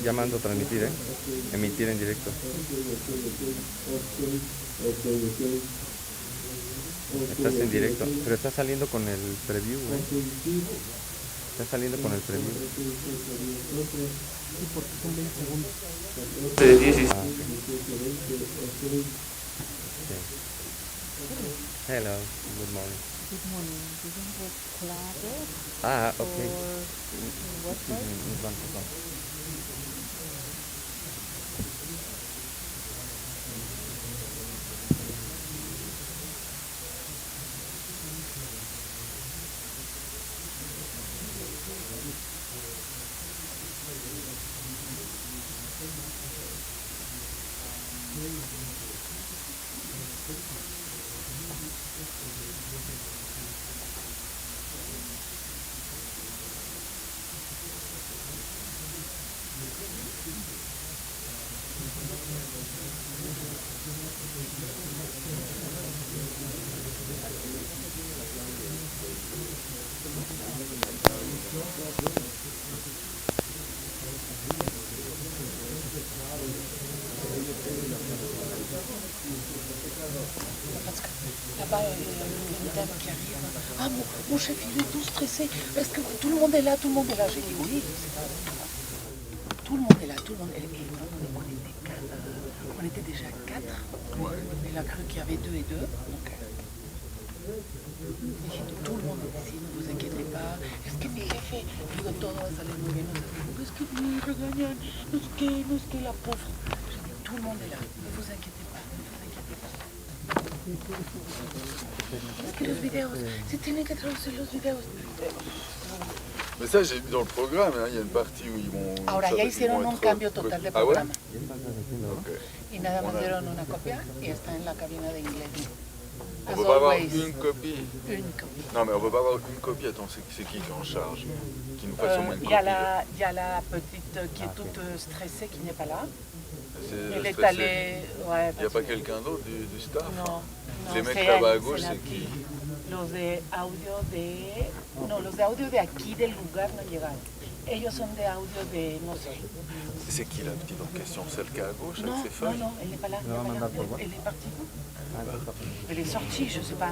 llamando a transmitir, ¿eh? Emitir en directo. Estás en directo, pero está saliendo con el preview, ¿eh? Está saliendo con el preview. Sí, porque son 20 segundos. De 16. Ah, okay. Okay. Hello, good morning. Good morning. Do you have classes Ah, okay. or website? Là-bas, il y a une dame qui arrive. Ah, mon chef, il est tout stressé. Est-ce que tout le monde est là? Tout le monde est là. J'ai dit oui. Tout le monde est là. Tout le monde est là. On était déjà 4. Il a cru qu'il y avait 2 et 2. Donc, tout le monde est ici. Ne vous inquiétez pas. Est-ce que mi jefe? Digo, todo va a salir muy bien. Es que me regañan. No es que la pauvre. J'ai dit, tout le monde est là. Ne vous inquiétez pas. Es que los videos, se tienen que traducir los videos. Mais ça, j'ai vu dans le programme, hein, il y a une partie où ils vont... Ahora ya hicieron un cambio total de programa. Okay. Y nada más dieron una copia y está en la cabina de inglés. On As peut pas avoir always. une copie. Une copie. Non, mais on peut pas avoir une copie. Attends, c'est qui est en charge? Qui nous fasse au moins une Il copie. y a la petite qui est toute stressée qui n'est pas là. Elle est stressé. allée... Ouais, Il n'y a pas quelqu'un d'autre du staff? Non. Les mecs c'est là-bas à elle, gauche, la c'est qui? petite. Los de audio de... No, los de audio de aquí del lugar no llegaron. Ellos son de audio de, no sé. C'est qui la petite en question? Celle qui est à gauche Non, avec ses feuilles? non, elle n'est pas là. Elle est partie. Elle est sortie, je sais pas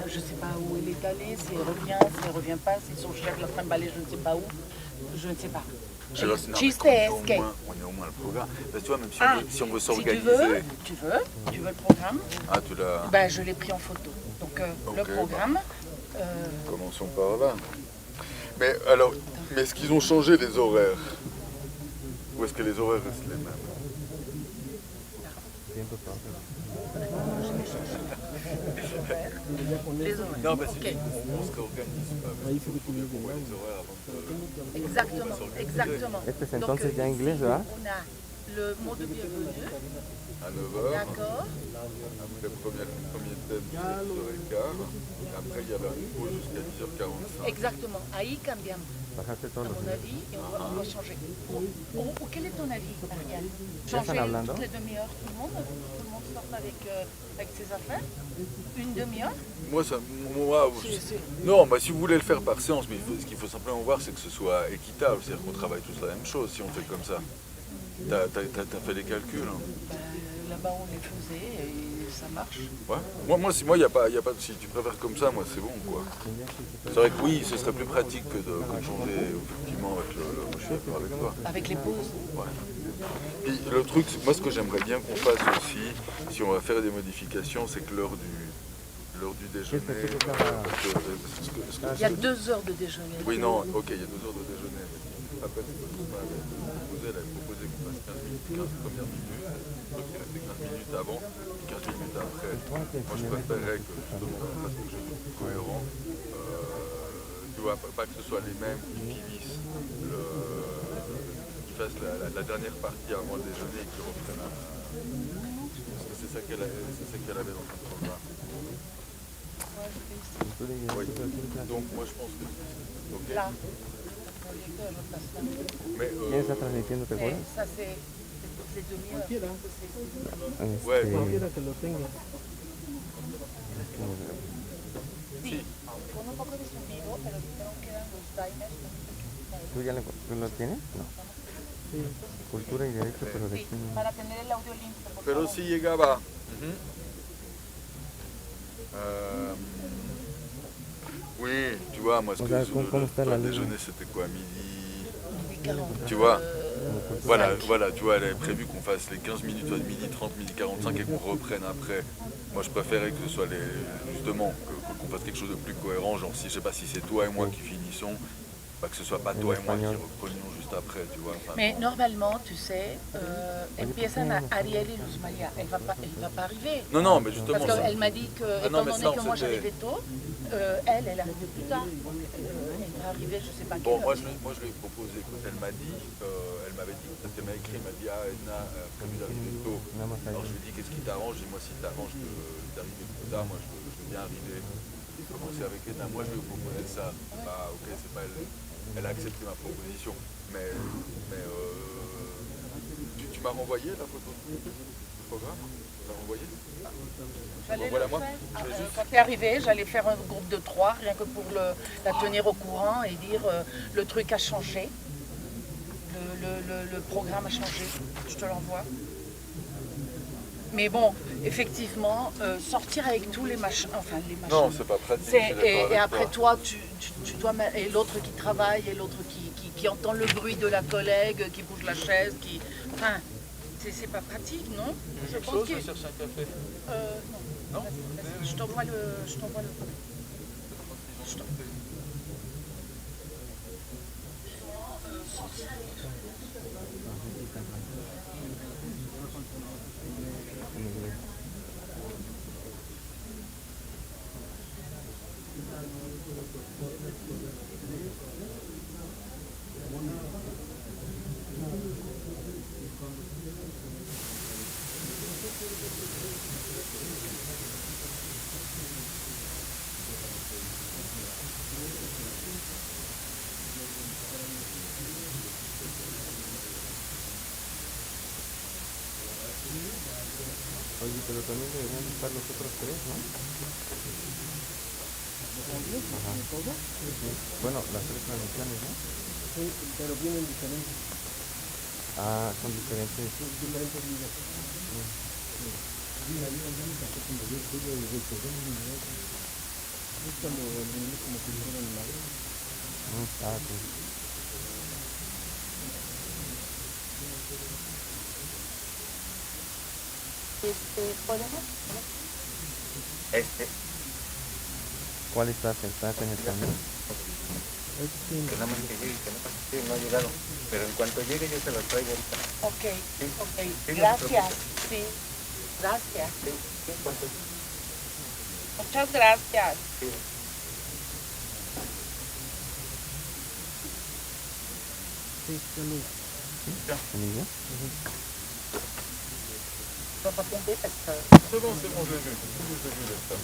où elle est allée, si elle revient pas, si son chef l'a trimballée, je ne sais pas où. Je ne sais pas. Alors, non, Chiste mais es on que... est au moins le programme. Parce que tu vois, même si on veut si s'organiser... tu veux le programme, Ah, tu l'as... ben, je l'ai pris en photo. Donc le programme... Commençons par là. Mais alors, est-ce qu'ils ont changé les horaires? Ou est-ce que les horaires restent les mêmes? Les horaires. Non, parce Ok. qu'on se réorganise pas. Ahí se definió bien. Les horaires avant de... Exactement, exactement. Este es entonces ya inglés, ¿verdad? On a le mot de bienvenue, À 9h, d'accord. après premier thème, 10h15. Et après, il y avait une pause jusqu'à 10h45. Exactement. Ahí cambiamos, Bajaste à todos los mon avis, et on va changer. Quel est ton avis, Marianne? ¿Ya están Changer hablando? toutes les demi-heures, tout le monde sort avec ses affaires? Une demi-heure? Moi, non, bah, si vous voulez le faire par séance, mais ce qu'il faut simplement voir, c'est que ce soit équitable, c'est-à-dire qu'on travaille tous la même chose si on fait comme ça. T'as fait les calculs, hein? Là-bas, on les faisait et ça marche. Ouais. Moi, y a pas de... Si tu préfères comme ça, moi, c'est bon, quoi. C'est vrai que oui, ce serait plus pratique que de changer, effectivement, avec je suis d'accord avec toi. Avec les pauses. Ouais. Puis le truc, moi, ce que j'aimerais bien qu'on fasse aussi, si on va faire des modifications, c'est que l'heure du déjeuner... Il y a 2 heures de déjeuner. Oui, non, ok, il y a 2 heures de déjeuner. Après, ce que m'avait proposé, elle avait proposé qu'on fasse 15 premières minutes, donc il restait 15 minutes avant, 15 minutes après. Moi, je préférerais que justement on fasse quelque chose de plus cohérent. Tu vois, pas que ce soit les mêmes qui finissent, qui fassent la dernière partie avant le déjeuner et qui reprennent parce que c'est ça qu'elle avait dans son programme. Oui. Donc moi je pense que... Okay. Là. Mais, ¿Quién está transmitiendo, te acuerdas? Ça, c'est les demi-heures. Cualquiera. Ouais. Cualquiera que lo tenga. Sí, con un poco de sonido, pero dijeron que eran los diners. ¿Tú lo tienes? No. Cultura y derecho, pero de Sí, aquí no. para tener el audio limpio, por Pero favor. sí llegaba. Oui, tu vois, moi, ce O que sea, sur ¿cómo está la le luna? déjeuner, c'était quoi, midi? Midi 40. Tu vois, voilà, cinq. voilà, tu vois, elle avait prévu qu'on fasse les 15 minutes, soit de midi 30, midi 45 et qu'on reprenne après. Moi, je préférais que ce soit justement, qu'on fasse quelque chose de plus cohérent, genre, si, je sais pas si c'est toi et moi qui finissons, pas que ce soit pas toi et moi qui reprenions juste après, tu vois. Enfin, Mais normalement, tu sais, empiezan a Ariel y Luz María. Elle va pas arriver. non, non, mais justement, Parce ça. qu'elle m'a dit que, Ah étant non, mais donné ça, que on moi s'était- j'arrivais tôt, elle arrivait plus tard. Donc, elle va arriver, je sais pas Bon, quelle moi heure. je lui ai proposé, quand elle m'a dit, elle m'avait dit, parce qu'elle m'a écrit, elle m'a dit, ah, Edna a prévu d'arriver tôt. Alors je lui ai dit, qu'est-ce qui t'arrange? Et moi, si t'arrange d'arriver plus tard, moi je veux bien arriver, commencer avec Edna. Moi je lui ai proposé ça. Bah, ok, c'est pas elle a accepté ma proposition. Mais tu m'as renvoyé la photo du programme? Tu l'as renvoyé? J'allais Voilà, le moi, faire. je vais juste- Quand tu es arrivé, j'allais faire un groupe de 3, rien que pour la tenir au courant et dire le truc a changé. Le programme a changé. Je te l'envoie. Mais bon, effectivement, sortir avec tous les machins, enfin les machins. Non, c'est pas pratique. C'est- je suis d'accord et avec après toi. toi, tu dois et l'autre qui travaille et l'autre qui entend le bruit de la collègue, qui bouge la chaise, qui. Enfin, c'est pas pratique, non? Je Quelque pense chose, que. je cherche un café. Non. Non? Vas-y, je t'envoie le. Je t'envoie le. Je t'en- Oye, pero también deberían estar los otros tres, ¿no? Ajá. Sí. Bueno, las tres transmisiones, ¿no? Sí, pero vienen diferentes, Ah, son diferentes. diferentes videos. Es cuando venimos como que hicieron la... Ah, sí. ¿Podemos? ¿Cuál estás? ¿Estás en el camión? Que nada más que llegue, que no ha llegado. Pero en cuanto llegue yo se lo traigo ahorita. Ok, ok. Sí, no te Gracias. Sí, gracias. Sí, sí, en cuanto Muchas gracias. sí. Sí, salud. ¿Emilia? Los pacientes, C'est bon, je l'ai vu. Je l'ai vu, le stade.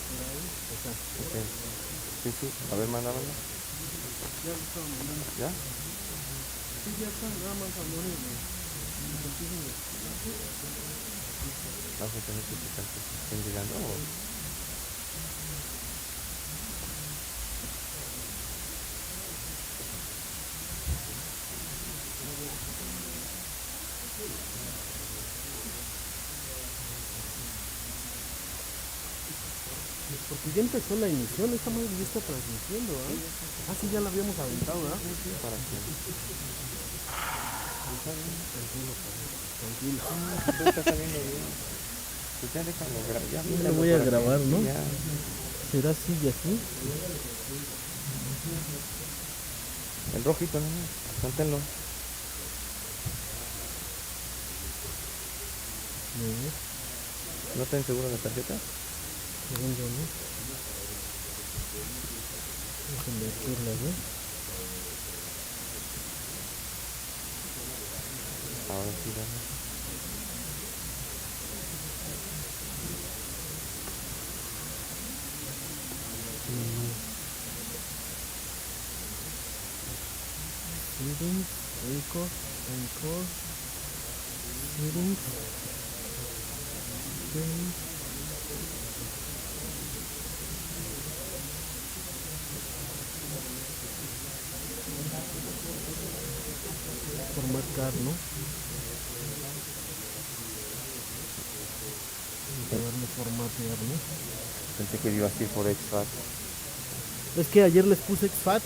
Ok. Sí, sí. A ver, mándamelo. Ya lo estaban mandando. ¿Ya? Sí, ya está, nada más habló de... Vamos a tener que checar que estén llegando o... Porque ya empezó la emisión, esta madre ya está transmitiendo, ¿ah? Ah, sí, ya la habíamos aventado, ¿ah? ¿Para qué? Tranquilo. Todo está saliendo bien. Pues ya déjalo grabar. Ya, Ya lo voy a para que- grabar, ¿no? Ya. ¿Será así y así? El rojito, ¿no? Póntelo. ¿No está inseguro la tarjeta? Según yo, ¿no? Déjenme decirla, ¿no? Ahora sí, dale. Settings, record, record, settings, settings, buscar, ¿no? Vamos a darle formatear, ¿no? Pensé que iba así por extra. Es que ayer les puse exfat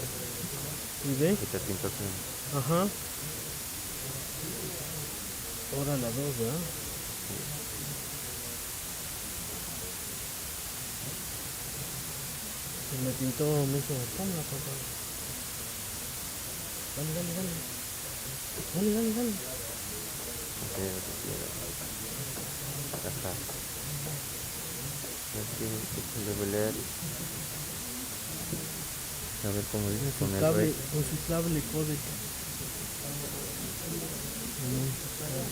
y ve, Y te pintas ajá. Ahora la 2, ¿verdad? Y me pintó, me hizo, toma, papá. Dale, dale, dale. Dale, dale, dale. Ya está. Debe leer. A ver cómo dice con el rey. Consultable codec.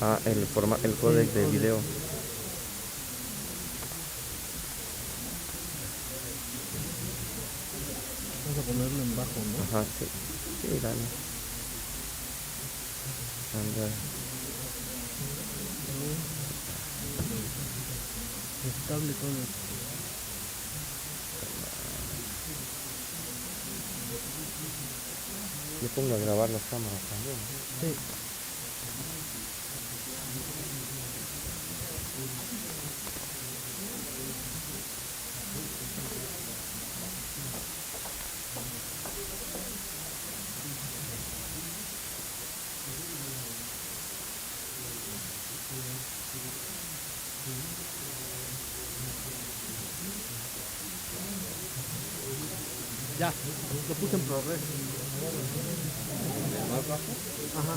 Ah, el códec de video. Vamos a ponerlo en bajo, ¿no? Ajá, sí. Sí, dale. Anda. Consultable codec. Yo pongo a grabar las cámaras también. Sí. Ya, lo puse en ProRes. Ajá.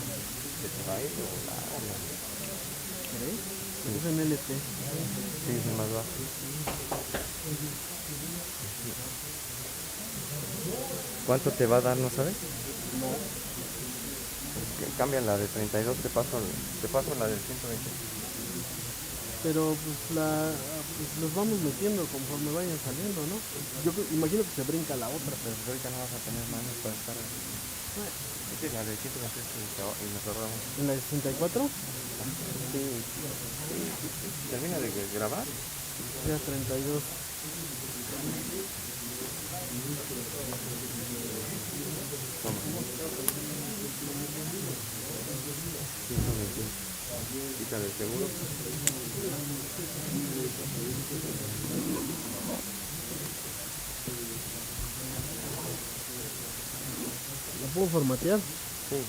¿Queréis? Lo puse en LT. Sí, es el más bajo. ¿Cuánto te va a dar, no sabes? No. Cambia la de 32, te paso la del 120. Pero pues pues los vamos metiendo conforme vayan saliendo, ¿no? Imagino que se brinca la otra. Pero ahorita no vas a tener manos para estar. Esta es la de 128 y nos ahorramos. ¿En la de 64? Sí. Termina de grabar. Ya 32. Toma. 121. Quita del seguro. ¿La puedo formatear? Sí.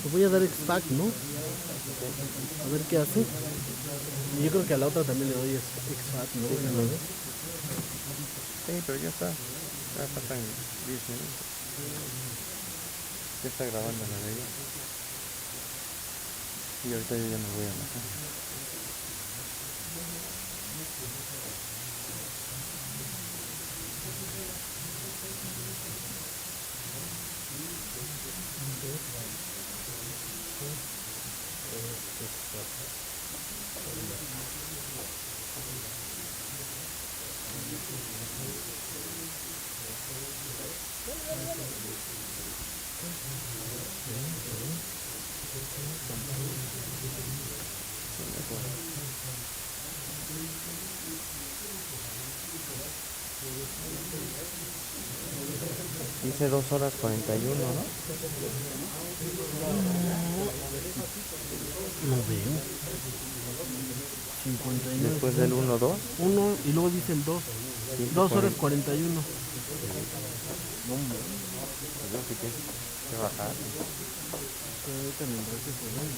Le voy a dar extract, ¿no? A ver qué hace. Y yo creo que a la otra también le doy extract, ¿no? Déjame ver. Sí, pero ya está. Ya pasan 10 minutos. Ya está grabando la de ella. Y ahorita yo ya me voy a bajar. Dice 2 horas 41, ¿no? No veo. 59. Después del 1, 2. 1 y luego dice el 2. 2 horas 41. No, hombre. Pues yo sí que bajar. Ahorita en el resto se ve, ¿no?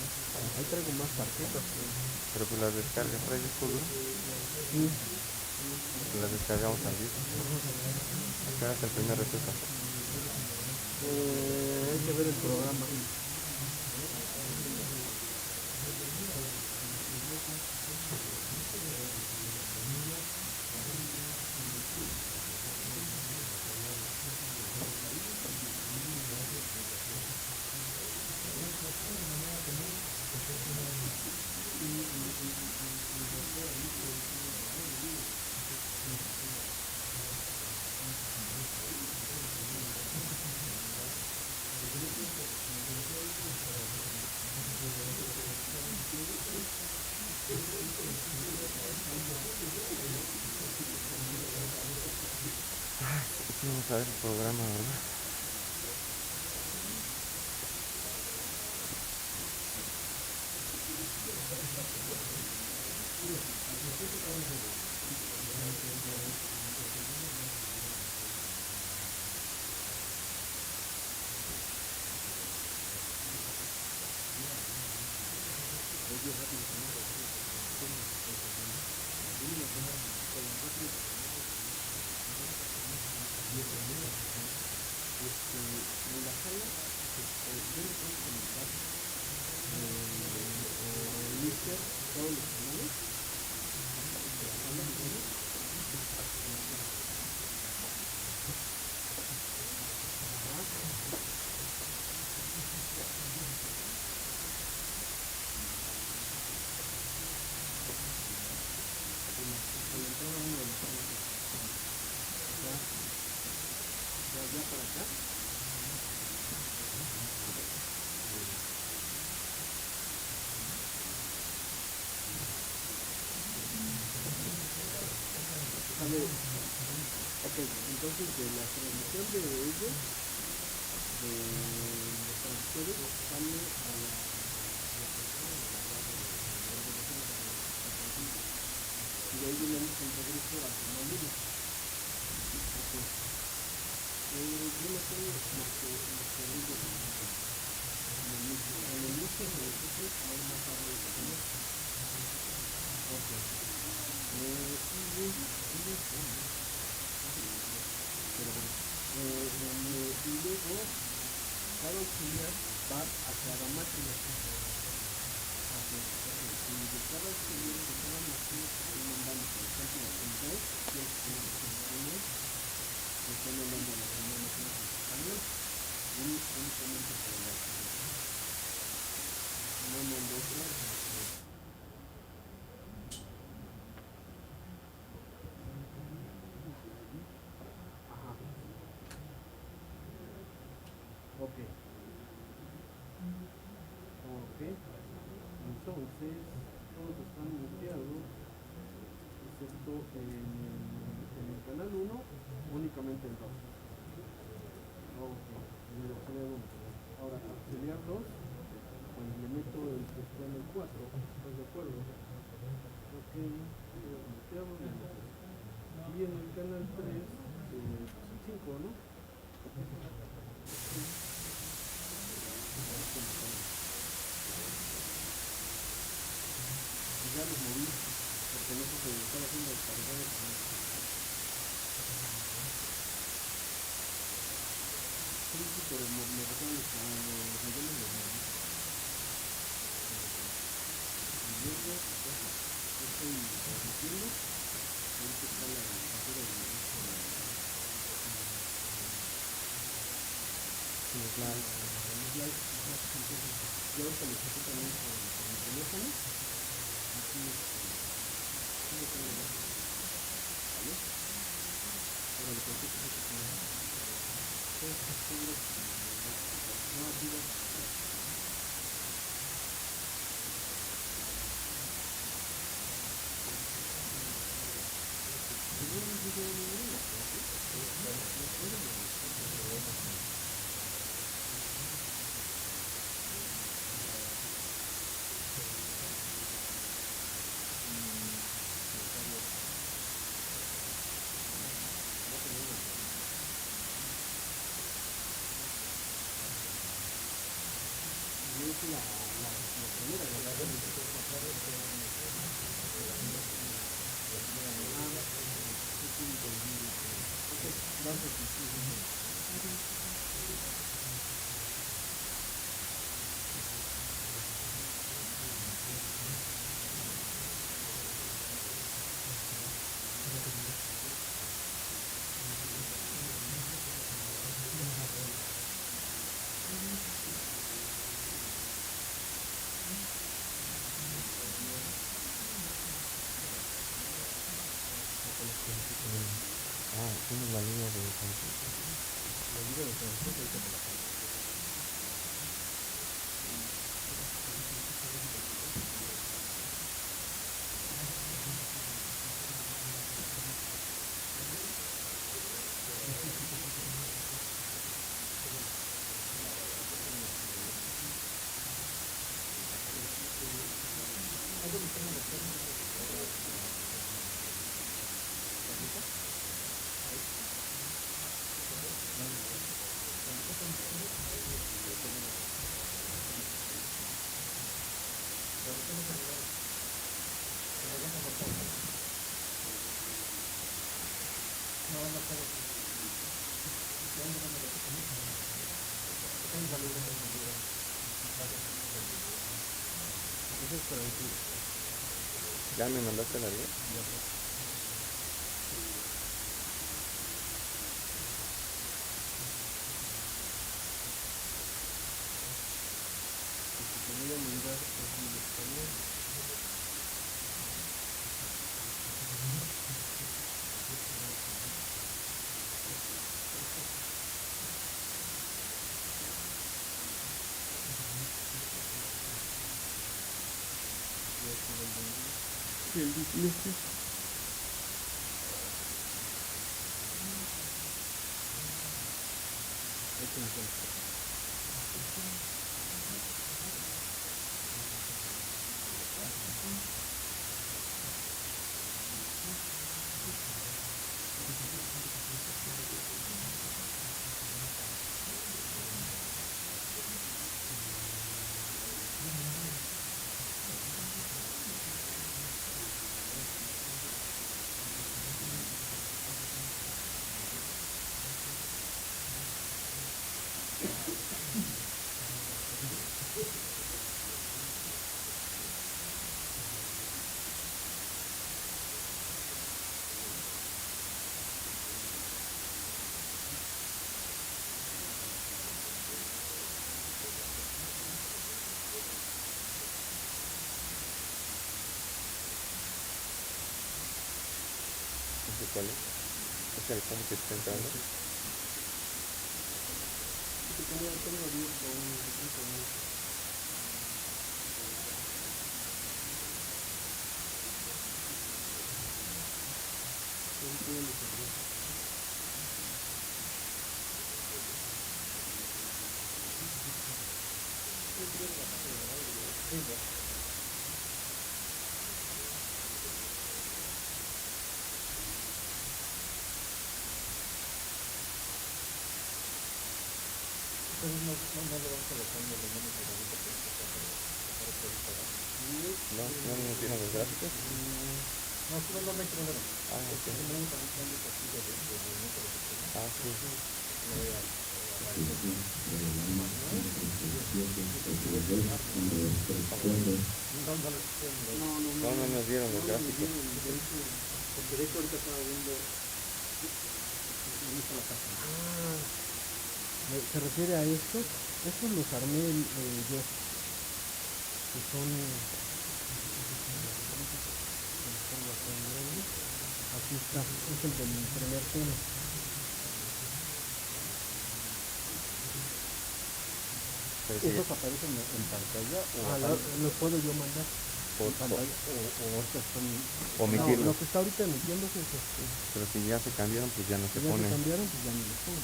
Ahí traigo más tarjetas. Pero pues las descargas, ¿traes disco duro? Sí. Las descargamos al disco. Acá es el primer receta. Hay que ver el programa. Sí, vamos a ver el programa, ¿verdad? Ok, entonces de la transmisión de ellos, de los transmisores, sale a la y de ahí venimos en regreso a Tamaulipas. Ok. Yo no sé lo que digo en el inicio. En el inicio de nosotros hay más tarde de cómo. Ok. Pero bueno. Y luego cada auxiliar va a cada máquina. Y de cada auxiliar de cada máquina se están mandando, por ejemplo, el 2 y el español se están mandando a la primera máquina en español únicamente para la auxiliar. No mandó otra. Ajá. Ok. Entonces, todos están muteados, excepto en el canal 1, únicamente el 2. Ok, en el auxiliar 1. Ahora, auxiliar 2, pues le meto el que está en el 4, ¿estás de acuerdo? Ok, muteado. Y en el canal 3, pues el 5, ¿no? Ya los moví, porque no sé si estaba haciendo descargar. Sí, pero me refiero a los niveles de moví. Y luego, estoy transmitiendo, ahorita está la factura de moví. Los likes. Yo ahorita les saqué también con mi teléfono. Aquí lo tengo ya. ¿Vale? Ahora le contesto que se tiene. No, aquí va. Tienes la línea de transmisión. La línea de transmisión ahorita me la pongo. ¿Ya me mandaste la luz? Te voy a mandar el español. El dismiso. ¿Cuál es? ¿Es el cómo que está entrando? No tiene los gráficos. Ah, ok. Ah, sí. No nos dieron los gráficos. Porque de hecho ahorita estaba viendo. ¿Se refiere a estos? Estos los armé yo. Que son. Aquí está, es el del primer tema. ¿Estos aparecen en pantalla o los puedo yo mandar? En pantalla, o estas son. Omitirlos. No, lo que está ahorita emitiéndose es este. Pero si ya se cambiaron, pues ya no se Si ya ponen. se cambiaron, pues ya no los pongo.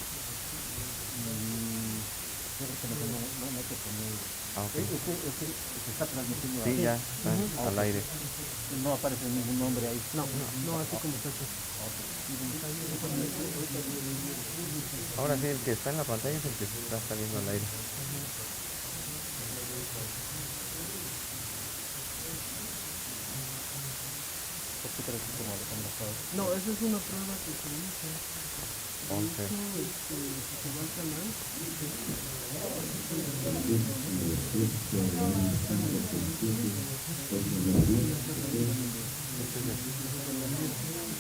Yo creo que no hay que poner. Ah, ok. Se está transmitiendo. Sí, ya están al aire. No aparece ningún nombre ahí. No, así como está hecho. Ahora sí, el que está en la pantalla es el que está saliendo al aire. ¿Por qué crees que como Alejandro Paz? No, esa es una prueba que se hizo. 11. Si se va al canal.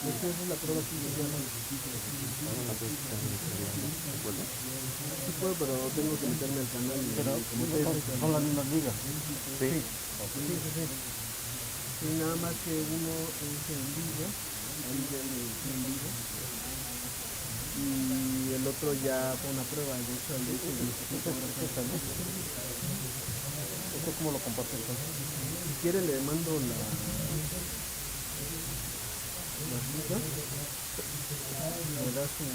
Esta es la prueba que yo ya no necesito. Sí puedo, pero tengo que meterme al canal. Pero son las mismas ligas. Sí. Sí, nada más que uno es en vivo, ahí ven en vivo, y el otro ya fue una prueba, de hecho al hecho ¿Esto cómo lo compartes entonces? si quiere le mando la cita, me da su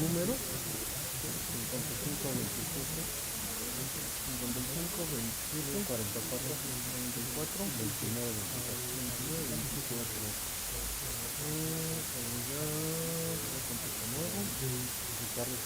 número, 5527 55, 27, 44, 94, 29, 29, 24. Contexto nuevo. Carlos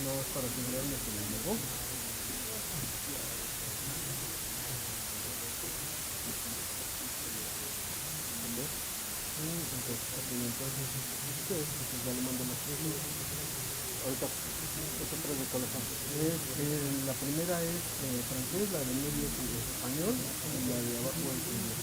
no es para asegurarme que me llegó. Entonces ya le mando las tres líneas. Ahorita, estas tres de corazón. La primera es francés, la de medio es español y la de abajo es inglés.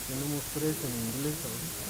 Tenemos tres en inglés ahorita.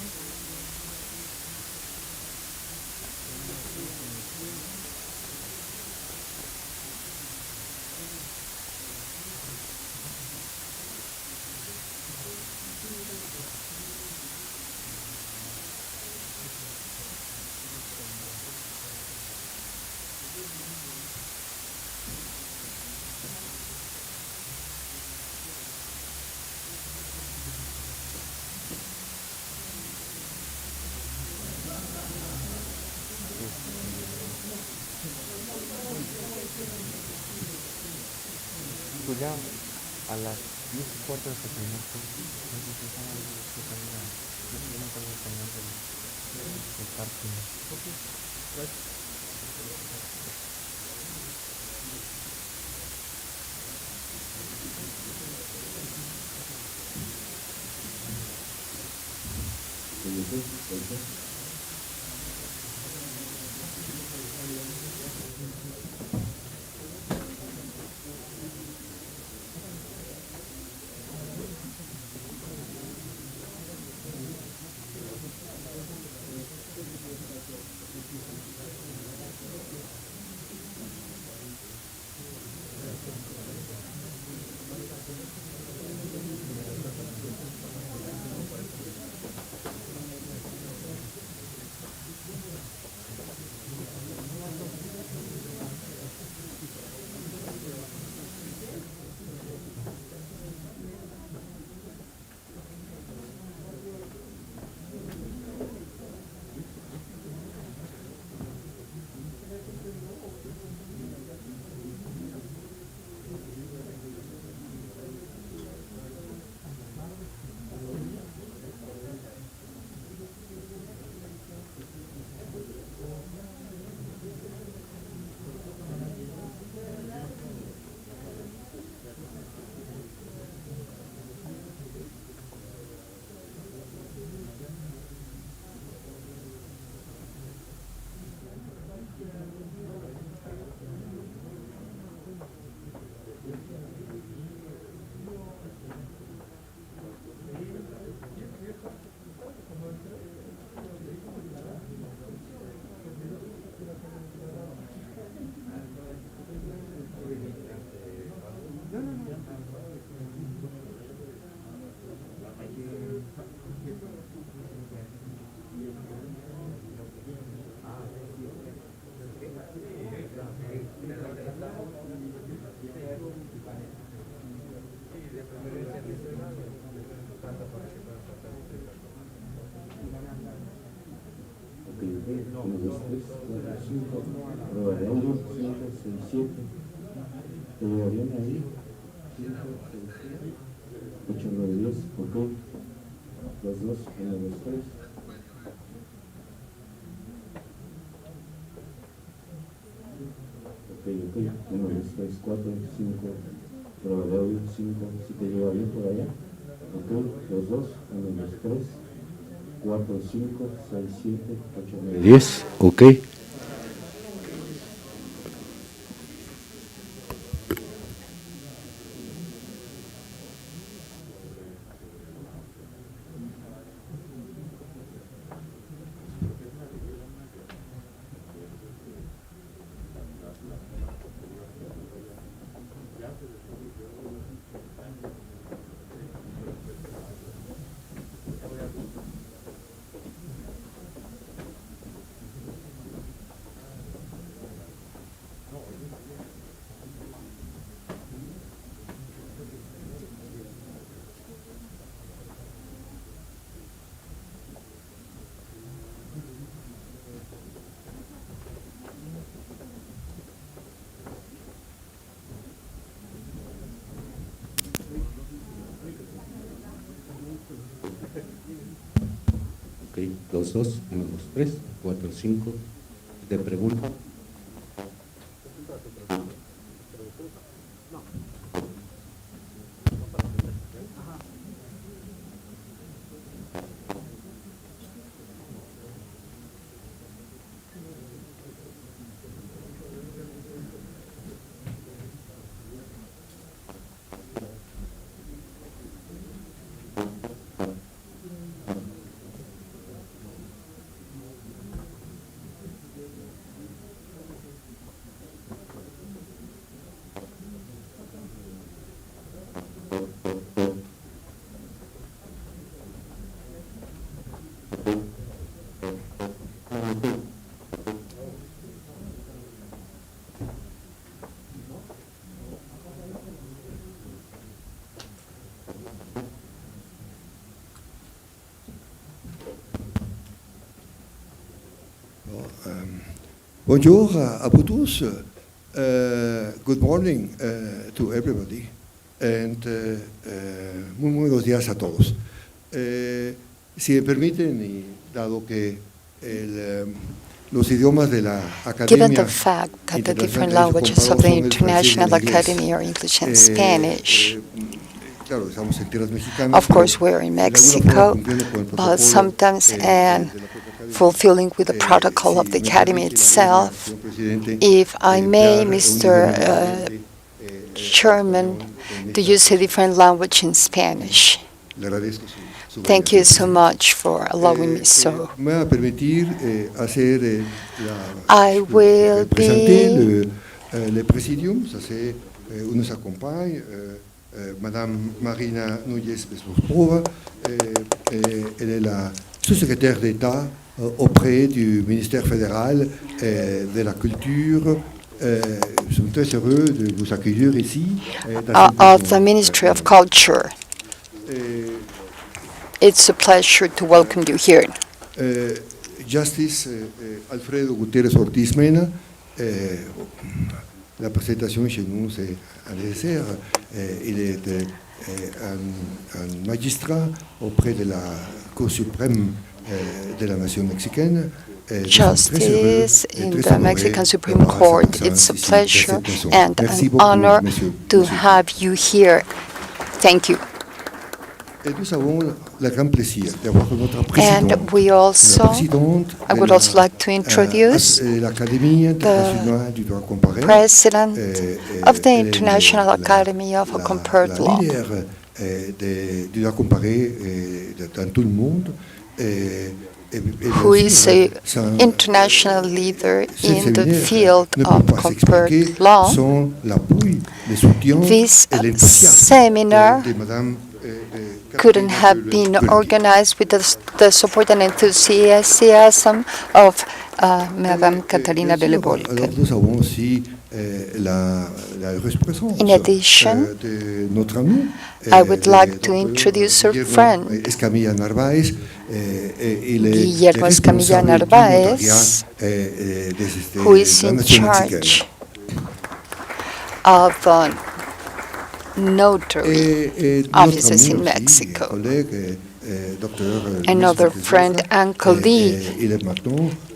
Pues ya a las 10:15 se terminó todo. No sé si saben qué salida. Yo no tengo el canal del parking. Probaremos 5, 6, 7. ¿Te llegarían ahí? 5, 6, 7. 8, 9, 10. Ok. Los dos, 1, 2, 3. Ok. 1, 2, 3, 4, 5, Prueba de audio 5, si te lleva bien por allá. Ok, los dos, 1, 2, 3, 4, 5, 6, 7, 8, 9, 10. Ok. Ok, 2, 2, 1, 2, 3, 4, 5. Te pregunto. Bonjour à vous tous. Good morning to everybody. And muy buenos días a todos. Si me permiten, y dado que los idiomas de la Given Academia the fact that the different languages of the International Academy are English and Spanish, claro, estamos en tierras mexicanas, of course we're in Mexico, but sometimes and fulfilling with the protocol of the Academy itself, if I may, Mr. Chairman, to use a different language in Spanish. le agradezco su Thank you so much for allowing me so. Me va a permitir hacer I will présenter be le présidium. Ça c'est où nous accompagne Madame Marina Núñez-Besprova. Elle est la sous-secrétaire d'État auprès du ministère fédéral de la culture. Nous sommes très heureux de vous accueillir ici. of the Ministry of Culture. It's a pleasure to welcome you here. Justice Alfredo Gutiérrez Ortiz Mena. La présentation chez nous, c'est un dessert. Il est un magistrat auprès de la Cour suprême de la nation mexicaine. Justice in the Mexican Supreme Court. It's a pleasure and an honor to have you here. Thank you. Nous avons le grand plaisir d'avoir notre présidente. And we also, I would also like to introduce the President of the International Academy of Compared Law, du droit comparé dans tout le monde. who is an international leader in the field of compared law. This seminar couldn't have been organized with the support and enthusiasm of Madame Catarina Belle-Volken. In addition, I would like to introduce her friend, Guillermo Escamilla Narváez, who is in charge of notary offices in Mexico. Another friend and colleague,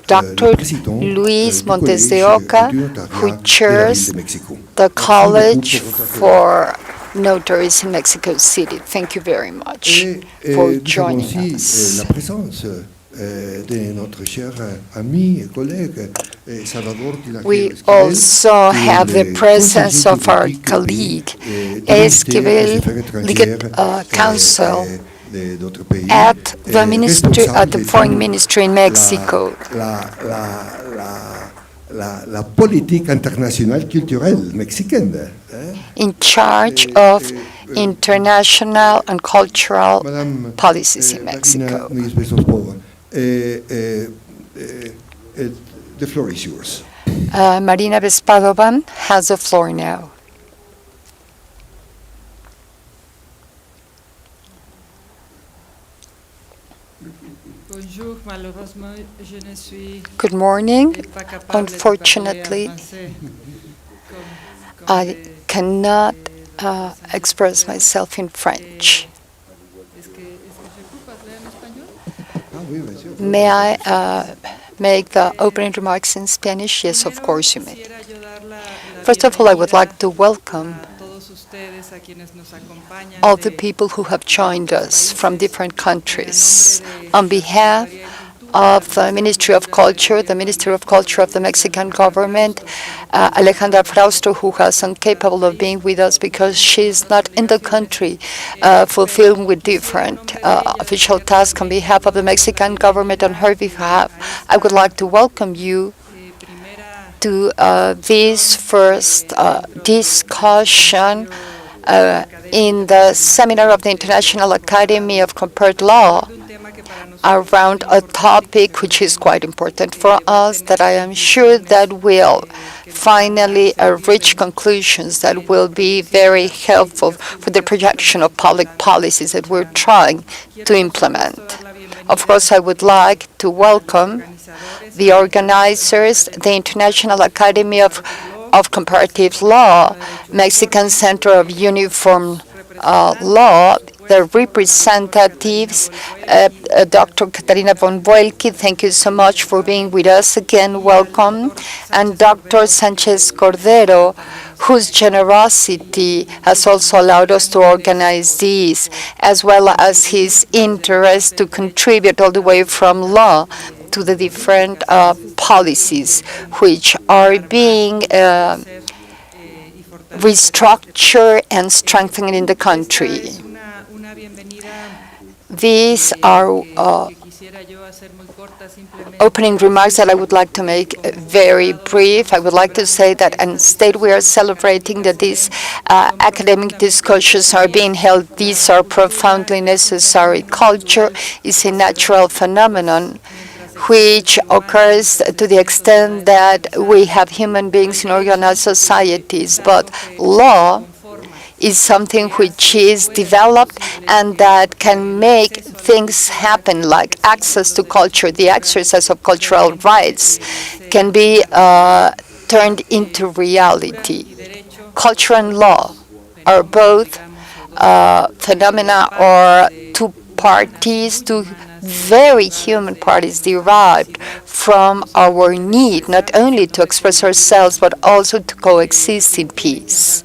Dr. Luis Montes de Oca, who chairs the College for notaries in Mexico City. Thank you very much for Nous avons joining aussi us. la présence de notre cher ami et collègue Salvador We also have the presence of our colleague, Esquivel, Legal Counsel at the Foreign Ministry in Mexico. La politique internationale culturelle mexicaine. In charge of international and cultural policies in Mexico. The floor is yours. Marina Vespadovan has the floor now. Good morning. Unfortunately, I cannot express myself in French. May I make the opening remarks in Spanish? Yes, of course you may. First of all, I would like to welcome all the people who have joined us from different countries. On behalf of the Ministry of Culture, the Ministry of Culture of the Mexican government, Alejandra Frausto, who was incapable of being with us because she is not in the country, fulfilling with different official tasks on behalf of the Mexican government. On her behalf, I would like to welcome you to this first discussion in the seminar of the International Academy of Compared Law around a topic which is quite important for us, that I am sure that will finally reach conclusions that will be very helpful for the projection of public policies that we're trying to implement. Of course, I would like to welcome the organizers, the International Academy of Comparative Law, Mexican Center of Uniform Law, the representatives, Dr. Catarina von Boelke, thank you so much for being with us again, welcome, and Dr. Sanchez Cordero, whose generosity has also allowed us to organize this, as well as his interest to contribute all the way from law to the different policies which are being restructured and strengthened in the country. These are opening remarks that I would like to make very brief. I would like to say that instead we are celebrating that these academic discussions are being held. These are profoundly necessary. Culture is a natural phenomenon which occurs to the extent that we have human beings in organized societies, but law is something which is developed and that can make things happen, like access to culture. The exercise of cultural rights can be turned into reality. Culture and law are both phenomena or two parties, two very human parties derived from our need not only to express ourselves but also to coexist in peace.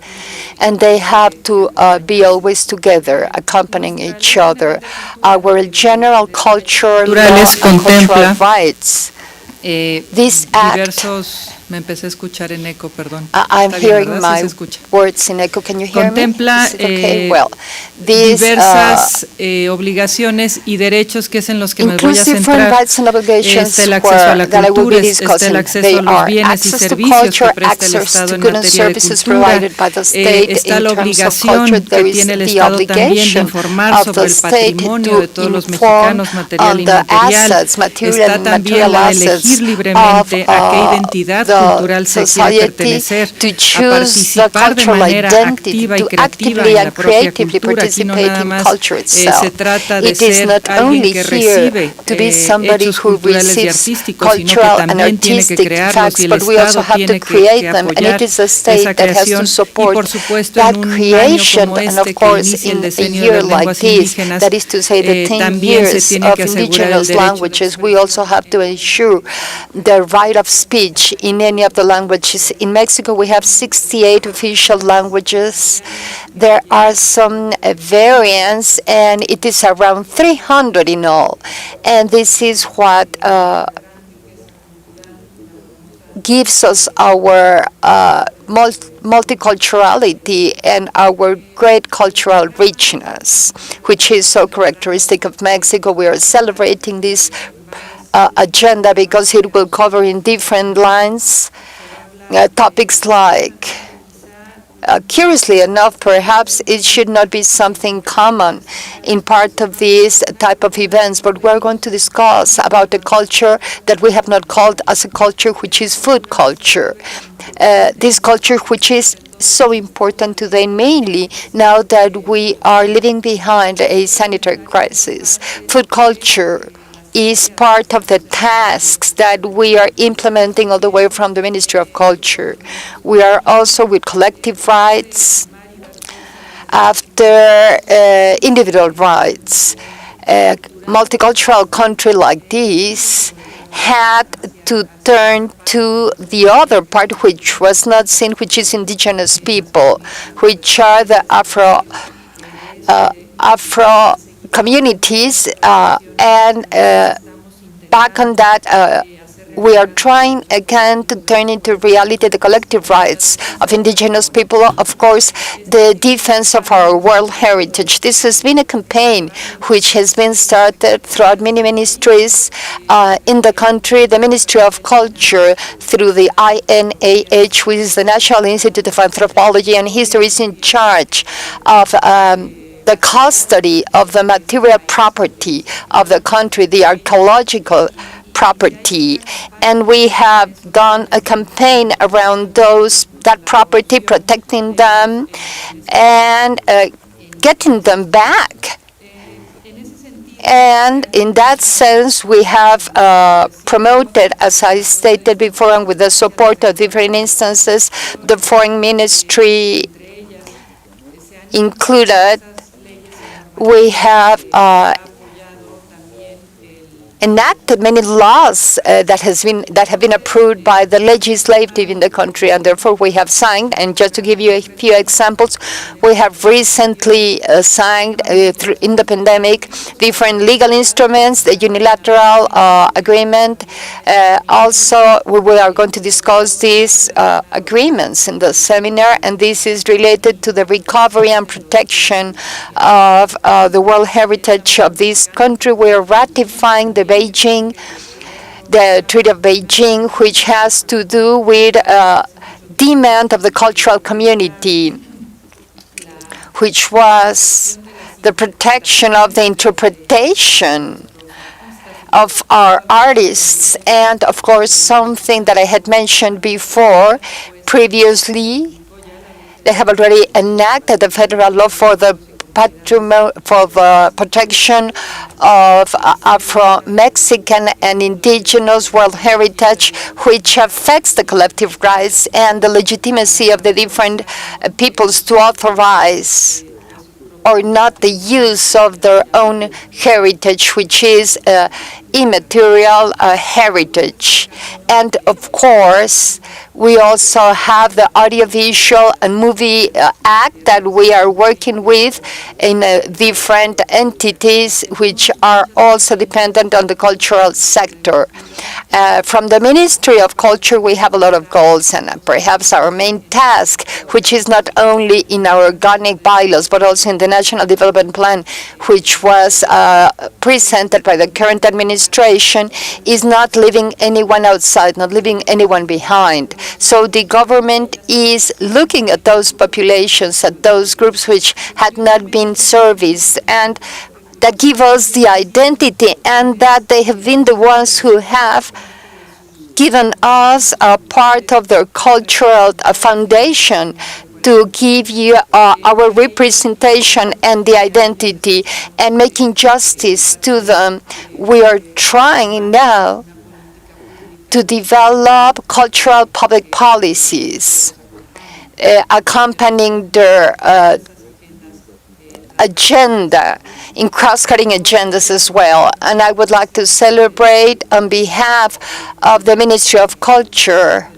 And they have to be always together, accompanying each other. Our general cultural law and cultural rights. This act. Me empecé a escuchar en eco, perdón. I'm hearing my words in echo. Can you hear Contempla, me? Okay? Well, these, diversas obligaciones y derechos, que es en los que me voy a centrar. Está el acceso a la cultura, está el acceso a los bienes y servicios que presta el Estado en materia de cultura, está la obligación que tiene el Estado también de informar sobre el patrimonio de todos los mexicanos, material e inmaterial. Está también la de elegir libremente a qué identidad cultural se quiere pertenecer, a participar de manera activa y creativa en la propia cultura. Aquí no nada más se trata de ser alguien que recibe hechos culturales y artísticos, sino que también tiene que crearlos y el Estado tiene que apoyar esa creación. Y por supuesto, en un año como este que inicia el decenio de las lenguas indígenas, también se tiene que asegurar el derecho. We also have to ensure the right of speech in any of the languages. In Mexico, we have 68 official languages there are some variants, and it is around 300 in all. And this is what gives us our multiculturality and our great cultural richness, which is so characteristic of Mexico. We are celebrating this agenda because it will cover in different lines topics like, curiously enough, perhaps it should not be something common in part of these type of events, but we're going to discuss about a culture that we have not called as a culture, which is food culture. This culture which is so important today, mainly now that we are leaving behind a sanitary crisis. Food culture is part of the tasks that we are implementing all the way from the Ministry of Culture. We are also with collective rights after individual rights. A multicultural country like this had to turn to the other part, which was not seen, which is indigenous people, which are the Afro communities, and back on that, we are trying again to turn into reality the collective rights of indigenous people, of course, the defense of our world heritage. This has been a campaign which has been started throughout many ministries in the country. The Ministry of Culture, through the INAH, which is the National Institute of Anthropology and History, is in charge of the custody of the material property of the country, the archaeological property. And we have done a campaign around that property, protecting them and getting them back. And in that sense, we have promoted, as I stated before, and with the support of different instances, the Foreign Ministry included. We have enacted many laws that have been approved by the legislative in the country, and therefore we have signed. And just to give you a few examples, we have recently signed in the pandemic different legal instruments, the unilateral agreement. Also, we are going to discuss these agreements in the seminar, and this is related to the recovery and protection of the World Heritage of this country. We are ratifying the Treaty of Beijing, which has to do with demand of the cultural community, which was the protection of the interpretation of our artists, and of course something that I had mentioned before previously. They have already enacted the federal law for the protection of Afro-Mexican and indigenous world heritage, which affects the collective rights and the legitimacy of the different peoples to authorize or not the use of their own heritage, which is immaterial heritage. And of course, we also have the Audiovisual and Movie Act that we are working with in different entities which are also dependent on the cultural sector. From the Ministry of Culture, we have a lot of goals, and perhaps our main task, which is not only in our organic bylaws, but also in the National Development Plan, which was presented by the current administration, is not leaving anyone outside, not leaving anyone behind. So the government is looking at those populations, at those groups which had not been serviced, and that give us the identity, and that they have been the ones who have given us a part of their cultural foundation to give you our representation and the identity and making justice to them. We are trying now to develop cultural public policies accompanying their agenda, in cross-cutting agendas as well. And I would like to celebrate on behalf of the Ministry of Culture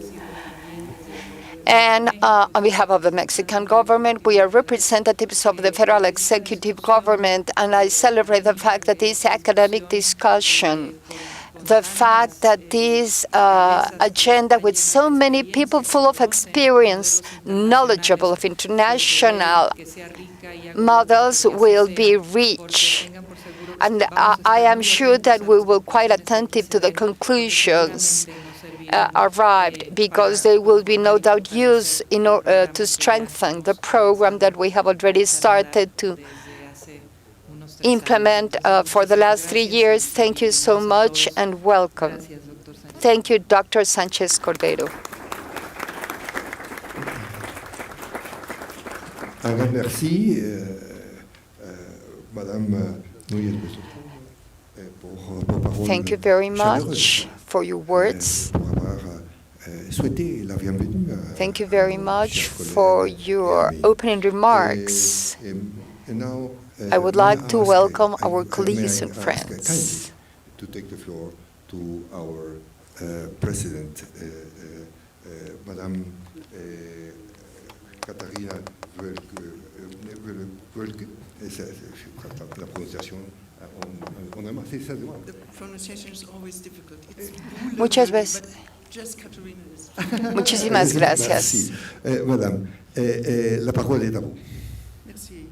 And on behalf of the Mexican government, we are representatives of the federal executive government, and I celebrate the fact that this academic discussion, the fact that this agenda with so many people full of experience, knowledgeable of international models will be reached. And I am sure that we will quite attentive to the conclusions arrived, because they will be no doubt used in order to strengthen the program that we have already started to implement for the last 3 years. Thank you so much and welcome. Thank you, Dr. Sanchez Cordero. Un grand merci, Madame Núñez pour vos paroles. Thank you very much for your words. Thank you very much for your opening remarks. I would like to welcome our colleagues and friends. To take the floor to our President, Madame Katarina Wölke. La pronunciación. The pronunciation is always difficult. Muchas veces. Muchísimas gracias. Madame, la parole est à vous. Merci.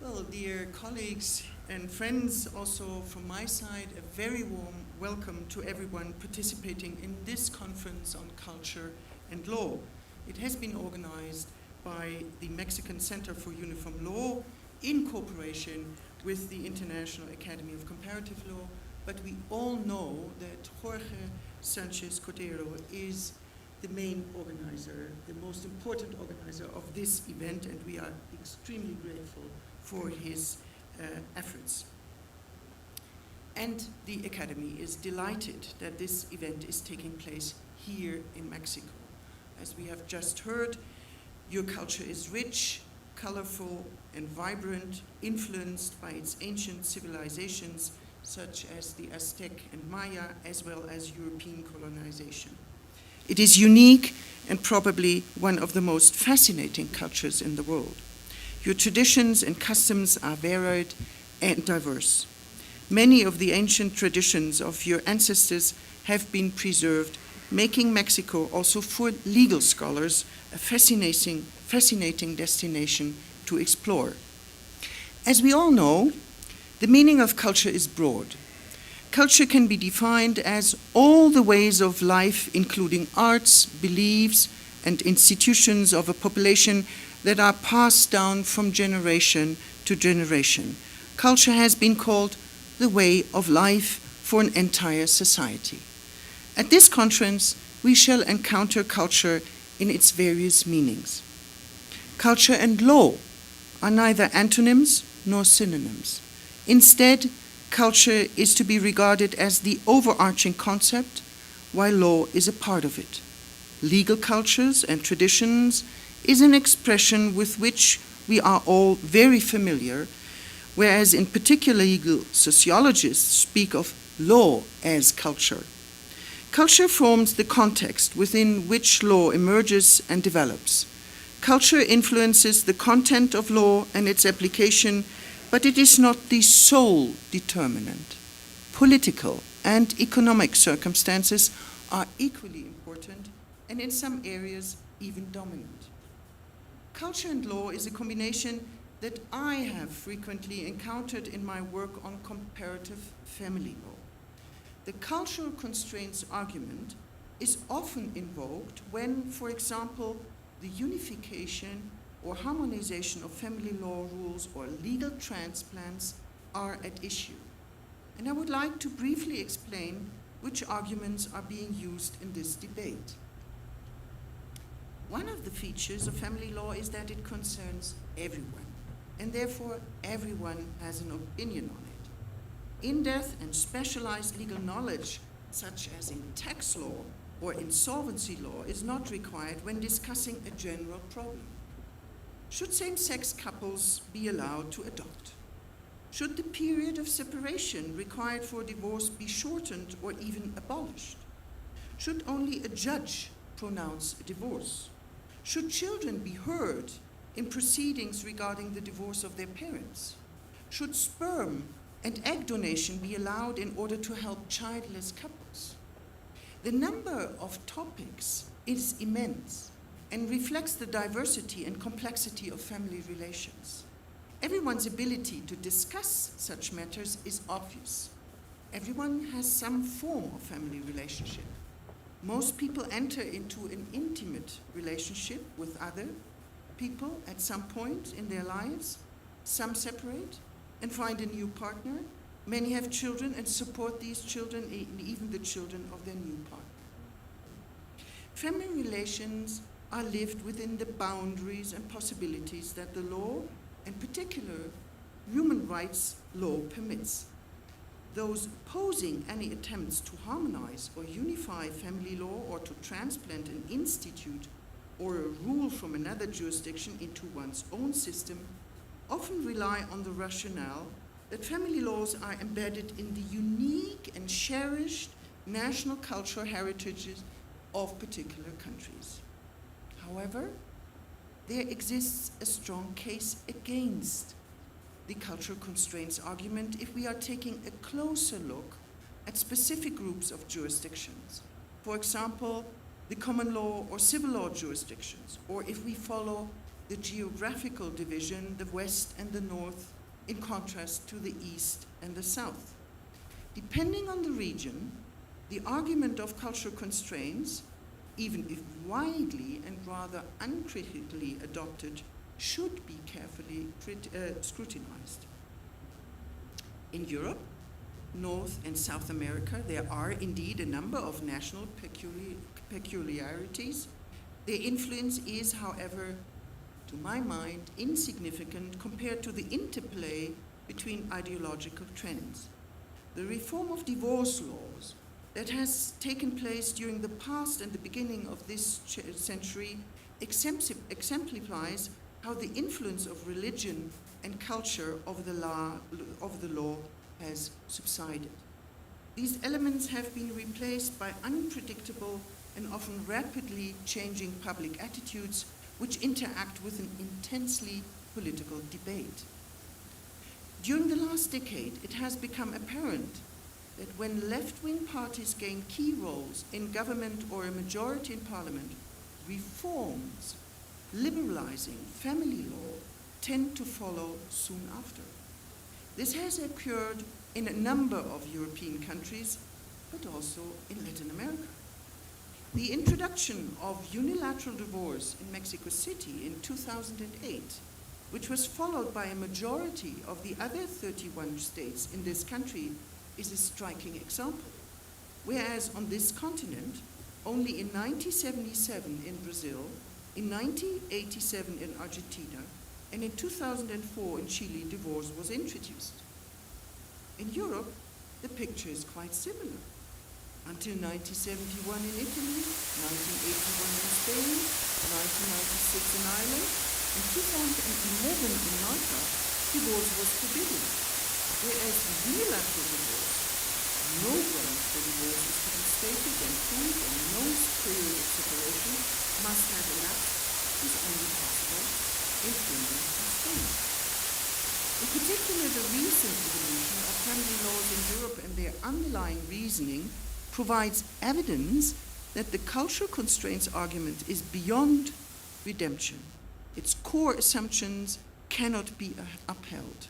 Well, dear colleagues and friends, also from my side, a very warm welcome to everyone participating in this conference on culture and law. It has been organized by the Mexican Center for Uniform Law in cooperation with the International Academy of Comparative Law, but we all know that Jorge Sanchez Cordero is the main organizer, the most important organizer of this event, and we are extremely grateful for his efforts. And the Academy is delighted that this event is taking place here in Mexico. As we have just heard, your culture is rich, colorful, and vibrant, influenced by its ancient civilizations, such as the Aztec and Maya, as well as European colonization. It is unique and probably one of the most fascinating cultures in the world. Your traditions and customs are varied and diverse. Many of the ancient traditions of your ancestors have been preserved, making Mexico also for legal scholars a fascinating destination to explore. As we all know, the meaning of culture is broad. Culture can be defined as all the ways of life, including arts, beliefs, and institutions of a population that are passed down from generation to generation. Culture has been called the way of life for an entire society. At this conference, we shall encounter culture in its various meanings. Culture and law are neither antonyms nor synonyms. Instead, culture is to be regarded as the overarching concept, while law is a part of it. Legal cultures and traditions is an expression with which we are all very familiar, whereas in particular legal sociologists speak of law as culture. Culture forms the context within which law emerges and develops. Culture influences the content of law and its application, but it is not the sole determinant. Political and economic circumstances are equally important, and in some areas even dominant. Culture and law is a combination that I have frequently encountered in my work on comparative family law. The cultural constraints argument is often invoked when, for example, the unification or harmonization of family law rules or legal transplants are at issue. And I would like to briefly explain which arguments are being used in this debate. One of the features of family law is that it concerns everyone, and therefore everyone has an opinion on it. In-depth and specialized legal knowledge, such as in tax law or insolvency law, is not required when discussing a general problem. Should same-sex couples be allowed to adopt? Should the period of separation required for divorce be shortened or even abolished? Should only a judge pronounce a divorce? Should children be heard in proceedings regarding the divorce of their parents? Should sperm and egg donation be allowed in order to help childless couples? The number of topics is immense and reflects the diversity and complexity of family relations. Everyone's ability to discuss such matters is obvious. Everyone has some form of family relationship. Most people enter into an intimate relationship with other people at some point in their lives. Some separate and find a new partner. Many have children and support these children, even the children of their new partner. Family relations are lived within the boundaries and possibilities that the law, in particular human rights law, permits. Those opposing any attempts to harmonize or unify family law or to transplant an institute or a rule from another jurisdiction into one's own system often rely on the rationale that family laws are embedded in the unique and cherished national cultural heritages of particular countries. However, there exists a strong case against the cultural constraints argument if we are taking a closer look at specific groups of jurisdictions. For example, the common law or civil law jurisdictions, or if we follow the geographical division, the West and the North, in contrast to the East and the South. Depending on the region, the argument of cultural constraints, even if widely and rather uncritically adopted, should be carefully scrutinized. In Europe, North and South America, there are indeed a number of national peculiarities. Their influence is, however, to my mind, insignificant compared to the interplay between ideological trends. The reform of divorce laws that has taken place during the past and the beginning of this century exemplifies how the influence of religion and culture of the law has subsided. These elements have been replaced by unpredictable and often rapidly changing public attitudes which interact with an intensely political debate. During the last decade, it has become apparent that when left-wing parties gain key roles in government or a majority in parliament, reforms liberalizing family law tend to follow soon after. This has occurred in a number of European countries, but also in Latin America. The introduction of unilateral divorce in Mexico City in 2008, which was followed by a majority of the other 31 states in this country, is a striking example. Whereas on this continent, only in 1977 in Brazil, in 1987 in Argentina, and in 2004 in Chile, divorce was introduced. In Europe, the picture is quite similar. Until 1971 in Italy, 1981 in Spain, 1996 in Ireland, and 2011 in Malta, divorce was forbidden. Whereas unilateral divorce, no grounds for divorce is to be stated and proved, and no period of separation must have elapsed, is only possible in Finland and Spain. In particular, the recent evolution of family laws in Europe and their underlying reasoning provides evidence that the cultural constraints argument is beyond redemption. Its core assumptions cannot be upheld.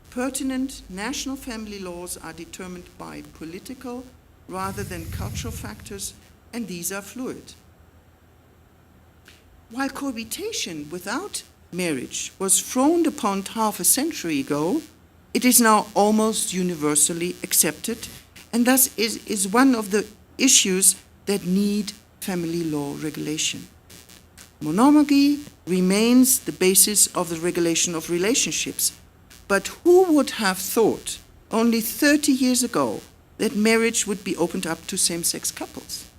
Pertinent national family laws are determined by political rather than cultural factors, and these are fluid. While cohabitation without marriage was frowned upon half a century ago, it is now almost universally accepted, and thus is one of the issues that need family law regulation. Monogamy remains the basis of the regulation of relationships, but who would have thought only 30 years ago that marriage would be opened up to same-sex couples?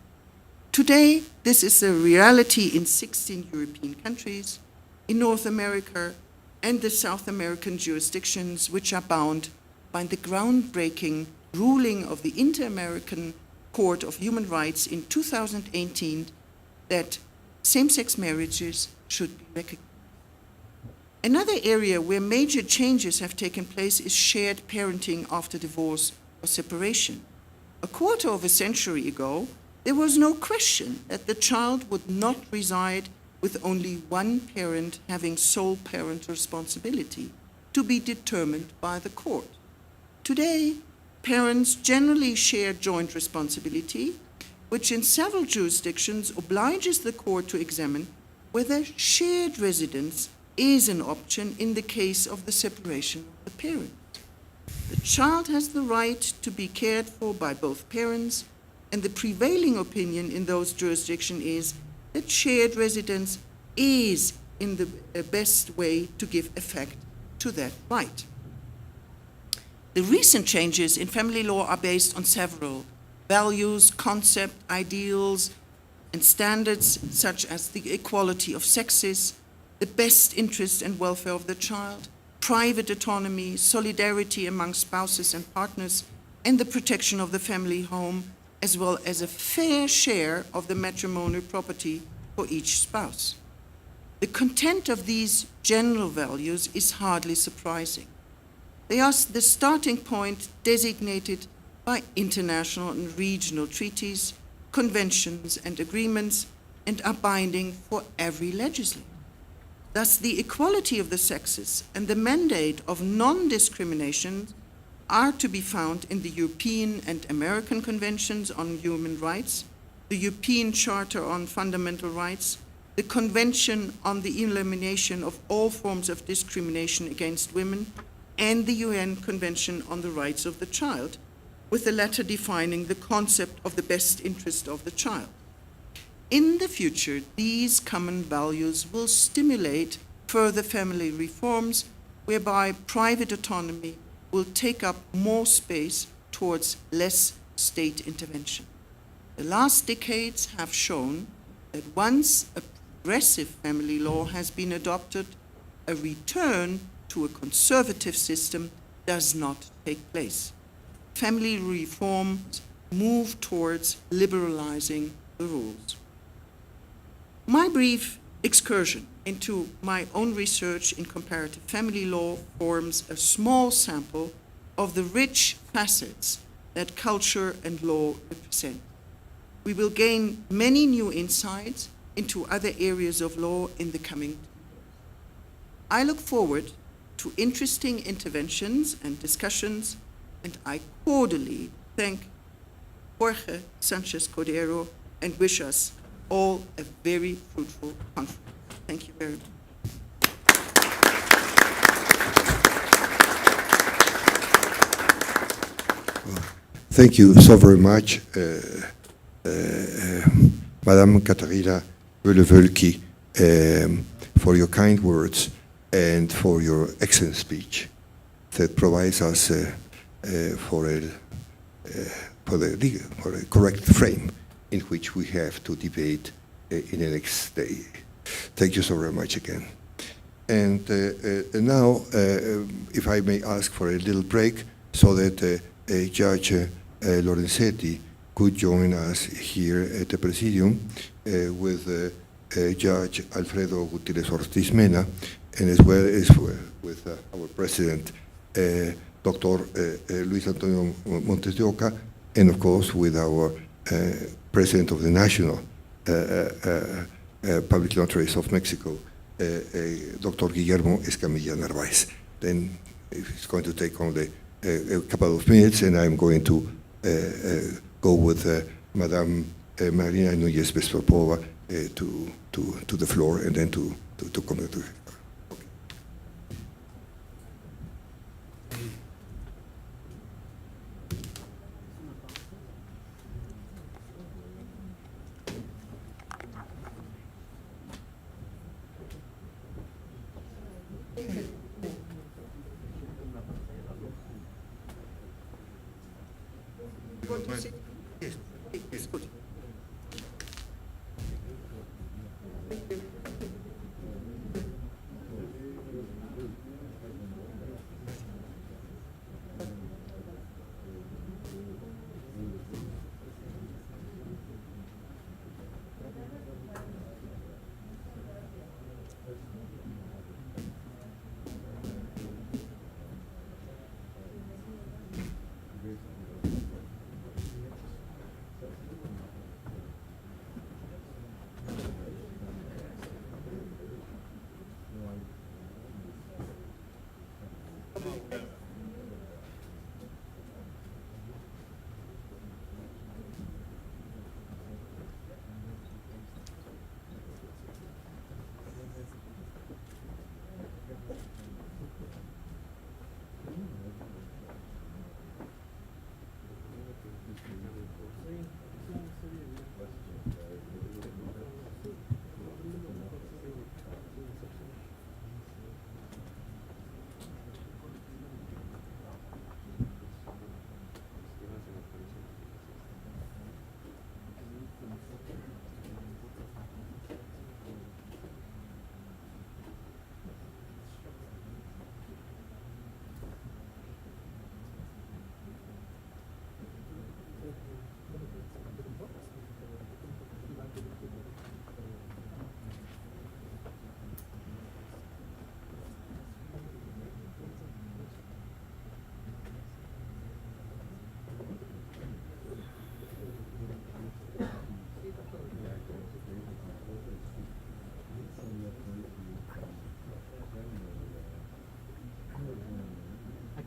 Today, this is a reality in 16 European countries, in North America, and the South American jurisdictions, which are bound by the groundbreaking ruling of the Inter-American Court of Human Rights in 2018 that same-sex marriages should be recognized. Another area where major changes have taken place is shared parenting after divorce or separation. A quarter of a century ago, there was no question that the child would not reside with only one parent having sole parental responsibility to be determined by the court. Today, parents generally share joint responsibility, which in several jurisdictions obliges the court to examine whether shared residence is an option in the case of the separation of the parents. The child has the right to be cared for by both parents, and the prevailing opinion in those jurisdictions is that shared residence is in the best way to give effect to that right. The recent changes in family law are based on several values, concepts, ideals, and standards such as the equality of sexes, the best interest and welfare of the child, private autonomy, solidarity among spouses and partners, and the protection of the family home, as well as a fair share of the matrimonial property for each spouse. The content of these general values is hardly surprising. They are the starting point designated by international and regional treaties, conventions, and agreements, and are binding for every legislator. Thus, the equality of the sexes and the mandate of non-discrimination are to be found in the European and American Conventions on Human Rights, the European Charter on Fundamental Rights, the Convention on the Elimination of All Forms of Discrimination Against Women, and the UN Convention on the Rights of the Child, with the latter defining the concept of the best interest of the child. In the future, these common values will stimulate further family reforms, whereby private autonomy will take up more space towards less state intervention. The last decades have shown that once a progressive family law has been adopted, a return to a conservative system does not take place. Family reforms move towards liberalizing the rules. My brief excursion into my own research in comparative family law forms a small sample of the rich facets that culture and law represent. We will gain many new insights into other areas of law in the coming years. I look forward to interesting interventions and discussions, and I cordially thank Jorge Sanchez Cordero and wish us all a very fruitful conference. Thank you very much. Thank you so very much, Madame Katharina Wöhle-Wölki, for your kind words and for your excellent speech that provides us for a correct frame in which we have to debate in the next day. Thank you so very much again. And now, if I may ask for a little break so that Judge Lorenzetti could join us here at the Presidium with Judge Alfredo Gutierrez Ortiz Mena, and as well as with our President, Dr. Luis Antonio Montes de Oca, and of course with our President of the National Public Notaries of Mexico, Dr. Guillermo Escamilla Narváez. Then it's going to take only a couple of minutes, and I'm going to go with Madame Marina Núñez-Vespopova to the floor, and then to comment. Okay.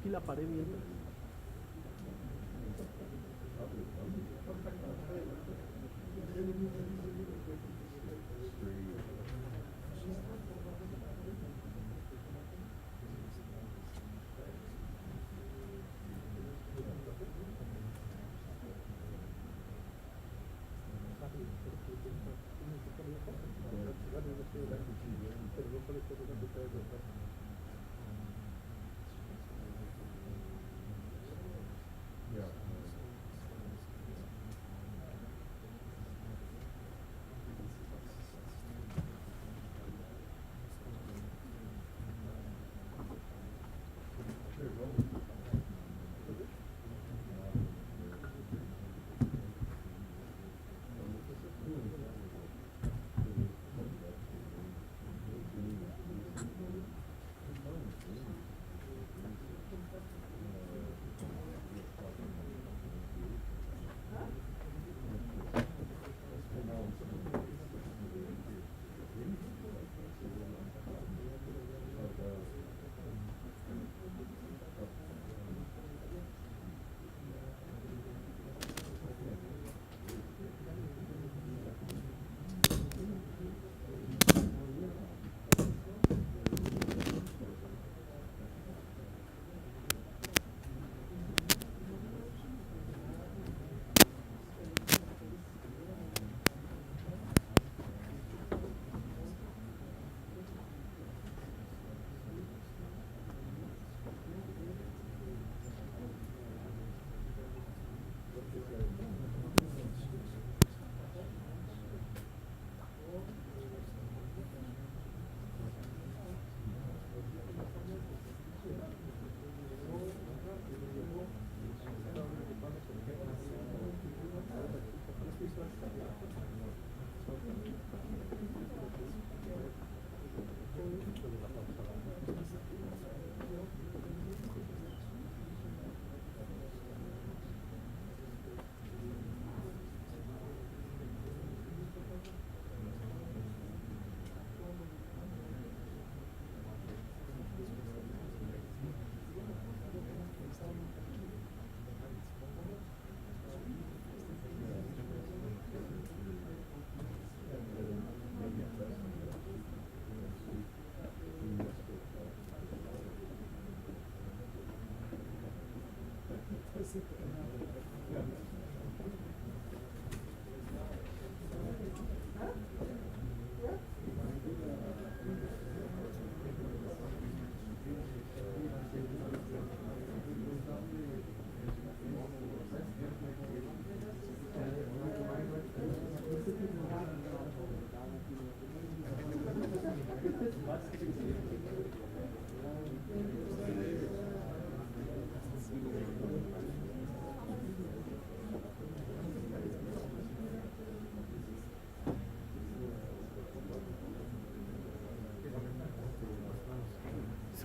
aquí la pared mientras.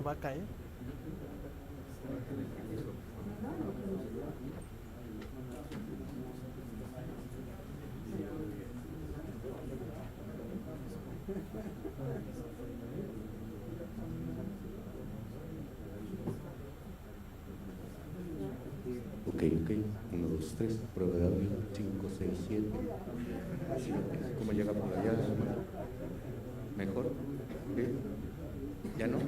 ¿Se va a caer? Ok, 1, 2, 3, prueba de audio, 5, 6, 7. ¿Cómo llega por allá? ¿Mejor? ¿Sí? ¿Ya no?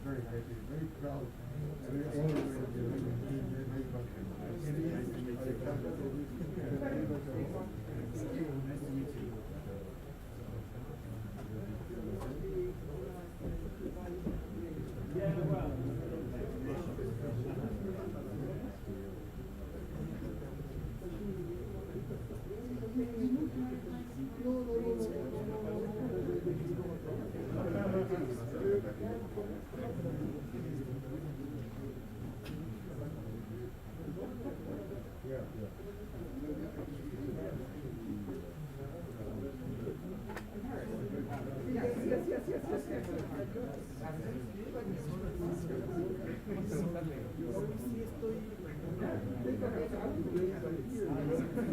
very happy, very proud, very honored to be very much.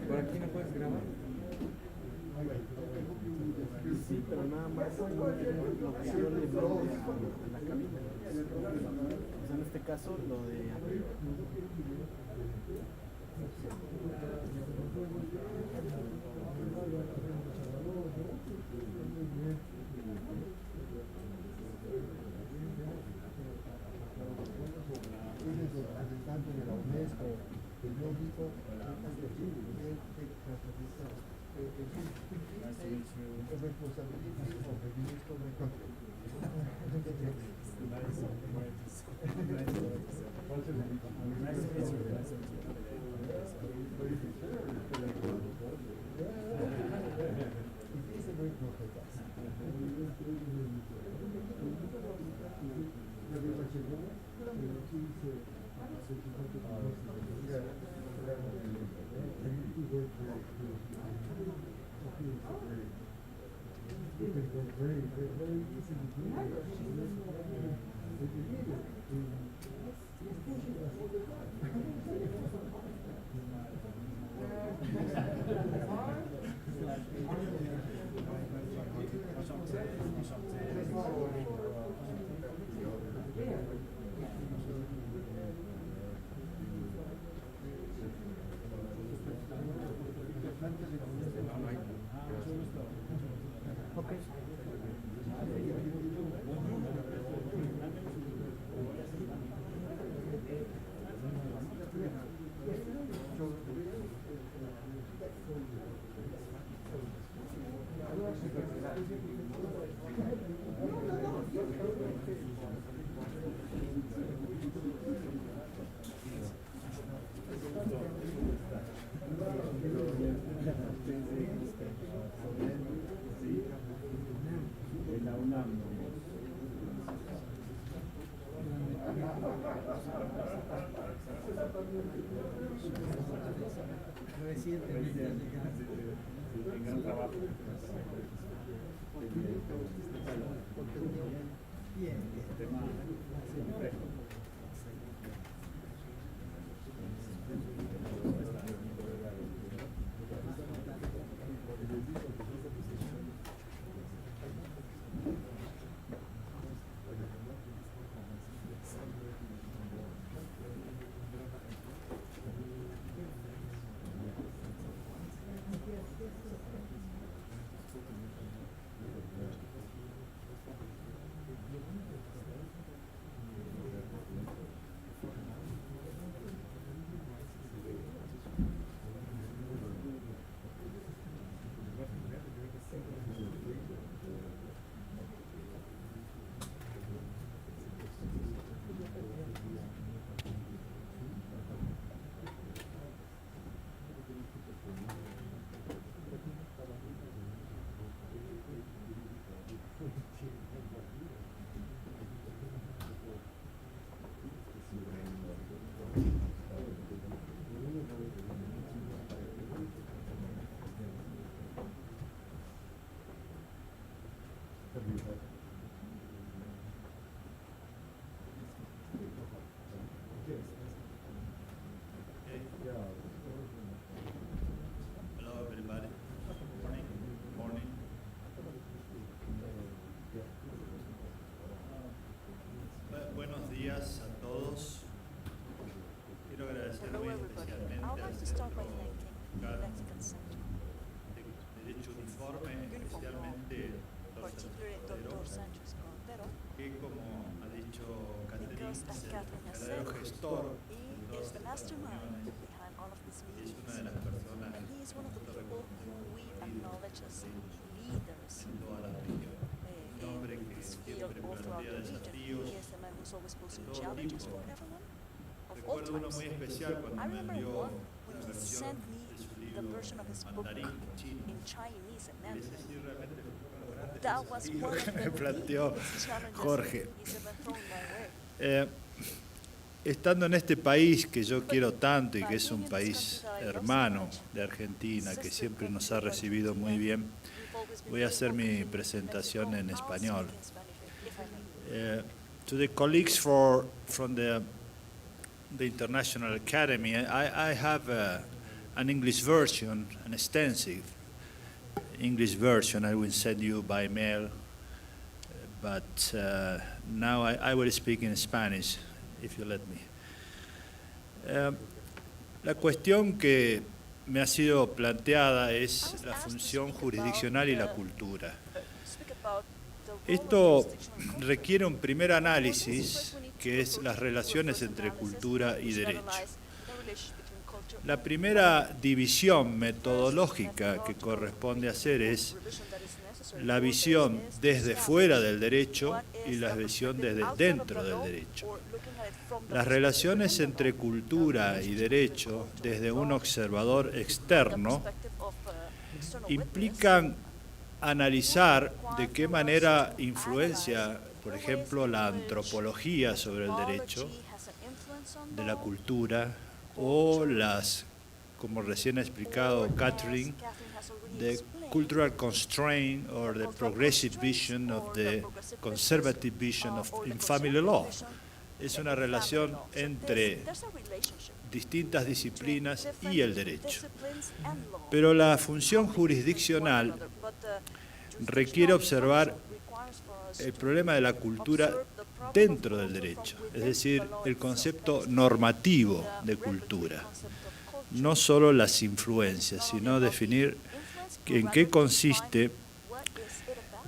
¿Por aquí no puedes grabar? Sí, pero nada más lo que yo le mando a la cabina. O sea, en este caso, lo de arriba. Es el representante de la UNESCO, el México, responsibility of the UNESCO of the country. It is a great project. Very easy to do. is the mastermind behind all of these meetings. And he is one of the people who we acknowledge as leaders in this field all throughout the region. He is a man who's always posing challenges for everyone of all types. I remember one when he sent me the version of his book in Chinese and Mandarin. That was one of the planteó challenges Jorge. he's ever thrown my way. Estando en este país que yo quiero tanto y que es un país hermano de Argentina, que siempre nos ha recibido muy bien, voy a hacer mi presentación en español. To the colleagues from the International Academy, I have an English version, an extensive English version I will send you by mail, but now I will speak in Spanish, if you let me. La cuestión que me ha sido planteada es la función jurisdiccional y la cultura. Esto requiere un primer análisis, que es las relaciones entre cultura y derecho. La primera división metodológica que corresponde hacer es la visión desde fuera del derecho y la visión desde dentro del derecho. Las relaciones entre cultura y derecho desde un observador externo implican analizar de qué manera influencia, por ejemplo, la antropología sobre el derecho, de la cultura, o las, como recién ha explicado Catherine, the cultural constraint or the progressive vision of the conservative vision in family law. Es una relación entre distintas disciplinas y el derecho. Pero la función jurisdiccional requiere observar el problema de la cultura dentro del derecho, es decir, el concepto normativo de cultura. No solo las influencias, sino definir en qué consiste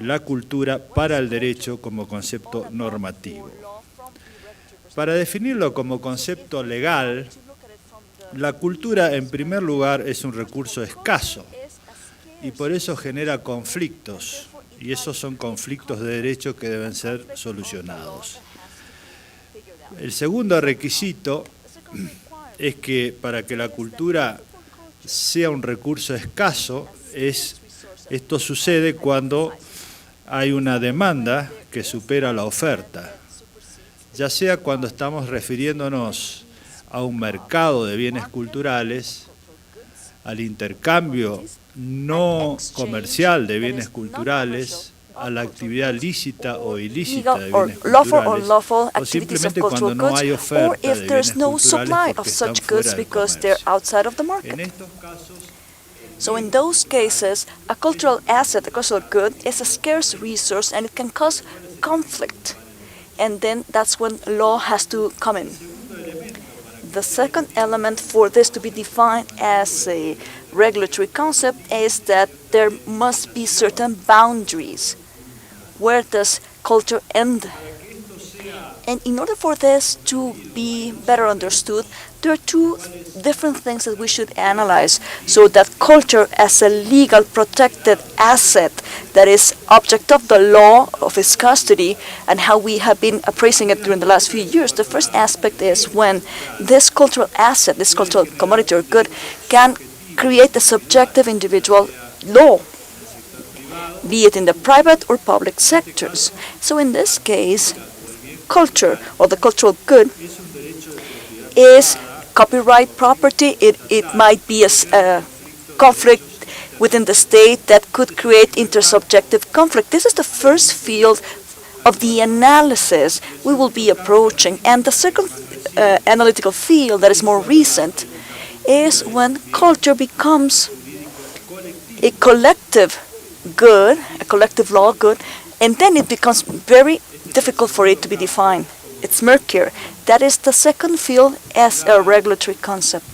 la cultura para el derecho como concepto normativo. Para definirlo como concepto legal, la cultura, en primer lugar, es un recurso escaso y por eso genera conflictos, y esos son conflictos de derecho que deben ser solucionados. El segundo requisito es que para que la cultura sea un recurso escaso, esto sucede cuando hay una demanda que supera la oferta, ya sea cuando estamos refiriéndonos a un mercado de bienes culturales, al intercambio no comercial de bienes culturales, a la actividad lícita o ilícita de bienes culturales, o simplemente cuando no hay oferta de bienes culturales porque están fuera del comercio. En estos casos, so in those cases, a cultural asset, a cultural good, is a scarce resource and it can cause conflict. And then that's when law has to come in. The second element for this to be defined as a regulatory concept is that there must be certain boundaries. Where does culture end? And in order for this to be better understood, there are two different things that we should analyze, so that culture as a legal protected asset that is object of the law, of its custody, and how we have been appraising it during the last few years. The first aspect is when this cultural asset, this cultural commodity or good, can create a subjective individual law, be it in the private or public sectors. So in this case, culture, or the cultural good, is copyright property. It might be a conflict within the state that could create intersubjective conflict. This is the first field of the analysis we will be approaching. And the second analytical field that is more recent is when culture becomes a collective good, a collective law good, and then it becomes very difficult for it to be defined. It's murkier. That is the second field as a regulatory concept.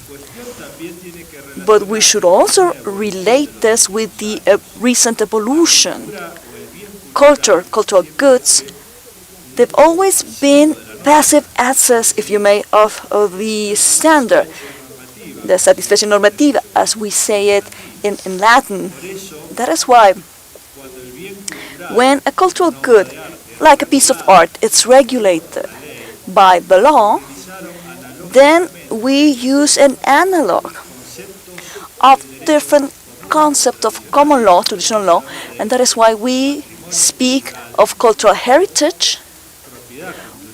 But we should also relate this with the recent evolution. Cultural goods, they've always been passive access, if you may, of the standard, the satisfaction normativa, as we say it in Latin. That is why when a cultural good, like a piece of art, it's regulated by the law, then we use an analog of different concepts of common law, traditional law, and that is why we speak of cultural heritage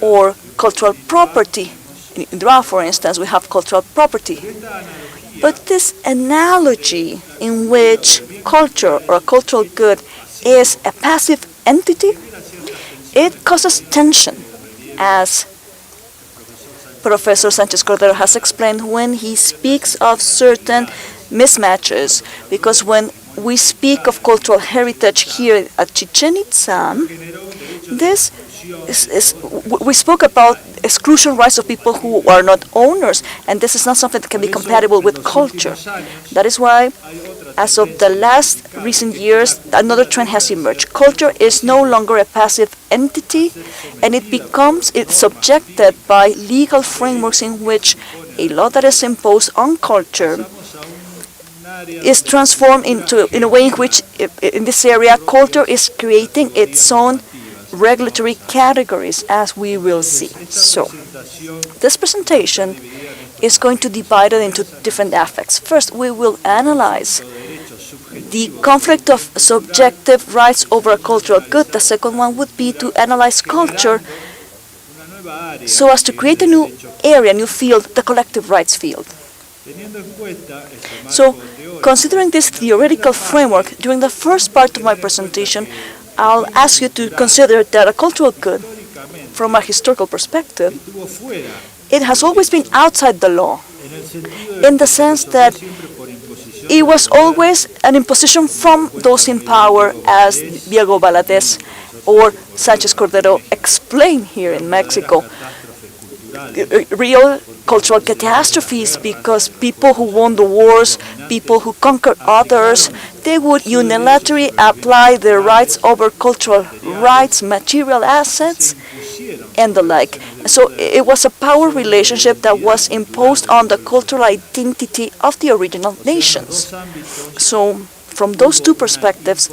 or cultural property. In DRA, for instance, we have cultural property. But this analogy in which culture or a cultural good is a passive entity, it causes tension, as Professor Sanchez Cordero has explained when he speaks of certain mismatches, because when we speak of cultural heritage here at Chichen Itza, this we spoke about exclusion rights of people who are not owners, and this is not something that can be compatible with culture. That is why, as of the last recent years, another trend has emerged. Culture is no longer a passive entity, and it's subjected by legal frameworks in which a law that is imposed on culture is transformed in a way in which, in this area, culture is creating its own regulatory categories, as we will see. So, this presentation is going to divide it into different aspects. First, we will analyze the conflict of subjective rights over a cultural good. The second one would be to analyze culture so as to create a new area, a new field, the collective rights field. So, considering this theoretical framework, during the first part of my presentation, I'll ask you to consider that a cultural good, from a historical perspective, it has always been outside the law, in the sense that it was always an imposition from those in power, as Diego Valadez or Sanchez Cordero explained here in Mexico. Real cultural catastrophes, because people who won the wars, people who conquered others, they would unilaterally apply their rights over cultural rights, material assets, and the like. So it was a power relationship that was imposed on the cultural identity of the original nations. So from those two perspectives,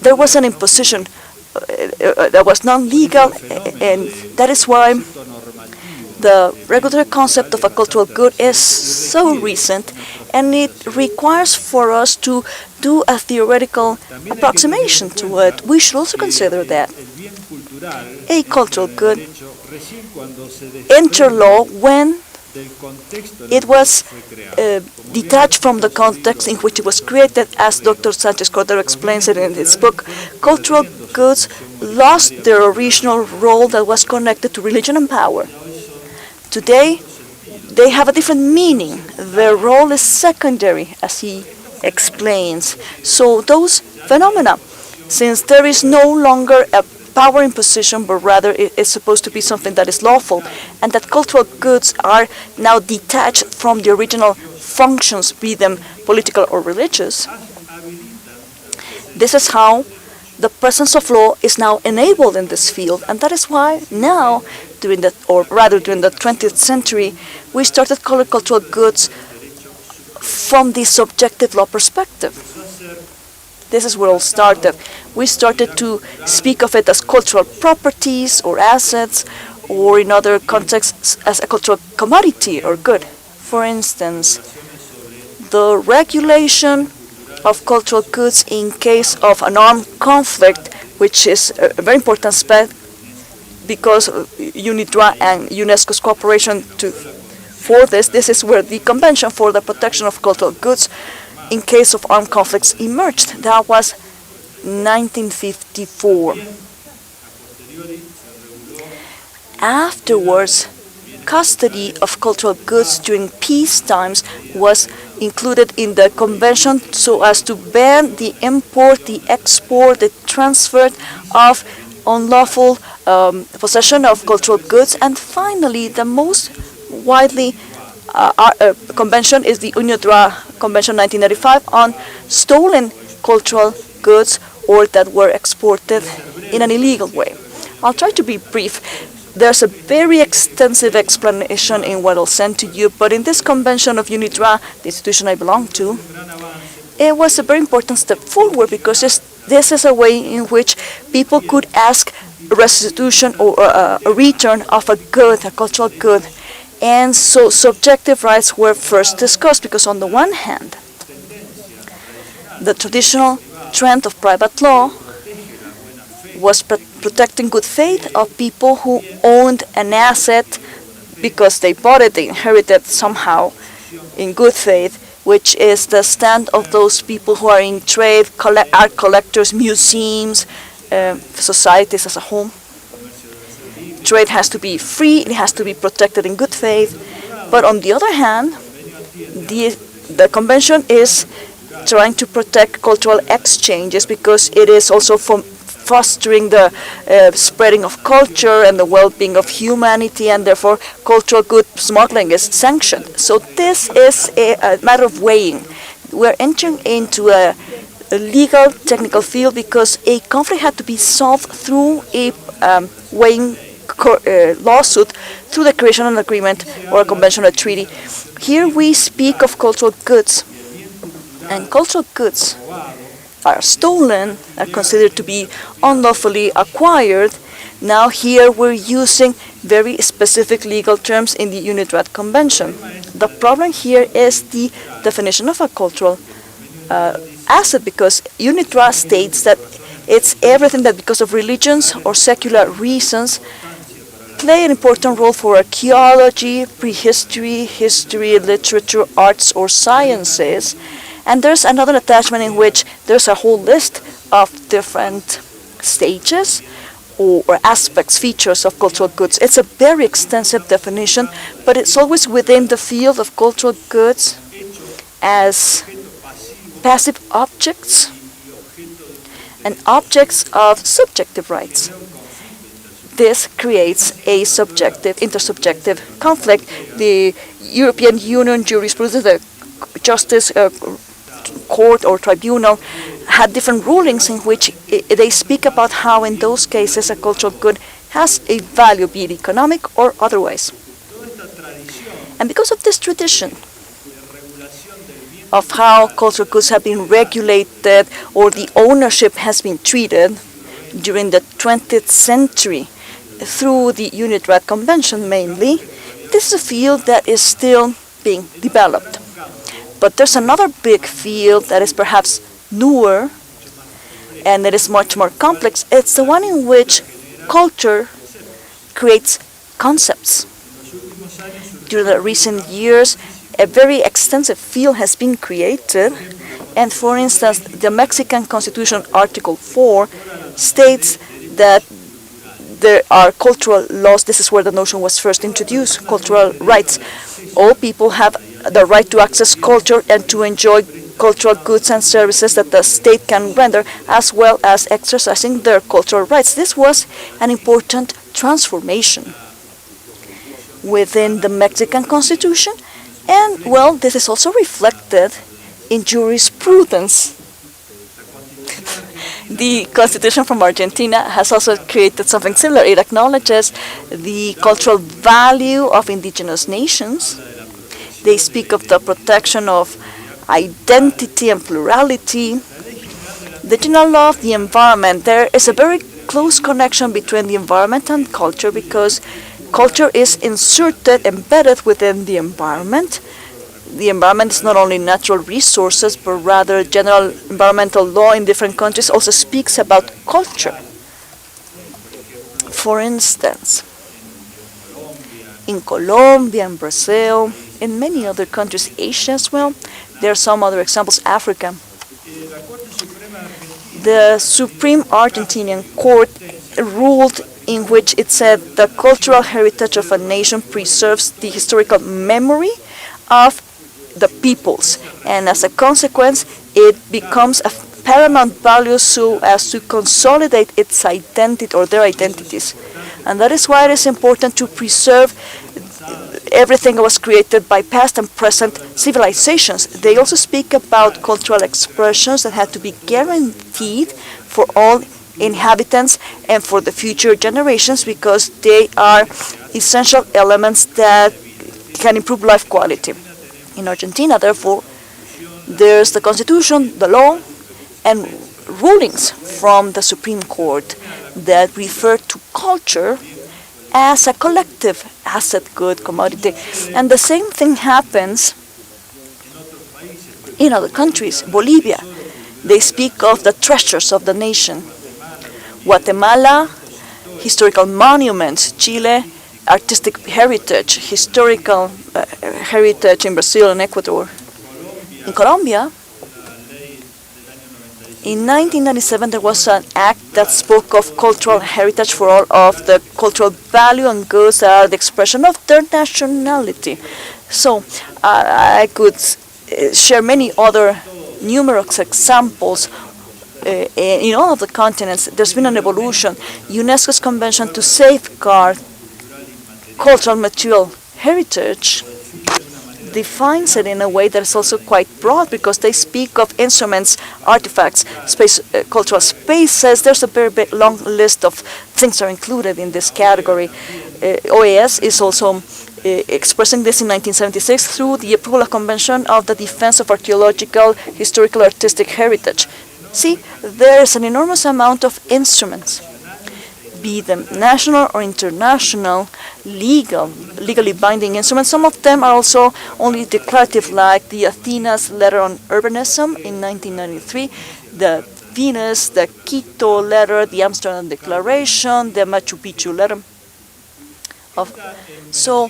there was an imposition that was non-legal, and that is why the regulatory concept of a cultural good is so recent, and it requires for us to do a theoretical approximation to it. We should also consider that a cultural good entered law when it was detached from the context in which it was created. As Dr. Sanchez Cordero explains it in his book, cultural goods lost their original role that was connected to religion and power. Today, they have a different meaning. Their role is secondary, as he explains. So those phenomena, since there is no longer a power imposition, but rather it is supposed to be something that is lawful, and that cultural goods are now detached from the original functions, be them political or religious, this is how the presence of law is now enabled in this field, and that is why now, during the 20th century, we started calling cultural goods from the subjective law perspective. This is where it all started. We started to speak of it as cultural properties or assets, or in other contexts as a cultural commodity or good. For instance, the regulation of cultural goods in case of an armed conflict, which is a very important aspect because UNIDROIT and UNESCO's cooperation for this. This is where the Convention for the Protection of Cultural Goods in case of armed conflicts emerged. That was 1954. Afterwards, custody of cultural goods during peace times was included in the convention so as to ban the import, the export, the transfer of unlawful possession of cultural goods. And finally, the most widely convention is the UNIDROIT Convention 1995 on stolen cultural goods or that were exported in an illegal way. I'll try to be brief. there's a very extensive explanation in what I'll send to you, but in this convention of UNIDROIT, the institution I belong to, it was a very important step forward because this is a way in which people could ask restitution or a return of a good, a cultural good. And so subjective rights were first discussed because on the one hand, the traditional trend of private law was protecting good faith of people who owned an asset because they bought it, they inherited somehow in good faith, which is the stand of those people who are in trade, art collectors, museums, societies as a whole. Trade has to be free, it has to be protected in good faith. But on the other hand, the convention is trying to protect cultural exchanges because it is also fostering the spreading of culture and the well-being of humanity, and therefore cultural good smuggling is sanctioned. So this is a matter of weighing. We're entering into a legal technical field because a conflict had to be solved through a weighing lawsuit through the creation of an agreement or a convention or a treaty. Here we speak of cultural goods, and cultural goods are stolen, are considered to be unlawfully acquired. Now here we're using very specific legal terms in the UNIDROIT Convention. The problem here is the definition of a cultural asset, because UNIDROIT states that it's everything that because of religions or secular reasons play an important role for archaeology, prehistory, history, literature, arts, or sciences. And there's another attachment in which there's a whole list of different stages or aspects, features of cultural goods. It's a very extensive definition, but it's always within the field of cultural goods as passive objects and objects of subjective rights. This creates a subjective, intersubjective conflict. The European Union jurisprudence, the Justice Court or Tribunal, had different rulings in which they speak about how in those cases a cultural good has a value, be it economic or otherwise. And because of this tradition of how cultural goods have been regulated or the ownership has been treated during the 20th century through the UNIDROIT Convention mainly, this is a field that is still being developed. But there's another big field that is perhaps newer and that is much more complex. It's the one in which culture creates concepts. During the recent years, a very extensive field has been created, and for instance, the Mexican Constitution, Article 4, states that there are cultural laws. This is where the notion was first introduced, cultural rights. All people have the right to access culture and to enjoy cultural goods and services that the state can render, as well as exercising their cultural rights. This was an important transformation within the Mexican Constitution, and, well, this is also reflected in jurisprudence. The Constitution from Argentina has also created something similar. It acknowledges the cultural value of indigenous nations. They speak of the protection of identity and plurality. The general law of the environment, there is a very close connection between the environment and culture, because culture is inserted, embedded within the environment. The environment is not only natural resources, but rather general environmental law in different countries also speaks about culture. For instance, in Colombia, in Brazil, in many other countries, Asia as well, there are some other examples, Africa. The Supreme Argentinian Court ruled in which it said the cultural heritage of a nation preserves the historical memory of the peoples, and as a consequence it becomes a paramount value so as to consolidate its identity or their identities. And that is why it is important to preserve everything that was created by past and present civilizations. They also speak about cultural expressions that had to be guaranteed for all inhabitants and for the future generations, because they are essential elements that can improve life quality. In Argentina, therefore, there's the Constitution, the law, and rulings from the Supreme Court that refer to culture as a collective asset, good, commodity. And the same thing happens in other countries. Bolivia, they speak of the treasures of the nation. Guatemala, historical monuments. Chile, artistic heritage, historical heritage in Brazil and Ecuador. In Colombia, in 1997, there was an act that spoke of cultural heritage for all of the cultural value and goods that are the expression of their nationality. So I could share many other numerous examples. In all of the continents, there's been an evolution. UNESCO's Convention to Safeguard Cultural Material Heritage defines it in a way that is also quite broad, because they speak of instruments, artifacts, cultural spaces. There's a very long list of things that are included in this category. OAS is also expressing this in 1976 through the Approval Convention of the Defense of Archaeological, Historical, Artistic Heritage. See, there's an enormous amount of instruments, be them national or international, legally binding instruments. Some of them are also only declarative, like the Athena's Letter on Urbanism in 1993, the Venus, the Quito Letter, the Amsterdam Declaration, the Machu Picchu Letter. So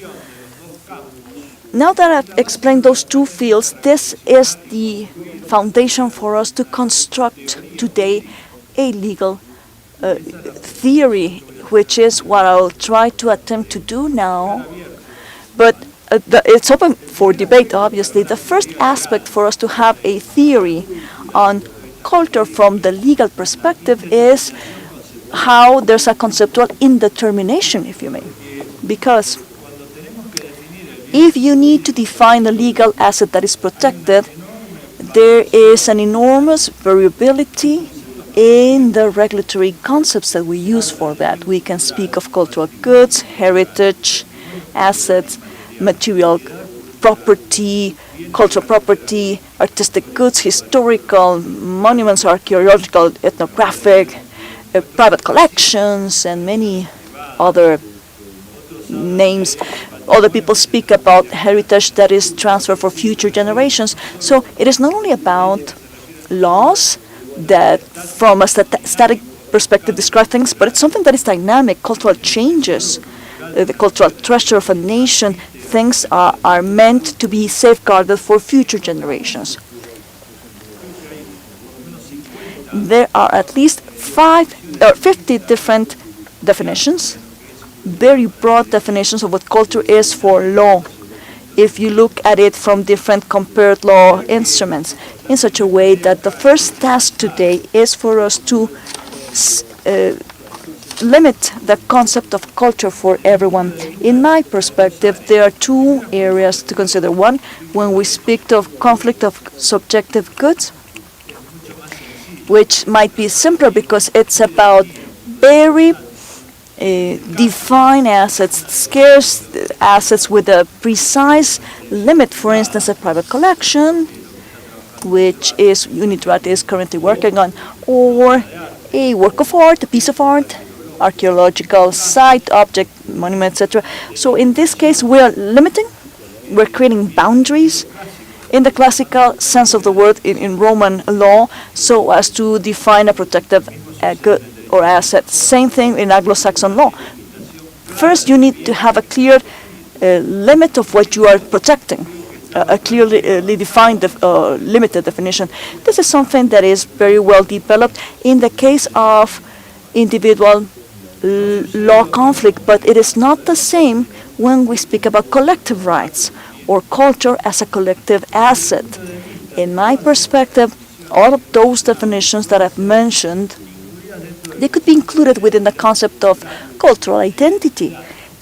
now that I've explained those two fields, this is the foundation for us to construct today a legal theory, which is what I'll try to attempt to do now. But it's open for debate, obviously. The first aspect for us to have a theory on culture from the legal perspective is how there's a conceptual indetermination, if you may. Because if you need to define a legal asset that is protected, there is an enormous variability in the regulatory concepts that we use for that. We can speak of cultural goods, heritage, assets, material property, cultural property, artistic goods, historical monuments, archaeological, ethnographic, private collections, and many other names. Other people speak about heritage that is transferred for future generations. So it is not only about laws that from a static perspective describe things, but it's something that is dynamic. Cultural changes, the cultural treasure of a nation, things are meant to be safeguarded for future generations. There are at least 50 different definitions, very broad definitions of what culture is for law, if you look at it from different compared law instruments, in such a way that the first task today is for us to limit the concept of culture for everyone. In my perspective, there are two areas to consider. One, when we speak of conflict of subjective goods, which might be simpler because it's about very defined assets, scarce assets with a precise limit. For instance, a private collection, which is UNITRAT is currently working on, or a work of art, a piece of art, archaeological site, object, monument, etc. So in this case, we are limiting, we're creating boundaries in the classical sense of the word in Roman law, so as to define a protective good or asset. Same thing in Anglo-Saxon law. First, you need to have a clear limit of what you are protecting, a clearly defined limited definition. This is something that is very well developed in the case of individual law conflict, but it is not the same when we speak about collective rights or culture as a collective asset. In my perspective, all of those definitions that I've mentioned, they could be included within the concept of cultural identity.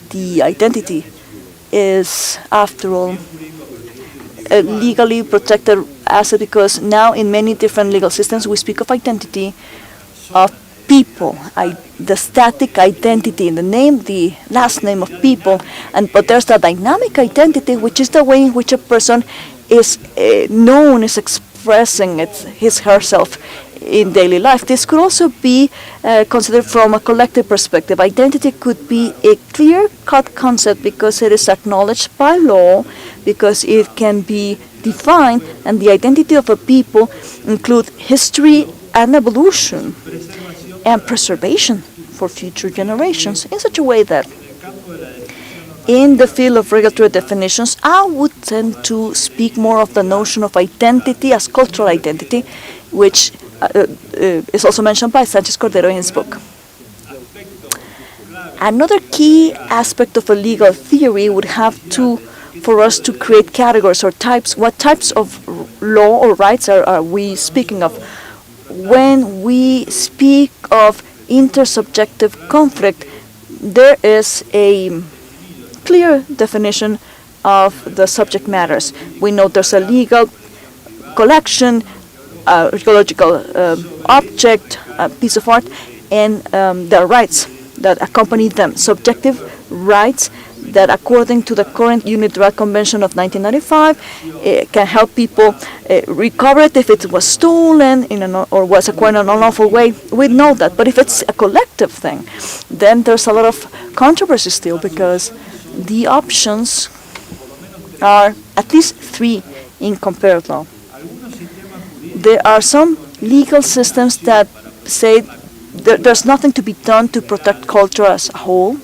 The identity is, after all, a legally protected asset, because now in many different legal systems we speak of identity, of people, the static identity in the name, the last name of people, but there's the dynamic identity, which is the way in which a person is known, is expressing his herself in daily life. This could also be considered from a collective perspective. Identity could be a clear-cut concept because it is acknowledged by law, because it can be defined, and the identity of a people include history and evolution and preservation for future generations in such a way that in the field of regulatory definitions, I would tend to speak more of the notion of identity as cultural identity, which is also mentioned by Sanchez Cordero in his book. Another key aspect of a legal theory would have for us to create categories or types. What types of law or rights are we speaking of? When we speak of intersubjective conflict, there is a clear definition of the subject matters. We know there's a legal collection, archaeological object, a piece of art, and there are rights that accompany them, subjective rights that according to the current Unilateral Convention of 1995 can help people recover it if it was stolen or was acquired in an unlawful way. We know that, but if it's a collective thing, then there's a lot of controversy still, because the options are at least three in compared law. There are some legal systems that say there's nothing to be done to protect culture as a whole,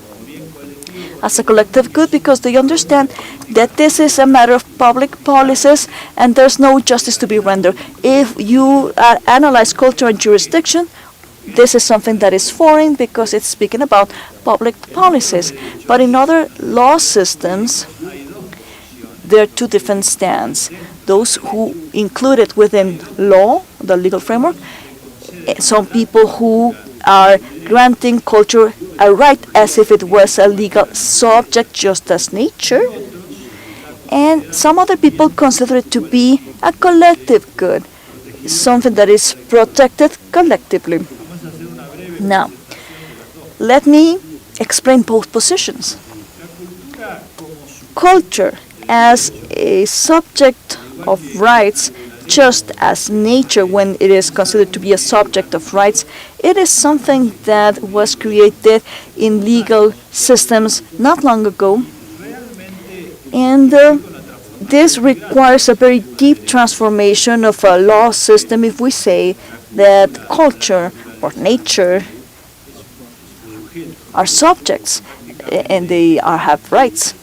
as a collective good, because they understand that this is a matter of public policies and there's no justice to be rendered. If you analyze culture and jurisdiction, this is something that is foreign because it's speaking about public policies. But in other law systems, there are two different stands. Those who include it within law, the legal framework, some people who are granting culture a right as if it was a legal subject, just as nature, and some other people consider it to be a collective good, something that is protected collectively. Now, let me explain both positions. Culture as a subject of rights, just as nature, when it is considered to be a subject of rights, it is something that was created in legal systems not long ago. And this requires a very deep transformation of a law system if we say that culture or nature are subjects and they have rights.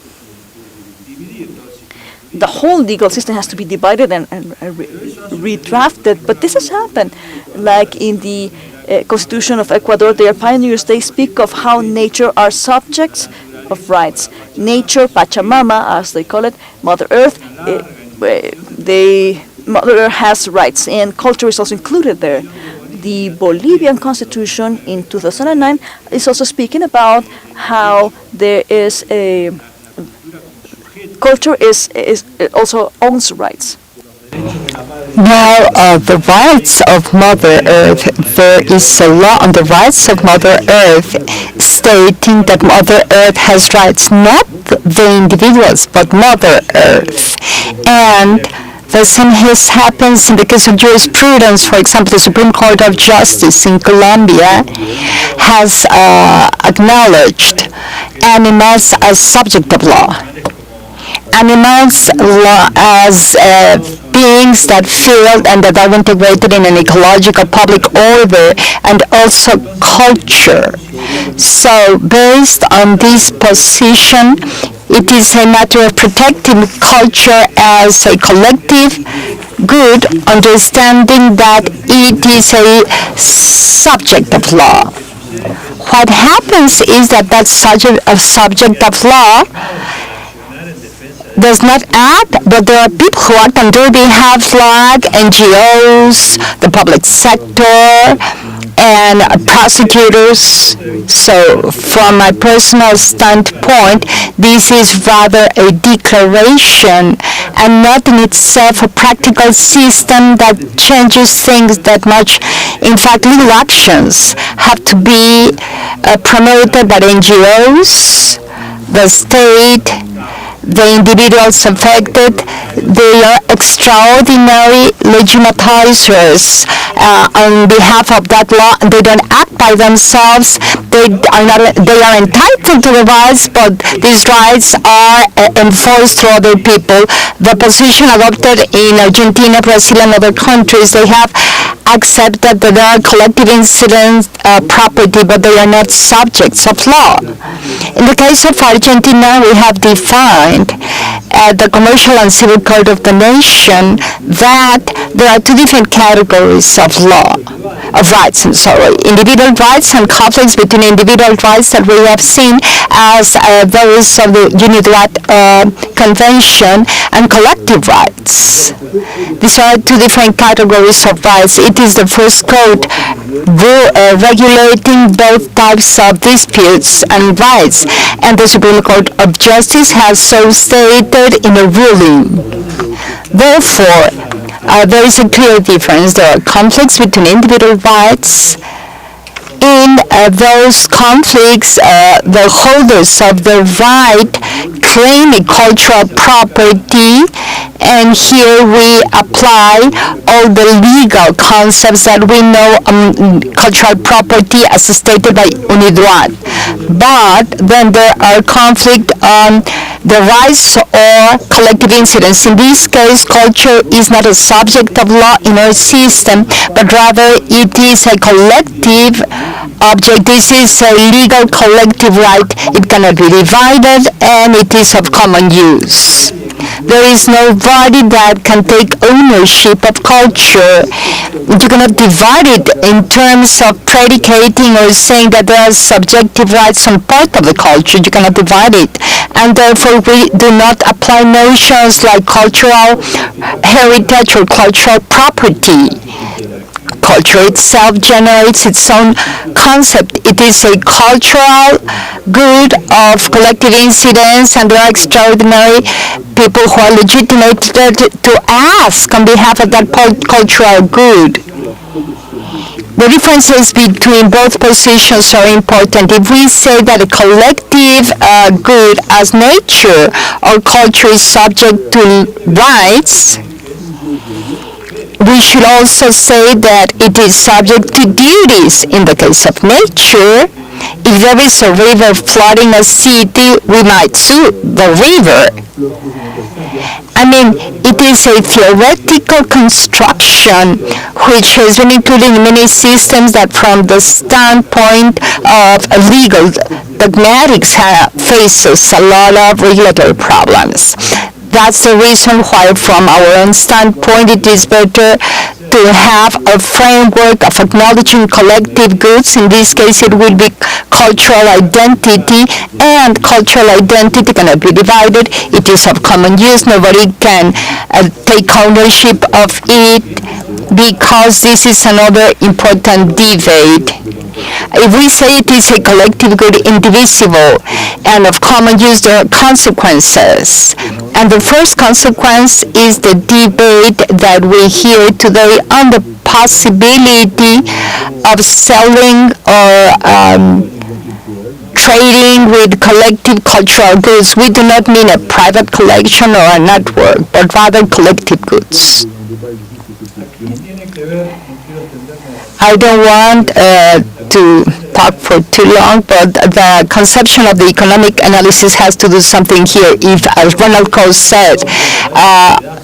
The whole legal system has to be divided and redrafted, but this has happened. Like in the Constitution of Ecuador, they are pioneers. They speak of how nature are subjects of rights. Nature, Pachamama, as they call it, Mother Earth, Mother Earth has rights, and culture is also included there. The Bolivian Constitution in 2009 is also speaking about how there is a culture is also owns rights. Now, the rights of Mother Earth, there is a law on the rights of Mother Earth stating that Mother Earth has rights, not the individuals, but Mother Earth. And the same happens in the case of jurisprudence. For example, the Supreme Court of Justice in Colombia has acknowledged animals as subject of law. Animals as beings that feel and that are integrated in an ecological public order and also culture. So based on this position, it is a matter of protecting culture as a collective good, understanding that it is a subject of law. What happens is that subject of law does not act, but there are people who act on their behalf, like NGOs, the public sector, and prosecutors. So from my personal standpoint, this is rather a declaration and not in itself a practical system that changes things that much. In fact, legal actions have to be promoted by NGOs, the state, the individuals affected. They are extraordinary legitimatizers on behalf of that law. They don't act by themselves. They are entitled to the rights, but these rights are enforced through other people. The position adopted in Argentina, Brazil, and other countries, they have accepted that they are collective incident property, but they are not subjects of law. In the case of Argentina, we have defined the Commercial and Civil Code of the nation that there are two different categories of law, of rights, individual rights and conflicts between individual rights that we have seen as those of the UNIDROIT Convention and collective rights. These are two different categories of rights. It is the first code regulating both types of disputes and rights, and the Supreme Court of Justice has so stated in a ruling. Therefore, there is a clear difference. There are conflicts between individual rights. In those conflicts, the holders of the right claim a cultural property, and here we apply all the legal concepts that we know cultural property as stated by UNIDROIT. But then there are conflict on the rights or collective incidents. In this case, culture is not a subject of law in our system, but rather it is a collective object. This is a legal collective right. It cannot be divided, and it is of common use. There is nobody that can take ownership of culture. You cannot divide it in terms of predicating or saying that there are subjective rights on part of the culture. You cannot divide it. And therefore, we do not apply notions like cultural heritage or cultural property. Culture itself generates its own concept. It is a cultural good of collective incidents, and there are extraordinary people who are legitimated to ask on behalf of that cultural good. The differences between both positions are important. If we say that a collective good as nature or culture is subject to rights, we should also say that it is subject to duties. In the case of nature, if there is a river flooding a city, we might sue the river. I mean, it is a theoretical construction which has been included in many systems that from the standpoint of legal dogmatics faces a lot of regulatory problems. That's the reason why, from our own standpoint, it is better to have a framework of acknowledging collective goods. In this case, it will be cultural identity, and cultural identity cannot be divided. It is of common use. Nobody can take ownership of it, because this is another important debate. If we say it is a collective good, indivisible, and of common use, there are consequences. And the first consequence is the debate that we hear today on the possibility of selling or trading with collective cultural goods. We do not mean a private collection or a network, but rather collective goods. I don't want to talk for too long, but the conception of the economic analysis has to do something here. If, as Ronald Coase said,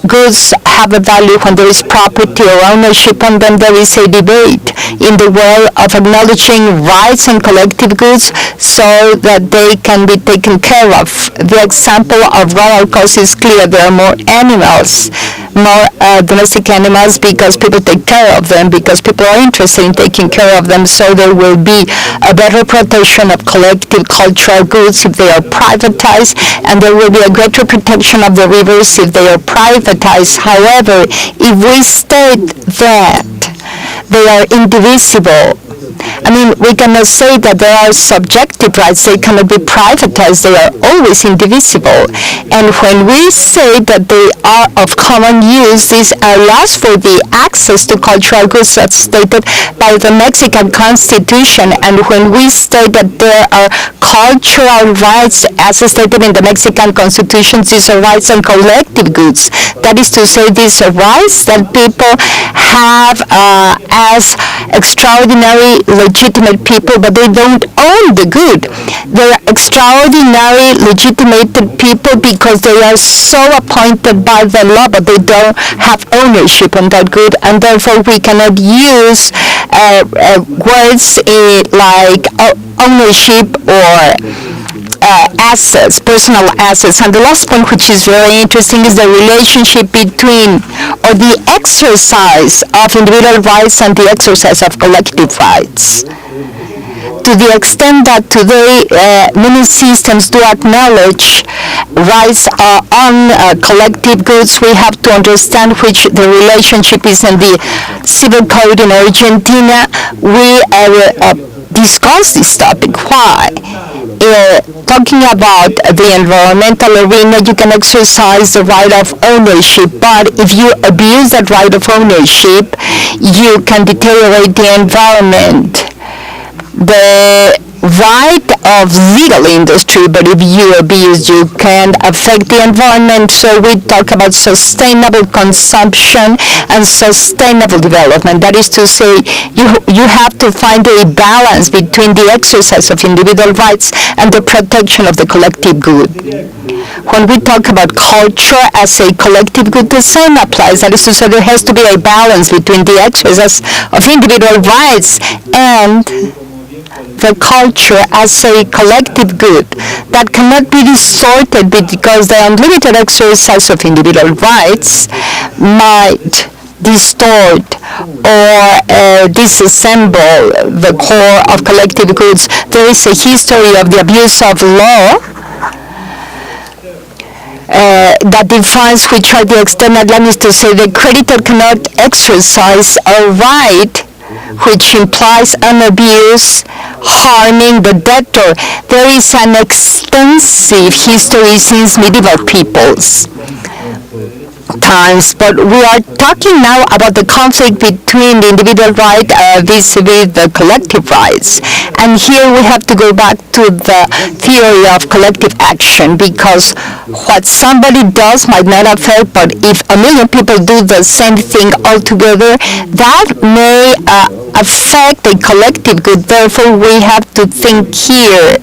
goods have a value when there is property or ownership on them, there is a debate in the world of acknowledging rights and collective goods so that they can be taken care of. The example of Ronald Coase is clear. There are more animals, more domestic animals, because people take care of them, because people are interested in taking care of them, so there will be a better protection of collective cultural goods if they are privatized, and there will be a greater protection of the rivers if they are privatized. However, if we state that they are indivisible, I mean, we cannot say that there are subjective rights. They cannot be privatized. They are always indivisible. And when we say that they are of common use, this allows for the access to cultural goods that's stated by the Mexican Constitution. And when we state that there are cultural rights as stated in the Mexican Constitution, these are rights and collective goods. That is to say, these are rights that people have as extraordinary legitimate people, but they don't own the good. They are extraordinary legitimate people because they are so appointed by the law, but they don't have ownership on that good, and therefore we cannot use words like ownership or assets, personal assets. And the last point, which is very interesting, is the relationship between or the exercise of individual rights and the exercise of collective rights. To the extent that today many systems do acknowledge rights on collective goods, we have to understand which the relationship is. In the civil code in Argentina, we discuss this topic. Why? Talking about the environmental arena, you can exercise the right of ownership, but if you abuse that right of ownership, you can deteriorate the environment. The right of legal industry, but if you abuse, you can affect the environment. So we talk about sustainable consumption and sustainable development. That is to say, you have to find a balance between the exercise of individual rights and the protection of the collective good. When we talk about culture as a collective good, the same applies. That is to say, there has to be a balance between the exercise of individual rights and the culture as a collective good that cannot be distorted because the unlimited exercise of individual rights might distort or disassemble the core of collective goods. There is a history of the abuse of law that defines which are the external limits. To say the creditor cannot exercise a right which implies an abuse harming the debtor. There is an extensive history since medieval peoples times, but we are talking now about the conflict between the individual right vis-a-vis the collective rights. And here we have to go back to the theory of collective action, because what somebody does might not affect, but if a million people do the same thing altogether, that may affect a collective good. Therefore, we have to think here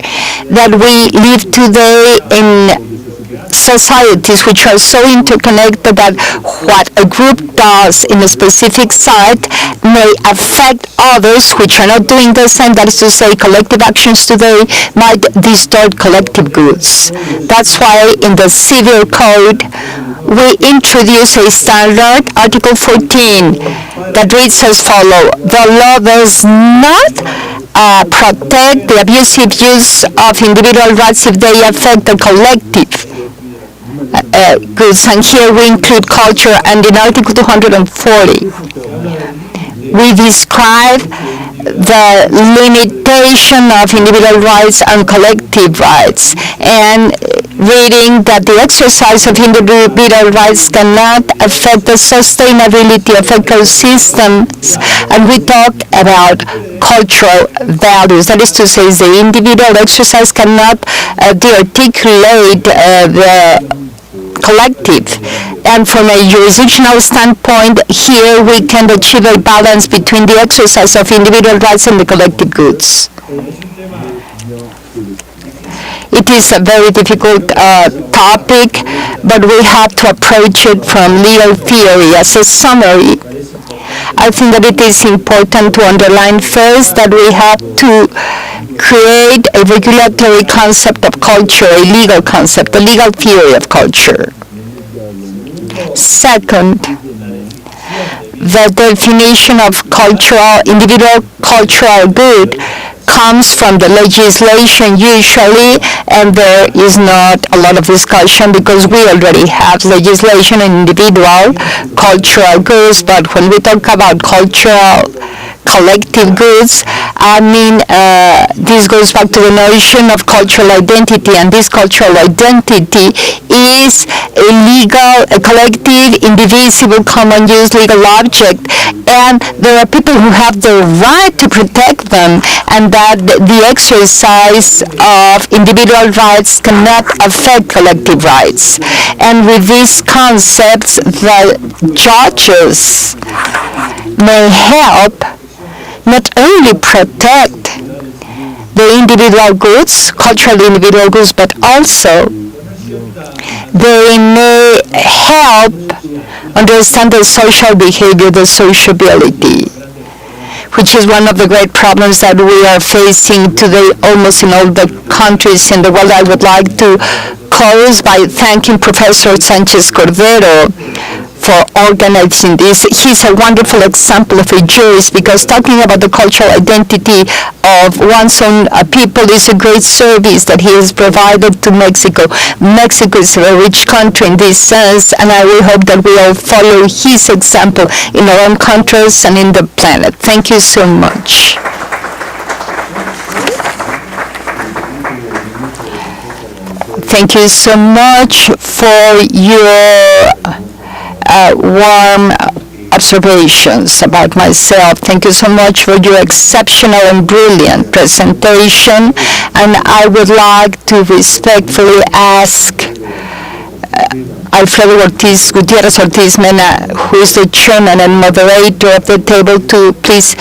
that we live today in societies which are so interconnected that what a group does in a specific site may affect others which are not doing the same. That is to say, collective actions today might distort collective goods. That's why in the civil code we introduce a standard, Article 14, that reads as follows: the law does not protect the abusive use of individual rights if they affect the collective goods. And here we include culture, and in Article 240 we describe the limitation of individual rights and collective rights, and reading that the exercise of individual rights cannot affect the sustainability of ecosystems, and we talk about cultural values. That is to say, the individual exercise cannot de-articulate the collective. And from a jurisdictional standpoint, here we can achieve a balance between the exercise of individual rights and the collective goods. It is a very difficult topic, but we have to approach it from legal theory. As a summary, I think that it is important to underline first that we have to create a regulatory concept of culture, a legal concept, a legal theory of culture. Second, the definition of individual cultural good comes from the legislation usually, and there is not a lot of discussion because we already have legislation on individual cultural goods. But when we talk about cultural collective goods, I mean, this goes back to the notion of cultural identity, and this cultural identity is a legal, a collective, indivisible, common use legal object, and there are people who have the right to protect them, and that the exercise of individual rights cannot affect collective rights. And with these concepts, the judges may help not only protect the individual goods, cultural individual goods, but also they may help understand the social behavior, the sociability, which is one of the great problems that we are facing today almost in all the countries in the world. I would like to close by thanking Professor Sanchez Cordero for organizing this. He's a wonderful example of a jurist, because talking about the cultural identity of one's own people is a great service that he has provided to Mexico. Mexico is a rich country in this sense, and I will hope that we all follow his example in our own countries and in the planet. Thank you so much. Thank you so much for your warm observations about myself. Thank you so much for your exceptional and brilliant presentation. And I would like to respectfully ask Alfredo Gutierrez Ortiz Mena, who is the chairman and moderator of the table, to please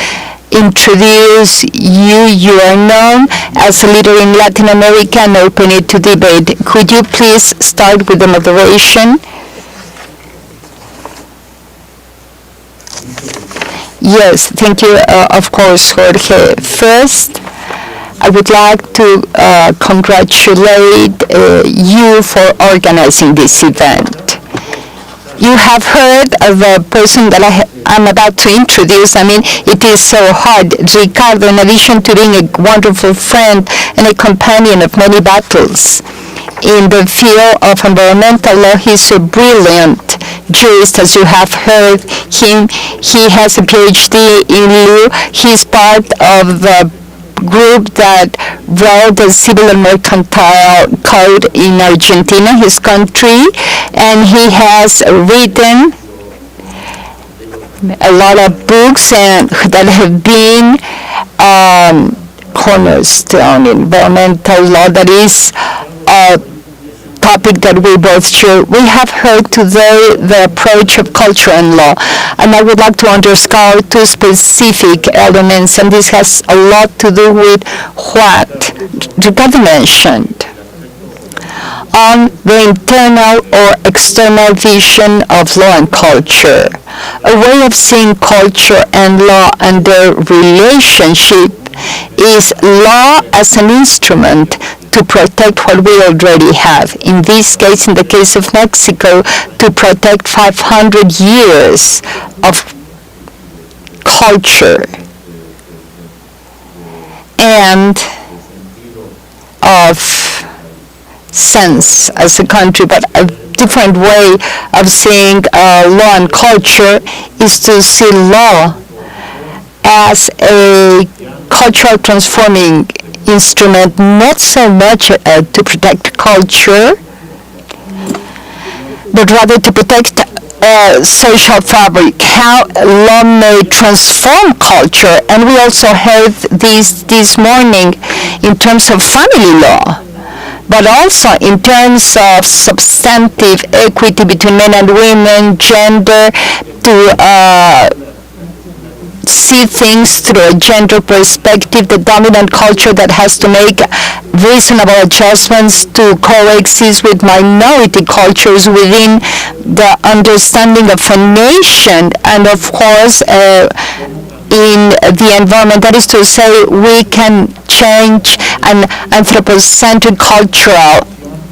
introduce you. You are known as a leader in Latin America and open it to debate. Could you please start with the moderation? Yes, thank you, of course, Jorge. First, I would like to congratulate you for organizing this event. You have heard of the person that I'm about to introduce. I mean, it is so hard. Ricardo, in addition to being a wonderful friend and a companion of many battles in the field of environmental law, he's a brilliant jurist, as you have heard him. He has a PhD in law. He's part of the group that wrote the Civil and Mercantile Code in Argentina, his country, and he has written a lot of books and that have been cornerstone in environmental law. That is a topic that we both share. We have heard today the approach of culture and law, and I would like to underscore two specific elements, and this has a lot to do with what Ricardo mentioned on the internal or external vision of law and culture, a way of seeing culture and law and their relationship is law as an instrument to protect what we already have. In this case, in the case of Mexico, to protect 500 years of culture and of sense as a country. But a different way of seeing law and culture is to see law as a cultural transforming instrument, not so much to protect culture, but rather to protect social fabric, how law may transform culture. And we also heard this morning in terms of family law, but also in terms of substantive equity between men and women, gender, to see things through a gender perspective, the dominant culture that has to make reasonable adjustments to coexist with minority cultures within the understanding of a nation, and of course in the environment. That is to say, we can change an anthropocentric cultural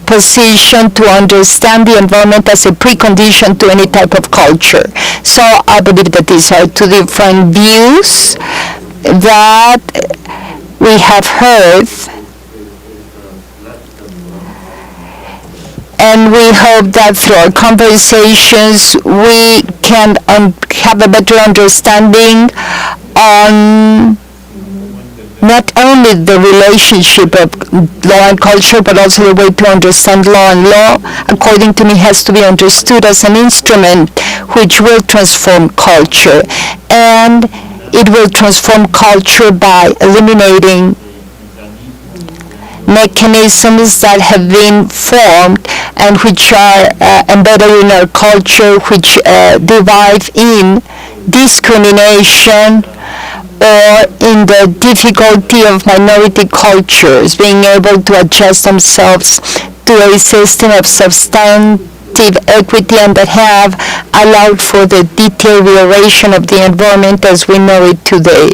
position to understand the environment as a precondition to any type of culture. So I believe that these are two different views that we have heard, and we hope that through our conversations we can have a better understanding on not only the relationship of law and culture, but also the way to understand law. And law, according to me, has to be understood as an instrument which will transform culture. And it will transform culture by eliminating mechanisms that have been formed and which are embedded in our culture, which derive in discrimination or in the difficulty of minority cultures being able to adjust themselves to a system of substantive equity, and that have allowed for the deterioration of the environment as we know it today.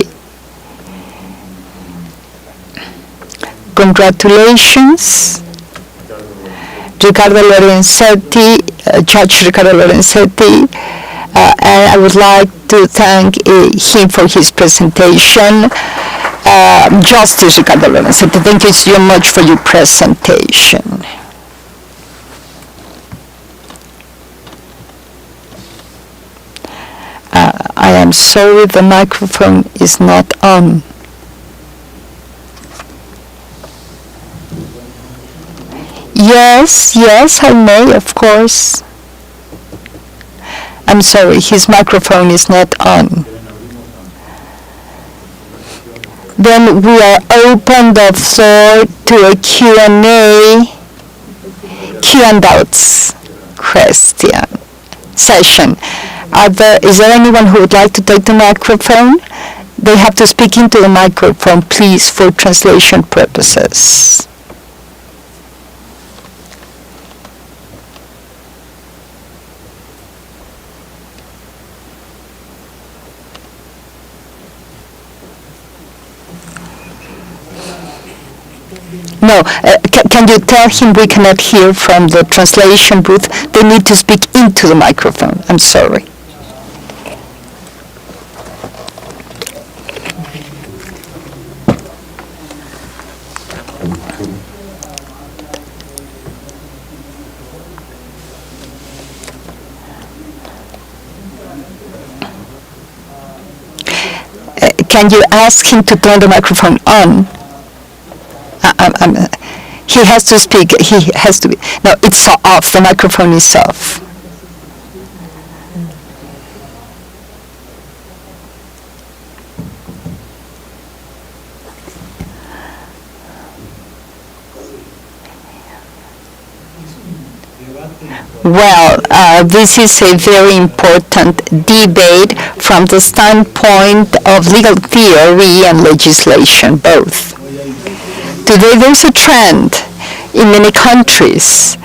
Congratulations, Ricardo Lorenzetti, Judge Ricardo Lorenzetti, and I would like to thank him for his presentation. Justice Ricardo Lorenzetti, thank you so much for your presentation. I am sorry the microphone is not on. Yes, I may, of course. I'm sorry, his microphone is not on. Then we are open the floor to a Q&A, Q&Outs question session. Is there anyone who would like to take the microphone? They have to speak into the microphone, please, for translation purposes. No, can you tell him we cannot hear from the translation booth? They need to speak into the microphone. I'm sorry. Can you ask him to turn the microphone on? He has to speak. He has to be. No, it's off. The microphone is off. Well, this is a very important debate from the standpoint of legal theory and legislation, both. Today there's a trend in many countries.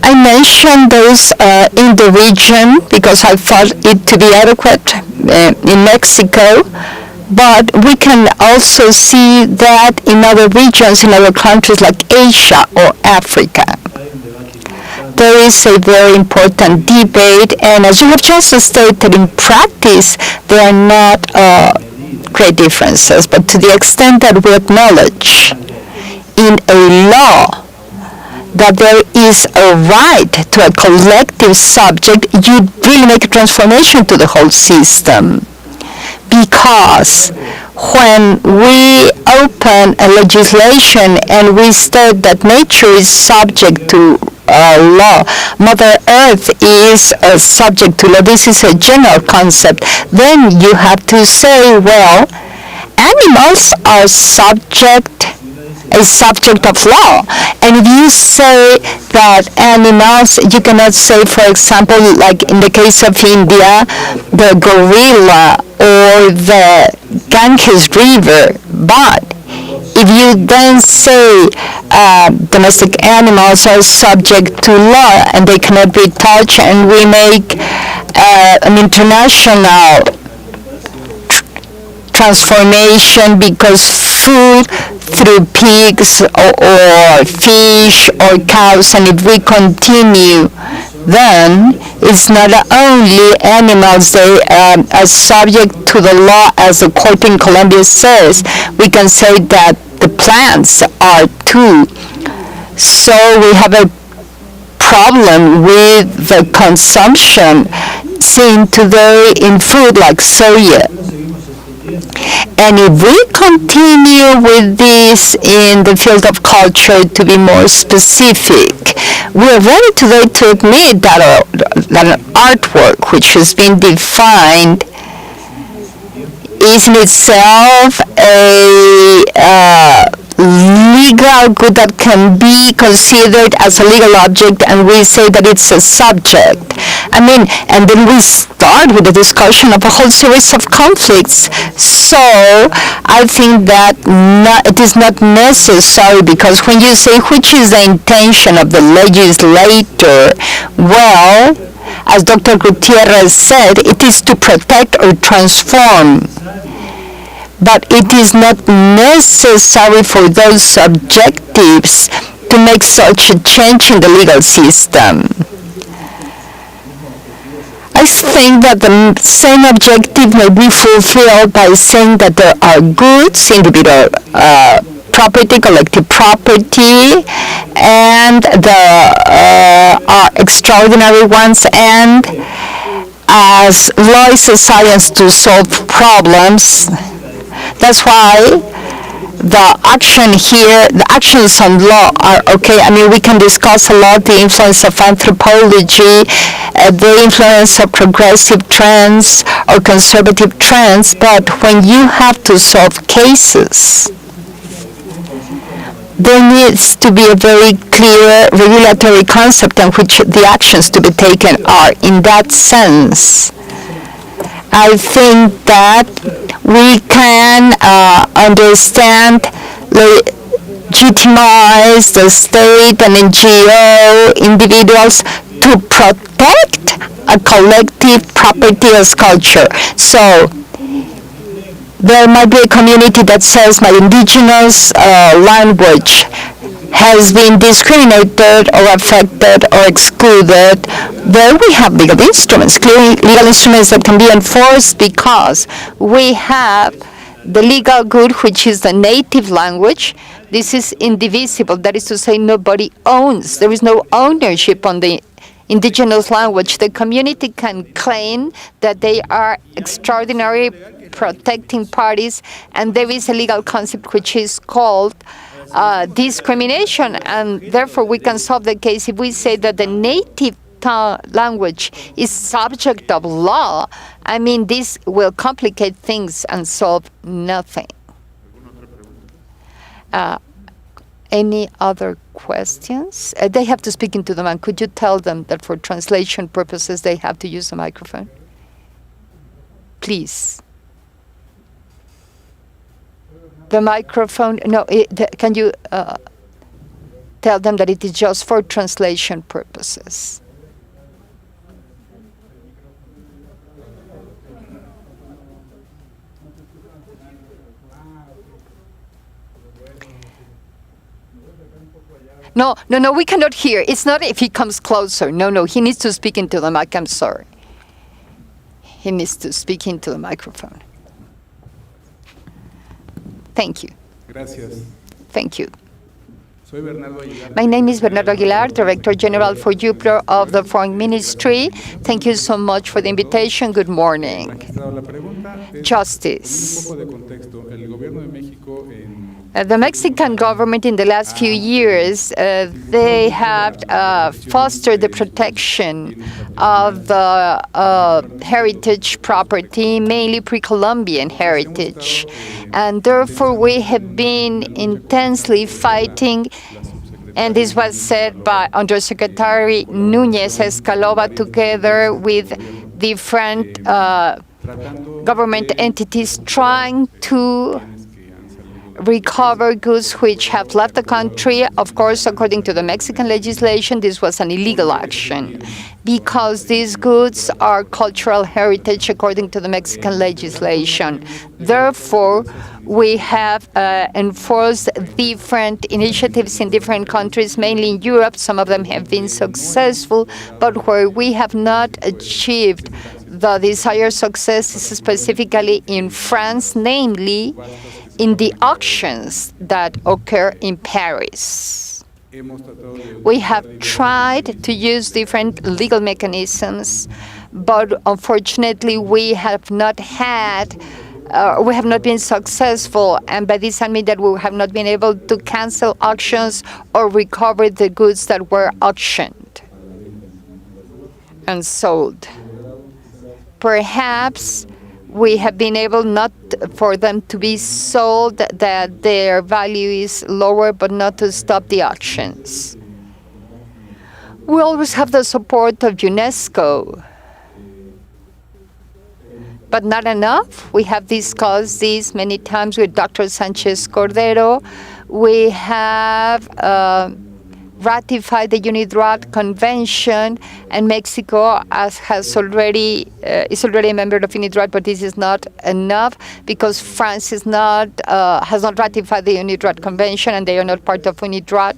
I mentioned those in the region because I thought it to be adequate in Mexico, but we can also see that in other regions, in other countries like Asia or Africa. There is a very important debate, and as you have just stated, in practice there are not great differences, but to the extent that we acknowledge in a law that there is a right to a collective subject, you really make a transformation to the whole system. Because when we open a legislation and we state that nature is subject to law, Mother Earth is subject to law, this is a general concept, then you have to say, well, animals are a subject of law. And if you say that animals, you cannot say, for example, like in the case of India, the gorilla or the Ganges River, but if you then say domestic animals are subject to law and they cannot be touched, and we make an international transformation because food through pigs or fish or cows, and if we continue, then it's not only animals, they are subject to the law, as the court in Colombia says. We can say that the plants are too. So we have a problem with the consumption seen today in food like soya. And if we continue with this in the field of culture, to be more specific, we are ready today to admit that an artwork which has been defined is in itself a legal good that can be considered as a legal object, and we say that it's a subject. I mean, and then we start with the discussion of a whole series of conflicts. So I think that it is not necessary, because when you say which is the intention of the legislator, well, as Dr. Gutierrez said, it is to protect or transform. But it is not necessary for those objectives to make such a change in the legal system. I think that the same objective may be fulfilled by saying that there are goods, individual property, collective property, and there are extraordinary ones, and as law is a science to solve problems, that's why the action here, the actions on law are okay. I mean, we can discuss a lot the influence of anthropology, the influence of progressive trends or conservative trends, but when you have to solve cases, there needs to be a very clear regulatory concept in which the actions to be taken are. In that sense, I think that we can understand, legitimize the state and NGO individuals to protect a collective property as culture. So there might be a community that says my indigenous language has been discriminated or affected or excluded. There we have legal instruments, legal instruments that can be enforced, because we have the legal good, which is the native language. This is indivisible. That is to say, nobody owns. There is no ownership on the indigenous language. The community can claim that they are extraordinary protecting parties, and there is a legal concept which is called discrimination, and therefore we can solve the case if we say that the native language is subject of law. I mean, this will complicate things and solve nothing. Any other questions? They have to speak into the mic. Could you tell them that for translation purposes they have to use the microphone? Please. The microphone, no, can you tell them that it is just for translation purposes? No, we cannot hear. It's not if he comes closer. No, he needs to speak into the mic. I'm sorry. He needs to speak into the microphone. Thank you. Gracias. Thank you. My name is Bernardo Aguilar, Director General for UPRO of the Foreign Ministry. Thank you so much for the invitation. Good morning. Justice. The Mexican government in the last few years, they have fostered the protection of the heritage property, mainly pre-Columbian heritage. And therefore, we have been intensely fighting, and this was said by Undersecretary Núñez Escalova together with different government entities, trying to recover goods which have left the country. Of course, according to the Mexican legislation, this was an illegal action because these goods are cultural heritage according to the Mexican legislation. Therefore, we have enforced different initiatives in different countries, mainly in Europe. Some of them have been successful, but where we have not achieved the desired success is specifically in France, namely in the auctions that occur in Paris. We have tried to use different legal mechanisms, but unfortunately we have not had we have not been successful, and by this I mean that we have not been able to cancel auctions or recover the goods that were auctioned and sold. Perhaps we have been able not for them to be sold, that their value is lower, but not to stop the auctions. We always have the support of UNESCO, but not enough. We have discussed this many times with Dr. Sanchez Cordero. We have ratified the UNIDROIT Convention, and Mexico is already a member of UNIDROIT, but this is not enough because France has not ratified the UNIDROIT Convention, and they are not part of UNIDROIT.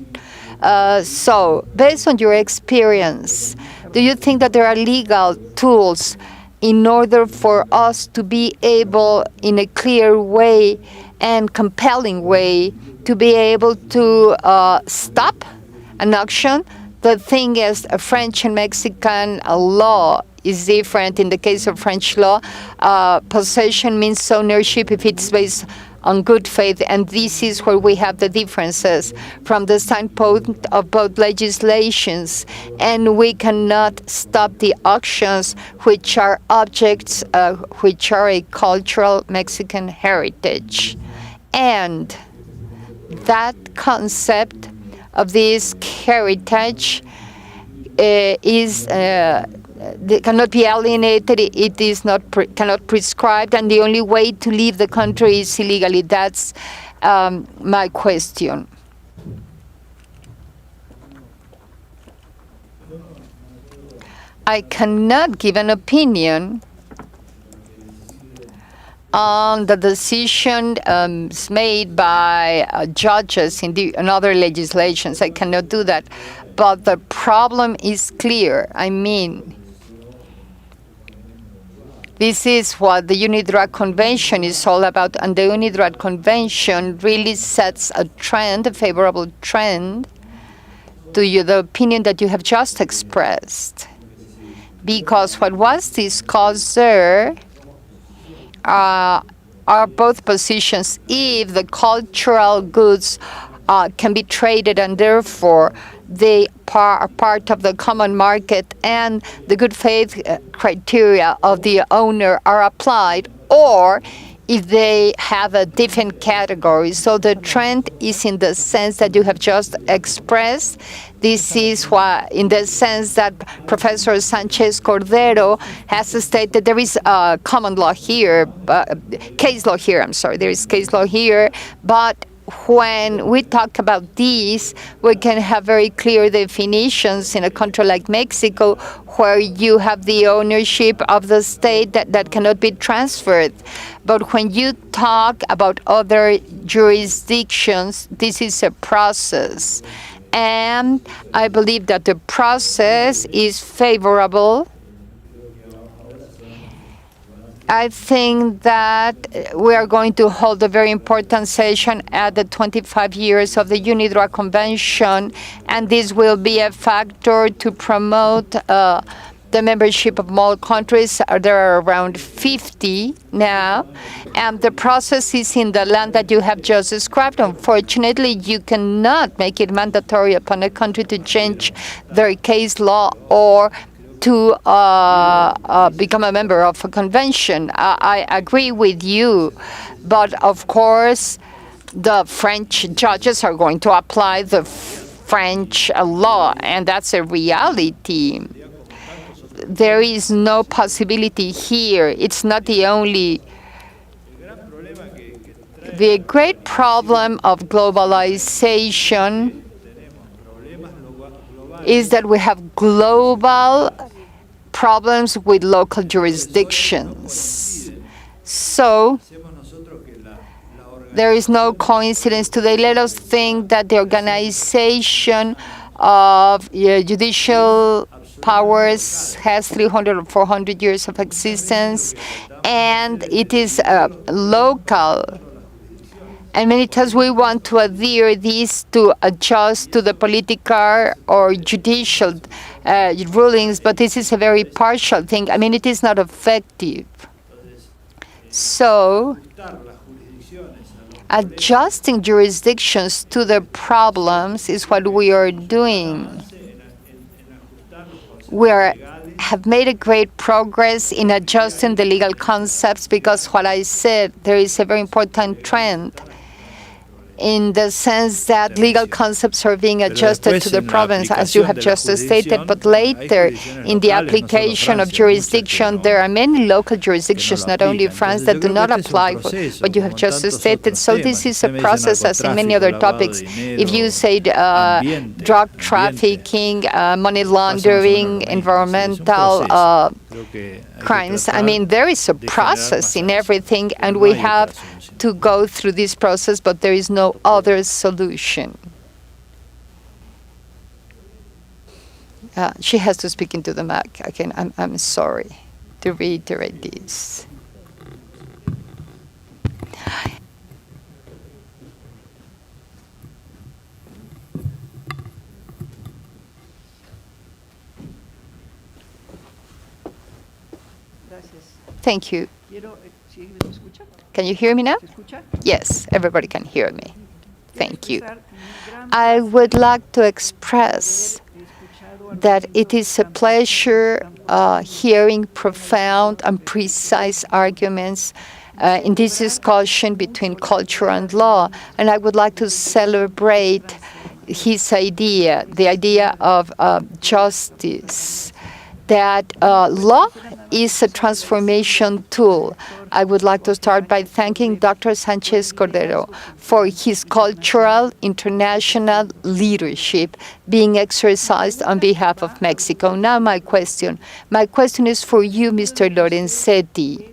So, based on your experience, do you think that there are legal tools in order for us to be able, in a clear way and compelling way, to be able to stop an auction? The thing is, a French and Mexican law is different. In the case of French law, possession means ownership if it's based on good faith, and this is where we have the differences from the standpoint of both legislations, and we cannot stop the auctions, which are objects which are a cultural Mexican heritage. And that concept of this heritage cannot be alienated. It is not cannot prescribed, and the only way to leave the country is illegally. That's my question. I cannot give an opinion on the decision made by judges in other legislations. I cannot do that. But the problem is clear. I mean, this is what the UNIDROIT Convention is all about, and the UNIDROIT Convention really sets a trend, a favorable trend, to the opinion that you have just expressed. Because what was discussed there are both positions. If the cultural goods can be traded and therefore they are part of the common market and the good faith criteria of the owner are applied, or if they have a different category. So the trend is in the sense that you have just expressed. This is why, in the sense that Professor Sanchez Cordero has stated, there is common law here, case law here, there is case law here, but when we talk about these, we can have very clear definitions in a country like Mexico, where you have the ownership of the state that cannot be transferred. But when you talk about other jurisdictions, this is a process. And I believe that the process is favorable. I think that we are going to hold a very important session at the 25 years of the UNIDROIT Convention, and this will be a factor to promote the membership of more countries. There are around 50 now, and the process is in the land that you have just described. Unfortunately, you cannot make it mandatory upon a country to change their case law or to become a member of a convention. I agree with you, but of course, the French judges are going to apply the French law, and that's a reality. There is no possibility here. It's not the only. The great problem of globalization is that we have global problems with local jurisdictions. So there is no coincidence today. Let us think that the organization of judicial powers has 300 or 400 years of existence, and it is local. And many times we want to adhere this to adjust to the political or judicial rulings, but this is a very partial thing. I mean, it is not effective. So, adjusting jurisdictions to the problems is what we are doing. We have made a great progress in adjusting the legal concepts because what I said, there is a very important trend in the sense that legal concepts are being adjusted to the problems, as you have just stated, but later in the application of jurisdiction, there are many local jurisdictions, not only in France, that do not apply what you have just stated. So this is a process as in many other topics. If you say drug trafficking, money laundering, environmental crimes, I mean, there is a process in everything, and we have to go through this process, but there is no other solution. She has to speak into the mic. Again, I'm sorry to reiterate this. Thank you. Can you hear me now? Yes, everybody can hear me. Thank you. I would like to express that it is a pleasure hearing profound and precise arguments in this discussion between culture and law. And I would like to celebrate his idea, the idea of justice, that law is a transformation tool. I would like to start by thanking Dr. Sanchez Cordero for his cultural international leadership being exercised on behalf of Mexico. Now my question is for you, Mr. Lorenzetti.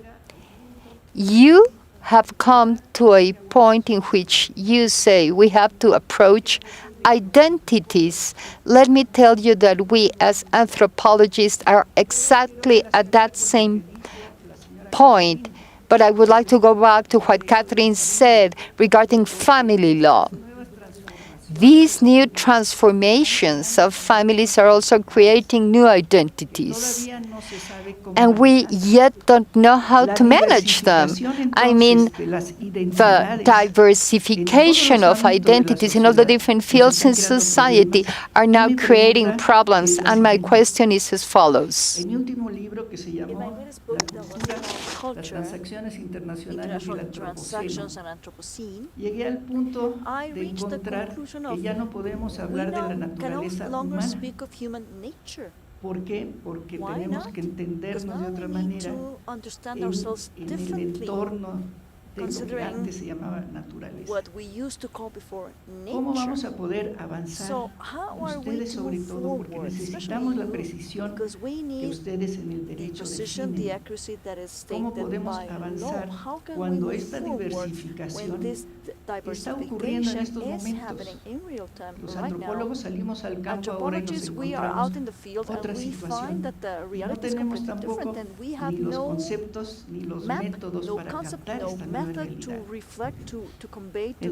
You have come to a point in which you say we have to approach identities. Let me tell you that we as anthropologists are exactly at that same point. But I would like to go back to what Catherine said regarding family law. These new transformations of families are also creating new identities. And we yet don't know how to manage them. I mean, the diversification of identities in all the different fields in society are now creating problems. And my question is as follows. Culture, international transactions and Anthropocene, I reached the conclusion of we now can no longer speak of human nature. Why not? Because now we need to understand ourselves differently, considering what we used to call before nature. So how are we to move forward, especially you, because we need the precision, the accuracy that is stated by law. How can we move forward when this diversification is happening in real time right now? Anthropologists, we are out in the field and we find that the reality is completely different, and we have no map, no concept, no method to reflect, to convey, to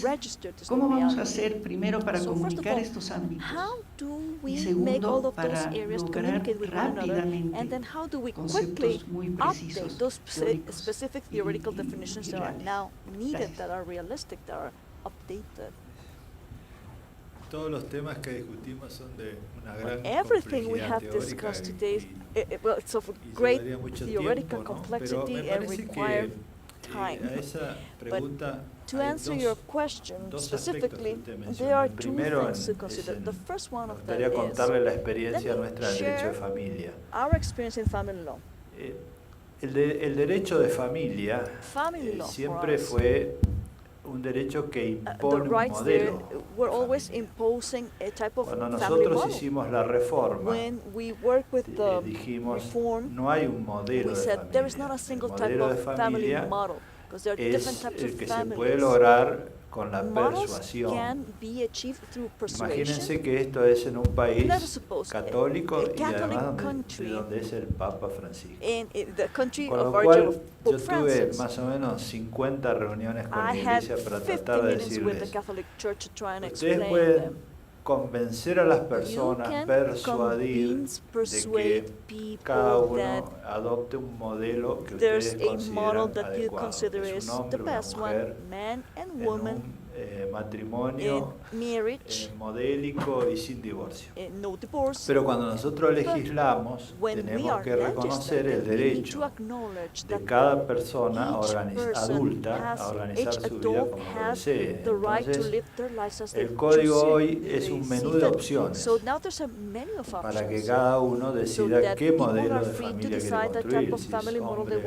register this reality. So first of all, how do we make all of those areas communicate with one another, and then how do we quickly update those specific theoretical definitions that are now needed, that are realistic, that are updated? Everything we have discussed today, well, it's of great theoretical complexity and required time. But to answer your question specifically, there are two things to consider. The first one of them is, let me share our experience in family law. El derecho de familia siempre fue un derecho que impone un modelo. We're always imposing a type of Cuando family nosotros model. hicimos la reforma, When we work with the dijimos, reform, no hay un modelo we de said there is familia. not a single El type modelo de of family familia model, because there are different types el of que se puede families. lograr con la Models persuasión. can be achieved through persuasion. Imagínense que esto es en un país Let us suppose católico a y Catholic además country, donde es el Papa Francisco. in the country Con of lo origin cual of yo Pope tuve Francis. más o menos 50 reuniones con la I had iglesia para 50 tratar de meetings with the decirles, Catholic Church to try and ustedes explain pueden them. convencer a las personas, persuadir de que cada uno adopte un modelo que ustedes consideran adecuado. Es un hombre, una mujer, en un matrimonio modélico y sin divorcio. Pero cuando nosotros legislamos, tenemos que reconocer el derecho de cada persona adulta a organizar su vida como desee. Entonces, el código hoy es un menú de opciones para que cada uno decida qué modelo de familia quiere construir, si es hombre y hombre,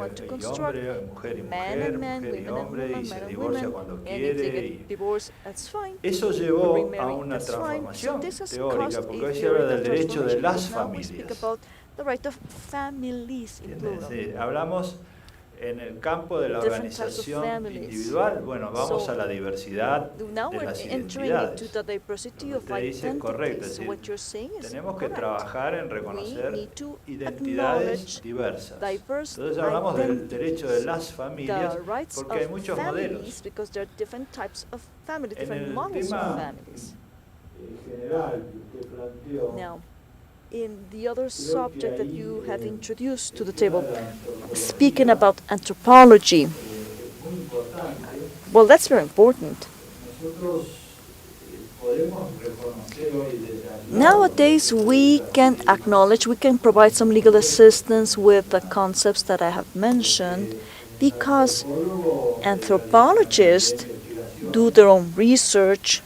mujer y mujer, mujer y hombre, y se divorcia cuando quiere. Eso llevó a una transformación teórica, porque hoy se habla del derecho de las familias. Hablamos en el campo de la organización individual, bueno, vamos a la diversidad de las identidades. Usted dice es correcto, es decir, tenemos que trabajar en reconocer identidades diversas. Entonces hablamos del derecho de las familias porque hay muchos modelos. En el tema general que usted planteó, in the other subject that you have introduced to the table, speaking about anthropology. Well, that's very important. Nowadays, we can acknowledge, we can provide some legal assistance with the concepts that I have mentioned, because anthropologists do their own research,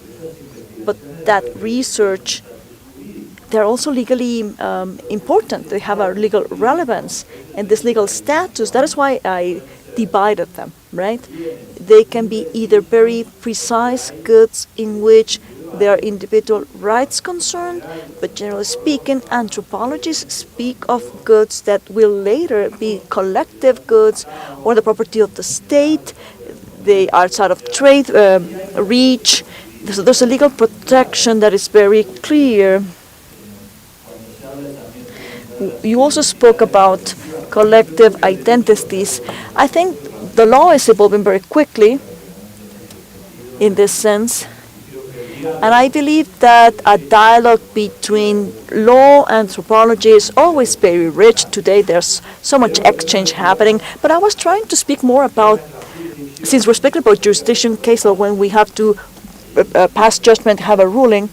but that research, they're also legally important. They have a legal relevance and this legal status. That is why I divided them, right? They can be either very precise goods in which there are individual rights concerned, but generally speaking, anthropologists speak of goods that will later be collective goods or the property of the state. They are outside of trade reach. So there's a legal protection that is very clear. You also spoke about collective identities. I think the law is evolving very quickly in this sense. And I believe that a dialogue between law and anthropology is always very rich. Today there's so much exchange happening. But I was trying to speak more about, since we're speaking about jurisdiction case law, when we have to pass judgment, have a ruling,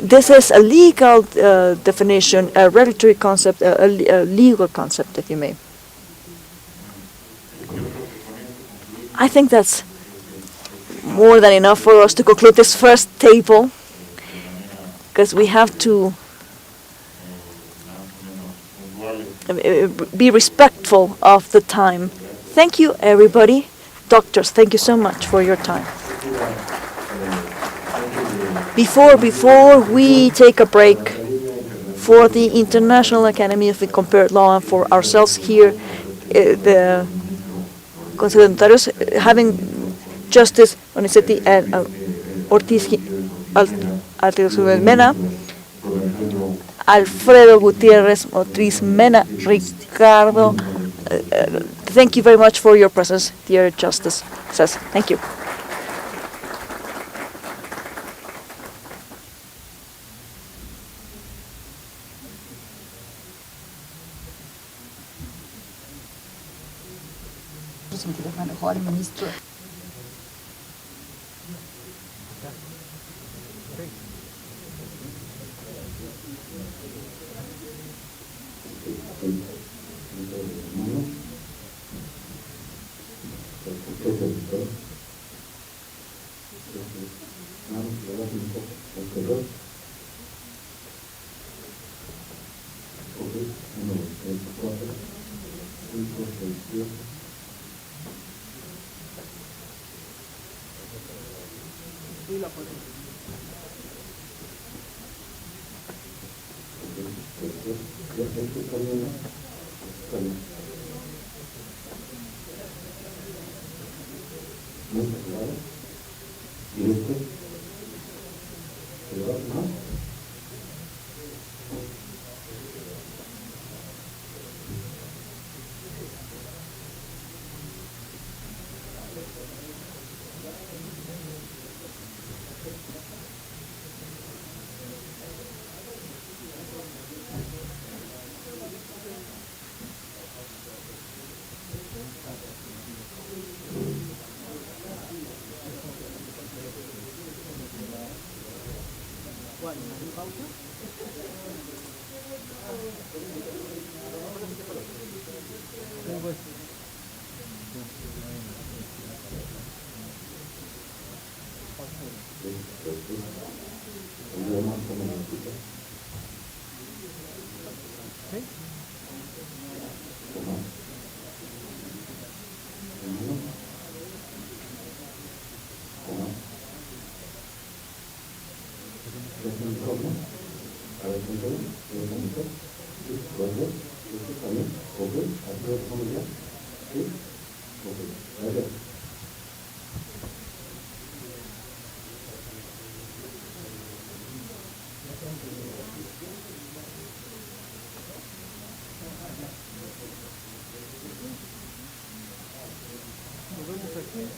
this is a legal definition, a regulatory concept, a legal concept, if you may. I think that's more than enough for us to conclude this first table, because we have to be respectful of the time. Thank you, everybody. Doctors, thank you so much for your time. Before we take a break for the International Academy of the Compared Law and for ourselves here, the Consejo de Notarios, having Justice Onizetti and Ortiz Mena, Alfredo Gutierrez Ortiz Mena, Ricardo, thank you very much for your presence, dear Justice. Thank you. Ministro. baño. Pausa. Nos vemos aquí.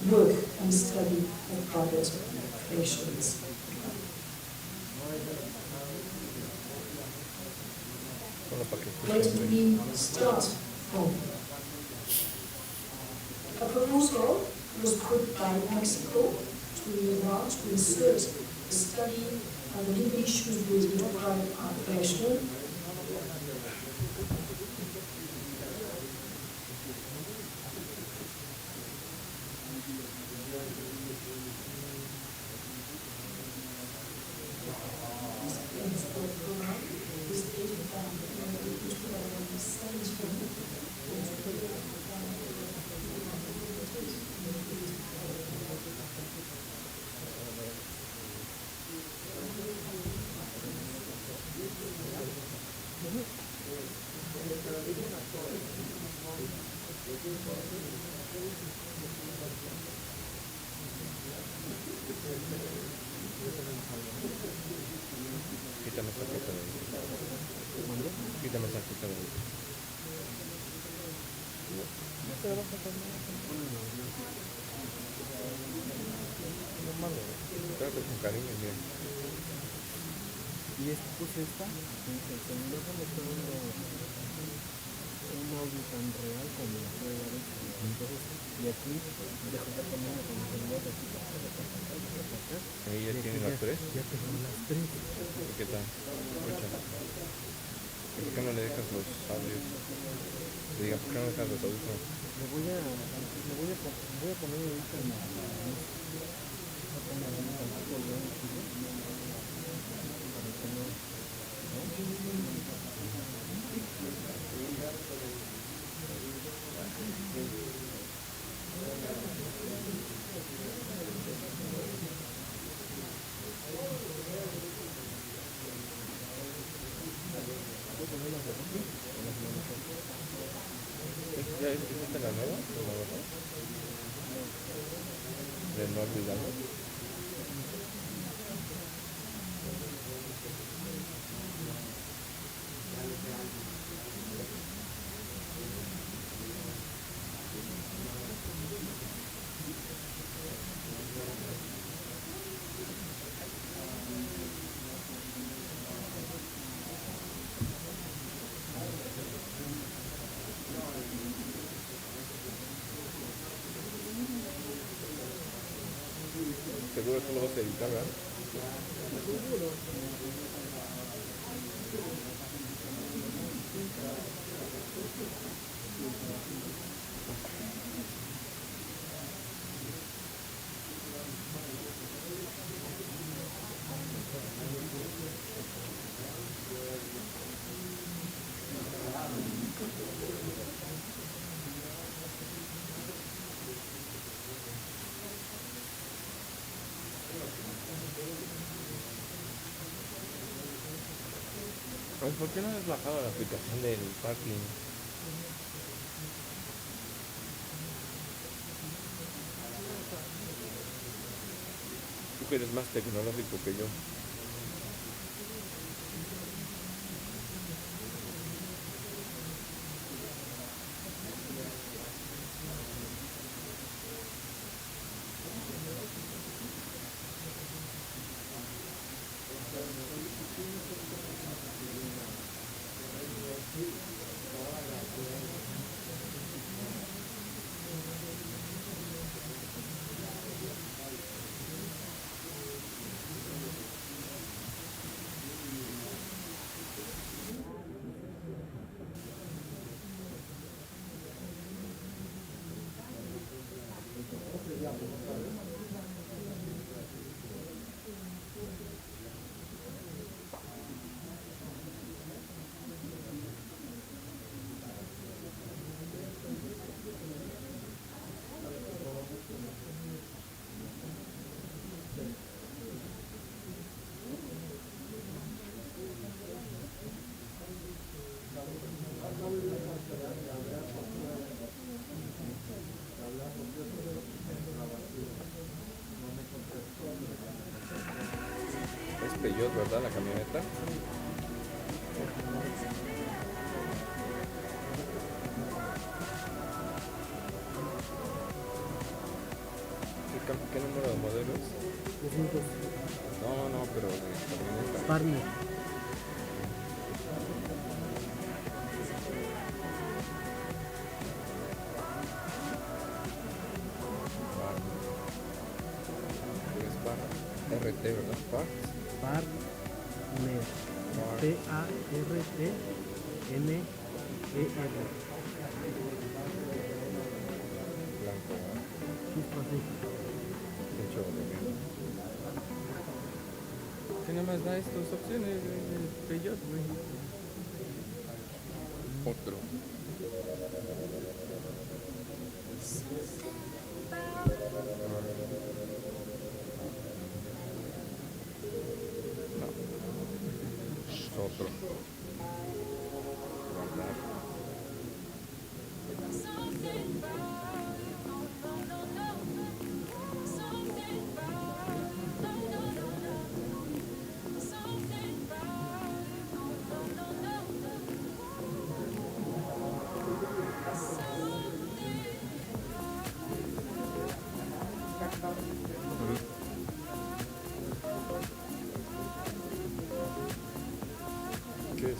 Work and study of private nations. Where did we start from? A proposal was put by Mexico to Iran to insert study the new issues with democratic architecture. Quítame esa cosa de ahí. Quítame esa cosa de ahí. No te vas a tomar. No malo. Trate con cariño, mira. Y puse esta, el celular me está dando un audio tan real como la puede dar esto. Entonces, y aquí, dejo de ponerme con el celular de aquí para acá. Ahí ya tiene las tres. Ya tengo las tres. ¿Qué tal? Escucha. ¿Por qué no le dejas los audios? Le diga, ¿por qué no le dejas los audífonos? Voy a poner ahorita en la ¿Ya hiciste la nueva? ¿De no olvidarlo? Seguro eso lo vas a editar, ¿verdad? Seguro. ¿Por qué no has bajado la aplicación del parking? Tú que eres más tecnológico que yo. Es Peugeot, ¿verdad? La camioneta. ¿Qué número de modelo es? 200. No, pero de camioneta. Partner. R. PART, ¿verdad? Partner. P-A-R-T-N-E-R. Blanco. Chispas sí. Hecho de bien. ¿Qué nada más da estas opciones de Peugeot, güey? Otro. No. Es otro. Guardar. ¿Qué es?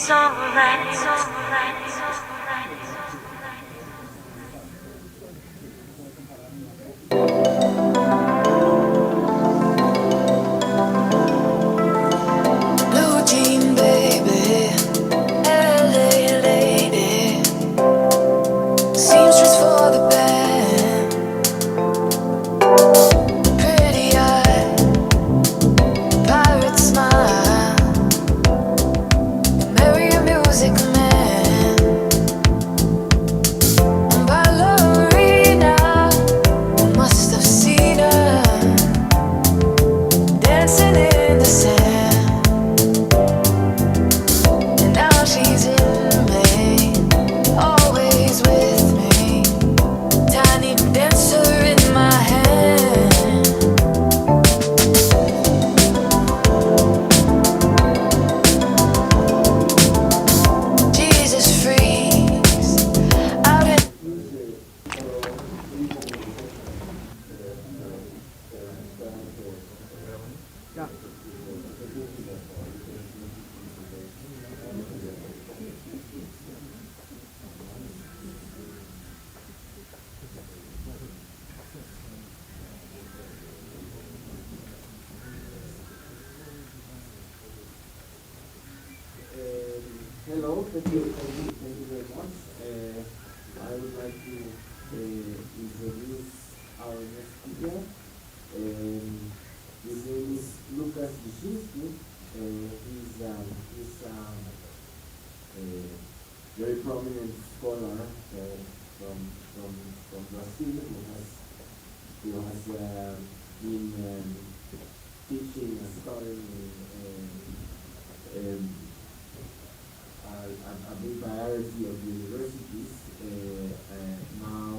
Blue jean baby, LA lady, seamstress for the band, pretty eye, pirate smile, marry a music man, ballerina, must have seen her dancing in the sand. Now she's in me, always with me. Tiny dancer in my hand. Jesus freeze out in. Hello, thank you very much. I would like to introduce our next speaker. His name is Lucas Wyszynski. He's a very prominent scholar from Brazil who has been teaching and studying a big variety of universities. Now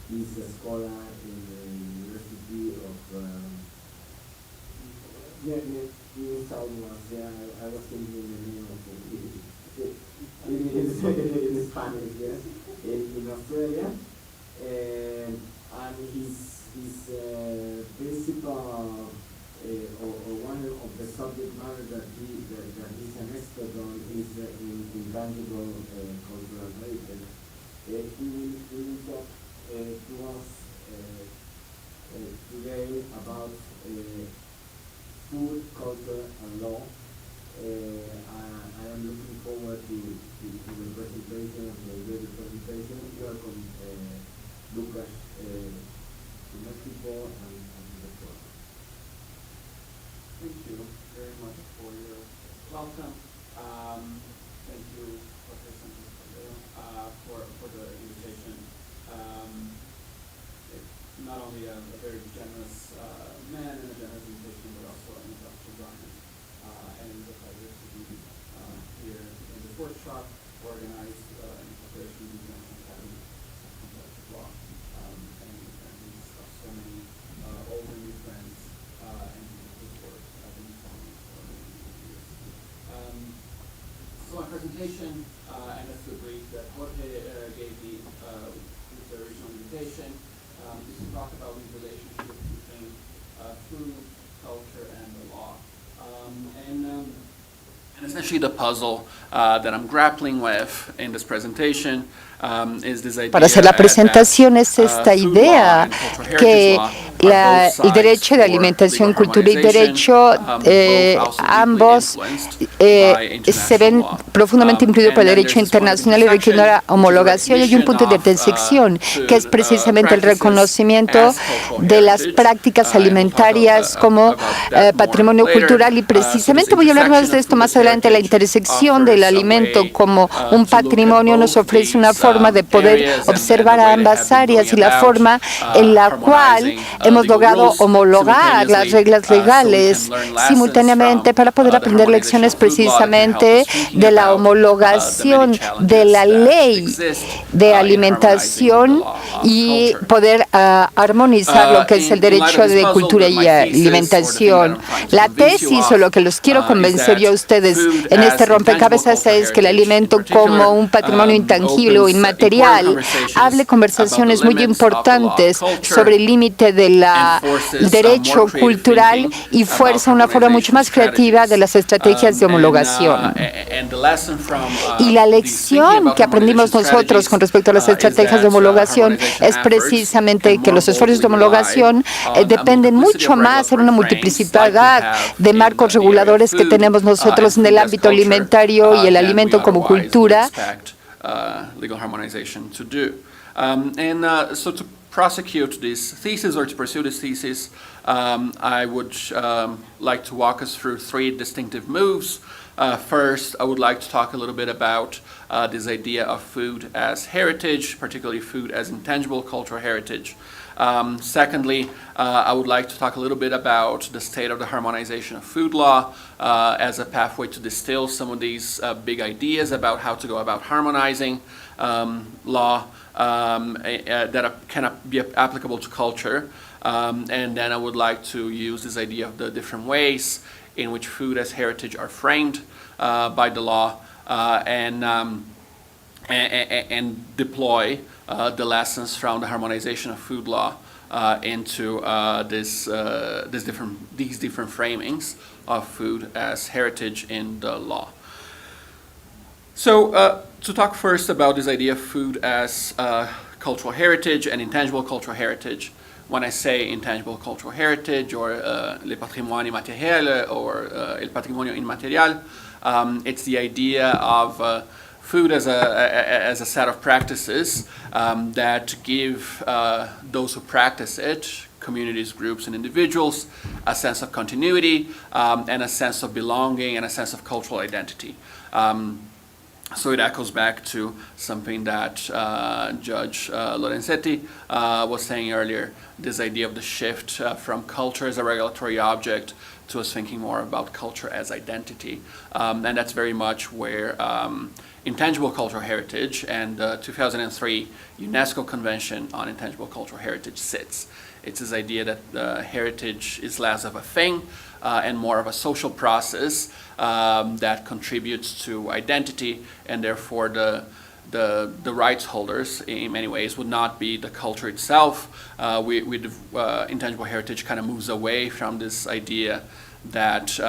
he's a scholar in the University of New South Wales. I was thinking the name of it in Spanish, yeah, in Australia. And his principal or one of the subject matter that he's an expert on is intangible cultural heritage. He will talk to us today about food, culture, and law. I am looking forward to the presentation, the presentation. Welcome, Lucas, to Mexico and the forum. Thank you very much for your welcome. Thank you, Professor Santos, for the invitation. Not only a very generous man and a generous invitation, but also an industrial garment. And it's a pleasure to be here in this workshop organized in cooperation with the National Academy of Comparative Law. And we discuss so many old and new friends and this work I've been following for many years. So my presentation, and that's the brief that Jorge gave me with the original invitation, is to talk about the relationship between food, culture, and the law. And essentially the puzzle that I'm grappling with in this presentation is this idea Para hacer la presentación es esta idea que el derecho de alimentación, cultura y derecho, ambos se ven profundamente influidos por el derecho internacional y requieren una homologación. Y hay un punto de intersección que es precisamente el reconocimiento de las prácticas alimentarias como patrimonio cultural, y precisamente voy a hablar más de esto más adelante. La intersección del alimento como un patrimonio nos ofrece una forma de poder observar a ambas áreas y la forma en la cual hemos logrado homologar las reglas legales simultáneamente para poder aprender lecciones precisamente de la homologación de la ley de alimentación y poder armonizar lo que es el derecho de cultura y alimentación. La tesis o lo que los quiero convencer yo a ustedes en este rompecabezas es que el alimento como un patrimonio intangible o inmaterial hable conversaciones muy importantes sobre el límite de derecho cultural y fuerza una forma mucho más creativa de las estrategias de homologación. Y la lección que aprendimos nosotros con respecto a las estrategias de homologación es precisamente que los esfuerzos de homologación dependen mucho más en una multiplicidad de marcos reguladores que tenemos nosotros en el ámbito alimentario y el alimento como cultura. Legal harmonization to do. So to prosecute this thesis or to pursue this thesis, I would like to walk us through three distinctive moves. First, I would like to talk a little bit about this idea of food as heritage, particularly food as intangible cultural heritage. Secondly, I would like to talk a little bit about the state of the harmonization of food law as a pathway to distill some of these big ideas about how to go about harmonizing law that can be applicable to culture. And then I would like to use this idea of the different ways in which food as heritage are framed by the law and deploy the lessons from the harmonization of food law into these different framings of food as heritage in the law. So to talk first about this idea of food as cultural heritage and intangible cultural heritage, when I say intangible cultural heritage or le patrimonio immaterial or el patrimonio inmaterial, it's the idea of food as a set of practices that give those who practice it, communities, groups, and individuals, a sense of continuity and a sense of belonging and a sense of cultural identity. So it echoes back to something that Judge Lorenzetti was saying earlier, this idea of the shift from culture as a regulatory object to us thinking more about culture as identity. And that's very much where intangible cultural heritage and the 2003 UNESCO Convention on Intangible Cultural Heritage sits. It's this idea that heritage is less of a thing and more of a social process that contributes to identity, and therefore the rights holders in many ways would not be the culture itself. Intangible heritage kind of moves away from this idea that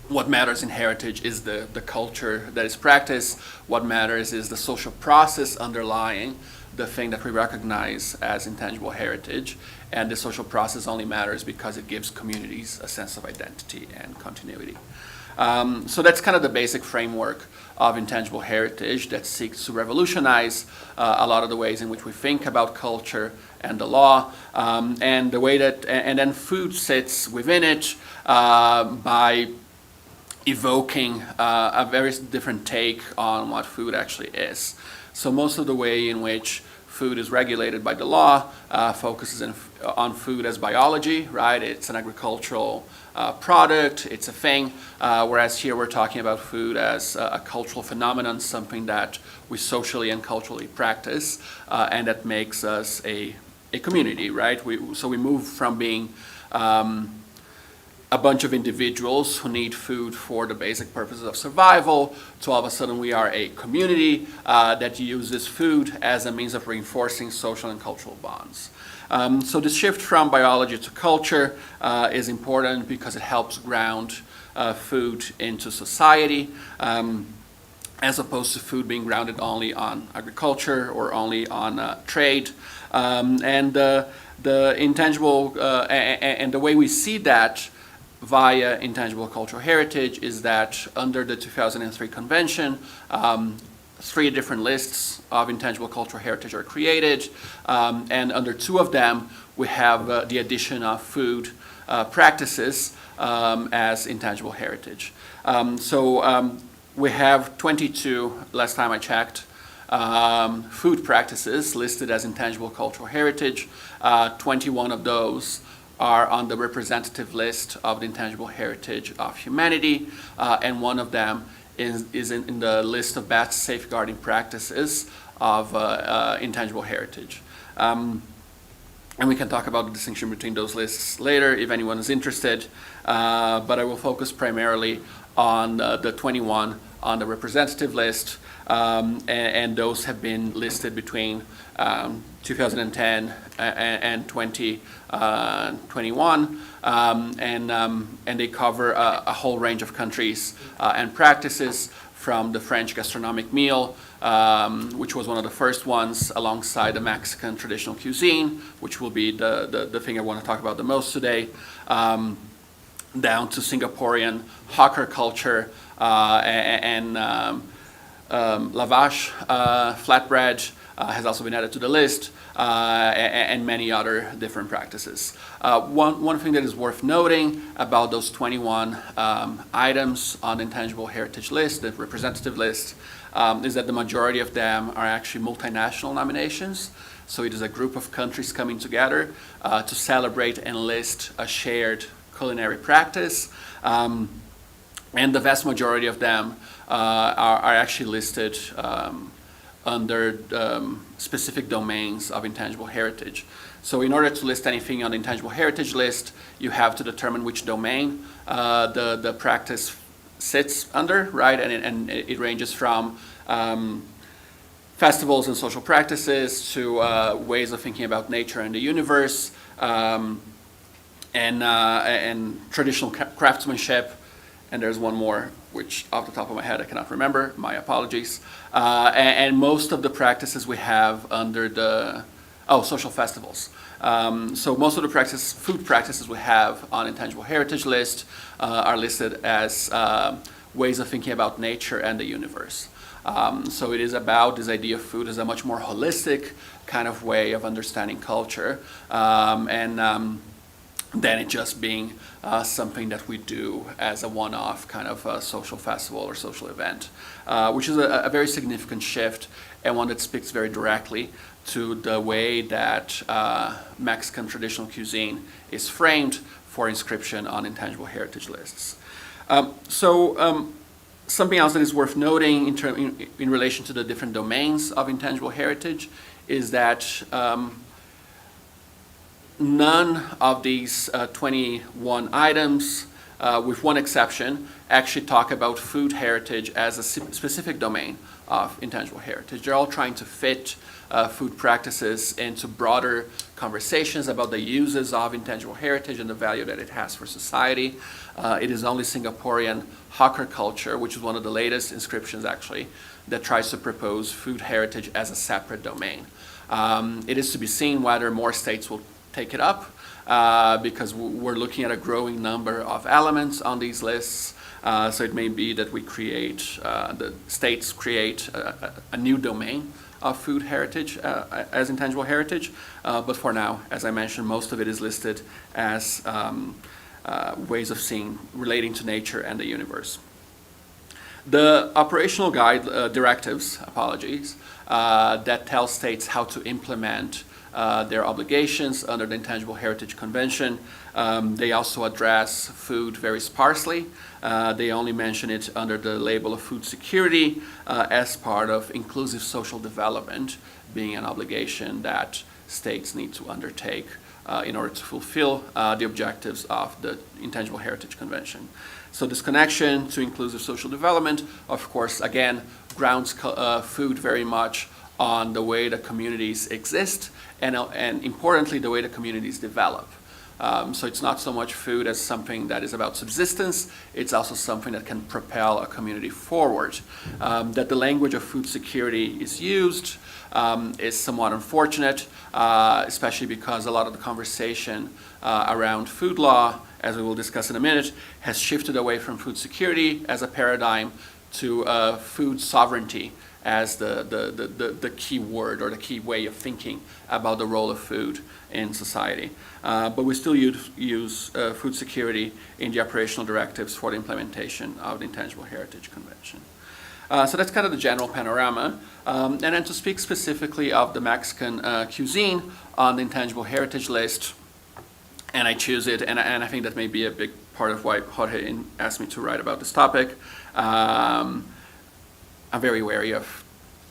what matters in heritage is the culture that is practiced. What matters is the social process underlying the thing that we recognize as intangible heritage, and the social process only matters because it gives communities a sense of identity and continuity. So that's kind of the basic framework of intangible heritage that seeks to revolutionize a lot of the ways in which we think about culture and the law, and the way that, and then food sits within it by evoking a very different take on what food actually is. So most of the way in which food is regulated by the law focuses on food as biology, right? It's an agricultural product, it's a thing, whereas here we're talking about food as a cultural phenomenon, something that we socially and culturally practice, and that makes us a community, right? So we move from being a bunch of individuals who need food for the basic purposes of survival to all of a sudden we are a community that uses food as a means of reinforcing social and cultural bonds. So the shift from biology to culture is important because it helps ground food into society, as opposed to food being grounded only on agriculture or only on trade. And the intangible, and the way we see that via intangible cultural heritage is that under the 2003 convention, 3 different lists of intangible cultural heritage are created, and under 2 of them we have the addition of food practices as intangible heritage. So we have 22, last time I checked, food practices listed as intangible cultural heritage. 21 of those are on the representative list of the intangible heritage of humanity, and one of them is in the list of best safeguarding practices of intangible heritage. And we can talk about the distinction between those lists later if anyone is interested, but I will focus primarily on the 21 on the representative list, and those have been listed between 2010 and 2021, and they cover a whole range of countries and practices, from the French gastronomic meal, which was one of the first ones alongside the Mexican traditional cuisine, which will be the thing I want to talk about the most today, down to Singaporean hawker culture and lavash, flatbread, has also been added to the list, and many other different practices. One thing that is worth noting about those 21 items on the intangible heritage list, the representative list, is that the majority of them are actually multinational nominations. So it is a group of countries coming together to celebrate and list a shared culinary practice. And the vast majority of them are actually listed under specific domains of intangible heritage. So in order to list anything on the intangible heritage list, you have to determine which domain the practice sits under, right? And it ranges from festivals and social practices to ways of thinking about nature and the universe, and traditional craftsmanship. And there's one more, which off the top of my head I cannot remember, my apologies. And most of the practices we have under the, social festivals. So most of the food practices we have on intangible heritage list are listed as ways of thinking about nature and the universe. So it is about this idea of food as a much more holistic kind of way of understanding culture, than it just being something that we do as a one-off kind of social festival or social event, which is a very significant shift, and one that speaks very directly to the way that Mexican traditional cuisine is framed for inscription on intangible heritage lists. Something else that is worth noting in relation to the different domains of intangible heritage is that none of these 21 items, with one exception, actually talk about food heritage as a specific domain of intangible heritage. They're all trying to fit food practices into broader conversations about the uses of intangible heritage and the value that it has for society. It is only Singaporean hawker culture, which is one of the latest inscriptions actually, that tries to propose food heritage as a separate domain. It is to be seen whether more states will take it up, because we're looking at a growing number of elements on these lists. So it may be that we create, the states create a new domain of food heritage as intangible heritage. But for now, as I mentioned, most of it is listed as ways of seeing relating to nature and the universe. The operational directives, that tell states how to implement their obligations under the Intangible Heritage Convention. They also address food very sparsely. They only mention it under the label of food security as part of inclusive social development, being an obligation that states need to undertake in order to fulfill the objectives of the Intangible Heritage Convention. So this connection to inclusive social development, of course, again, grounds food very much on the way the communities exist and importantly, the way the communities develop. So it's not so much food as something that is about subsistence, it's also something that can propel a community forward. That the language of food security is used is somewhat unfortunate, especially because a lot of the conversation around food law, as we will discuss in a minute, has shifted away from food security as a paradigm to food sovereignty as the key word or the key way of thinking about the role of food in society. But we still use food security in the operational directives for the implementation of the Intangible Heritage Convention. So that's kind of the general panorama. And then to speak specifically of the Mexican cuisine on the Intangible Heritage list, and I choose it, and I think that may be a big part of why Jorge asked me to write about this topic. I'm very wary of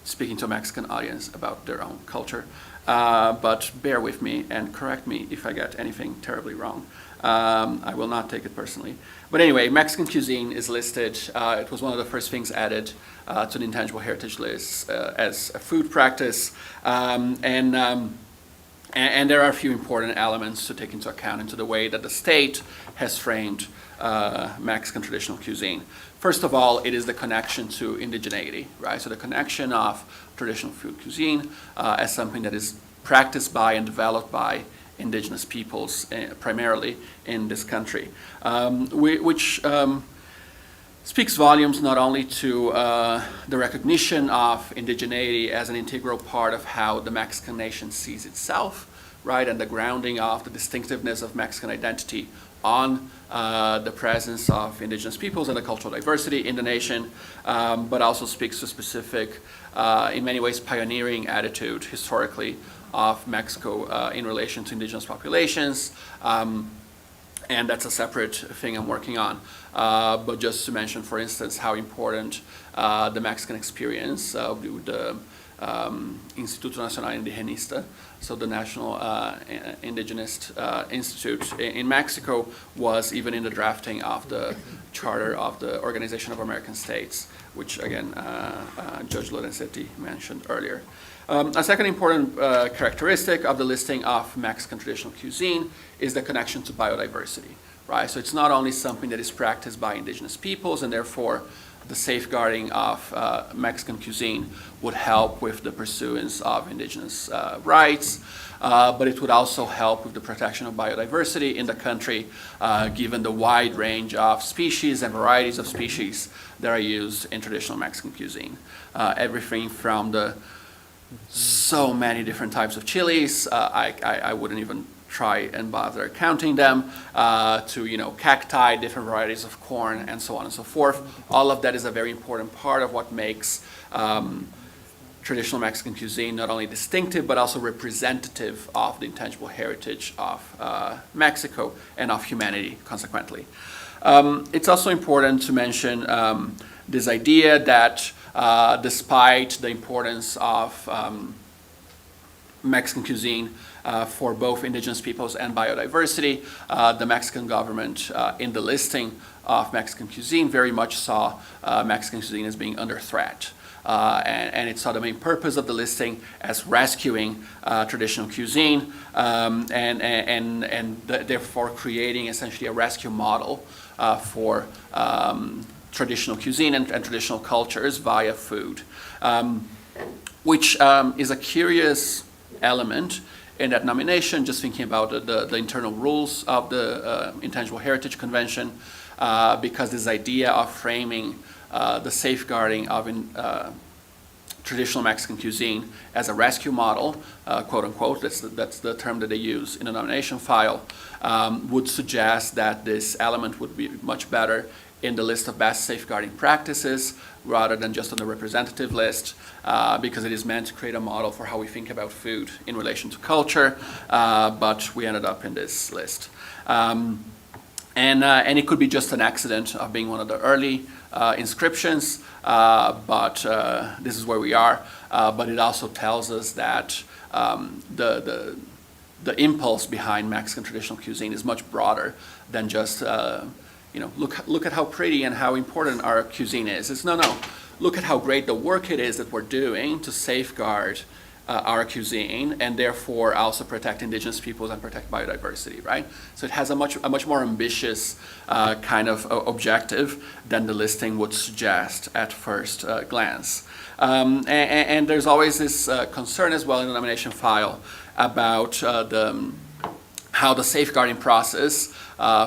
speaking to a Mexican audience about their own culture, but bear with me and correct me if I get anything terribly wrong. I will not take it personally. But anyway, Mexican cuisine is listed. It was one of the first things added to the Intangible Heritage List as a food practice. And there are a few important elements to take into account into the way that the state has framed Mexican traditional cuisine. First of all, it is the connection to indigeneity, right? So the connection of traditional food cuisine as something that is practiced by and developed by indigenous peoples, primarily in this country, which speaks volumes not only to the recognition of indigeneity as an integral part of how the Mexican nation sees itself, right, and the grounding of the distinctiveness of Mexican identity on the presence of indigenous peoples and the cultural diversity in the nation, but also speaks to specific, in many ways, pioneering attitude historically of Mexico in relation to indigenous populations. And that's a separate thing I'm working on. But just to mention, for instance, how important the Mexican experience with the Instituto Nacional Indigenista, so the National Indigenous Institute in Mexico, was even in the drafting of the Charter of the Organization of American States, which again, Judge Lorenzetti mentioned earlier. A second important characteristic of the listing of Mexican traditional cuisine is the connection to biodiversity, right? So it's not only something that is practiced by indigenous peoples, and therefore the safeguarding of Mexican cuisine would help with the pursuance of indigenous rights, but it would also help with the protection of biodiversity in the country, given the wide range of species and varieties of species that are used in traditional Mexican cuisine. Everything from the so many different types of chilies, I wouldn't even try and bother counting them, to cacti, different varieties of corn, and so on and so forth. All of that is a very important part of what makes traditional Mexican cuisine not only distinctive but also representative of the intangible heritage of Mexico and of humanity, consequently. It's also important to mention this idea that despite the importance of Mexican cuisine for both indigenous peoples and biodiversity, the Mexican government in the listing of Mexican cuisine very much saw Mexican cuisine as being under threat. And it saw the main purpose of the listing as rescuing traditional cuisine and therefore creating essentially a rescue model for traditional cuisine and traditional cultures via food, which is a curious element in that nomination, just thinking about the internal rules of the Intangible Heritage Convention, because this idea of framing the safeguarding of traditional Mexican cuisine as a rescue model, quote unquote, that's the term that they use in the nomination file, would suggest that this element would be much better in the list of best safeguarding practices rather than just on the representative list, because it is meant to create a model for how we think about food in relation to culture, but we ended up in this list. And it could be just an accident of being one of the early inscriptions, but this is where we are. But it also tells us that the impulse behind Mexican traditional cuisine is much broader than just look at how pretty and how important our cuisine is. It's no. Look at how great the work it is that we're doing to safeguard our cuisine and therefore also protect indigenous peoples and protect biodiversity, right? So it has a much more ambitious kind of objective than the listing would suggest at first glance. And there's always this concern as well in the nomination file about how the safeguarding process,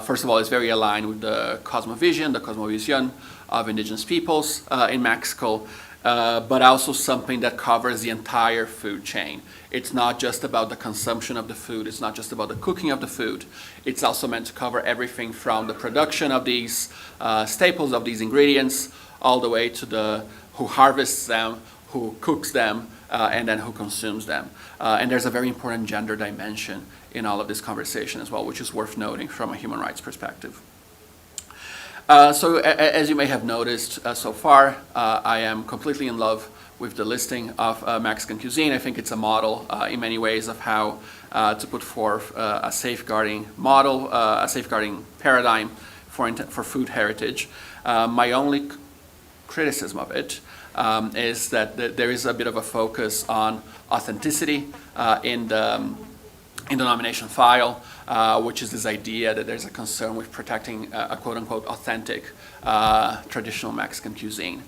first of all, is very aligned with the cosmovision of indigenous peoples in Mexico, but also something that covers the entire food chain. It's not just about the consumption of the food, it's not just about the cooking of the food, it's also meant to cover everything from the production of these staples, of these ingredients, all the way to who harvests them, who cooks them, and then who consumes them. And there's a very important gender dimension in all of this conversation as well, which is worth noting from a human rights perspective. So as you may have noticed so far, I am completely in love with the listing of Mexican cuisine. I think it's a model in many ways of how to put forth a safeguarding model, a safeguarding paradigm for food heritage. My only criticism of it is that there is a bit of a focus on authenticity in the nomination file, which is this idea that there's a concern with protecting a quote-unquote authentic traditional Mexican cuisine,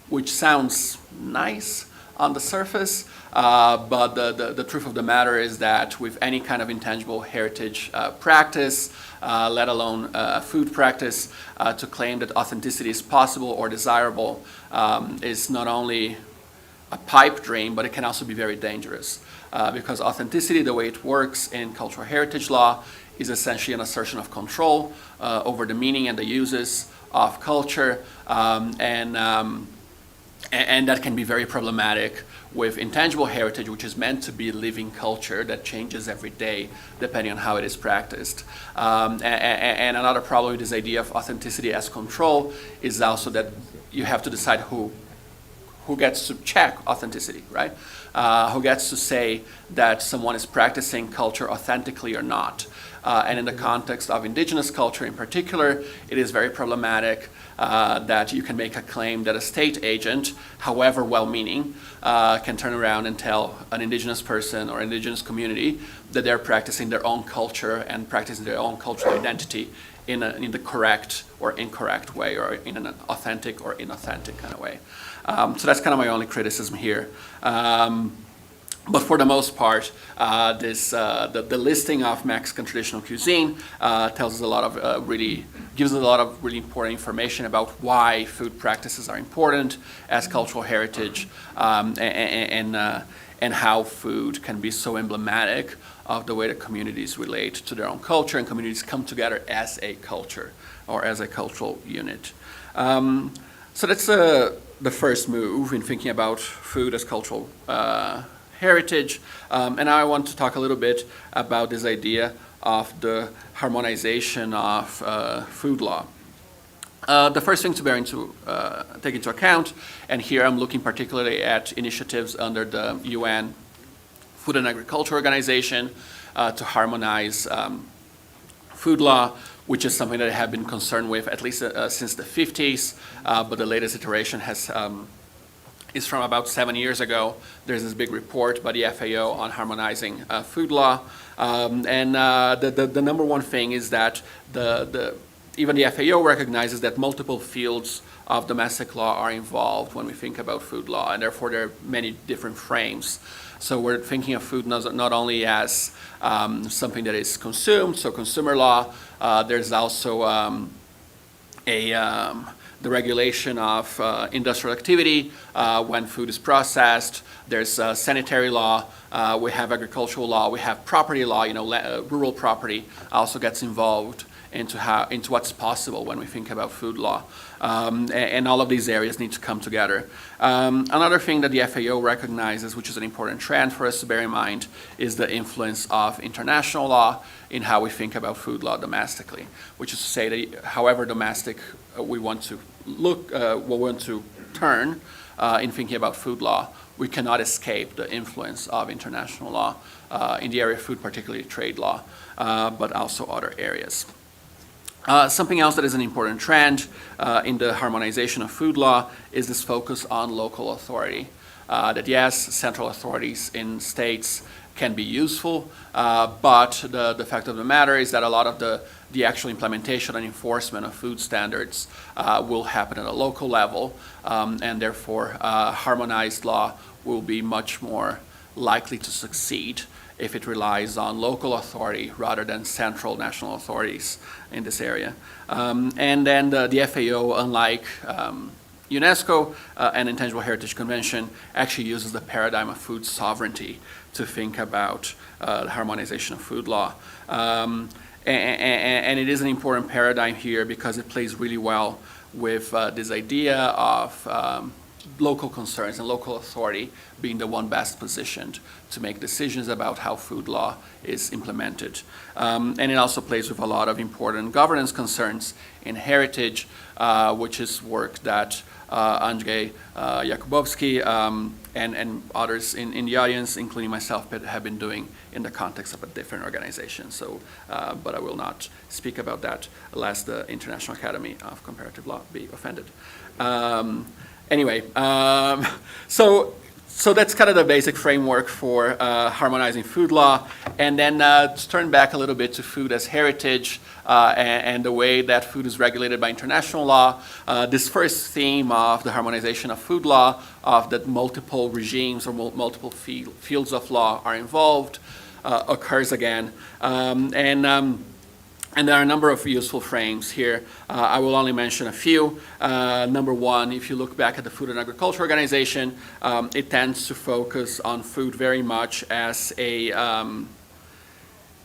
which sounds nice on the surface, but the truth of the matter is that with any kind of intangible heritage practice, let alone food practice, to claim that authenticity is possible or desirable is not only a pipe dream, but it can also be very dangerous. Because authenticity, the way it works in cultural heritage law, is essentially an assertion of control over the meaning and the uses of culture, and that can be very problematic with intangible heritage, which is meant to be living culture that changes every day depending on how it is practiced. And another problem with this idea of authenticity as control is also that you have to decide who gets to check authenticity, right? Who gets to say that someone is practicing culture authentically or not. And in the context of indigenous culture in particular, it is very problematic that you can make a claim that a state agent, however well-meaning, can turn around and tell an indigenous person or indigenous community that they're practicing their own culture and practicing their own cultural identity in the correct or incorrect way, or in an authentic or inauthentic kind of way. So that's kind of my only criticism here. But for the most part, the listing of Mexican traditional cuisine tells us a lot of gives us a lot of really important information about why food practices are important as cultural heritage, and how food can be so emblematic of the way that communities relate to their own culture and communities come together as a culture or as a cultural unit. So that's the first move in thinking about food as cultural heritage. And now I want to talk a little bit about this idea of the harmonization of food law. The first thing to take into account, and here I'm looking particularly at initiatives under the UN Food and Agriculture Organization to harmonize food law, which is something that I have been concerned with at least since the 50s, but the latest iteration is from about 7 years ago. There's this big report by the FAO on harmonizing food law, and the number one thing is that even the FAO recognizes that multiple fields of domestic law are involved when we think about food law, and therefore there are many different frames. So we're thinking of food not only as something that is consumed, so consumer law. There's also the regulation of industrial activity when food is processed. There's sanitary law. We have agricultural law. We have property law. Rural property also gets involved into what's possible when we think about food law. And all of these areas need to come together. Another thing that the FAO recognizes, which is an important trend for us to bear in mind, is the influence of international law in how we think about food law domestically, which is to say that however domestic we want to turn in thinking about food law, we cannot escape the influence of international law in the area of food, particularly trade law, but also other areas. Something else that is an important trend in the harmonization of food law is this focus on local authority. That yes, central authorities in states can be useful, but the fact of the matter is that a lot of the actual implementation and enforcement of food standards will happen at a local level, and therefore harmonized law will be much more likely to succeed if it relies on local authority rather than central national authorities in this area. And then the FAO, unlike UNESCO and Intangible Heritage Convention, actually uses the paradigm of food sovereignty to think about the harmonization of food law. And it is an important paradigm here because it plays really well with this idea of local concerns and local authority being the one best positioned to make decisions about how food law is implemented. And it also plays with a lot of important governance concerns in heritage, which is work that Andrzej Jakubowski, and others in the audience, including myself, have been doing in the context of a different organization. So, but I will not speak about that, lest the International Academy of Comparative Law be offended. Anyway, so that's kind of the basic framework for harmonizing food law. And then to turn back a little bit to food as heritage and the way that food is regulated by international law. This first theme of the harmonization of food law, of that multiple regimes or multiple fields of law are involved, occurs again. And there are a number of useful frames here. I will only mention a few. Number one, if you look back at the Food and Agriculture Organization, it tends to focus on food very much as an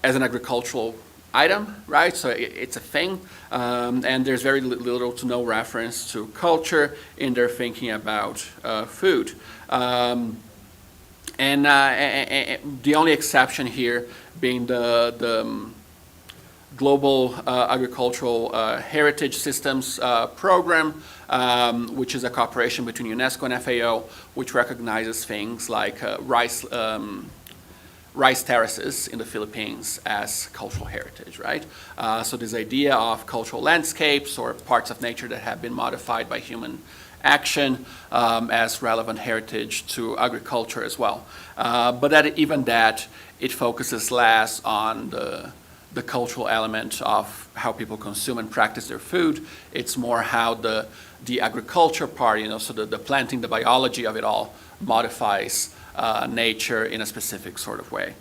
agricultural item, right? So it's a thing, and there's very little to no reference to culture in their thinking about food. And the only exception here being the Global Agricultural Heritage Systems Program, which is a cooperation between UNESCO and FAO, which recognizes things like rice terraces in the Philippines as cultural heritage, right? So this idea of cultural landscapes or parts of nature that have been modified by human action as relevant heritage to agriculture as well. But even that, it focuses less on the cultural element of how people consume and practice their food. It's more how the agriculture part, so the planting, the biology of it all modifies nature in a specific sort of way.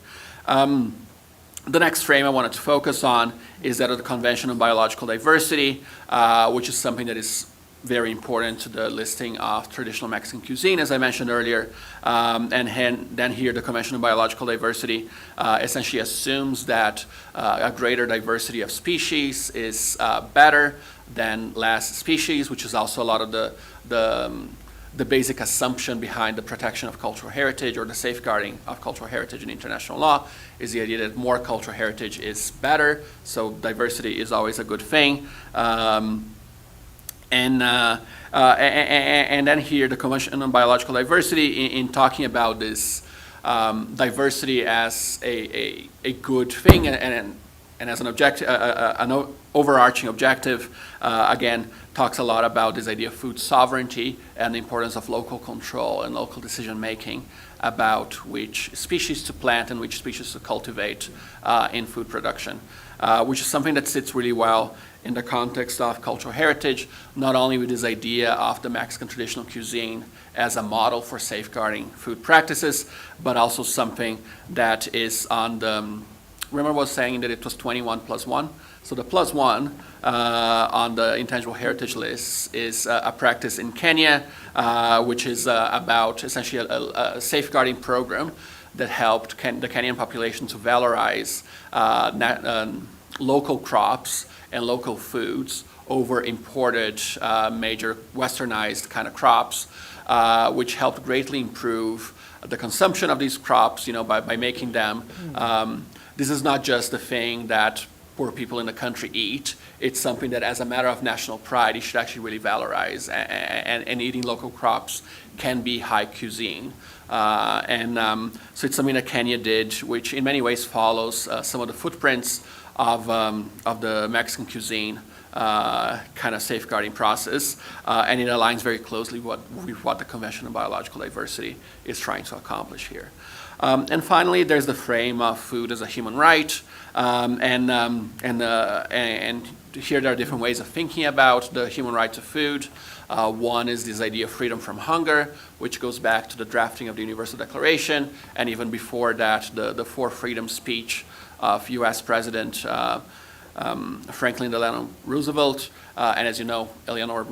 The next frame I wanted to focus on is that of the Convention on Biological Diversity, which is something that is very important to the listing of traditional Mexican cuisine, as I mentioned earlier. And then here, the Convention on Biological Diversity essentially assumes that a greater diversity of species is better than less species, which is also a lot of the basic assumption behind the protection of cultural heritage or the safeguarding of cultural heritage in international law, is the idea that more cultural heritage is better, so diversity is always a good thing. And then here, the Convention on Biological Diversity, in talking about this diversity as a good thing and as an objective, an overarching objective, again, talks a lot about this idea of food sovereignty and the importance of local control and local decision making about which species to plant and which species to cultivate in food production, which is something that sits really well in the context of cultural heritage, not only with this idea of the Mexican traditional cuisine as a model for safeguarding food practices, but also something that is on the, remember I was saying that it was 21 plus 1? So the plus 1 on the intangible heritage list is a practice in Kenya, which is about essentially a safeguarding program that helped the Kenyan population to valorize local crops and local foods over imported major westernized kind of crops, which helped greatly improve the consumption of these crops, by making them. This is not just a thing that poor people in the country eat. It's something that, as a matter of national pride, you should actually really valorize, and eating local crops can be high cuisine. So it's something that Kenya did, which in many ways follows some of the footprints of the Mexican cuisine kind of safeguarding process, and it aligns very closely with what the Convention on Biological Diversity is trying to accomplish here. And finally, there's the frame of food as a human right, and here there are different ways of thinking about the human right to food. One is this idea of freedom from hunger, which goes back to the drafting of the Universal Declaration, and even before that, the Four Freedoms speech of U.S. President Franklin Delano Roosevelt. And as you know, Eleanor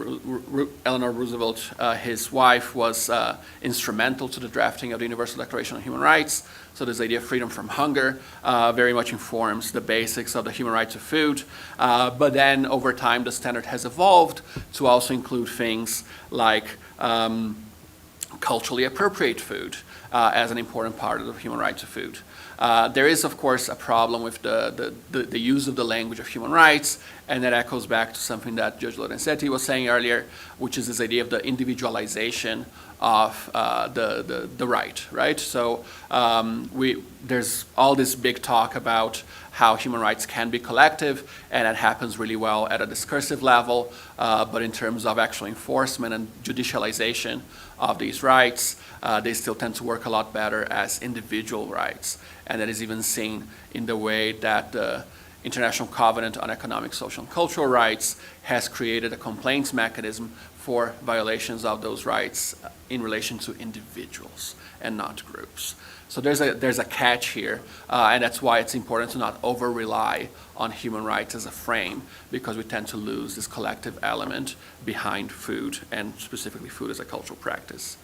Roosevelt, his wife, was instrumental to the drafting of the Universal Declaration on Human Rights. So this idea of freedom from hunger very much informs the basics of the human right to food. But then over time, the standard has evolved to also include things like culturally appropriate food, as an important part of the human right to food. There is, of course, a problem with the use of the language of human rights, and that echoes back to something that Judge Lorenzetti was saying earlier, which is this idea of the individualization of the right? So there's all this big talk about how human rights can be collective, and that happens really well at a discursive level, but in terms of actual enforcement and judicialization of these rights, they still tend to work a lot better as individual rights. And that is even seen in the way that the International Covenant on Economic, Social, and Cultural Rights has created a complaints mechanism for violations of those rights in relation to individuals and not groups. So there's a catch here, and that's why it's important to not over-rely on human rights as a frame, because we tend to lose this collective element behind food, and specifically food as a cultural practice.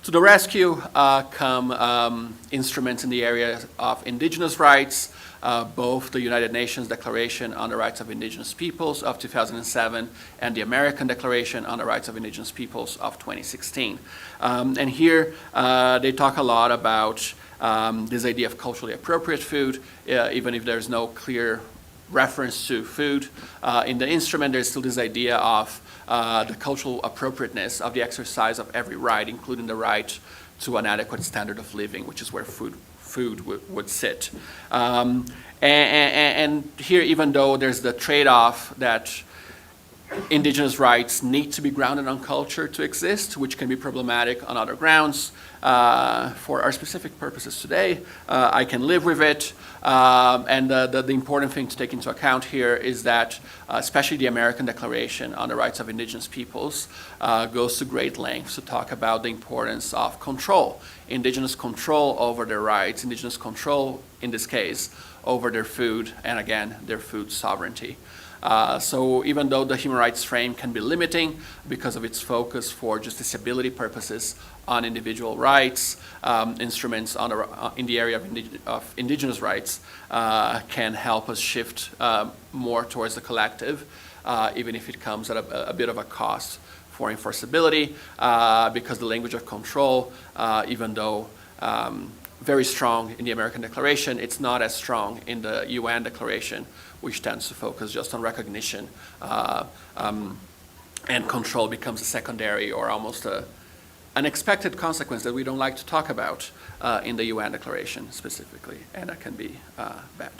To the rescue come instruments in the area of indigenous rights, both the United Nations Declaration on the Rights of Indigenous Peoples of 2007 and the American Declaration on the Rights of Indigenous Peoples of 2016. And here they talk a lot about this idea of culturally appropriate food, even if there's no clear reference to food. In the instrument, there's still this idea of the cultural appropriateness of the exercise of every right, including the right to an adequate standard of living, which is where food would sit. And here, even though there's the trade-off that indigenous rights need to be grounded on culture to exist, which can be problematic on other grounds, for our specific purposes today, I can live with it. And the important thing to take into account here is that especially the American Declaration on the Rights of Indigenous Peoples goes to great lengths to talk about the importance of control, indigenous control over their rights, indigenous control, in this case, over their food, and again, their food sovereignty. So even though the human rights frame can be limiting because of its focus for justiciability purposes on individual rights, instruments in the area of indigenous rights can help us shift more towards the collective, even if it comes at a bit of a cost for enforceability, because the language of control, even though very strong in the American Declaration, it's not as strong in the UN Declaration, which tends to focus just on recognition, and control becomes a secondary or almost an unexpected consequence that we don't like to talk about in the UN Declaration specifically, and that can be bad.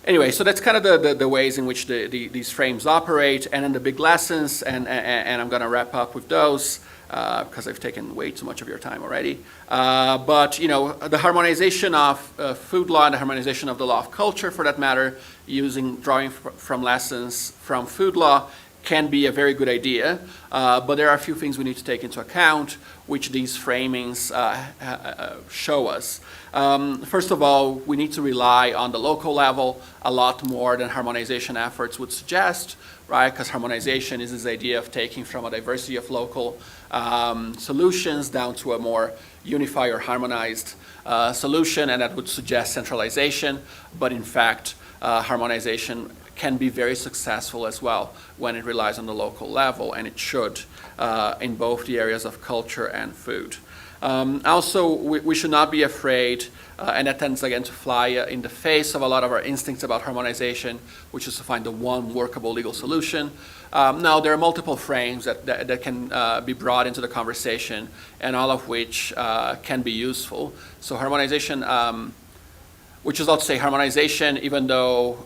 Anyway, so that's kind of the ways in which these frames operate, and then the big lessons, and I'm going to wrap up with those, because I've taken way too much of your time already. But the harmonization of food law and the harmonization of the law of culture, for that matter, drawing from lessons from food law, can be a very good idea. But there are a few things we need to take into account, which these framings show us. First of all, we need to rely on the local level a lot more than harmonization efforts would suggest, right? Because harmonization is this idea of taking from a diversity of local solutions down to a more unified or harmonized solution, and that would suggest centralization. But in fact, harmonization can be very successful as well when it relies on the local level, and it should in both the areas of culture and food. Also, we should not be afraid, and that tends again to fly in the face of a lot of our instincts about harmonization, which is to find the one workable legal solution. Now, there are multiple frames that can be brought into the conversation, and all of which can be useful. So harmonization, which is not to say harmonization, even though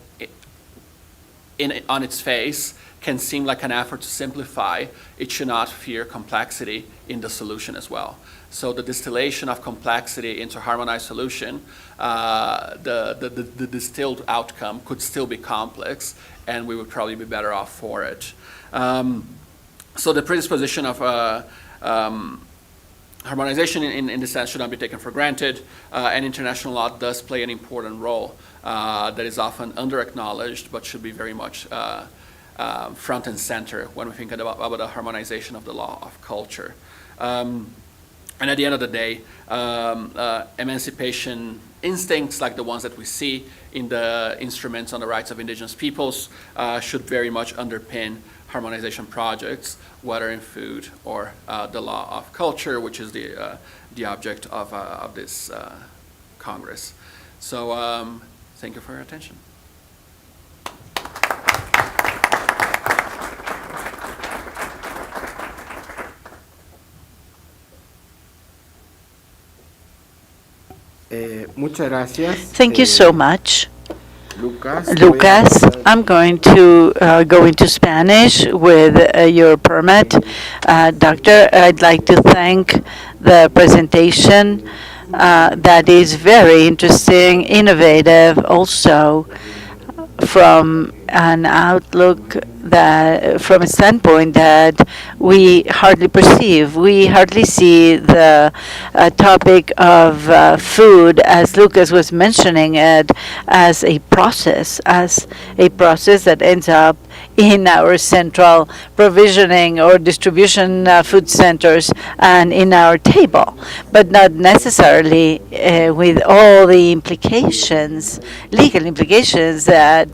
on its face can seem like an effort to simplify, it should not fear complexity in the solution as well. So the distillation of complexity into harmonized solution, the distilled outcome could still be complex, and we would probably be better off for it. So the predisposition of harmonization in this sense should not be taken for granted, and international law does play an important role that is often under-acknowledged, but should be very much front and center when we think about the harmonization of the law of culture. And at the end of the day, emancipation instincts like the ones that we see in the instruments on the rights of indigenous peoples should very much underpin harmonization projects, whether in food or the law of culture, which is the object of this Congress. So thank you for your attention. Muchas gracias. Thank you so much, Lucas. Lucas. I'm going to go into Spanish with your permit. Doctor, I'd like to thank the presentation that is very interesting, innovative, also from an outlook that, from a standpoint that we hardly perceive. We hardly see the topic of food, as Lucas was mentioning it, as a process that ends up in our central provisioning or distribution food centers and in our table, but not necessarily with all the implications, legal implications that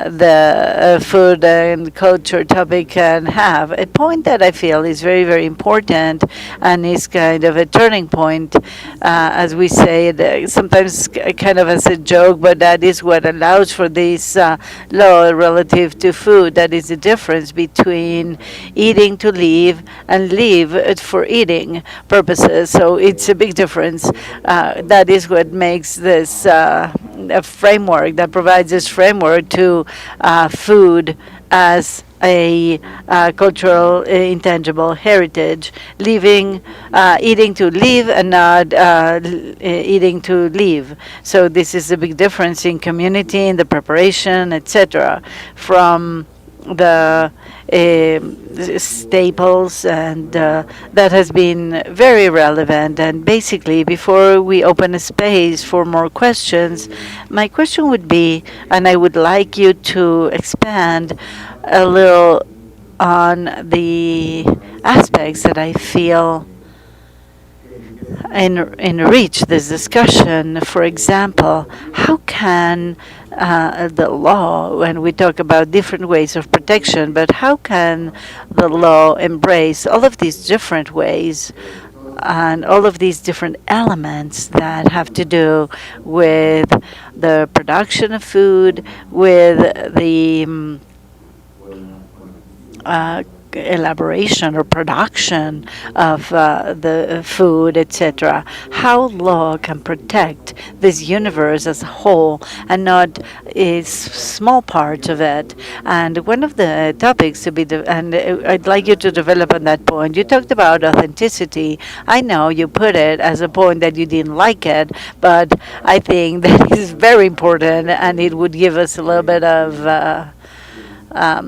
the food and culture topic can have. A point that I feel is very, very important and is kind of a turning point, as we say it, sometimes kind of as a joke, but that is what allows for this law relative to food. That is the difference between eating to live and live for eating purposes. So it's a big difference. That is what makes this a framework, that provides this framework to food as a cultural intangible heritage, eating to live and not eating to live. So this is a big difference in community, in the preparation, etc., from the staples, and that has been very relevant. And basically, before we open a space for more questions, my question would be, and I would like you to expand a little on the aspects that I feel enrich this discussion. For example, how can the law, when we talk about different ways of protection, but how can the law embrace all of these different ways and all of these different elements that have to do with the production of food, with the elaboration or production of the food, etc. How law can protect this universe as a whole and not a small part of it. And one of the topics to be, and I'd like you to develop on that point. You talked about authenticity. I know you put it as a point that you didn't like it, but I think that is very important, and it would give us a little bit of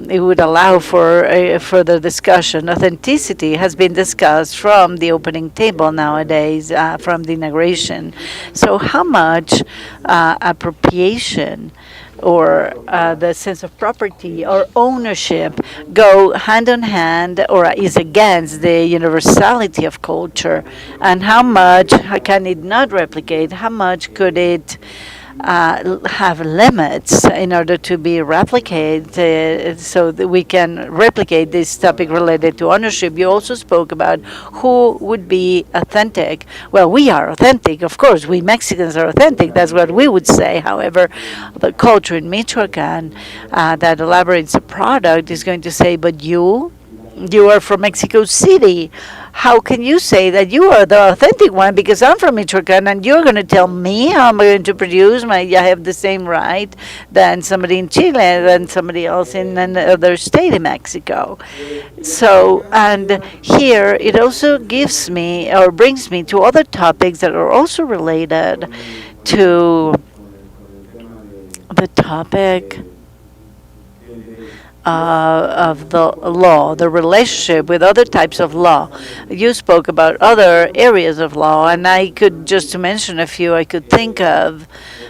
it would allow for a further discussion. Authenticity has been discussed from the opening table nowadays, from the inauguration. So how much appropriation or the sense of property or ownership go hand in hand or is against the universality of culture, and how much can it not replicate? How much could it have limits in order to be replicated, so that we can replicate this topic related to ownership? You also spoke about who would be authentic. Well, we are authentic, of course. We Mexicans are authentic. That's what we would say. However, the culture in Michoacan that elaborates a product is going to say, but you are from Mexico City. How can you say that you are the authentic one? Because I'm from Michoacan, and you're going to tell me how I'm going to produce. I have the same right than somebody in Chile, than somebody else in another state in Mexico. So, and here it also gives me or brings me to other topics that are also related to the topic of the law, the relationship with other types of law. You spoke about other areas of law, and I could, just to mention a few, I could think of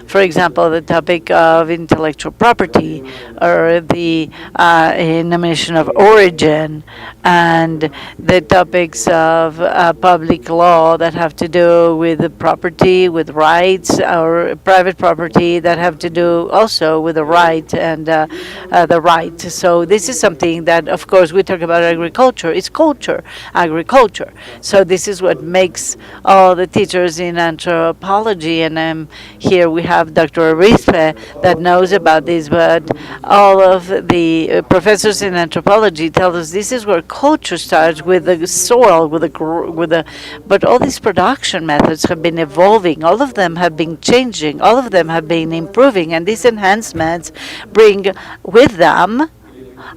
For example, the topic of intellectual property or the nomination of origin and the topics of public law that have to do with the property, with rights, or private property that have to do also with the right and the right. So this is something that, of course, we talk about agriculture. It's culture, agriculture. So this is what makes all the teachers in anthropology, and here we have Dr. Arispe that knows about this, but all of the professors in anthropology tell us this is where culture starts, with the soil, but all these production methods have been evolving. All of them have been changing. All of them have been improving, and these enhancements bring with them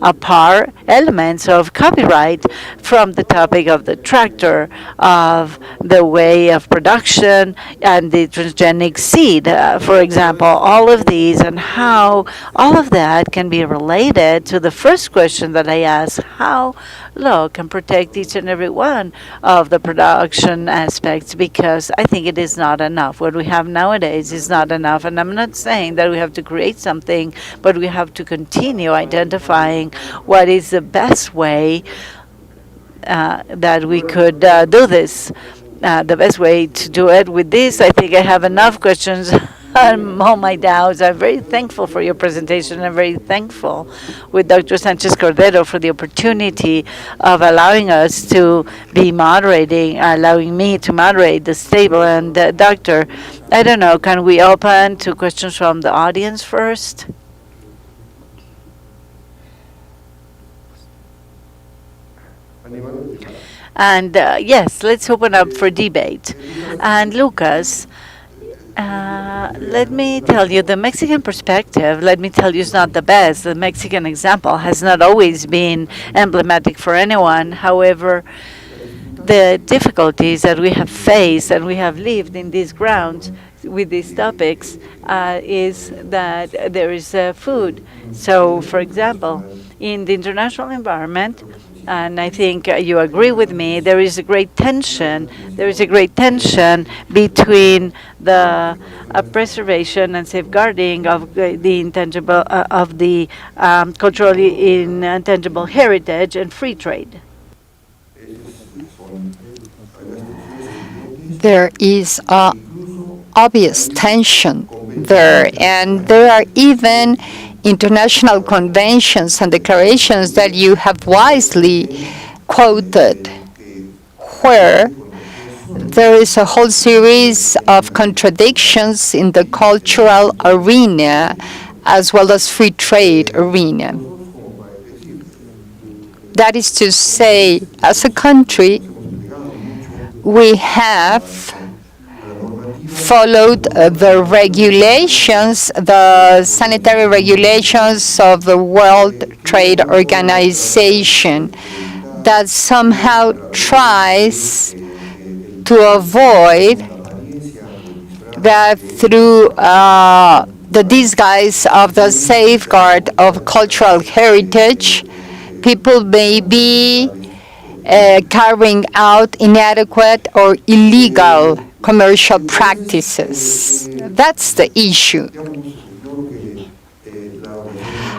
apart elements of copyright, from the topic of the tractor, of the way of production, and the transgenic seed, for example, all of these, and how all of that can be related to the first question that I asked: how law can protect each and every one of the production aspects, because I think it is not enough. What we have nowadays is not enough, and I'm not saying that we have to create something, but we have to continue identifying what is the best way that we could do this. The best way to do it. With this, I think I have enough questions and all my doubts. I'm very thankful for your presentation. I'm very thankful with Dr. Sanchez Cordero for the opportunity of allowing us to be moderating, allowing me to moderate this table. And Doctor, I don't know, can we open to questions from the audience first? And yes, let's open up for debate. And Lucas, let me tell you, the Mexican perspective, let me tell you, is not the best. The Mexican example has not always been emblematic for anyone. However, the difficulties that we have faced and we have lived in these grounds with these topics is that there is food. So, for example, in the international environment, and I think you agree with me, there is a great tension. There is a great tension between the preservation and safeguarding of the intangible, of the culturally intangible heritage and free trade. There is an obvious tension there, and there are even international conventions and declarations that you have wisely quoted, where there is a whole series of contradictions in the cultural arena as well as free trade arena. That is to say, as a country, we have followed the regulations, the sanitary regulations of the World Trade Organization, that somehow tries to avoid that through the disguise of the safeguard of cultural heritage, people may be carrying out inadequate or illegal commercial practices. That's the issue.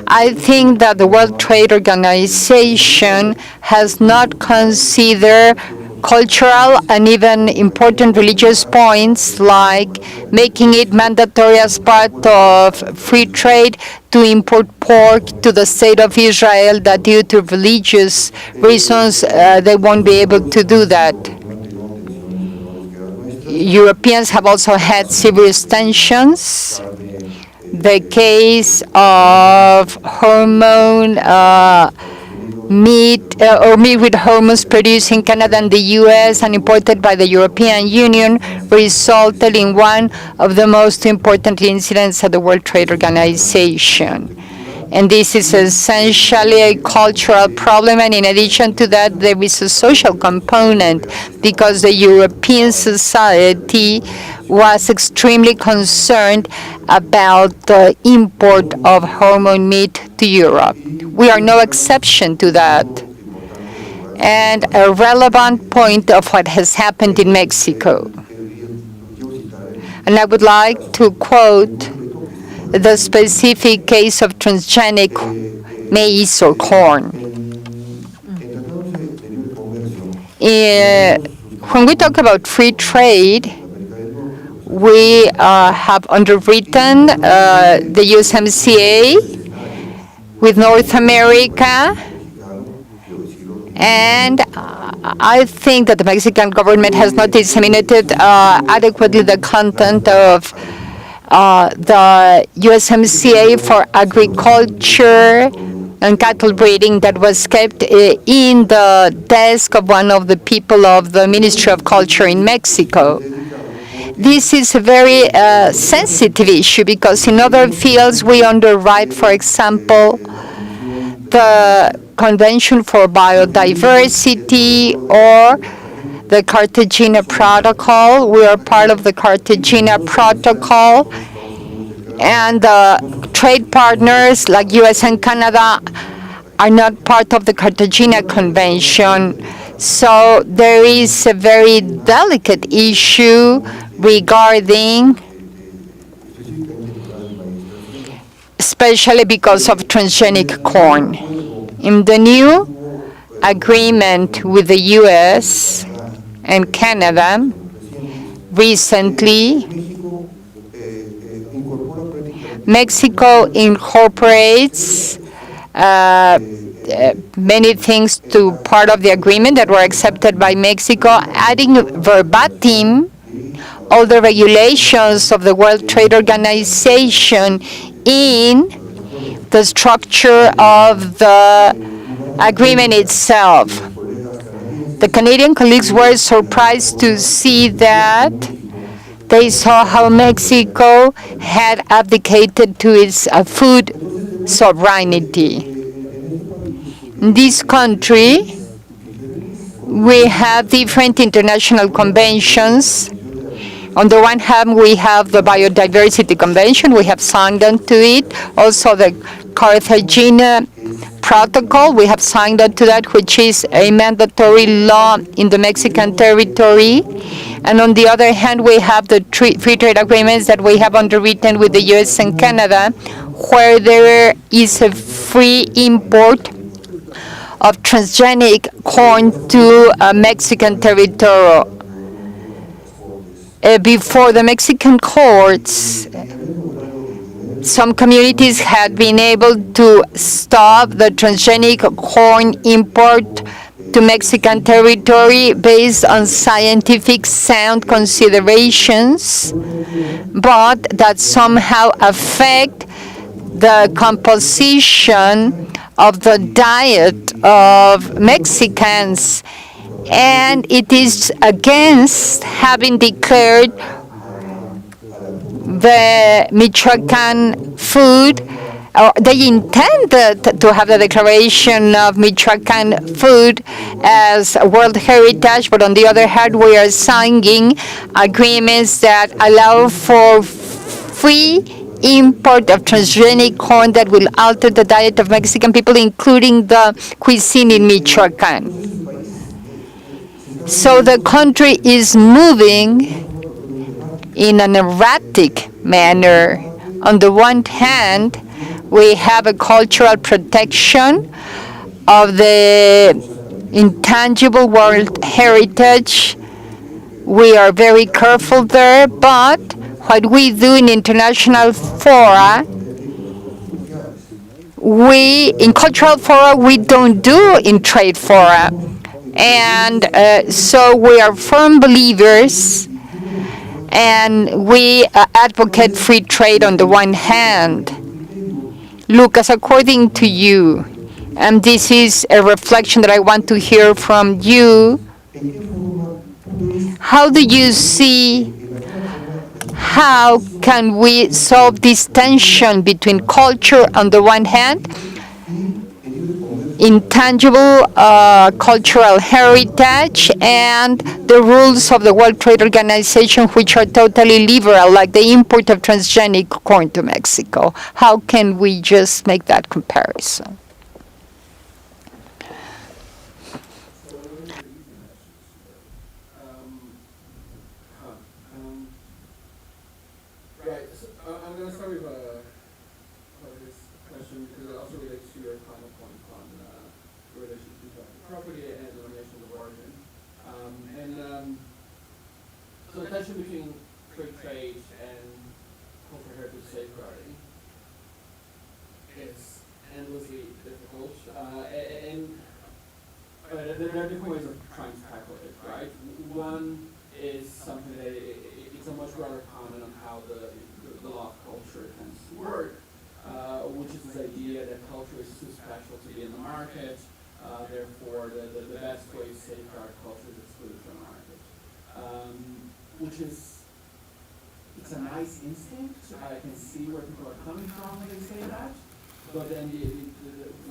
I think that the World Trade Organization has not considered cultural and even important religious points, like making it mandatory as part of free trade to import pork to the state of Israel, that due to religious reasons they won't be able to do that. Europeans have also had serious tensions. The case of hormone meat or meat with hormones produced in Canada and the US and imported by the European Union resulted in one of the most important incidents at the World Trade Organization. And this is essentially a cultural problem, and in addition to that, there is a social component, because the European society was extremely concerned about the import of hormone meat to Europe. We are no exception to that. And a relevant point of what has happened in Mexico. And I would like to quote the specific case of transgenic maize or corn. When we talk about free trade, we have underwritten the USMCA with North America, and I think that the Mexican government has not disseminated adequately the content of the USMCA for agriculture and cattle breeding that was kept in the desk of one of the people of the Ministry of Culture in Mexico. This is a very sensitive issue because in other fields we underwrite, for example, the Convention for Biodiversity or the Cartagena Protocol. We are part of the Cartagena Protocol, and trade partners like US and Canada are not part of the Cartagena Convention. So there is a very delicate issue regarding, especially because of transgenic corn. In the new agreement with the US and Canada recently, Mexico incorporates many things to part of the agreement that were accepted by Mexico, adding verbatim all the regulations of the World Trade Organization in the structure of the agreement itself. The Canadian colleagues were surprised to see that they saw how Mexico had abdicated to its food sovereignty. In this country, we have different international conventions. On the one hand, we have the Biodiversity Convention. We have signed on to it. Also, the Cartagena Protocol. We have signed on to that, which is a mandatory law in the Mexican territory. And on the other hand, we have the free trade agreements that we have underwritten with the US and Canada, where there is a free import of transgenic corn to Mexican territory. Before the Mexican courts, some communities had been able to stop the transgenic corn import to Mexican territory based on scientific sound considerations, but that somehow affect the composition of the diet of Mexicans. And it is against having declared the Michoacan food. They intended to have the declaration of Michoacan food as World Heritage, but on the other hand, we are signing agreements that allow for free import of transgenic corn that will alter the diet of Mexican people, including the cuisine in Michoacan. So the country is moving in an erratic manner. On the one hand, we have a cultural protection of the intangible world heritage. We are very careful there, but what we do in international fora, in cultural fora, we don't do in trade fora. And so we are firm believers, and we advocate free trade on the one hand. Lucas, according to you, and this is a reflection that I want to hear from you, how do you see, how can we solve this tension between culture on the one hand, intangible cultural heritage, and the rules of the World Trade Organization, which are totally liberal, like the import of transgenic corn to Mexico? How can we just make that comparison? tension between free trade and cultural heritage safeguarding is endlessly difficult, and there are different ways of trying to tackle it, right? One is something that it's a much broader comment on how the law of culture tends to work, which is this idea that culture is too special to be in the market, therefore the best way to safeguard culture is excluded from the market. Which is, it's a nice instinct. I can see where people are coming from when they say that, but then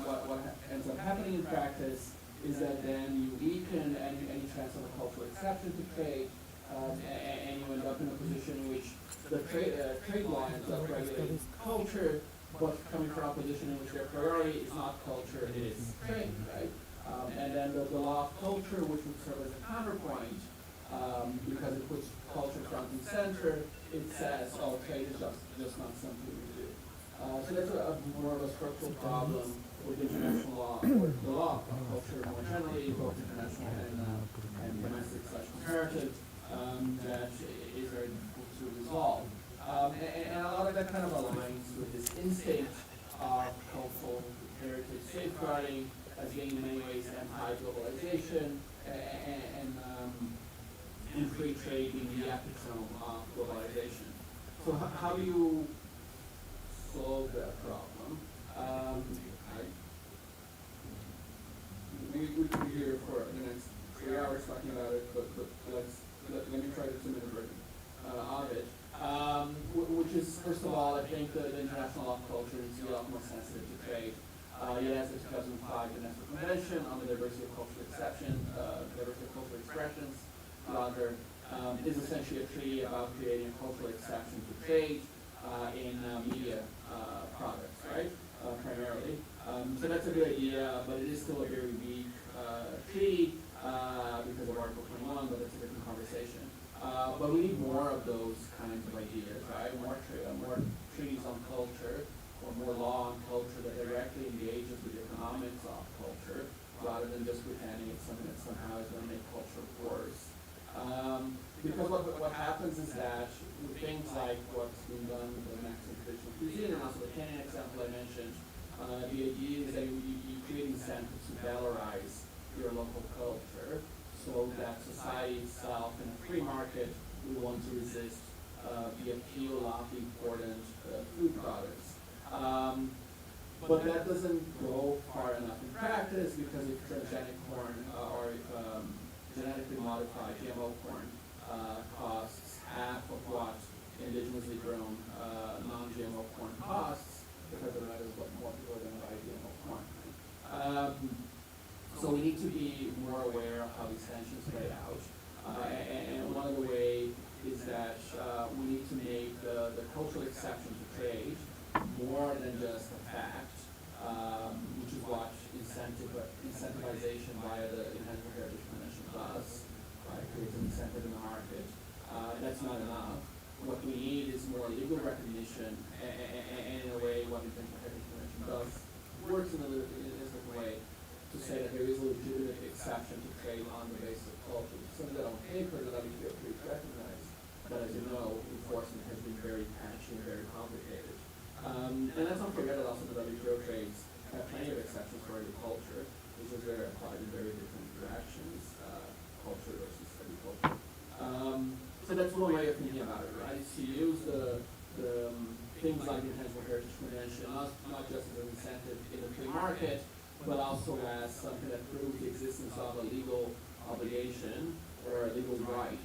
what ends up happening in practice is that then you weaken any chance of a cultural exception to trade, and you end up in a position in which the trade law ends up regulating culture, but coming from a position in which their priority is not culture, it is trade, right? And then the law of culture, which would serve as a counterpoint, because it puts culture front and center, it says, oh, trade is just not something we do. So that's more of a structural problem with international law, or the law of culture more generally, both international and domestic/comparative, that is very difficult to resolve. And a lot of that kind of aligns with this instinct of cultural heritage safeguarding as being in many ways anti-globalization and free trade being the epitome of globalization. So how do you solve that problem? We could be here for the next 3 hours talking about it, but let me try the 2-minute version of it. Which is, first of all, I think the international law of culture is a lot more sensitive to trade. It has the 2005 UNESCO Convention on the Diversity of Cultural Expressions, rather, is essentially a treaty about creating a cultural exception to trade in media products, right? Primarily. So that's a good idea, but it is still a very weak treaty because of Article 21, but that's a different conversation. But we need more of those kinds of ideas, right? More treaties on culture, or more law on culture that directly engages with the economics of culture, rather than just pretending it's something that somehow is going to make culture worse. Because what happens is that with things like what's being done with the Mexican traditional cuisine, and also the Kenyan example I mentioned, the idea is that you create incentives to valorize your local culture, so that society itself in a free market will want to resist the appeal of important food products. But that doesn't go far enough in practice, because if transgenic corn or if genetically modified GMO corn costs half of what indigenously grown non-GMO corn costs, because the matter is what more people are going to buy GMO corn. So we need to be more aware of how these tensions play out. And one of the ways is that we need to make the cultural exception to trade more than just a fact, which is what incentivization via the Intangible Heritage Convention does, right? Creates an incentive in the market. That's not enough. What we need is more legal recognition, and in a way what the Intangible Heritage Convention does works in a different way, to say that there is a legitimate exception to trade on the basis of culture. Something that on paper the WTO treaties recognize, but as you know, enforcement has been very patchy and very complicated. And let's not forget that also the WTO trades have plenty of exceptions for agriculture, which is very applied in very different directions, culture versus agriculture. So that's one way of thinking about it, right? To use the things like the Intangible Heritage Convention, not just as an incentive in the free market, but also as something that proves the existence of a legal obligation or a legal right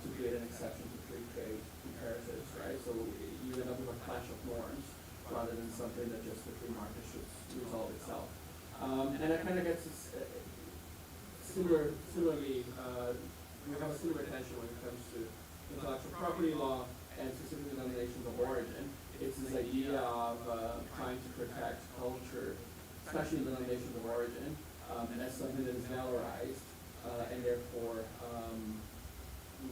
to create an exception to free trade imperatives, right? So you end up with a clash of norms rather than something that just the free market should resolve itself. And that kind of gets us similarly, we have a similar tension when it comes to intellectual property law and specific denominations of origin. It's this idea of trying to protect culture, especially in denominations of origin, and that's something that is valorized, and therefore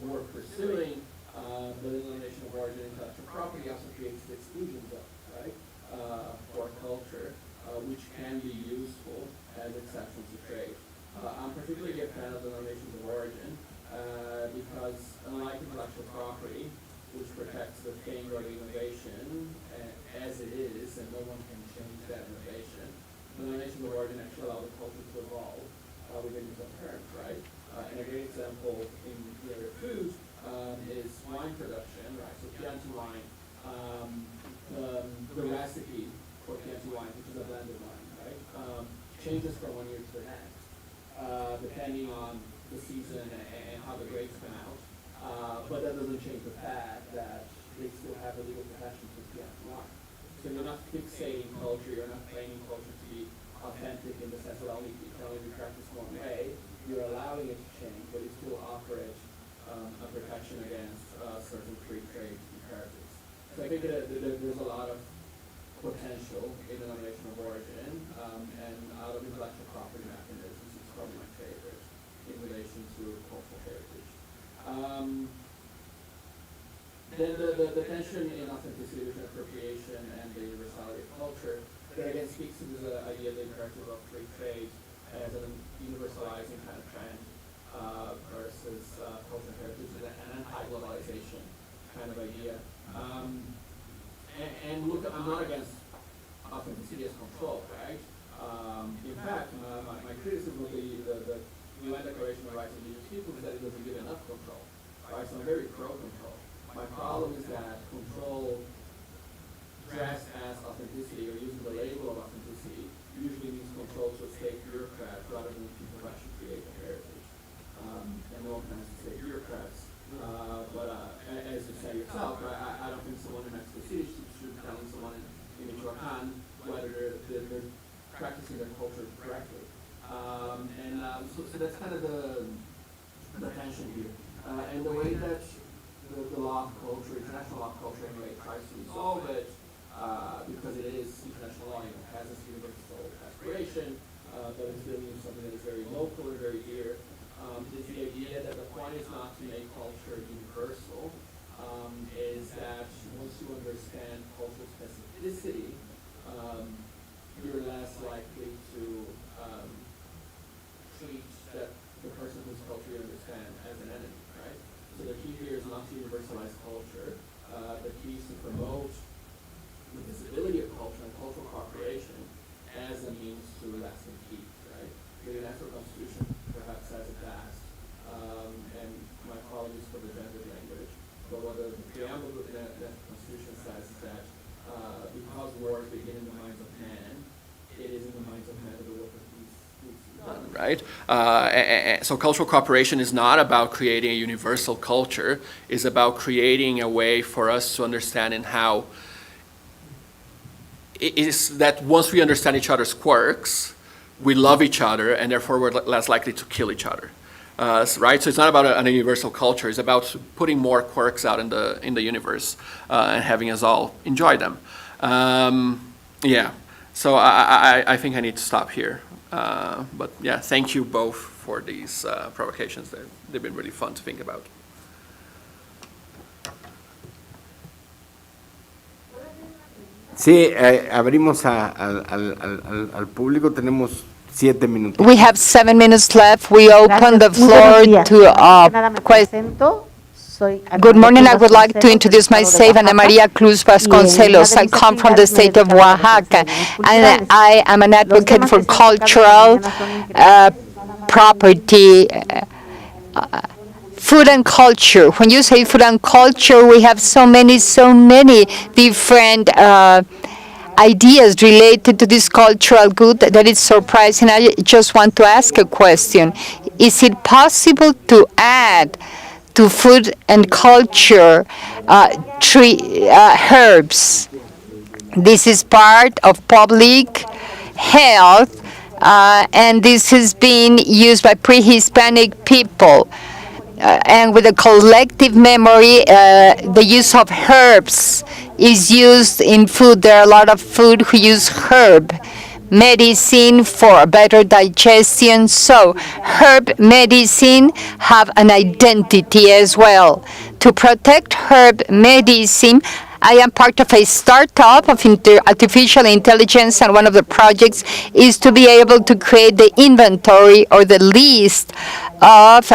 we're pursuing the denomination of origin intellectual property also creates the exclusion zone, right, for culture, which can be useful as exceptions to trade. I'm particularly a fan of denominations of origin because, unlike intellectual example, in their food is wine production, right? So Chianti wine, the recipe for Chianti wine, which is a blended wine, right, changes from one year to the next, depending on the season and how the grapes come out. But that doesn't change the fact that they still have a legal profession to Chianti wine. So you're not fixating culture, you're not training culture to be authentic in the sense that it can only be practiced one way. You're allowing it to change, but you still operate a protection against certain free trade imperatives. So I think that there's a lot of potential in the denomination of origin, and out of intellectual property mechanisms, it's probably my favorite in relation to cultural heritage. Then the tension in authenticity between appropriation and the universality of culture, that again speaks to this idea of the imperative of free trade as a universalizing kind of trend versus cultural heritage and an anti-globalization kind of idea. And look, I'm not against authenticity as control, right? In fact, my criticism of the UN Declaration on the Rights of Indigenous Peoples is that it doesn't give enough control, right? So I'm very pro-control. My problem is that control dressed as authenticity or using the label of authenticity usually means control to a state bureaucrat rather than people who actually create the heritage. And no one has to say bureaucrats. But as you say yourself, I don't think someone in Mexico City should be telling someone in Michoacan whether they're practicing their culture correctly. So that's kind of the tension here. And the way that the law of culture, international law of culture anyway, tries to resolve it, because it is international law, it has this universal aspiration, but it's dealing with something that is very local or very dear, is the idea that the point is not to make culture universal, is that once you understand cultural specificity, you're less likely to treat the person whose culture you understand as an enemy, right? So the key here is not to universalize culture. The key is to promote the visibility of culture and cultural cooperation as a means to lasting peace, right? The UNESCO Constitution perhaps says it best, and my apologies for the gendered language, but what the preamble of the Constitution says is that because wars begin in the minds of men, it is in the minds of men that the work of peace is done, right? So cultural cooperation is not about creating a universal culture, it's about creating a way for us to understand and how it is that once we understand each other's quirks, we love each other, and therefore we're less likely to kill each other, right? So it's not about a universal culture. It's about putting more quirks out in the universe and having us all enjoy them. Yeah. So I think I need to stop here. But yeah, thank you both for these provocations. They've been really fun to think about. Sí, abrimos al público, tenemos 7 minutos. We have 7 minutes left. We open the floor to questions. Good morning. I would like to introduce myself, Ana Maria Cruz Vasconcelos. I come from the state of Oaxaca, and I am an advocate for cultural property. Food and culture. When you say food and culture, we have so many different ideas related to this cultural good that it's surprising. I just want to ask a question. Is it possible to add to food and culture herbs? This is part of public health, and this is being used by pre-Hispanic people. And with a collective memory, the use of herbs is used in food. There are a lot of food who use herb medicine for better digestion. So herb medicine have an identity as well. To protect herb medicine, I am part of a startup of artificial intelligence, and one of the projects is to be able to create the inventory or the list of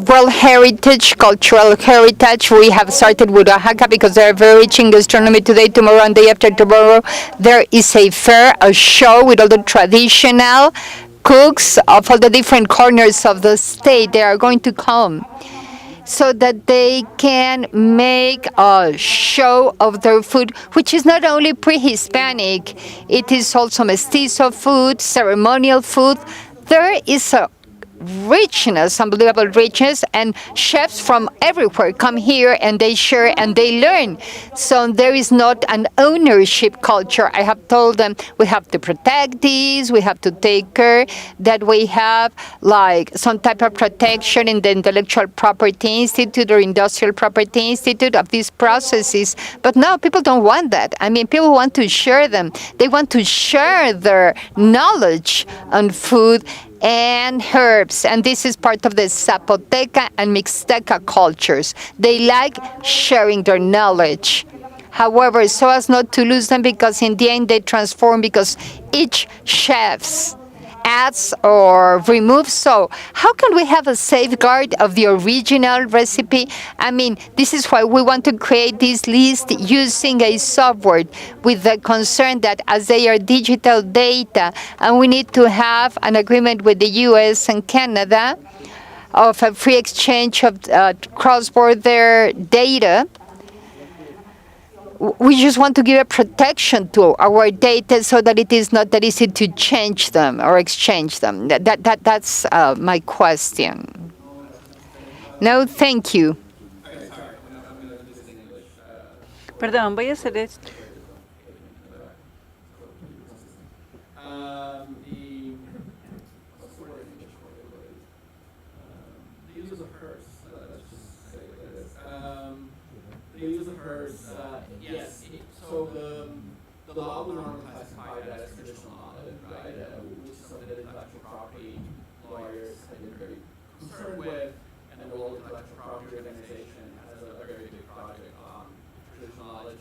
World Heritage, cultural heritage. We have started with Oaxaca because they're very rich in gastronomy today, tomorrow, and day after tomorrow. There is a fair, a show with all the traditional cooks of all the different corners of the state. They are going to come so that they can make a show of their food, which is not only pre-Hispanic, it is also mestizo food, ceremonial food. There is a richness, unbelievable richness, and chefs from everywhere come here and they share and they learn. So there is not an ownership culture. I have told them we have to protect these, we have to take care that we have like some type of protection in the Intellectual Property Institute or Industrial Property Institute of these processes. But now people don't want that. I mean, people want to share them. They want to share their knowledge on food and herbs, and this is part of the Zapoteca and Mixteca cultures. They like sharing their knowledge. However, so as not to lose them, because in the end they transform, because each chef adds or removes. So how can we have a safeguard of the original recipe? I mean, this is why we want to create this list using a software, with the concern that as they are digital data, and we need to have an agreement with the US and Canada of a free exchange of cross-border data. We just want to give a protection to our data so that it is not that easy to change them or exchange them. That's my question. No, thank you. Perdón, voy a hacer esto. Yes. So the law was normally classified as traditional knowledge, right? Which is something that intellectual property lawyers have been very concerned with, and the World Intellectual Property Organization has a very big project on traditional knowledge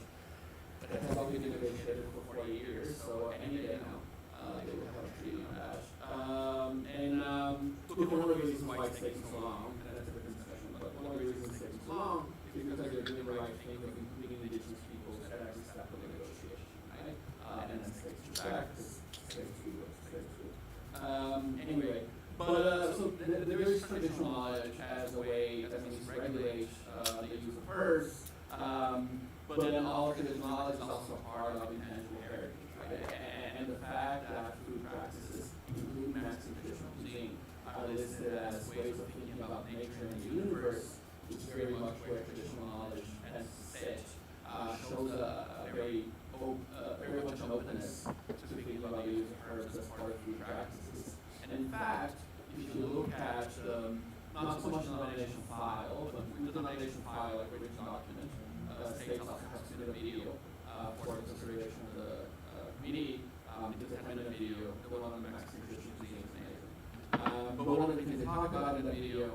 that has only been negotiated for 40 years. So any day now, they will have a treaty on that. Look, one of the reasons why it's taking so long, and that's a different discussion, but one of the reasons it's taking so long is because they're doing the right thing of including indigenous peoples at every step of the negotiation, right? And then states to back, states to. Anyway, but so there is traditional knowledge as a way, as a means to regulate the use of herbs, but then all traditional knowledge is also part of intangible heritage, right? And the fact that food practices, including Mexican traditional cuisine, are listed as ways of thinking about nature and the universe, which is very much where traditional knowledge tends to sit, shows a very much an openness to thinking about the use of herbs as part of food practices. And in fact, if you look at not so much the nomination file, but the nomination file, like written document, states also has to submit a video for the consideration of the committee. Because they have a video, the one on the Mexican traditional cuisine is amazing. But one of the things they talk about in the video,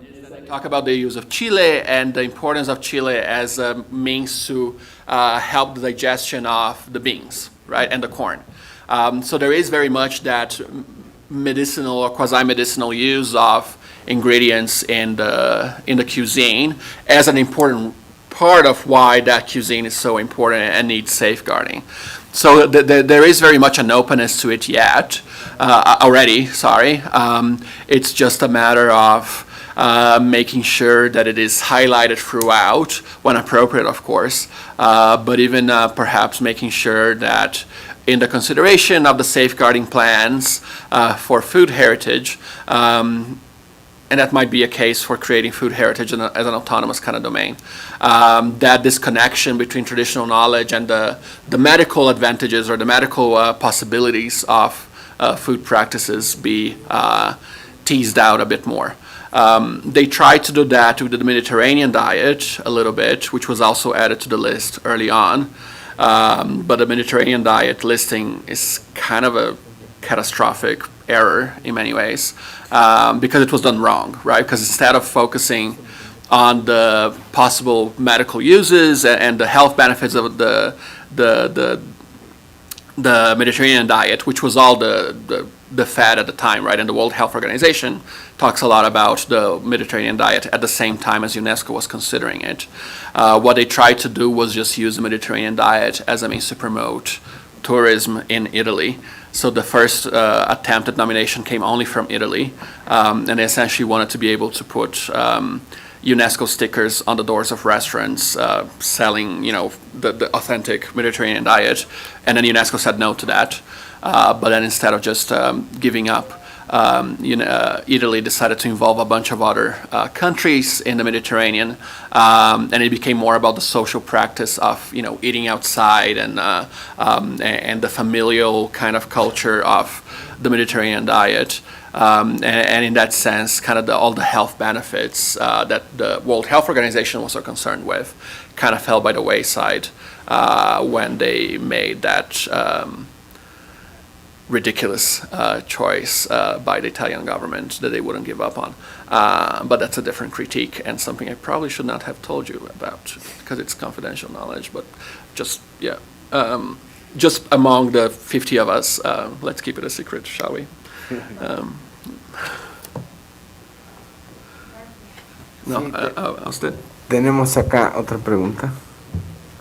is that they talk about the use of chile and the importance of chile as a means to help the digestion of the beans, right, and the corn. So there is very much that medicinal or quasi-medicinal use of ingredients in the cuisine as an important part of why that cuisine is so important and needs safeguarding. So there is very much an openness to it yet, already, sorry. It's just a matter of making sure that it is highlighted throughout, when appropriate, of course, but even perhaps making sure that in the consideration of the safeguarding plans for food heritage, and that might be a case for creating food heritage as an autonomous kind of domain, that this connection between traditional knowledge and the medical advantages or the medical possibilities of food practices be teased out a bit more. They tried to do that with the Mediterranean diet a little bit, which was also added to the list early on. But the Mediterranean diet listing is kind of a catastrophic error in many ways, because it was done wrong, right? Because instead of focusing on the possible medical uses and the health benefits of the Mediterranean diet, which was all the fad at the time, right? And the World Health Organization talks a lot about the Mediterranean diet at the same time as UNESCO was considering it. What they tried to do was just use the Mediterranean diet as a means to promote tourism in Italy. So the first attempted nomination came only from Italy, and they essentially wanted to be able to put UNESCO stickers on the doors of restaurants selling, the authentic Mediterranean diet, and then UNESCO said no to that. But then instead of just giving up, Italy decided to involve a bunch of other countries in the Mediterranean, and it became more about the social practice of eating outside and the familial kind of culture of the Mediterranean diet, and in that sense, kind of all the health benefits that the World Health Organization was so concerned with kind of fell by the wayside when they made that ridiculous choice by the Italian government that they wouldn't give up on. But that's a different critique and something I probably should not have told you about because it's confidential knowledge. But just among the 50 of us, let's keep it a secret, shall we? Austin? Tenemos acá otra pregunta.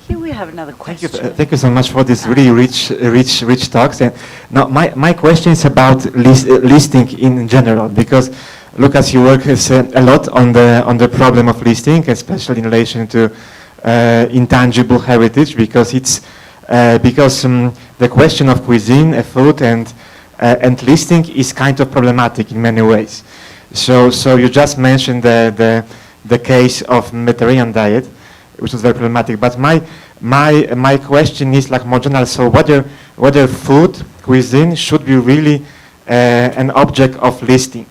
Here we have another question. Thank you so much for this really rich talks. And now my question is about listing in general, because Lucas, you work a lot on the problem of listing, especially in relation to intangible heritage, because the question of cuisine, food, and listing is kind of problematic in many ways. So you just mentioned the case of Mediterranean diet, which was very problematic. But my question is like more general. So whether food, cuisine should be really an object of listing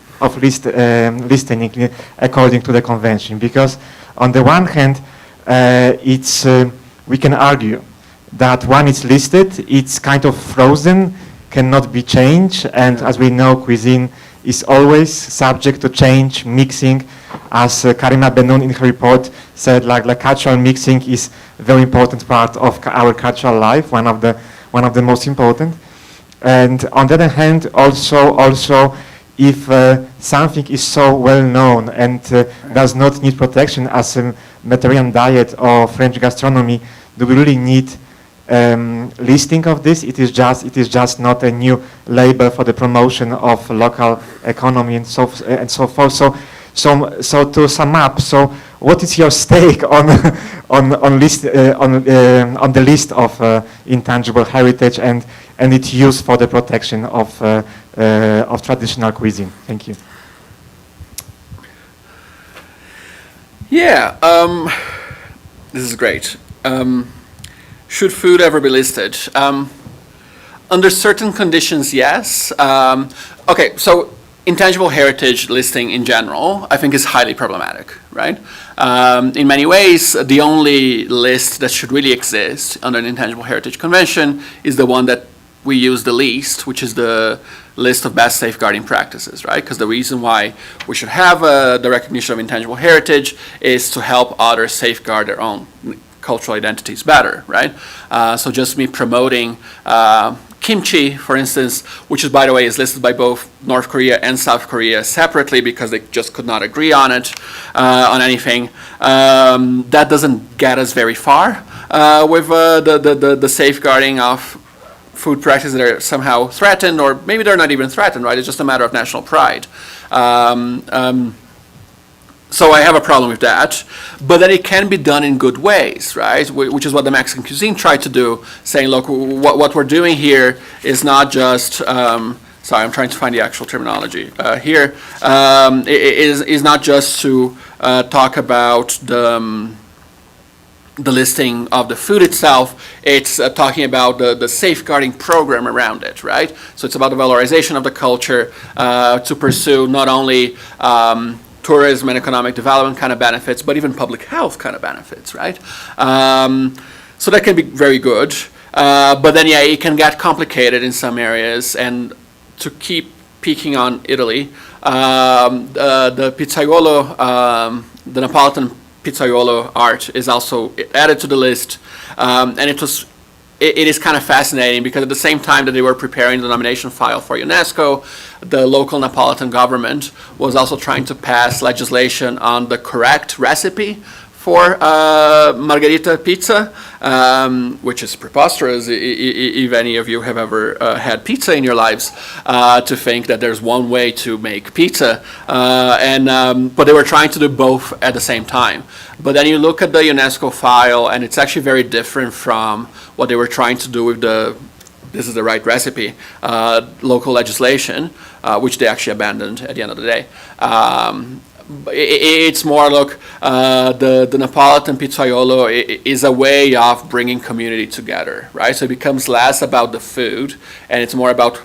according to the convention, because on the one hand, we can argue that when it's listed, it's kind of frozen, cannot be changed, and as we know, cuisine is always subject to change, mixing, as Karima Benoun in her report said, like cultural mixing is a very important part of our cultural life, one of the most important. And on the other hand, also if something is so well known and does not need protection as a Mediterranean diet or French gastronomy, do we really need listing of this? It is just not a new label for the promotion of local economy and so forth. So to sum up, so what is your stake on the list of intangible heritage and its use for the protection of traditional cuisine? Thank you. Yeah, this is great. Should food ever be listed? Under certain conditions, yes. Okay, so intangible heritage listing in general, I think is highly problematic, right? In many ways, the only list that should really exist under an Intangible Heritage Convention is the one that we use the least, which is the list of best safeguarding practices, right? Because the reason why we should have the recognition of intangible heritage is to help others safeguard their own cultural identities better, right? So just me promoting kimchi, for instance, which is, by the way, is listed by both North Korea and South Korea separately because they just could not agree on it, on anything. That doesn't get us very far with the safeguarding of food practices that are somehow threatened, or maybe they're not even threatened, right? It's just a matter of national pride. So I have a problem with that, but then it can be done in good ways, right? Which is what the Mexican cuisine tried to do, saying, look, what we're doing here is not just, sorry, I'm trying to find the actual terminology here, is not just to talk about the listing of the food itself, it's talking about the safeguarding program around it, right? So it's about the valorization of the culture to pursue not only tourism and economic development kind of benefits, but even public health kind of benefits, right? So that can be very good. But then, yeah, it can get complicated in some areas. And to keep peeking on Italy, the pizzaiolo, the Neapolitan pizzaiolo art is also added to the list. And it is kind of fascinating because at the same time that they were preparing the nomination file for UNESCO, the local Neapolitan government was also trying to pass legislation on the correct recipe for margherita pizza, which is preposterous if any of you have ever had pizza in your lives, to think that there's one way to make pizza. But they were trying to do both at the same time. But then you look at the UNESCO file, and it's actually very different from what they were trying to do with this is the right recipe, local legislation, which they actually abandoned at the end of the day. It's more, look, the Napolitan pizzaiolo is a way of bringing community together, right? So it becomes less about the food, and it's more about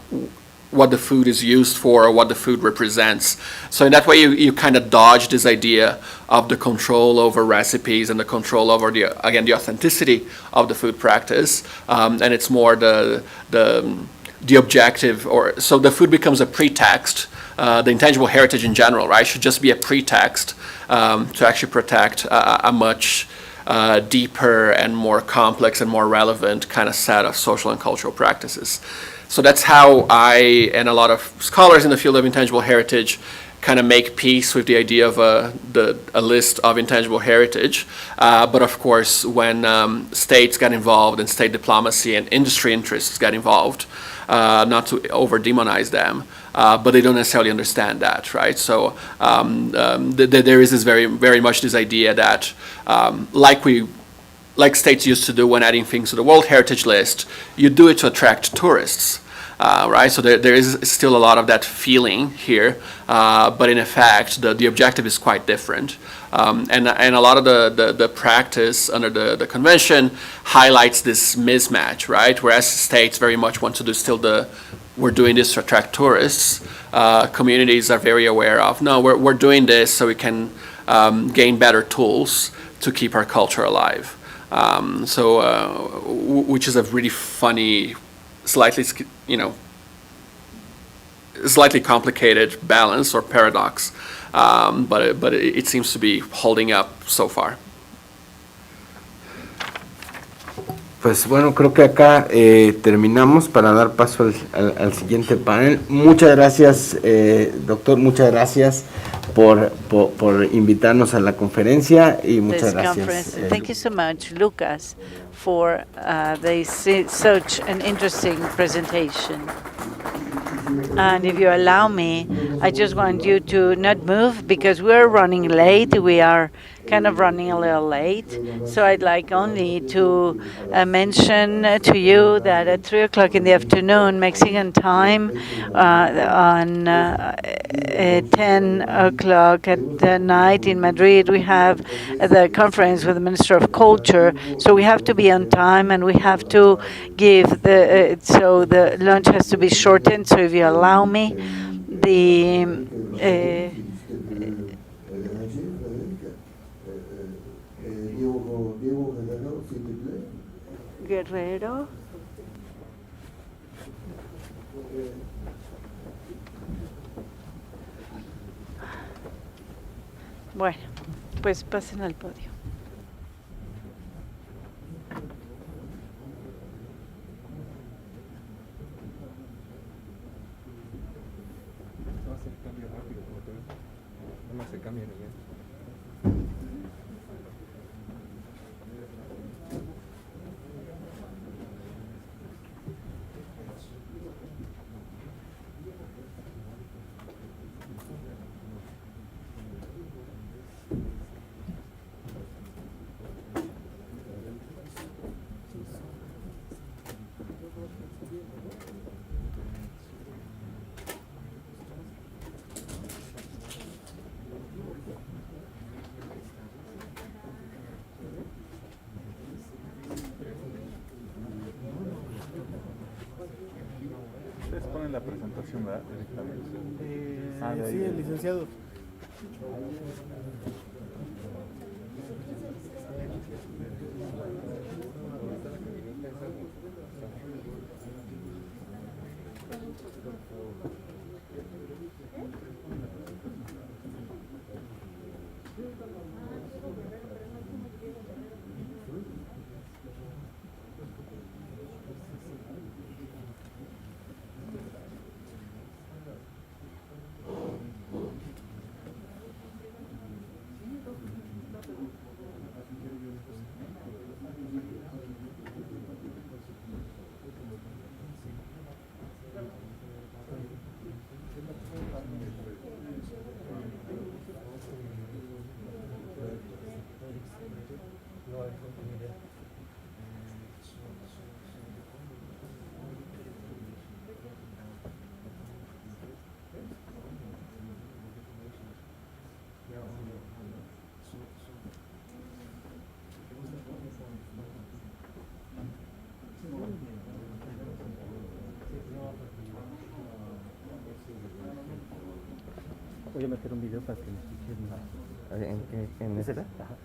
what the food is used for or what the food represents. So in that way, you kind of dodge this idea of the control over recipes and the control over the authenticity of the food practice, and it's more the objective, so the food becomes a pretext. The intangible heritage in general, right, should just be a pretext to actually protect a much deeper and more complex and more relevant kind of set of social and cultural practices. So that's how I and a lot of scholars in the field of intangible heritage kind of make peace with the idea of a list of intangible heritage. But of course, when states got involved and state diplomacy and industry interests got involved, not to over-demonize them, but they don't necessarily understand that, right? So there is this very much this idea that like states used to do when adding things to the World Heritage List, you do it to attract tourists, right? So there is still a lot of that feeling here, but in effect, the objective is quite different. And a lot of the practice under the convention highlights this mismatch, right? Whereas states very much want to do we're doing this to attract tourists. Communities are very aware of, no, we're doing this so we can gain better tools to keep our culture alive. Which is a really funny, slightly complicated balance or paradox, but it seems to be holding up so far. Pues bueno, creo que acá terminamos para dar paso al siguiente panel. Muchas gracias, doctor, muchas gracias por invitarnos a la conferencia y muchas gracias. Thank you so much, Lucas, for such an interesting presentation. And if you allow me, I just want you to not move because we're running late. We are kind of running a little late. So I'd like only to mention to you that at 3 o'clock in the afternoon, Mexican time, on 10 o'clock at the night in Madrid, we have the conference with the Minister of Culture. So we have to be on time and we have to give so the lunch has to be shortened. So if you allow me, Guerrero. Bueno, pues pasen al podio. Se cambian ya. Ponen la presentación, ¿verdad? Directamente. Sí, el licenciado. voy a meter un video para que me escuchen más. ¿En esta? Ajá.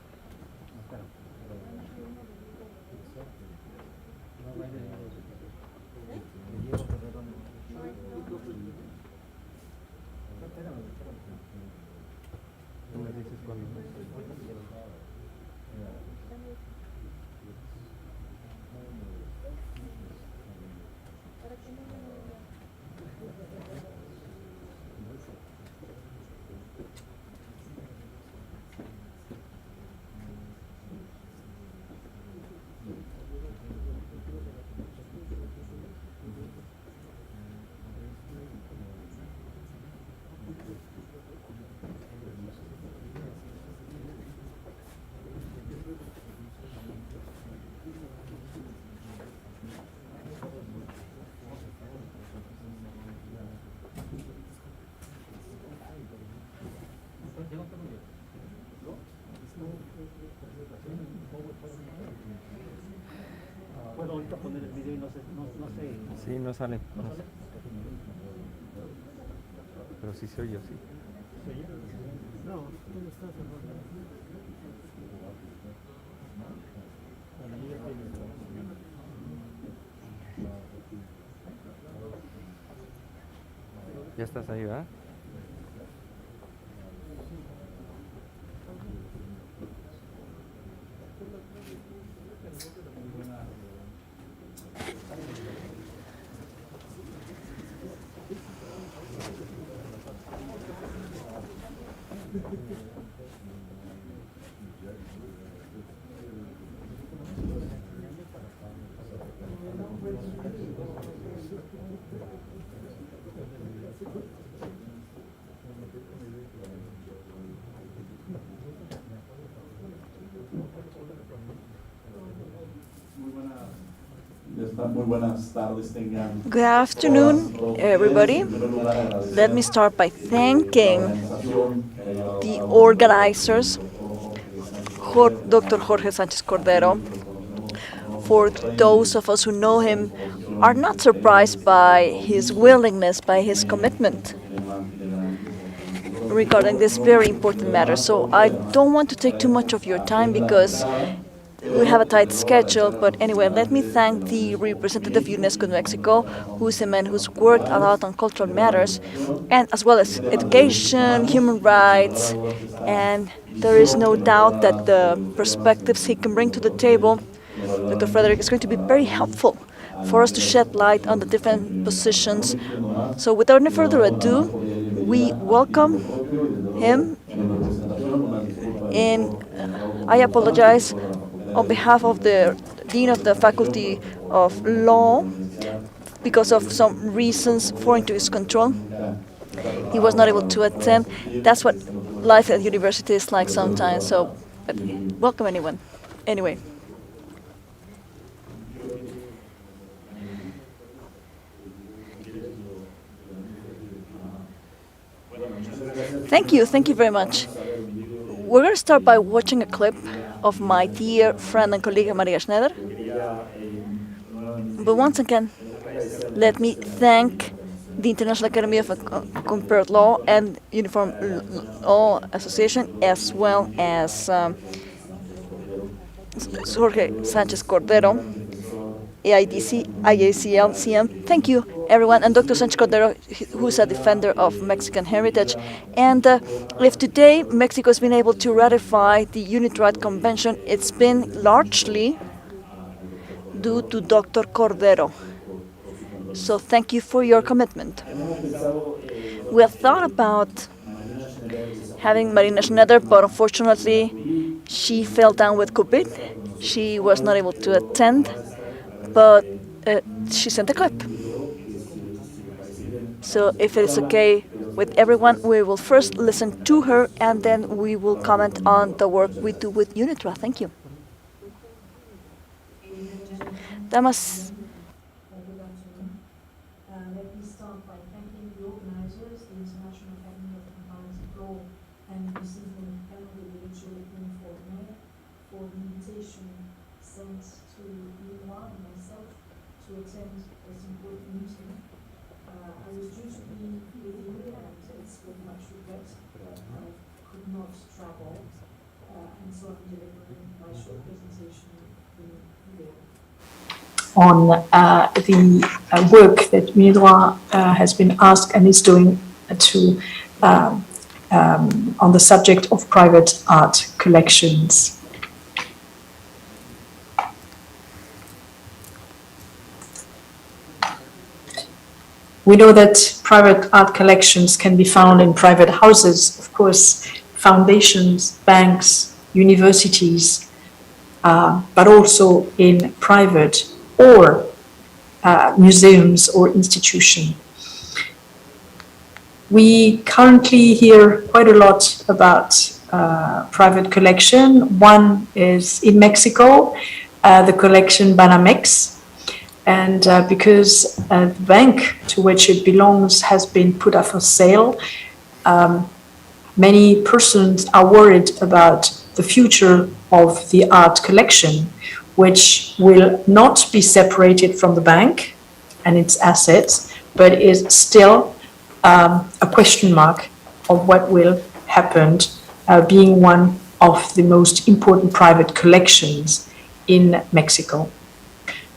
Tú me dices cuándo. Puedo ahorita poner el video y no sé. Sí, no sale. Pero sí se oye, sí. ¿Se oye? No, ¿dónde estás? Ya estás ahí, ¿verdad? Muy buenas tardes tengan. Good afternoon, everybody. Let me start by thanking the organizers, Dr. Jorge Sanchez Cordero. For those of us who know him, are not surprised by his willingness, by his commitment regarding this very important matter. So I don't want to take too much of your time because we have a tight schedule, but anyway, let me thank the representative of UNESCO in Mexico, who's a man who's worked a lot on cultural matters, and as well as education, human rights, and there is no doubt that the perspectives he can bring to the table, Dr. Frederick, is going to be very helpful for us to shed light on the different positions. So without any further ado, we welcome him, and I apologize on behalf of the Dean of the Faculty of Law, because of some reasons foreign to his control, he was not able to attend. That's what life at university is like sometimes, so welcome anyone. Anyway. Thank you very much. We're going to start by watching a clip of my dear friend and colleague Maria Schneider. But once again, let me thank the International Academy of Compared Law and Uniform Law Association, as well as Jorge Sanchez Cordero, AIDC, IACL, CM. Thank you, everyone. And Dr. Sanchez Cordero, who's a defender of Mexican heritage. And if today Mexico has been able to ratify the UNITRAD Convention, it's been largely due to Dr. Cordero. So thank you for your commitment. We have thought about having Marina Schneider, but unfortunately she fell down with COVID. She was not able to attend, but she sent a clip. So if it is okay with everyone, we will first listen to her and then we will comment on the work we do with UNITRA. Thank you. Damas. Let me start by thanking the organizers, the International Academy of Comparative Law and the Civil Family Legal Uniforme, for the invitation sent to Lenoir and myself to attend this important meeting. I was due to be with you, and it's with much regret on the work that UNIDROIT has been asked and is doing to on the subject of private art collections. We know that private art collections can be found in private houses, of course, foundations, banks, universities, but also in private or museums or institutions. We currently hear quite a lot about private collection. One is in Mexico, the collection Banamex. And because the bank to which it belongs has been put up for sale, many persons are worried about the future of the art collection, which will not be separated from the bank and its assets, but is still a question mark of what will happen, being one of the most important private collections in Mexico.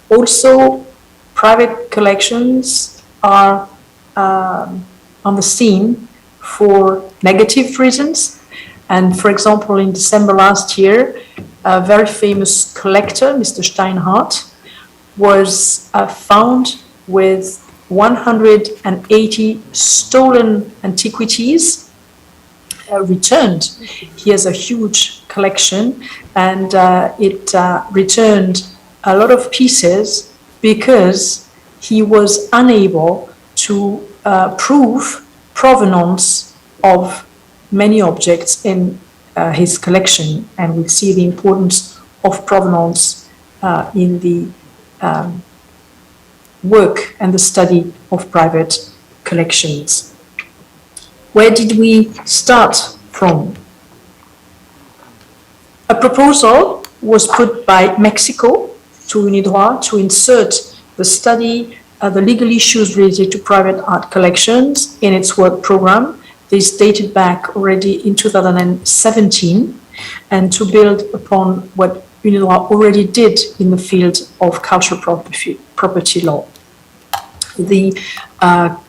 Also, private collections are on the scene for negative reasons. And for example, in December last year, a very famous collector, Mr. Steinhardt, was found with 180 stolen antiquities returned. He has a huge collection, and it returned a lot of pieces because he was unable to prove provenance of many objects in his collection, and we see the importance of provenance in the work and the study of private collections. Where did we start from? A proposal was put by Mexico to UNIDROIT to insert the study, the legal issues related to private art collections in its work program. This dated back already in 2017, and to build upon what UNIDROIT already did in the field of cultural property law. The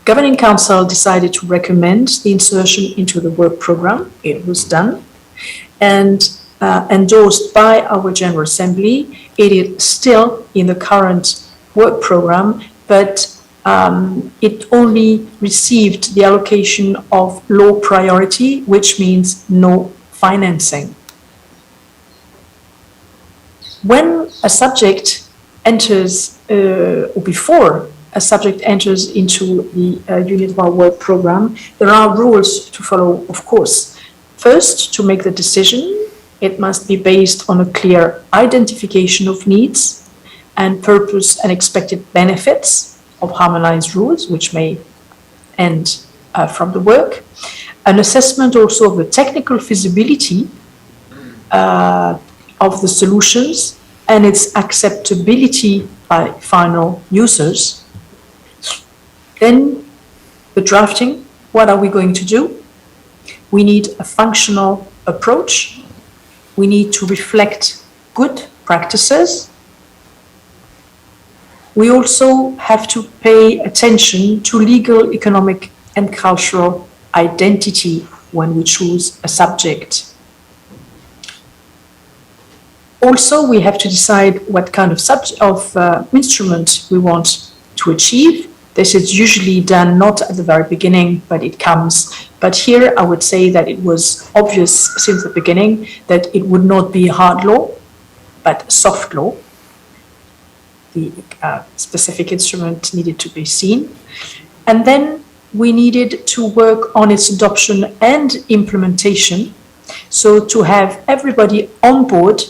Governing Council decided to recommend the insertion into the work program. It was done and endorsed by our General Assembly. It is still in the current work program, but it only received the allocation of low priority, which means no financing. When a subject enters, or before a subject enters into the UNIDROIT work program, there are rules to follow, of course. First, to make the decision, it must be based on a clear identification of needs and purpose and expected benefits of harmonized rules, which may end from the work. An assessment also of the technical feasibility of the solutions and its acceptability by final users. Then the drafting, what are we going to do? We need a functional approach. We need to reflect good practices. We also have to pay attention to legal, economic, and cultural identity when we choose a subject. Also, we have to decide what kind of instrument we want to achieve. This is usually done not at the very beginning, but it comes. But here I would say that it was obvious since the beginning that it would not be hard law, but soft law. The specific instrument needed to be seen. And then we needed to work on its adoption and implementation. So to have everybody on board,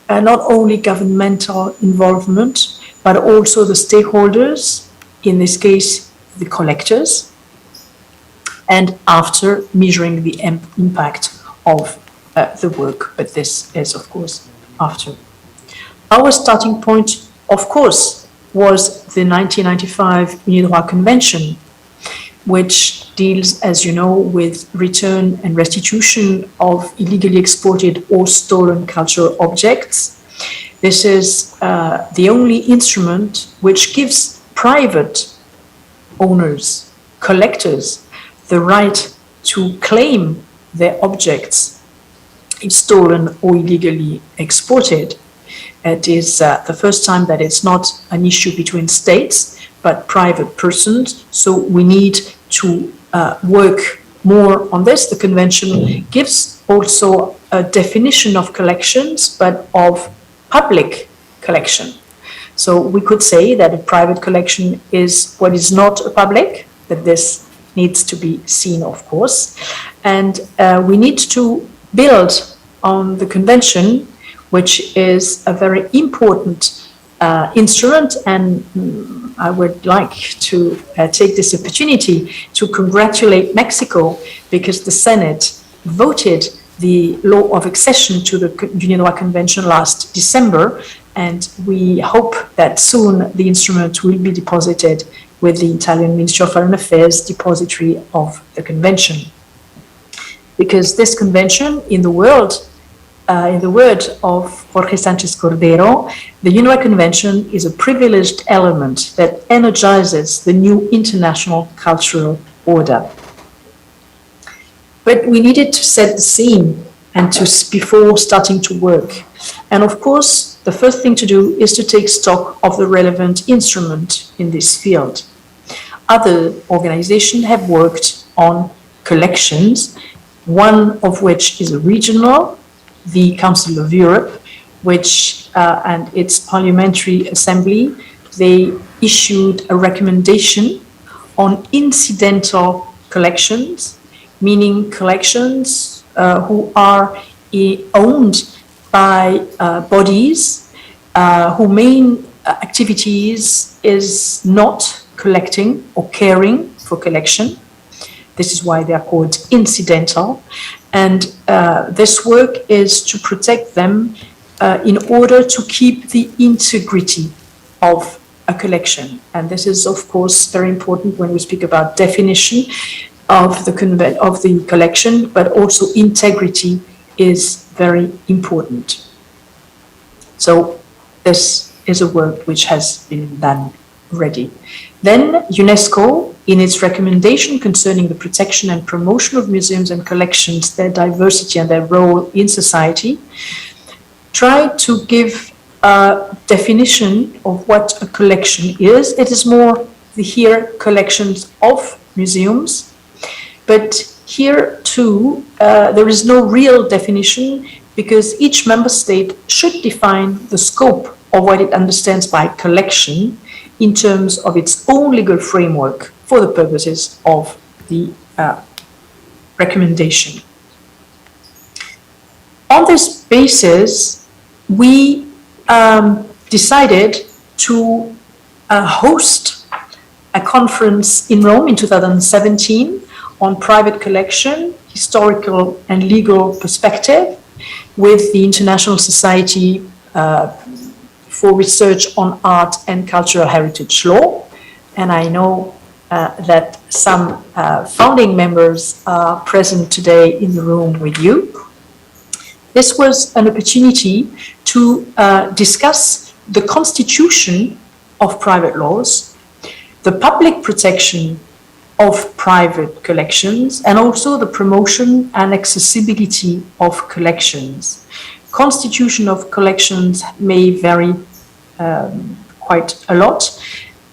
not only governmental involvement, but also the stakeholders, in this case, the collectors, and after measuring the impact of the work. But this is, of course, after. Our starting point, of course, was the 1995 UNIDROIT Convention, which deals, as you know, with return and restitution of illegally exported or stolen cultural objects. This is the only instrument which gives private owners, collectors, the right to claim their objects if stolen or illegally exported. It is the first time that it's not an issue between states, but private persons. So we need to work more on this. The convention gives also a definition of collections, but of public collection. So we could say that a private collection is what is not a public, that this needs to be seen, of course. And we need to build on the convention, which is a very important instrument. And I would like to take this opportunity to congratulate Mexico, because the Senate voted the law of accession to the UNIDROIT Convention last December, and we hope that soon the instrument will be deposited with the Italian Ministry of Foreign Affairs depository of the convention. Because this convention, in the word of Jorge Sanchez Cordero, the UNIDROIT Convention is a privileged element that energizes the new international cultural order. But we needed to set the scene and before starting to work. And of course, the first thing to do is to take stock of the relevant instrument in this field. Other organizations have worked on collections, one of which is a regional, the Council of Europe, which and its parliamentary assembly, they issued a recommendation on incidental collections, meaning collections who are owned by bodies whose main activities is not collecting or caring for collection. This is why they are called incidental. And this work is to protect them in order to keep the integrity of a collection. And this is, of course, very important when we speak about definition of the collection, but also integrity is very important. So this is a work which has been done already. Then UNESCO, in its recommendation concerning the protection and promotion of museums and collections, their diversity and their role in society, tried to give a definition of what a collection is. It is more here collections of museums, but here too there is no real definition, because each member state should define the scope of what it understands by collection in terms of its own legal framework for the purposes of the recommendation. On this basis, we decided to host a conference in Rome in 2017 on private collection, historical and legal perspective, with the International Society for Research on Art and Cultural Heritage Law. And I know that some founding members are present today in the room with you. This was an opportunity to discuss the constitution of private laws, the public protection of private collections, and also the promotion and accessibility of collections. Constitution of collections may vary quite a lot,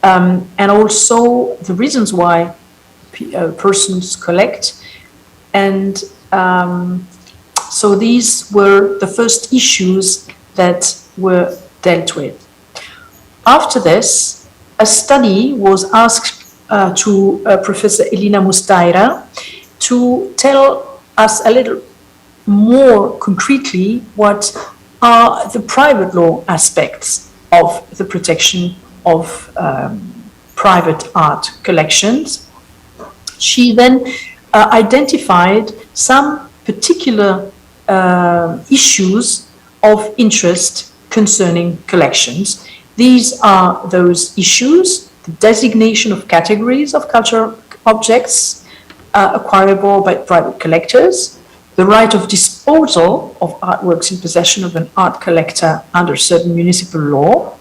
and also the reasons why persons collect. And so these were the first issues that were dealt with. After this, a study was asked to Professor Elina Mustaira to tell us a little more concretely what are the private law aspects of the protection of private art collections. She then identified some particular issues of interest concerning collections. These are those issues: the designation of categories of cultural objects acquirable by private collectors, the right of disposal of artworks in possession of an art collector under certain municipal law,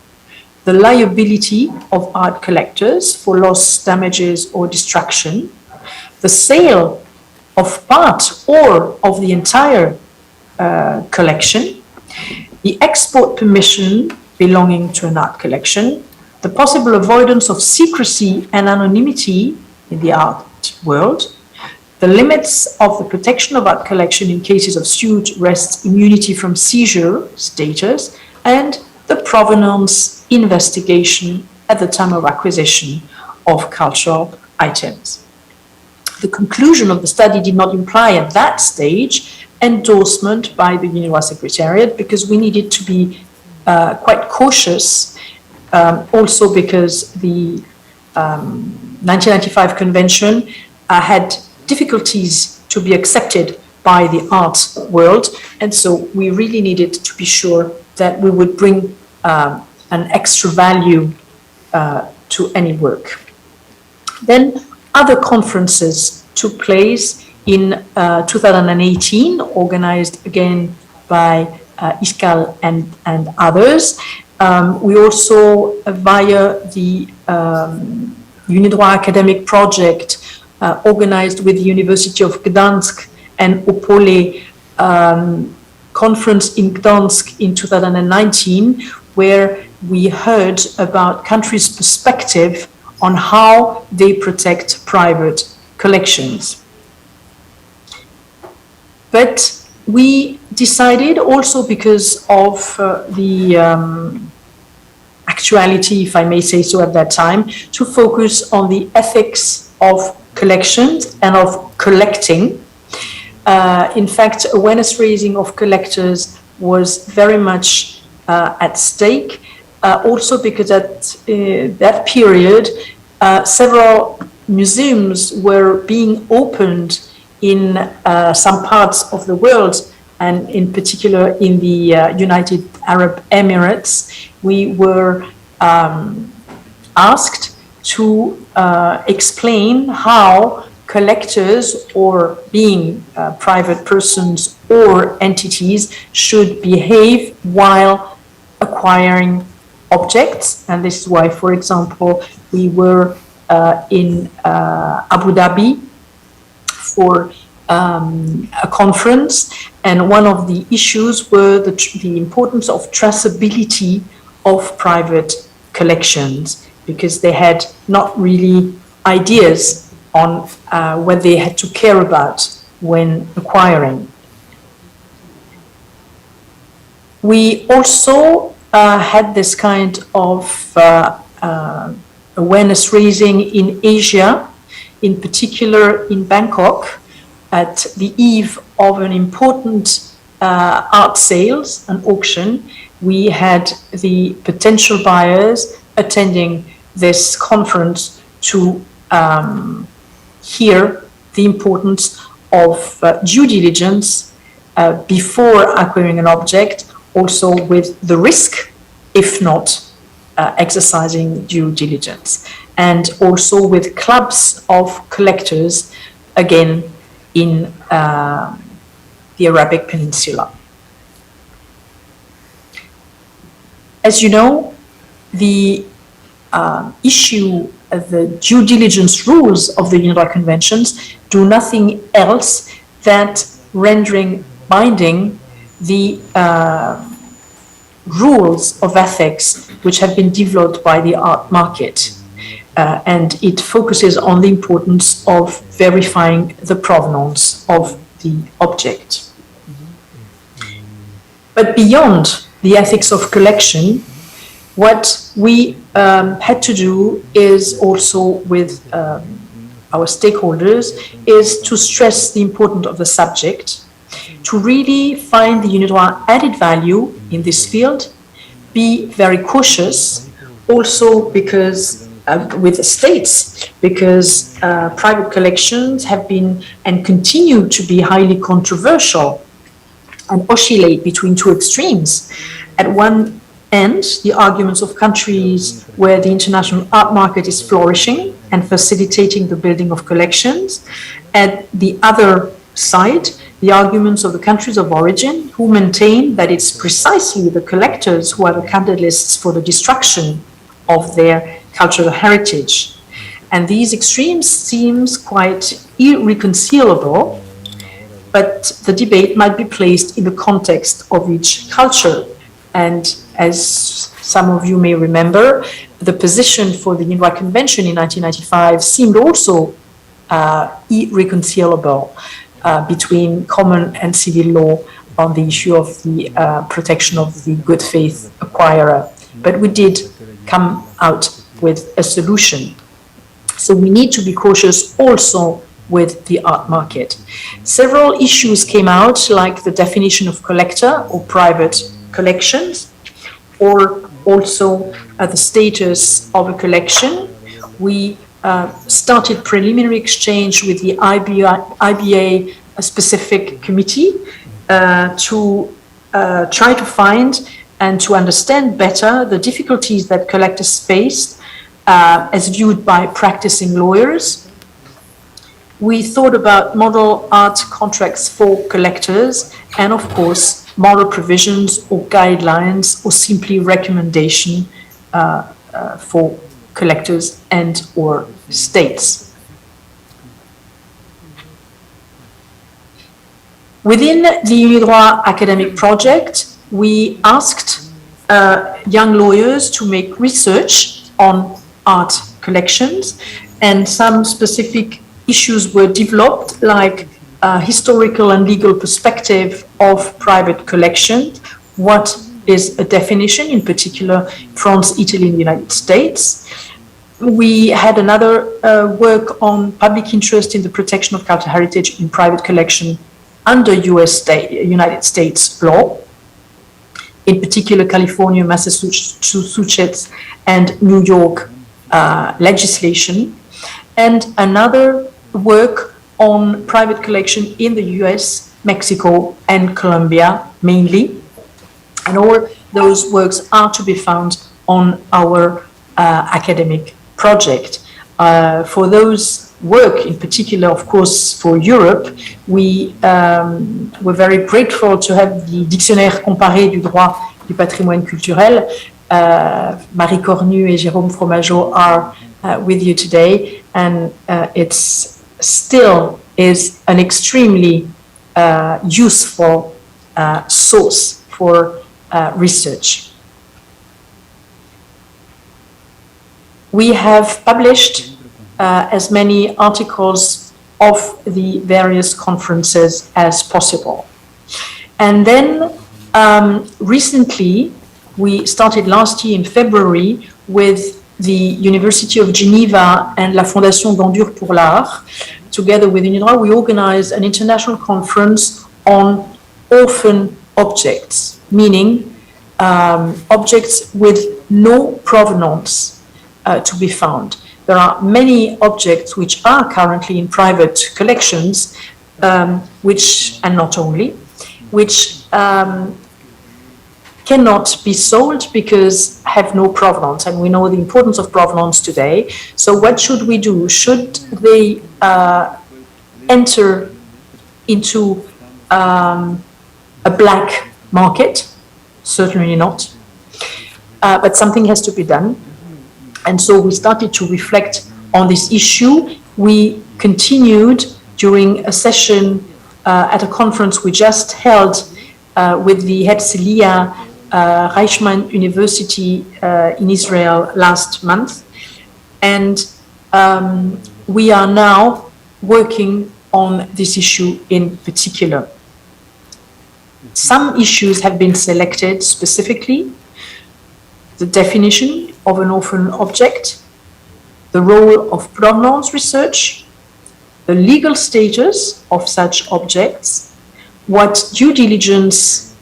the liability of art collectors for loss, damages, or destruction, the sale of part or of the entire collection, the export permission belonging to an art collection, the possible avoidance of secrecy and anonymity in the art world, the limits of the protection of art collection in cases of suit rests immunity from seizure status, and the provenance investigation at the time of acquisition of cultural items. The conclusion of the study did not imply at that stage endorsement by the UNRWA Secretariat, because we needed to be quite cautious, also because the 1995 convention had difficulties to be accepted by the art world, and so we really needed to be sure that we would bring an extra value to any work. Then other conferences took place in 2018, organized again by ISCAL and others. We also, via the UNIDROIT academic project, organized with the University of Gdansk and Opole conference in Gdansk in 2019, where we heard about countries' perspective on how they protect private collections. But we decided, also because of the actuality, if I may say so, at that time, to focus on the ethics of collections and of collecting. In fact, awareness raising of collectors was very much at stake, also because at that period, several museums were being opened in some parts of the world, and in particular in the United Arab Emirates. We were asked to explain how collectors, or being private persons or entities, should behave while acquiring objects. And this is why, for example, we were in Abu Dhabi for a conference, and one of the issues were the importance of traceability of private collections, because they had not really ideas on what they had to care about when acquiring. We also had this kind of awareness raising in Asia, in particular in Bangkok, at the eve of an important art sales, an auction. We had the potential buyers attending this conference to hear the importance of due diligence before acquiring an object, also with the risk, if not exercising due diligence, and also with clubs of collectors, again, in the Arabic Peninsula. As you know, the issue of the due diligence rules of the UNIDROIT conventions do nothing else than rendering binding the rules of ethics which have been developed by the art market. And it focuses on the importance of verifying the provenance of the object. But beyond the ethics of collection, what we had to do is also with our stakeholders is to stress the importance of the subject, to really find the UNIDROIT added value in this field, be very cautious, also because with the states, because private collections have been and continue to be highly controversial and oscillate between two extremes. At one end, the arguments of countries where the international art market is flourishing and facilitating the building of collections. At the other side, the arguments of the countries of origin, who maintain that it's precisely the collectors who are the catalysts for the destruction of their cultural heritage. And these extremes seem quite irreconcilable, but the debate might be placed in the context of each culture. And as some of you may remember, the position for the Nîmes Convention in 1995 seemed also irreconcilable between common and civil law on the issue of the protection of the good faith acquirer. But we did come out with a solution. So we need to be cautious also with the art market. Several issues came out, like the definition of collector or private collections, or also the status of a collection. We started preliminary exchange with the IBA specific committee to try to find and to understand better the difficulties that collectors faced as viewed by practicing lawyers. We thought about model art contracts for collectors and, of course, model provisions or guidelines or simply recommendation for collectors and or states. Within the Unidroit academic project, we asked young lawyers to make research on art collections, and some specific issues were developed, like historical and legal perspective of private collections. What is a definition, in particular France, Italy, and the United States? We had another work on public interest in the protection of cultural heritage in private collection under United States law, in particular California, Massachusetts, and New York legislation, and another work on private collection in the US, Mexico, and Colombia mainly. And all those works are to be found on our academic project. For those work, in particular, of course, for Europe, we were very grateful to have the Dictionnaire comparé du droit du patrimoine culturel. Marie Cornu and Jérôme Fromageau are with you today, and it's still is an extremely useful source for research. We have published as many articles of the various conferences as possible. And then recently, we started last year in February with the University of Geneva and La Fondation Gandur pour l'Art. Together with Unidroit, we organized an international conference on orphan objects, meaning objects with no provenance to be found. There are many objects which are currently in private collections, which, and not only, which cannot be sold because have no provenance, and we know the importance of provenance today. So what should we do? Should they enter into a black market? Certainly not. But something has to be done. And so we started to reflect on this issue. We continued during a session at a conference we just held with the Herzliya Reichman University in Israel last month. And we are now working on this issue in particular. Some issues have been selected specifically: the definition of an orphan object, the role of provenance research, the legal status of such objects, what due diligence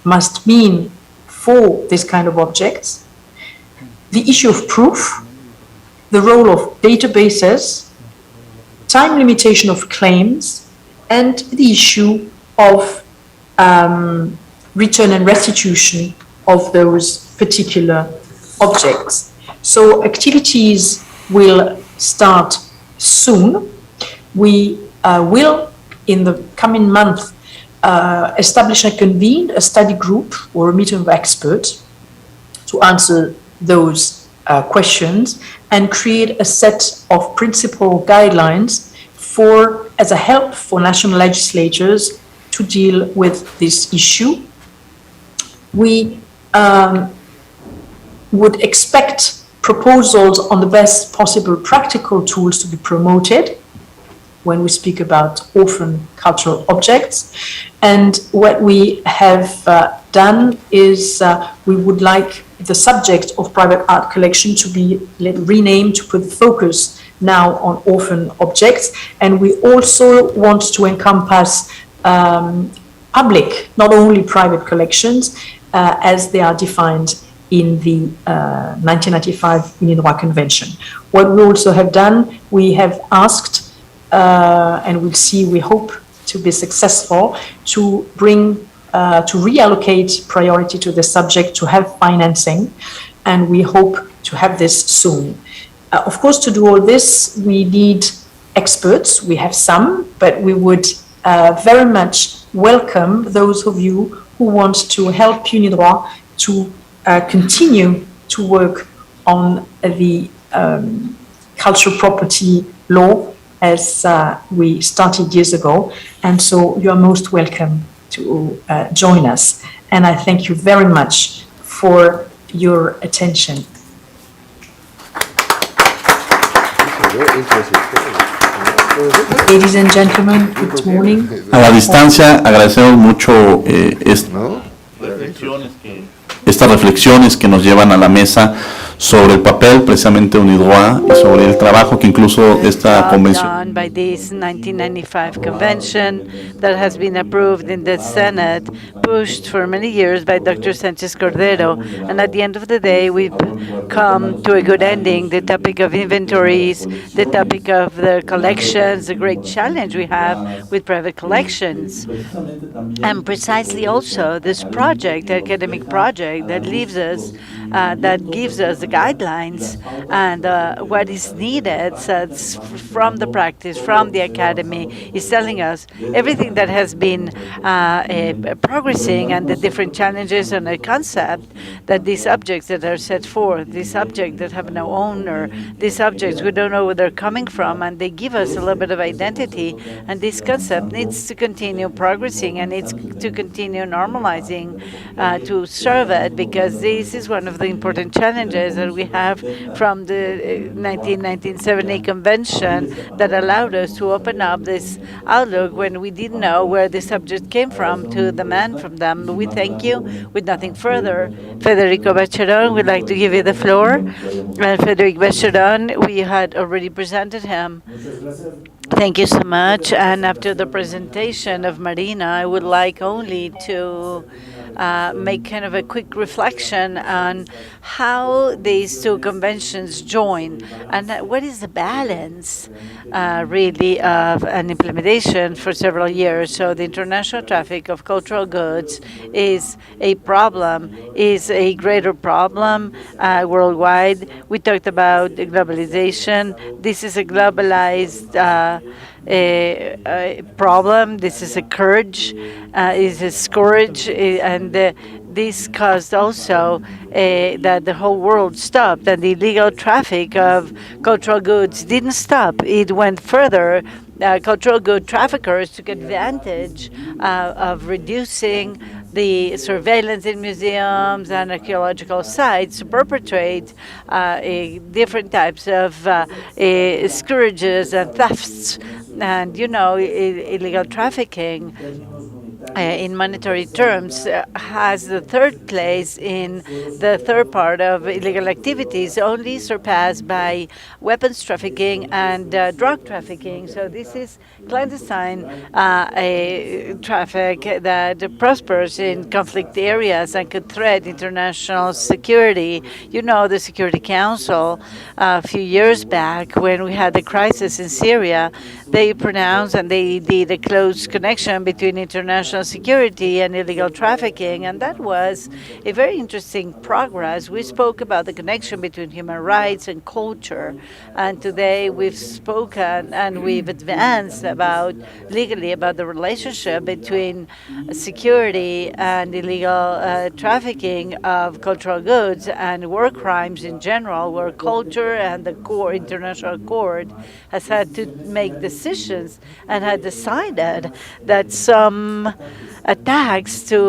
must mean for this kind of objects, the issue of proof, the role of databases, time limitation of claims, and the issue of return and restitution of those particular objects. So activities will start soon. We will in the coming month, establish and convene a study group or a meeting of experts to answer those questions and create a set of principal guidelines as a help for national legislatures to deal with this issue. We would expect proposals on the best possible practical tools to be promoted when we speak about orphan cultural objects. And what we have done is we would like the subject of private art collection to be renamed to put focus now on orphan objects. And we also want to encompass public, not only private collections, as they are defined in the 1995 UNIDROIT Convention. What we also have done, we have asked, and we'll see, we hope to be successful, to bring, to reallocate priority to the subject, to have financing, and we hope to have this soon. Of course, to do all this, we need experts. We have some, but we would very much welcome those of you who want to help UNIDROIT to continue to work on the cultural property law as we started years ago. And so you are most welcome to join us. And I thank you very much for your attention. Ladies and gentlemen, good morning. A la distancia, agradecemos mucho estas reflexiones que nos llevan a la mesa sobre el papel precisamente de UNIDROIT y sobre el trabajo que incluso esta convención by this 1995 convention that has been approved in the Senate, pushed for many years by Dr. Sanchez Cordero, and at the end of the day we've come to a good ending. The topic of inventories, the topic of the collections, the great challenge we have with private collections, and precisely also this project, academic project that leaves us, that gives us the guidelines and what is needed from the practice, from the academy, is telling us everything that has been progressing and the different challenges and the concept that these objects that are set forth, these objects that have no owner, these objects we don't know where they're coming from, and they give us a little bit of identity, and this concept needs to continue progressing and needs to continue normalizing to serve it, because this is one of the important challenges that we have from the 1970 convention that allowed us to open up this outlook when we didn't know where the subject came from to demand from them. We thank you. With nothing further, Federico Bacheron would like to give you the floor. Federico Bacheron, we had already presented him. Thank you so much. And after the presentation of Marina, I would like only to make kind of a quick reflection on how these two conventions join and what is the balance really of an implementation for several years. So the international traffic of cultural goods is a problem, is a greater problem worldwide. We talked about globalization. This is a globalized a problem. This is a scourge, is a scourge, and this caused also that the whole world stopped, and the illegal traffic of cultural goods didn't stop. It went further. Cultural good traffickers took advantage of reducing the surveillance in museums and archaeological sites to perpetrate different types of scourges and thefts. And, you know, illegal trafficking in monetary terms has the third place in the third part of illegal activities, only surpassed by weapons trafficking and drug trafficking. So this is clandestine traffic that prospers in conflict areas and could threat international security. You know, the Security Council a few years back, when we had the crisis in Syria, they pronounced and they did a close connection between international national security and illegal trafficking, and that was a very interesting progress. We spoke about the connection between human rights and culture, and today we've spoken and we've advanced about legally about the relationship between security and illegal trafficking of cultural goods and war crimes in general, where culture and the International Court has had to make decisions and had decided that some attacks to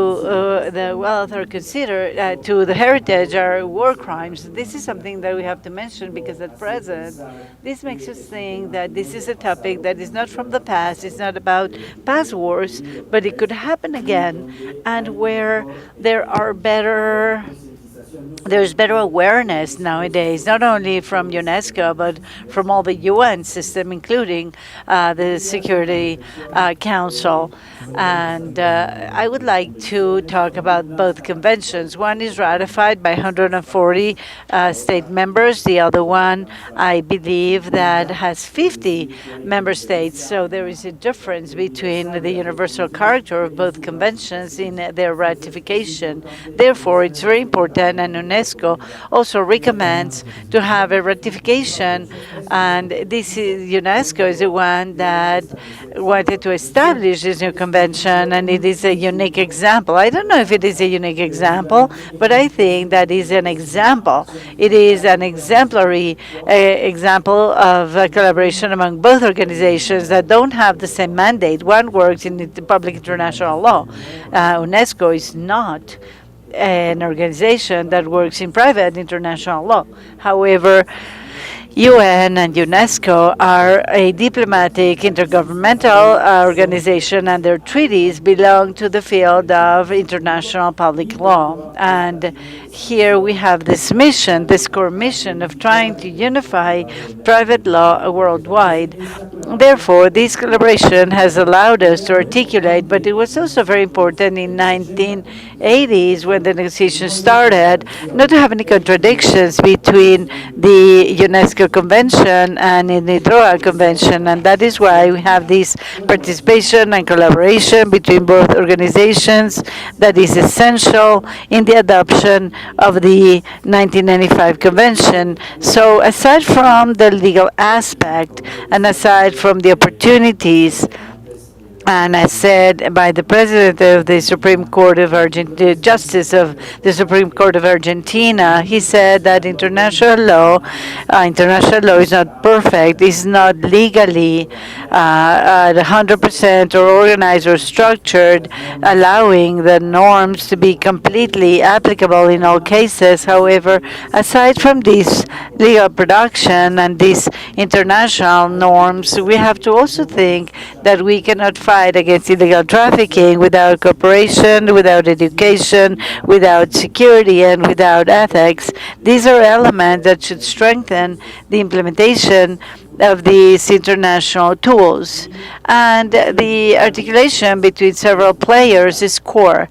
the wealth are considered to the heritage are war crimes. This is something that we have to mention because at present this makes us think that this is a topic that is not from the past, it's not about past wars, but it could happen again, and where there's better awareness nowadays, not only from UNESCO, but from all the UN system, including the Security Council. And I would like to talk about both conventions. One is ratified by 140 state members. The other one, I believe, that has 50 member states. So there is a difference between the universal character of both conventions in their ratification. Therefore, it's very important, and UNESCO also recommends to have a ratification. And this is, UNESCO is the one that wanted to establish this new convention, and it is a unique example. I don't know if it is a unique example, but I think that is an example. It is an exemplary example of collaboration among both organizations that don't have the same mandate. One works in the public international law. UNESCO is not an organization that works in private international law. However, UN and UNESCO are a diplomatic intergovernmental organization, and their treaties belong to the field of international public law. And here we have this mission, this core mission of trying to unify private law worldwide. Therefore, this collaboration has allowed us to articulate, but it was also very important in 1980s when the negotiations started, not to have any contradictions between the UNESCO Convention and in the DROA Convention, and that is why we have this participation and collaboration between both organizations that is essential in the adoption of the 1995 Convention. So aside from the legal aspect and aside from the opportunities, and as said by the President of the Supreme Court of Argentina, Justice of the Supreme Court of Argentina, he said that international law is not perfect, is not legally at 100% or organized or structured, allowing the norms to be completely applicable in all cases. However, aside from this legal production and these international norms, we have to also think that we cannot fight against illegal trafficking without cooperation, without education, without security, and without ethics. These are elements that should strengthen the implementation of these international tools. And the articulation between several players is core.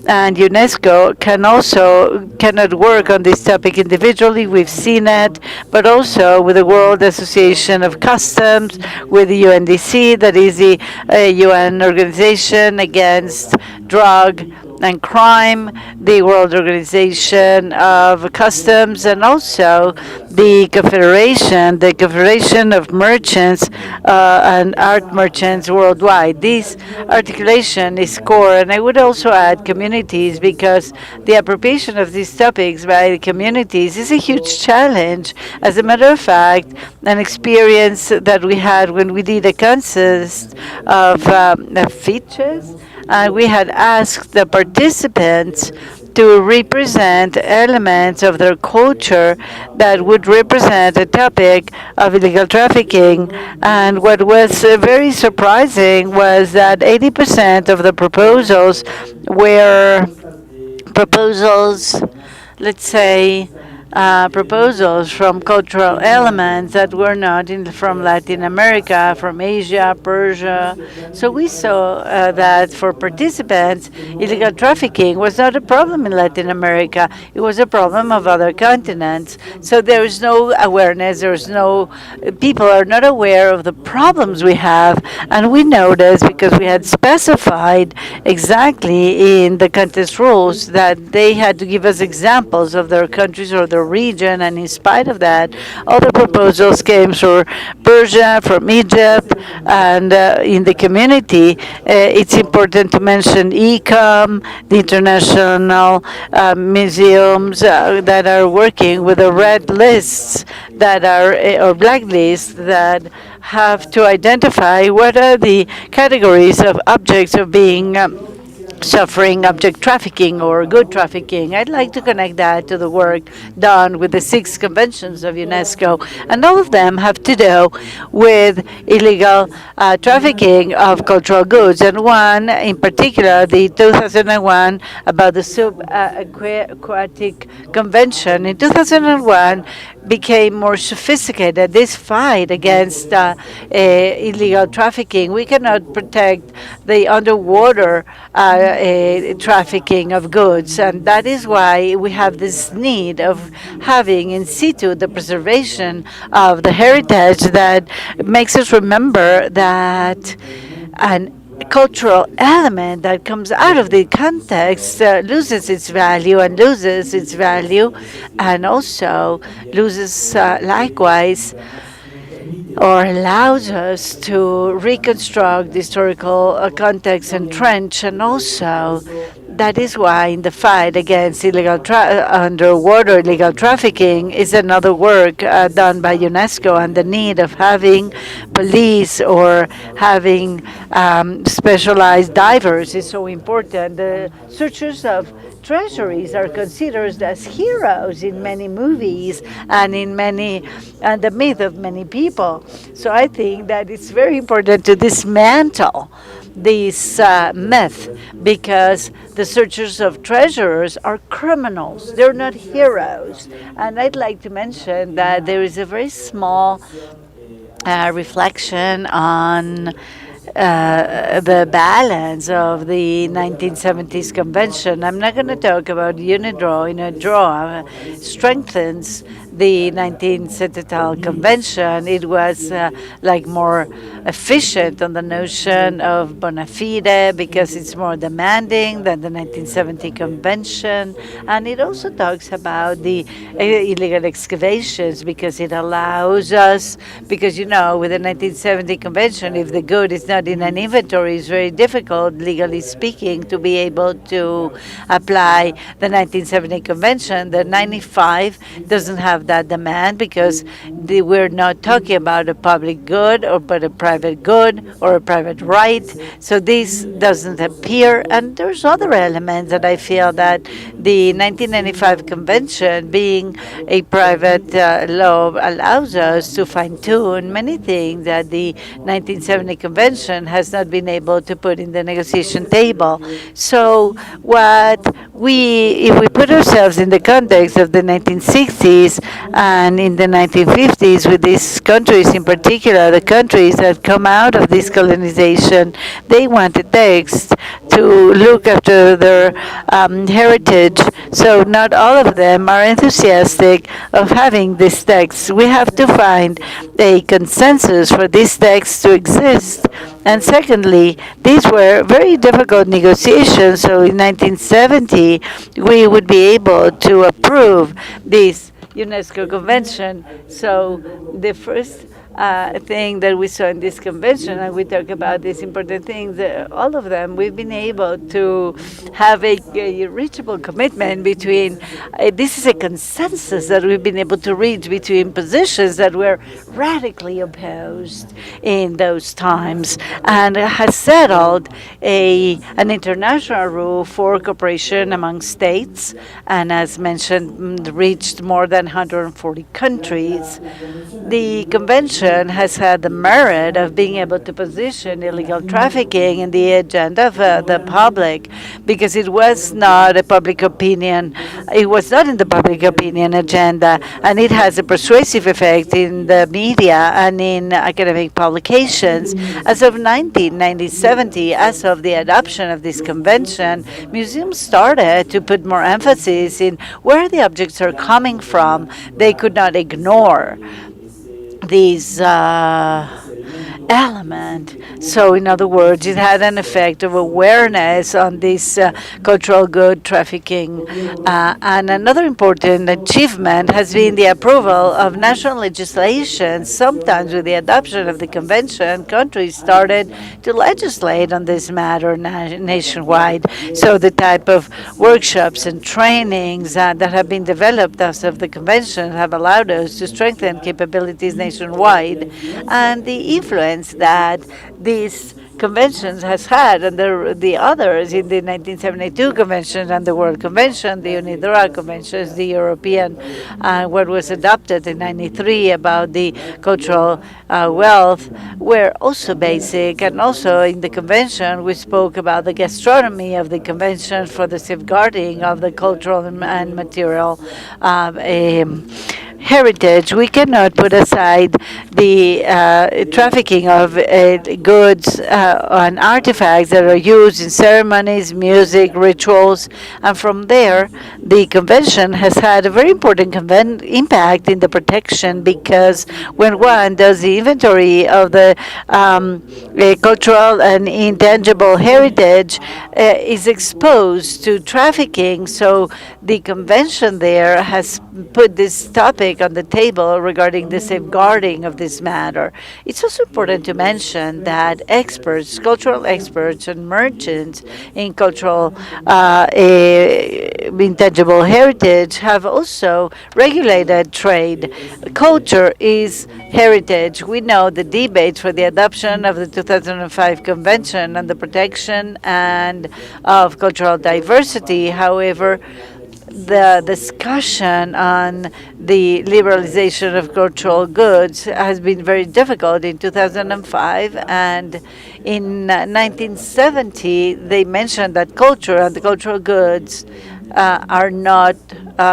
And UNESCO cannot work on this topic individually. We've seen it, but also with the World Association of Customs, with the UNDC, that is the UN organization against drug and crime, the World Organization of Customs, and also the Confederation of Merchants and Art Merchants worldwide. This articulation is core, and I would also add communities, because the appropriation of these topics by the communities is a huge challenge. As a matter of fact, an experience that we had when we did a census of features, we had asked the participants to represent elements of their culture that would represent a topic of illegal trafficking. And what was very surprising was that 80% of the proposals were proposals, let's say, proposals from cultural elements that were not from Latin America, from Asia, Persia. So we saw that for participants, illegal trafficking was not a problem in Latin America. It was a problem of other continents. So there is no awareness. People are not aware of the problems we have. And we noticed, because we had specified exactly in the contest rules that they had to give us examples of their countries or their region, and in spite of that, other proposals came from Persia, from Egypt, and in the community, it's important to mention ICOM, the international museums that are working with the red lists that are, or black lists that have to identify what are the categories of objects of being suffering object trafficking or good trafficking. I'd like to connect that to the work done with the 6 conventions of UNESCO, and all of them have to do with illegal trafficking of cultural goods, and one in particular, the 2001 about the subaquatic convention. In 2001 became more sophisticated. This fight against illegal trafficking, we cannot protect the underwater trafficking of goods, and that is why we have this need of having in situ the preservation of the heritage that makes us remember that an cultural element that comes out of the context loses its value and also loses likewise or allows us to reconstruct the historical context and trench, and also that is why in the fight against underwater illegal trafficking is another work done by UNESCO, and the need of having police or having specialized divers is so important. The searchers of treasuries are considered as heroes in many movies and in the myth of many people. So I think that it's very important to dismantle this myth, because the searchers of treasures are criminals. They're not heroes. And I'd like to mention that there is a very small reflection on the balance of the 1970s convention. I'm not going to talk about UNIDROIT strengthens the 1970 convention. It was like more efficient on the notion of bona fide because it's more demanding than the 1970 convention, and it also talks about the illegal excavations because it allows us, because with the 1970 convention, if the good is not in an inventory, it's very difficult, legally speaking, to be able to apply the 1970 convention. The 95 doesn't have that demand because we're not talking about a public good but a private good or a private right. So this doesn't appear, and there's other elements that I feel that the 1995 convention, being a private law, allows us to fine-tune many things that the 1970 convention has not been able to put in the negotiation table. So if we put ourselves in the context of the 1960s and in the 1950s, with these countries in particular, the countries that come out of this colonization, they want a text to look after their heritage. So not all of them are enthusiastic of having this text. We have to find a consensus for this text to exist. And secondly, these were very difficult negotiations. So in 1970, we would be able to approve this UNESCO convention. So the first thing that we saw in this convention, and we talk about these important things, all of them, we've been able to have a reachable commitment between, this is a consensus that we've been able to reach between positions that were radically opposed in those times, and has settled an international rule for cooperation among states, and as mentioned, reached more than 140 countries. The convention convention has had the merit of being able to position illegal trafficking in the agenda of the public, because it was not a public opinion, it was not in the public opinion agenda, and it has a persuasive effect in the media and in academic publications. As of 1970, as of the adoption of this convention, museums started to put more emphasis in where the objects are coming from. They could not ignore these element. So in other words, it had an effect of awareness on this cultural good trafficking. And another important achievement has been the approval of national legislation. Sometimes with the adoption of the convention, countries started to legislate on this matter nationwide. So the type of workshops and trainings that have been developed as of the convention have allowed us to strengthen capabilities nationwide, and the influence that these conventions has had, and the others in the 1972 convention and the World Convention, the UNIDROIT conventions, the European, what was adopted in 93 about the cultural wealth, were also basic. And also in the convention, we spoke about the gastronomy of the convention for the safeguarding of the cultural and material heritage. We cannot put aside the trafficking of goods and artifacts that are used in ceremonies, music, rituals, and from there, the convention has had a very important impact in the protection, because when one does the inventory of the cultural and intangible heritage, is exposed to trafficking. So the convention there has put this topic on the table regarding the safeguarding of this matter. It's also important to mention that experts, cultural experts and merchants in cultural intangible heritage have also regulated trade. Culture is heritage. We know the debate for the adoption of the 2005 Convention on the protection and of cultural diversity. However, the discussion on the liberalization of cultural goods has been very difficult in 2005, and in 1970 they mentioned that culture and the cultural goods are not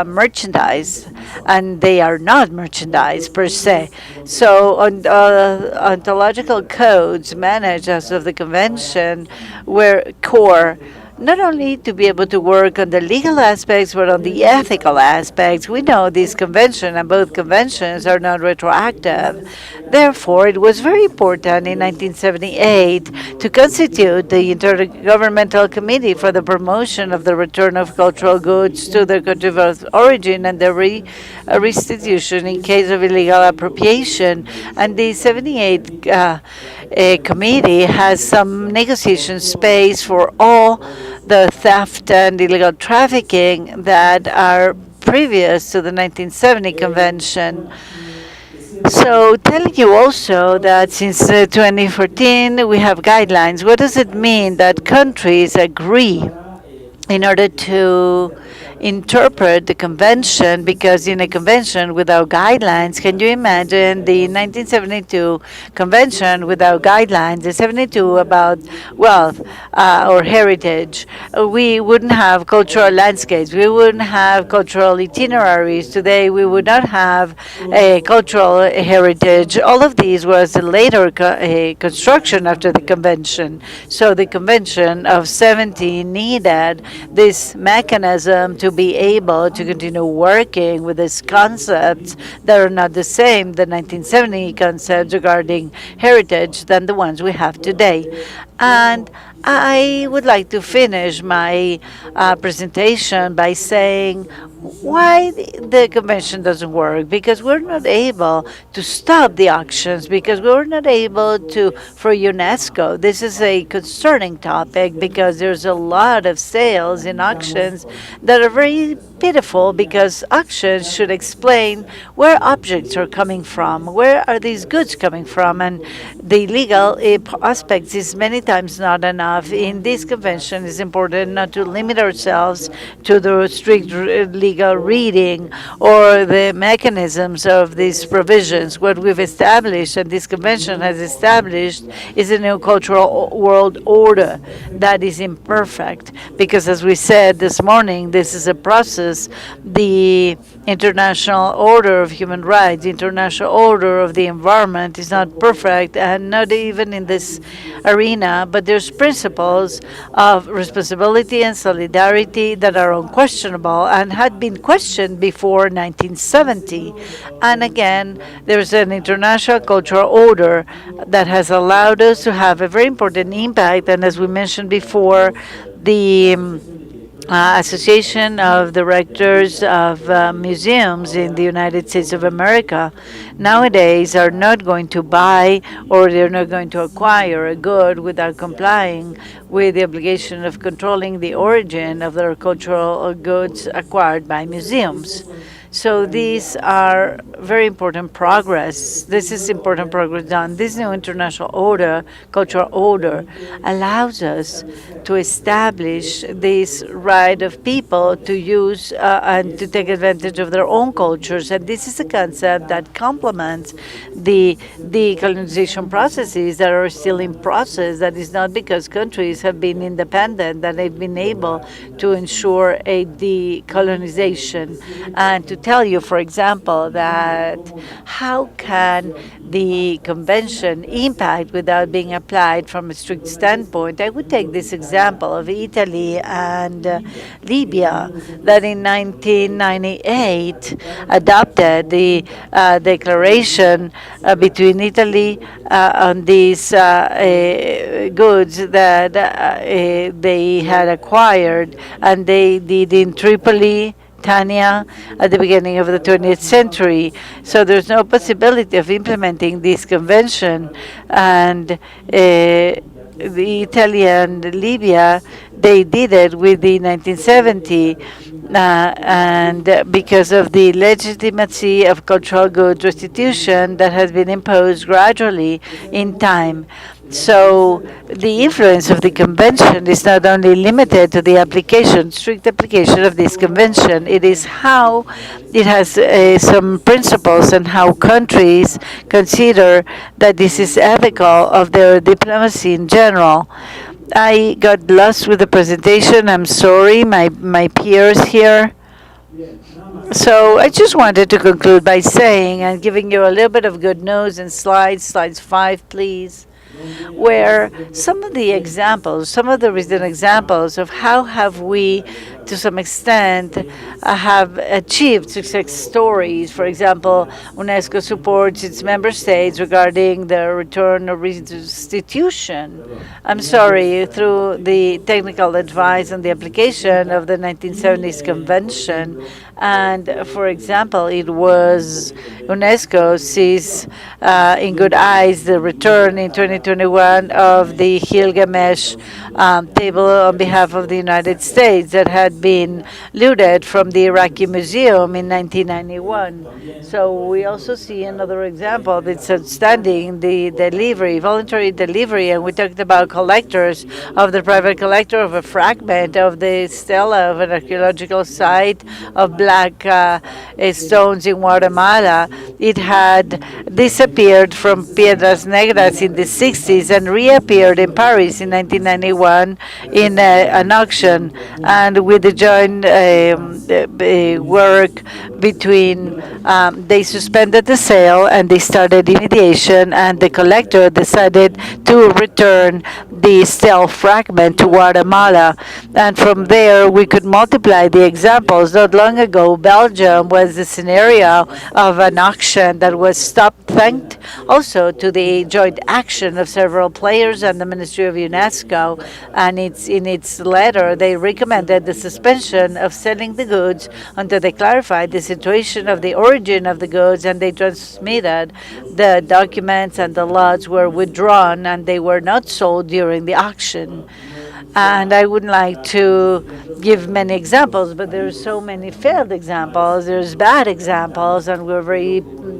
merchandise, and they are not merchandise per se. So ontological codes managed as of the convention were core, not only to be able to work on the legal aspects, but on the ethical aspects. We know this convention and both conventions are not retroactive. Therefore, it was very important in 1978 to constitute the Intergovernmental Committee for the Promotion of the Return of Cultural Goods to their country of origin and their restitution in case of illegal appropriation. And the 78 committee has some negotiation space for all the theft and illegal trafficking that are previous to the 1970 convention. So telling you also that since 2014 we have guidelines. What does it mean that countries agree in order to interpret the convention? Because in a convention without guidelines, can you imagine the 1972 convention without guidelines, the 72 about wealth or heritage? We wouldn't have cultural landscapes. We wouldn't have cultural itineraries. Today, we would not have a cultural heritage. All of these was a later construction after the convention. So the convention of 70 needed this mechanism to be able to continue working with these concepts that are not the same, the 1970 concepts regarding heritage, than the ones we have today. And I would like to finish my presentation by saying why the convention doesn't work. Because we're not able to stop the auctions, because we're not able to, for UNESCO, this is a concerning topic, because there's a lot of sales in auctions that are very pitiful because auctions should explain where objects are coming from, where are these goods coming from, and the legal aspects is many times not enough. In this convention, it's important not to limit ourselves to the strict legal reading or the mechanisms of these provisions. What we've established, and this convention has established, is a new cultural world order that is imperfect, because as we said this morning, this is a process. The international order of human rights, the international order of the environment is not perfect, and not even in this arena, but there's principles of responsibility and solidarity that are unquestionable and had been questioned before 1970. And again, there's an international cultural order that has allowed us to have a very important impact, and as we mentioned before, the Association of Directors of Museums in the United States of America nowadays are not going to buy or they're not going to acquire a good without complying with the obligation of controlling the origin of their cultural goods acquired by museums. So these are very important progress. This is important progress done. This new international order, cultural order, allows us to establish this right of people to use and to take advantage of their own cultures. And this is a concept that complements the decolonization processes that are still in process. That is not because countries have been independent that they've been able to ensure a decolonization. And to tell you, for example, that how can the convention impact without being applied from a strict standpoint, I would take this example of Italy and Libya, that in 1998 adopted the declaration between Italy on these goods that they had acquired, and they did in Tripoli, Tanya, at the beginning of the 20th century. So there's no possibility of implementing this convention. And the Italy and Libya, they did it with the 1970, and because of the legitimacy of cultural goods restitution that has been imposed gradually in time. So the influence of the convention is not only limited to the strict application of this convention, it is how it has some principles and how countries consider that this is ethical of their diplomacy in general. I got lost with the presentation. I'm sorry, my peers here. So I just wanted to conclude by saying and giving you a little bit of good news and slides 5, please, where some of the examples, some of the recent examples of how have we, to some extent, have achieved success stories. For example, UNESCO supports its member states regarding the return or restitution, through the technical advice on the application of the 1970s Convention. And, for example, it was UNESCO sees in good eyes the return in 2021 of the Gilgamesh table on behalf of the United States that had been looted from the Iraqi Museum in 1991. So we also see another example that's outstanding, the delivery, voluntary delivery, and we talked about collectors, of the private collector of a fragment of the stela of an archaeological site of black stones in Guatemala. It had disappeared from Piedras Negras in the 60s and reappeared in Paris in 1991 in an auction, and with the joint work between, they suspended the sale and they started mediation, and the collector decided to return the stele fragment to Guatemala. And from there, we could multiply the examples. Not long ago, Belgium was the scenario of an auction that was stopped, thanks also to the joint action of several players and the Ministry of UNESCO. And in its letter, they recommended the suspension of selling the goods until they clarified the situation of the origin of the goods, and they transmitted the documents, and the lots were withdrawn and they were not sold during the auction. And I wouldn't like to give many examples, but there are so many failed examples, there's bad examples, and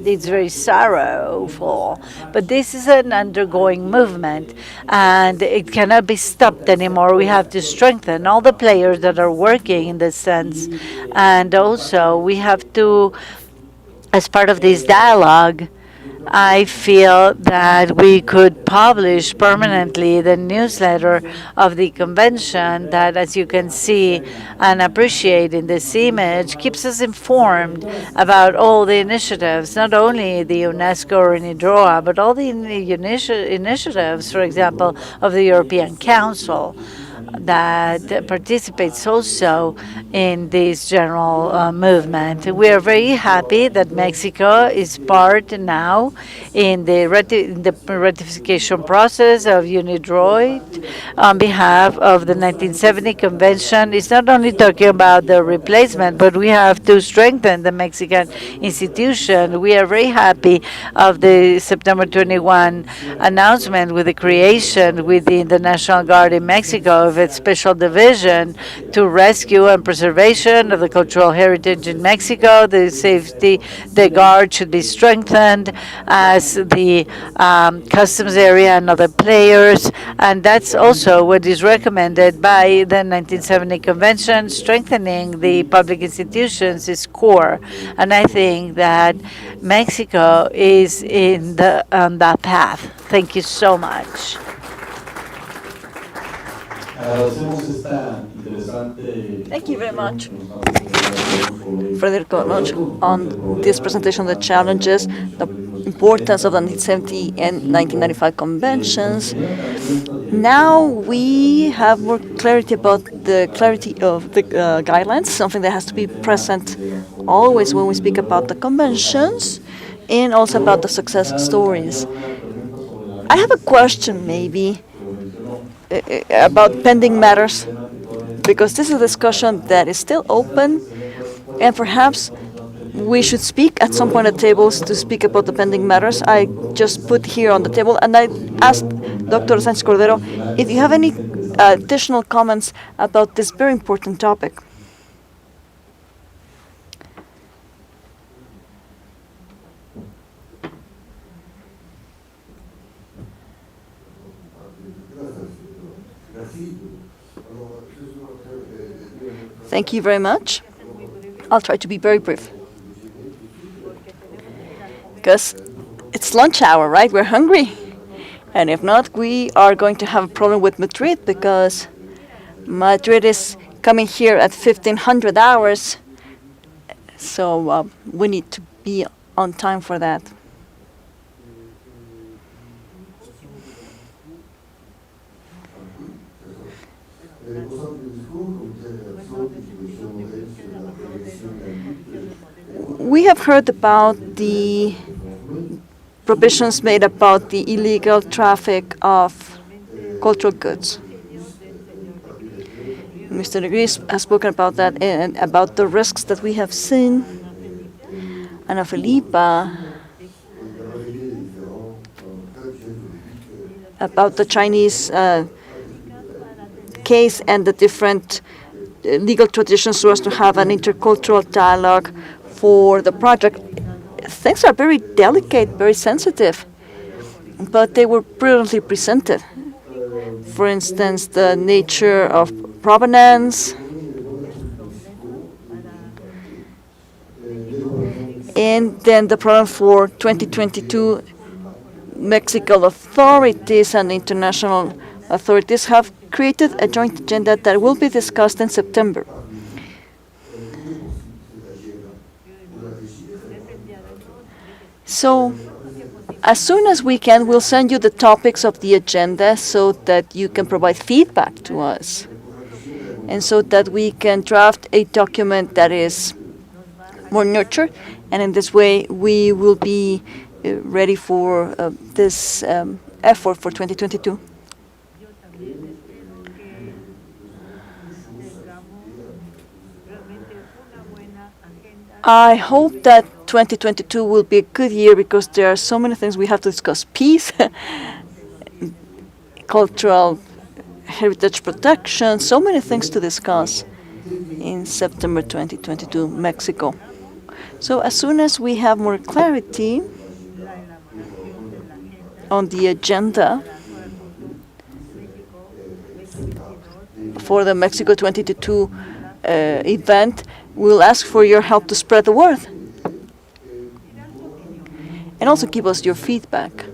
it's very sorrowful. But this is an undergoing movement, and it cannot be stopped anymore. We have to strengthen all the players that are working in this sense. And also, we have to, as part of this dialogue, I feel that we could publish permanently the newsletter of the convention that, as you can see and appreciate in this image, keeps us informed about all the initiatives, not only the UNESCO or NIDROA, but all the initiatives, for example, of the European Council that participates also in this general movement. We are very happy that Mexico is part now in the ratification process of UNIDROIT on behalf of the 1970 Convention. It's not only talking about the replacement, but we have to strengthen the Mexican institution. We are very happy of the September 21 announcement with the creation within the National Guard in Mexico of its special division to rescue and preservation of the cultural heritage in Mexico. The guard should be strengthened as the customs area and other players, and that's also what is recommended by the 1970 Convention. Strengthening the public institutions is core, and I think that Mexico is on that path. Thank you so much. Thank you very much, Federico, on this presentation of the challenges, the importance of the 1970 and 1995 conventions. Now we have more clarity about the clarity of the guidelines, something that has to be present always when we speak about the conventions, and also about the success stories. I have a question maybe about pending matters, because this is a discussion that is still open, and perhaps we should speak at some point at tables to speak about the pending matters. I just put here on the table, and I asked Dr. Sánchez Cordero if you have any additional comments about this very important topic. Thank you very much. I'll try to be very brief, because it's lunch hour, right? We're hungry. And if not, we are going to have a problem with Madrid, because Madrid is coming here at 1500 hours. So we need to be on time for that. We have heard about the provisions made about the illegal traffic of cultural goods. Mr. Negris has spoken about that and about the risks that we have seen. Ana Felipa about the Chinese case and the different legal traditions so as to have an intercultural dialogue for the project. Things are very delicate, very sensitive, but they were brilliantly presented. For instance, the nature of provenance, and then the problem for 2022, Mexican authorities and international authorities have created a joint agenda that will be discussed in September. So, as soon as we can, we'll send you the topics of the agenda so that you can provide feedback to us, and so that we can draft a document that is more nurtured, and in this way we will be ready for this effort for 2022. I hope that 2022 will be a good year, because there are so many things we have to discuss. Peace, cultural heritage protection, so many things to discuss in September 2022, Mexico. So as soon as we have more clarity on the agenda for the Mexico 2022 event, we'll ask for your help to spread the word. And also give us your feedback.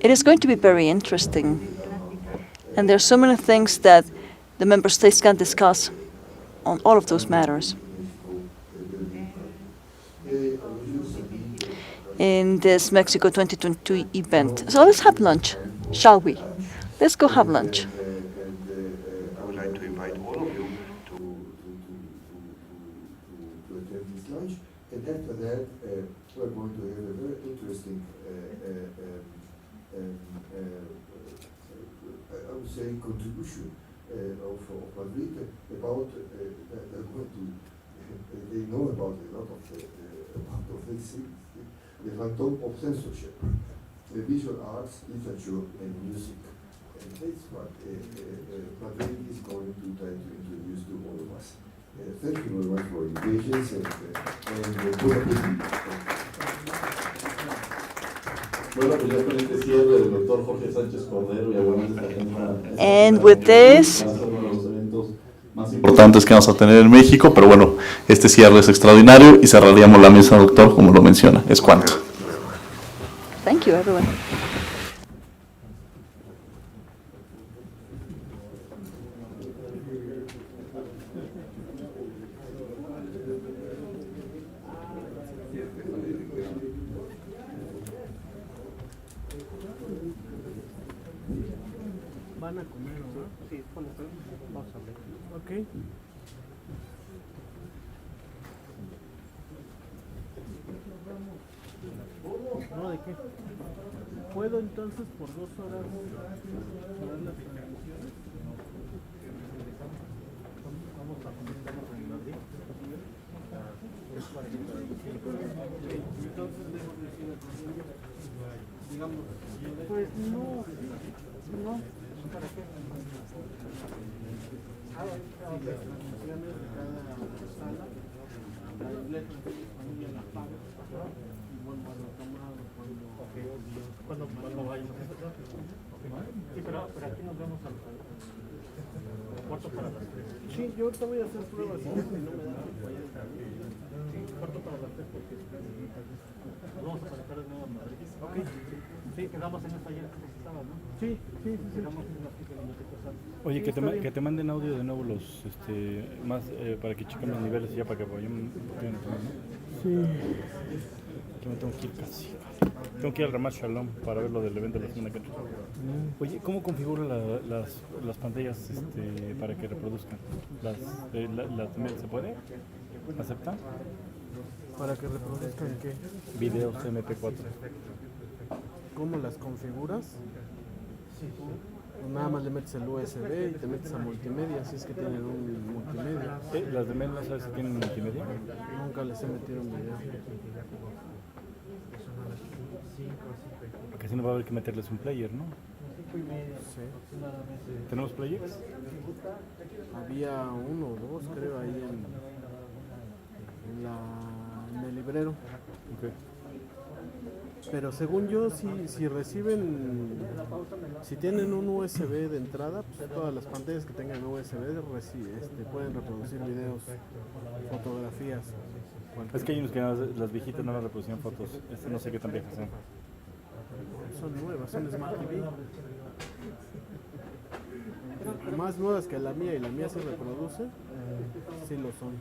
It is going to be very interesting. And there are so many things that the member states can discuss on all of those matters in this Mexico 2022 event. So let's have lunch, shall we? Let's go have lunch. I would like to invite all of you to attend this lunch, and after that we're going to have a very interesting I would say contribution of Madrid about they know about a lot of these things, the phantom of censorship, the visual arts, literature, and music. And that's what Madrid is going to try to introduce to all of us. Thank you very much for your patience and good appetit. Bueno, pues ya con este cierre del doctor Jorge Sánchez Cordero y además de esta agenda. And with this, importantes que vamos a tener en México, pero bueno, este cierre es extraordinario y cerraríamos la mesa, doctor, como lo menciona. Es cuanto. thank you, everyone. Van a comer, ¿no? Sí, vamos a ver. Ok. No, ¿de qué? ¿Puedo entonces por 2 horas ver las transmisiones? Vamos a comentarnos en Madrid. Entonces debo decir a digamos, pues no, ¿para qué? Las transmisiones de cada sala, la inglés familia la paga, y bueno, lo tomamos cuando vayamos a empezar. Sí, pero aquí nos vemos al cuarto para las 3. Sí, yo ahorita voy a hacer pruebas y no me da tiempo allá. Sí, cuarto para las 3 porque nos vamos a conectar de nuevo a Madrid. Ok. Sí, quedamos en esta ayer que estaba, ¿no? Sí. Quedamos en unas 15 minutitos antes. Oye, que te manden audio de nuevo los, más, para que chequen los niveles y ya para que vayan, ¿no? Sí. Yo me tengo que ir casi. Tengo que ir al Ramat Shalom para ver lo del evento de la semana que entra. Oye, ¿cómo configuro las pantallas para que reproduzcan? ¿También se puede? ¿Acepta? ¿Para que reproduzcan qué? Videos MP4. ¿Cómo las configuras? Nada más le metes el USB y te metes a multimedia, si es que tienen un multimedia. ¿Las de menos sabes si tienen multimedia? Nunca les he metido un video. Porque si no va a haber que meterles un player, ¿no? Sí. ¿Tenemos players? Había 1 o 2, creo, ahí en el librero. Okay. Pero según yo, si reciben, si tienen un USB de entrada, pues todas las pantallas que tengan USB pueden reproducir videos, fotografías. Es que hay unos que las viejitas no las reproducían fotos. No sé qué tan viejas son. Son nuevas, son Smart TV. Más nuevas que la mía, y la mía se reproduce, sí lo son.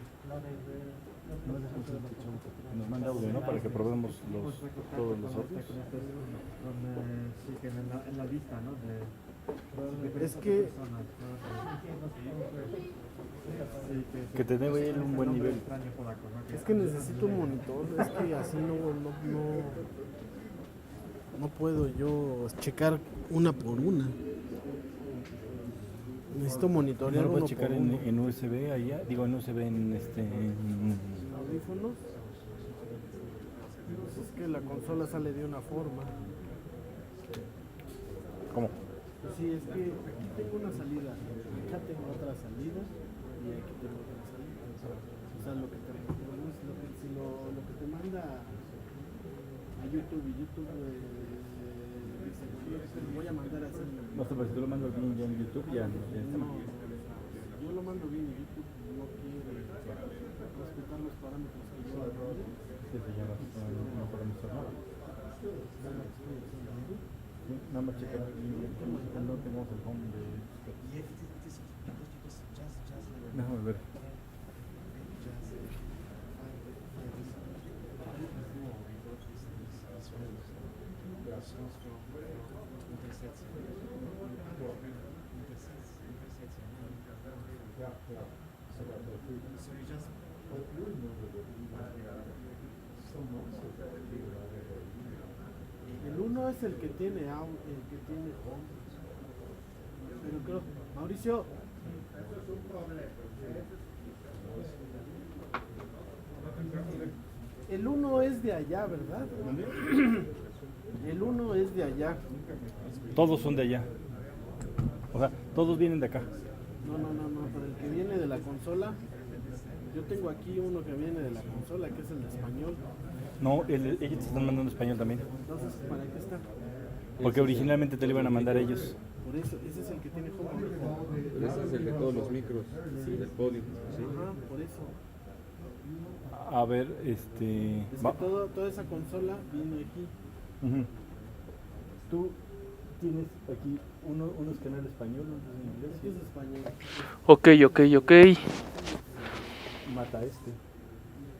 Nos manda audio, ¿no? Para que probemos todos los otros. Sí, que en la vista, ¿no? Es que que te dé un buen nivel. Es que necesito un monitor, es que así no puedo yo checar una por una. Necesito monitorear. ¿No lo uno puedes checar por uno. en USB allá? Digo, en USB en audífonos. Pues es que la consola sale de una forma. ¿Cómo? Sí, es que aquí tengo una salida, acá tengo otra salida y aquí tengo otra salida. O sea, lo que te manda a YouTube y YouTube dice, te lo voy a mandar a hacer. No sé, pero si tú lo mandas bien ya en YouTube, ya no. Yo lo mando bien y YouTube no quiere respetar los parámetros que yo hago. Sí, eso ya no podemos hacer nada. Sí, nada más checar no tenemos el home de... Déjame ver. El 1 es el que tiene home. Pero creo, Mauricio. El 1 es de allá, ¿verdad? El 1 es de allá. Todos son de allá. O sea, todos vienen de acá. No, pero el que viene de la consola, yo tengo aquí uno que viene de la consola, que es el de español. No, ellos te están mandando español también. Entonces, ¿para qué está? Porque originalmente te lo iban a mandar ellos. Por eso, ese es el que tiene home ahorita. Pero ese es el de todos los micros, del podio. ¿Sí? Ajá, por eso. A ver, Es que toda esa consola viene aquí. Tú tienes aquí unos canales español, otros en inglés. Este es español. Ok. Mata este.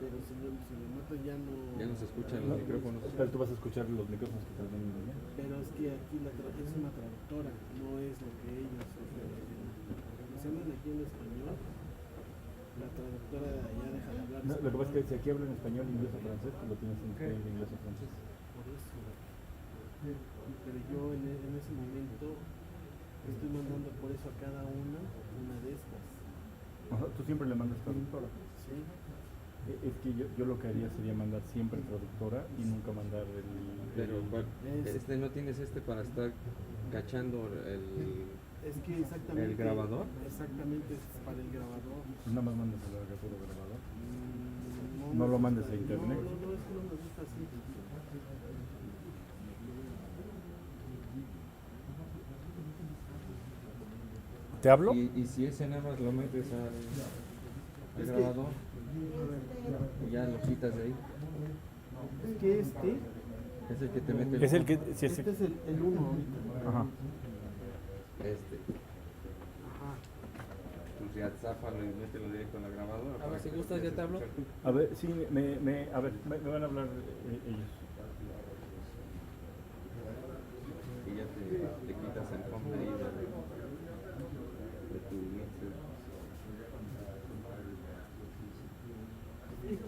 Pero si lo mata ya no... Ya no se escuchan los micrófonos. Pero tú vas a escuchar los micrófonos que están viendo ya. Pero es que aquí es una traductora, no es lo que ellos se hablan aquí en español. La traductora de allá deja de hablar. No, lo que pasa es que si aquí hablan español, inglés o francés, pues lo tienes en inglés o francés. Por eso. Pero yo en ese momento estoy mandando por eso a cada una de estas. Ajá, tú siempre le mandas traductora. Sí. Es que yo lo que haría sería mandar siempre traductora y nunca mandar el... Pero no tienes para estar cachando Es que exactamente... ¿El grabador? Exactamente, es para el grabador. Nada más mandes el grabador. No lo mandes a internet. No, es que no me gusta así. ¿Te hablo? Y si ese nada más lo metes al grabador y ya lo quitas de ahí. Es que este... Es el que te mete Es el que... Sí, este es el 1 ahorita. Ajá. Ajá. Pues ya záfalo y mételo directo en la grabadora. A ver, si gustas ya te hablo. A ver, sí, me van a hablar ellos. Y ya te quitas el home de ahí de tu mixer.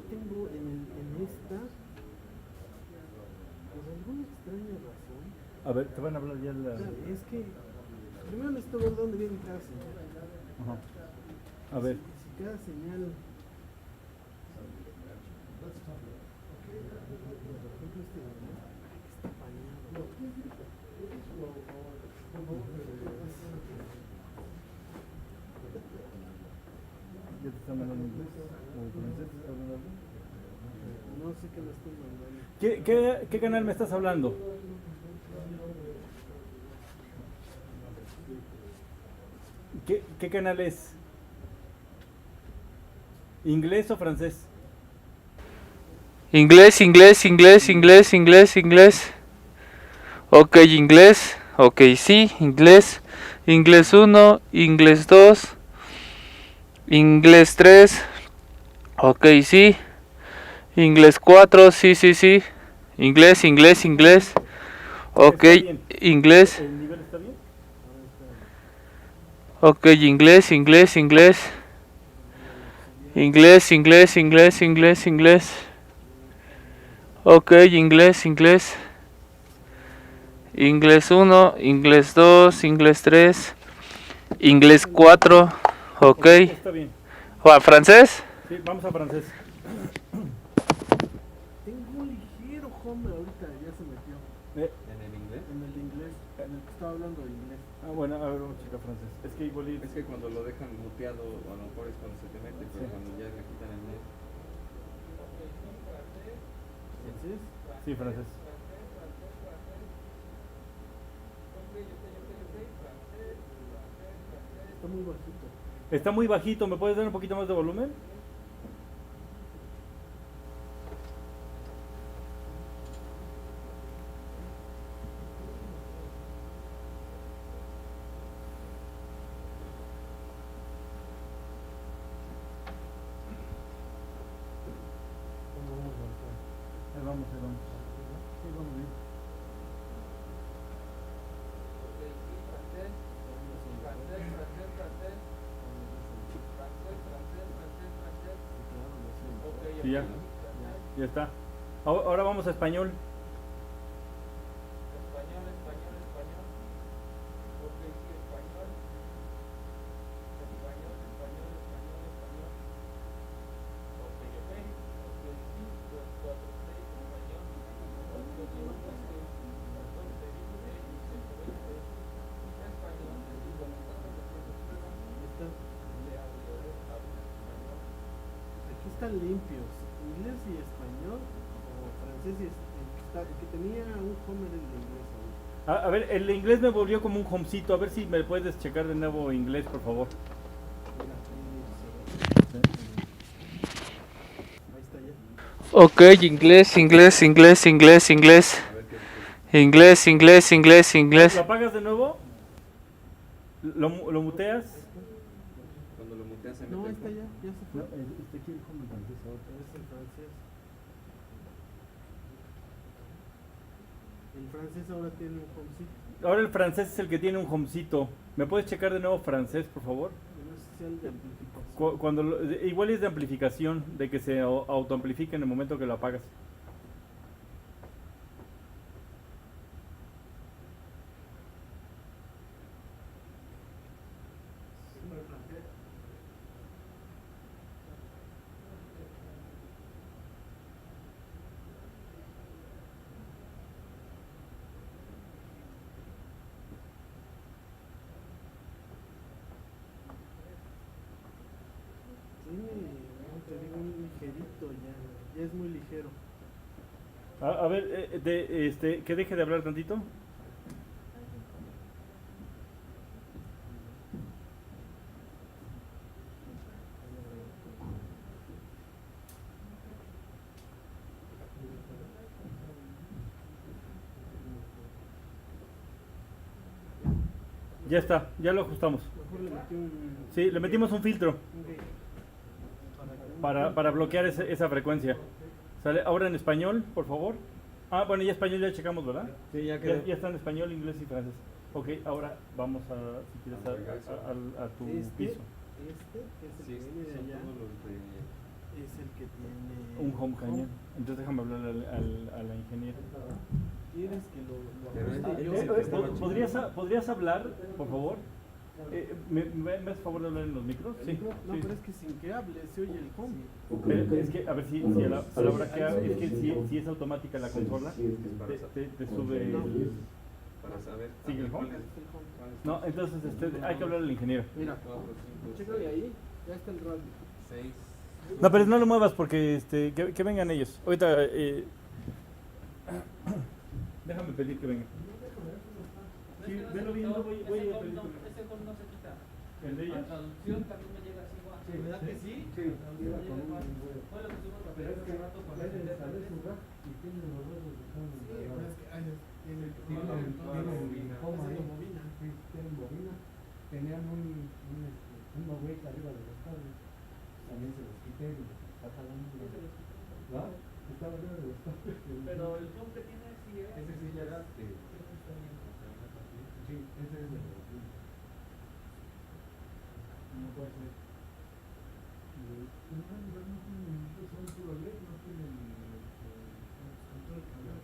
Tengo en esta, por alguna extraña razón. A ver, te van a hablar ya la... Es que primero necesito ver dónde viene cada señal. Ajá. A ver. Si cada señal... Está pañado. ¿Ya te están mandando inglés? ¿O francés te están mandando? No sé qué me estoy mandando. ¿Qué canal me estás hablando? ¿Qué canal es? ¿Inglés o francés? Inglés. Ok, inglés. Ok, sí, inglés. Inglés 1, inglés 2, inglés 3. Ok, sí. Inglés 4, sí. Inglés. Ok, inglés. ¿El nivel está bien? Ok, inglés. Ok, inglés. Inglés 1, inglés 2, inglés 3, inglés 4. Ok. Está bien. ¿O francés? Sí, vamos a francés. Tengo un ligero home ahorita, ya se metió. ¿En el inglés? En el inglés, en el que estaba hablando de inglés. Bueno, a ver, vamos a checar francés. Es que igual Es que cuando lo dejan muteado, a lo mejor es cuando se te mete, pero Sí. cuando ya le quitan el net. ¿Francés? Sí, francés. Está muy bajito. Está muy bajito, ¿me puedes dar un poquito más de volumen? Ahí vamos, ahí vamos. Sí, vamos bien. Sí, ya. Ya está. Ahora vamos a español. Aquí están limpios, inglés y español, o francés y el que tenía un home era el de inglés ahorita. A ver, el inglés me volvió como un homecito. A ver si me puedes checar de nuevo inglés, por favor. Ahí está ya. Ok, inglés, inglés, inglés, inglés, inglés. Inglés, inglés, inglés, inglés. ¿Lo apagas de nuevo? ¿Lo muteas? Cuando lo muteas se mete. No, ahí está ya se fue. Está aquí el home francés ahora. Es el francés. El francés ahora tiene un homecito. Ahora el francés es el que tiene un homecito. ¿Me puedes checar de nuevo francés, por favor? No sé si es el de amplificación. Cuando igual es de amplificación, de que se autoamplifique en el momento que lo apagas. Tiene, no te digo, un ligerito ya. Ya es muy ligero. A ver, que deje de hablar tantito. Ya está, ya lo ajustamos. Mejor le metí un... Sí, le metimos un filtro para bloquear esa frecuencia. ¿Sale? Ahora en español, por favor. Ah, bueno, ya español ya checamos, ¿verdad? Sí, ya quedó. Ya está en español, inglés y francés. Ok, ahora vamos si quieres, a tu piso. Este, que es el Sí, que viene de son allá, todos los de... es el que tiene... Un home cañón. Entonces déjame hablarle a la ingeniera. ¿Quieres que lo Pero ajuste él yo? dice que estaba chido. ¿Podrías hablar, por favor? ¿Me haces favor de hablar en los micros? Sí. No, Sí. pero es que sin que hable se oye el home. Pero es que, a ver si a la hora que haga, es que si es automática la consola, te sube el... Para saber. ¿Sigue el home? El home. No, entonces hay que hablar al ingeniero. Mira, chécale ahí, ya está el radio. 6. No, pero no lo muevas porque que vengan ellos. Ahorita déjame pedir que vengan. Sí, velo bien, voy a pedir que vengan. ¿El de ella? La traducción también me llega así igual. ¿Verdad que sí? Sí. Bueno, que somos Pero es que él sale su rack y tiene los dedos de cada uno. Sí, pero es que tiene bobina. Sí, tienen bobina. Tenían un no-wake arriba de los cables. También se los quité y está jalando. ¿Va? Estaba arriba de los cables. Pero el home que tiene sí es. Ese sí ya era. Sí, ese es de los. No puede ser. Son puro LED, no tienen control cargado.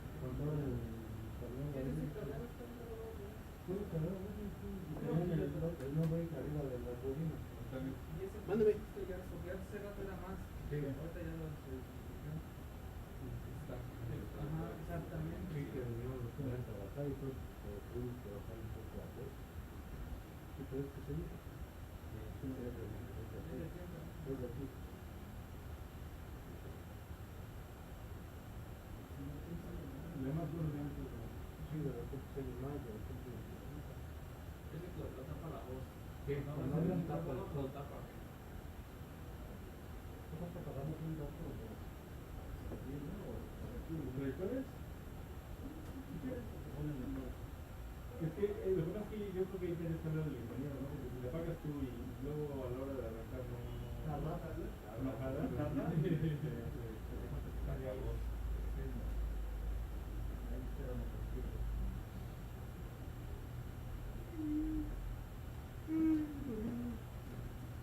No voy arriba de las bobinas. Mándame. Ya hace rato era más. Ahorita ya no se. Exactamente. Sí, que no lo pueden trabajar y pues tuvimos que bajar un poco a Pero es que se dice. Desde aquí. Lo más bueno de antes, sí, de repente se desmaya, de repente. Es que lo tapa la voz. ¿Qué? No, No, no, no, tapa, no, lo tapa. ¿Cómo te pagamos un dato? ¿Cuál es? Es que lo que pasa es que yo creo que ahí tienes que hablar del ingeniero, ¿no? Porque si le pagas tú y luego a la hora de arrancar no jala.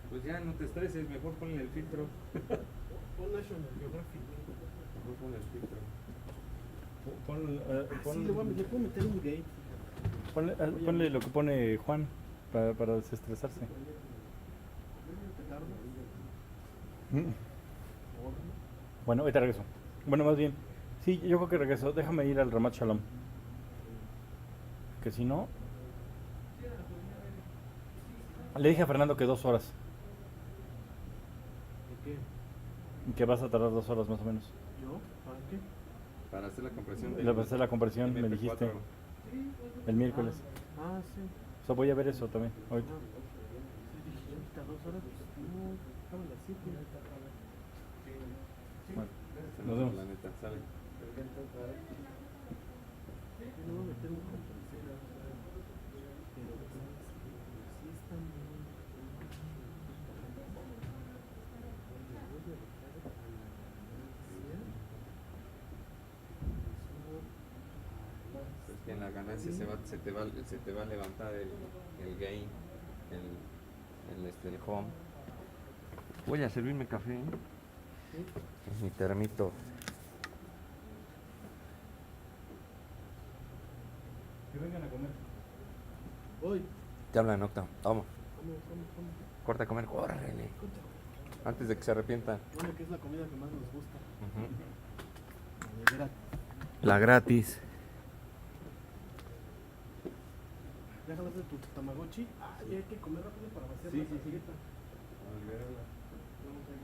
Pues ya no te estreses, mejor ponle el filtro. Pon National Geographic. Mejor ponle el filtro. Sí, le puedo meter un gate. Ponle lo que pone Juan para desestresarse. Bueno, ahorita regreso. Bueno, más bien, sí, yo creo que regreso. Déjame ir al Ramat Shalom. Que si no... Le dije a Fernando que 2 horas. ¿De qué? Que vas a tardar 2 horas más o menos. ¿Yo? ¿Para qué? Para hacer la compresión. Para hacer la compresión, me dijiste. El miércoles. Ah, sí. O sea, voy a ver eso también, ahorita. Ahorita 2 horas, no, estaba a las 7. Bueno, nos vemos. La neta, sale. No voy a meter un compresor, pero sí está muy... Pues que en la ganancia se te va a levantar el gain, el home. Voy a servirme café, ¿eh? Es mi termito. Que vengan a comer. Voy. Te hablan, Octa. Vamos. Come. Corta a comer, córrele. Antes de que se arrepientan. Bueno, que es la comida que más nos gusta. La gratis. ¿Ya jalaste tu tamagotchi? Ah, ya hay que comer rápido para vaciar la tarjeta. Vamos a ir.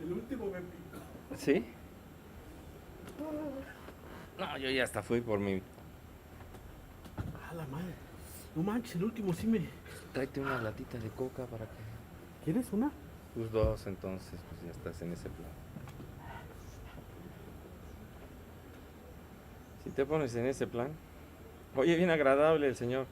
El último me picó. ¿Sí? No, yo ya hasta fui por mi... A la madre. No manches, el último sí me... Tráete una latita de coca para que... ¿Quieres una? Pues dos, entonces, pues ya estás en ese plan. Si te pones en ese plan... Oye, bien agradable el señor.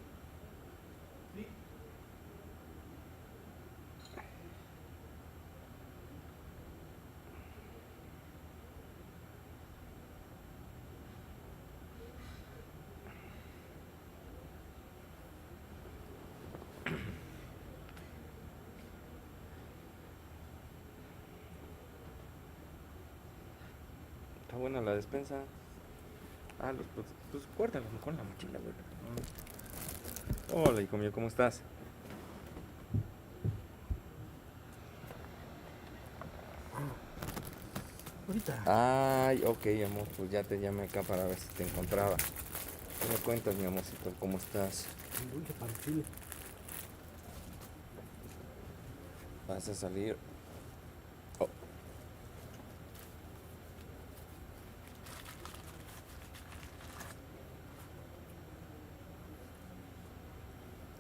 Está buena la despensa. Ah, pues guárdalo mejor en la mochila, güey. Hola, hijo mío, ¿cómo estás? Ahorita. Ay, ok, amor, pues ya te llamé acá para ver si te encontraba. ¿Qué me cuentas, mi amorcito? ¿Cómo estás? Un dulce para el chile. ¿Vas a salir? Oh.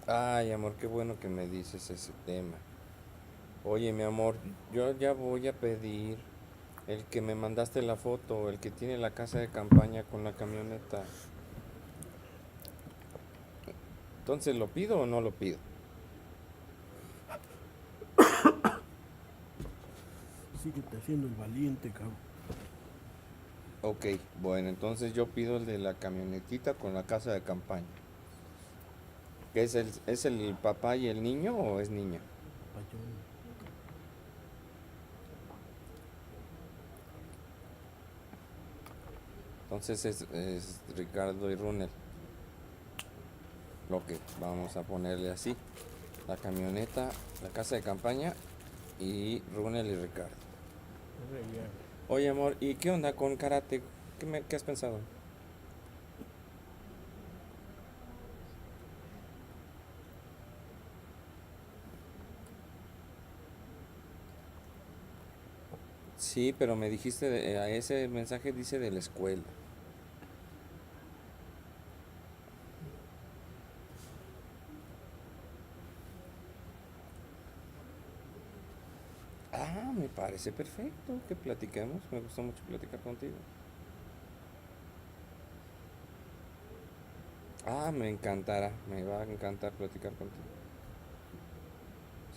Ay, amor, qué bueno que me dices ese tema. Oye, mi amor, yo ya voy a pedir el que me mandaste la foto, el que tiene la casa de campaña con la camioneta. Entonces, ¿lo pido o no lo pido? Síguete haciendo el valiente, cabrón. Ok, bueno, entonces yo pido el de la camionetita con la casa de campaña. ¿Qué es el papá y el niño o es niña? Entonces es Ricardo y Runel. Ok, vamos a ponerle así. La camioneta, la casa de campaña y Runel y Ricardo. Oye, amor, ¿y qué onda con karate? ¿Qué has pensado? Sí, pero me dijiste, a ese mensaje dice de la escuela. Ah, me parece perfecto que platiquemos. Me gustó mucho platicar contigo. Ah, me encantará. Me va a encantar platicar contigo.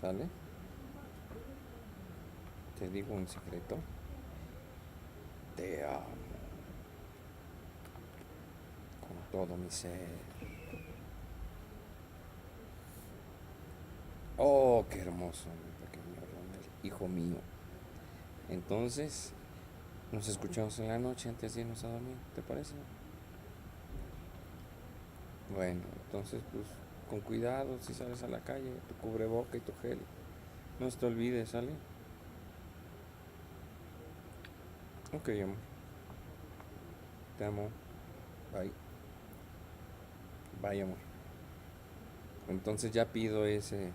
¿Sale? Te digo un secreto. Te amo. Con todo mi ser. Oh, qué hermoso, mi pequeño Ronald, hijo mío. Entonces, nos escuchamos en la noche antes de irnos a dormir, ¿te parece? Bueno, entonces, pues, con cuidado si sales a la calle, tu cubreboca y tu gel. No se te olvides, ¿sale? Ok, amor. Te amo. Bye. Bye, amor. Entonces ya pido ese,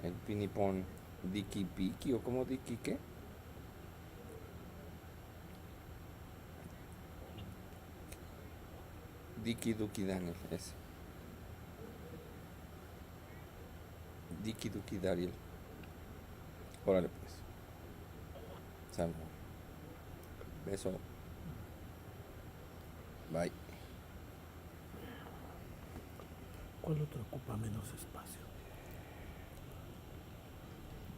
el pinipón Dicky Piki, o como Dicky, ¿qué? Dicky Ducky Daniel, ese. Dicky Ducky Dariel. Órale pues. Salvo. Beso. Bye. ¿Cuál otro ocupa menos espacio?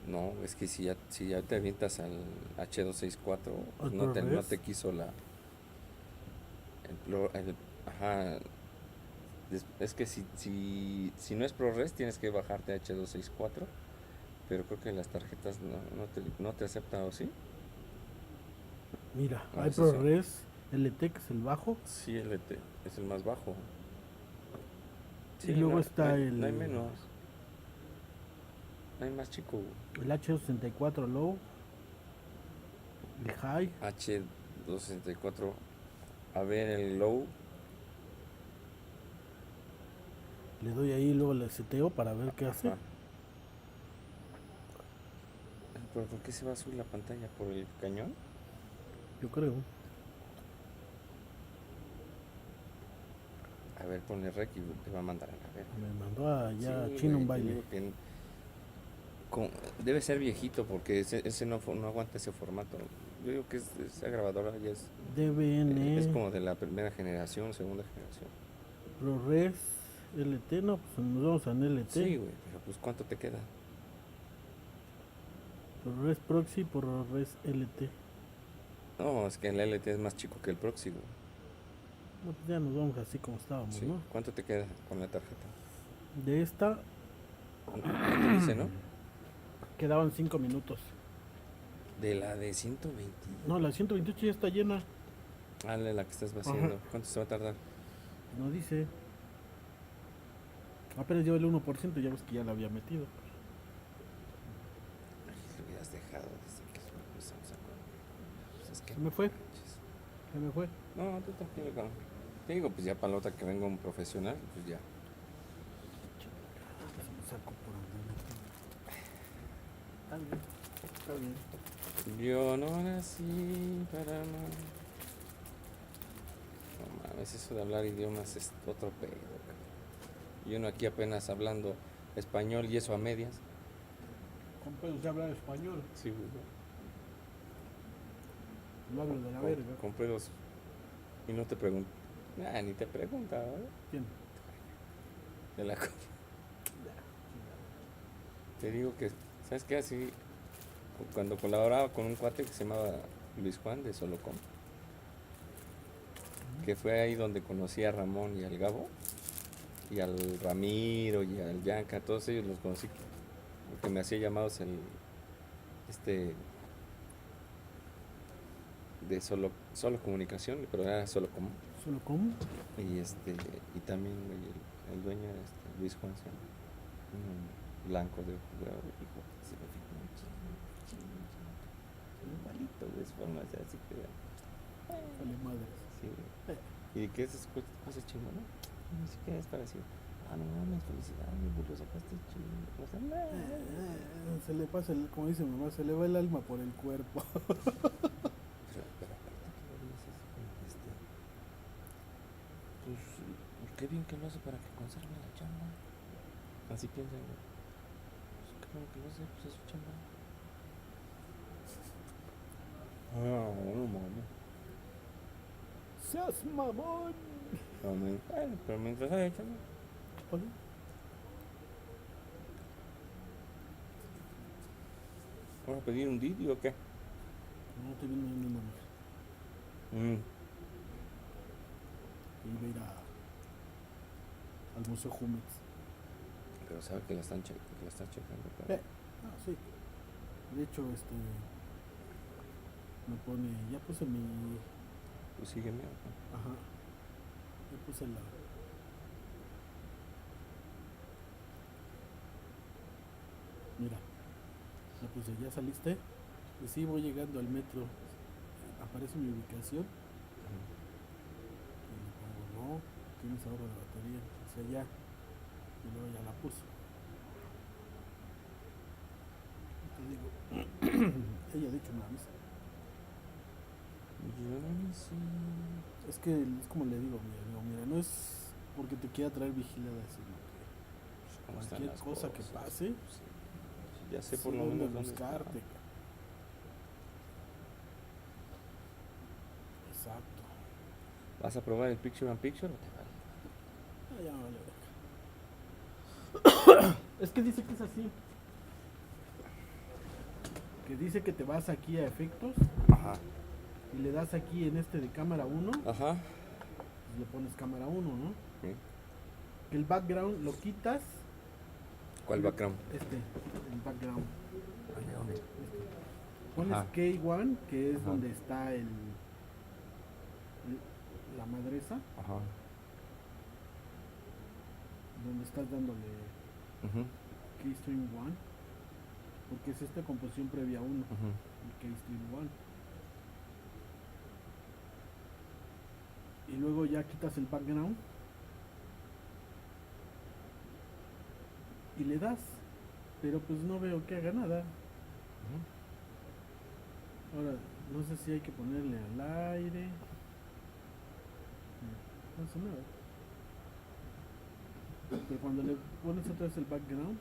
No, es que si ya te avientas al H264, pues no te quiso la... ajá. Es que si no es ProRes tienes que bajarte a H264, pero creo que las tarjetas no te aceptan, ¿o sí? Mira, Ah, hay sí, ProRes, LT, que es el bajo. Sí, LT es el más bajo. Y luego está el... No hay menos. No hay más chico. El H264 Low. El High. H264. A ver, el Low. Le doy ahí, luego le seteo para ver qué hace. ¿Pero por qué se va a subir la pantalla? ¿Por el cañón? Yo creo. A ver, ponle rec y te va a mandar a la verga. Me mandó allá Sí, Chino güey, un te baile. digo que debe ser viejito porque ese no aguanta ese formato. Yo digo que esa grabadora ya es... DBN. Es como de la primera generación, segunda generación. ProRes LT, no, pues nos vamos a LT. Sí, güey, pero pues ¿cuánto te queda? ProRes Proxy, ProRes LT. No, es que el LT es más chico que el Proxy, güey. No, pues ya nos vamos así como estábamos, Sí. ¿no? ¿Cuánto te queda con la tarjeta? De esta ¿Cuánto dice, no? quedaban 5 minutos. De la de 120. No, la 128 ya está llena. Ah, la que estás haciendo. Ajá. ¿Cuánto se va a tardar? No dice. Apenas lleva el 1%, ya ves que ya la había metido. Ay, lo hubieras dejado desde que empezamos a comer. Pues es que Se me fue. manches. Se me fue. No, tú tranquilo, cabrón. Te digo, pues ya para la otra que venga un profesional, pues ya. Saco por donde está bien, está bien. Yo no nací para amar. No mames, eso de hablar idiomas es otro pedo, cabrón. Y uno aquí apenas hablando español y eso a medias. Con pedos de hablar español. Sí, güey. Lo hablo de la verga. Con pedos. Y no te pregunto. Nah, ni te pregunta, ¿verdad? ¿Quién? De la cosa. Te digo que, ¿sabes qué? Así, cuando colaboraba con un cuate que se llamaba Luis Juan de Solocom, que fue ahí donde conocí a Ramón y al Gabo, y al Ramiro y al Yanka, todos ellos los conocí, porque me hacía llamados de solo comunicación, pero era Solocom. ¿Solocom? Y y también güey, el dueño Luis Juan se llama, un blanco de jugador, hijo, se me fijó igualito, güey, su forma de ser así que Vale madres. sí, güey. ¿Y qué es cosa chingona? Ni siquiera es para decir, no mames, felicidades, güey, lo sacaste chido. O sea, Se le pasa, como dice mi mamá, se le va el alma por el cuerpo. pero aparte que lo dices, pues qué bien que lo hace para que conserve la chamba. Así piensan, güey. Pues qué bueno que lo hace, pues es su chamba. No mames. ¡Seas mamón! Bueno, pero mientras haya chamba. ¿Vamos a pedir un Didi o qué? No, estoy viendo un número. Iba a ir al Museo Jumex. Pero sabe que la están checando. Sí. De hecho, me pone, ya puse mi... Pues sígueme. Ajá. Ya puse la... Mira. Ya puse, ¿ya saliste? Y sí, voy llegando al metro. Aparece mi ubicación. Y le pongo, no, tienes ahorro de batería. Dice, ya. Y luego ya la puso. Y te digo, ella de hecho me avisa. Es que es como le digo, mira, no es porque te quiera traer vigilada, sino que cualquier cosa que pase, ya sé por lo menos dónde buscarte. está. Exacto. ¿Vas a probar el Picture and Picture o te vale? Ya vale. Es que dice que es así. Que dice que te vas aquí a efectos. Ajá. Y le das aquí en de cámara 1. Ajá. Y le pones cámara 1, ¿no? Sí. El background lo quitas. ¿Cuál background? El background. ¿Dónde? Pones Ajá. K1, que es Ajá. donde está la madresa. Ajá. Donde estás dándole Keystream 1. Porque es esta composición previa 1. El Keystream 1. Y luego ya quitas el background. Y le das. Pero pues no veo que haga nada. Ahora, no sé si hay que ponerle al aire. No hace nada. Pero cuando le pones otra vez el background,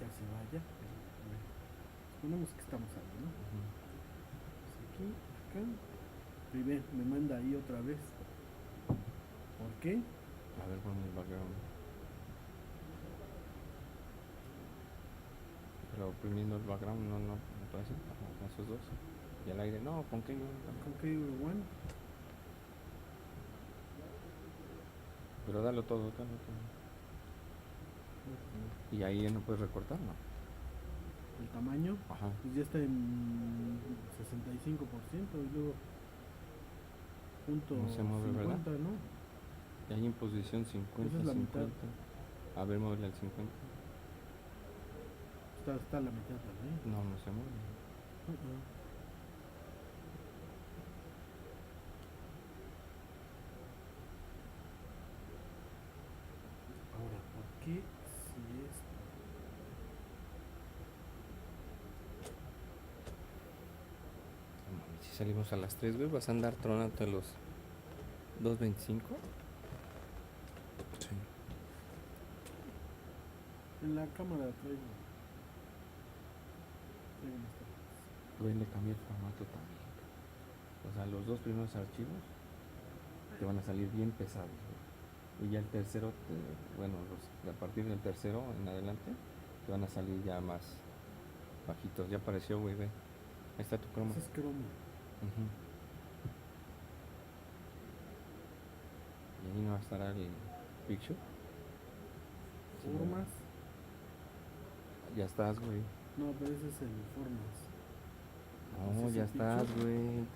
ya se vaya. Suponemos que estamos ahí, ¿no? Aquí, acá. Y ve, me manda ahí otra vez. ¿Por qué? A ver, ponme el background. Pero oprimiendo el background no parece. Esos dos. Y al aire, no, con qué ¿Con qué bueno? Pero dalo todo. Y ahí ya no puedes recortar, ¿no? El tamaño, Ajá. pues ya está en 65% y luego punto No se mueve, 50, ¿verdad? ¿no? Y ahí en posición 50, Esa es la 50. mitad. A ver, muévele al 50. Está a la mitad también. No se mueve. Ahora, ¿por qué si esto? Si salimos a las 3, güey, vas a andar tronando a los 2.25. Sí. En la cámara traigo Güey, le cambié el formato también. O sea, los dos primeros archivos te van a salir bien pesados, güey. Y ya el tercero, a partir del tercero en adelante, te van a salir ya más bajitos. Ya apareció, güey, ve. Ahí está tu croma. Ese es croma. Y ahí no estará el picture. Formas. Ya estás, güey. No, pero ese es el formas. No, ¿Ese ya es el estás, picture? güey.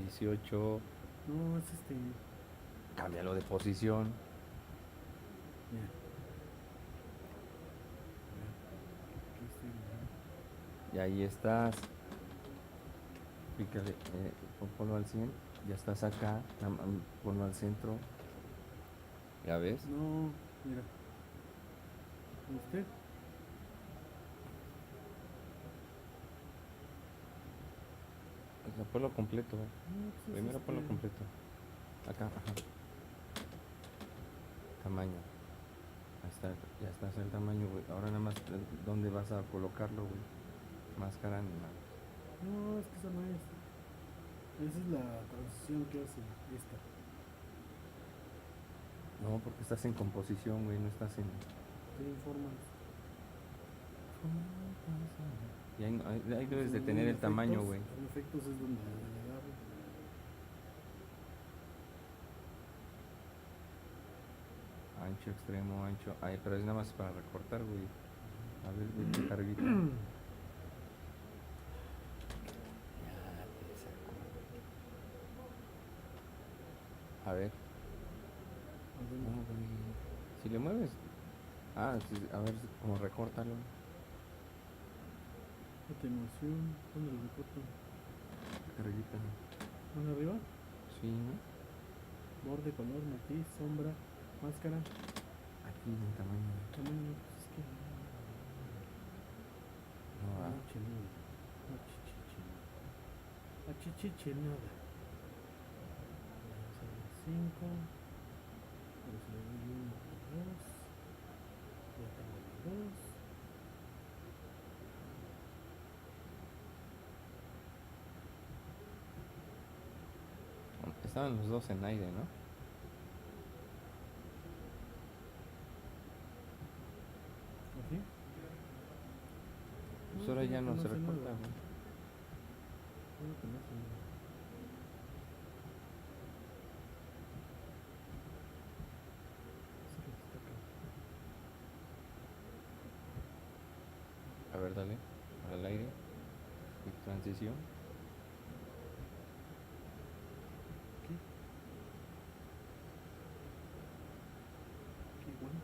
18. No, es Cámbialo de posición. Mira. Aquí estoy viendo. Y ahí estás. Pícale, ponlo al 100. Ya estás acá. Ponlo al centro. ¿Ya ves? No, mira. ¿Viste? O sea, ponlo completo. pues Primero es ponlo este. completo. Acá, ajá. Tamaño. Ahí está, ya estás el tamaño, güey. Ahora nada más, ¿dónde vas a colocarlo, güey? Máscara ni nada. No, es que esa no es. Esa es la transición que hace esta. No, porque estás en composición, güey, no estás en... Tiene formas. Y ahí debes de tener el tamaño, güey. En efectos es donde le agarro. Ancho, extremo, ancho. Ay, pero es nada más para recortar, güey. A ver, güey, qué carguita. A ver. No, güey. Si le mueves. Ah, sí, a ver, como recórtalo. Atenuación. ¿Dónde lo recorto? Carguita. ¿Dónde arriba? Sí, ¿no? Borde, color, matiz, sombra, máscara. Aquí en el tamaño. Tamaño, pues es que. No va. No, nada. No, chichiche nada. 5. Pues le doy 1, 2. Ya tengo el 2. Estaban los dos en aire, ¿no? ¿Así? Pues ahora ya no se hace recorta, nada. güey. Creo que no hace nada. Es que está acá. A ver, dale. Al aire. Y transición. Aquí. Aquí, bueno.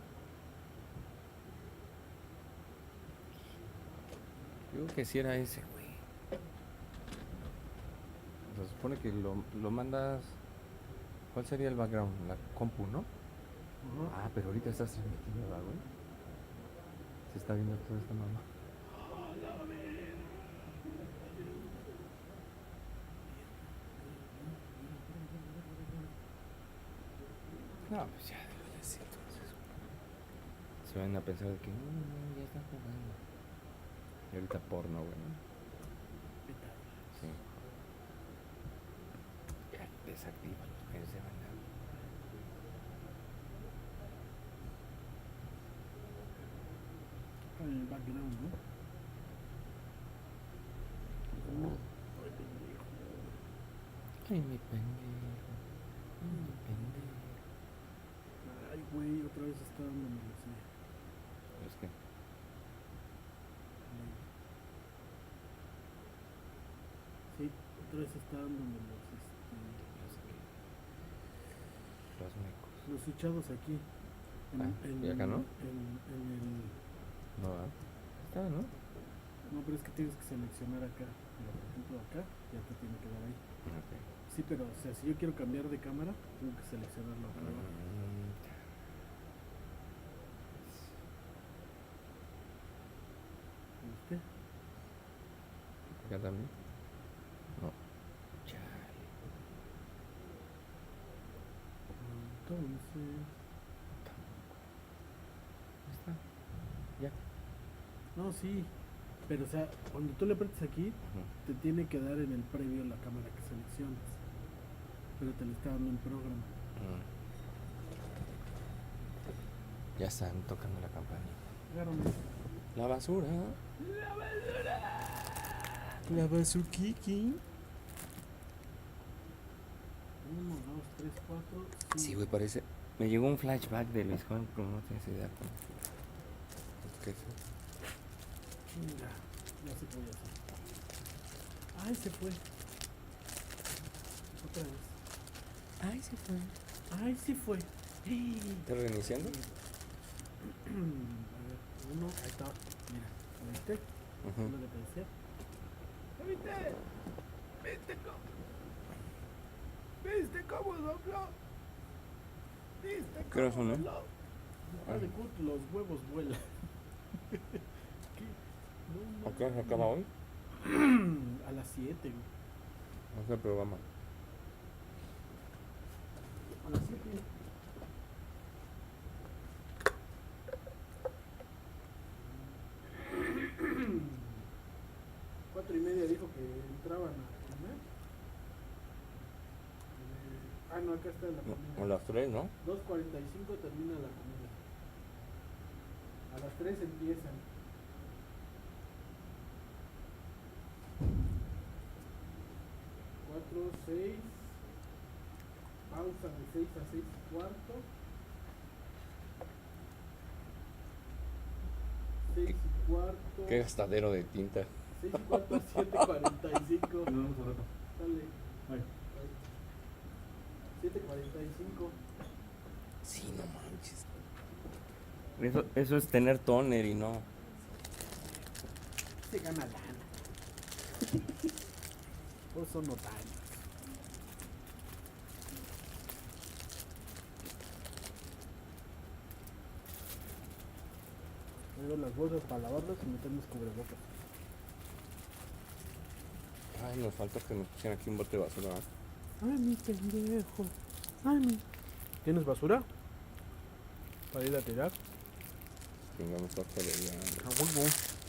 Yo creo que si era ese, güey. Se supone que lo mandas... ¿Cuál sería el background? La compu, ¿no? Ah, pero ahorita estás transmitiendo, ¿verdad, güey? Se está viendo toda esta mamá. No, pues ya, déjales entonces. Se van a pensar de que ya están jugando. Y ahorita porno, güey, ¿no? Sí. Ya, desactívalos, que se van a... En el background, ¿no? Ay, mi pendejo. Ay, mi pendejo. Ay, güey, otra vez está dándome la señal. Es que... Sí, otra vez está dándome Los mecos. los fichados aquí. ¿Y acá no? En el... No, ¿verdad? Está, ¿no? No, pero es que tienes que seleccionar acá. Mira, por ejemplo, acá ya te tiene que dar ahí. Okay. Sí, pero o sea, si yo quiero cambiar de cámara, tengo que seleccionarlo acá abajo. ¿Viste? ¿Acá también? No. Chale. Entonces... Está. Ya. No, sí. Pero, o sea, cuando tú le aprietas aquí, te tiene que dar en el previo la cámara que seleccionas. Pero te lo está dando el programa. Ya están tocando la campanita. Agárrame. La basura. ¡La basura! La basurkiki. 1, 2, 3, 4, 5. Sí, güey, parece. Me llegó un flashback de Luis Juan, como no tienes idea. ¿Qué fue? Chinga, ya se fue, ya se fue. Ay, se fue. Otra vez. Ay, se fue. Ay, se fue. ¿Estás reiniciando? A ver, 1, ahí está. Mira, ¿lo viste? Ujú. Lo que te decía. ¿Lo viste? ¿Viste cómo? ¿Viste cómo dobló? ¿Viste ¿Qué hora cómo son, dobló? Después de cut, los huevos vuelan. ¿A qué hora se acaba hoy? A las 7, güey. No sé el programa. A las 7. Cuatro y media dijo que entraban a comer. No, acá está la comida. A las 3, ¿no? 2:45 termina la comida. A las 3 empiezan. Cuatro, 6. Pausa de 6 a 6:15. 6:15. Qué gastadero de tinta. 6:15 a 7:45. Sale. 7:45. Sí, no manches. Eso es tener toner y no. Se gana lana. Todos son notarios. Traigo las bolsas para lavarlas y meternos cubrebocas. Ay, nos falta que nos pusieran aquí un bote de basura. ¿Eh? Ay, mi pendejo. Ay, mi. ¿Tienes basura? Para ir a tirar. Tengamos pastelería. A huevo.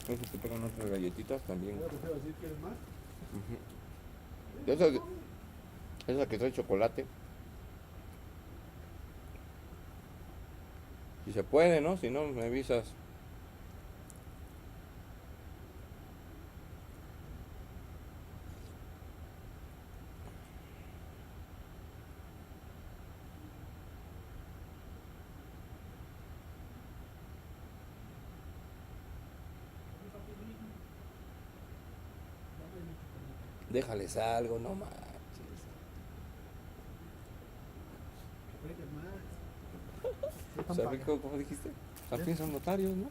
No sé si te pegan otras galletitas también. ¿Quieres más? Esa que trae chocolate. Si se puede, ¿no? Si no, me avisas. Déjales algo, no manches. ¿Sabes cómo dijiste? Al fin son notarios, ¿no? No,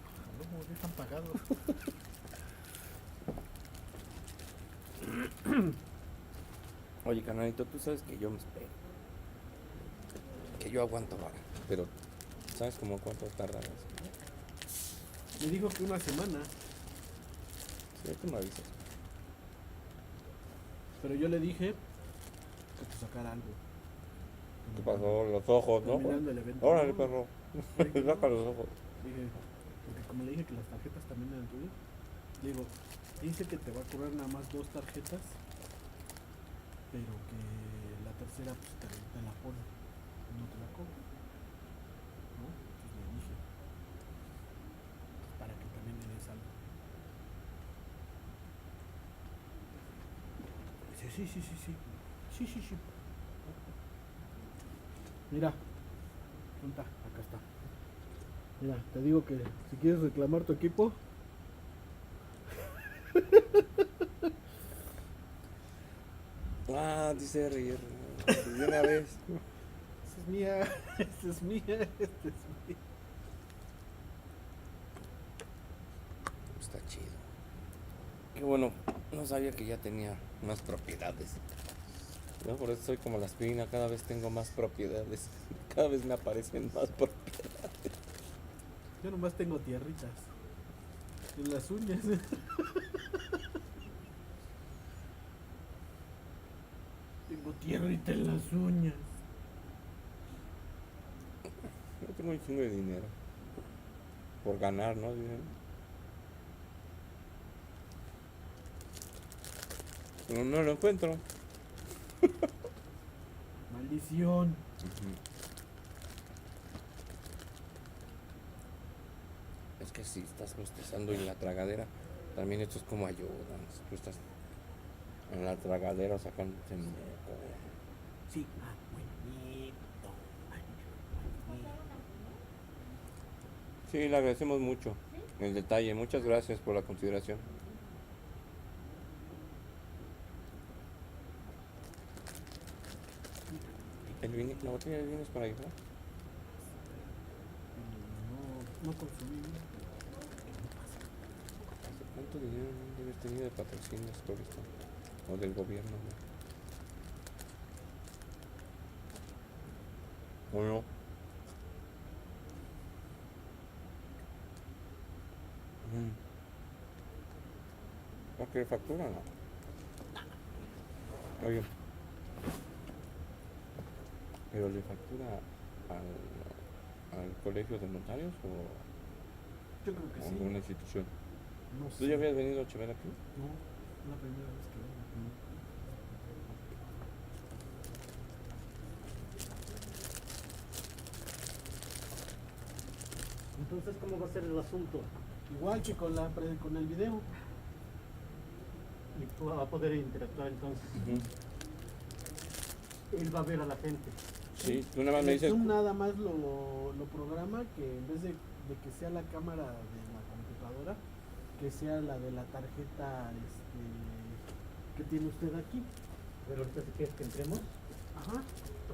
ya están pagados. Oye, canalito, tú sabes que yo me espero. Que yo aguanto vara. Pero, ¿sabes cómo cuánto tarda eso? Me dijo que una semana. Sí, tú me avisas. Pero yo le dije que te sacara algo. ¿Qué pasó? Los ojos, ¿no? Terminando el evento. Órale, ¿no? perro. Dije, Saca los ojos. Dije, porque como le dije que las tarjetas también eran tuyas, digo, dice que te va a cobrar nada más 2 tarjetas, pero que la tercera pues te la pone, no te la cobra, ¿no? Entonces le dije, para que también le des algo. Dice, sí. Mira, ¿dónde está? Acá está. Mira, te digo que si quieres reclamar tu equipo, Ah, dice reír. De una vez. esta es mía, esta es mía. Está chido. Qué bueno, no sabía que ya tenía más propiedades. No, por eso soy como la aspirina, cada vez tengo más propiedades. Cada vez me aparecen más propiedades. Yo nomás tengo tierritas en las uñas. Tengo tierrita en las uñas. Yo tengo un chingo de dinero. Por ganar, ¿no? Pero no lo encuentro. Maldición. Es que si estás bostezando en la tragadera, también esto es como ayuda. Tú estás en la tragadera sacando moco. Sí, buenito. Sí, le agradecemos mucho el detalle. Muchas gracias por la consideración. La botella de vino es para ayudar. No consumí. ¿Cuánto dinero debe haber tenido de patrocinios por esto? O del gobierno, ¿no? ¿O no? ¿Va a querer factura o no? Oye. ¿Pero le factura al colegio de notarios o Yo creo que a sí. alguna institución? No ¿Tú sé. ya habías venido a Chever aquí? No, la primera vez que vengo. Entonces, ¿cómo va a ser el asunto? Igual que con el video. Y va a poder interactuar entonces. Él va a ver a la gente. Sí, tú nada más me El dices. Zoom nada más lo programa que en vez de que sea la cámara de la computadora, que sea la de la tarjeta que tiene usted aquí. Pero ahorita si quieres que entremos. Ajá.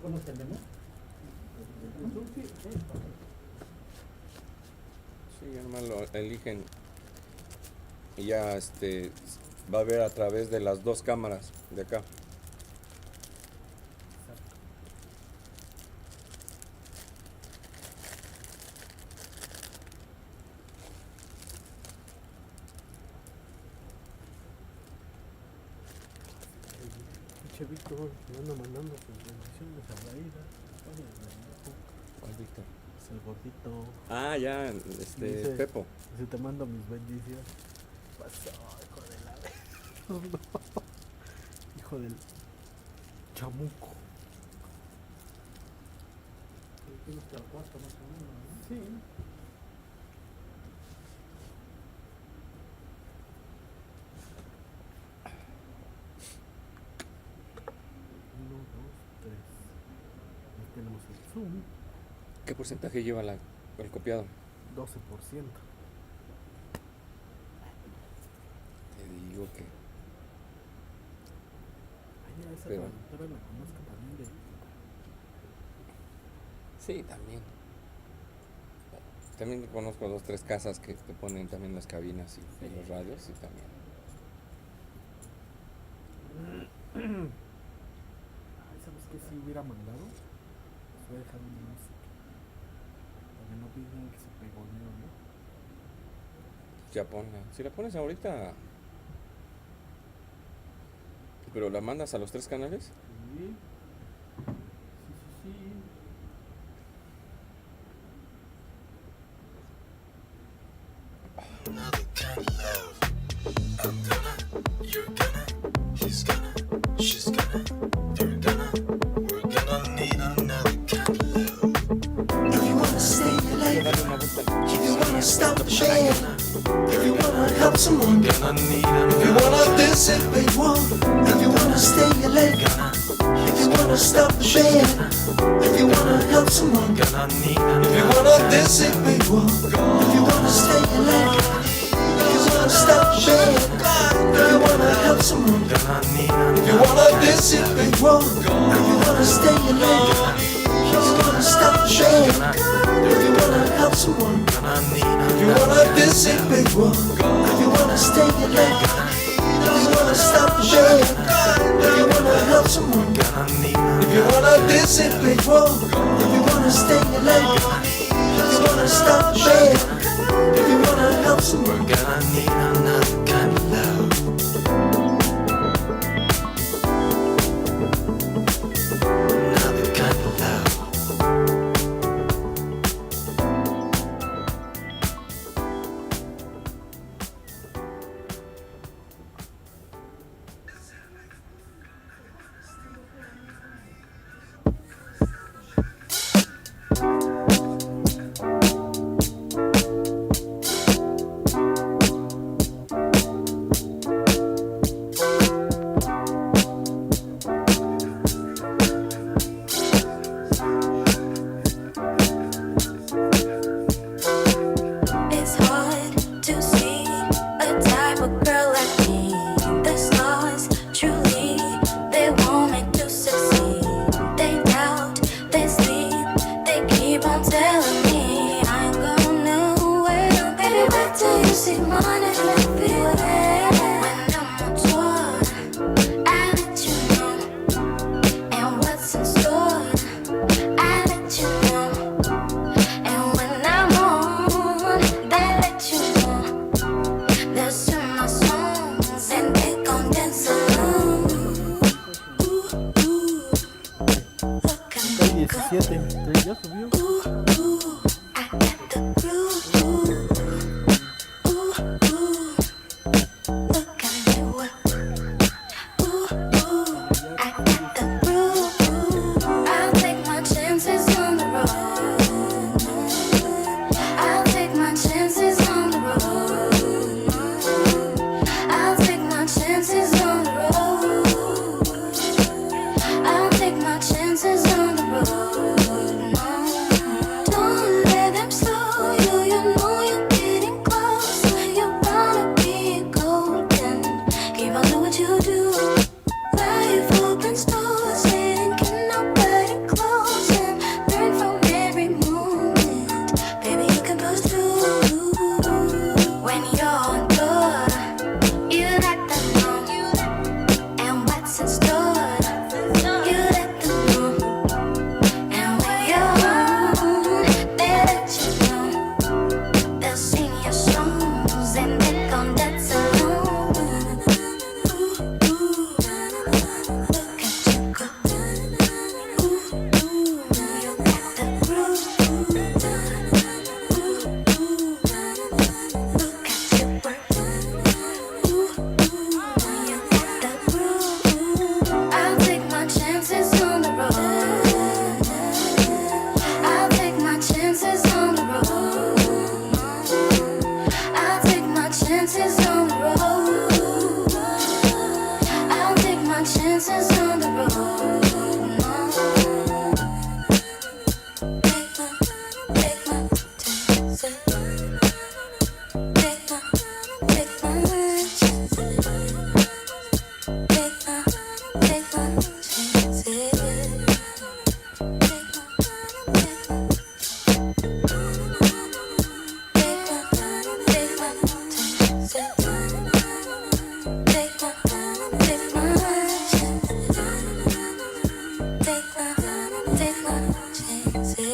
¿Cómo nos tendemos? El Zoom sí. Sí, ya nomás lo eligen y ya va a ver a través de las dos cámaras de acá. Pinche Víctor me anda mandando sus bendiciones a la ida. ¿Cuál Víctor? Es el gordito. Ah, ya, Dice, Pepo. dice, te mando mis bendiciones. Pasó, hijo de la no. Hijo del chamuco. Tiene nuestra cuarta más o menos, ¿no? Sí. Uno, dos, tres. Ahí tenemos el Zoom. ¿Qué porcentaje lleva el copiado? 12%. Te digo que. Ay, mira, esa Pero- traductora la conozco también de. Sí, también. También conozco 2, 3 casas que te ponen también las cabinas y los radios y también. Ay, ¿sabes qué? Si hubiera mandado, les voy a dejar una música. Para que no piensen que se pegoneo, ¿no? Ya ponla. Si la pones ahorita. Pero la mandas a los 3 canales. Sí. Sí. help someone, gonna need him. If you wanna dissipate one, if you wanna stay late, if you wanna stop the pain, if you wanna help someone, gonna need him. If you wanna dissipate one, if you wanna stay late, if you wanna stop the pain, if you wanna help someone, gonna need him. If you wanna dissipate one, if you wanna stay late, if you wanna stop the pain, if you wanna help someone, gonna need him. If you wanna dissipate one, if you wanna stay late, if you wanna stop the pain, if you wanna help someone, gonna need him. If you wanna dissipate one, if you wanna stay late, if you wanna stop the pain, if you wanna help someone, gonna need another kind of love. Another kind of love. It's hard to see a type of girl like me. The stars truly, they want me to succeed. They doubt, they sleep, they keep on telling me I ain't going nowhere. Baby, wait till you see money everywhere. When I'm on tour, I let you know. And what's in store, I let you know. And when I'm on, they let you know. They'll sing my songs and they gon' dance along. Está 17, ¿ya subió? I'll take my chances on the road. I'll take my chances on the road. I'll take my chances on the road. I'll take my chances on the road. Don't let them slow you. You know you're getting close. You wanna be golden. Keep on doing what you do. Life opens doors and can nobody close and learn from every moment. Baby, you can push through. When you're on tour, you let them know. And what's in store, you let them know. And when you're on, they let you know. They'll sing your songs and they gon' dance along. I'll take my chances on the road. I'll take my chances on the road. I'll take my chances on the road. I'll take my chances on the road. Take my chances. Take my chances.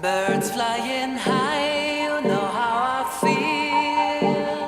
Birds flying high, you know how I feel.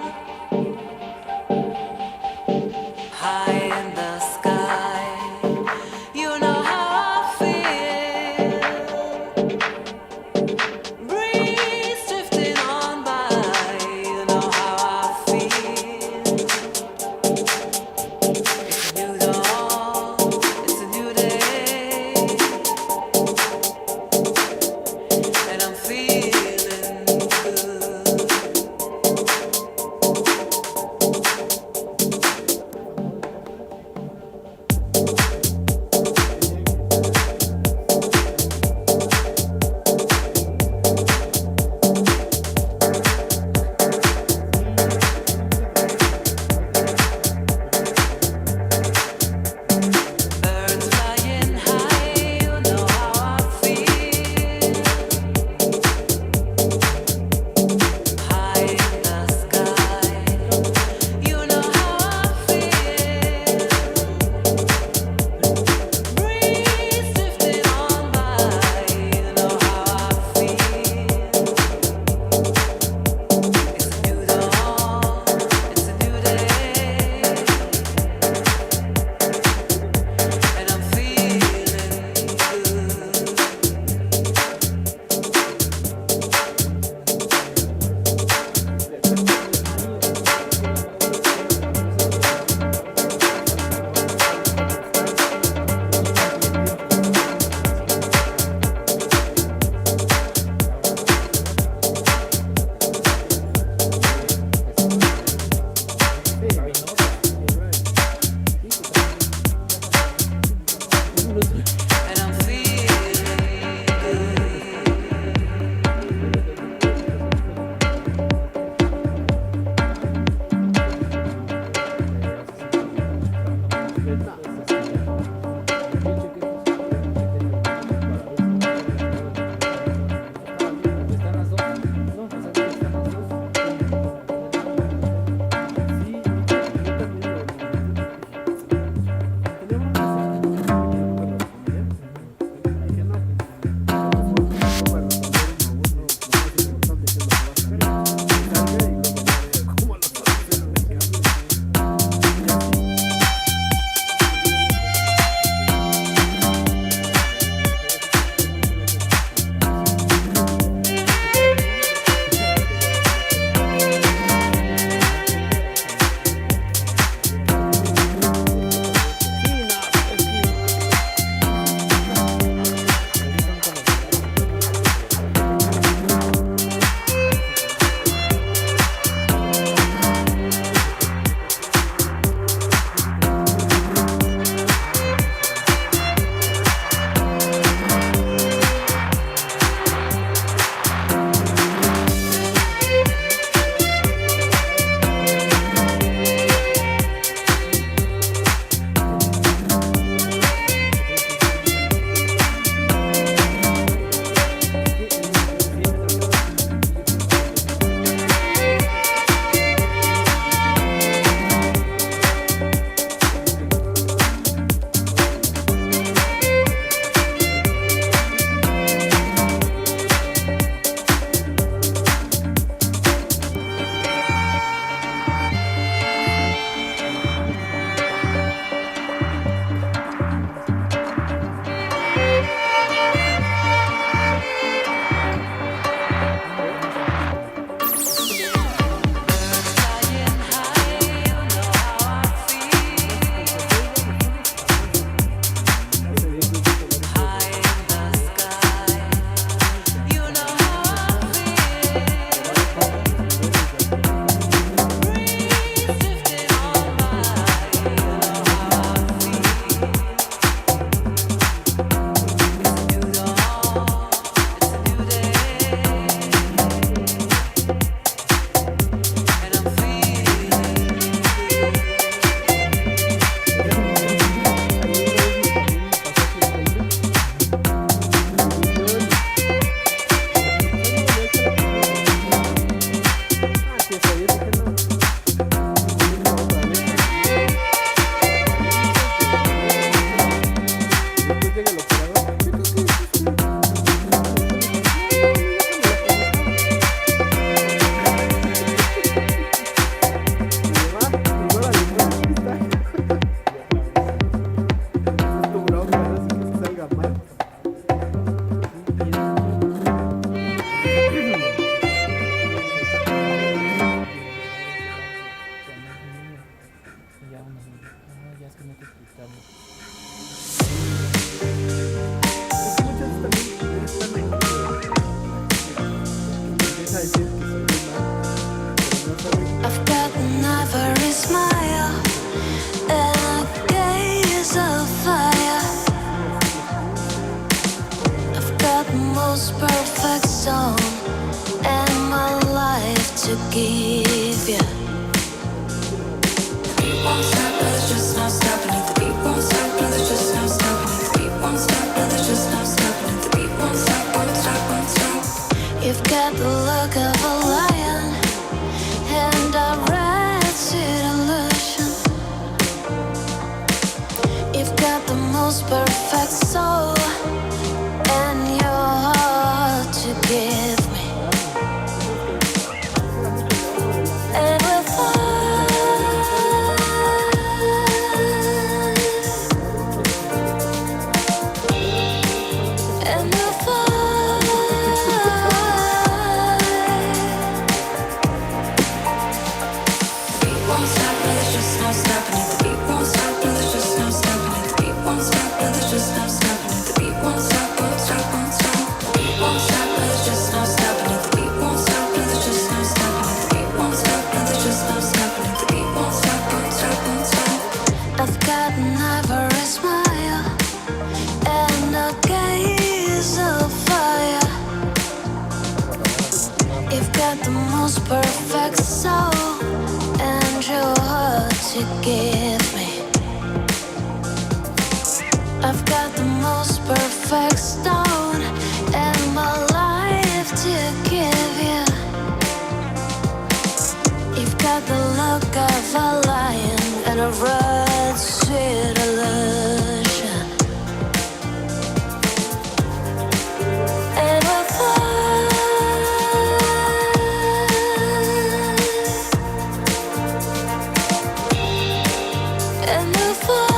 stone and my life to give you. The beat won't stop, brother, just not stopping it. The beat won't stop, brother, just not stopping it. The beat won't stop, brother, just not stopping it. The beat won't stop, won't stop, won't stop. You've got the look of a lion and a rat's illusion. You've got the most perfect soul and your heart to give me. And we'll fly, and we'll fly. The beat won't stop, brother, just not stopping it. The beat won't stop, brother, just not stopping it. The beat won't stop, brother, just not stopping it. The beat won't stop, won't stop, won't stop. The beat won't stop, brother, just not stopping it. The beat won't stop, brother, just not stopping it. The beat won't stop, brother, just not stopping it. The beat won't stop, won't stop, won't stop. I've got an ivory smile and a gaze of fire. You've got the most perfect soul and your heart to give me. I've got the most perfect stone and my life to give you. You've got the look of a lion and a red sweet illusion. And we'll fly, and we'll fly.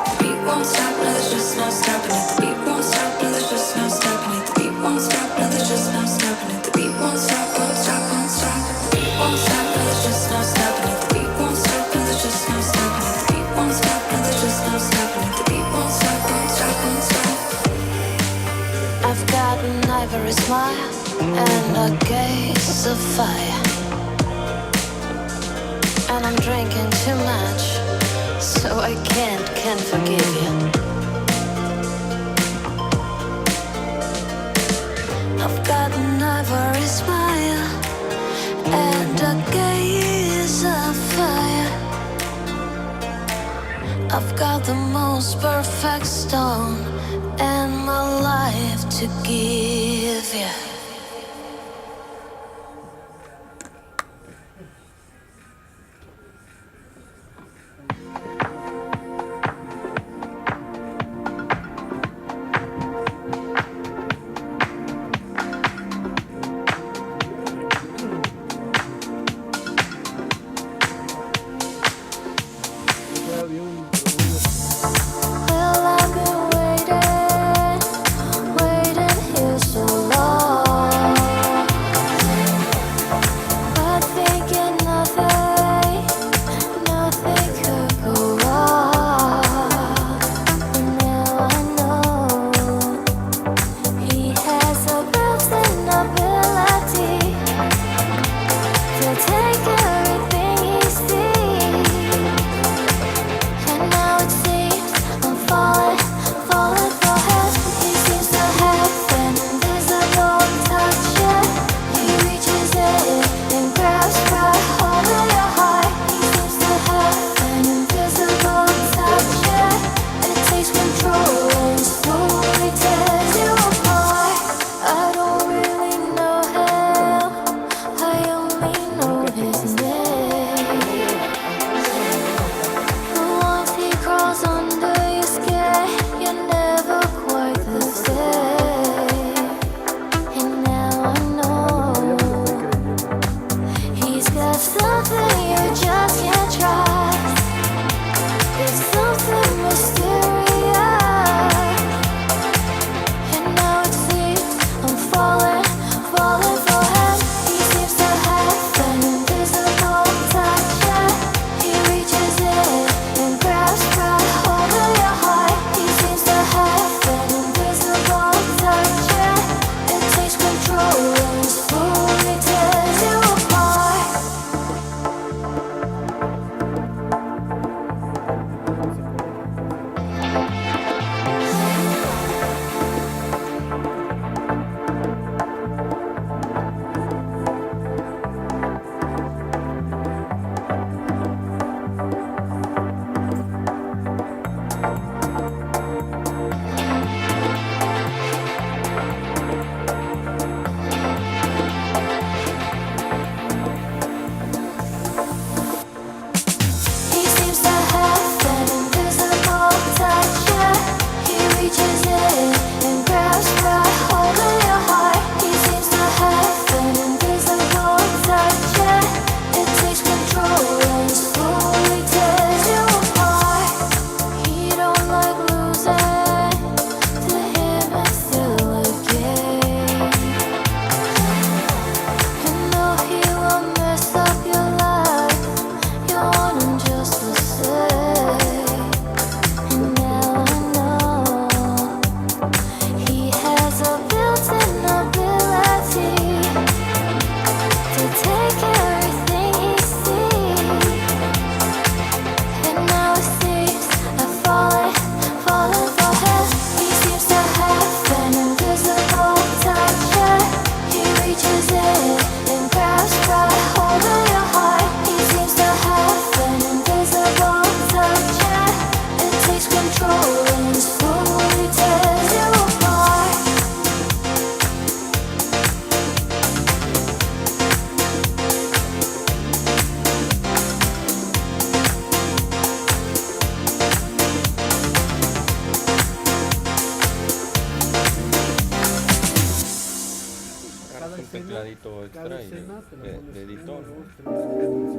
The beat won't stop, brother, just not stopping it. The beat won't stop, brother, just not stopping it. The beat won't stop, brother, just not stopping it. The beat won't stop, won't stop, won't stop. The beat won't stop, brother, just not stopping it. The beat won't stop, brother, just not stopping it. The beat won't stop, brother, just not stopping it. The beat won't stop, won't stop, won't stop. I've got an ivory smile and a gaze of fire, and I'm drinking too much, so I can't forgive you. I've got an ivory smile and a gaze of fire. I've got the most perfect stone and my life to give you. Well, I've been waiting here so long. foto cada extra y escena te la de pones editor. 1, 2, 3, 4,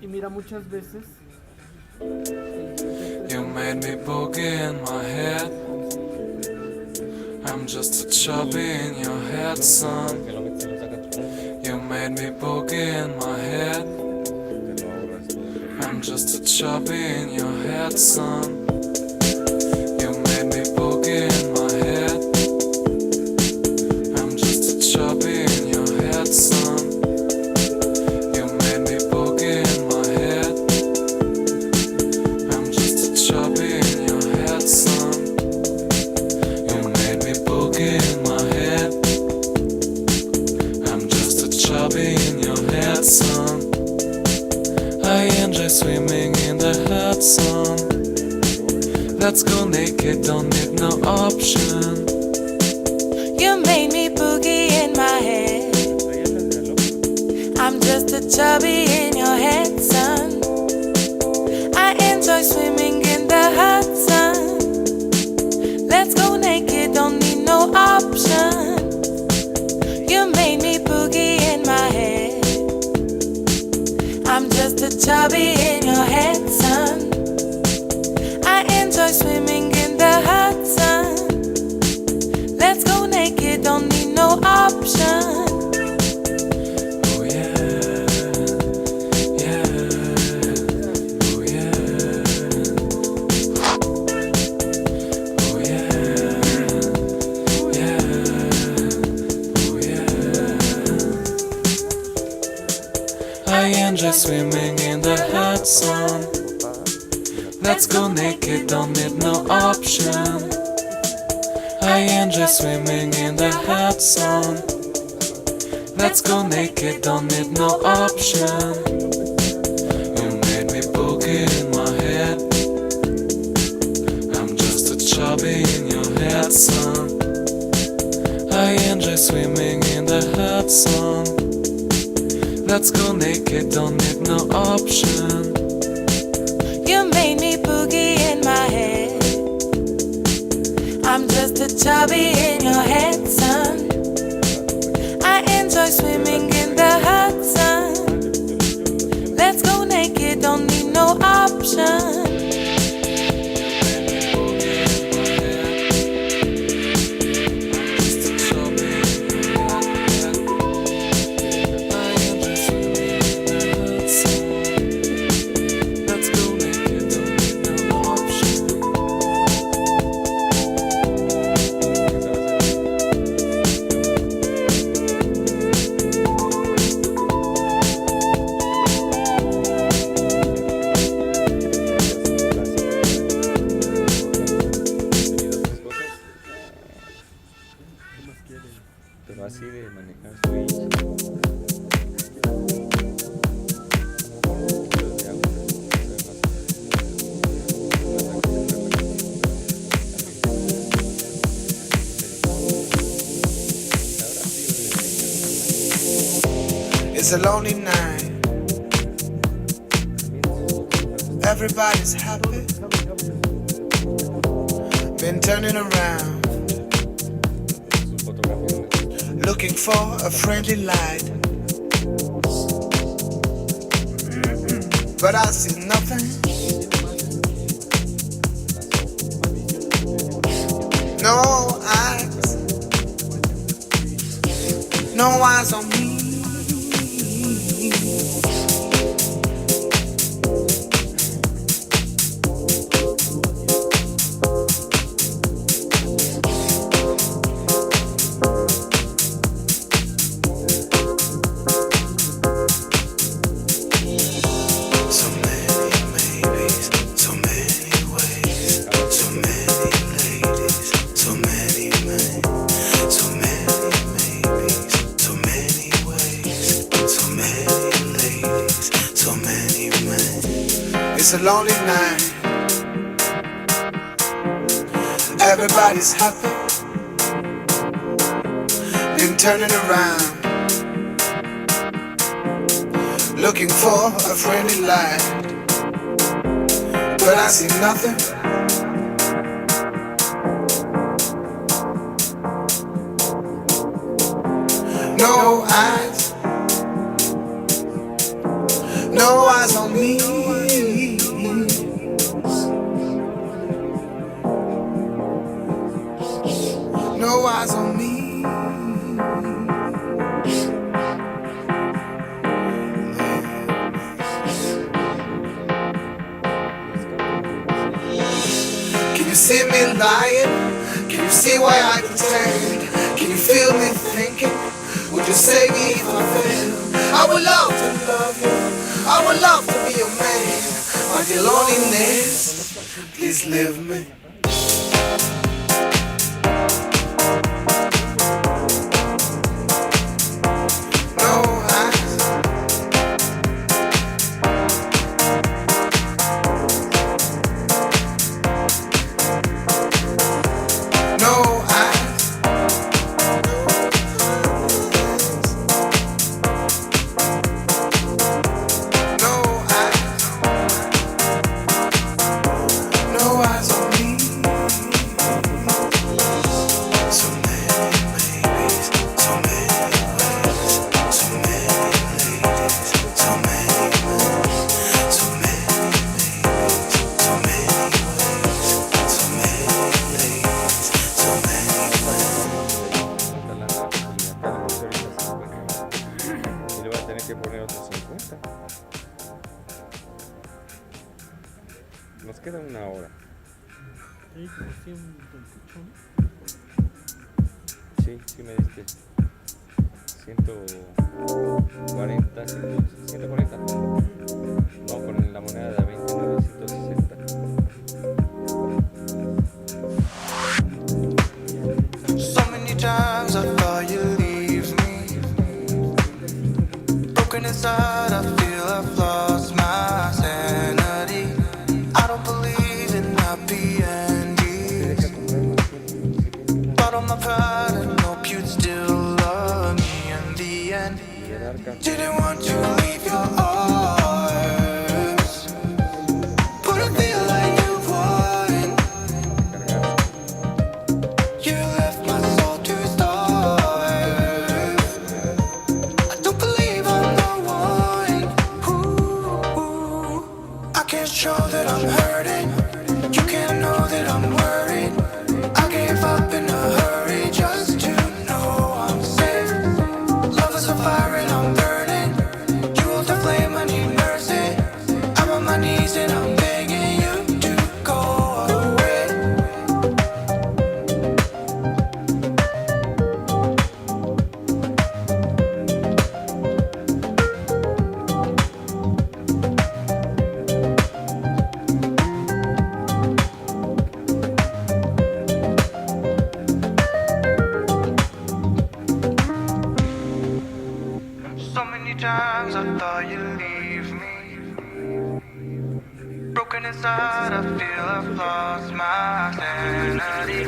Y mira, muchas veces You made me boogie in my head. I'm just a chubby in your head, son. You made me boogie in my head. I'm just a chubby in your head, son. You made me boogie in my head. I'm just a chubby in your head, son. You made me boogie in my head. I'm just a chubby in your head, son. You made me boogie in my head. I'm just a chubby in your head, son. I enjoy swimming in the hot sun. Let's go naked, don't need no option. You made me boogie in my head. I'm just a chubby in your head, son. I enjoy swimming in the hot sun. Let's go naked, don't need no option. You made me boogie in my head. I'm just a chubby in your head, son. I enjoy swimming in the hot sun. Let's go naked, don't need no option. Oh yeah, yeah, oh yeah, oh yeah, yeah, oh yeah. I enjoy swimming in the hot sun. Let's go naked, don't need no option. I enjoy swimming in the hot sun. Let's go naked, don't need no option. You made me boogie in my head. I'm just a chubby in your head, son. I enjoy swimming in the hot sun. Let's go naked, don't need no option. You made me boogie in my head. I'm just a chubby in your head, son. I enjoy swimming in the hot sun. Let's go naked, don't need no option. Pero así de manejar switch. It's a lonely night. Everybody's happy. Been turning around, looking for a friendly light. But I see nothing. No eyes. No eyes on me. It's a lonely night. Everybody's happy. Been turning around, looking for a friendly light. But I see nothing. No eyes. No eyes on me. No eyes on me. Can you see me lying? Can you see why I pretend? Can you feel me thinking? Would you save me if I fail? I would love to love you. I would love to be your man. But your loneliness, please leave me. Nos queda una hora. Sí, sí me diste 140, 140. No, con la moneda de 20, 960. show that I'm hurting. You can't know that I'm worried. I gave up in a hurry just to know I'm safe. Love is a fire and I'm burning. You hold the flame, I need mercy. I'm on my knees and I'm begging you to go away. So many times I thought you'd leave me. Broken inside, I feel I've lost my sanity.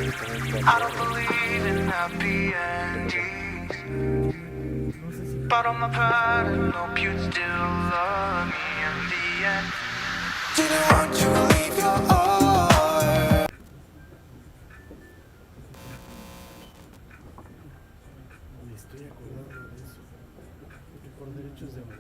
I don't believe in happy endings. But on my pride, I hope you'd still love me in the end. Didn't want to leave your arms. Me estoy acordando de eso. Porque por derechos de autor.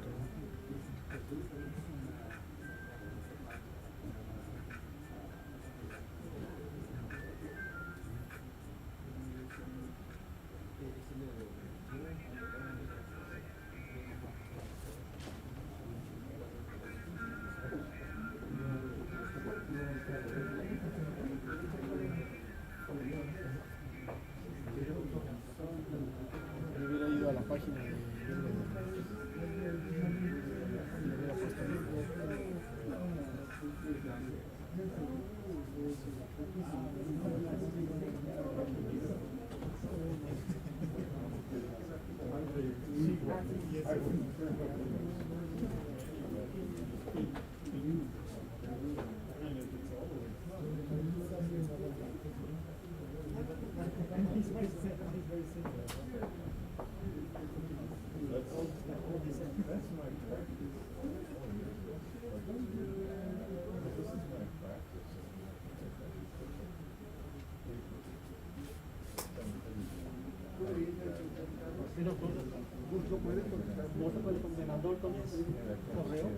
Me hubiera ido a la página de ¿No se puede condenador también? ¿Correo?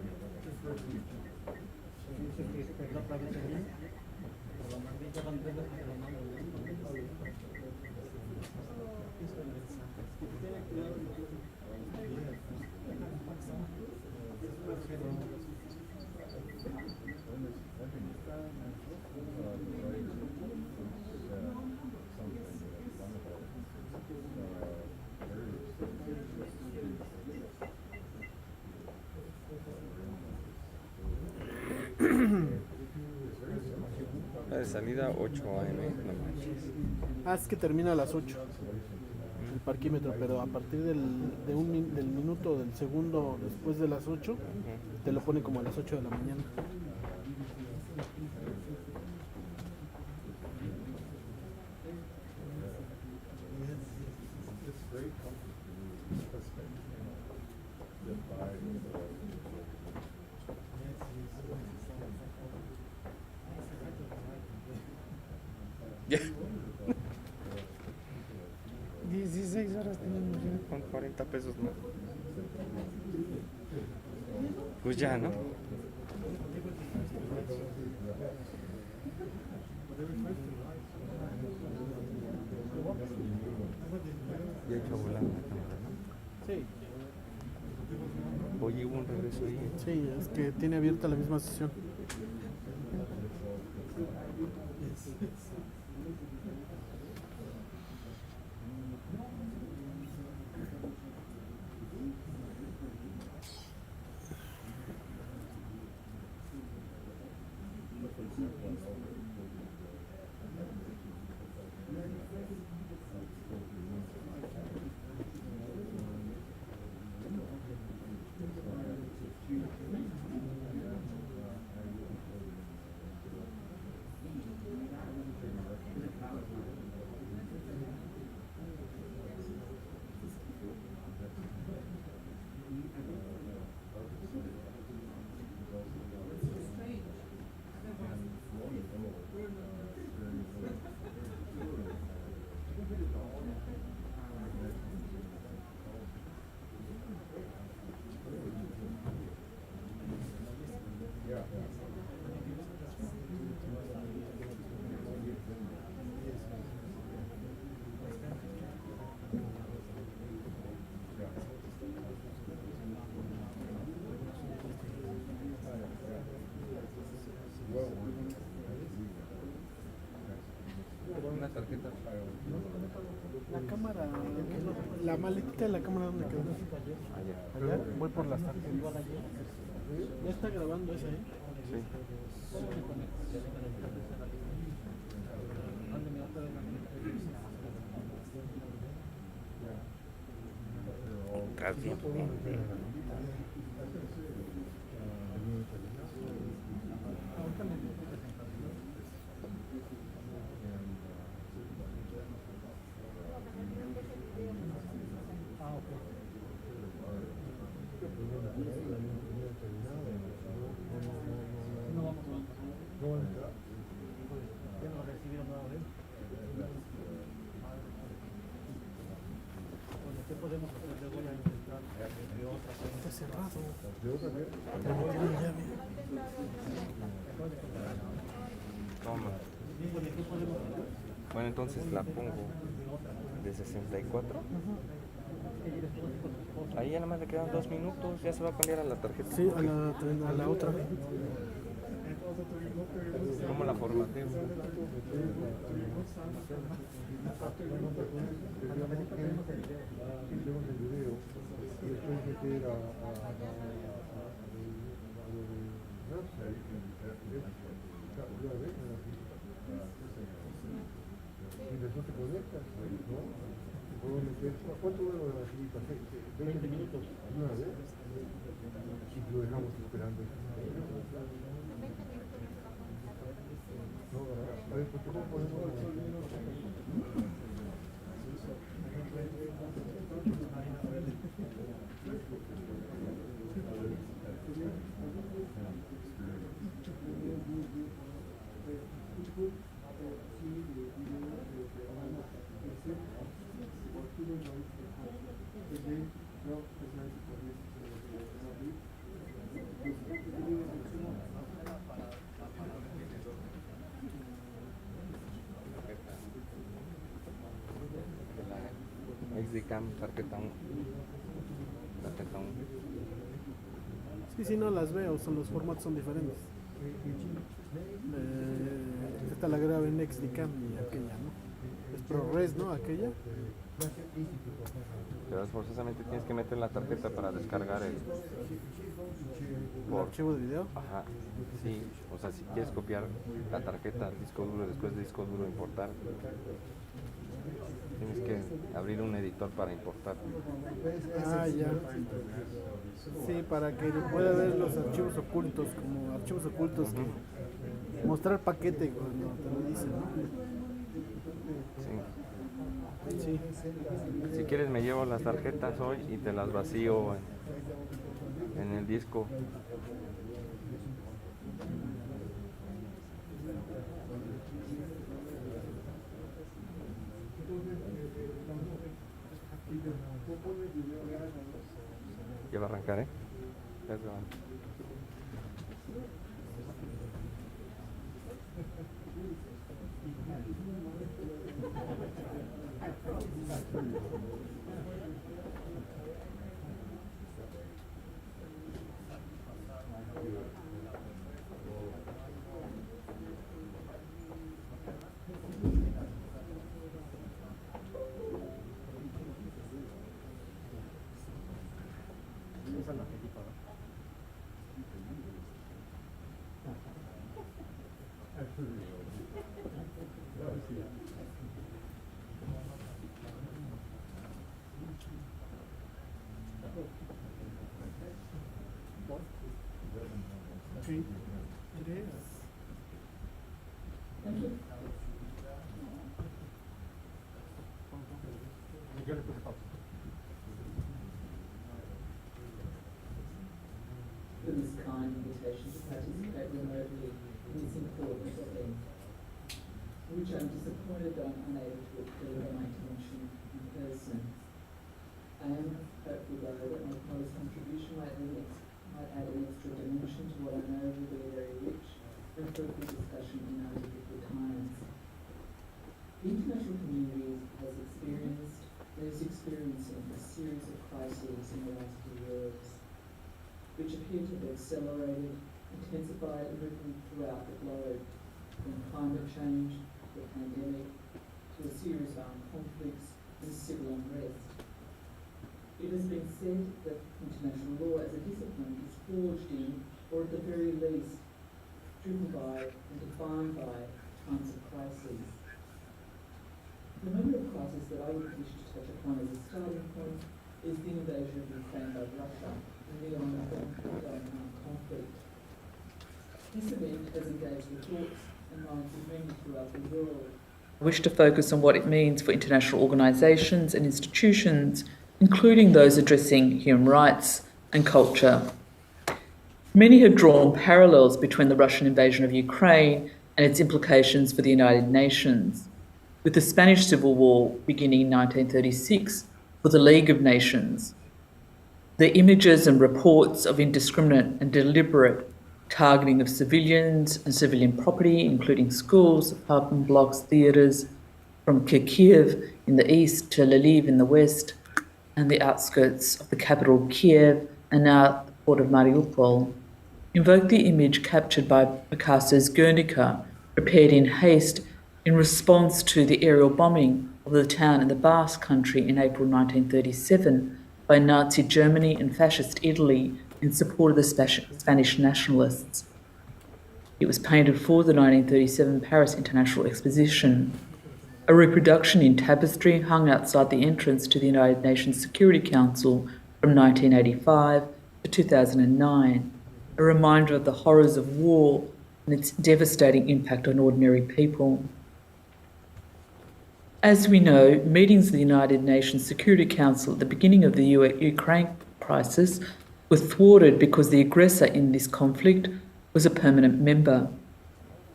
La de salida 8 AM, no manches. Ah, es que termina a las 8 el parquímetro, pero a partir del minuto, del segundo después de las 8, te lo pone como a las 8 de la mañana. Ya. 16 horas tenemos ya con 40 pesos más. Pues ya, ¿no? Ya hecho volar la cámara, ¿no? Sí. Oye, hubo un regreso ahí. Sí, es que tiene abierta la misma sesión. tarjeta? La cámara, la maletita de la cámara, ¿dónde quedó? Allá, voy por las tarjetas. Ya está grabando esa, ¿eh? Sí. Casi. Está cerrado. Toma. Bueno, entonces la pongo de 64. Ahí ya nada más le quedan 2 minutos, ya se va a cambiar a la tarjeta. Sí, a la otra. ¿Cómo la formateo? ¿Cuánto dura la cita? 20 minutos. ¿Una vez? Y lo dejamos esperando. No, a ver, ¿por qué no podemos...? XDCAM, tarjeta 1. Tarjeta 1. Sí, sí, no las veo, los formatos son diferentes. Esta la grabo en XDCAM y aquella, ¿no? Es ProRes, ¿no? Aquella. Pero forzosamente tienes que meter la tarjeta para descargar el archivo de video. Ajá, sí, o sea, si quieres copiar la tarjeta al disco duro, después del disco duro importar, tienes que abrir un editor para importar. Ah, ya. Sí, para que pueda ver los archivos ocultos, como archivos ocultos que mostrar paquete cuando te lo dicen, ¿no? Sí. Sí. Si quieres me llevo las tarjetas hoy y te las vacío en el disco. Ya va a arrancar, ¿eh? Ya se va. Sí. Yo le puse pausa. For this kind invitation to participate remotely in this important event, which I'm disappointed that I'm unable to deliver my attention in person. I am hopeful though that my proposed contribution might add an extra dimension to what I know will be a very rich and fruitful discussion in our difficult times. The international community is experiencing a series of crises in the last few years, which appear to have accelerated, intensified and rippled throughout the globe, from climate change, the pandemic, to a series of armed conflicts and civil unrest. It has been said that international law as a discipline is forged in, or at the very least, driven by and defined by times of crisis. The moment of crisis that I would wish to touch upon as a starting point is the invasion of Ukraine by Russia and the ongoing armed conflict. This event has engaged the thoughts and minds of many throughout the world. I wish to focus on what it means for international organisations and institutions, including those addressing human rights and culture. Many have drawn parallels between the Russian invasion of Ukraine and its implications for the United Nations, with the Spanish Civil War beginning in 1936 for the League of Nations. The images and reports of indiscriminate and deliberate targeting of civilians and civilian property, including schools, apartment blocks, theatres, from Kharkiv in the east to Lviv in the west, and the outskirts of the capital Kiev and now the port of Mariupol, invoke the image captured by Picasso's Guernica, prepared in haste in response to the aerial bombing of the town in the Basque Country in April 1937 by Nazi Germany and Fascist Italy in support of the Spanish nationalists. It was painted for the 1937 Paris International Exposition, a reproduction in tapestry hung outside the entrance to the United Nations Security Council from 1985 to 2009, a reminder of the horrors of war and its devastating impact on ordinary people. As we know, meetings of the United Nations Security Council at the beginning of the Ukraine crisis were thwarted because the aggressor in this conflict was a permanent member.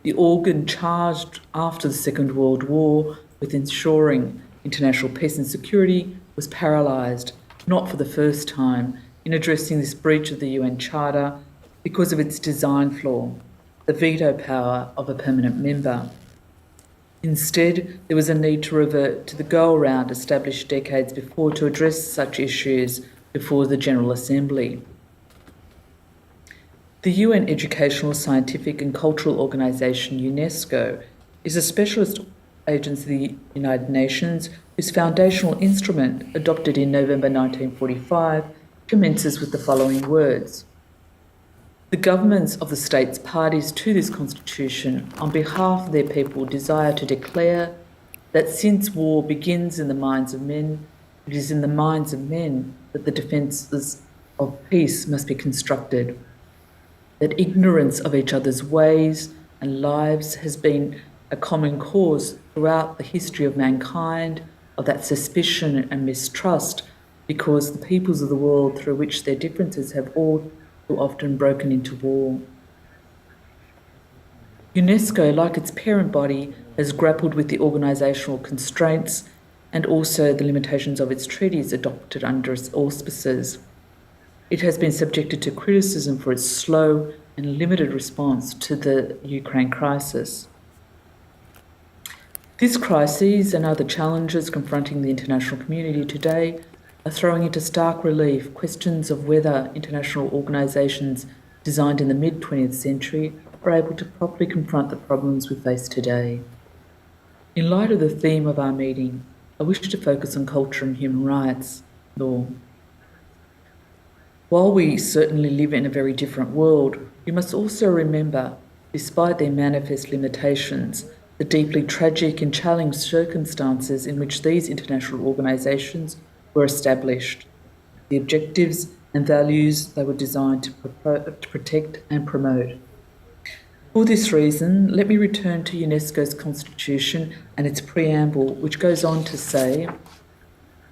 The organ charged after the Second World War with ensuring international peace and security was paralysed, not for the first time, in addressing this breach of the UN Charter because of its design flaw, the veto power of a permanent member. Instead, there was a need to revert to the go-around established decades before to address such issues before the General Assembly. The UN Educational, Scientific and Cultural Organisation, UNESCO, is a specialist agency of the United Nations whose foundational instrument, adopted in November 1945, commences with the following words: "The governments of the states parties to this constitution, on behalf of their people, desire to declare that since war begins in the minds of men, it is in the minds of men that the defences of peace must be constructed. That ignorance of each other's ways and lives has been a common cause throughout the history of mankind, of that suspicion and mistrust, because the peoples of the world through which their differences have all too often broken into war." UNESCO, like its parent body, has grappled with the organisational constraints and also the limitations of its treaties adopted under its auspices. It has been subjected to criticism for its slow and limited response to the Ukraine crisis. This crisis and other challenges confronting the international community today are throwing into stark relief questions of whether international organisations designed in the mid-20th century are able to properly confront the problems we face today. In light of the theme of our meeting, I wish to focus on culture and human rights law. While we certainly live in a very different world, we must also remember, despite their manifest limitations, the deeply tragic and challenging circumstances in which these international organisations were established, the objectives and values they were designed to protect and promote. For this reason, let me return to UNESCO's constitution and its preamble, which goes on to say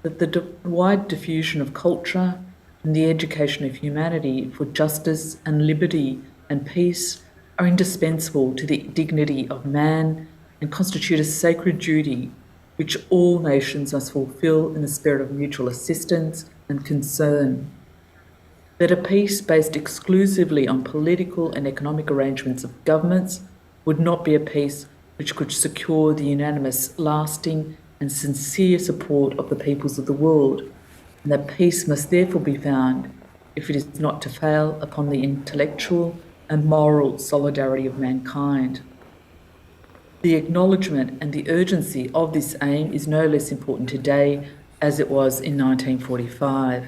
that the wide diffusion of culture and the education of humanity for justice and liberty and peace are indispensable to the dignity of man and constitute a sacred duty which all nations must fulfil in the spirit of mutual assistance and concern. That a peace based exclusively on political and economic arrangements of governments would not be a peace which could secure the unanimous, lasting and sincere support of the peoples of the world, and that peace must therefore be found, if it is not to fail, upon the intellectual and moral solidarity of mankind. The acknowledgement and the urgency of this aim is no less important today as it was in 1945.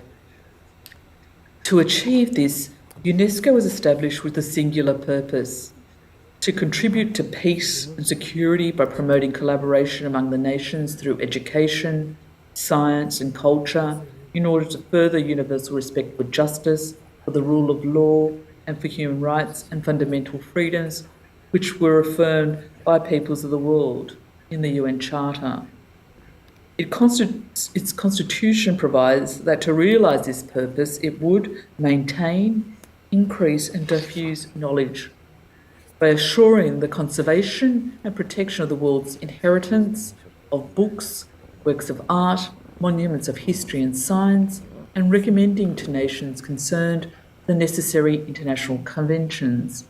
To achieve this, UNESCO was established with a singular purpose: to contribute to peace and security by promoting collaboration among the nations through education, science and culture in order to further universal respect for justice, for the rule of law and for human rights and fundamental freedoms which were affirmed by peoples of the world in the UN Charter. Its constitution provides that to realise this purpose it would maintain, increase and diffuse knowledge by assuring the conservation and protection of the world's inheritance of books, works of art, monuments of history and science, and recommending to nations concerned the necessary international conventions,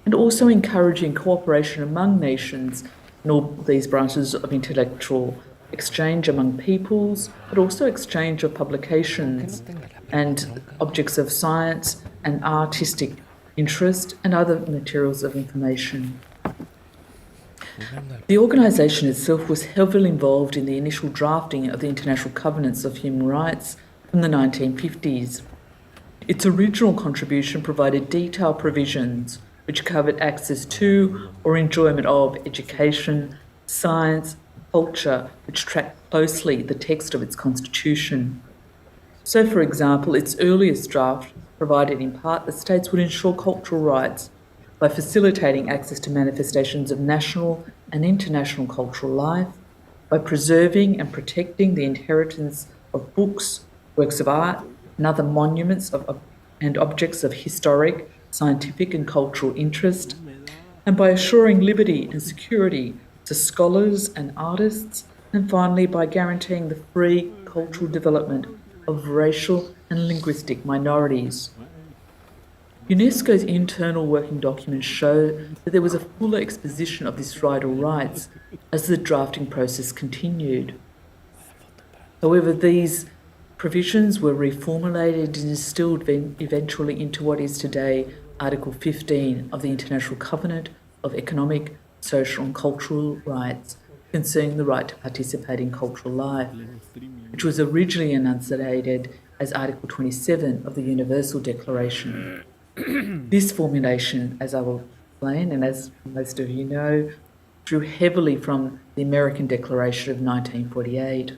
and also encouraging cooperation among nations in all these branches of intellectual exchange among peoples, but also exchange of publications and objects of science and artistic interest and other materials of information. The organisation itself was heavily involved in the initial drafting of the International Covenants of Human Rights from the 1950s. Its original contribution provided detailed provisions which covered access to or enjoyment of education, science, culture, which tracked closely the text of its constitution. So, for example, its earliest draft provided in part that states would ensure cultural rights by facilitating access to manifestations of national and international cultural life, by preserving and protecting the inheritance of books, works of art, and other monuments and objects of historic, scientific and cultural interest, and by assuring liberty and security to scholars and artists, and finally by guaranteeing the free cultural development of racial and linguistic minorities. UNESCO's internal working documents show that there was a fuller exposition of this right or rights as the drafting process continued. However, these provisions were reformulated and instilled eventually into what is today Article 15 of the International Covenant of Economic, Social and Cultural Rights concerning the right to participate in cultural life, which was originally enunciated as Article 27 of the Universal Declaration. This formulation, as I will explain, and as most of you know, drew heavily from the American Declaration of 1948.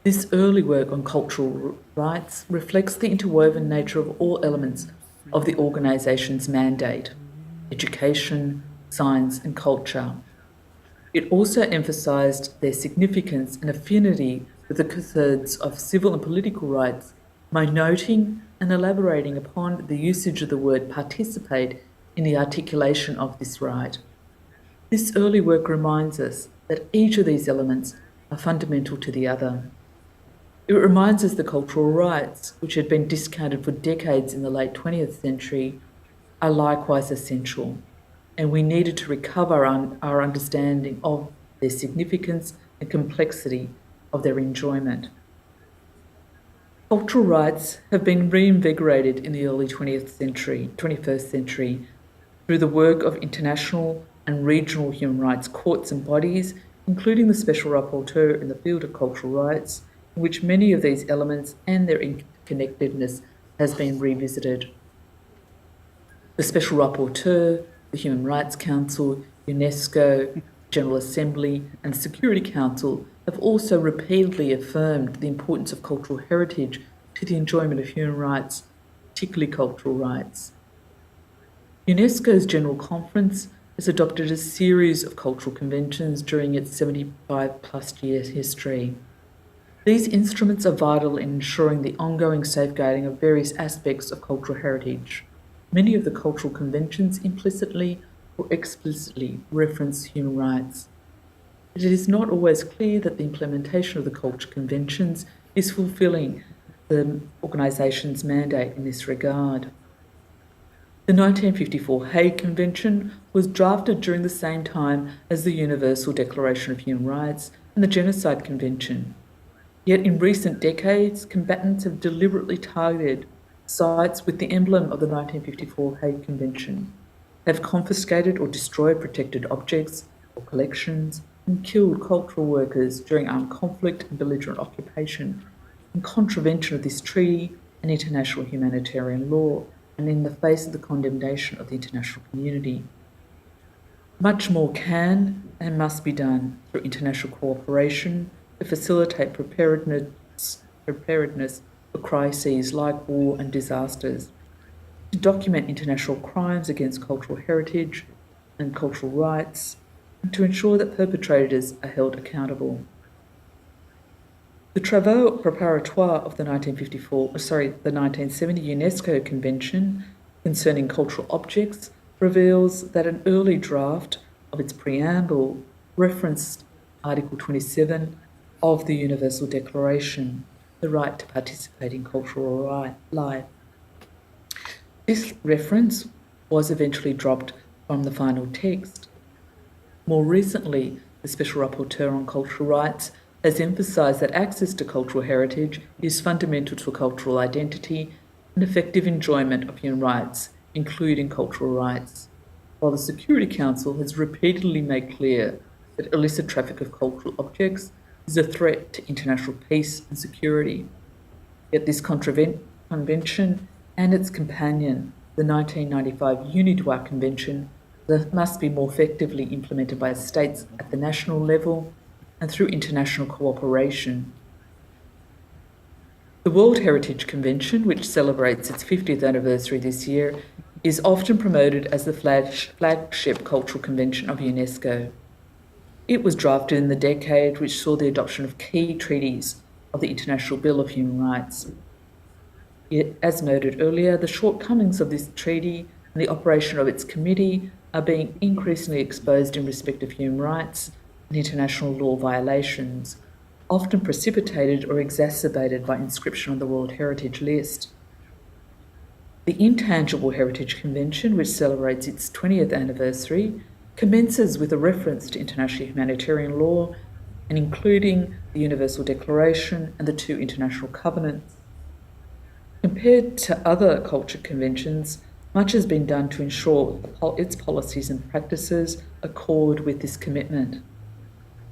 This early work on cultural rights reflects the interwoven nature of all elements of the organisation's mandate: education, science and culture. It also emphasised their significance and affinity with the concerns of civil and political rights by noting and elaborating upon the usage of the word participate in the articulation of this right. This early work reminds us that each of these elements are fundamental to the other. It reminds us the cultural rights, which had been discounted for decades in the late 20th century, are likewise essential, and we needed to recover our understanding of their significance and complexity of their enjoyment. Cultural rights have been reinvigorated in the early 21st century through the work of international and regional human rights courts and bodies, including the Special Rapporteur in the field of cultural rights, in which many of these elements and their interconnectedness has been revisited. The Special Rapporteur, the Human Rights Council, UNESCO, General Assembly and the Security Council have also repeatedly affirmed the importance of cultural heritage to the enjoyment of human rights, particularly cultural rights. UNESCO's General Conference has adopted a series of cultural conventions during its 75-plus year history. These instruments are vital in ensuring the ongoing safeguarding of various aspects of cultural heritage. Many of the cultural conventions implicitly or explicitly reference human rights. It is not always clear that the implementation of the cultural conventions is fulfilling the organisation's mandate in this regard. The 1954 Hague Convention was drafted during the same time as the Universal Declaration of Human Rights and the Genocide Convention. Yet in recent decades, combatants have deliberately targeted sites with the emblem of the 1954 Hague have confiscated or destroyed protected objects or collections, and killed cultural workers during armed conflict and belligerent occupation, in contravention of this treaty and international humanitarian law, and in the face of the condemnation of the international community. Much more can and must be done through international cooperation to facilitate preparedness for crises like war and disasters, to document international crimes against cultural heritage and cultural rights, and to ensure that perpetrators are held accountable. The Travaux Preparatoires of the 1970 UNESCO Convention concerning cultural objects reveals that an early draft of its preamble referenced Article 27 of the Universal Declaration, the right to participate in cultural life. This reference was eventually dropped from the final text. More recently, the Special Rapporteur on Cultural Rights has emphasised that access to cultural heritage is fundamental to cultural identity and effective enjoyment of human rights, including cultural rights, while the Security Council has repeatedly made clear that illicit traffic of cultural objects is a threat to international peace and security. Yet this convention and its companion, the 1995 UNIDROIT Convention, must be more effectively implemented by states at the national level and through international cooperation. The World Heritage Convention, which celebrates its 50th anniversary this year, is often promoted as the flagship cultural convention of UNESCO. It was drafted in the decade which saw the adoption of key treaties of the International Bill of Human Rights. Yet, as noted earlier, the shortcomings of this treaty and the operation of its committee are being increasingly exposed in respect of human rights and international law violations, often precipitated or exacerbated by inscription on the World Heritage List. The Intangible Heritage Convention, which celebrates its 20th anniversary, commences with a reference to international humanitarian law and including the Universal Declaration and the two international covenants. Compared to other culture conventions, much has been done to ensure its policies and practices accord with this commitment.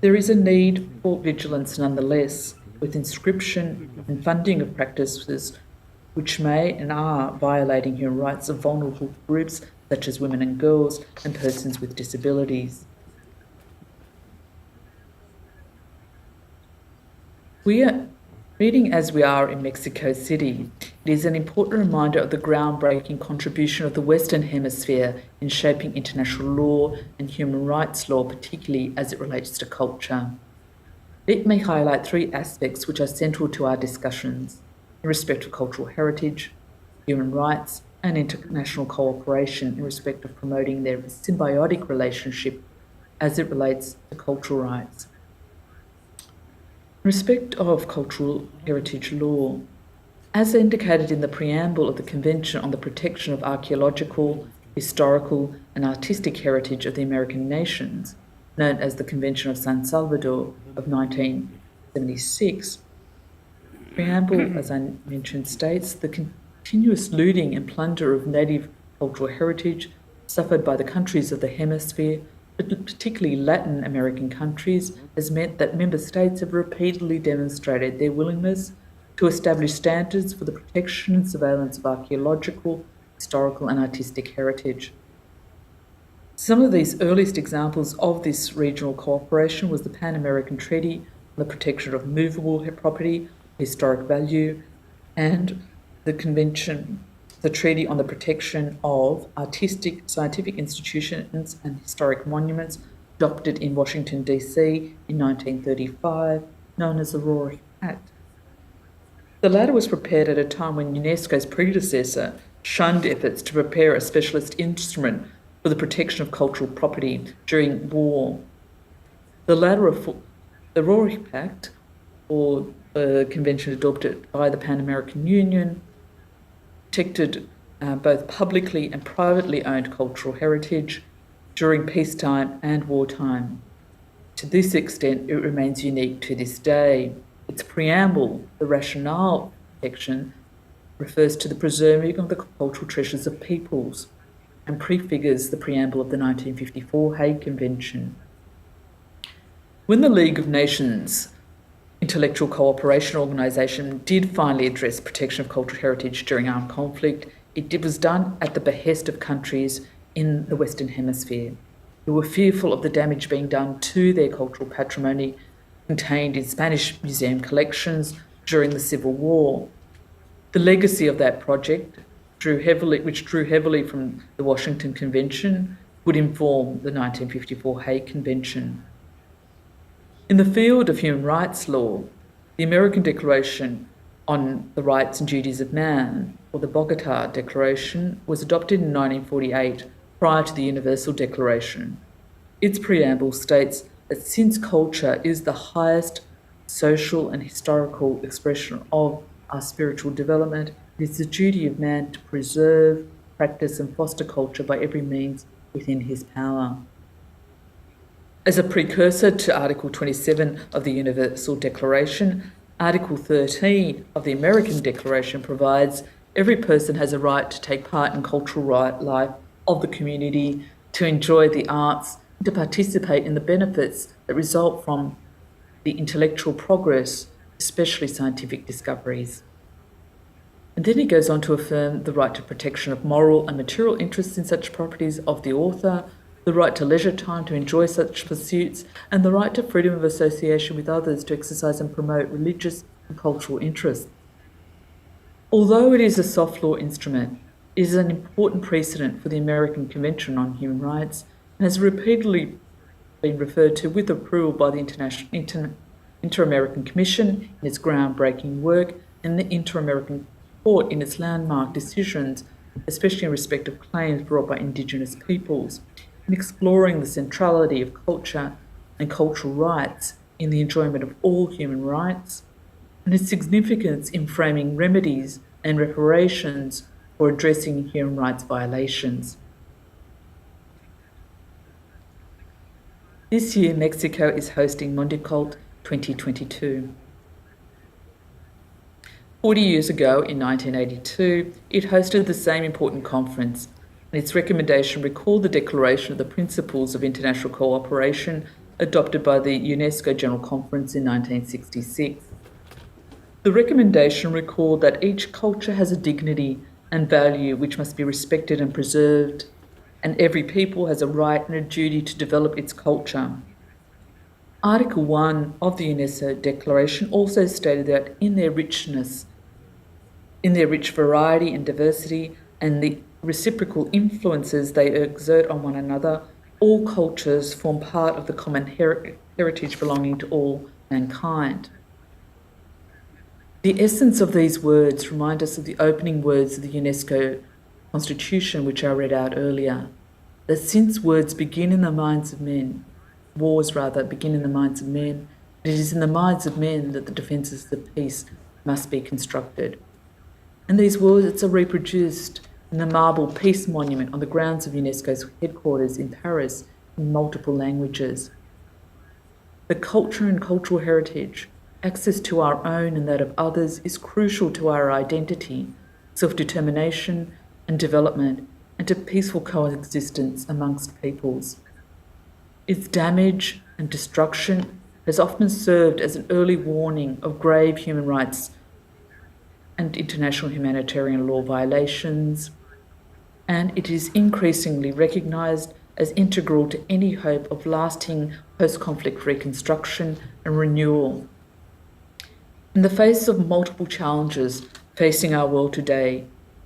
There is a need for vigilance nonetheless, with inscription and funding of practices which may and are violating human rights of vulnerable groups such as women and girls and persons with disabilities. Meeting as we are in Mexico City, it is an important reminder of the groundbreaking contribution of the Western Hemisphere in shaping international law and human rights law, particularly as it relates to culture. Let me highlight three aspects which are central to our discussions in respect of cultural heritage, human rights, and international cooperation in respect of promoting their symbiotic relationship as it relates to cultural rights. In respect of cultural heritage law, as indicated in the preamble of the Convention on the Protection of Archaeological, Historical and Artistic Heritage of the American Nations, known as the Convention of San Salvador of 1976, the preamble, as I mentioned, states the continuous looting and plunder of native cultural heritage suffered by the countries of the hemisphere, particularly Latin American countries, has meant that member states have repeatedly demonstrated their willingness to establish standards for the protection and surveillance of archaeological, historical and artistic heritage. Some of these earliest examples of this regional cooperation was the Pan American Treaty on the Protection of Movable Property, Historic Value, and the Treaty on the Protection of Artistic, Scientific Institutions and Historic Monuments, adopted in Washington, D.C. in 1935, known as the Roerich Pact. The latter was prepared at a time when UNESCO's predecessor shunned efforts to prepare a specialist instrument for the protection of cultural property during war. The Roerich Pact, or the convention adopted by the Pan American Union, protected both publicly and privately owned cultural heritage during peacetime and wartime. To this extent, it remains unique to this day. Its preamble, the rationale for protection, refers to the preserving of the cultural treasures of peoples. and prefigures the preamble of the 1954 Hague Convention. When the League of Nations Intellectual Cooperation Organisation did finally address protection of cultural heritage during armed conflict, it was done at the behest of countries in the Western Hemisphere who were fearful of the damage being done to their cultural patrimony contained in Spanish museum collections during the Civil War. The legacy of that project, which drew heavily from the Washington Convention, would inform the 1954 Hague Convention. In the field of human rights law, the American Declaration on the Rights and Duties of Man, or the Bogota Declaration, was adopted in 1948 prior to the Universal Declaration. Its preamble states that since culture is the highest social and historical expression of our spiritual development, it is the duty of man to preserve, practice and foster culture by every means within his power. As a precursor to Article 27 of the Universal Declaration, Article 13 of the American Declaration provides every person has a right to take part in cultural life of the community, to enjoy the arts, and to participate in the benefits that result from the intellectual progress, especially scientific discoveries. And then he goes on to affirm the right to protection of moral and material interests in such properties of the author, the right to leisure time to enjoy such pursuits, and the right to freedom of association with others to exercise and promote religious and cultural interests. Although it is a soft law instrument, it is an important precedent for the American Convention on Human Rights and has repeatedly been referred to with approval by the Inter-American Commission in its groundbreaking work and the Inter-American Court in its landmark decisions, especially in respect of claims brought by Indigenous peoples, in exploring the centrality of culture and cultural rights in the enjoyment of all human rights, and its significance in framing remedies and reparations for addressing human rights violations. This year, Mexico is hosting Mondicult 2022. 40 years ago, in 1982, it hosted the same important conference, and its recommendation recalled the Declaration of the Principles of International Cooperation adopted by the UNESCO General Conference in 1966. The recommendation recalled that each culture has a dignity and value which must be respected and preserved, and every people has a right and a duty to develop its culture. Article 1 of the UNESCO Declaration also stated that in their rich variety and diversity, and the reciprocal influences they exert on one another, all cultures form part of the common heritage belonging to all mankind. The essence of these words remind us of the opening words of the UNESCO Constitution, which I read out earlier, that since wars begin in the minds of men, it is in the minds of men that the defences of peace must be constructed. And these words are reproduced in the marble peace monument on the grounds of UNESCO's headquarters in Paris in multiple languages. The culture and cultural heritage, access to our own and that of others, is crucial to our identity, self-determination and development, and to peaceful coexistence amongst peoples. Its damage and destruction has often served as an early warning of grave human rights and international humanitarian law violations, and it is increasingly recognised as integral to any hope of lasting post-conflict reconstruction and renewal. In the face of multiple challenges facing our world today,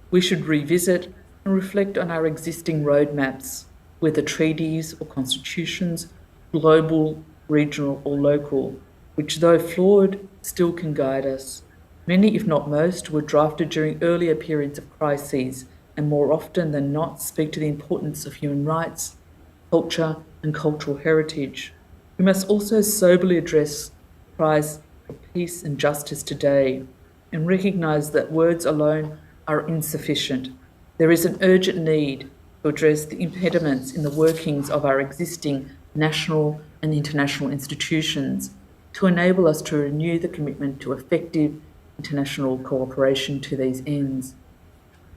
we should revisit and reflect on our existing roadmaps, whether treaties or constitutions, global, regional or local, which though flawed, still can guide us. Many, if not most, were drafted during earlier periods of crises and more often than not speak to the importance of human rights, culture and cultural heritage. We must also soberly address the cries for peace and justice today and recognise that words alone are insufficient. There is an urgent need to address the impediments in the workings of our existing national and international institutions to enable us to renew the commitment to effective international cooperation to these ends.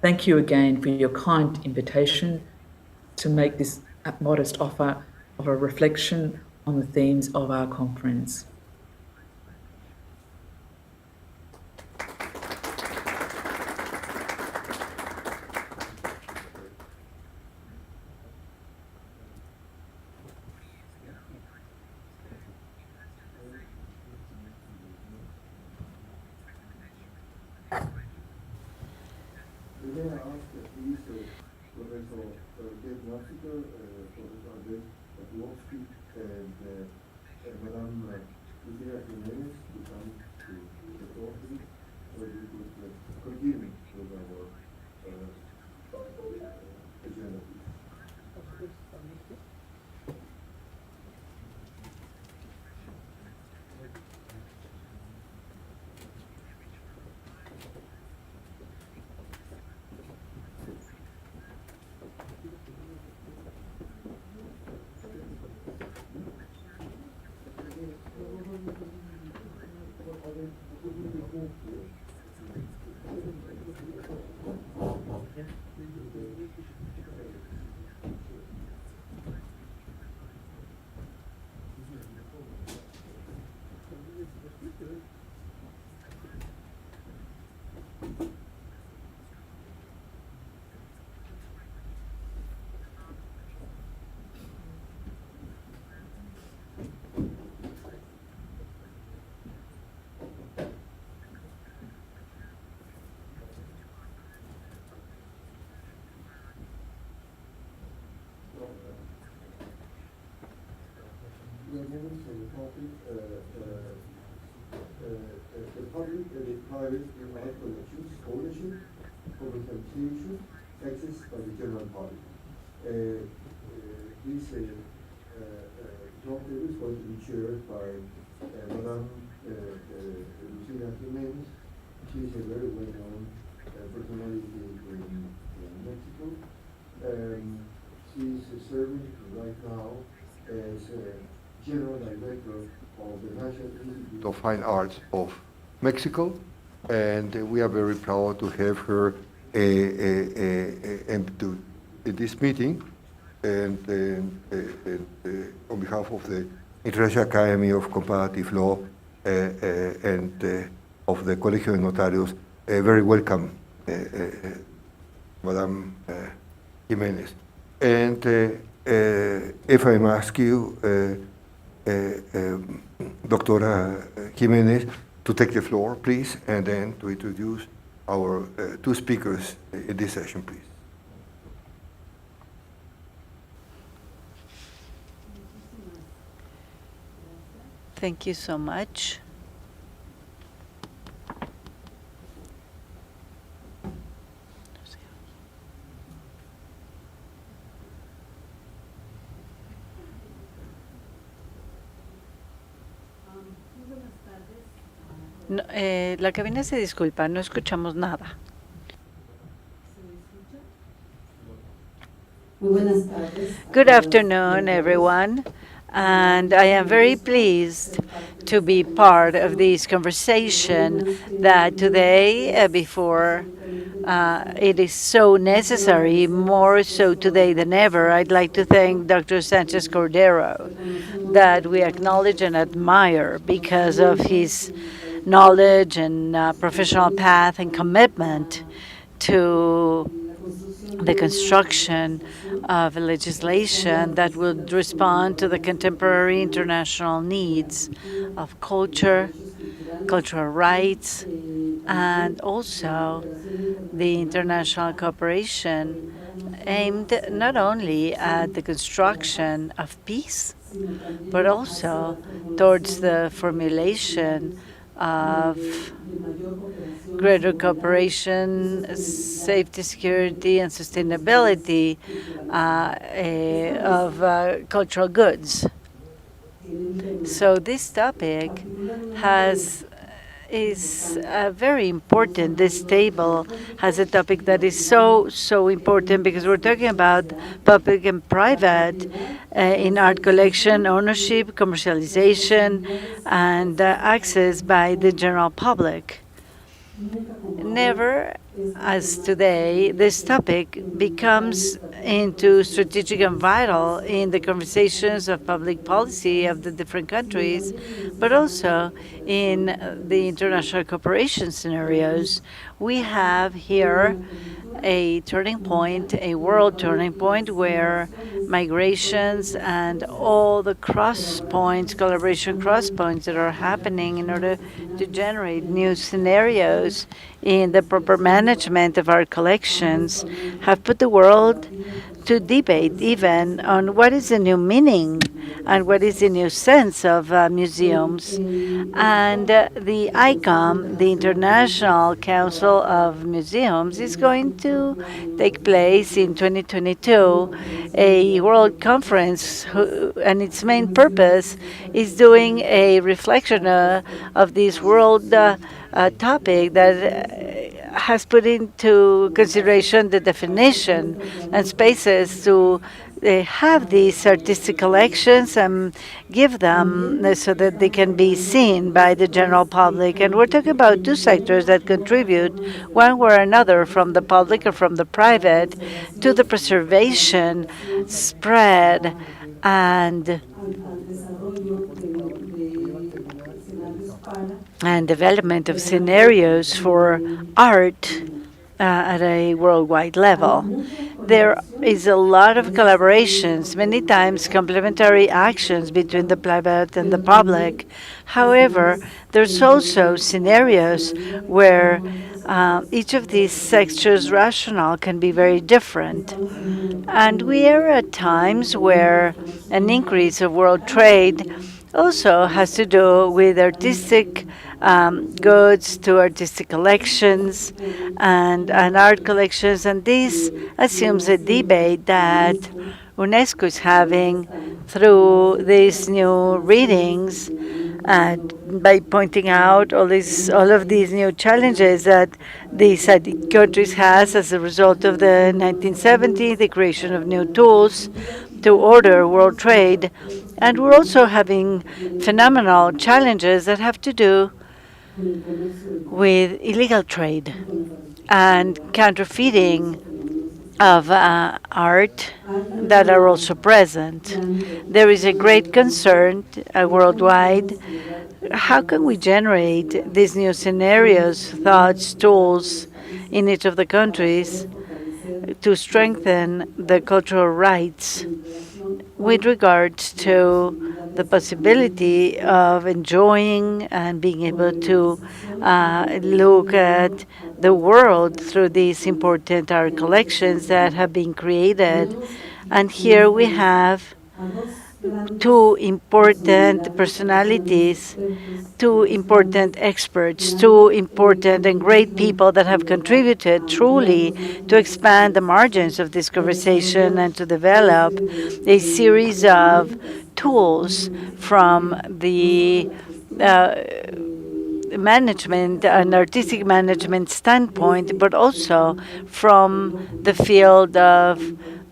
Thank you again for your kind invitation to make this modest offer of a reflection on the themes of our conference. May I ask please Professor Dave Nafziger, Professor Andrei Pavlovsky, and Madame Lucia Jimenez to come to the floor, please, so we could continue with our agenda, please. We are moving to the topic, the public and the private art collections, ownership, commercialization, access by the general public. This talk is going to be chaired by Madame Lucia Jimenez. She is a very well-known personality in Mexico. She is serving right now as General Director of the National Institute of Fine Arts of Mexico, and we are very proud to have her in this meeting, and on behalf of the International Academy of Comparative Law and of the Colegio de Notarios, very welcome, Madame Jimenez. And if I may ask you, Doctora Jimenez, to take the floor, please, and then to introduce our two speakers in this session, please. Thank you so much. No, la cabina se disculpa, no escuchamos nada. Good afternoon, everyone, and I am very pleased to be part of this conversation that today, before it is so necessary, more so today than ever. I'd like to thank Dr. Sanchez Cordero, that we acknowledge and admire because of his knowledge and professional path and commitment to the construction of legislation that would respond to the contemporary international needs of culture, cultural rights, and also the international cooperation aimed not only at the construction of peace, but also towards the formulation of greater cooperation, safety, security, and sustainability of cultural goods. So this topic is very important. This table has a topic that is so important because we're talking about public and private in art collection, ownership, commercialization, and access by the general public. Never, as today, this topic becomes into strategic and vital in the conversations of public policy of the different countries, but also in the international cooperation scenarios. We have here a turning point, a world turning point, where migrations and all the cross points, collaboration cross points that are happening in order to generate new scenarios in the proper management of our collections have put the world to debate even on what is the new meaning and what is the new sense of museums. And the ICOM, the International Council of Museums, is going to take place in 2022, a world conference, and its main purpose is doing a reflection of this world topic that has put into consideration the definition and spaces to have these artistic collections and give them so that they can be seen by the general public. And we're talking about two sectors that contribute one way or another, from the public or from the private, to the preservation, spread, and development of scenarios for art at a worldwide level. There is a lot of collaborations, many times complementary actions between the private and the public. However, there's also scenarios where each of these sectors' rationale can be very different. And we are at times where an increase of world trade also has to do with artistic goods to artistic collections and art collections. And this assumes a debate that UNESCO is having through these new readings, and by pointing out all of these new challenges that these countries has as a result of the 1970, the creation of new tools to order world trade. And we're also having phenomenal challenges that have to do with illegal trade and counterfeiting of art that are also present. There is a great concern worldwide. How can we generate these new scenarios, thoughts, tools in each of the countries to strengthen the cultural rights with regards to the possibility of enjoying and being able to look at the world through these important art collections that have been created? And here we have two important personalities, two important experts, two important and great people that have contributed truly to expand the margins of this conversation and to develop a series of tools from the management and artistic management standpoint, but also from the field of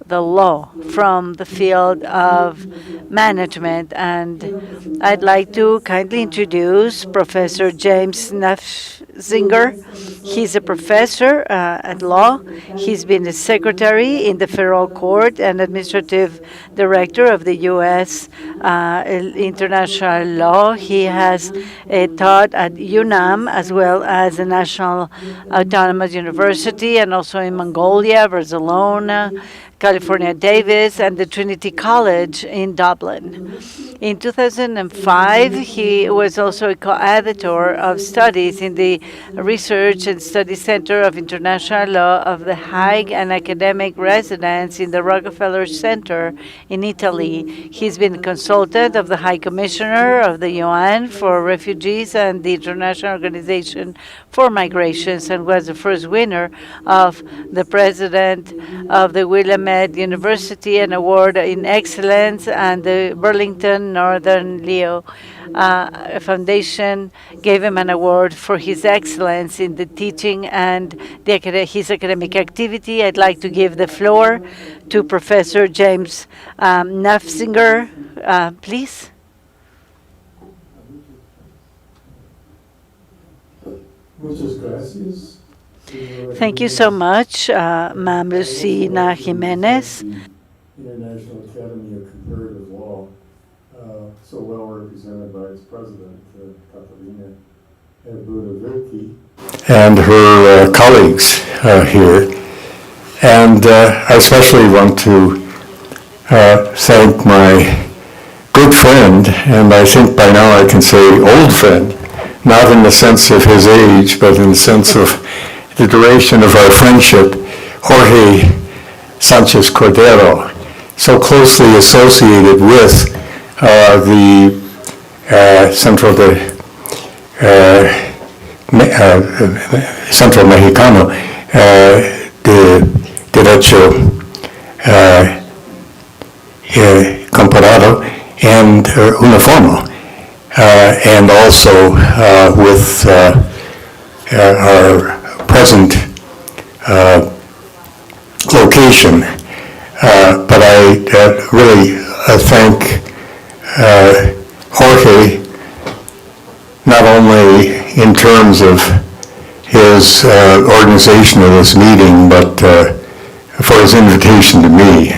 the law, from the field of management. And I'd like to kindly introduce Professor James Nafziger. He's a professor at law. He's been a secretary in the federal court and administrative director of the U.S. International Law. He has taught at UNAM as well as the National Autonomous University, and also in Mongolia, Barcelona, California Davis, and the Trinity College in Dublin. In 2005, he was also a co-editor of studies in the Research and Study Center of International Law of the Hague and academic residence in the Rockefeller Center in Italy. He's been a consultant of the High Commissioner of the UN for Refugees and the International Organization for Migrations, and was the first winner of the president of the Willamette University, an award in excellence, and the Burlington Northern Leo Foundation gave him an award for his excellence in the teaching and his academic activity. I'd like to give the floor to Professor James Nafziger, please. Muchas gracias. Thank you so much, Ma'am Lucina Jimenez. International Academy of Comparative Law, so well represented by its president, Catalina Budavirti, and her colleagues here. And I especially want to thank my good friend, and I think by now I can say old friend, not in the sense of his age, but in the sense of the duration of our friendship, Jorge Sanchez Cordero, so closely associated with the Centro Mexicano de Derecho Comparado and Uniforme, and also with our present location. But I really thank Jorge, not only in terms of his organization of this meeting, but for his invitation to me.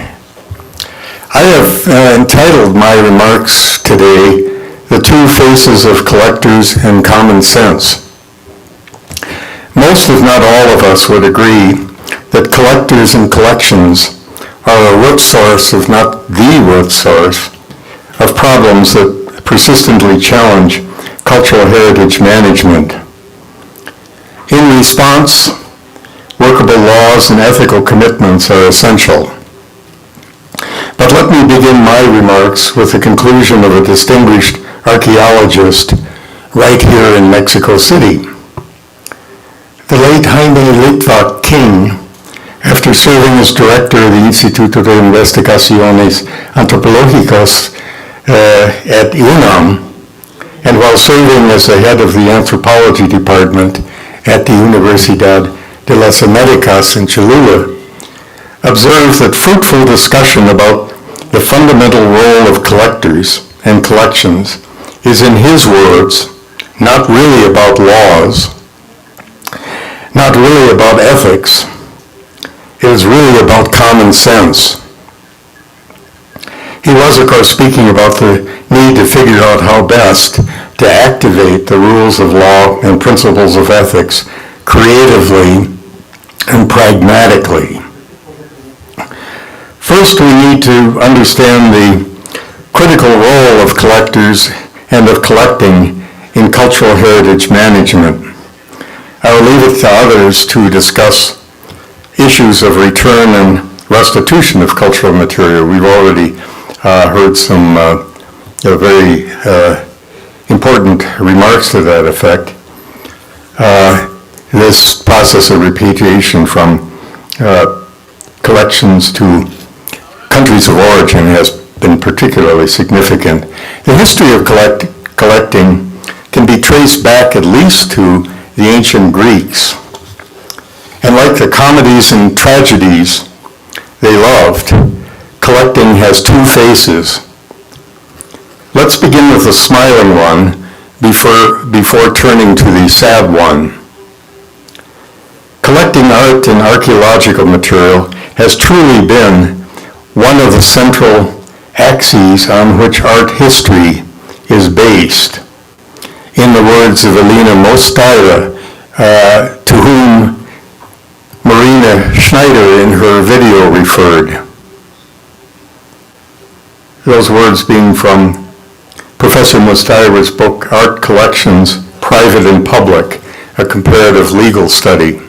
I have entitled my remarks today, "The Two Faces of Collectors and Common Sense." Most, if not all of us, would agree that collectors and collections are a root source, if not the root source, of problems that persistently challenge cultural heritage management. In response, workable laws and ethical commitments are essential. But let me begin my remarks with the conclusion of a distinguished archaeologist right here in Mexico City. The late Jaime Litvak King, after serving as director of the Instituto de Investigaciones Antropológicas at UNAM, and while serving as the head of the anthropology department at the Universidad de las Américas in Cholula, observed that fruitful discussion about the fundamental role of collectors and collections is, in his words, not really about laws, not really about ethics. It is really about common sense. He was, of course, speaking about the need to figure out how best to activate the rules of law and principles of ethics creatively and pragmatically. First, we need to understand the critical role of collectors and of collecting in cultural heritage management. I will leave it to others to discuss issues of return and restitution of cultural material. We've already heard some very important remarks to that effect. This process of repatriation from collections to countries of origin has been particularly significant. The history of collecting can be traced back at least to the ancient Greeks. And like the comedies and tragedies they loved, collecting has two faces. Let's begin with the smiling one before turning to the sad one. Collecting art and archaeological material has truly been one of the central axes on which art history is based. In the words of Elena Mostara, to whom Marina Schneider in her video referred. Those words being from Professor Mostara's book, Art Collections, Private and Public, a comparative legal study.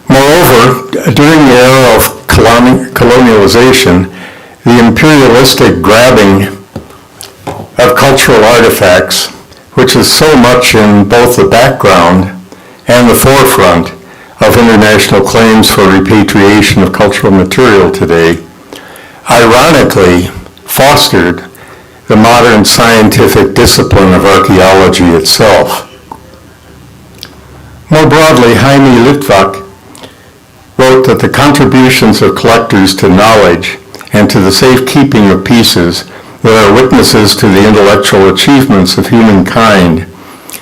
Moreover, during the era of colonialization, the imperialistic grabbing of cultural artifacts, which is so much in both the background and the forefront of international claims for repatriation of cultural material today, ironically fostered the modern scientific discipline of archaeology itself. More broadly, Jaime Litvak wrote that the contributions of collectors to knowledge and to the safekeeping of pieces that are witnesses to the intellectual achievements of humankind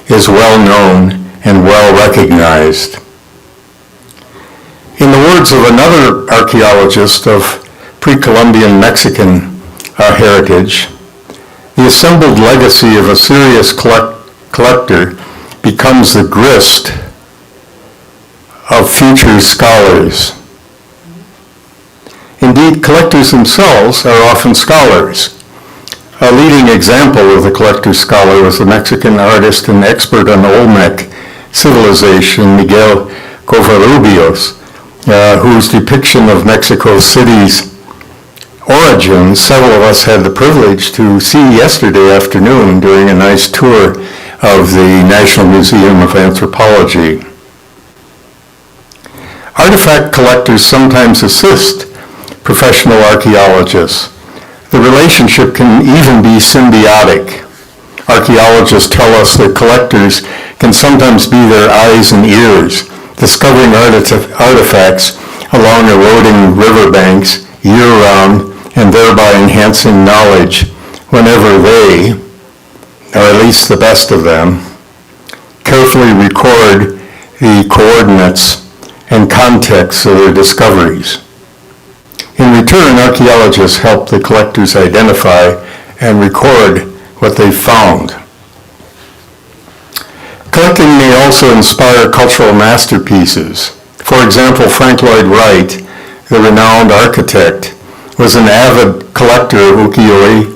is well known and well recognized. In the words of another archaeologist of pre-Columbian Mexican heritage, the assembled legacy of a serious collector becomes the grist of future scholars. Indeed, collectors themselves are often scholars. A leading example of the collector scholar was the Mexican artist and expert on Olmec civilization, Miguel Covarrubias, whose depiction of Mexico City's origins several of us had the privilege to see yesterday afternoon during a nice tour of the National Museum of Anthropology. Artifact collectors sometimes assist professional archaeologists. The relationship can even be symbiotic. Archaeologists tell us that collectors can sometimes be their eyes and ears, discovering artifacts along eroding riverbanks year-round and thereby enhancing knowledge whenever they, or at least the best of them, carefully record the coordinates and context of their discoveries. In return, archaeologists help the collectors identify and record what they've found. Collecting may also inspire cultural masterpieces. For example, Frank Lloyd Wright, the renowned architect, was an avid collector of ukiyo-e,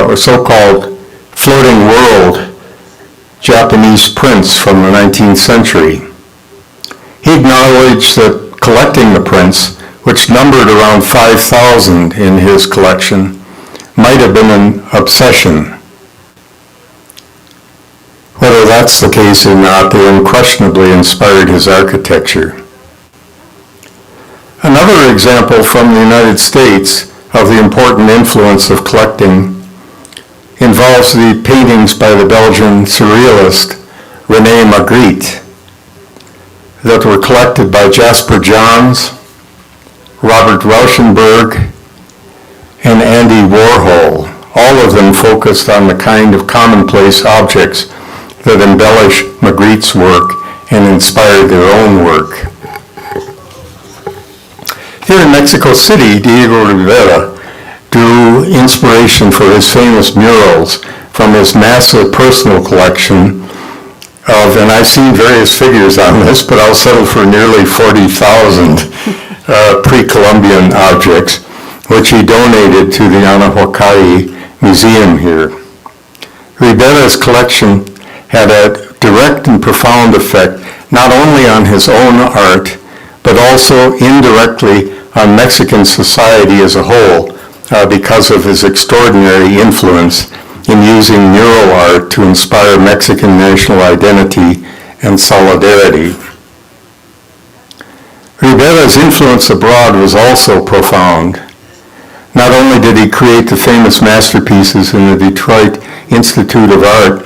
or so-called floating world Japanese prints from the 19th century. He acknowledged that collecting the prints, which numbered around 5,000 in his collection, might have been an obsession. Whether that's the case or not, they unquestionably inspired his architecture. Another example from the United States of the important influence of collecting involves the paintings by the Belgian surrealist René Magritte that were collected by Jasper Johns, Robert Rauschenberg, and Andy Warhol, all of them focused on the kind of commonplace objects that embellish Magritte's work and inspired their own work. Here in Mexico City, Diego Rivera drew inspiration for his famous murals from his massive personal collection of, and I've seen various figures on this, but I'll settle for nearly 40,000 pre-Columbian objects, which he donated to the Anahuacalli Museum here. Rivera's collection had a direct and profound effect not only on his own art, but also indirectly on Mexican society as a whole because of his extraordinary influence in using mural art to inspire Mexican national identity and solidarity. Rivera's influence abroad was also profound. Not only did he create the famous masterpieces in the Detroit Institute of Art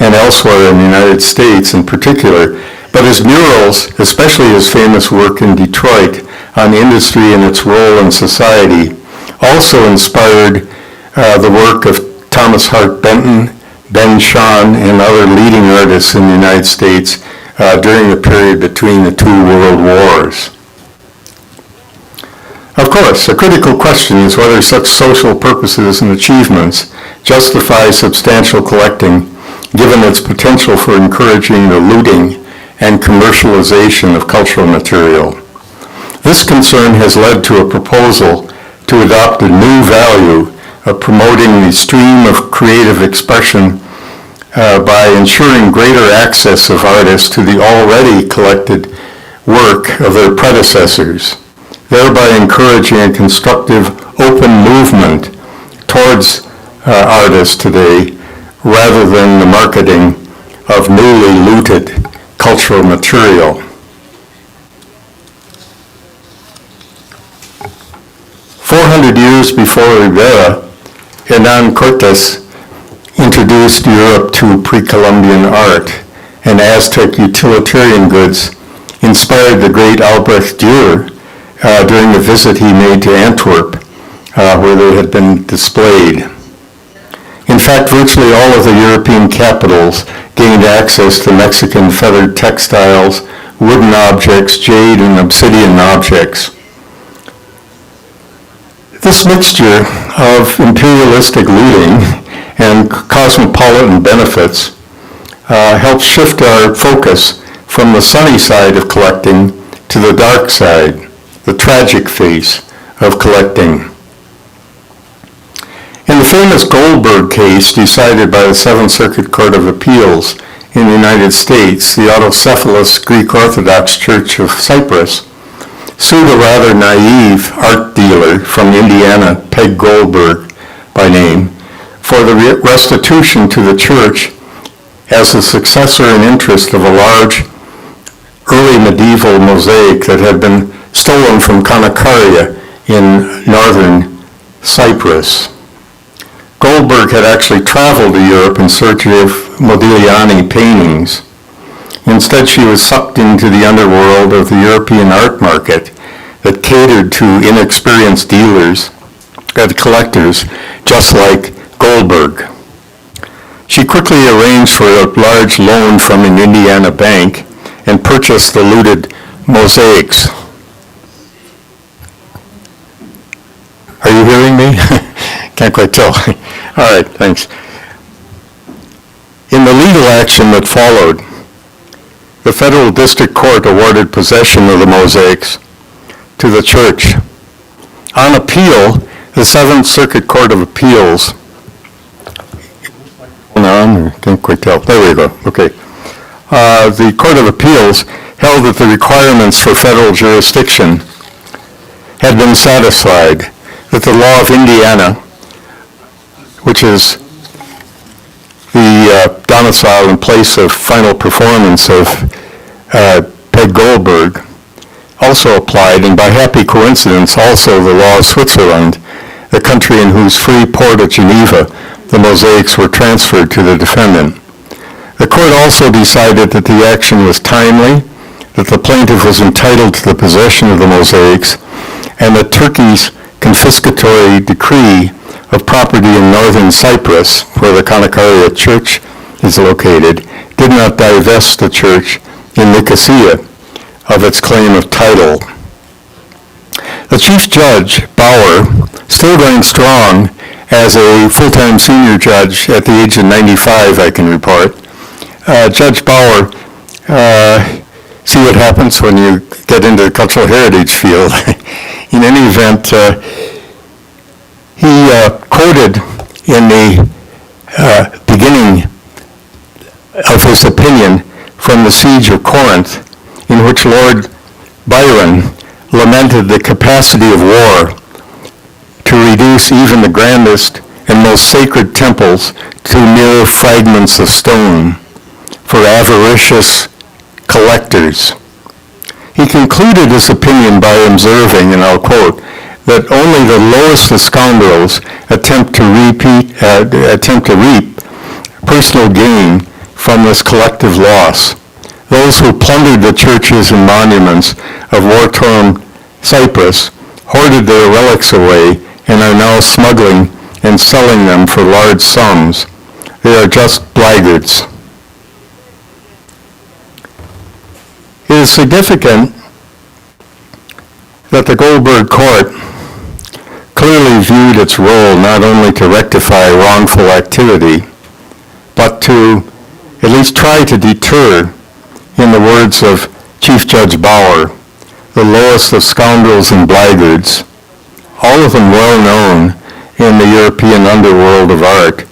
and elsewhere in the United States in particular, but his murals, especially his famous work in Detroit on industry and its role in society, also inspired the work of Thomas Hart Benton, Ben Shahn, and other leading artists in the United States during the period between the two world wars. Of course, a critical question is whether such social purposes and achievements justify substantial collecting, given its potential for encouraging the looting and commercialization of cultural material. This concern has led to a proposal to adopt a new value of promoting the stream of creative expression by ensuring greater access of artists to the already collected work of their predecessors, thereby encouraging a constructive, open movement towards artists today, rather than the marketing of newly looted cultural material. 400 years before Rivera, Hernán Cortés introduced Europe to pre-Columbian art, and Aztec utilitarian goods inspired the great Albrecht Dürer during the visit he made to Antwerp, where they had been displayed. In fact, virtually all of the European capitals gained access to Mexican feathered textiles, wooden objects, jade and obsidian objects. This mixture of imperialistic looting and cosmopolitan benefits helps shift our focus from the sunny side of collecting to the dark side, the tragic face of collecting. In the famous Goldberg case decided by the Seventh Circuit Court of Appeals in the United States, the autocephalous Greek Orthodox Church of Cyprus sued a rather naive art dealer from Indiana, Peg Goldberg by name, for the restitution to the church as the successor in interest of a large early medieval mosaic that had been stolen from Kanakaria in northern Cyprus. Goldberg had actually traveled to Europe in search of Modigliani paintings. Instead, she was sucked into the underworld of the European art market that catered to inexperienced dealers and collectors just like Goldberg. She quickly arranged for a large loan from an Indiana bank and purchased the looted mosaics. Are you hearing me? Can't quite tell. All right, thanks. In the legal action that followed, the Federal District Court awarded possession of the mosaics to the church. On appeal, the Seventh Circuit Court of Appeals, can't quite tell. There we go. Okay. The Court of Appeals held that the requirements for federal jurisdiction had been satisfied, that the law of Indiana, which is the domicile and place of final performance of Peg Goldberg, also applied, and by happy coincidence, also the law of Switzerland, the country in whose free port of Geneva the mosaics were transferred to the defendant. The court also decided that the action was timely, that the plaintiff was entitled to the possession of the mosaics, and that Turkey's confiscatory decree of property in northern Cyprus, where the Kanakaria Church is located, did not divest the church in Nicosia of its claim of title. The Chief Judge, Bauer, still going strong as a full-time senior judge at the age of 95, I can report. Judge Bauer, see what happens when you get into the cultural heritage field. In any event, he quoted in the beginning of his opinion from the Siege of Corinth, in which Lord Byron lamented the capacity of war to reduce even the grandest and most sacred temples to mere fragments of stone for avaricious collectors. He concluded his opinion by observing, and I'll quote, that only the lowest of scoundrels attempt to reap personal gain from this collective loss. Those who plundered the churches and monuments of war-torn Cyprus hoarded their relics away and are now smuggling and selling them for large sums. They are just blackguards. It is significant that the Goldberg Court clearly viewed its role not only to rectify wrongful activity, but to at least try to deter, in the words of Chief Judge Bauer, the lowest of scoundrels and blackguards, all of them well known in the European underworld of art,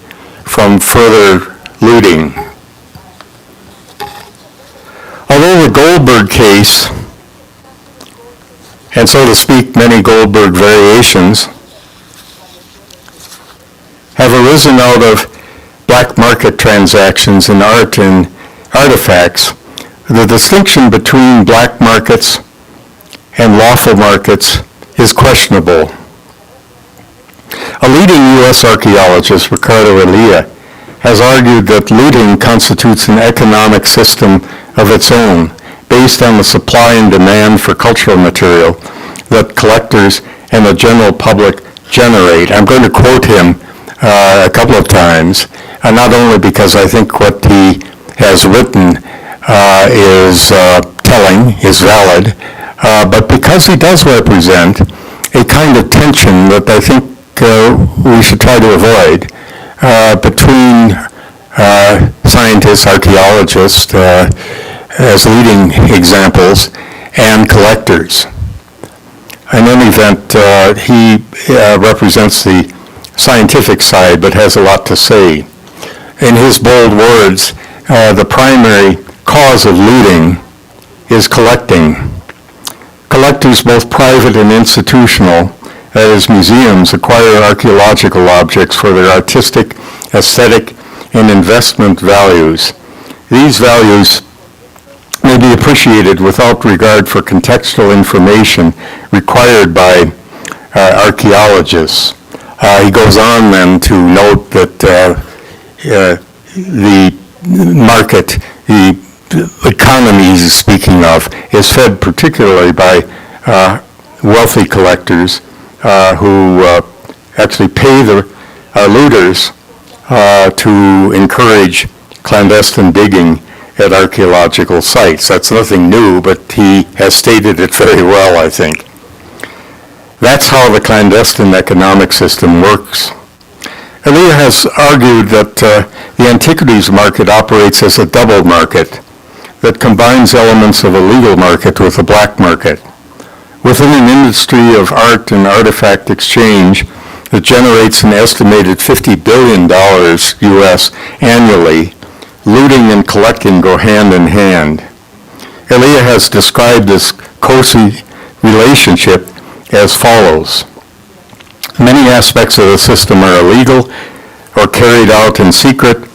from further looting. Although the Goldberg case, and so to speak many Goldberg variations, have arisen out of black market transactions in art and artifacts, the distinction between black markets and lawful markets is questionable. A leading U.S. archaeologist, Ricardo Elia, has argued that looting constitutes an economic system of its own, based on the supply and demand for cultural material that collectors and the general public generate. I'm going to quote him a couple of times, not only because I think what he has written is telling, is valid, but because he does represent a kind of tension that I think we should try to avoid between scientists, archaeologists, as leading examples, and collectors. In any event, he represents the scientific side, but has a lot to say. In his bold words, the primary cause of looting is collecting. Collectors, both private and institutional, that is, museums, acquire archaeological objects for their artistic, aesthetic, and investment values. These values may be appreciated without regard for contextual information required by archaeologists. He goes on then to note that the market, the economy he's speaking of, is fed particularly by wealthy collectors who actually pay the looters to encourage clandestine digging at archaeological sites. That's nothing new, but he has stated it very well, I think. That's how the clandestine economic system works. Elia has argued that the antiquities market operates as a double market that combines elements of a legal market with a black market. Within an industry of art and artifact exchange that generates an estimated $50 billion US annually, looting and collecting go hand in hand. Elia has described this cozy relationship as follows. Many aspects of the system are illegal or carried out in secret,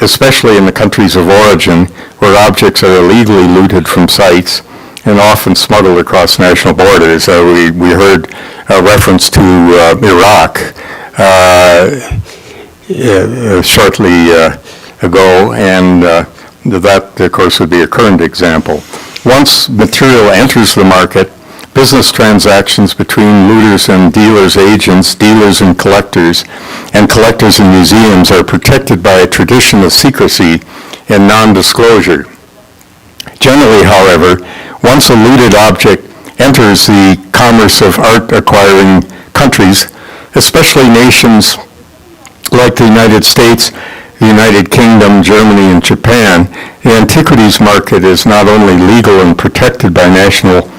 especially in the countries of origin, where objects are illegally looted from sites and often smuggled across national borders. We heard a reference to Iraq shortly ago, and that, of course, would be a current example. Once material enters the market, business transactions between looters and dealers, agents, dealers and collectors in museums are protected by a tradition of secrecy and non-disclosure. Generally, however, once a looted object enters the commerce of art-acquiring countries, especially nations like the United States, the United Kingdom, Germany, and Japan, the antiquities market is not only legal and protected by national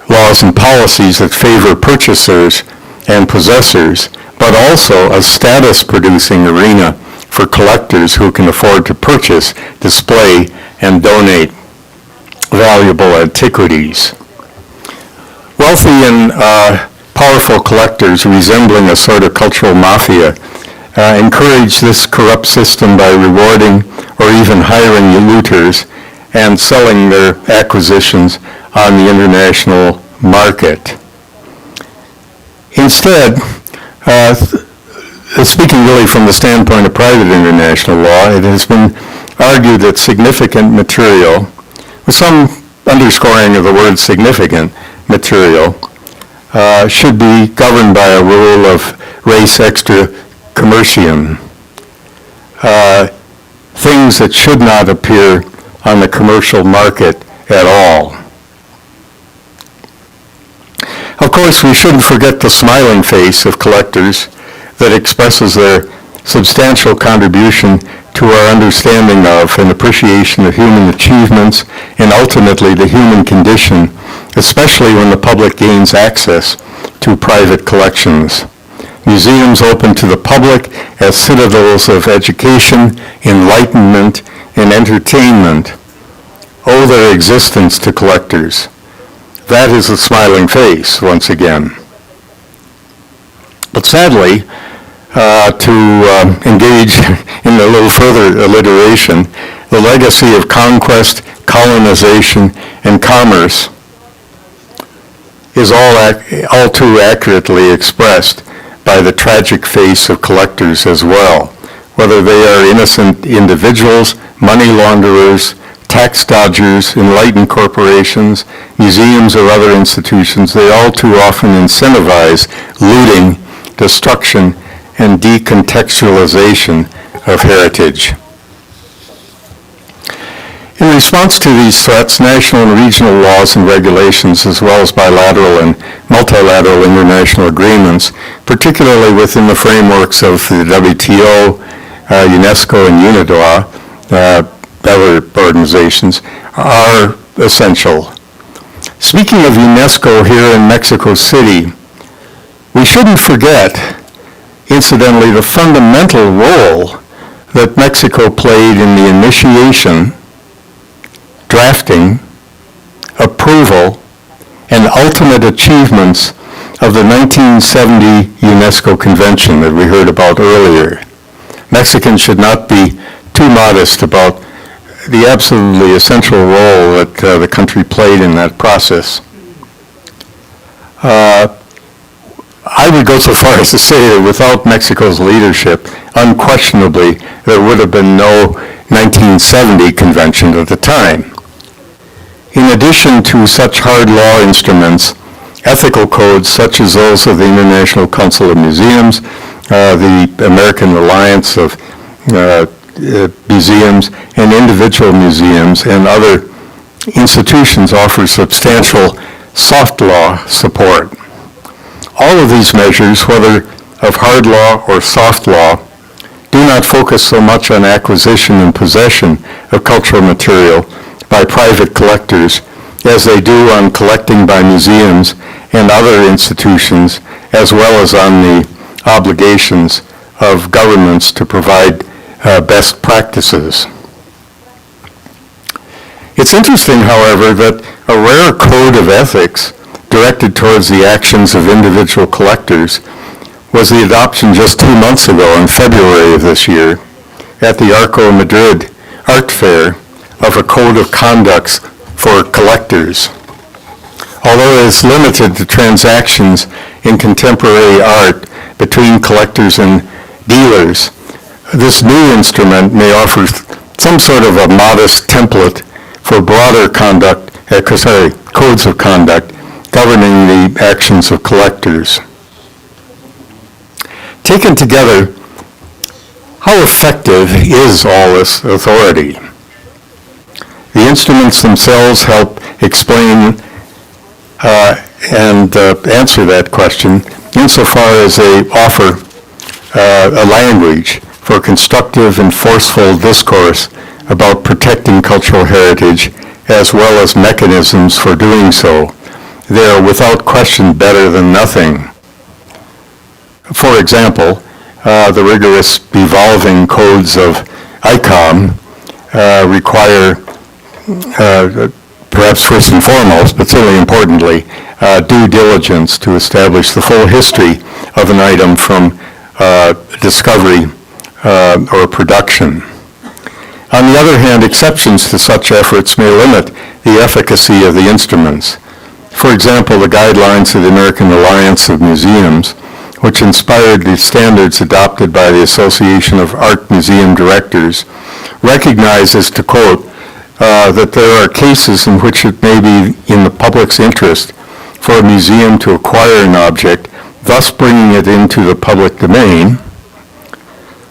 laws and policies that favor purchasers and possessors, but also a status-producing arena for collectors who can afford to purchase, display, and donate valuable antiquities. Wealthy and powerful collectors, resembling a sort of cultural mafia, encourage this corrupt system by rewarding or even hiring looters and selling their acquisitions on the international market. Instead, speaking really from the standpoint of private international law, it has been argued that significant material, with some underscoring of the word significant material, should be governed by a rule of res extra commercium. Things that should not appear on the commercial market at all. Of course, we shouldn't forget the smiling face of collectors that expresses their substantial contribution to our understanding of and appreciation of human achievements and ultimately the human condition, especially when the public gains access to private collections. Museums open to the public as citadels of education, enlightenment, and entertainment owe their existence to collectors. That is the smiling face, once again. But sadly, to engage in a little further alliteration, the legacy of conquest, colonization, and commerce is all too accurately expressed by the tragic face of collectors as well. Whether they are innocent individuals, money launderers, tax dodgers, enlightened corporations, museums, or other institutions, they all too often incentivize looting, destruction, and decontextualization of heritage. In response to these threats, national and regional laws and regulations, as well as bilateral and multilateral international agreements, particularly within the frameworks of the WTO, UNESCO, and UNIDROIT, other organizations, are essential. Speaking of UNESCO here in Mexico City, we shouldn't forget, incidentally, the fundamental role that Mexico played in the initiation, drafting, approval, and ultimate achievements of the 1970 UNESCO Convention that we heard about earlier. Mexicans should not be too modest about the absolutely essential role that the country played in that process. I would go so far as to say that without Mexico's leadership, unquestionably, there would have been no 1970 convention at the time. In addition to such hard law instruments, ethical codes such as those of the International Council of Museums, the American Alliance of Museums, and individual museums and other institutions offer substantial soft law support. All of these measures, whether of hard law or soft law, do not focus so much on acquisition and possession of cultural material by private collectors as they do on collecting by museums and other institutions, as well as on the obligations of governments to provide best practices. It's interesting, however, that a rare code of ethics directed towards the actions of individual collectors was the adoption just 2 months ago in February of this year at the Arco Madrid Art Fair of a code of conduct for collectors. Although it is limited to transactions in contemporary art between collectors and dealers, this new instrument may offer some sort of a modest template for broader codes of conduct governing the actions of collectors. Taken together, how effective is all this authority? The instruments themselves help explain and answer that question insofar as they offer a language for constructive and forceful discourse about protecting cultural heritage as well as mechanisms for doing so. They are without question better than nothing. For example, the rigorous evolving codes of ICOM require, perhaps first and foremost, but certainly importantly, due diligence to establish the full history of an item from discovery or production. On the other hand, exceptions to such efforts may limit the efficacy of the instruments. For example, the guidelines of the American Alliance of Museums, which inspired the standards adopted by the Association of Art Museum Directors, recognizes, to quote, that there are cases in which it may be in the public's interest for a museum to acquire an object, thus bringing it into the public domain,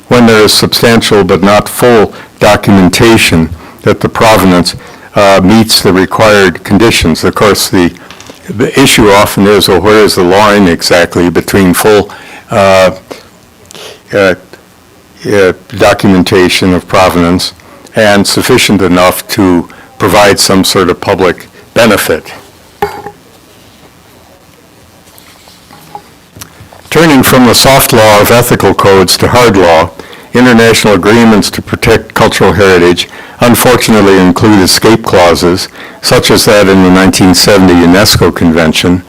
when there is substantial but not full documentation that the provenance meets the required conditions. Of course, the issue often is, well, where is the line exactly between full documentation of provenance and sufficient enough to provide some sort of public benefit. Turning from the soft law of ethical codes to hard law, international agreements to protect cultural heritage unfortunately include escape clauses, such as that in the 1970 UNESCO Convention,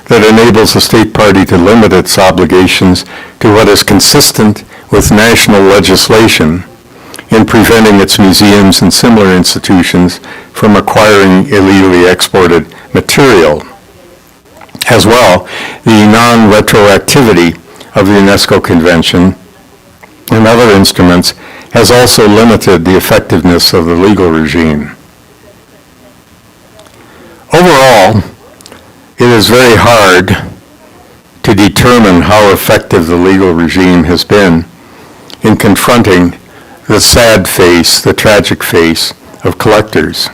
that enables a state party to limit its obligations to what is consistent with national legislation in preventing its museums and similar institutions from acquiring illegally exported material. As well, the non-retroactivity of the UNESCO Convention and other instruments has also limited the effectiveness of the legal regime. Overall, it is very hard to determine how effective the legal regime has been in confronting the sad face, the tragic face of collectors.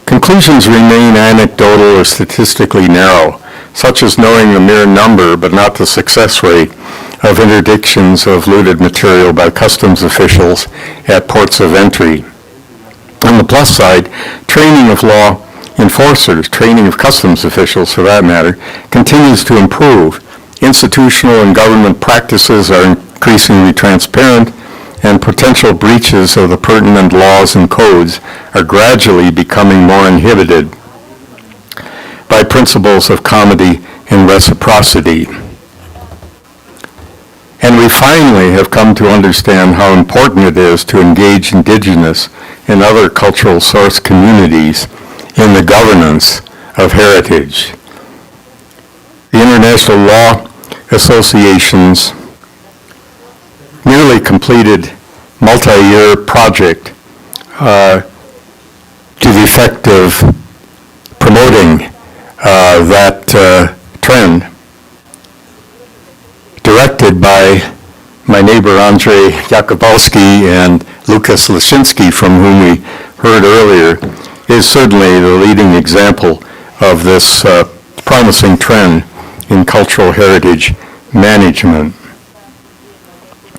Conclusions remain anecdotal or statistically narrow, such as knowing the mere number but not the success rate of interdictions of looted material by customs officials at ports of entry. On the plus side, training of law enforcers, training of customs officials for that matter, continues to improve. Institutional and government practices are increasingly transparent, and potential breaches of the pertinent laws and codes are gradually becoming more inhibited by principles of comity and reciprocity. And we finally have come to understand how important it is to engage indigenous and other cultural source communities in the governance of heritage. The International Law Association's nearly completed multi-year project to the effect of promoting that trend, directed by my neighbor Andrzej Jakubowski and Lukas Lashinsky, from whom we heard earlier, is certainly the leading example of this promising trend in cultural heritage management.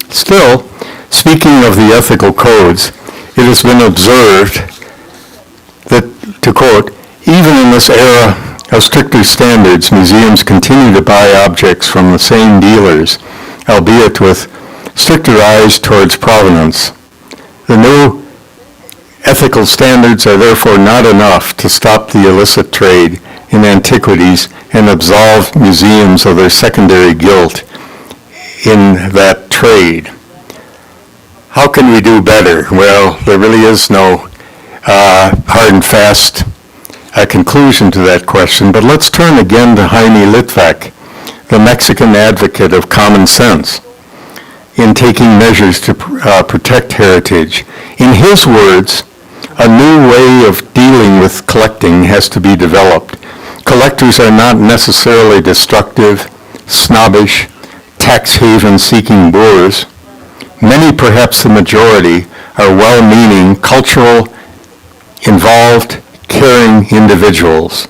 Still, speaking of the ethical codes, it has been observed that, to quote, even in this era of stricter standards, museums continue to buy objects from the same dealers, albeit with stricter eyes towards provenance. The new ethical standards are therefore not enough to stop the illicit trade in antiquities and absolve museums of their secondary guilt in that trade. How can we do better? Well, there really is no hard and fast conclusion to that question, but let's turn again to Jaime Litvak, the Mexican advocate of common sense in taking measures to protect heritage. In his words, a new way of dealing with collecting has to be developed. Collectors are not necessarily destructive, snobbish, tax haven seeking boors. Many, perhaps the majority, are well-meaning, cultural, involved, caring individuals.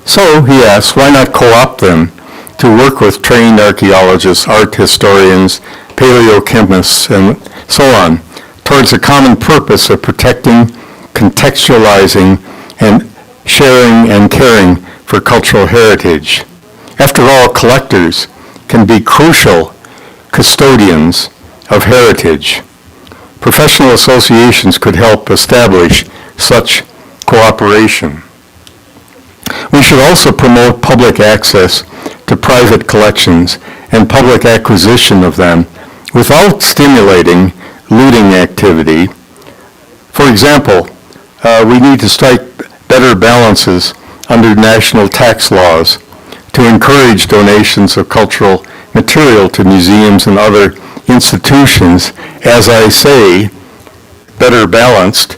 So, he asks, why not co-opt them to work with trained archaeologists, art historians, paleochemists, and so on, towards a common purpose of protecting, contextualizing, and sharing and caring for cultural heritage. After all, collectors can be crucial custodians of heritage. Professional associations could help establish such cooperation. We should also promote public access to private collections and public acquisition of them without stimulating looting activity. For example, we need to strike better balances under national tax laws to encourage donations of cultural material to museums and other institutions, as I say, better balanced,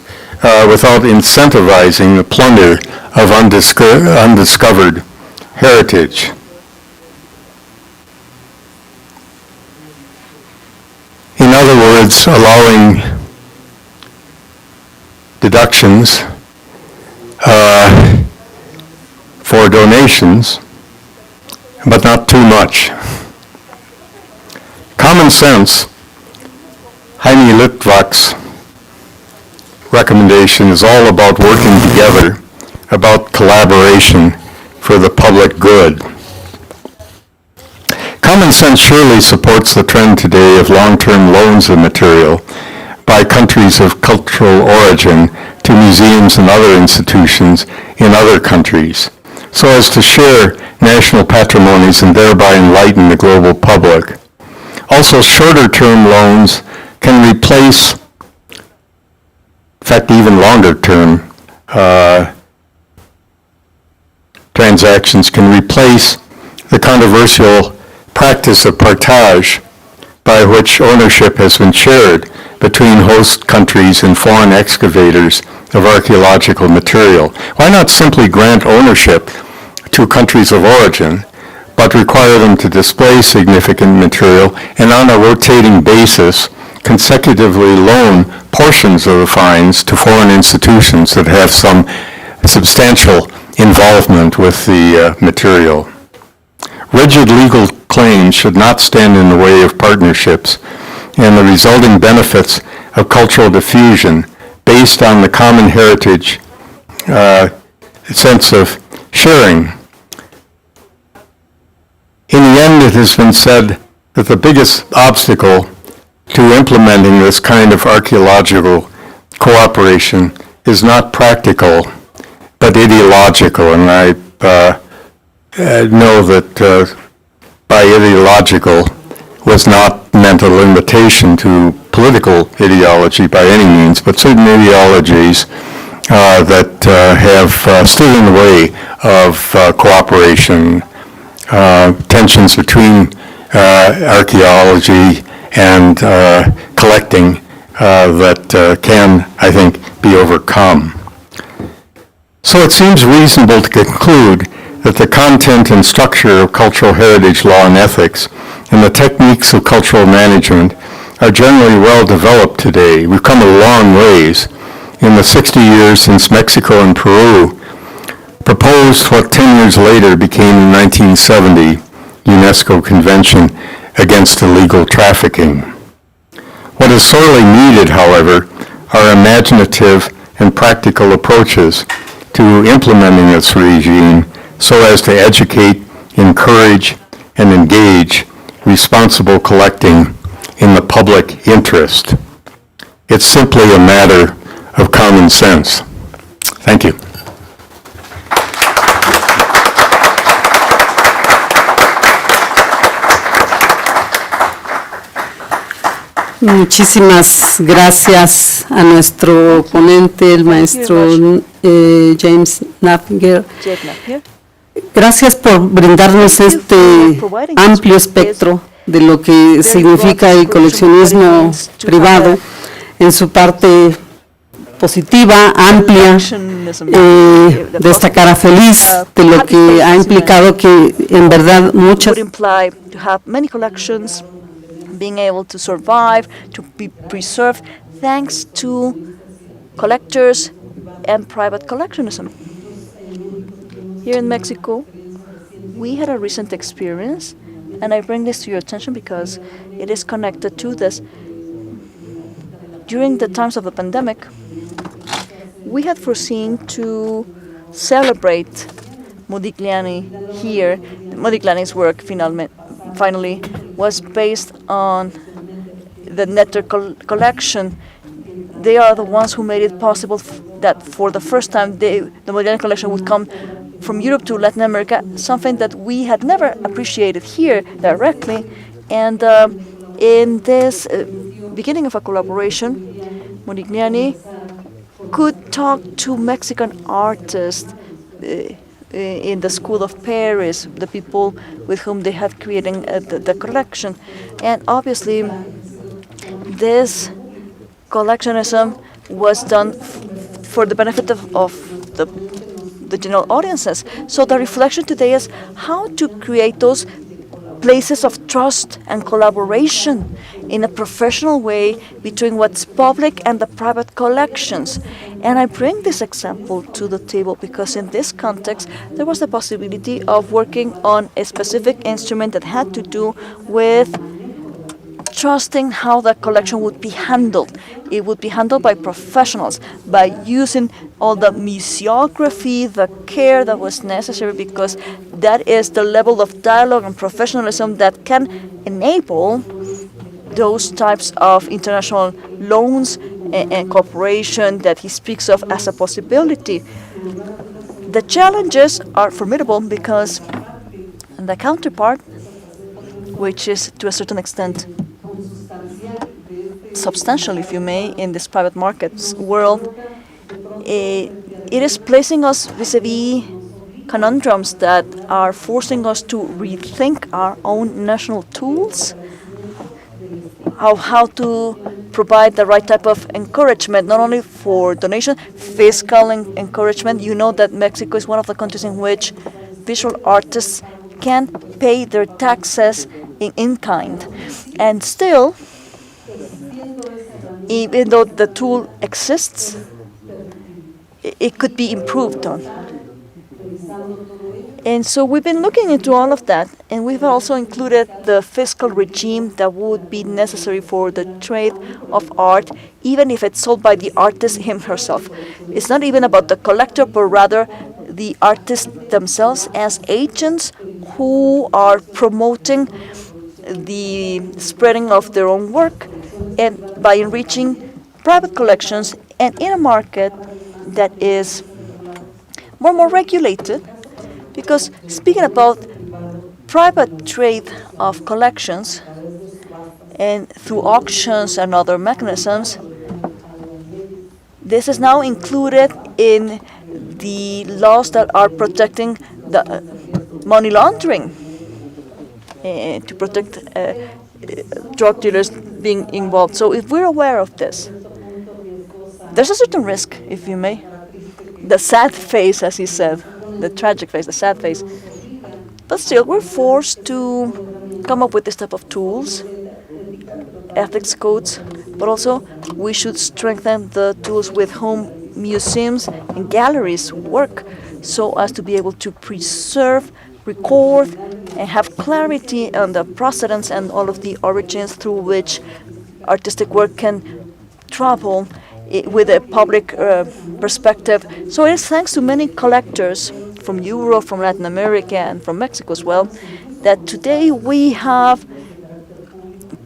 without incentivizing the plunder of undiscovered heritage. In other words, allowing deductions for donations, but not too much. Common sense, Jaime Litvak's recommendation, is all about working together, about collaboration for the public good. Common sense surely supports the trend today of long-term loans of material by countries of cultural origin to museums and other institutions in other countries, so as to share national patrimonies and thereby enlighten the global public. Also, shorter-term loans can replace, in fact, even longer-term transactions can replace the controversial practice of partage, by which ownership has been shared between host countries and foreign excavators of archaeological material. Why not simply grant ownership to countries of origin, but require them to display significant material and on a rotating basis consecutively loan portions of the fines to foreign institutions that have some substantial involvement with the material. Rigid legal claims should not stand in the way of partnerships and the resulting benefits of cultural diffusion based on the common heritage sense of sharing. In the end, it has been said that the biggest obstacle to implementing this kind of archaeological cooperation is not practical, but ideological. And I know that by ideological was not meant a limitation to political ideology by any means, but certain ideologies that have stood in the way of cooperation, tensions between archaeology and collecting that can, I think, be overcome. So it seems reasonable to conclude that the content and structure of cultural heritage law and ethics and the techniques of cultural management are generally well developed today. We've come a long ways. In the 60 years since Mexico and Peru proposed what 10 years later became the 1970 UNESCO Convention Against Illegal Trafficking. What is sorely needed, however, are imaginative and practical approaches to implementing this regime so as to educate, encourage, and engage responsible collecting in the public interest. It's simply a matter of common sense. Thank you. Muchísimas gracias a nuestro ponente, el maestro James Napier. Gracias por brindarnos este amplio espectro de lo que significa el coleccionismo privado en su parte positiva, amplia, de esta cara feliz de lo que ha implicado que en verdad muchas being able to survive, to be preserved, thanks to collectors and private collectionism. Here in Mexico, we had a recent experience, and I bring this to your attention because it is connected to this. During the times of the pandemic, we had foreseen to celebrate Modigliani here. Modigliani's work finally was based on the Netter collection. They are the ones who made it possible that for the first time the Modigliani collection would come from Europe to Latin America, something that we had never appreciated here directly. And in this beginning of a collaboration, Modigliani could talk to Mexican artists in the School of Paris, the people with whom they had created the collection. And obviously, this collectionism was done for the benefit of the general audiences. So the reflection today is how to create those places of trust and collaboration in a professional way between what's public and the private collections. And I bring this example to the table because in this context, there was the possibility of working on a specific instrument that had to do with trusting how the collection would be handled. It would be handled by professionals, by using all the museography, the care that was necessary, because that is the level of dialogue and professionalism that can enable those types of international loans and cooperation that he speaks of as a possibility. The challenges are formidable because the counterpart, which is to a certain extent substantial, if you may, in this private markets world, it is placing us vis-a-vis conundrums that are forcing us to rethink our own national tools, how to provide the right type of encouragement, not only for donation, fiscal encouragement. You know that Mexico is one of the countries in which visual artists can pay their taxes in kind. And still, even though the tool exists, it could be improved on. And so we've been looking into all of that, and we've also included the fiscal regime that would be necessary for the trade of art, even if it's sold by the artist herself. It's not even about the collector, but rather the artists themselves as agents who are promoting the spreading of their own work and by enriching private collections, and in a market that is more regulated. Because speaking about private trade of collections and through auctions and other mechanisms, this is now included in the laws that are protecting the money laundering, to protect drug dealers being involved. So if we're aware of this, there's a certain risk, if you may. The sad face, as he said, the tragic face, the sad face. But still, we're forced to come up with this type of tools, ethics codes, but also we should strengthen the tools with whom museums and galleries work so as to be able to preserve, record, and have clarity on the precedents and all of the origins through which artistic work can travel with a public perspective. So it is thanks to many collectors from Europe, from Latin America, and from Mexico as well, that today we have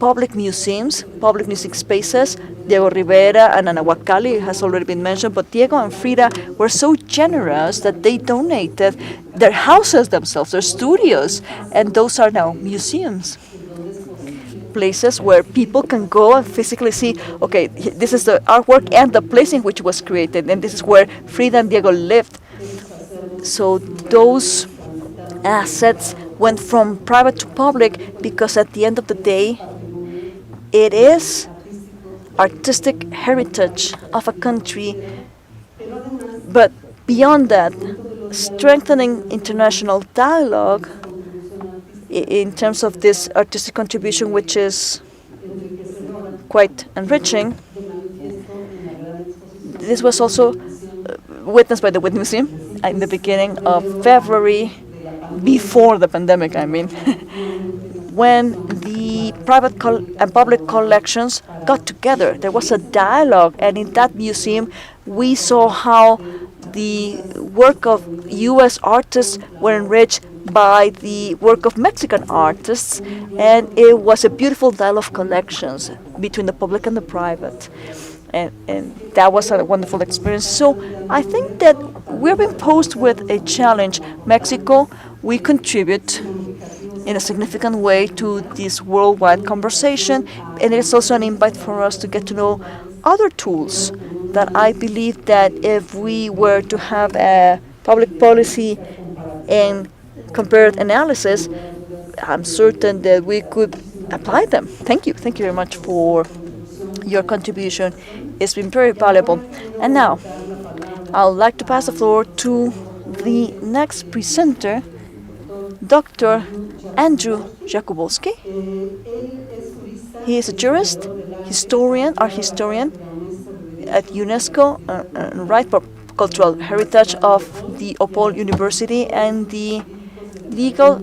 public museums, public music spaces. Diego Rivera and Ana Huacali has already been mentioned, but Diego and Frida were so generous that they donated their houses themselves, their studios, and those are now museums. Places where people can go and physically see, okay, this is the artwork and the place in which it was created, and this is where Frida and Diego lived. So those assets went from private to public because at the end of the day, it is artistic heritage of a country. But beyond that, strengthening international dialogue in terms of this artistic contribution, which is quite enriching. This was also witnessed by the Whitney Museum in the beginning of February, before the pandemic, I mean, when the private and public collections got together. There was a dialogue, and in that museum, we saw how the work of U.S. artists were enriched by the work of Mexican artists, and it was a beautiful dialogue of collections between the public and the private. And that was a wonderful experience. So I think that we're being posed with a challenge. Mexico, we contribute in a significant way to this worldwide conversation, and it's also an invite for us to get to know other tools that I believe that if we were to have a public policy and compared analysis, I'm certain that we could apply them. Thank you. Thank you very much for your contribution. It's been very valuable. And now, I would like to pass the floor to the next presenter, Dr. Andrew Jakubowski. He is a jurist, art historian at UNESCO, right for cultural heritage of the Opole University and the legal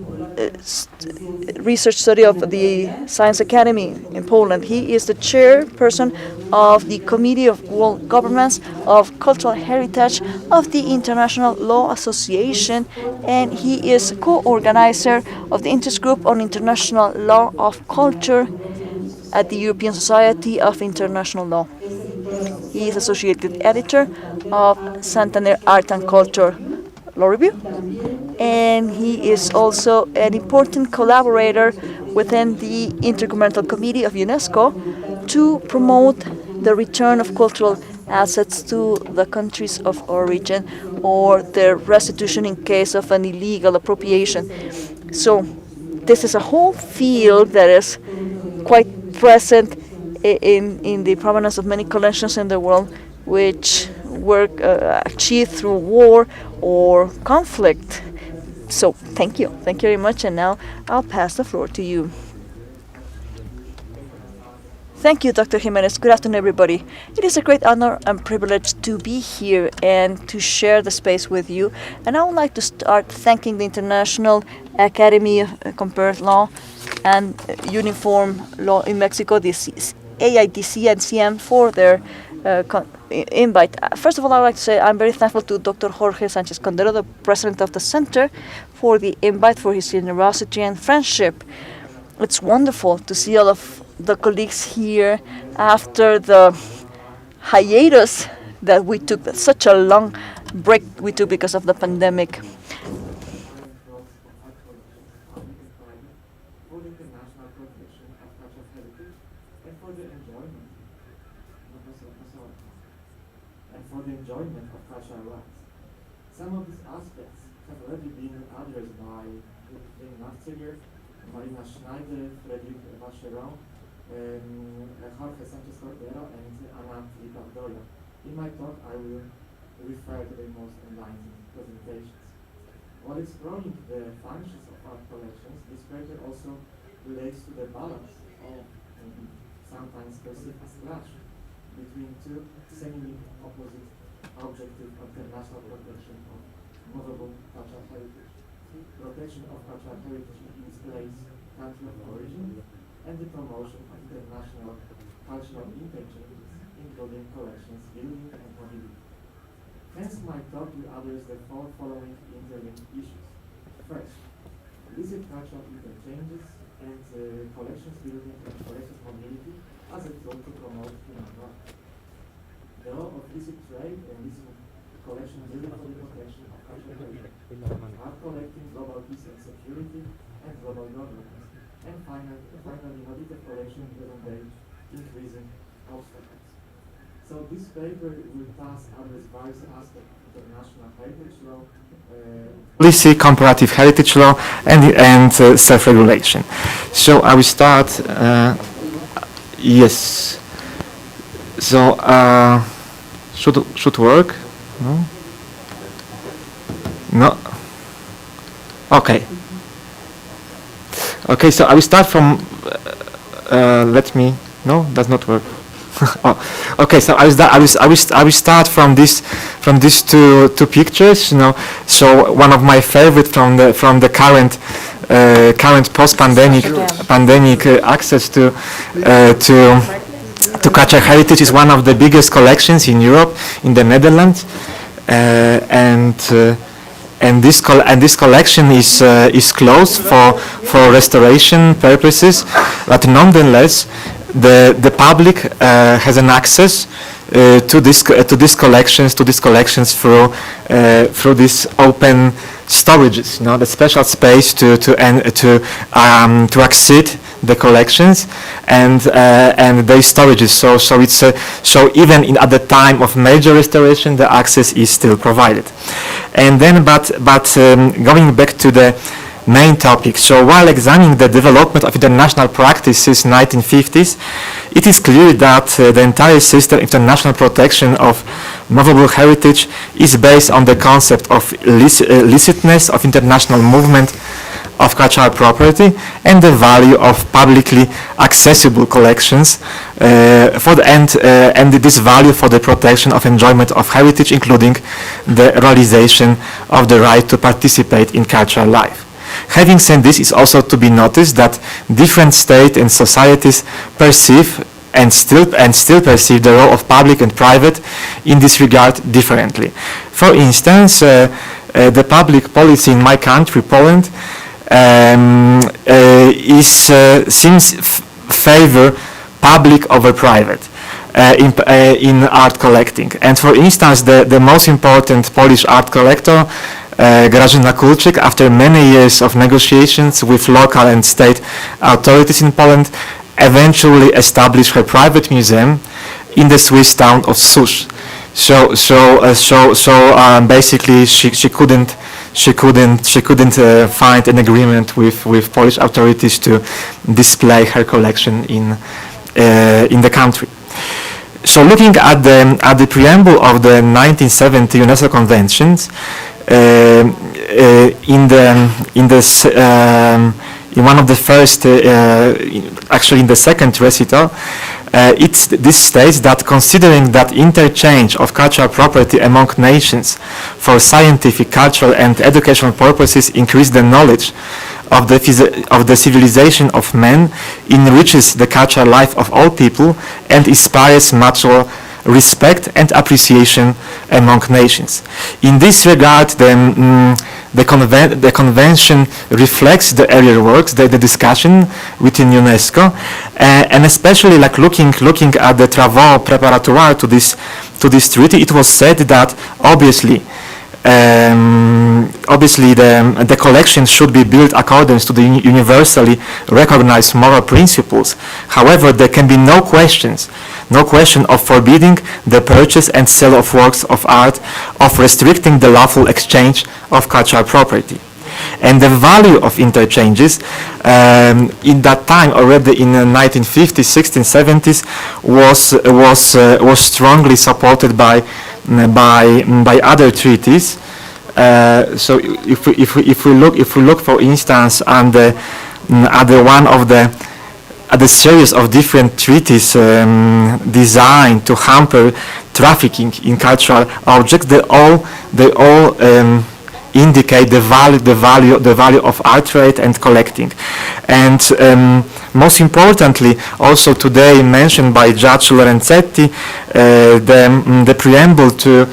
research study of the Science Academy in Poland. He is the chairperson of the Committee of World Governments of Cultural Heritage of the International Law Association, and he is co-organizer of the Interest Group on International Law of Culture at the European Society of International Law. He is associated editor of Santander Art and Culture Law Review, and he is also an important collaborator within the Intergovernmental Committee of UNESCO to promote the return of cultural assets to the countries of origin or their restitution in case of an illegal appropriation. So this is a whole field that is quite present in the provenance of many collections in the world, which were achieved through war or conflict. So thank you very much, and now I'll pass the floor to you. Thank you, Dr. Jimenez. Good afternoon, everybody. It is a great honor and privilege to be here and to share the space with you. And I would like to start thanking the International Academy of Comparative Law and Uniform Law in Mexico, the AIDC and CM, for their invite. First of all, I would like to say I'm very thankful to Dr. Jorge Sanchez Cordero, the president of the center, for the invite, for his generosity and friendship. It's wonderful to see all of the colleagues here after the hiatus that we took, such a long break we took because of the pandemic. Some of these aspects have already been addressed by Jane Nachtiger, Marina Schneider, Frederic Vacheron, Jorge Sanchez Cordero, and Ana Lipardoya. In my talk, I will refer to the most enlightening presentations. While exploring the functions of art collections, this paper also relates to the balance of, sometimes perceived as clash, between two seemingly opposite objective of the national protection of movable cultural heritage. Protection of cultural heritage in its place, country of origin, and the promotion of international cultural interchanges, including collections, building, and mobility. Hence, my talk will address the four following interlinked issues. First, illicit cultural interchanges and collections building and collections mobility as a tool to promote human rights. The law of illicit trade and illicit collection building for the protection of cultural heritage, art collecting, global peace and security, and global governance. And finally, mobility collection present-day increasing obstacles. So this paper will thus address various aspects of international heritage law, policy, comparative heritage law, and self-regulation. So I will start. Yes. So should work? No. No. Okay. Okay, so I will start from, no, does not work. Oh, okay, so I will start from these two pictures, you know. So one of my favorite from the current post-pandemic access to cultural heritage is one of the biggest collections in Europe, in the Netherlands, and this collection is closed for restoration purposes, but nonetheless, the public has an access to these collections through these open storages, you know, the special space to access the collections and their storages. So even at the time of major restoration, the access is still provided. And then, but going back to the main topic. So while examining the development of international practice since 1950s, it is clear that the entire system of international protection of movable heritage is based on the concept of licitness of international movement of cultural property and the value of publicly accessible collections and this value for the protection of enjoyment of heritage, including the realization of the right to participate in cultural life. Having said this, it's also to be noticed that different states and societies perceive and still perceive the role of public and private in this regard differently. For instance, the public policy in my country, Poland, seems favor public over private in art collecting. And for instance, the most important Polish art collector, Grażyna Kulczyk, after many years of negotiations with local and state authorities in Poland, eventually established her private museum in the Swiss town of Susz. Basically, she couldn't find an agreement with Polish authorities to display her collection in the country. So, looking at the preamble of the 1970 UNESCO Conventions, in one of the first, actually in the second recital, This states that considering that interchange of cultural property among nations for scientific, cultural, and educational purposes increase the knowledge of the civilization of man, enriches the cultural life of all people, and inspires mutual respect and appreciation among nations. In this regard, the convention reflects the earlier works, the discussion within UNESCO, and especially like looking at the travaux préparatoires to this treaty, it was said that obviously the collection should be built according to the universally recognized moral principles. However, there can be no question of forbidding the purchase and sale of works of art, of restricting the lawful exchange of cultural property. And the value of interchanges in that time, already in the 1950s, 60s, 70s, was strongly supported by other treaties. So if we look for instance at the series of different treaties designed to hamper trafficking in cultural objects, they all indicate the value of art trade and collecting. And most importantly, also today mentioned by Judge Lorenzetti, the preamble to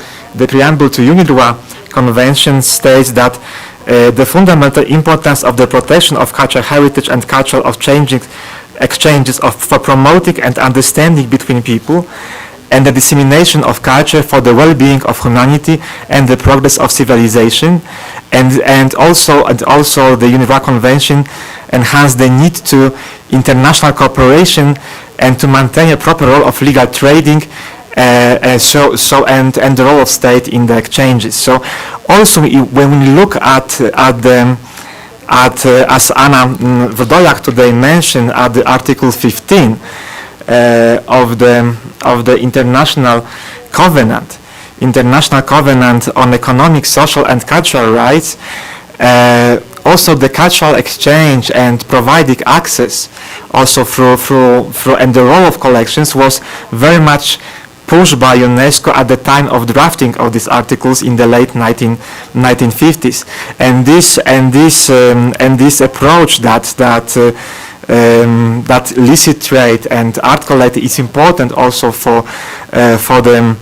UNIDROIT Convention states that the fundamental importance of the protection of cultural heritage and cultural exchanges for promoting and understanding between people, and the dissemination of culture for the well-being of humanity and the progress of civilization, and also the UNIDROIT Convention enhance the need to international cooperation and to maintain a proper role of legal trading, and the role of state in the exchanges. So also when we look at as Anna Wdojak today mentioned, at the Article 15 of the International Covenant on Economic, Social, and Cultural Rights, also the cultural exchange and providing access also through and the role of collections was very much pushed by UNESCO at the time of drafting of these articles in the late 1950s, and this approach that illicit trade and art collecting is important also for the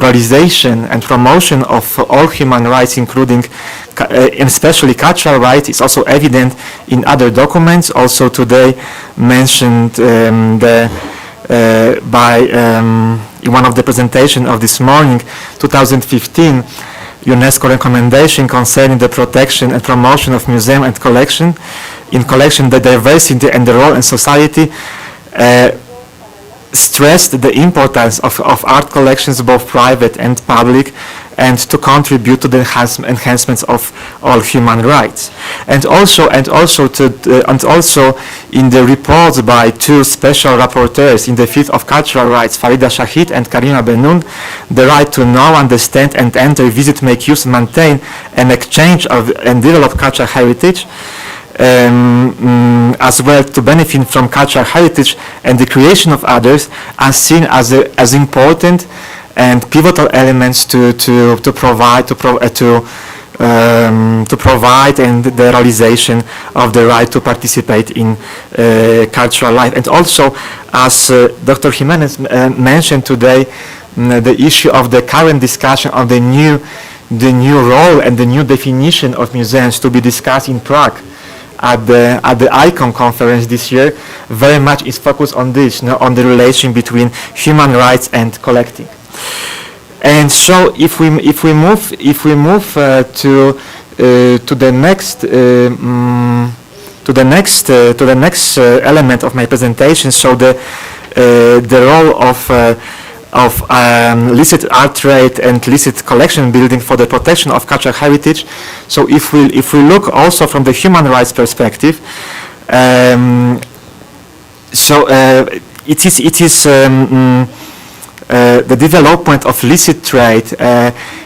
realization and promotion of all human rights, including especially cultural rights, is also evident in other documents. Also today mentioned in one of the presentation of this morning, 2015 UNESCO recommendation concerning the protection and promotion of museum and collection, the diversity and the role in society, stressed the importance of art collections, both private and public, and to contribute to the enhancements of all human rights. And also in the reports by two special rapporteurs in the field of cultural rights, Farida Shahid and Karima Benoun, the right to know, understand, and enter, visit, make use, maintain, and exchange of and develop cultural heritage, as well to benefit from cultural heritage and the creation of others, are seen as important and pivotal elements to provide and the realization of the right to participate in cultural life. And also, as Dr. Jimenez mentioned today, the issue of the current discussion of the new role and the new definition of museums to be discussed in Prague at the ICON conference this year, very much is focused on this, on the relation between human rights and collecting. And so, if we move to the next element of my presentation, so the role of licit art trade and licit collection building for the protection of cultural heritage. So if we look also from the human rights perspective, the development of licit trade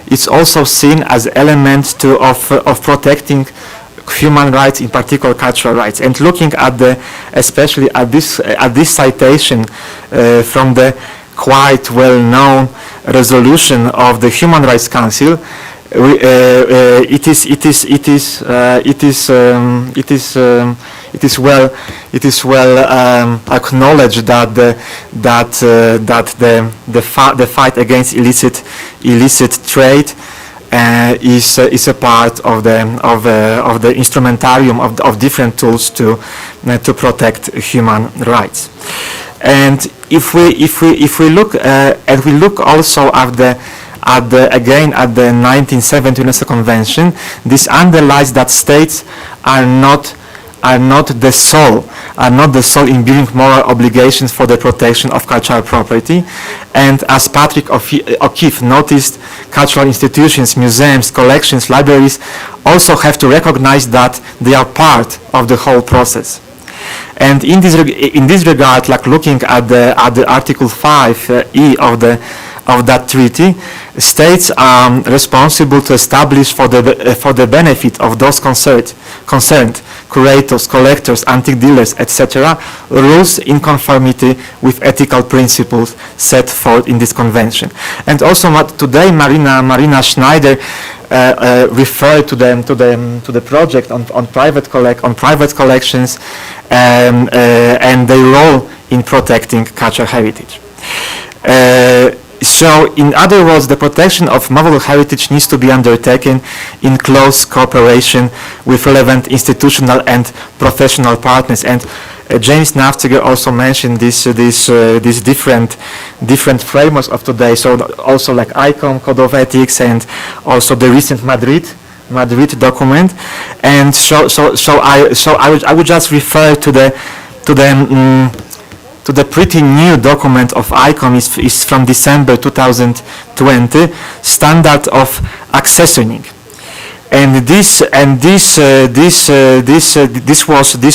is also seen as element of protecting human rights, in particular cultural rights. And looking at especially at this citation from the quite well-known resolution of the Human Rights Council, it is well acknowledged that the fight against illicit trade is a part of the instrumentarium of different tools to protect human rights. And if we look and we look also at the 1970 UNESCO Convention, this underlies that states are not the sole in bearing moral obligations for the protection of cultural property. And as Patrick O'Keefe noticed, cultural institutions, museums, collections, libraries also have to recognize that they are part of the whole process. And in this regard, like looking at the Article 5E of that treaty, states are responsible to establish for the benefit of those concerned, curators, collectors, antique dealers, etc., rules in conformity with ethical principles set forth in this convention. And also today, Marina Schneider referred to the project on private collections and their role in protecting cultural heritage. So, in other words, the protection of movable heritage needs to be undertaken in close cooperation with relevant institutional and professional partners. And James Nafziger also mentioned these different frameworks of today. So, also like ICOM, Code of Ethics, and also the recent Madrid document. And so I would just refer to the pretty new document of ICOM is from December 2020, Standard of Accessioning, and this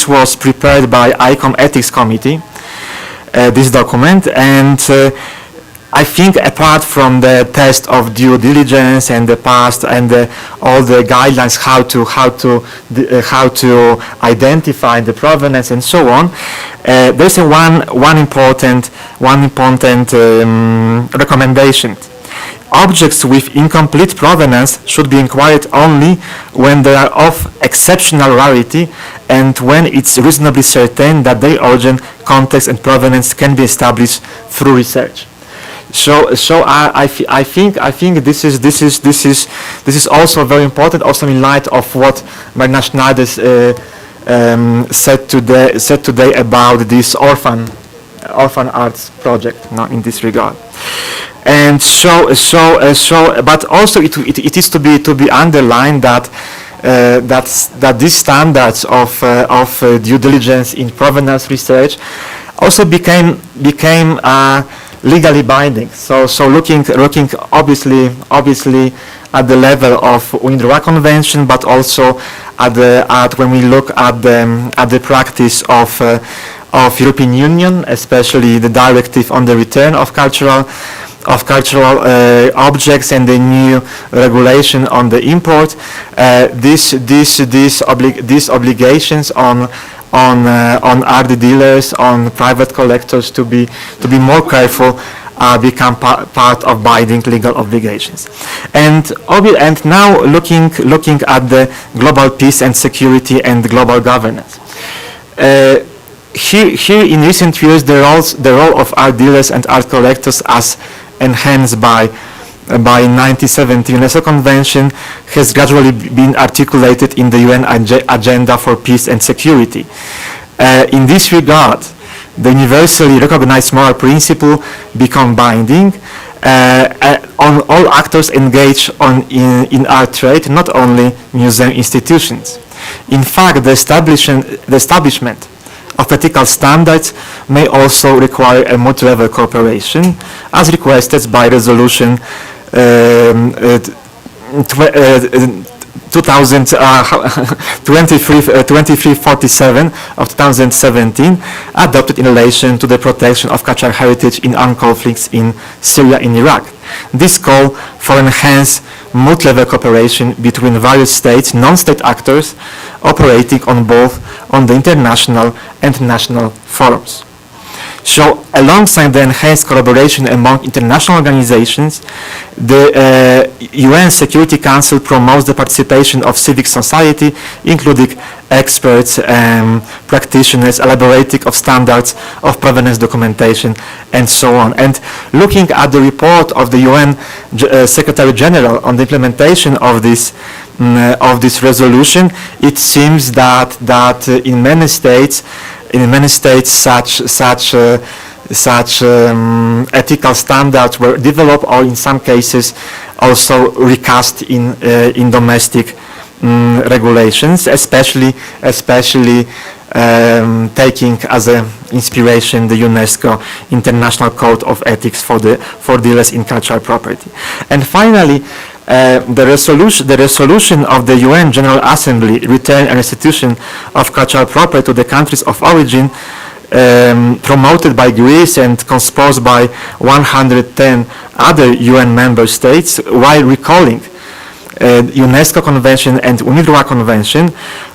was prepared by ICOM Ethics Committee, this document, and I think apart from the test of due diligence and the past and all the guidelines how to identify the provenance and so on, there's one important recommendation. Objects with incomplete provenance should be inquired only when they are of exceptional rarity and when it's reasonably certain that their origin, context, and provenance can be established through research. So I think this is also very important, also in light of what Marina Schneider said today about this orphan arts project, now in this regard. And but also it is to be underlined that these standards of due diligence in provenance research also became legally binding. So looking obviously at the level of UNIDROIT Convention, but also at when we look at the practice of European Union, especially the directive on the return of cultural objects and the new regulation on the import, these obligations on RD dealers, on private collectors to be more careful, become part of binding legal obligations. And now looking at the global peace and security and global governance. Here in recent years, the role of art dealers and art collectors, as enhanced by 1970 UNESCO Convention, has gradually been articulated in the UN Agenda for Peace and Security. In this regard, the universally recognized moral principle become binding on all actors engaged in art trade, not only museum institutions. In fact, the establishment of ethical standards may also require a multi-level cooperation, as requested by Resolution 2347 of 2017, adopted in relation to the protection of cultural heritage in armed conflicts in Syria and Iraq. this call for enhanced multi-level cooperation between various states, non-state actors operating on both on the international and national forums. So alongside the enhanced collaboration among international organizations, the UN Security Council promotes the participation of civic society, including experts, practitioners, elaborating of standards of provenance documentation, and so on. And looking at the report of the UN Secretary General on the implementation of this resolution, it seems that in many states such ethical standards were developed, or in some cases also recast in domestic regulations, especially taking as an inspiration the UNESCO International Code of Ethics for dealers in cultural property. And finally, the resolution of the UN General Assembly, return and restitution of cultural property to the countries of origin, promoted by Greece and composed by 110 other UN member states, while recalling UNESCO Convention and UNIDROIT Convention,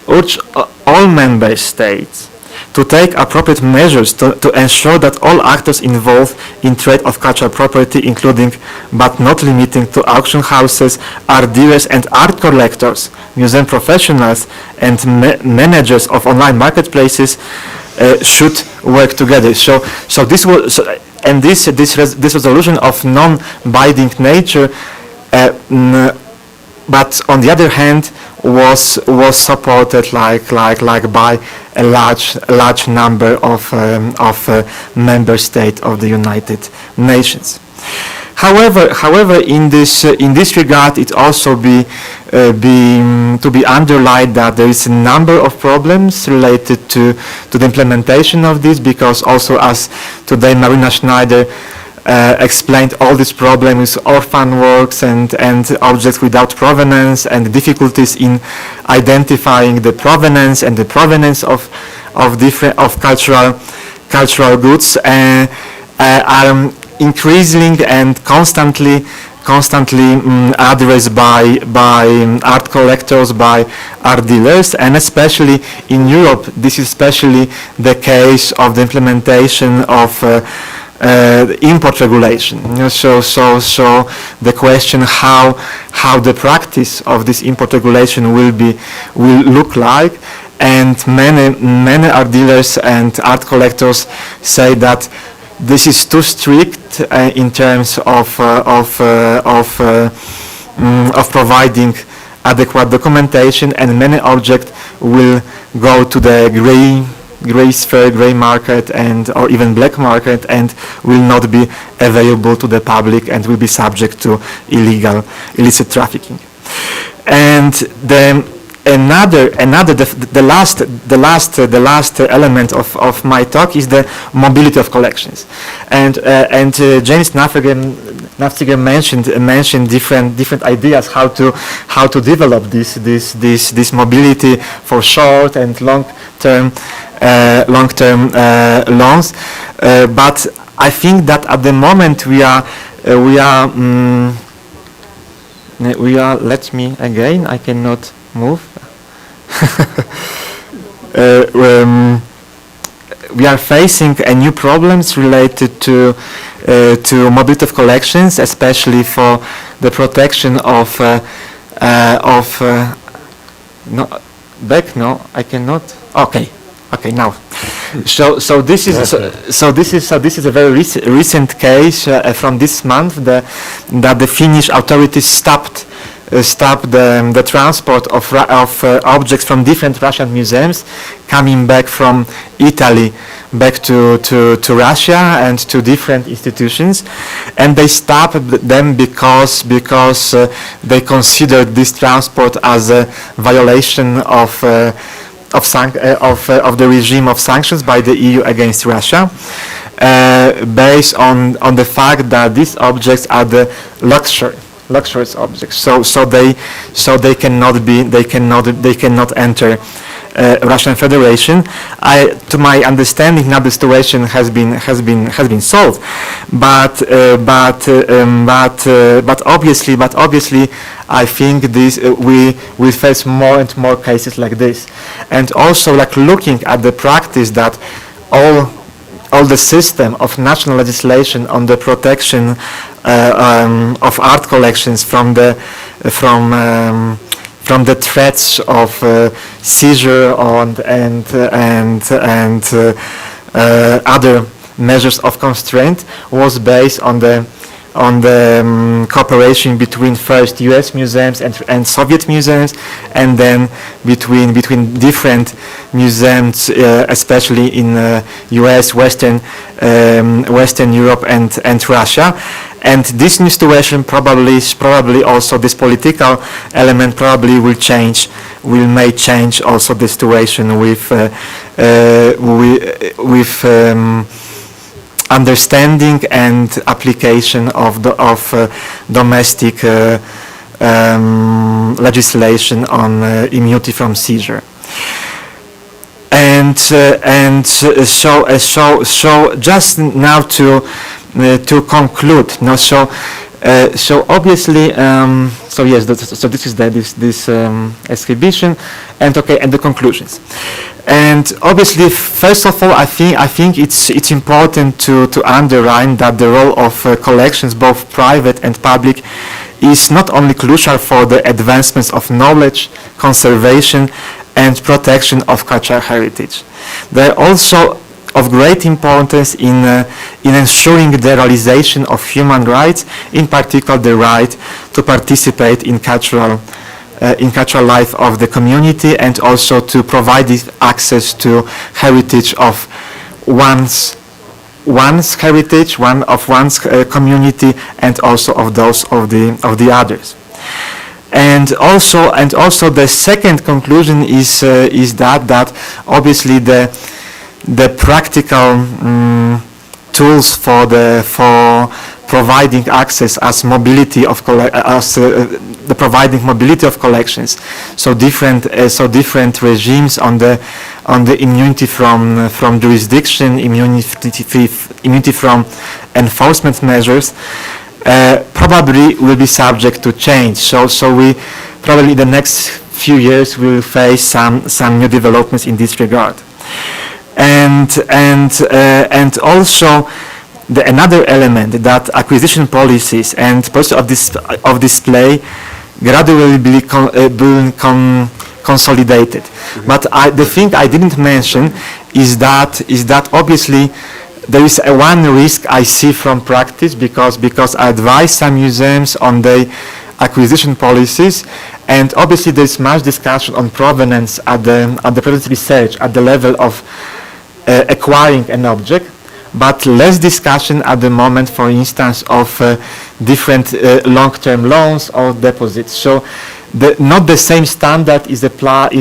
urge all member states to take appropriate measures to ensure that all actors involved in trade of cultural property, including but not limiting to auction houses, art dealers and art collectors, museum professionals and managers of online marketplaces, should work together. So this was, and this resolution of non-binding nature, but on the other hand was supported like by a large number of member states of the United Nations. However, in this regard, it also to be underlined that there is a number of problems related to the implementation of this, because also, as today Marina Schneider explained, all these problems, orphan works and objects without provenance, and difficulties in identifying the provenance and the provenance of cultural goods are increasing and constantly addressed by art collectors, by art dealers, and especially in Europe, this is especially the case of the implementation of import regulation. So the question how the practice of this import regulation will look like, and many art dealers and art collectors say that this is too strict in terms of providing adequate documentation, and many objects will go to the gray sphere, gray market, or even black market, and will not be available to the public and will be subject to illicit trafficking. And the last element of my talk is the mobility of collections, and James Nafziger mentioned different ideas how to develop this mobility for short and long term loans, but I think that at the moment we are let me again, I cannot move. We are facing new problems related to mobility of collections, especially for the protection of no, I cannot. Okay, now. So this is a very recent case from this month that the Finnish authorities stopped the transport of objects from different Russian museums coming back from Italy back to Russia and to different institutions, and they stopped them because they considered this transport as a violation of the regime of sanctions by the EU against Russia, based on the fact that these objects are the luxurious objects. So they cannot enter Russian Federation. To my understanding, now the situation has been solved, but obviously, I think we will face more and more cases like this, and also like looking at the practice that all the system of national legislation on the protection of art collections from the threats of seizure and other measures of constraint was based on the cooperation between first U.S. museums and Soviet museums, and then between different museums, especially in U.S., Western Europe, and Russia. And this new situation probably also this political element probably may change also the situation with understanding and application of domestic legislation on immunity from seizure. And so just now to conclude, so obviously, so yes, so this is this exhibition, and the conclusions. And obviously, first of all, I think it's important to underline that the role of collections, both private and public, is not only crucial for the advancements of knowledge, conservation, and protection of cultural heritage. They're also of great importance in ensuring the realization of human rights, in particular the right to participate in cultural life of the community, and also to provide this access to heritage of one's heritage, one's community, and also of those of the others. And also the second conclusion is that obviously the practical tools for providing access as mobility of the providing mobility of collections. So different regimes on the immunity from jurisdiction, immunity from enforcement measures, probably will be subject to change. So we probably in the next few years will face some new developments in this regard. And also another element that acquisition policies and process of display gradually being consolidated. But the thing I didn't mention is that obviously there is one risk I see from practice, because I advise some museums on the acquisition policies, and obviously there's much discussion on provenance at the present research at the level of acquiring an object, but less discussion at the moment, for instance, of different long-term loans or deposits. So not the same standard is applied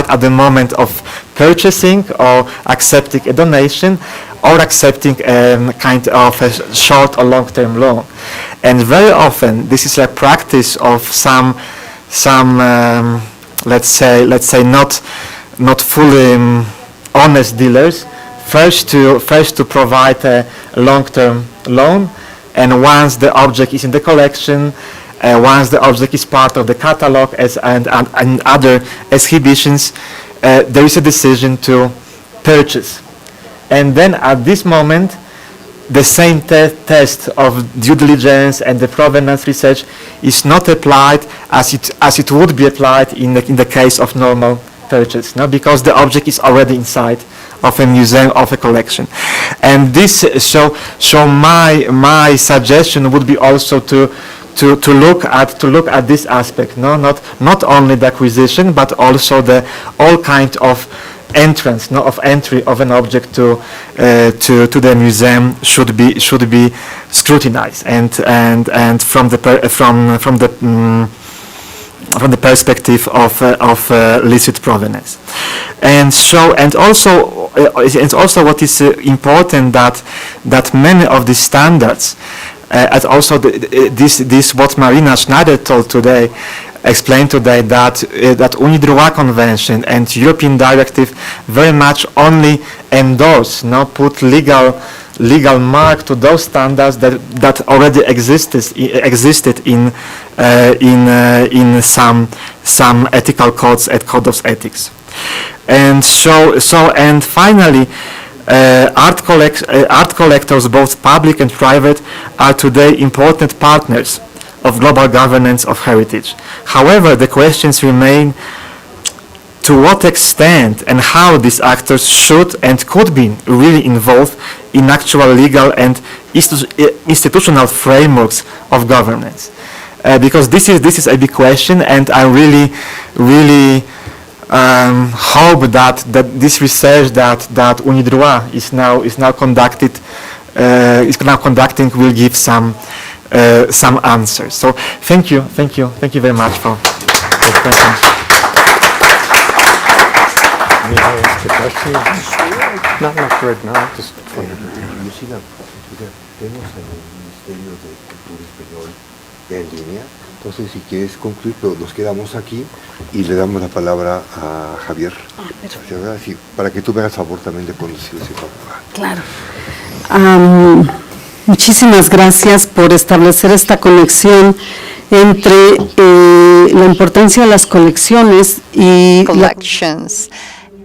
at the moment of purchasing or accepting a donation or accepting kind of a short or long-term loan. And very often this is a practice of some let's say not fully honest dealers, first to provide a long-term loan, and once the object is in the collection, once the object is part of the catalog and other exhibitions, there is a decision to purchase. And then at this moment, the same test of due diligence and the provenance research is not applied as it would be applied in the case of normal purchase, no? Because the object is already inside of a museum, of a collection. And this, so my suggestion would be also to look at this aspect, no, not only the acquisition, but also the all kind of entrance, no, of entry of an object to the museum should be scrutinized and from the perspective of licit provenance. And also what is important that many of these standards and also this what Marina Schneider told today, explained today that that UNIDROIT Convention and European Directive very much only endorse, put legal mark to those standards that already existed in some ethical codes and code of ethics. And and finally, art collectors, both public and private, are today important partners of global governance of heritage. However, the questions remain: to what extent and how these actors should and could be really involved in actual legal and institutional frameworks of governance? Because this is a big question, and I really hope that this research that UNIDROIT is now conducting will give some answers. So thank you very much for the questions. Not right now, just you see that tenemos en el Ministerio de Cultura Español ya en línea. Entonces, si quieres concluir, pero nos quedamos aquí y le damos la palabra a Javier. Sí, para que tú me hagas favor también de conducir ese favor. Claro. Muchísimas gracias por establecer esta conexión entre la importancia de las colecciones y collections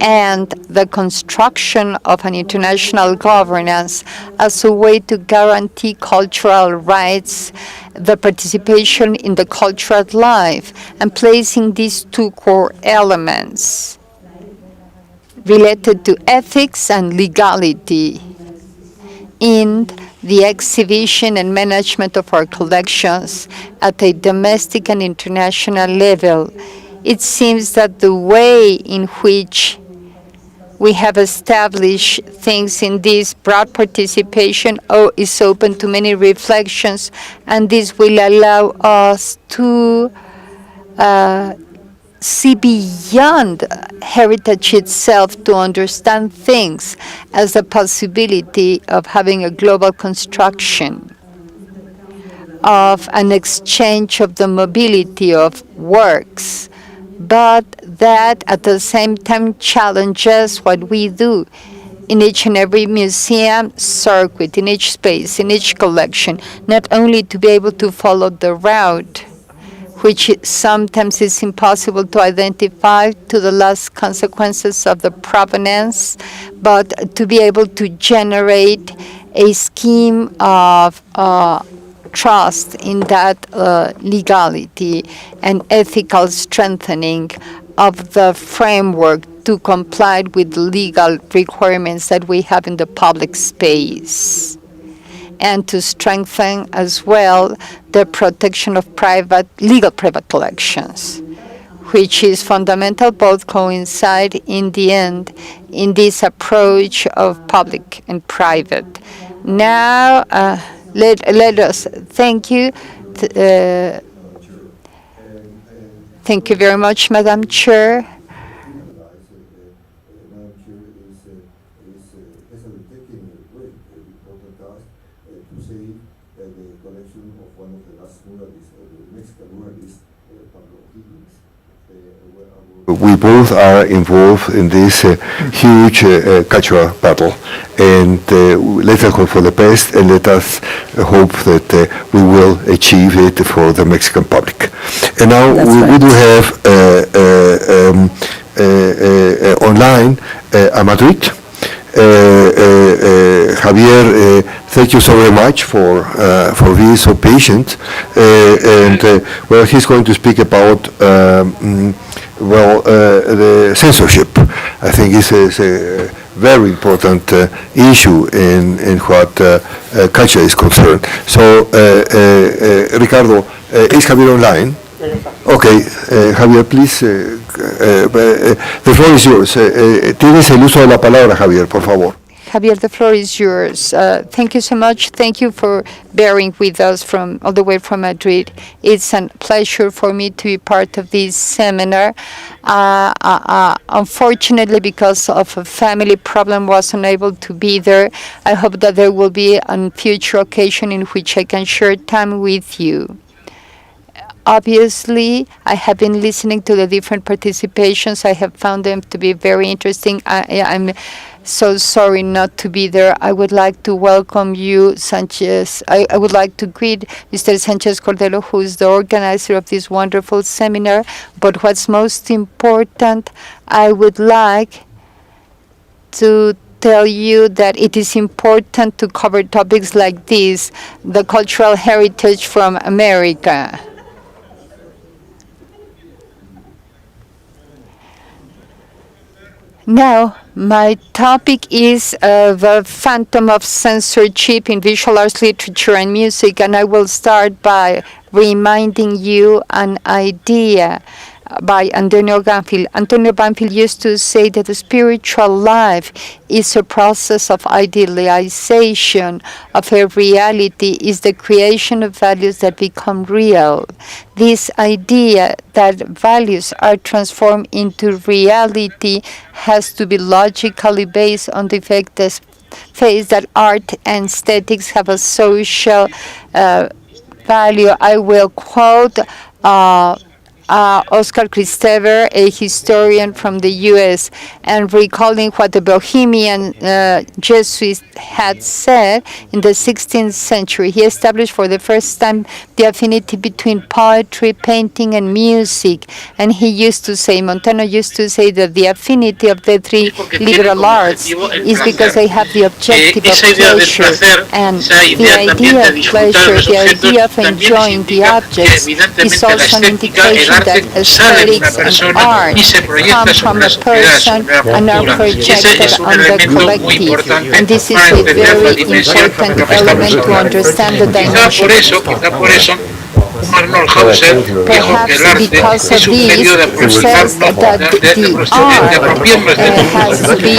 and the construction of an international governance as a way to guarantee cultural rights, the participation in the cultural life, and placing these two core elements related to ethics and legality in the exhibition and management of our collections at a domestic and international level. It seems that the way in which we have established things in this broad participation is open to many reflections, and this will allow us to see beyond heritage itself, to understand things as a possibility of having a global construction, of an exchange of the mobility of works, but that at the same time challenges what we do in each and every museum circuit, in each space, in each collection, not only to be able to follow the route, which sometimes is impossible to identify to the last consequences of the provenance, but to be able to generate a scheme of trust in that legality and ethical strengthening of the framework to comply with the legal requirements that we have in the public space, and to strengthen as well the protection of legal private collections, which is fundamental, both coincide in the end in this approach of public and private. Now, let us thank you. Thank you very much, Madam Chair. We both are involved in this huge cultural battle, and let us hope for the best, and let us hope that we will achieve it for the Mexican public. And now we do have online a Madrid. Javier, thank you so very much for being so patient, and well, he's going to speak about the censorship. I think this is a very important issue in what culture is concerned. So, Ricardo, is Javier online? Okay, Javier, please, the floor is yours. Tienes el uso de la palabra, Javier, por favor. Javier, the floor is yours. Thank you so much. Thank you for bearing with us from all the way from Madrid. It's a pleasure for me to be part of this seminar. Unfortunately, because of a family problem, was unable to be there. I hope that there will be a future occasion in which I can share time with you. Obviously, I have been listening to the different participations. I have found them to be very interesting. I'm so sorry not to be there. I would like to welcome you, Sanchez. I would like to greet Mr. Sanchez Cordero, who is the organizer of this wonderful seminar. But what's most important, I would like to tell you that it is important to cover topics like this, the cultural heritage from America. Now, my topic is the phantom of censorship in visual arts, literature, and music, and I will start by reminding you an idea by Antonio Banfield. Antonio Banfield used to say that the spiritual life is a process of idealization of a reality, is the creation of values that become real. This idea that values are transformed into reality has to be logically based on the fact that art and aesthetics have a social value. I will quote Oscar Kristeva, a historian from the U.S., and recalling what the Bohemian Jesuits had said in the 16th century. He established for the first time the affinity between poetry, painting, and music. And he used to say, Montano used to say, that the affinity of the three liberal arts is because they have the objective of pleasure. And the idea of pleasure, the idea of enjoying the objects, is also an indication that aesthetics and art come from a person and are projected on the collective. And this is a very important element to understand the dimension. Perhaps because of this, says that the art has to be.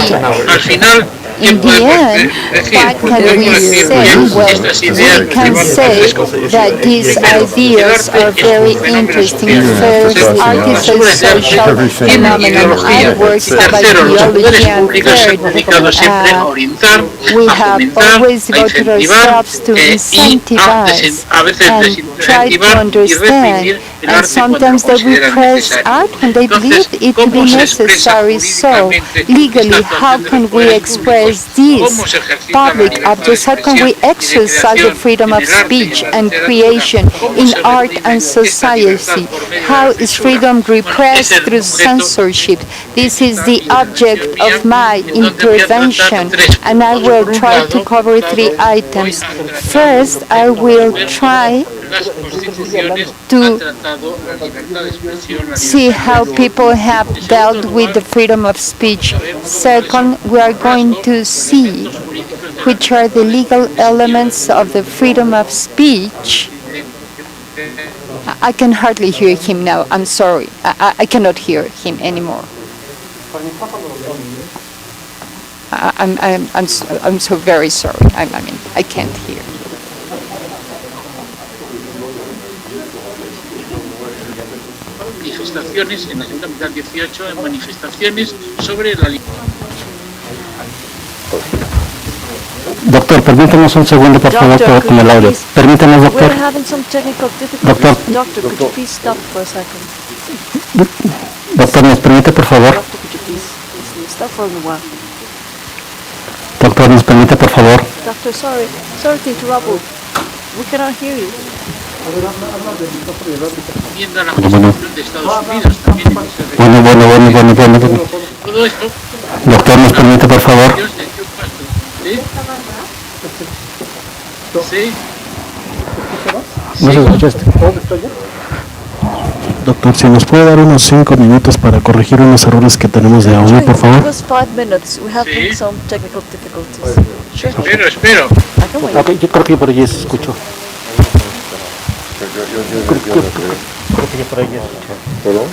In the end, what can we say? Well, we can say that these ideas are very interesting. First, art is a social phenomenon. Artworks have ideology, and third, we have always devoted ourselves to incentivize and try to understand, and sometimes they repress art when they believe it to be necessary. So, legally, how can we express these public objects? How can we exercise the freedom of speech and creation in art and society? How is freedom repressed through censorship? This is the object of my intervention, and I will try to cover 3 items. First, I will try to see how people have dealt with the freedom of speech. Second, we are going to see which are the legal elements of the freedom of speech. I can hardly hear him now. I'm sorry. I cannot hear him anymore. I'm so very sorry. I mean, I can't hear. Manifestaciones en la segunda mitad del 18, en manifestaciones sobre la Doctor, permítanos un segundo, por favor, con el audio. Permítanos, doctor. We're having some technical difficulties. Doctor, could you please stop for a second? Doctor, ¿nos permite, por favor? Doctor, could you please stop for a while? Doctor, ¿nos permite, por favor? Doctor, sorry to interrupt. We cannot hear you. Viendo la Constitución de Estados Unidos también. Bueno. Todo esto. Doctor, ¿nos permite, por favor? Sí. No se escucha esto. Doctor, si nos puede dar unos 5 minutos para corregir unos errores que tenemos de audio, por favor. Give us 5 minutes. We have some technical difficulties. Sure. Espero. Ok, yo creo que por allí se escuchó. Creo que por ahí se escuchó. ¿Perdón?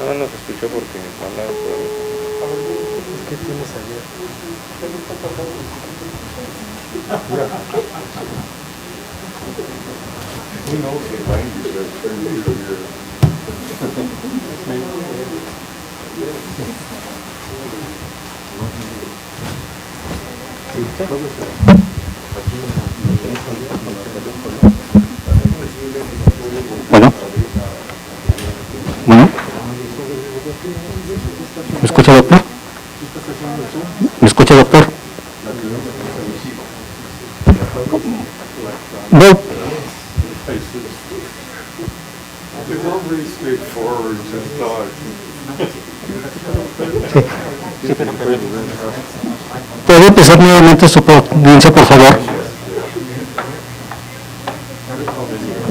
No se escuchó porque hablaba por ahí. ¿Qué tienes ayer? Bueno. Bueno. ¿Me escucha, doctor? ¿Me escucha, doctor? No. ¿Puede empezar nuevamente su pronuncia, por favor?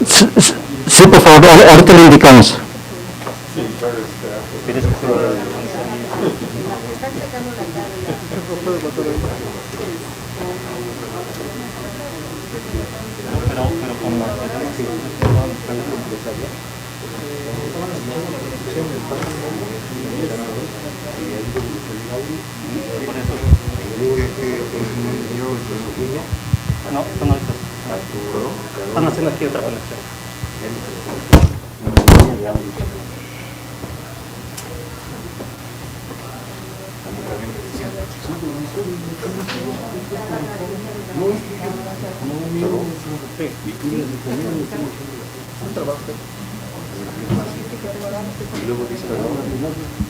Sí, por favor, ahorita le indicamos. No, están haciendo aquí otra conexión.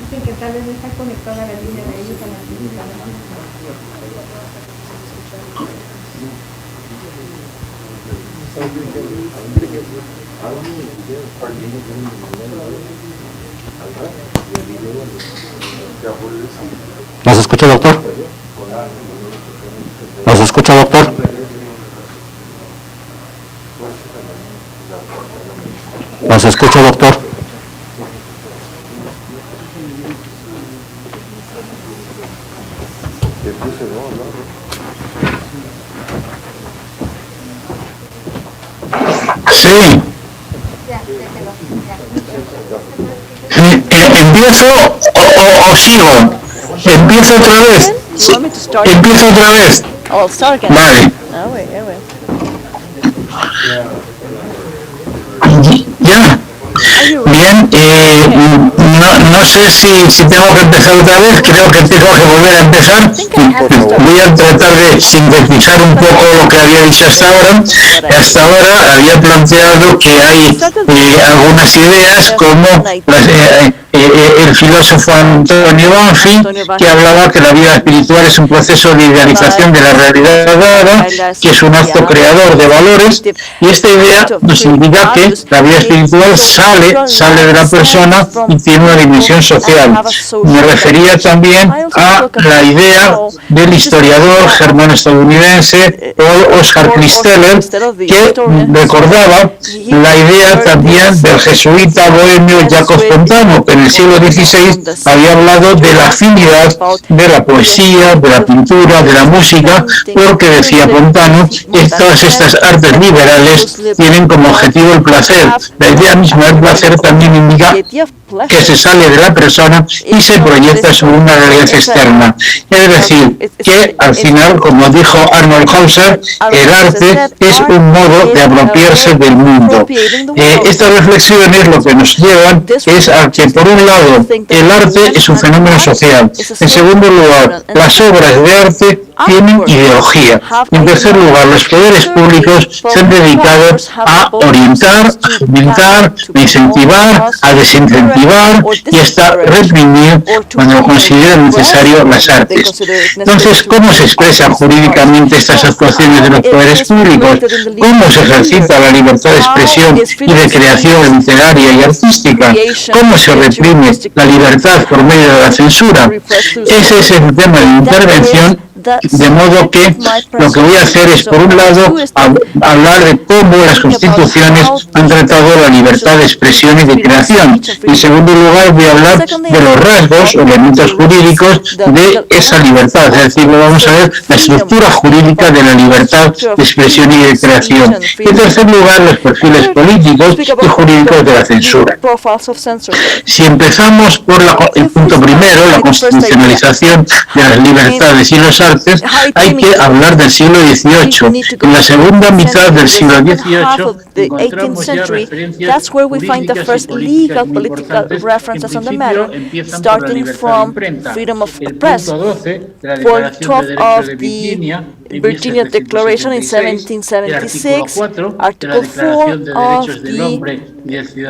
Dicen que tal vez no está conectada la línea de ellos a la física. ¿Nos escucha, doctor? ¿Nos escucha, doctor? ¿Nos escucha, doctor? Sí. ¿Empiezo o sigo? ¿Empiezo otra vez? ¿Empiezo otra vez? Vale. Ya. Bien, no sé si tengo que empezar otra vez, creo que tengo que volver a empezar. Voy a tratar de sintetizar un poco lo que había dicho hasta ahora. Hasta ahora había planteado que hay algunas ideas como el filósofo Antonio Banfi, que hablaba que la vida espiritual es un proceso de idealización de la realidad dada, que es un acto creador de valores, y esta idea nos indica que la vida espiritual sale de la persona y tiene una dimensión social. Me refería también a la idea del historiador germano-estadounidense Oscar Christeller, que recordaba la idea también del jesuita bohemio Jacob Fontano, que en el siglo XVI había hablado de la afinidad de la poesía, de la pintura, de la música, porque decía Fontano que todas estas artes liberales tienen como objetivo el placer. La idea misma del placer también indica que se sale de la persona y se proyecta sobre una realidad externa. Es decir, que al final, como dijo Arnold Hauser, el arte es un modo de apropiarse del mundo. Estas reflexiones lo que nos llevan es a que, por un lado, el arte es un fenómeno social. En segundo lugar, las obras de arte tienen ideología. En tercer lugar, los poderes públicos se han dedicado a orientar, a fomentar, a incentivar, a desincentivar y hasta reprimir cuando lo consideran necesario las artes. Entonces, ¿cómo se expresan jurídicamente estas actuaciones de los poderes públicos? ¿Cómo se ejercita la libertad de expresión y de creación literaria y artística? ¿Cómo se reprime la libertad por medio de la censura? Ese es el tema de intervención. De modo que lo que voy a hacer es, por un lado, hablar de cómo las constituciones han tratado la libertad de expresión y de creación. En segundo lugar, voy a hablar de los rasgos o elementos jurídicos de esa libertad, es decir, vamos a ver la estructura jurídica de la libertad de expresión y de creación. Y en tercer lugar, los perfiles políticos y jurídicos de la censura. Si empezamos por el punto primero, la constitucionalización de las libertades y los partes, hay que hablar del siglo XVIII. En la segunda mitad del siglo XVIII encontramos ya referencias that's where we find the first legal political references on the matter, starting from freedom of the press, point 12 of the Virginia Declaration in 1776, Article 4 of the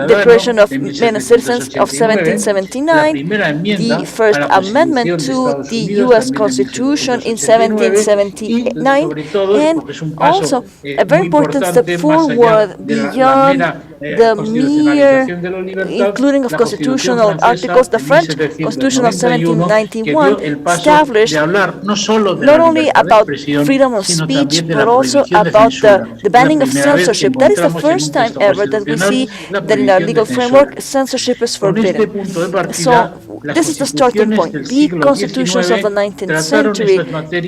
Declaration of Men and Citizens of 1779, the First Amendment to the U.S. Constitution in 1779, and also a very important step forward beyond the mere including of constitutional articles. The French Constitution of 1791 established not only about freedom of speech, but also about the banning of censorship. That is the first time ever that we see that in our legal framework, censorship is forbidden. So this is the starting point. The constitutions of the 19th century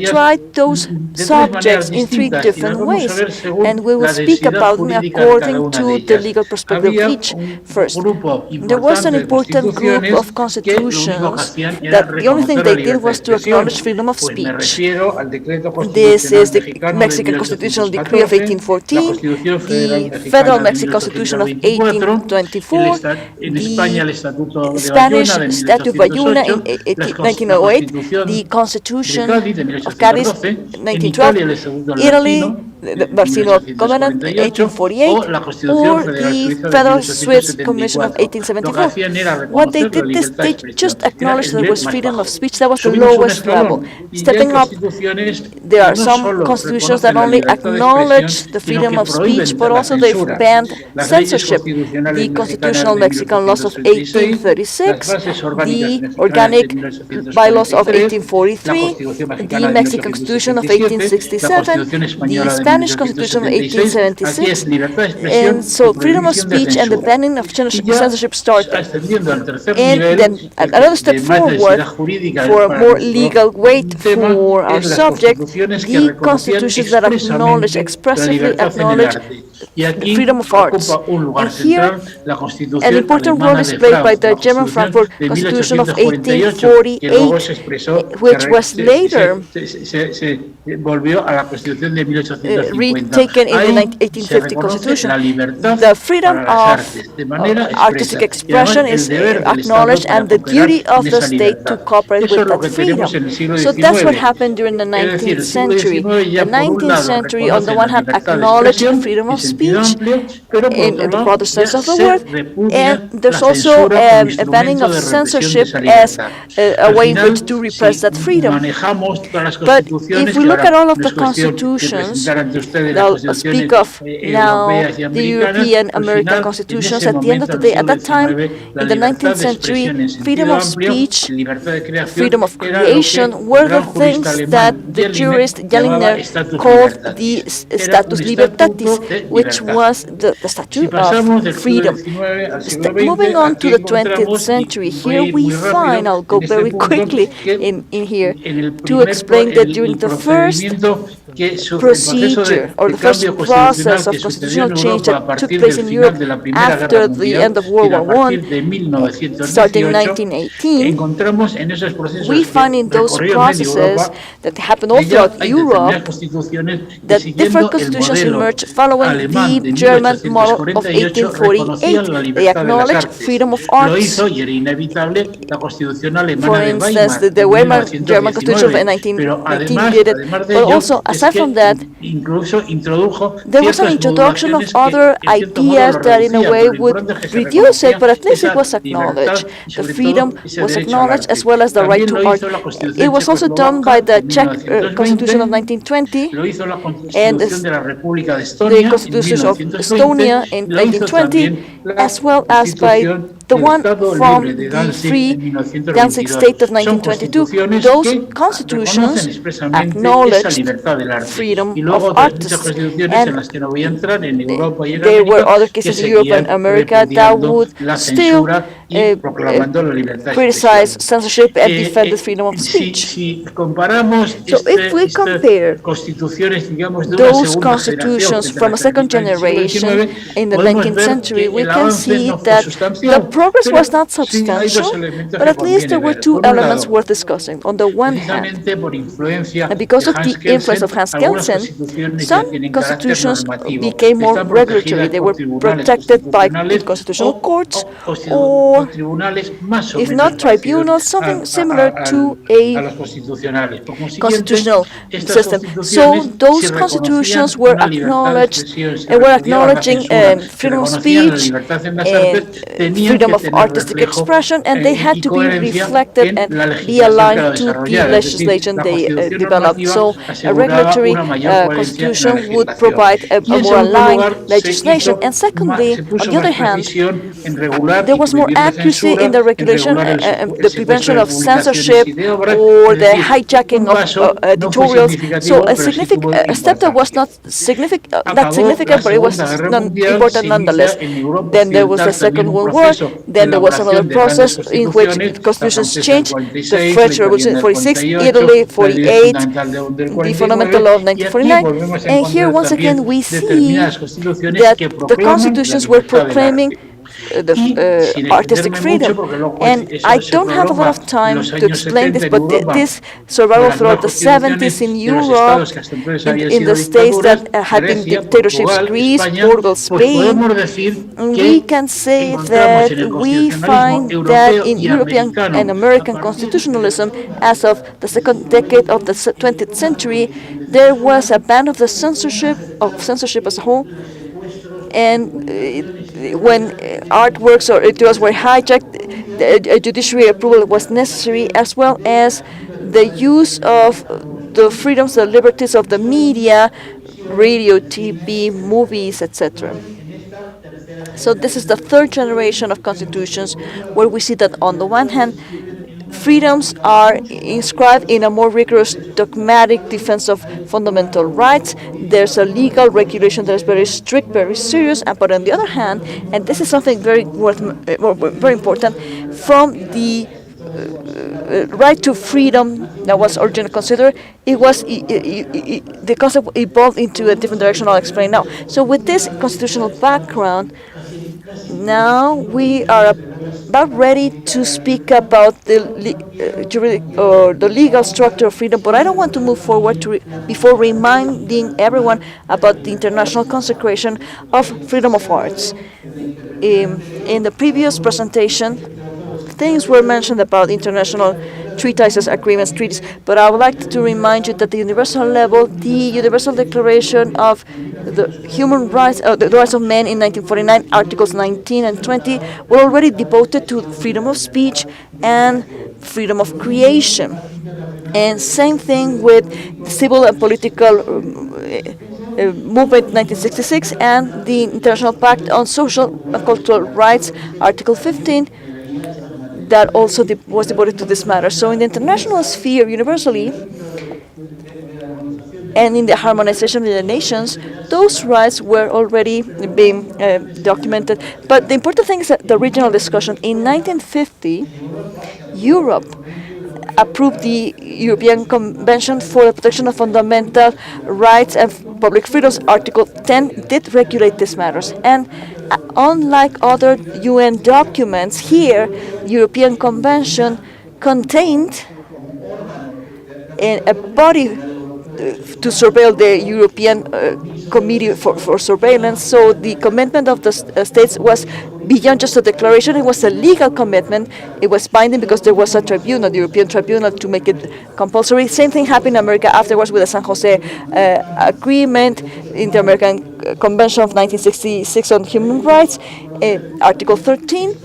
tried those subjects in three different ways, and we will speak about them according to the legal perspective of each. First, there was an important group of constitutions that the only thing they did was to acknowledge freedom of speech. This is the Mexican Constitutional Decree of 1814, the Federal Mexican Constitution of 1824, the Spanish Statute of Bayuna in 1908, the Constitution of Cadiz 1912, Italy, the Barcino Covenant 1848, or the Federal Swiss Commission of 1874. What they did is they just acknowledged there was freedom of speech. That was the lowest level. Stepping up, there are some constitutions that only acknowledge the freedom of speech, but also they've banned censorship. The constitutional Mexican laws of 1836, the organic bylaws of 1843, the Mexican Constitution of 1867, the Spanish Constitution of 1876, and so freedom of speech and the banning of censorship started. And then another step forward for a more legal weight for our subject, the constitutions that acknowledge, expressively acknowledge freedom of arts. And here, an important role is played by the German Frankfurt Constitution of 1848, which was later retaken in the 1850 Constitution. The freedom of artistic expression is acknowledged, and the duty of the state to cooperate with that freedom. So that's what happened during the 19th century. The 19th century, on the one hand, acknowledged freedom of speech in the broader sense of the word, and there's also a banning of censorship as a way in which to repress that freedom. But if we look at all of the constitutions, I'll speak of now the European American constitutions, at the end of the day, at that time, in the 19th century, freedom of speech, freedom of creation were the things that the jurist Jalinek called the status libertatis, which was the statute of freedom. Moving on to the 20th century, here we find, I'll go very quickly in here, to explain that during the first procedure or the first process of constitutional change that took place in Europe after the end of World War I, starting in 1918, we find in those processes that happened all throughout Europe that different constitutions emerged following the German model of 1848. They acknowledged freedom of arts. For instance, the Weimar German Constitution of 1919 did it, but also, aside from that, there was an introduction of other ideas that in a way would reduce it, but at least it was acknowledged. The freedom was acknowledged, as well as the right to art. It was also done by the Czech Constitution of 1920 and the Constitution of Estonia in 1920, as well as by the one from the free Danzig state of 1922. Those constitutions acknowledged freedom of artists, and there were other cases in Europe and America that would still y proclamando la libertad de criticize expresión. censorship and defend the freedom of speech. Si comparamos So if we compare constituciones, digamos, de una those segunda constitutions generación, from a second generation in the 19th century, we can see that the progress was not substantial, but at least there were two elements worth discussing. On the one hand, and because of the influence of Hans Kelsen, some constitutions became more regulatory. They were protected by constitutional courts or, if not tribunals, something similar to a constitutional system. So those constitutions were acknowledged and were acknowledging freedom of speech and freedom of artistic expression, and they had to be reflected and be aligned to the legislation they developed. So a regulatory constitution would provide a more aligned legislation. And secondly, on the other hand, there was more accuracy in the regulation, the prevention of censorship or the hijacking of editorials. So a step that was not significant, but it was important nonetheless. Then there was the Second World War. Then there was another process in which constitutions changed. The French Revolution in 46, Italy 48, the Fundamental Law of 1949. And here once again we see that the constitutions were proclaiming the artistic freedom. And I don't have a lot of time to explain this, but this survival throughout the 70s in Europe, in the states that had been dictatorships, Greece, Portugal, Spain, we can say that we find that in European and American constitutionalism, as of the second decade of the 20th century, there was a ban of the censorship as a whole. And when artworks or editorials were hijacked, a judiciary approval was necessary, as well as the use of the freedoms, the liberties of the media, radio, TV, movies, etc. So this is the third generation of constitutions where we see that on the one hand, freedoms are inscribed in a more rigorous dogmatic defense of fundamental rights. There's a legal regulation that is very strict, very serious. But on the other hand, and this is something very important, from the right to freedom that was originally considered, the concept evolved into a different direction. I'll explain now. So with this constitutional background, now we are about ready to speak about the legal structure of freedom, but I don't want to move forward before reminding everyone about the international consecration of freedom of arts. In the previous presentation, things were mentioned about international treatises, agreements, treaties, but I would like to remind you that the universal level, the Universal Declaration of the Human Rights, the Rights of Man in 1949, Articles 19 and 20, were already devoted to freedom of speech and freedom of creation. And same thing with civil and political movement 1966 and the International Pact on Social and Cultural Rights, Article 15, that also was devoted to this matter. So in the international sphere, universally, and in the harmonization of the nations, those rights were already being documented. But the important thing is that the regional discussion. In 1950, Europe approved the European Convention for the Protection of Fundamental Rights and Public Freedoms. Article 10 did regulate these matters. And unlike other UN documents, here, the European Convention contained a body to surveil the European Committee for Surveillance. So the commitment of the states was beyond just a declaration. It was a legal commitment. It was binding because there was a tribunal, the European Tribunal, to make it compulsory. Same thing happened in America afterwards with the San Jose Agreement, Inter-American Convention of 1966 on Human Rights, Article 13.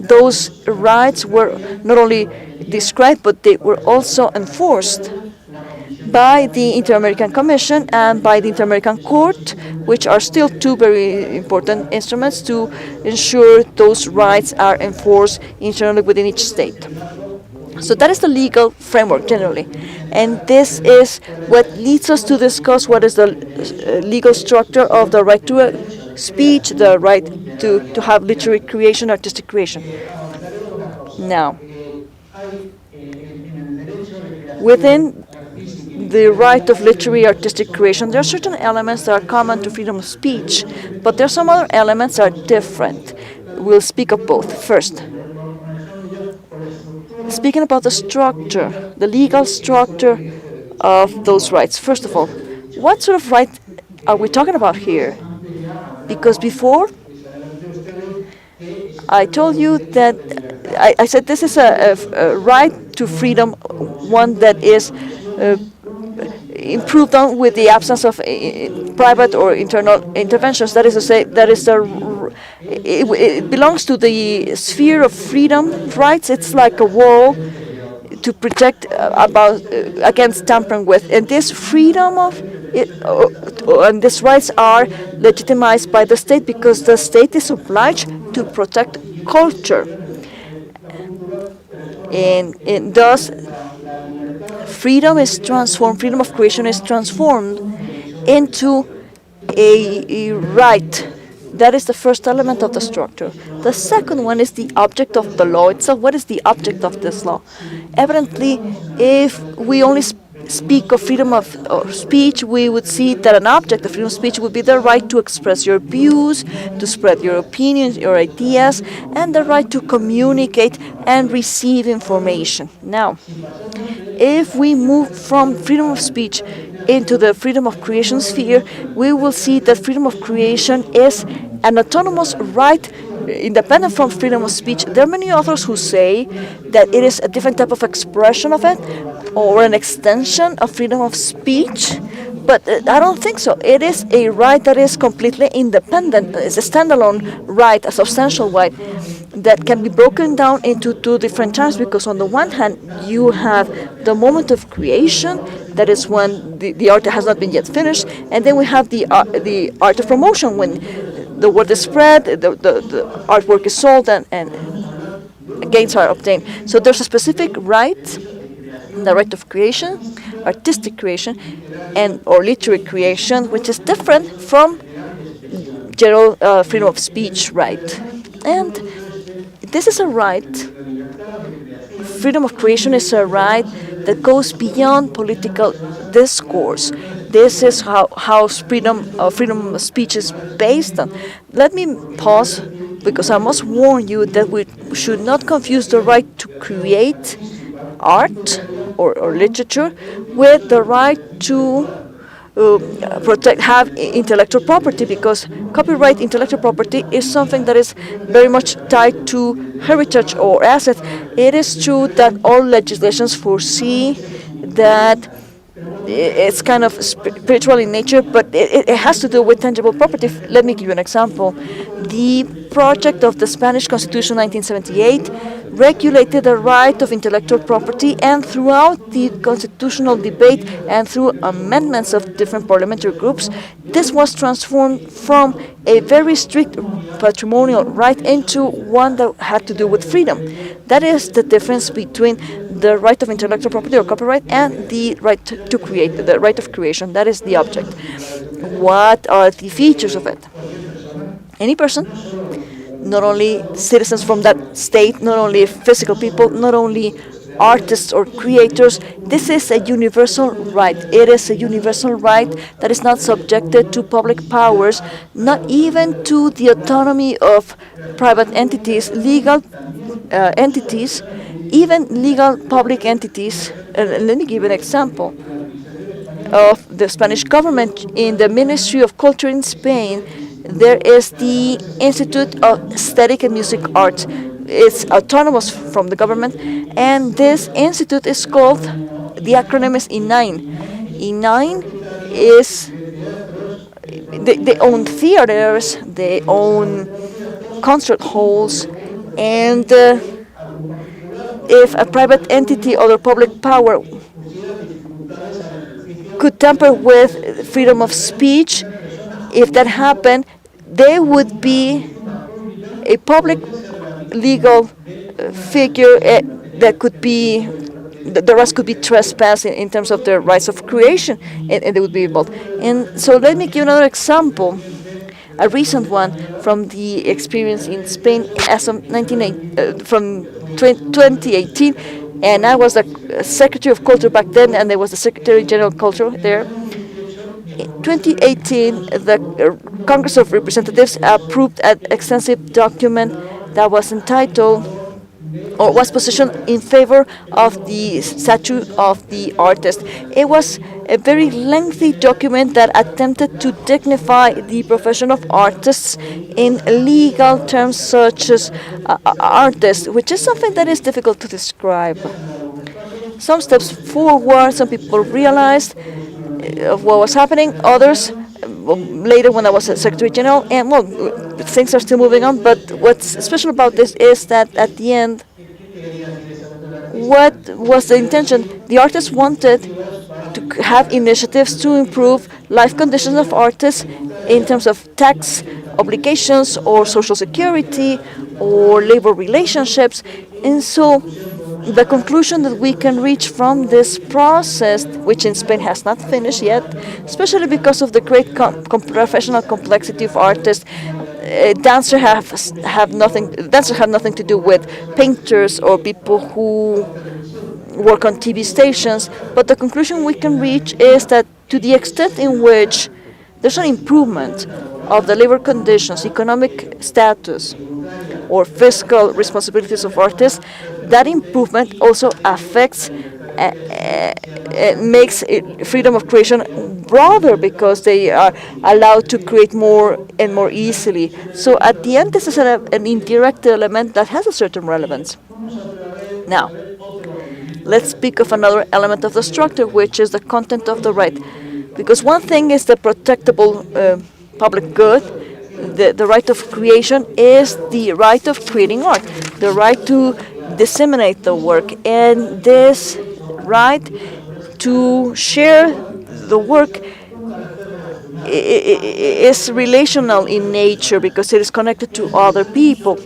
Those rights were not only described, but they were also enforced by the Inter-American Commission and by the Inter-American Court, which are still two very important instruments to ensure those rights are enforced internally within each state. So that is the legal framework generally. And this is what leads us to discuss what is the legal structure of the right to speech, the right to have literary creation, artistic creation. Now, within the right of literary artistic creation, there are certain elements that are common to freedom of speech, but there are some other elements that are different. We'll speak of both. First, speaking about the structure, the legal structure of those rights. First of all, what sort of right are we talking about here? Because before, I told you that I said this is a right to freedom, one that is improved on with the absence of private or internal interventions. That is to say, it belongs to the sphere of freedom rights. It's like a wall to protect against tampering with, and this freedom of it, and these rights are legitimized by the state because the state is obliged to protect culture, and thus freedom of creation is transformed into a right. That is the first element of the structure. The second one is the object of the law itself. What is the object of this law? Evidently, if we only speak of freedom of speech, we would see that an object of freedom of speech would be the right to express your views, to spread your opinions, your ideas, and the right to communicate and receive information. Now, if we move from freedom of speech into the freedom of creation sphere, we will see that freedom of creation is an autonomous right independent from freedom of speech. There are many authors who say that it is a different type of expression of it or an extension of freedom of speech, but I don't think so. It is a right that is completely independent. It's a standalone right, a substantial right that can be broken down into two different times, because on the one hand you have the moment of creation, that is when the art has not been yet finished, and then we have the art of promotion, when the word is spread, the artwork is sold, and gains are obtained. So there's a specific right, the right of creation, artistic creation, or literary creation, which is different from general freedom of speech right. And this is a right. Freedom of creation is a right that goes beyond political discourse. This is how freedom of speech is based on. Let me pause, because I must warn you that we should not confuse the right to create art or literature with the right to have intellectual property, because copyright intellectual property is something that is very much tied to heritage or asset. It is true that all legislations foresee that it's kind of spiritual in nature, but it has to do with tangible property. Let me give you an example. The project of the Spanish Constitution 1978 regulated the right of intellectual property, and throughout the constitutional debate and through amendments of different parliamentary groups, this was transformed from a very strict patrimonial right into one that had to do with freedom. That is the difference between the right of intellectual property or copyright and the right to create, the right of creation. That is the object. What are the features of it? Any person, not only citizens from that state, not only physical people, not only artists or creators, this is a universal right. It is a universal right that is not subjected to public powers, not even to the autonomy of private entities, legal entities, even legal public entities. Let me give an example of the Spanish government. In the Ministry of Culture in Spain, there is the Institute of Aesthetic and Music Arts. It's autonomous from the government, and this institute is called, the acronym is INAIN. INAIN is, they own theaters, they own concert halls, and if a private entity or the public power could tamper with freedom of speech, if that happened, they would be a public legal figure that could be, the rest could be trespassed in terms of their rights of creation, and they would be involved. And so let me give another example a recent one from the experience in Spain as of 2018, and I was the Secretary of Culture back then, and there was the Secretary General of Culture there. In 2018, the Congress of Representatives approved an extensive document that was entitled, or was positioned in favor of the statue of the artist. It was a very lengthy document that attempted to dignify the profession of artists in legal terms such as artist, which is something that is difficult to describe. Some steps forward, some people realized of what was happening, others later when I was Secretary General, and well, things are still moving on, but what's special about this is that at the end, what was the intention? The artists wanted to have initiatives to improve life conditions of artists in terms of tax obligations or social security or labor relationships, and so the conclusion that we can reach from this process, which in Spain has not finished yet, especially because of the great professional complexity of artists. Dancers have nothing to do with painters or people who work on TV stations. But the conclusion we can reach is that to the extent in which there's an improvement of the labor conditions, economic status, or fiscal responsibilities of artists, that improvement also affects, makes freedom of creation broader because they are allowed to create more and more easily. So at the end, this is an indirect element that has a certain relevance. Now, let's speak of another element of the structure, which is the content of the right. Because one thing is the protectable public good. The right of creation is the right of creating art, the right to disseminate the work, and this right to share the work is relational in nature because it is connected to other people.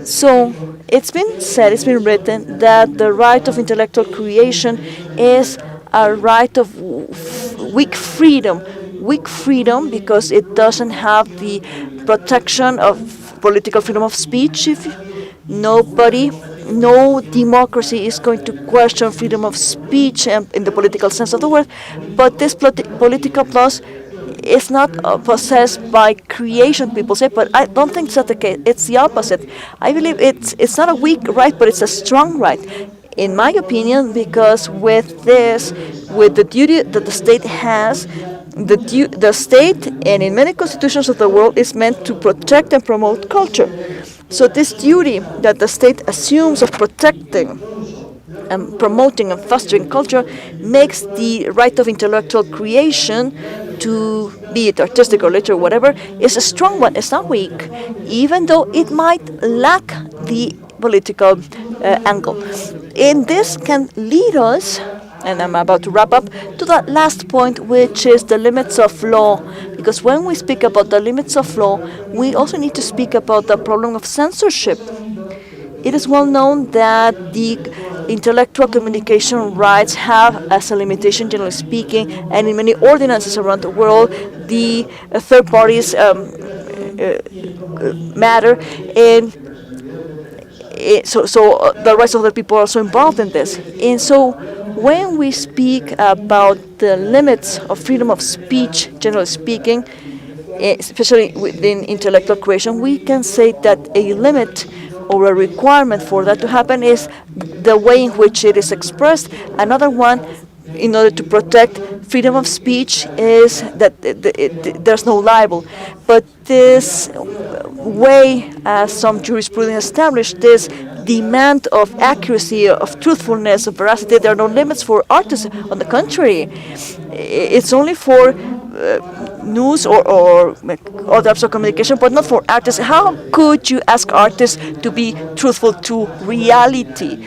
So it's been said, it's been written that the right of intellectual creation is a right of weak freedom because it doesn't have the protection of political freedom of speech. If no democracy is going to question freedom of speech in the political sense of the word, but this political plus is not possessed by creation, people say, but I don't think that's the case. It's the opposite. I believe it's not a weak right, but it's a strong right, in my opinion, because with the duty that the state has, the state, and in many constitutions of the world, is meant to protect and promote culture. So this duty that the state assumes of protecting and promoting and fostering culture makes the right of intellectual creation, to be it artistic or literature or whatever, is a strong one. It's not weak, even though it might lack the political angle. And this can lead us, and I'm about to wrap up, to that last point, which is the limits of law. Because when we speak about the limits of law, we also need to speak about the problem of censorship. It is well known that the intellectual communication rights have as a limitation, generally speaking, and in many ordinances around the world, the third parties matter, and so the rights of other people are also involved in this. And so when we speak about the limits of freedom of speech, generally speaking, especially within intellectual creation, we can say that a limit or a requirement for that to happen is the way in which it is expressed. Another one, in order to protect freedom of speech, is that there's no libel. But this way, as some jurisprudence established, this demand of accuracy, of truthfulness, of veracity, there are no limits for artists. On the contrary, it's only for news or other types of communication, but not for artists. How could you ask artists to be truthful to reality?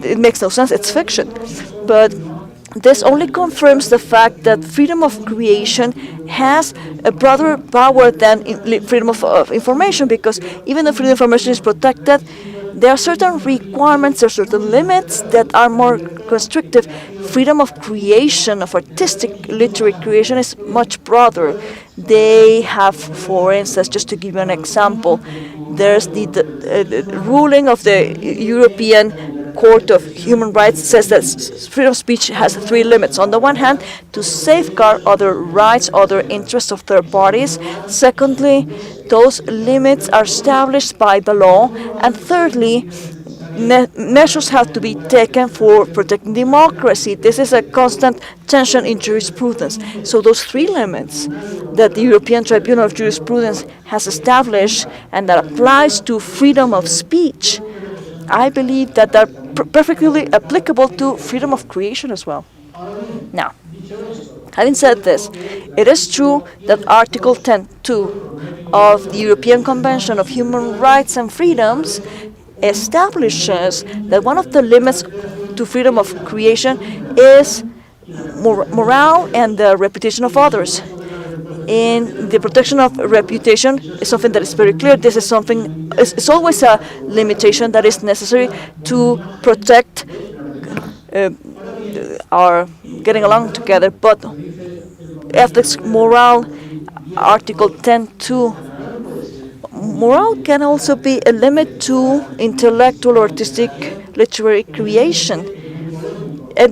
It makes no sense. It's fiction. But this only confirms the fact that freedom of creation has a broader power than freedom of information, because even though freedom of information is protected, there are certain requirements or certain limits that are more constrictive. Freedom of creation, of artistic literary creation, is much broader. They have, for instance, just to give you an example, there's the ruling of the European Court of Human Rights says that freedom of speech has 3 limits. On the one hand, to safeguard other rights, other interests of third parties. Secondly, those limits are established by the law. And thirdly, measures have to be taken for protecting democracy. This is a constant tension in jurisprudence. So those 3 limits that the European Tribunal of Jurisprudence has established and that applies to freedom of speech, I believe that they're perfectly applicable to freedom of creation as well. Now, having said this, it is true that Article 10.2 of the European Convention of Human Rights and Freedoms establishes that one of the limits to freedom of creation is morale and the reputation of others. In the protection of reputation is something that is very clear. This is something, it's always a limitation that is necessary to protect our getting along together. But ethics, morale, Article 10.2, morale can also be a limit to intellectual or artistic literary creation.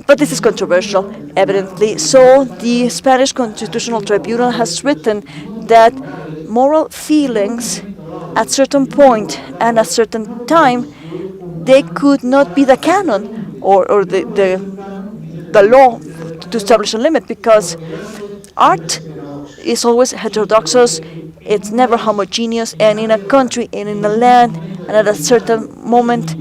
But this is controversial, evidently. So the Spanish Constitutional Tribunal has written that moral feelings at certain point and at certain time, they could not be the canon or the law to establish a limit, because art is always heterodox, it's never homogeneous, and in a country and in a land and at a certain moment,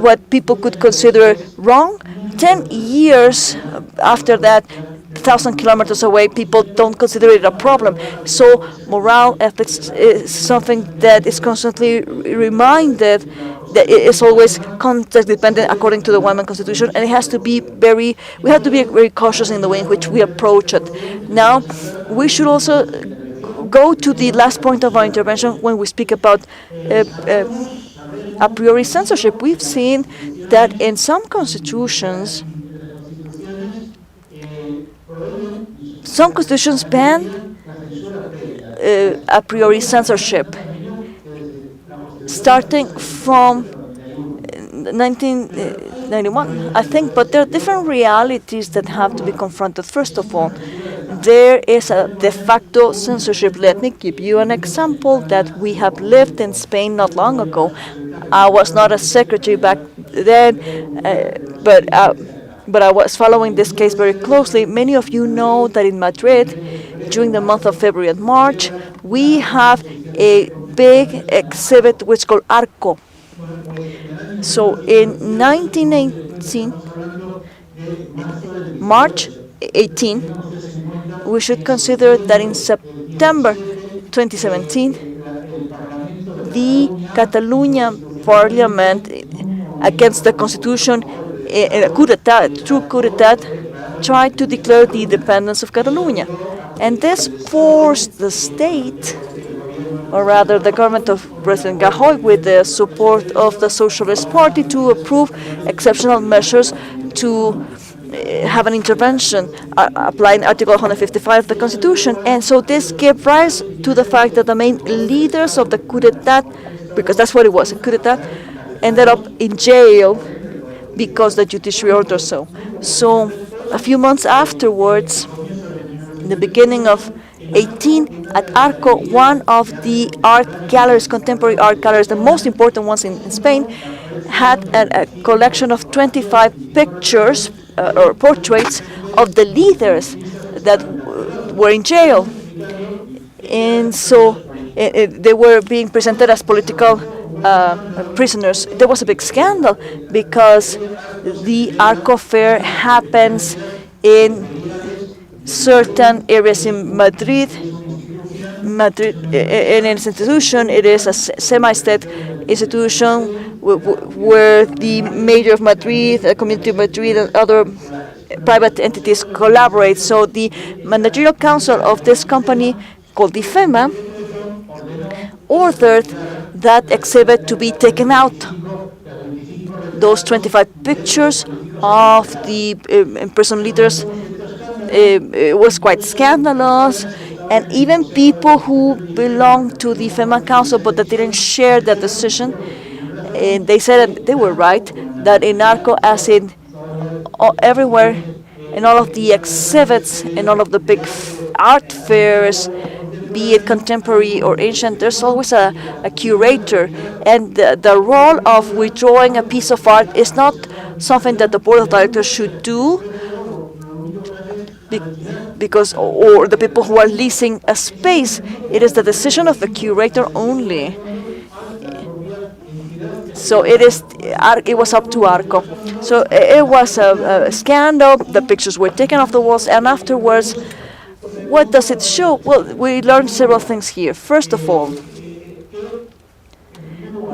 what people could consider wrong, 10 years after that, 1,000 kilometers away, people don't consider it a problem. So morale, ethics is something that is constantly reminded that it is always context dependent according to the One-Man Constitution, and it has to be we have to be very cautious in the way in which we approach it. Now, we should also go to the last point of our intervention when we speak about a priori censorship. We've seen that in some constitutions ban a priori censorship, starting from 1991, I think, but there are different realities that have to be confronted. First of all, there is a de facto censorship. Let me give you an example that we have lived in Spain not long ago. I was not a secretary back then, but I was following this case very closely. Many of you know that in Madrid, during the month of February and March, we have a big exhibit which is called Arco. So in 1918, March 18, we should consider that in September 2017, the Catalonia Parliament, against the constitution, in a coup d'etat, true coup d'etat, tried to declare the independence of Catalonia. And this forced the state, or rather the government of President Rajoy, with the support of the Socialist Party, to approve exceptional measures to have an intervention applying Article 155 of the Constitution. And so this gave rise to the fact that the main leaders of the coup d'etat, because that's what it was, a coup d'etat, ended up in jail because the judiciary ordered so. So a few months afterwards, in the beginning of 18, at Arco, one of the art galleries, contemporary art galleries, the most important ones in Spain, had a collection of 25 pictures or portraits of the leaders that were in jail. And so they were being presented as political prisoners. There was a big scandal because the Arco Fair happens in certain areas in Madrid. In its institution, it is a semi-state institution where the mayor of Madrid, the community of Madrid, and other private entities collaborate. So the managerial council of this company, called DIFEMA, ordered that exhibit to be taken out those 25 pictures of the imprisoned leaders it was quite scandalous, and even people who belonged to the FEMA Council but that didn't share that decision, they said that they were right, that in Arco, as in everywhere, in all of the exhibits, in all of the big art fairs, be it contemporary or ancient, there's always a curator, and the role of withdrawing a piece of art is not something that the board of directors should do, because or the people who are leasing a space. It is the decision of the curator only. So it was up to Arco. So it was a scandal. The pictures were taken off the walls, and afterwards, what does it show? Well, we learned several things here. First of all,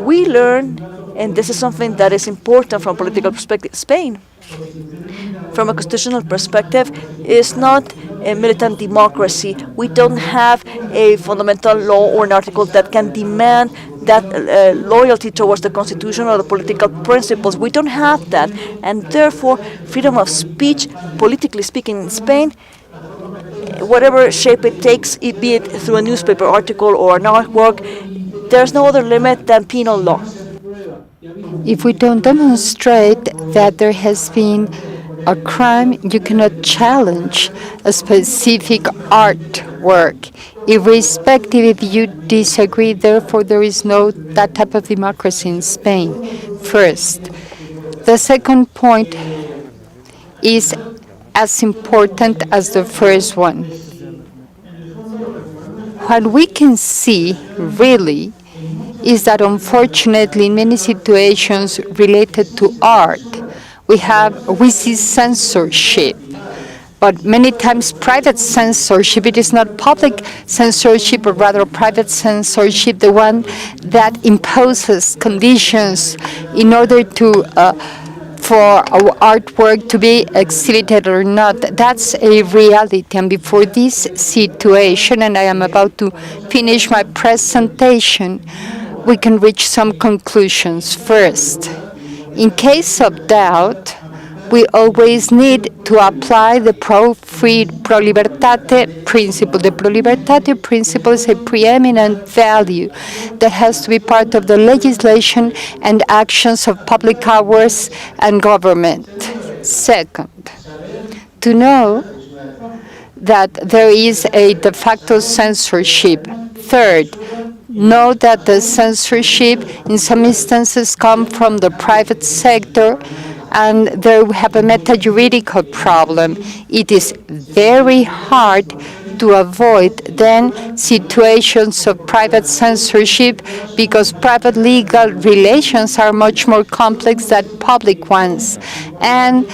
we learn, and this is something that is important from a political perspective, Spain, from a constitutional perspective, is not a militant democracy. We don't have a fundamental law or an article that can demand that loyalty towards the constitution or the political principles. We don't have that, and therefore freedom of speech, politically speaking, in Spain, whatever shape it takes, be it through a newspaper article or an artwork, there's no other limit than penal law. If we don't demonstrate that there has been a crime, you cannot challenge a specific artwork, irrespective if you disagree. Therefore, there is no that type of democracy in Spain, first. The second point is as important as the first one. What we can see, really, is that unfortunately in many situations related to art, we see censorship, but many times private censorship. It is not public censorship, but rather private censorship, the one that imposes conditions in order to for our artwork to be exhibited or not. That's a reality. And before this situation, and I am about to finish my presentation, we can reach some conclusions. First, in case of doubt, we always need to apply the pro libertate principle. The pro libertate principle is a preeminent value that has to be part of the legislation and actions of public powers and government. Second, to know that there is a de facto censorship. Third, know that the censorship in some instances come from the private sector, and there we have a meta-juridical problem. It is very hard to avoid then situations of private censorship because private legal relations are much more complex than public ones. And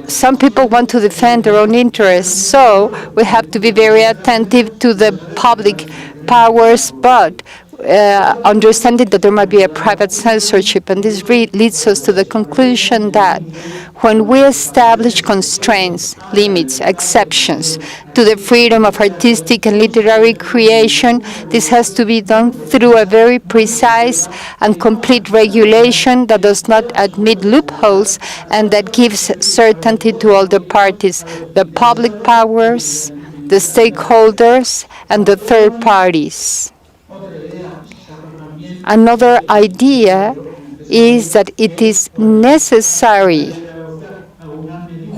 some people want to defend their own interests, so we have to be very attentive to the public powers, but understanding that there might be a private censorship. And this leads us to the conclusion that when we establish constraints, limits, exceptions to the freedom of artistic and literary creation, this has to be done through a very precise and complete regulation that does not admit loopholes and that gives certainty to all the parties, the public powers, the stakeholders, and the third parties. Another idea is that it is necessary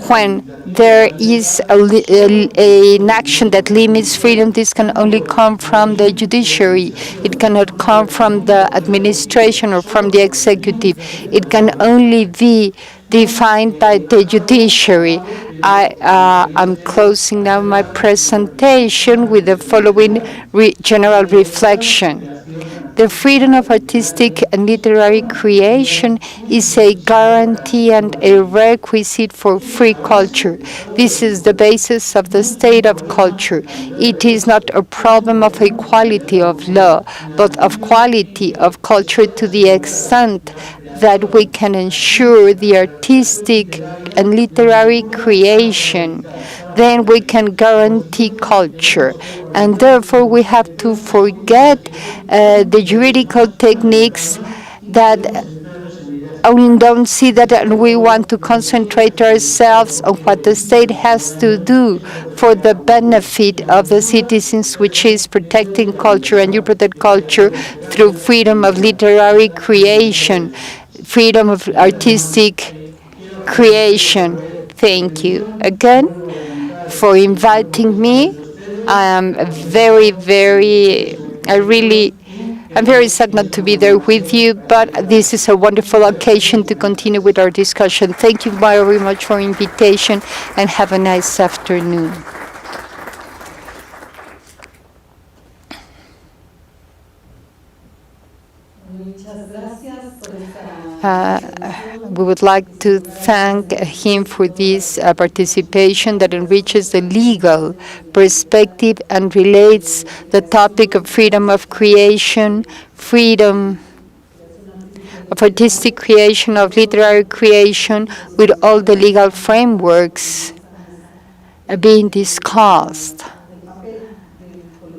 when there is an action that limits freedom. This can only come from the judiciary. It cannot come from the administration or from the executive. It can only be defined by the judiciary. I'm closing now my presentation with the following general reflection. The freedom of artistic and literary creation is a guarantee and a requisite for free culture. This is the basis of the state of culture. It is not a problem of equality of law, but of quality of culture to the extent that we can ensure the artistic and literary creation, then we can guarantee culture. And therefore, we have to forget the juridical techniques that don't see that, and we want to concentrate ourselves on what the state has to do for the benefit of the citizens, which is protecting culture, and you protect culture through freedom of literary creation, freedom of artistic creation. Thank you again for inviting me. I'm very sad not to be there with you, but this is a wonderful occasion to continue with our discussion. Thank you very much for invitation, and have a nice afternoon. We would like to thank him for this participation that enriches the legal perspective and relates the topic of freedom of creation, freedom of artistic creation, of literary creation, with all the legal frameworks being discussed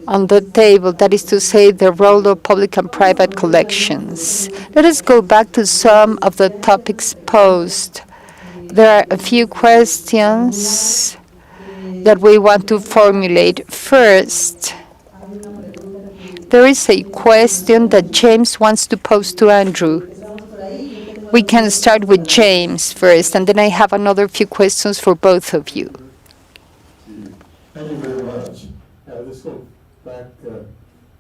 on the table, that is to say, the role of public and private collections. Let us go back to some of the topics posed. There are a few questions that we want to formulate. First, there is a question that James wants to pose to Andrew. We can start with James first, and then I have another few questions for both of you. Thank you very much. This goes back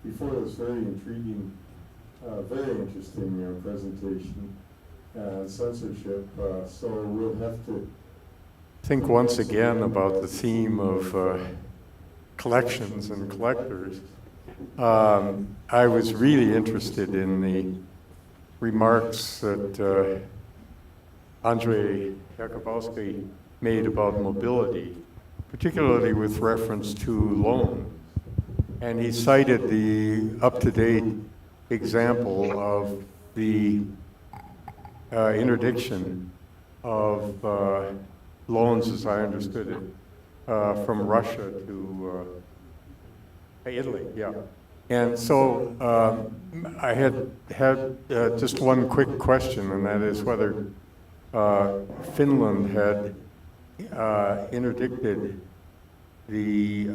before this very intriguing, very interesting presentation, censorship. So we'll have to think once again about the theme of collections and collectors. I was really interested in the remarks that Andrzej Jakubowski made about mobility, particularly with reference to loan. And he cited the up-to-date example of the interdiction of loans, as I understood it, from Russia to Italy, yeah. And so I had just one quick question, and that is whether Finland had interdicted the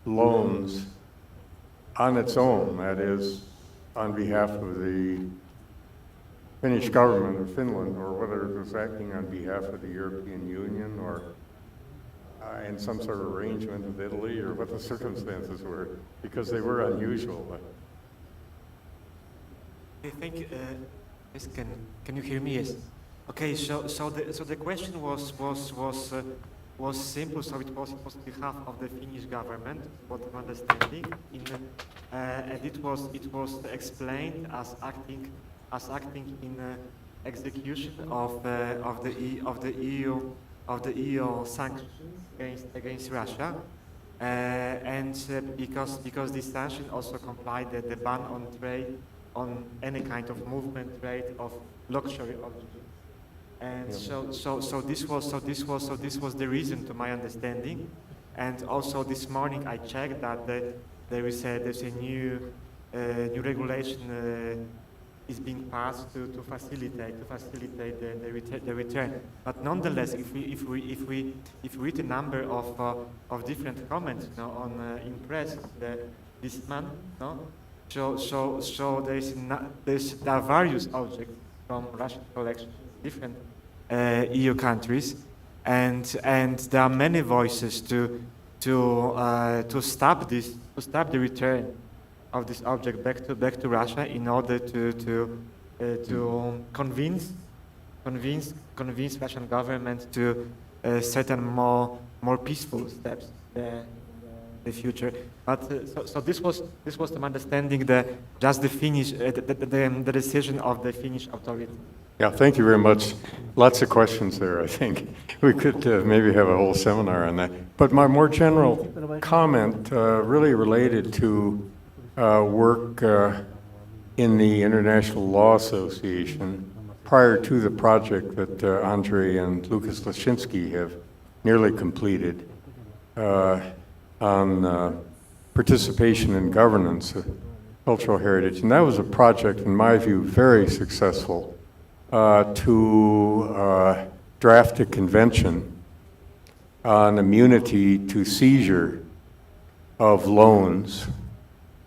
loans on its own, that is, on behalf of the Finnish government of Finland, or whether it was acting on behalf of the European Union, or in some sort of arrangement with Italy, or what the circumstances were, because they were unusual. I think, yes, can you hear me? Yes. Okay, so the question was simple. So it was on behalf of the Finnish government, what I'm understanding, and it was explained as acting in execution of the EU sanctions against Russia, and because this sanction also complied the ban on trade, on any kind of movement, trade of luxury objects. And so this was the reason, to my understanding. And also this morning I checked that there's a new regulation is being passed to facilitate the return. But nonetheless, if we read a number of different comments, you know, on in press this month, no? So there are various objects from Russian collections, different EU countries, and there are many voices to stop the return of this object back to Russia, in order to convince Russian government to certain more peaceful steps in the future. But so this was my understanding, the decision of the Finnish authority. Yeah, thank you very much. Lots of questions there, I think. We could maybe have a whole seminar on that. But my more general comment really related to work in the International Law Association prior to the project that Andrzej and Lucas Lashinsky have nearly completed on participation in governance of cultural heritage. And that was a project, in my view, very successful. to draft a convention on immunity to seizure of loans.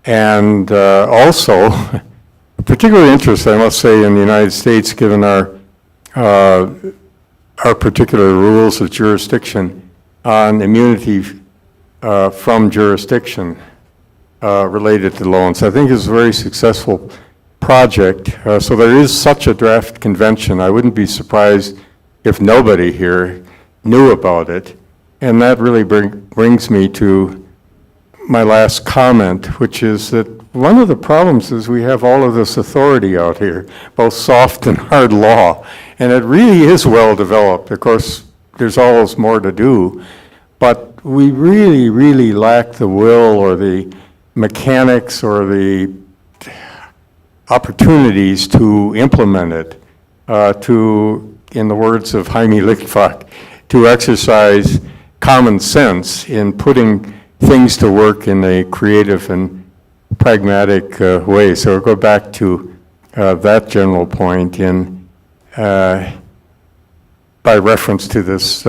And also, particular interest, I must say, in the United States, given our particular rules of jurisdiction on immunity from jurisdiction related to loans. I think it's a very successful project. So there is such a draft convention. I wouldn't be surprised if nobody here knew about it. And that really brings me to my last comment, which is that one of the problems is we have all of this authority out here, both soft and hard law, and it really is well developed. Of course, there's always more to do, but we really, really lack the will or the mechanics or the opportunities to implement it, to, in the words of Jaime Lichtbach, to exercise common sense in putting things to work in a creative and pragmatic way. So I'll go back to that general point in by reference to this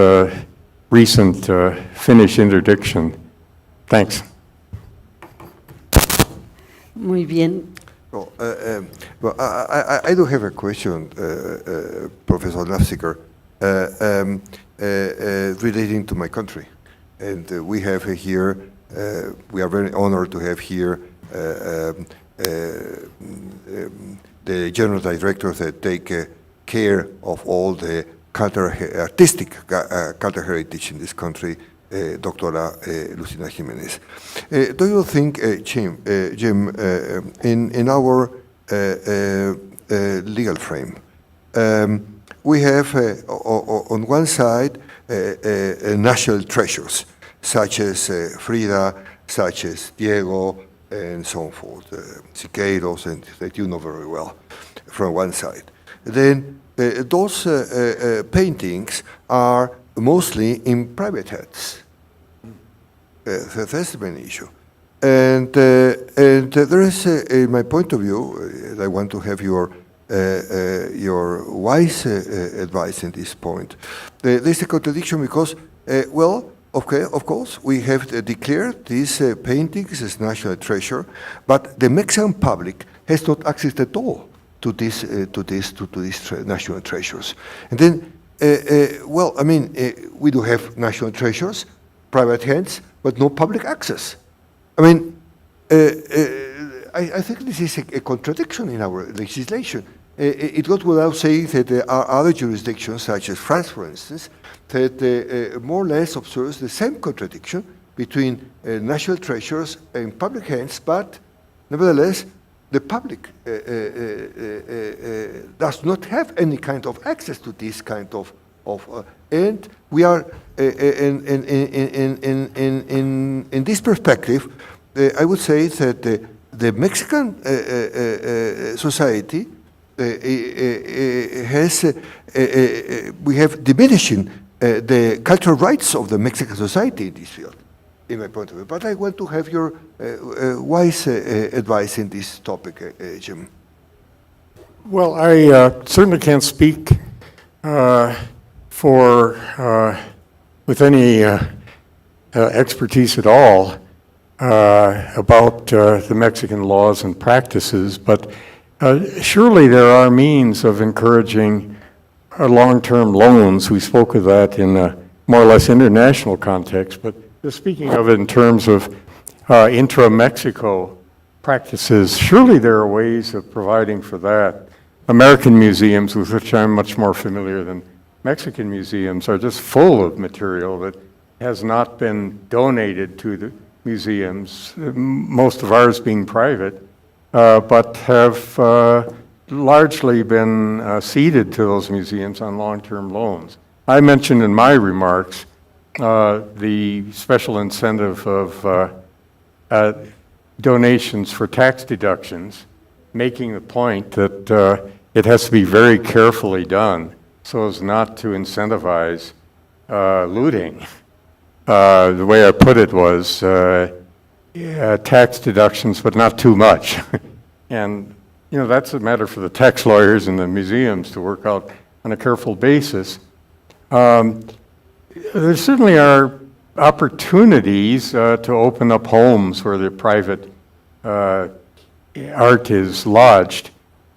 recent Finnish interdiction. Thanks. Muy bien. Well, I do have a question, Professor Nafziger, relating to my country. And we have here, we are very honored to have here the general directors that take care of all the artistic cultural heritage in this country, Dr. Lucina Jimenez. Do you think, Jim, in our legal frame, we have on one side national treasures, such as Frida, such as Diego, and so forth, Siqueiros, and that you know very well, from one side. Then those paintings are mostly in private hands. That's the main issue. And there is, in my point of view, I want to have your wise advice in this point. There's a contradiction because, well, okay, of course, we have declared these paintings as national treasure, but the Mexican public has not access at all to these national treasures. And then, well, I mean, we do have national treasures, private hands, but no public access. I mean, I think this is a contradiction in our legislation. It goes without saying that there are other jurisdictions, such as France, for instance, that more or less observes the same contradiction between national treasures and public hands, but nevertheless, the public does not have any kind of access to this kind of and we are in this perspective, I would say that the Mexican society has we have diminishing the cultural rights of the Mexican society in this field, in my point of view. But I want to have your wise advice in this topic, Jim. Well, I certainly can't speak with any expertise at all about the Mexican laws and practices, but surely there are means of encouraging long-term loans. We spoke of that in a more or less international context, but just speaking of it in terms of intra-Mexico practices, surely there are ways of providing for that. American museums, with which I'm much more familiar than Mexican museums, are just full of material that has not been donated to the museums, most of ours being private, but have largely been ceded to those museums on long-term loans. I mentioned in my remarks the special incentive of donations for tax deductions, making the point that it has to be very carefully done so as not to incentivize looting. The way I put it was tax deductions, but not too much. And you know, that's a matter for the tax lawyers and the museums to work out on a careful basis. There certainly are opportunities to open up homes where the private art is lodged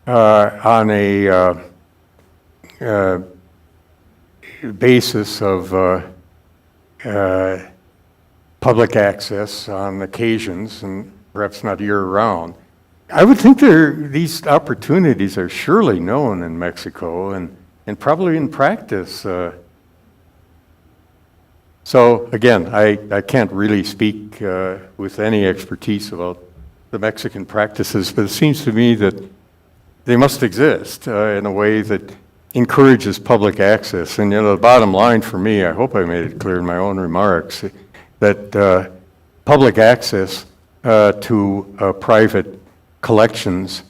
on a basis of public access on occasions, and perhaps not year-round. I would think these opportunities are surely known in Mexico and probably in practice. So again, I can't really speak with any expertise about the Mexican practices, but it seems to me that they must exist in a way that encourages public access. And you know, the bottom line for me, I hope I made it clear in my own remarks, that public access to private collections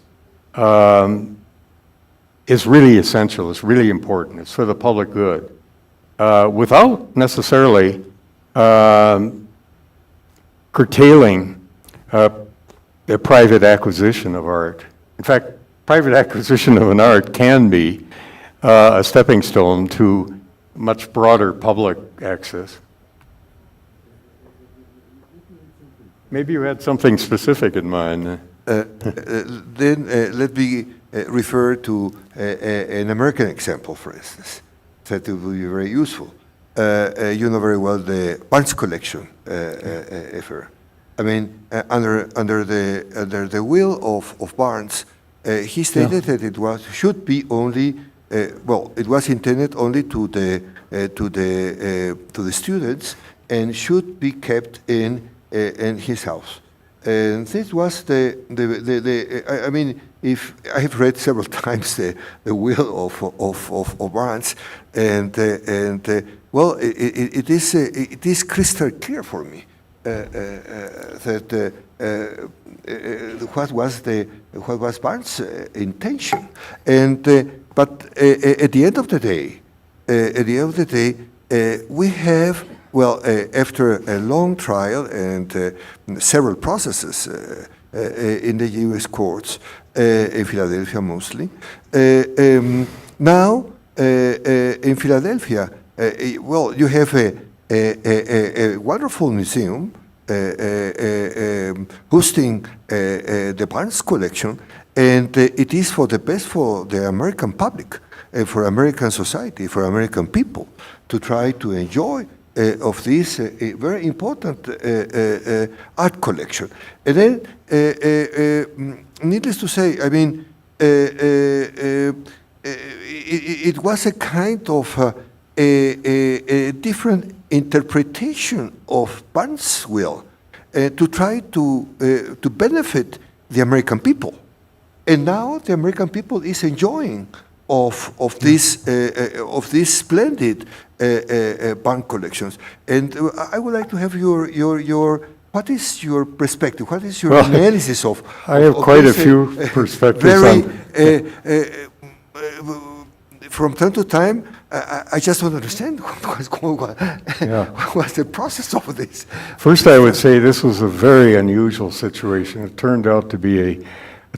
is really essential, it's really important, it's for the public good, without necessarily curtailing the private acquisition of art. In fact, private acquisition of an art can be a stepping stone to much broader public access. Maybe you had something specific in mind. Then let me refer to an American example, for instance, that will be very useful. You know very well the Barnes collection affair. I mean, under the will of Barnes, he stated that it should be only it was intended only to the students and should be kept in his house. And this was I mean, if I have read several times the will of Barnes, and well, it is crystal clear for me that what was Barnes' intention, and but at the end of the day, we have. Well, after a long trial and several processes in the U.S. courts, in Philadelphia mostly, now in Philadelphia, well, you have a wonderful museum hosting the Barnes collection, and it is for the best for the American public, for American society, for American people to try to enjoy of this very important art collection. And then, needless to say, I mean, it was a kind of a different interpretation of Barnes' will to try to benefit the American people. And now the American people is enjoying of this splendid Barnes collections, and I would like to have your what is your perspective? What is your analysis of? I have quite a few perspectives. Very from time to time, I just don't understand what was the process of this. First, I would say this was a very unusual situation. It turned out to be a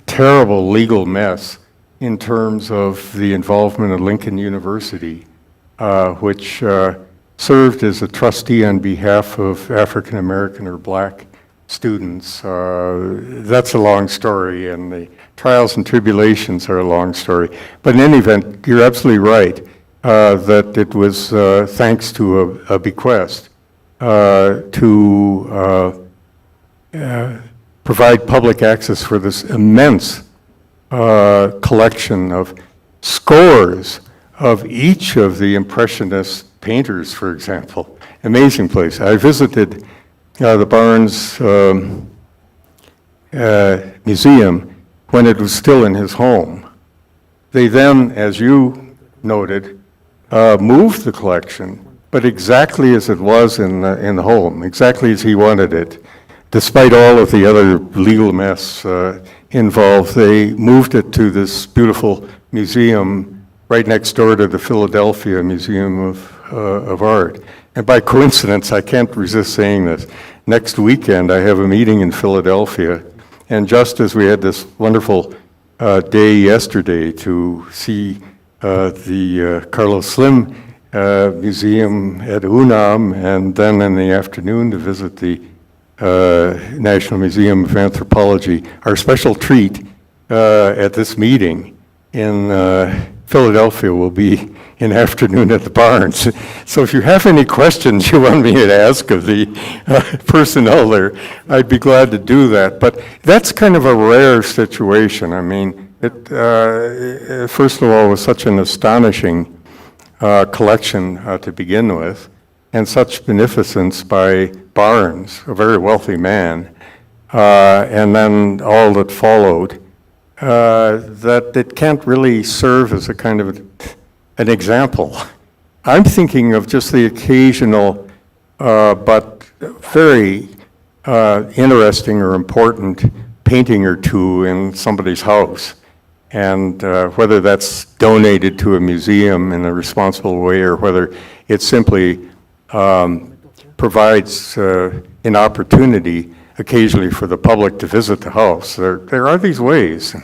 terrible legal mess in terms of the involvement of Lincoln University, which served as a trustee on behalf of African American or black students. That's a long story, and the trials and tribulations are a long story. But in any event, you're absolutely right that it was thanks to a bequest to provide public access for this immense collection of scores of each of the Impressionist painters, for example. Amazing place. I visited the Barnes Museum when it was still in his home. They then, as you noted, moved the collection, but exactly as it was in the home, exactly as he wanted it. Despite all of the other legal mess involved, they moved it to this beautiful museum right next door to the Philadelphia Museum of Art. And by coincidence, I can't resist saying this, next weekend I have a meeting in Philadelphia, and just as we had this wonderful day yesterday to see the Carlos Slim Museum at UNAM, and then in the afternoon to visit the National Museum of Anthropology. Our special treat at this meeting in Philadelphia will be in afternoon at the Barnes. So if you have any questions you want me to ask of the personnel there, I'd be glad to do that. But that's kind of a rare situation. I mean, it, first of all, it was such an astonishing collection to begin with, and such beneficence by Barnes, a very wealthy man, and then all that followed, that it can't really serve as a kind of an example. I'm thinking of just the occasional but very interesting or important painting or two in somebody's house. And whether that's donated to a museum in a responsible way or whether it simply provides an opportunity occasionally for the public to visit the house. There are these ways.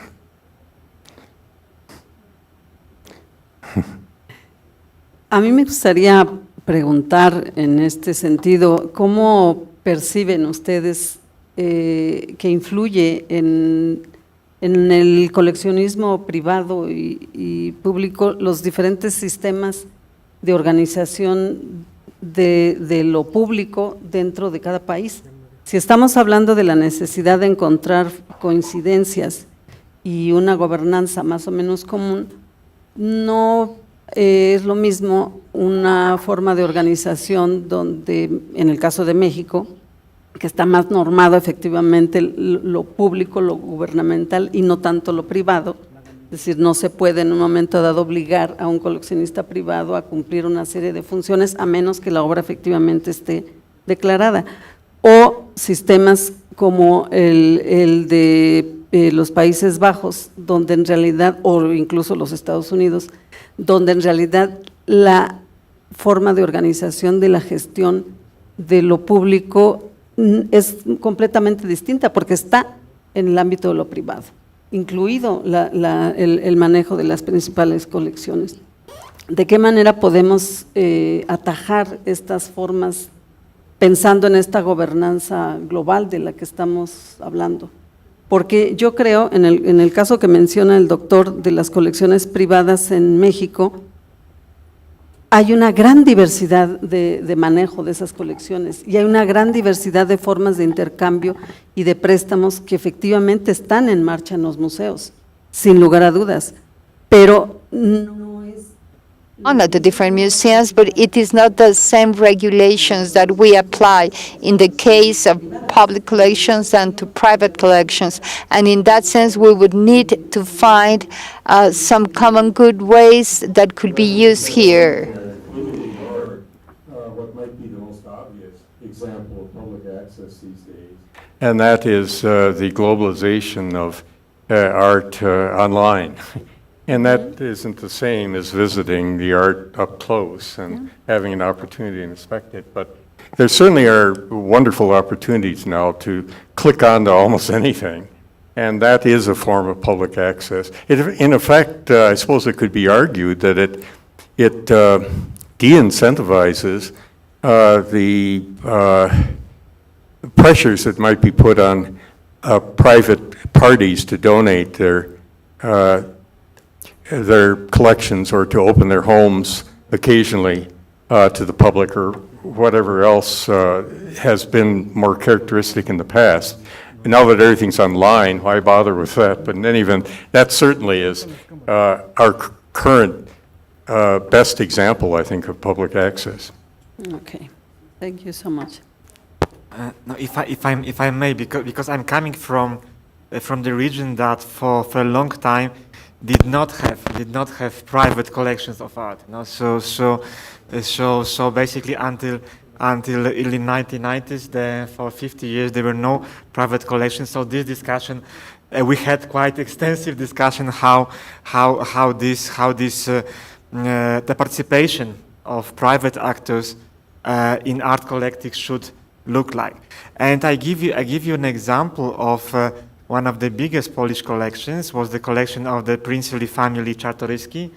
A mí me gustaría preguntar en este sentido, ¿cómo perciben ustedes que influye en el coleccionismo privado y público los diferentes sistemas de organización de lo público dentro de cada país? Si estamos hablando de la necesidad de encontrar coincidencias y una gobernanza más o menos común, no es lo mismo una forma de organización donde, en el caso de México, que está más normado efectivamente lo público, lo gubernamental y no tanto lo privado. Es decir, no se puede en un momento dado obligar a un coleccionista privado a cumplir una serie de funciones a menos que la obra efectivamente esté declarada. O sistemas como el de los Países Bajos, donde en realidad, o incluso los Estados Unidos, donde en realidad la forma de organización de la gestión de lo público es completamente distinta porque está en el ámbito de lo privado, incluido el manejo de las principales colecciones. ¿De qué manera podemos atajar estas formas pensando en esta gobernanza global de la que estamos hablando? Porque yo creo, en el caso que menciona el doctor de las colecciones privadas en México, hay una gran diversidad de manejo de esas colecciones y hay una gran diversidad de formas de intercambio y de préstamos que efectivamente están en marcha en los museos, sin lugar a dudas, pero no es on at the different museums, but it is not the same regulations that we apply in the case of public collections and to private collections. And in that sense, we would need to find some common good ways that could be used here. What might be the most obvious example of public access these days, and that is the globalization of art online. And that isn't the same as visiting the art up close and having an opportunity to inspect it. But there certainly are wonderful opportunities now to click onto almost anything. And that is a form of public access. In effect, I suppose it could be argued that it de-incentivizes the pressures that might be put on private parties to donate their collections or to open their homes occasionally to the public or whatever else has been more characteristic in the past. And now that everything's online, why bother with that? But in any event, that certainly is our current best example, I think, of public access. Okay, thank you so much. No, if I may, because I'm coming from the region that for a long time did not have private collections of art. No? So basically until early 1990s, for 50 years there were no private collections. So this discussion, we had quite extensive discussion how the participation of private actors in art collecting should look like. And I give you an example of one of the biggest Polish collections was the collection of the princely family Czartoryski,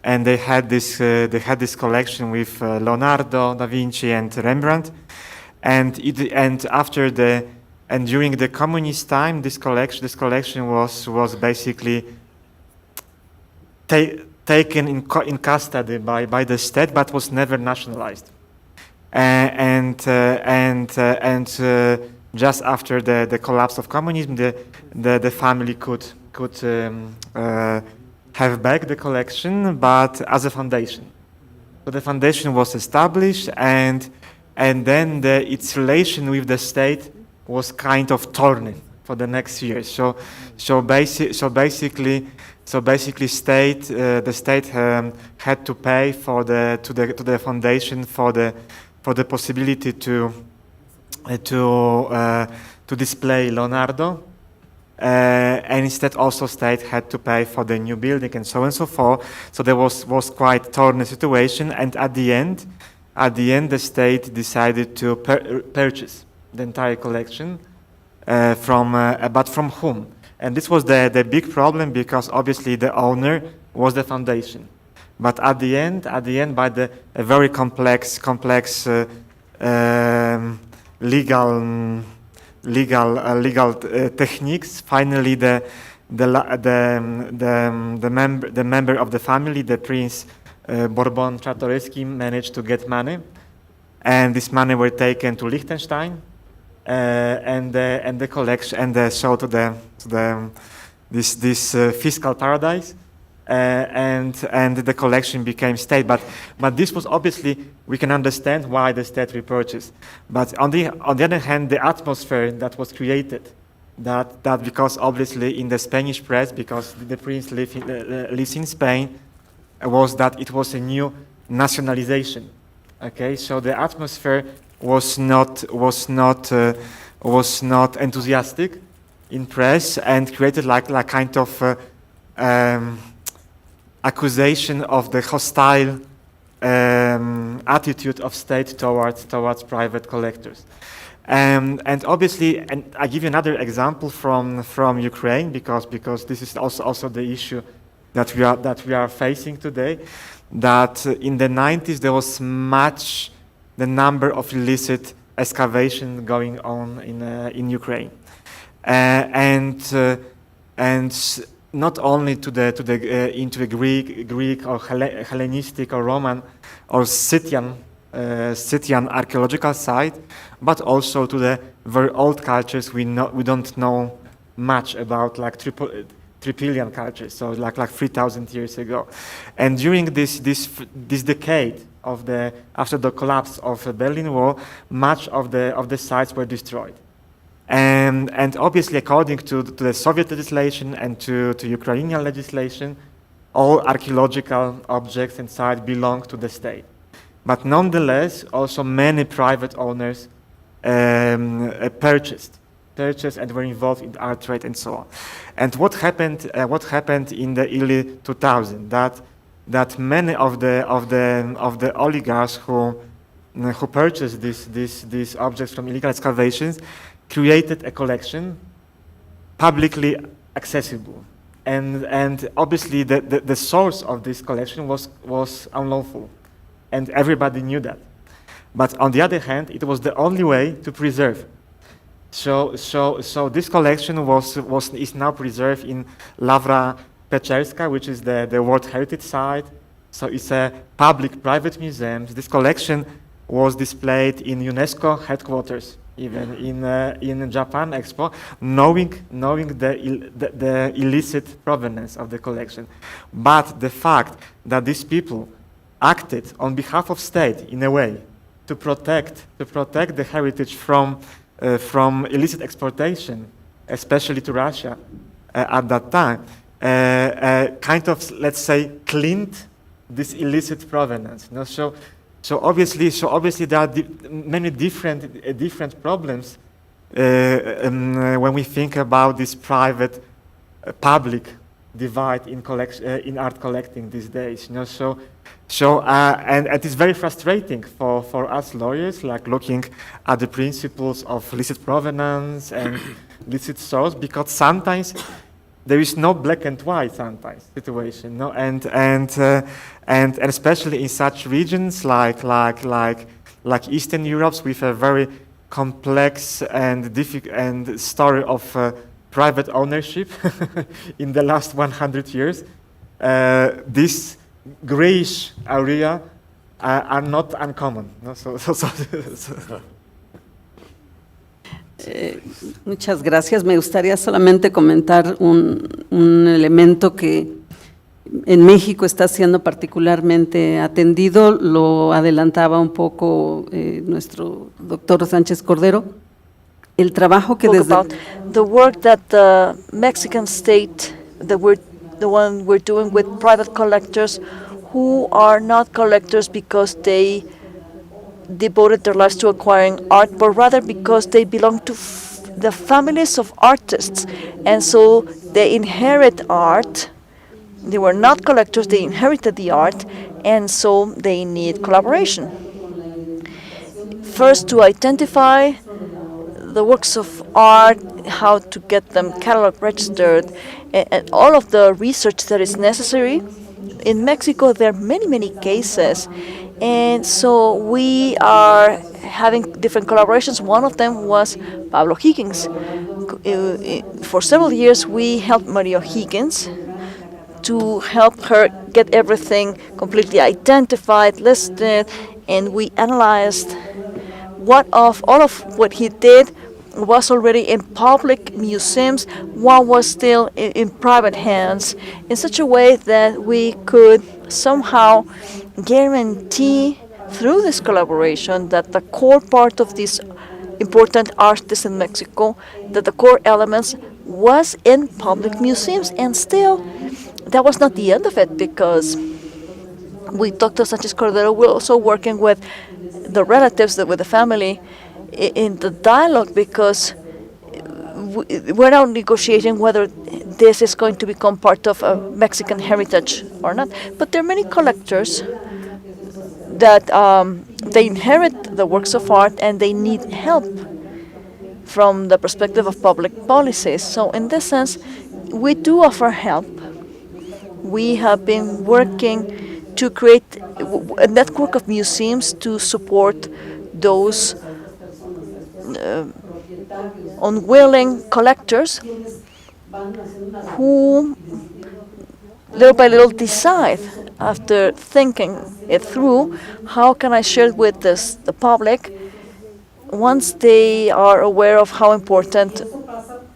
and they had this collection with Leonardo da Vinci and Rembrandt, and during the communist time, this collection was basically taken in custody by the state, but was never nationalized. Just after the collapse of communism, the family could have back the collection, but as a foundation. So the foundation was established, and then its relation with the state was kind of torn for the next years. So basically, the state had to pay to the foundation for the possibility to display Leonardo, and instead also state had to pay for the new building and so on and so forth. So there was quite torn situation, and at the end the state decided to purchase the entire collection but from whom? And this was the big problem, because obviously the owner was the foundation. But at the end, by the very complex legal techniques, finally the member of the family, the Prince Bourbon Czartoryski, managed to get money, and this money were taken to Liechtenstein, and the collection and sold to this fiscal paradise. And the collection became state, but this was obviously, we can understand why the state repurchased. But on the other hand, the atmosphere that was created, that because obviously in the Spanish press, because the prince lives in Spain, was that it was a new nationalization. Okay, so the atmosphere was not enthusiastic in press, and created like kind of accusation of the hostile attitude of state towards private collectors. And obviously, and I give you another example from Ukraine, because this is also the issue that we are facing today. That in the 90s there was the number of illicit excavation going on in Ukraine, and not only into the Greek or Hellenistic or Roman or Scythian archaeological site, but also to the very old cultures we don't know much about, like Tripilian cultures, so like 3,000 years ago. And during this decade after the collapse of the Berlin Wall, much of the sites were destroyed. And obviously, according to the Soviet legislation and to Ukrainian legislation, all archaeological objects and sites belong to the state. But nonetheless, also many private owners purchased and were involved in art trade and so on. And what happened in the early 2000s? That many of the oligarchs who purchased these objects from illegal excavations created a collection publicly accessible, and obviously the source of this collection was unlawful, and everybody knew that. But on the other hand, it was the only way to preserve. So this collection is now preserved in Lavra Peczerska, which is the World Heritage Site. So it's a public-private museum. This collection was displayed in UNESCO headquarters, even in Japan Expo, knowing the illicit provenance of the collection. But the fact that these people acted on behalf of state in a way to protect the heritage from illicit exportation, especially to Russia at that time, kind of, let's say, cleaned this illicit provenance. You know? So obviously there are many different problems when we think about this private public divide in art collecting these days. And it's very frustrating for us lawyers, like looking at the principles of licit provenance and licit source, because sometimes there is no black and white situation, and especially in such regions like Eastern Europe, with a very complex and difficult story of private ownership in the last 100 years. This grayish area are not uncommon. Muchas gracias. Me gustaría solamente comentar un elemento que en México está siendo particularmente atendido. Lo adelantaba un poco nuestro doctor Sánchez Cordero. El trabajo que desde the work that the Mexican state, the one we're doing with private collectors who are not collectors because they devoted their lives to acquiring art, but rather because they belong to the families of artists, and so they inherit art. They were not collectors, they inherited the art, and so they need collaboration. First, to identify the works of art, how to get them catalog registered, and all of the research that is necessary. In Mexico, there are many cases, and so we are having different collaborations. One of them was Pablo Higgins. For several years, we helped Maria Higgins to help her get everything completely identified, listed, and we analyzed all of what he did was already in public museums, what was still in private hands, in such a way that we could somehow guarantee through this collaboration that the core part of these important artists in Mexico, that the core elements was in public museums. And still, that was not the end of it, because with Dr. Sánchez Cordero, we're also working with the relatives, with the family, in the dialogue, because we're now negotiating whether this is going to become part of a Mexican heritage or not. But there are many collectors that they inherit the works of art and they need help from the perspective of public policies. So in this sense, we do offer help. We have been working to create a network of museums to support those unwilling collectors who little by little decide, after thinking it through, how can I share it with the public once they are aware of how important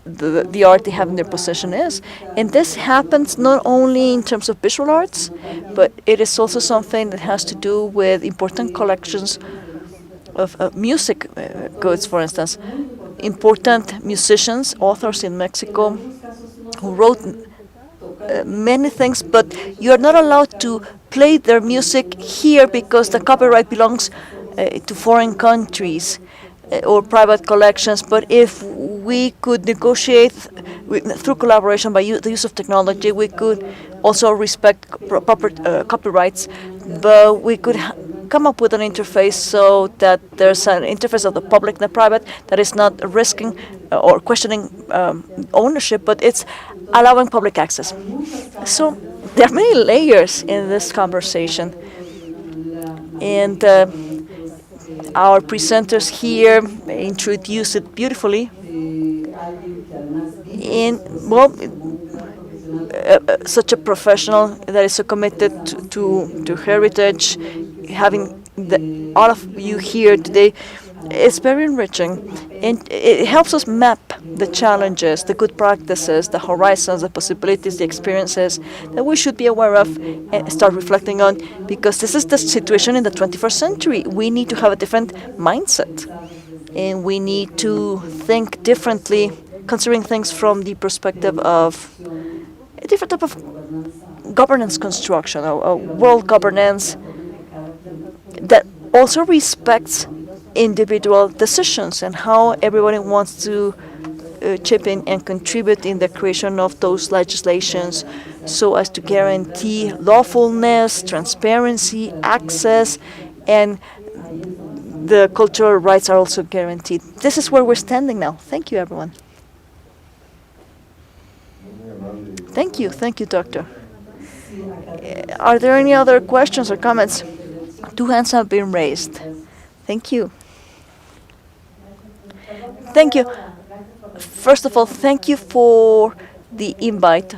the art they have in their possession is. And this happens not only in terms of visual arts, but it is also something that has to do with important collections of music goods, for instance. Important musicians, authors in Mexico who wrote many things, but you're not allowed to play their music here because the copyright belongs to foreign countries or private collections. But if we could negotiate through collaboration by the use of technology, we could also respect proper copyrights, but we could come up with an interface so that there's an interface of the public and the private that is not risking or questioning ownership, but it's allowing public access. So there are many layers in this conversation, and our presenters here introduce it beautifully. Such a professional that is so committed to heritage, having all of you here today, it's very enriching, and it helps us map the challenges, the good practices, the horizons, the possibilities, the experiences that we should be aware of and start reflecting on, because this is the situation in the 21st century. We need to have a different mindset, and we need to think differently, considering things from the perspective of a different type of governance construction, a world governance that also respects individual decisions and how everybody wants to chip in and contribute in the creation of those legislations so as to guarantee lawfulness, transparency, access, and the cultural rights are also guaranteed. This is where we're standing now. Thank you, everyone. Thank you, Doctor. Are there any other questions or comments? 2 hands have been raised. Thank you. Thank you. First of all, thank you for the invite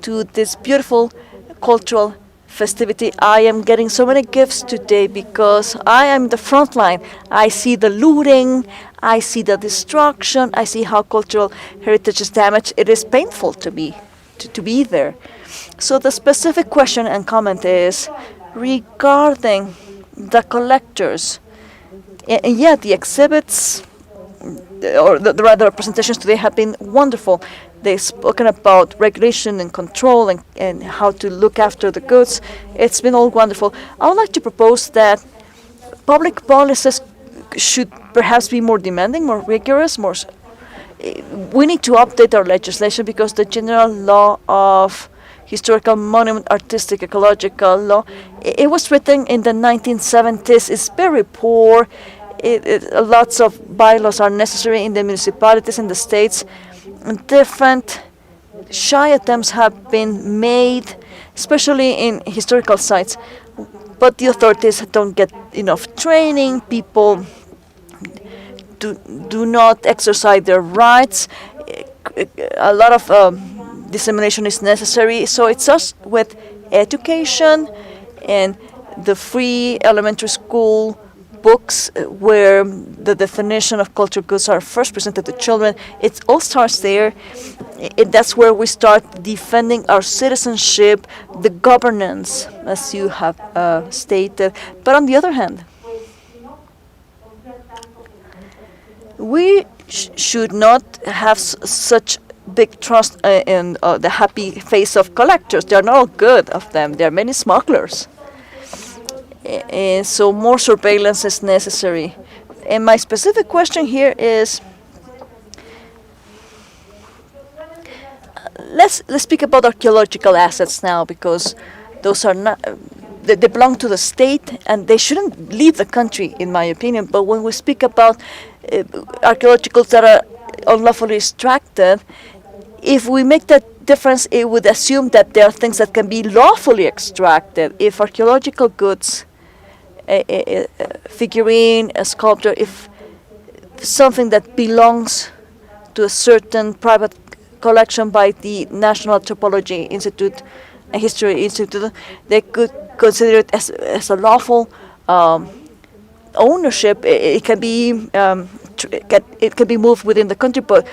to this beautiful cultural festivity. I am getting so many gifts today because I am the front line. I see the looting, I see the destruction, I see how cultural heritage is damaged. It is painful to me to be there. So the specific question and comment is regarding the collectors. And yeah, the exhibits, or the rather presentations today have been wonderful. They've spoken about regulation and control and how to look after the goods. It's been all wonderful. I would like to propose that public policies should perhaps be more demanding, more rigorous, we need to update our legislation because the general law of historical monument, artistic, ecological law, it was written in the 1970s. It's very poor. Lots of bylaws are necessary in the municipalities and the states. And different shy attempts have been made, especially in historical sites. But the authorities don't get enough training. People do not exercise their rights. A lot of dissemination is necessary. So it's just with education and the free elementary school books where the definition of cultural goods are first presented to children. It all starts there. That's where we start defending our citizenship, the governance, as you have stated. But on the other hand, we should not have such big trust in the happy face of collectors. They are not all good of them. There are many smugglers. So more surveillance is necessary. And my specific question here is, let's speak about archaeological assets now, because those are not, they belong to the state and they shouldn't leave the country, in my opinion. But when we speak about archaeologicals that are unlawfully extracted, if we make that difference, it would assume that there are things that can be lawfully extracted. If archaeological goods, a figurine, a sculpture, if something that belongs to a certain private collection by the National Anthropology Institute and History Institute, they could consider it as a lawful ownership. It can be it can be moved within the country, but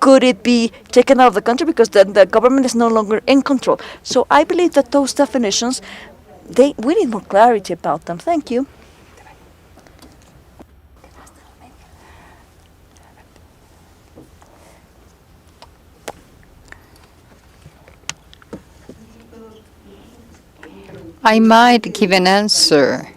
could it be taken out of the country, because then the government is no longer in control? So I believe that those definitions, we need more clarity about them. Thank you. I might give an answer,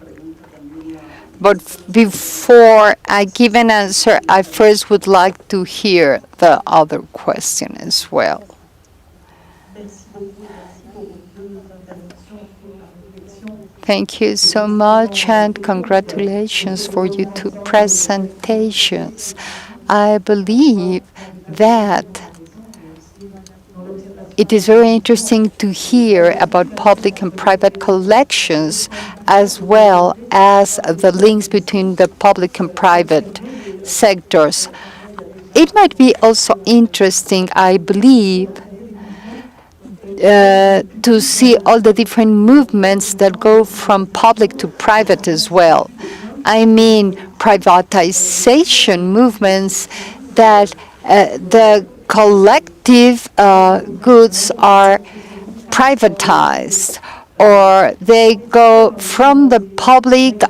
but before I give an answer, I first would like to hear the other question as well. Thank you so much, and congratulations for your 2 presentations. I believe that it is very interesting to hear about public and private collections, as well as the links between the public and private sectors. It might be also interesting, I believe, to see all the different movements that go from public to private as well. I mean, privatization movements that the collective goods are privatized, or they go from the public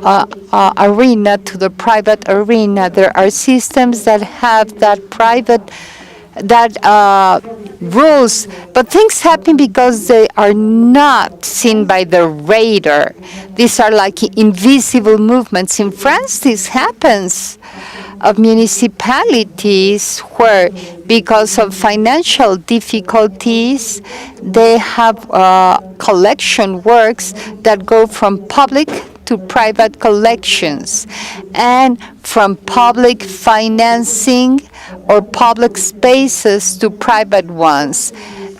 arena to the private arena. There are systems that have that private that rules, but things happen because they are not seen by the radar. These are like invisible movements. In France, this happens of municipalities where, because of financial difficulties, they have collection works that go from public to private collections, and from public financing or public spaces to private ones.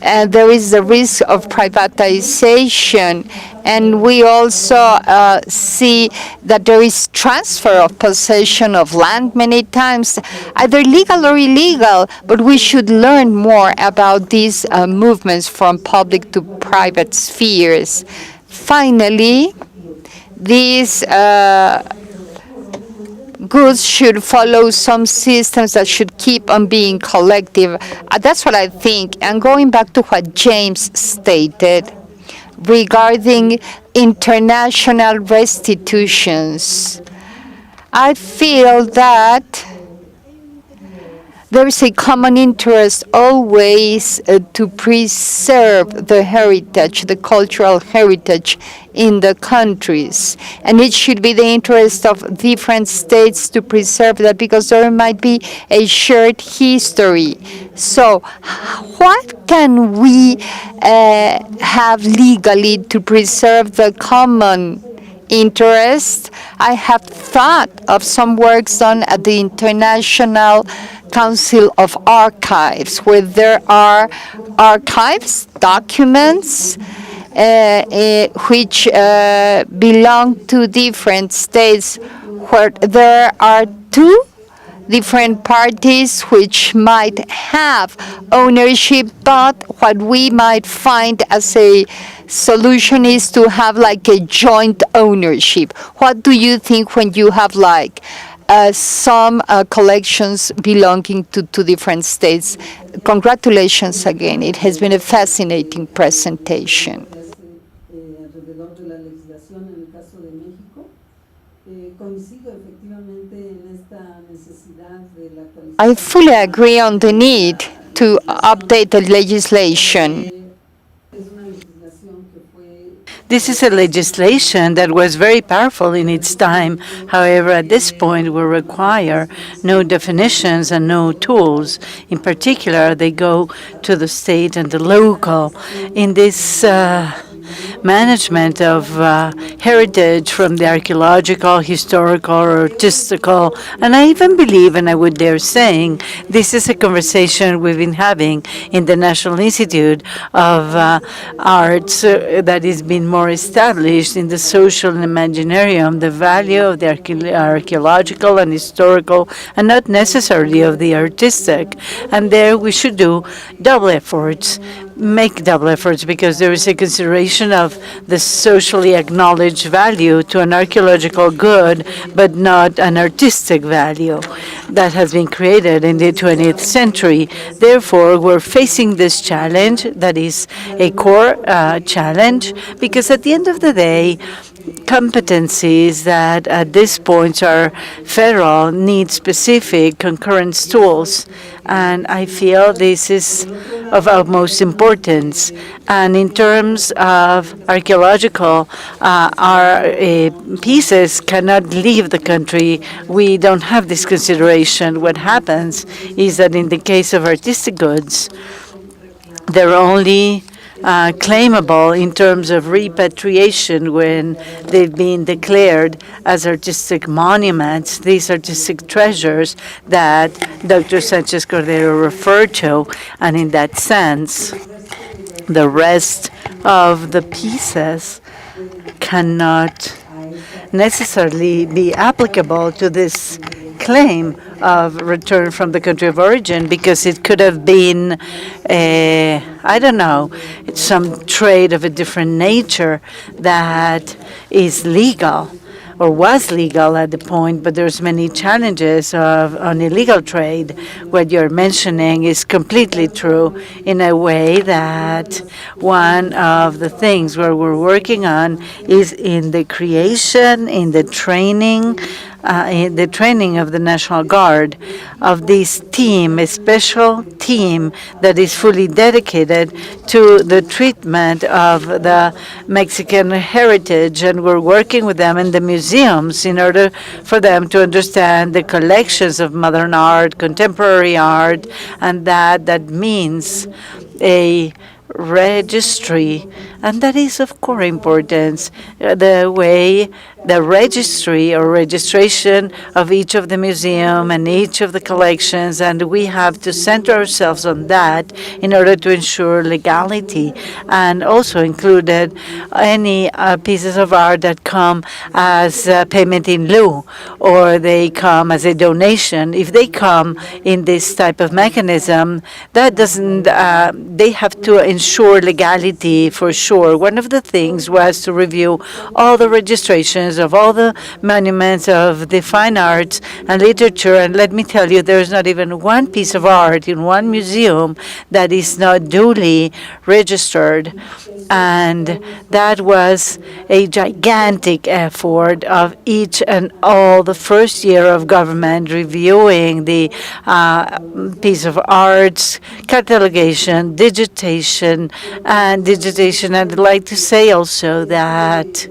And there is the risk of privatization. And we also see that there is transfer of possession of land many times, either legal or illegal, but we should learn more about these movements from public to private spheres. Finally, these goods should follow some systems that should keep on being collective. That's what I think. And going back to what James stated regarding international restitutions, I feel that there is a common interest always to preserve the heritage, the cultural heritage in the countries. And it should be the interest of different states to preserve that, because there might be a shared history. So what can we have legally to preserve the common interest? I have thought of some works done at the International Council of Archives, where there are archives, documents, which belong to different states, where there are two different parties which might have ownership, but what we might find as a solution is to have like a joint ownership. What do you think when you have like some collections belonging to two different states? Congratulations again. It has been a fascinating presentation. Alrededor de la legislación en el caso de México, coincido efectivamente en esta necesidad de la actualización. I fully agree on the need to update the legislation. This is a legislation that was very powerful in its time. However, at this point, we require no definitions and no tools. In particular, they go to the state and the local. In this management of heritage from the archaeological, historical, artistical, and I even believe, and I would dare saying, this is a conversation we've been having in the National Institute of Arts that is being more established in the social imaginarium, the value of the archaeological and historical, and not necessarily of the artistic. And there we should do double efforts, make double efforts, because there is a consideration of the socially acknowledged value to an archaeological good, but not an artistic value that has been created in the 20th century. Therefore, we're facing this challenge that is a core challenge, because at the end of the day, competencies that at this point are federal need specific concurrence tools. And I feel this is of utmost importance. And in terms of archaeological, our pieces cannot leave the country. We don't have this consideration. What happens is that in the case of artistic goods, they're only claimable in terms of repatriation when they've been declared as artistic monuments, these artistic treasures that Dr. Sanchez Cordero referred to. And in that sense, the rest of the pieces cannot necessarily be applicable to this claim of return from the country of origin, because it could have been, I don't know, some trade of a different nature that is legal or was legal at the point, but there's many challenges on illegal trade. What you're mentioning is completely true in a way that one of the things where we're working on is in the creation, in the training in the training of the National Guard, of this team, a special team that is fully dedicated to the treatment of the Mexican heritage. And we're working with them in the museums in order for them to understand the collections of modern art, contemporary art, and that means a registry, and that is of core importance, the way the registry or registration of each of the museum and each of the collections, and we have to center ourselves on that in order to ensure legality, and also included any pieces of art that come as payment in lieu, or they come as a donation. If they come in this type of mechanism, that doesn't, they have to ensure legality for sure. One of the things was to review all the registrations of all the monuments of the fine arts and literature, and let me tell you, there's not even one piece of art in one museum that is not duly registered. And that was a gigantic effort of each and all the first year of government, reviewing the piece of arts, catalogation, digitation. And I'd like to say also that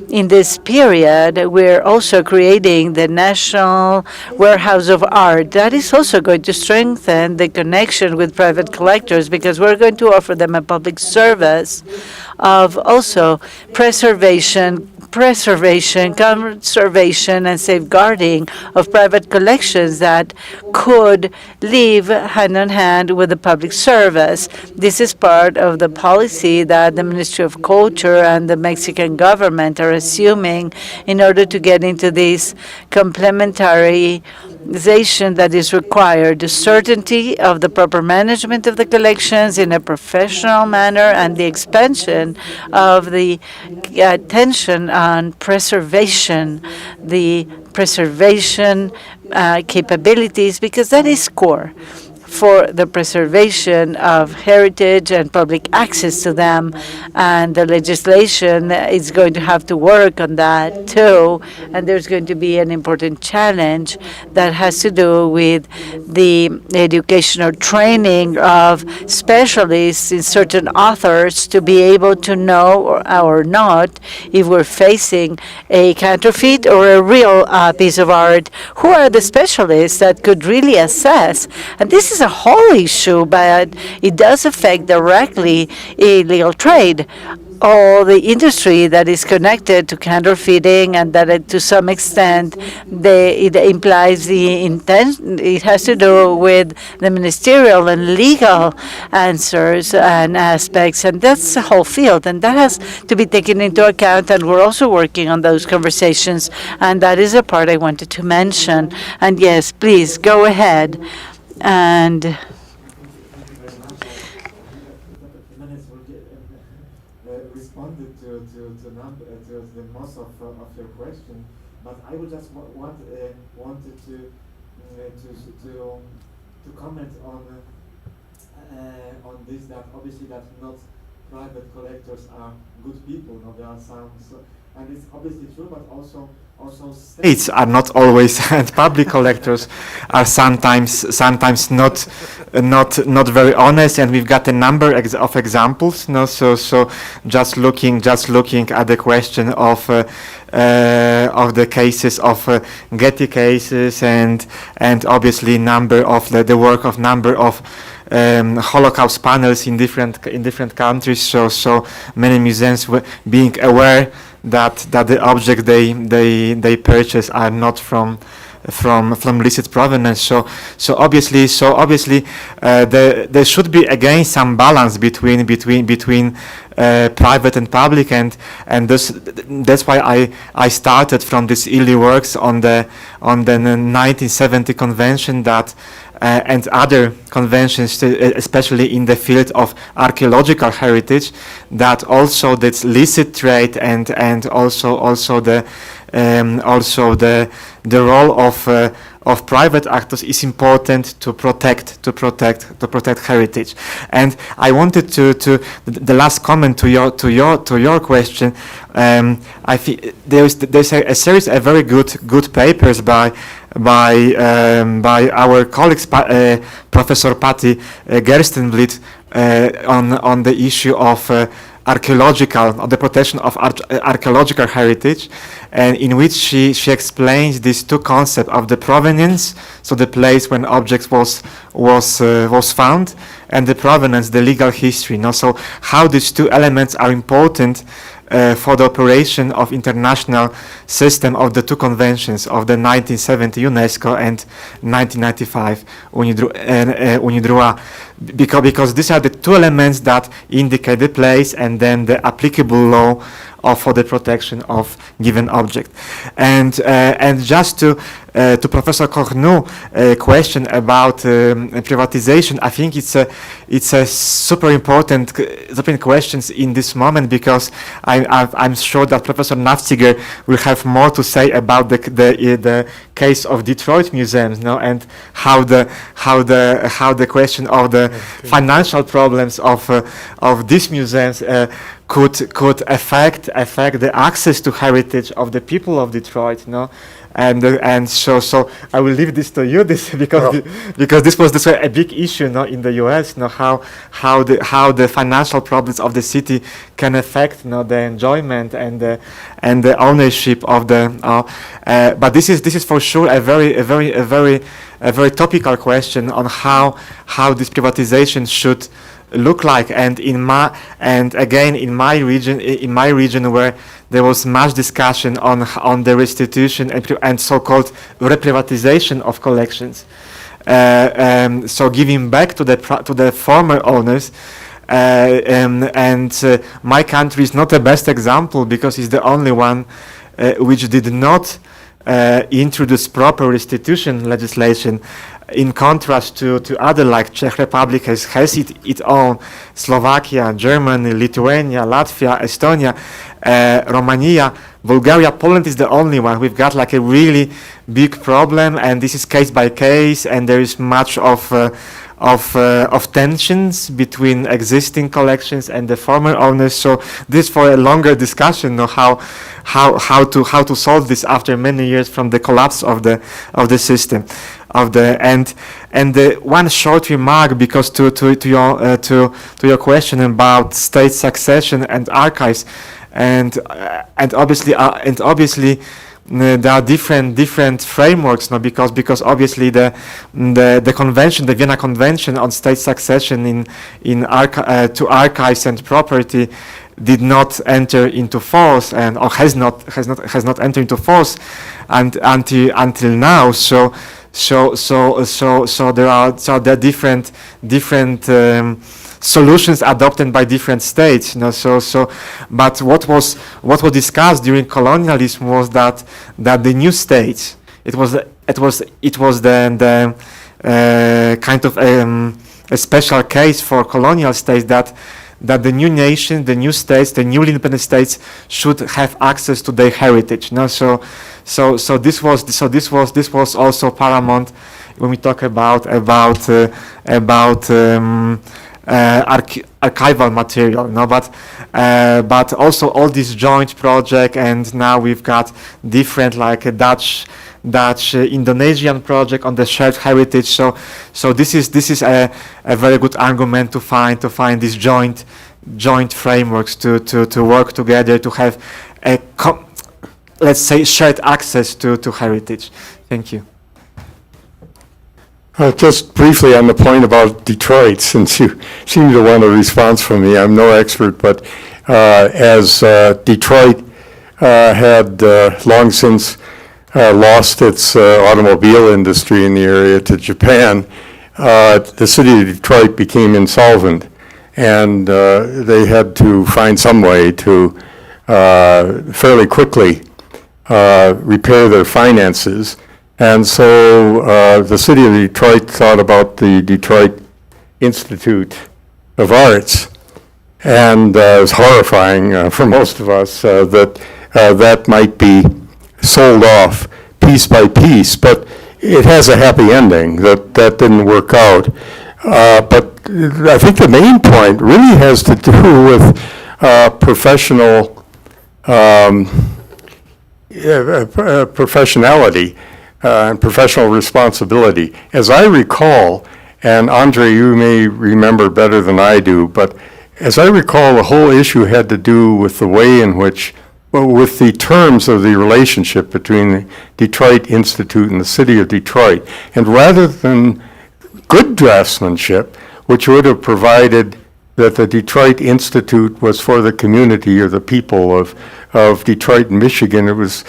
in this period, we're also creating the National Warehouse of Art. That is also going to strengthen the connection with private collectors, because we're going to offer them a public service of also preservation, conservation, and safeguarding of private collections that could live hand in hand with the public service. This is part of the policy that the Ministry of Culture and the Mexican government are assuming in order to get into this complementarization that is required, the certainty of the proper management of the collections in a professional manner, and the expansion of the attention on preservation, the preservation capabilities, because that is core for the preservation of heritage and public access to them. And the legislation is going to have to work on that too. And there's going to be an important challenge that has to do with the educational training of specialists in certain authors to be able to know or not if we're facing a counterfeit or a real piece of art. Who are the specialists that could really assess? And this is a whole issue, but it does affect directly illegal trade. All the industry that is connected to counterfeiting, and that to some extent it implies the intent. It has to do with the ministerial and legal answers and aspects, and that's the whole field, and that has to be taken into account, and we're also working on those conversations, and that is a part I wanted to mention. And yes, please go ahead. And responded to the most of your question, but I would just wanted to comment on this, that obviously that not private collectors are good people. No, there are some, and it's obviously true, but also states are not always, and public collectors are sometimes not very honest, and we've got a number of examples. No, so just looking at the question of the cases of Getty cases, and obviously number of the work of number of Holocaust panels in different countries. So many museums being aware that the objects they purchase are not from licit provenance. So obviously there should be again some balance between private and public, and that's why I started from this early works on the 1970 convention that and other conventions, especially in the field of archaeological heritage, that also this licit trade and also the role of private actors is important to protect heritage. And I wanted to the last comment to your question. I think there's a series of very good papers by our colleagues, Professor Patty Gerstenblit, on the issue of the protection of archaeological heritage, and in which she explains these two concepts of the provenance, so the place when objects was found, and the provenance, the legal history. So how these two elements are important for the operation of international system of the two conventions of the 1970 UNESCO and 1995 UNIDROIT, because these are the two elements that indicate the place and then the applicable law for the protection of given object. And just to Professor Cornu question about privatization, I think it's a super important questions in this moment, because I'm sure that Professor Nafziger will have more to say about the case of Detroit museums, and how the question of the financial problems of these museums could affect the access to heritage of the people of Detroit, and so I will leave this to you, because this was a big issue, in the U.S. How the financial problems of the city can affect the enjoyment and the ownership of the. But this is for sure a very topical question on how this privatization should look like, and in my region where there was much discussion on the restitution and so-called reprivatization of collections, so giving back to the former owners. My country is not the best example, because it's the only one which did not introduce proper restitution legislation, in contrast to other, like Czech Republic has its own, Slovakia, Germany, Lithuania, Latvia, Estonia, Romania, Bulgaria. Poland is the only one. We've got like a really big problem, and this is case by case, and there is much of tensions between existing collections and the former owners. So this for a longer discussion, how to solve this after many years from the collapse of the system. And the one short remark, because to your question about state succession and archives, and obviously there are different frameworks, because obviously the convention, the Vienna Convention on State Succession to archives and property, did not enter into force, or has not entered into force until now. So there are different solutions adopted by different states. But what was discussed during colonialism was that the new states, it was the kind of a special case for colonial states, that the new nation, the new states, the newly independent states should have access to their heritage. So this was also paramount when we talk about archival material. But also all this joint project, and now we've got different, like a Dutch Indonesian project on the shared heritage. So this is a very good argument to find these joint frameworks to work together to have let's say shared access to heritage. Thank you. Just briefly on the point about Detroit, since you seem to want a response from me, I'm no expert, but as Detroit had long since lost its automobile industry in the area to Japan, the city of Detroit became insolvent, and they had to find some way to fairly quickly repair their finances. And so the city of Detroit thought about the Detroit Institute of Arts, and it was horrifying for most of us that that might be sold off piece by piece. But it has a happy ending, that didn't work out. But I think the main point really has to do with professional professionality and professional responsibility. As I recall, and Andre, you may remember better than I do, but as I recall, the whole issue had to do with the way in which, well, with the terms of the relationship between the Detroit Institute and the city of Detroit. And rather than good draftsmanship, which would have provided that the Detroit Institute was for the community or the people of Detroit, Michigan, it was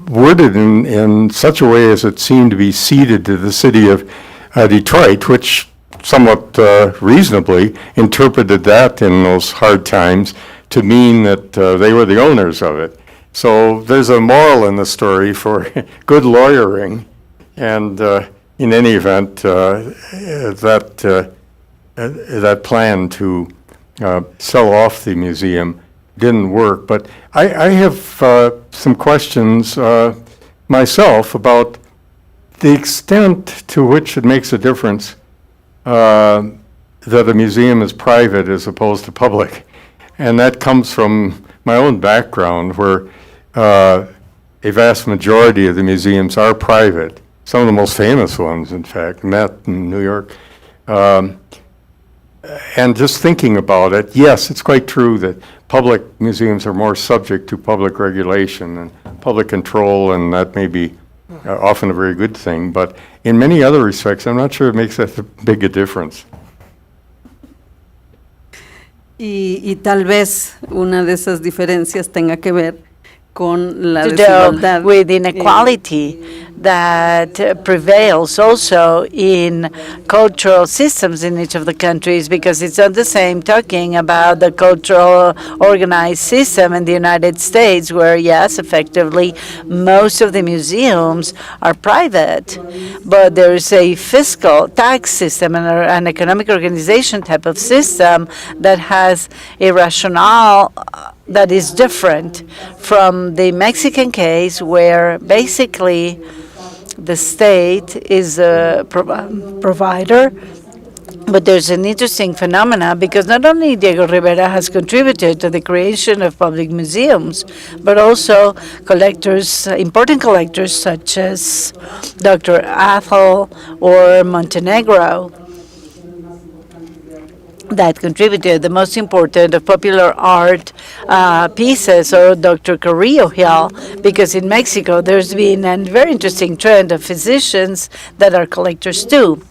worded in such a way as it seemed to be ceded to the city of Detroit, which somewhat reasonably interpreted that in those hard times to mean that they were the owners of it. So there's a moral in the story for good lawyering, and in any event, that plan to sell off the museum didn't work. But I have some questions myself about the extent to which it makes a difference that a museum is private as opposed to public. And that comes from my own background, where a vast majority of the museums are private. Some of the most famous ones, in fact, Met in New York. And just thinking about it, yes, it's quite true that public museums are more subject to public regulation and public control, and that may be often a very good thing. But in many other respects, I'm not sure it makes that big a difference. Y tal vez una de esas diferencias tenga que ver con la to do desigualdad with inequality that prevails also in cultural systems in each of the countries, because it's not the same talking about the cultural organized system in the United States, where, yes, effectively, most of the museums are private, but there's a fiscal tax system and an economic organization type of system that has a rationale that is different from the Mexican case, where basically the state is a provider. But there's an interesting phenomena, because not only Diego Rivera has contributed to the creation of public museums, but also collectors, important collectors such as Dr. Athol or Montenegro, that contributed the most important of popular art pieces, or Dr. Carrillo Hill, because in Mexico there's been a very interesting trend of physicians that are collectors too.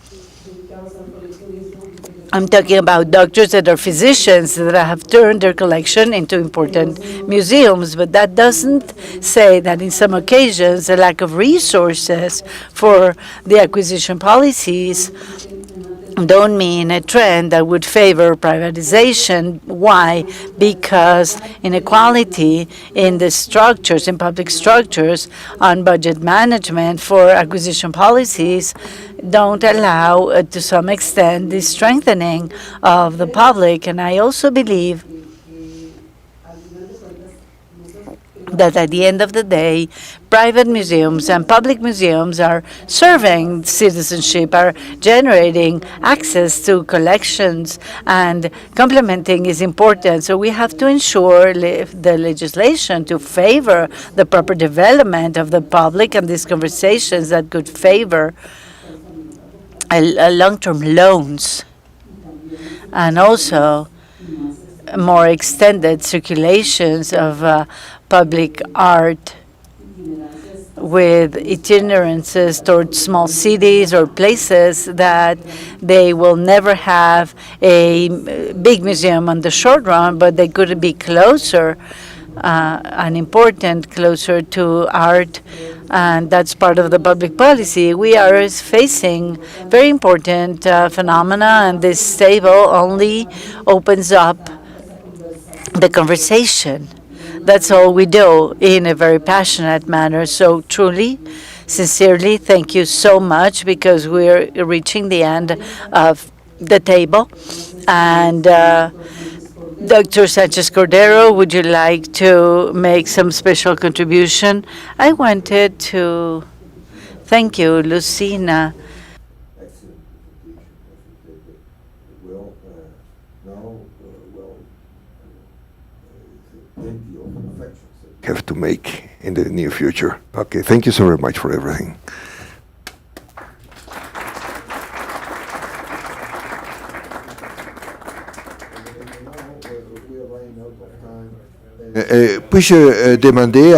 I'm talking about doctors that are physicians that have turned their collection into important museums, but that doesn't say that in some occasions the lack of resources for the acquisition policies don't mean a trend that would favor privatization. Why? Because inequality in the structures, in public structures, on budget management for acquisition policies don't allow, to some extent, the strengthening of the public. And I also believe that at the end of the day, private museums and public museums are serving citizenship, are generating access to collections, and complementing is important. So we have to ensure the legislation to favor the proper development of the public, and these conversations that could favor long-term loans, and also more extended circulations of public art with itinerances towards small cities or places that they will never have a big museum on the short run, but they could be closer, closer to art, and that's part of the public policy. We are facing very important phenomena, and this table only opens up the conversation. That's all we do in a very passionate manner. So truly, sincerely, thank you so much, because we're reaching the end of the table. And Dr. Sanchez Cordero, would you like to make some special contribution? I wanted to Thank you, Lucina. Have to make in the near future. Okay, thank you so very much for everything. Puis-je demander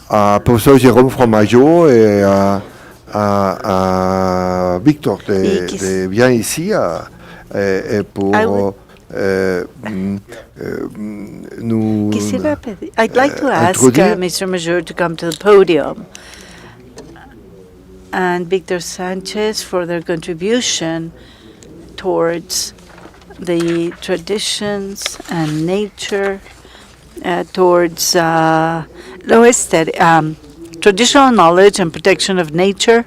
à professeur Jérôme Fromageau et à Victor de bien ici pour nous I'd like to ask Mr. Major to come to the podium and Victor Sanchez for their contribution towards the traditions and nature, towards traditional knowledge and protection of nature.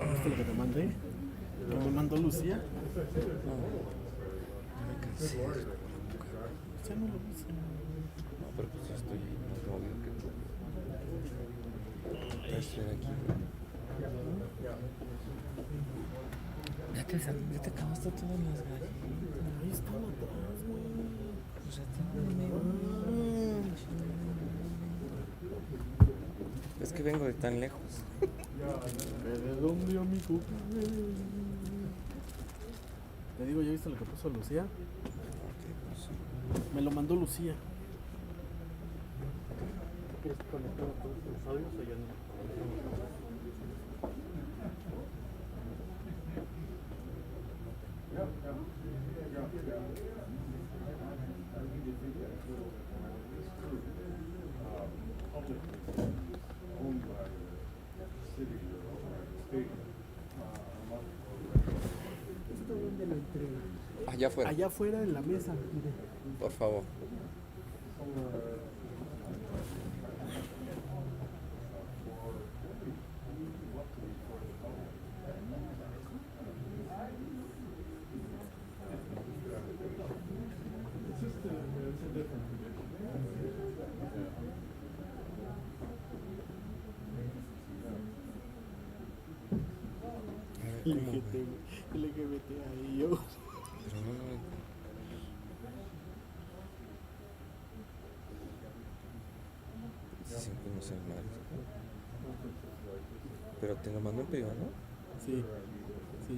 ¿Viste lo que te mandé? ¿Que me mandó Lucía? Ya no lo puse. No, pero pues yo estoy ahí, no tengo bien que tú. Ya estoy aquí. Ya te acabaste todas las gallinas. Ahí están atrás, güey. Pues ya tengo Es que vengo de tan lejos. ¿De dónde, amigo? Te digo, ¿ya viste lo que puso Lucía? Me lo mandó Lucía. ¿Quieres conectar a todos los audios o ya no? Allá afuera. Allá afuera en la mesa, mire. Por favor. LGBT ahí yo. Pero no. Sin conocer mal. Pero te lo mandó en privado, ¿no? Sí,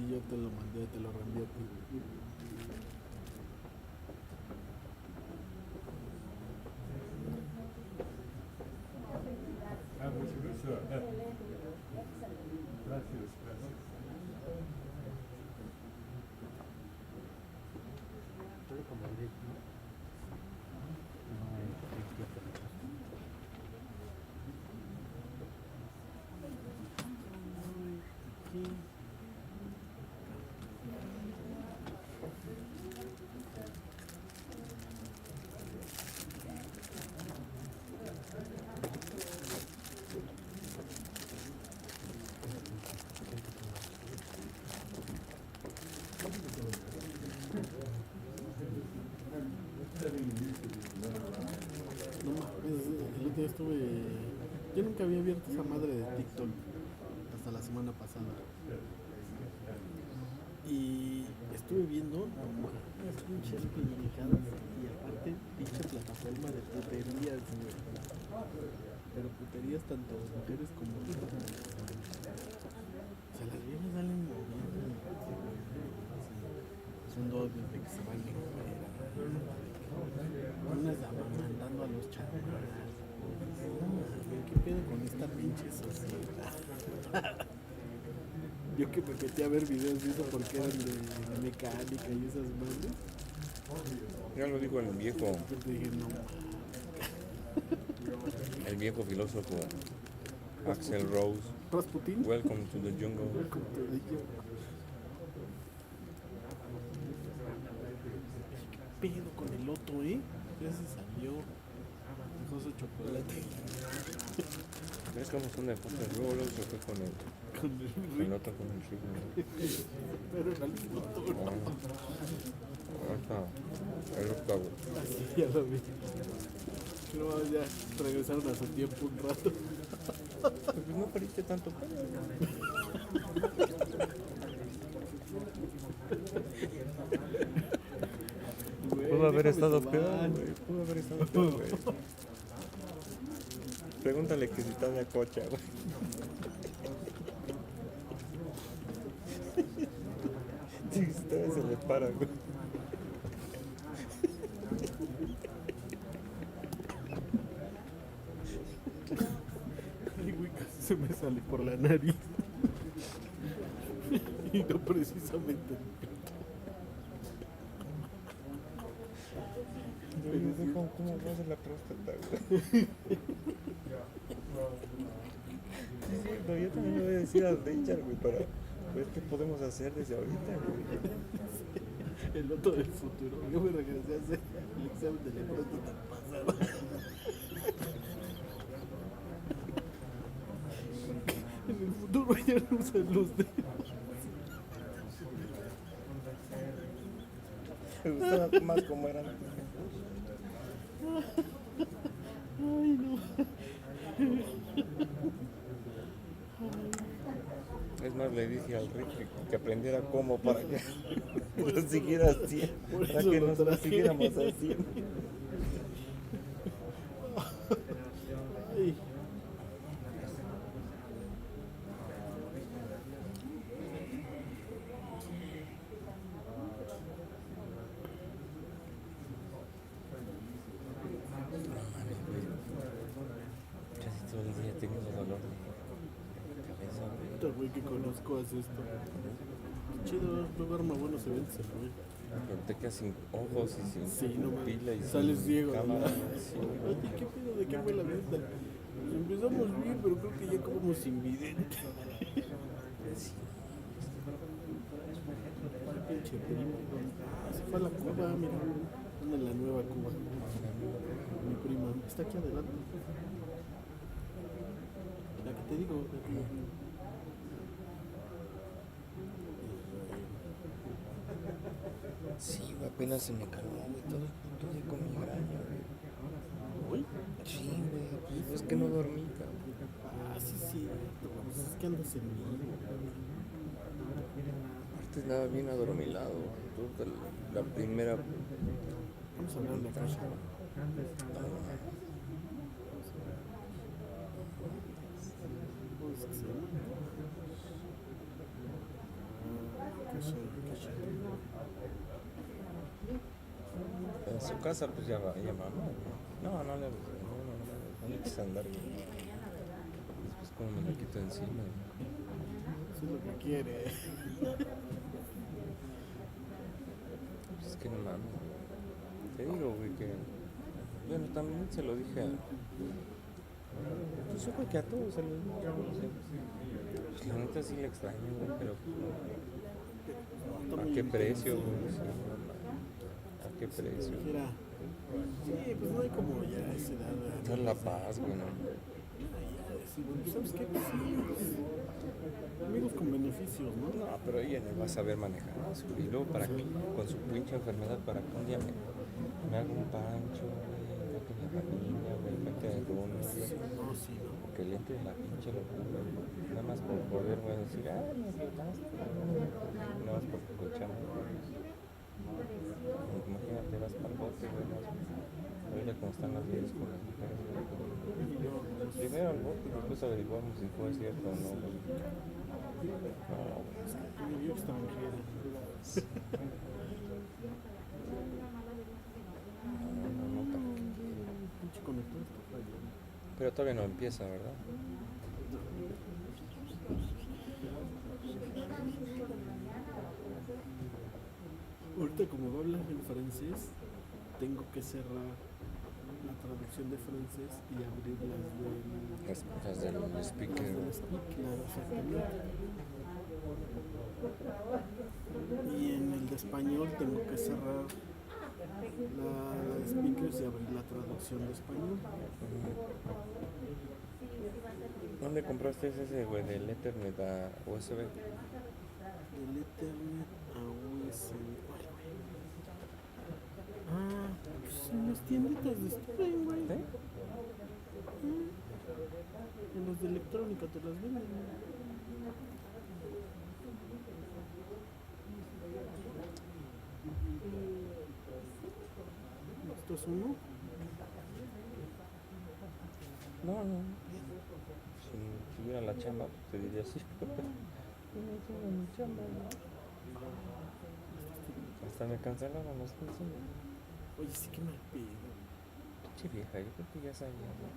yo te lo mandé, te lo reenvié a ti. No mames, el otro día yo nunca había abierto esa madre de TikTok hasta la semana pasada. Y estuve viendo, no mames, pinches pendejadas y aparte pinche plataforma de puterías, güey. Pero puterías tanto mujeres como hombres. O sea, las viejas salen moviendo. Son dos desde que se van en fuera. Unas mandando a los chavos. ¿Qué pedo con esta pinche sociedad? Yo que me metí a ver videos de eso porque eran de mecánica y esas madres. Ya lo dijo el viejo filósofo Axel Rose. Rasputin. Welcome to the jungle. ¿Qué pedo con el loto, Ya se salió. Dejó su chocolate. ¿Ves cómo son de fotos? Luego se fue con el otro, con el ritmo. Pero era el futuro. Ahorita, el octavo. Así ya lo vi. No, ya regresaron a su tiempo un rato. Pues no perdiste tanto pelo. Pudo haber estado peor, güey. Pudo haber estado peor, güey. Pregúntale que si está de acocha, güey. Sí, todavía se le para, güey. Ay, güey, casi se me sale por la nariz. Y no precisamente. ¿Cómo va a ser la próstata, güey? Yo también le voy a decir a Richard, güey, para ver qué podemos hacer desde ahorita, güey. El loto del futuro. Yo me regresé a hacer el examen de la próstata pasada. En el futuro ya no usan los dedos. Me gustaba más como eran. Ay, no. Es más, le dije al Rick que aprendiera cómo para que lo siguiera haciendo, para que nos lo siguiéramos haciendo. Ay. Casi todo el día tengo dolor de cabeza, güey. Puta, güey, que conozco hace esto. Qué chido, no duerma buenos eventos, güey. Pero te quedas sin ojos y sin no pila y sales sin ciego, cámara. ¿verdad? Sí, Oye, ¿qué pedo? ¿De qué fue la venta? Pues empezamos bien, pero creo que ya como sin vidente. Pinche primo. Se fue a la Cuba, mira. Anda en la nueva Cuba. Mi prima. Está aquí adelante. La que te digo, la que Sí, güey, apenas se me calmó, güey, todo con migraña, güey. ¿Uy? Sí, güey, es que no dormí, cabrón. Ah, sí, sí. Pues es que andas en mí. Aparte estaba bien adormilado, toda la primera... Vamos a hablar de la casa. ¿Cómo es que se llama? En su casa, pues ya mamá. No le quise andar. Después como me lo quito encima. Eso es lo que quiere. Pues es que no mames. Te digo, güey, que... Bueno, también se lo dije a... Pues yo creo que a todos se lo dije. Pues la neta sí le extraño, güey, pero... ¿A qué precio, güey? Sí, ¿a qué precio? Mira, sí, pues no hay como ya esa edad. Echar la paz, güey, ¿no? Sí, ¿sabes qué? Pues sí, amigos con beneficios, ¿no? No, pero ella no va a saber manejar eso. Y luego para que, con su pinche enfermedad, para que un día me haga un pancho, güey, mete mi familia, güey, mete a algunos, güey. No, sí, no. Que le entre la pinche locura, güey. Nada más por poder, güey, decir, ah, me violaste. Nada más por escucharme, güey. Imagínate, vas para el bote, güey, ahorita cómo están las leyes con las mujeres, güey. Primero al bote y después averiguamos si fue cierto o no, güey. No, güey. Yo extranjero. No, ¿para qué? Pinche conector está fallando. Pero todavía no empieza, ¿verdad? ahorita como va a hablar en francés, tengo que cerrar la traducción de francés y abrir las del speaker. Las del speaker, exactamente. Y en el de español tengo que cerrar la de speakers y abrir la traducción de español. ¿Dónde compraste ese, güey, del Ethernet a USB? Del Ethernet a USB. Ah, pues en las tienditas de streaming, güey. ¿Sí? En los de electrónica te las venden. ¿Esto es uno? No. Si tuviera la chamba, te diría sí. No tengo mi chamba. Hasta me cancelaron los 15. Oye, sí que me pido. Che vieja, yo creo que ya sabía, ¿no?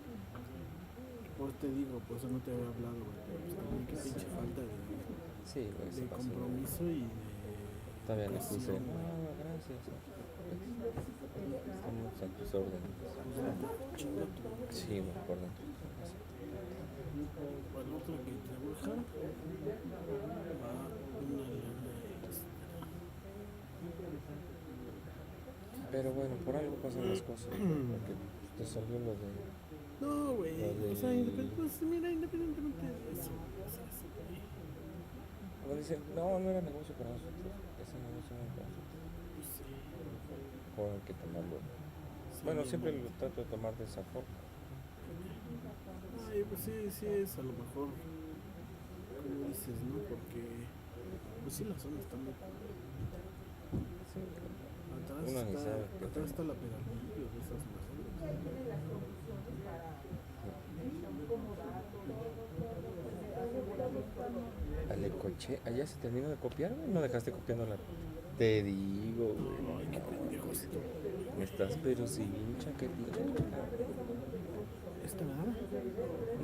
Por te digo, por eso no te había hablado, güey. Pues también que pinche falta de, sí, güey, de compromiso y de... Todavía le puse, no, gracias. Estamos a tus órdenes. Sí, me acuerdo. Para el otro que trabaja, va una lana extra. Pero bueno, por algo pasan las cosas, porque te salió lo de... No, güey, o sea, pues mira, independientemente de eso, como dicen, no era negocio para nosotros, ese negocio no es para nosotros. Pues sí. O hay que tomarlo. Sí, bueno, siempre lo trato de tomar de esa forma. Ay, pues sí es a lo mejor, como dices, ¿no? Porque, pues sí, la zona está muy... Sí, atrás está la pedalillo de esas madres. Ale coche, ¿allá se terminó de copiar, güey? ¿No dejaste copiando la...? Te digo, güey. Ay, qué pendejo esto. Me estás pero sin chaquetita. ¿Esta verdad?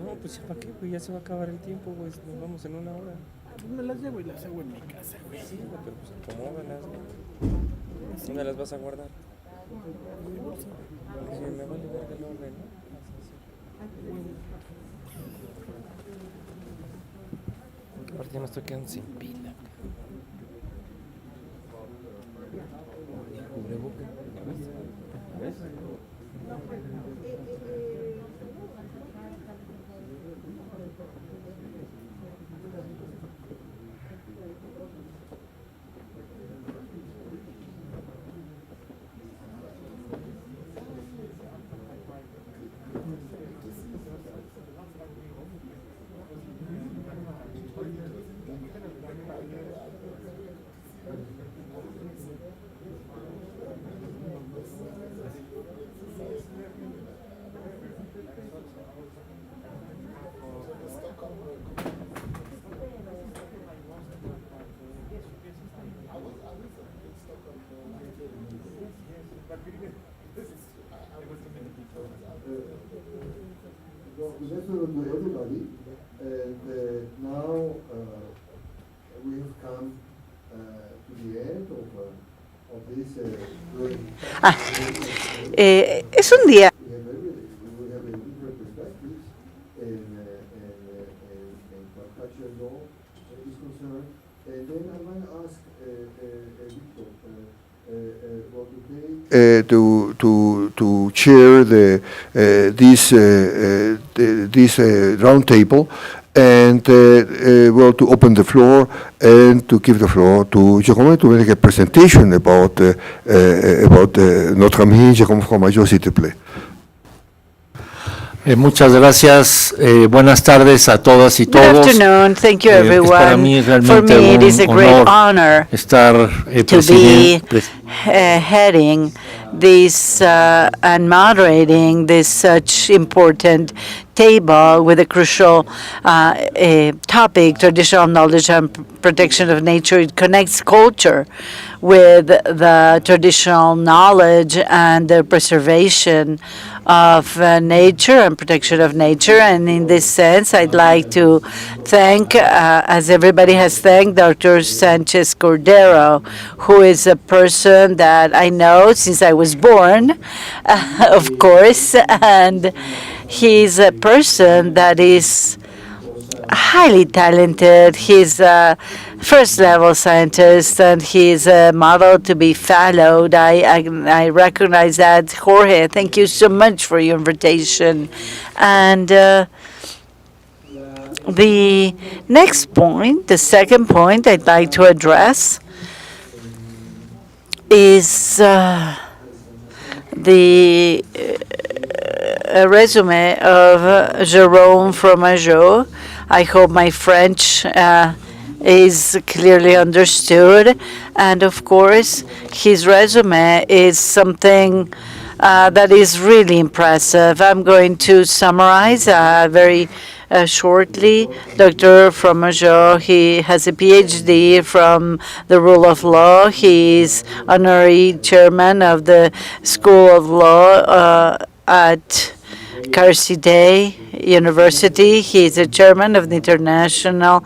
No, pues ya para qué, güey, ya se va a acabar el tiempo, güey. Nos vamos en una hora. Pues me las llevo y las hago en mi casa, güey. Sí, güey, pero pues acomódalas, güey. ¿Dónde las vas a guardar? En mi bolsa. Sí, me va a llevar del orden, ¿no? Aparte ya me estoy quedando sin pila. Cubreboca. ¿Ves? Good afternoon to everybody, and now we have come to the end of this very es un día. We have different perspectives in what cultural law is concerned, and then I want to ask Victor to chair this round table, and to open the floor and to give the floor to Jérôme to make a presentation about Notre Ami Jérôme Fromageau, s'il te plaît. Muchas gracias. Buenas tardes a todas y todos. Good afternoon. Thank you, everyone. Para mí For me, it is a great honor estar to be heading this and moderating this such important table with a crucial topic, traditional knowledge and protection of nature. It connects culture with the traditional knowledge and the preservation of nature and protection of nature. And in this sense, I'd like to thank, as everybody has thanked, Dr. Sanchez Cordero, who is a person that I know since I was born, of course, and he's a person that is highly talented. He's a first-level scientist, and he's a model to be followed. I recognize that. Jorge, thank you so much for your invitation. And the next point, the second point I'd like to address is the resume of Jérôme Fromageau. I hope my French is clearly understood. And of course, his resume is something that is really impressive. I'm going to summarize very shortly. Dr. Fromageau, he has a PhD from the Rule of Law. He is honorary chairman of the School of Law at Carnegie University. He is a chairman of the International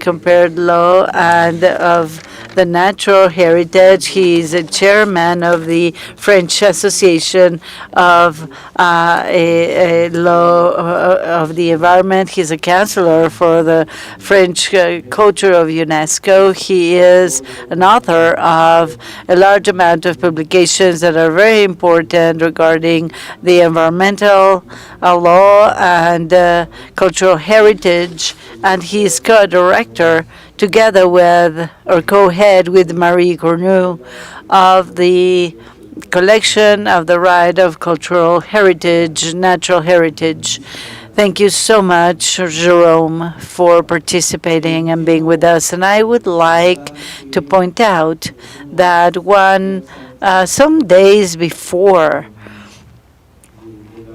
Compared Law and of the Natural Heritage. He is a chairman of the French Association of Law of the Environment. He's a counselor for the French Culture of UNESCO. He is an author of a large amount of publications that are very important regarding the environmental law and cultural heritage, and he is co-director together with, or co-head with Marie Cornu, of the collection of the right of cultural heritage, natural heritage. Thank you so much, Jérôme, for participating and being with us. And I would like to point out that some days before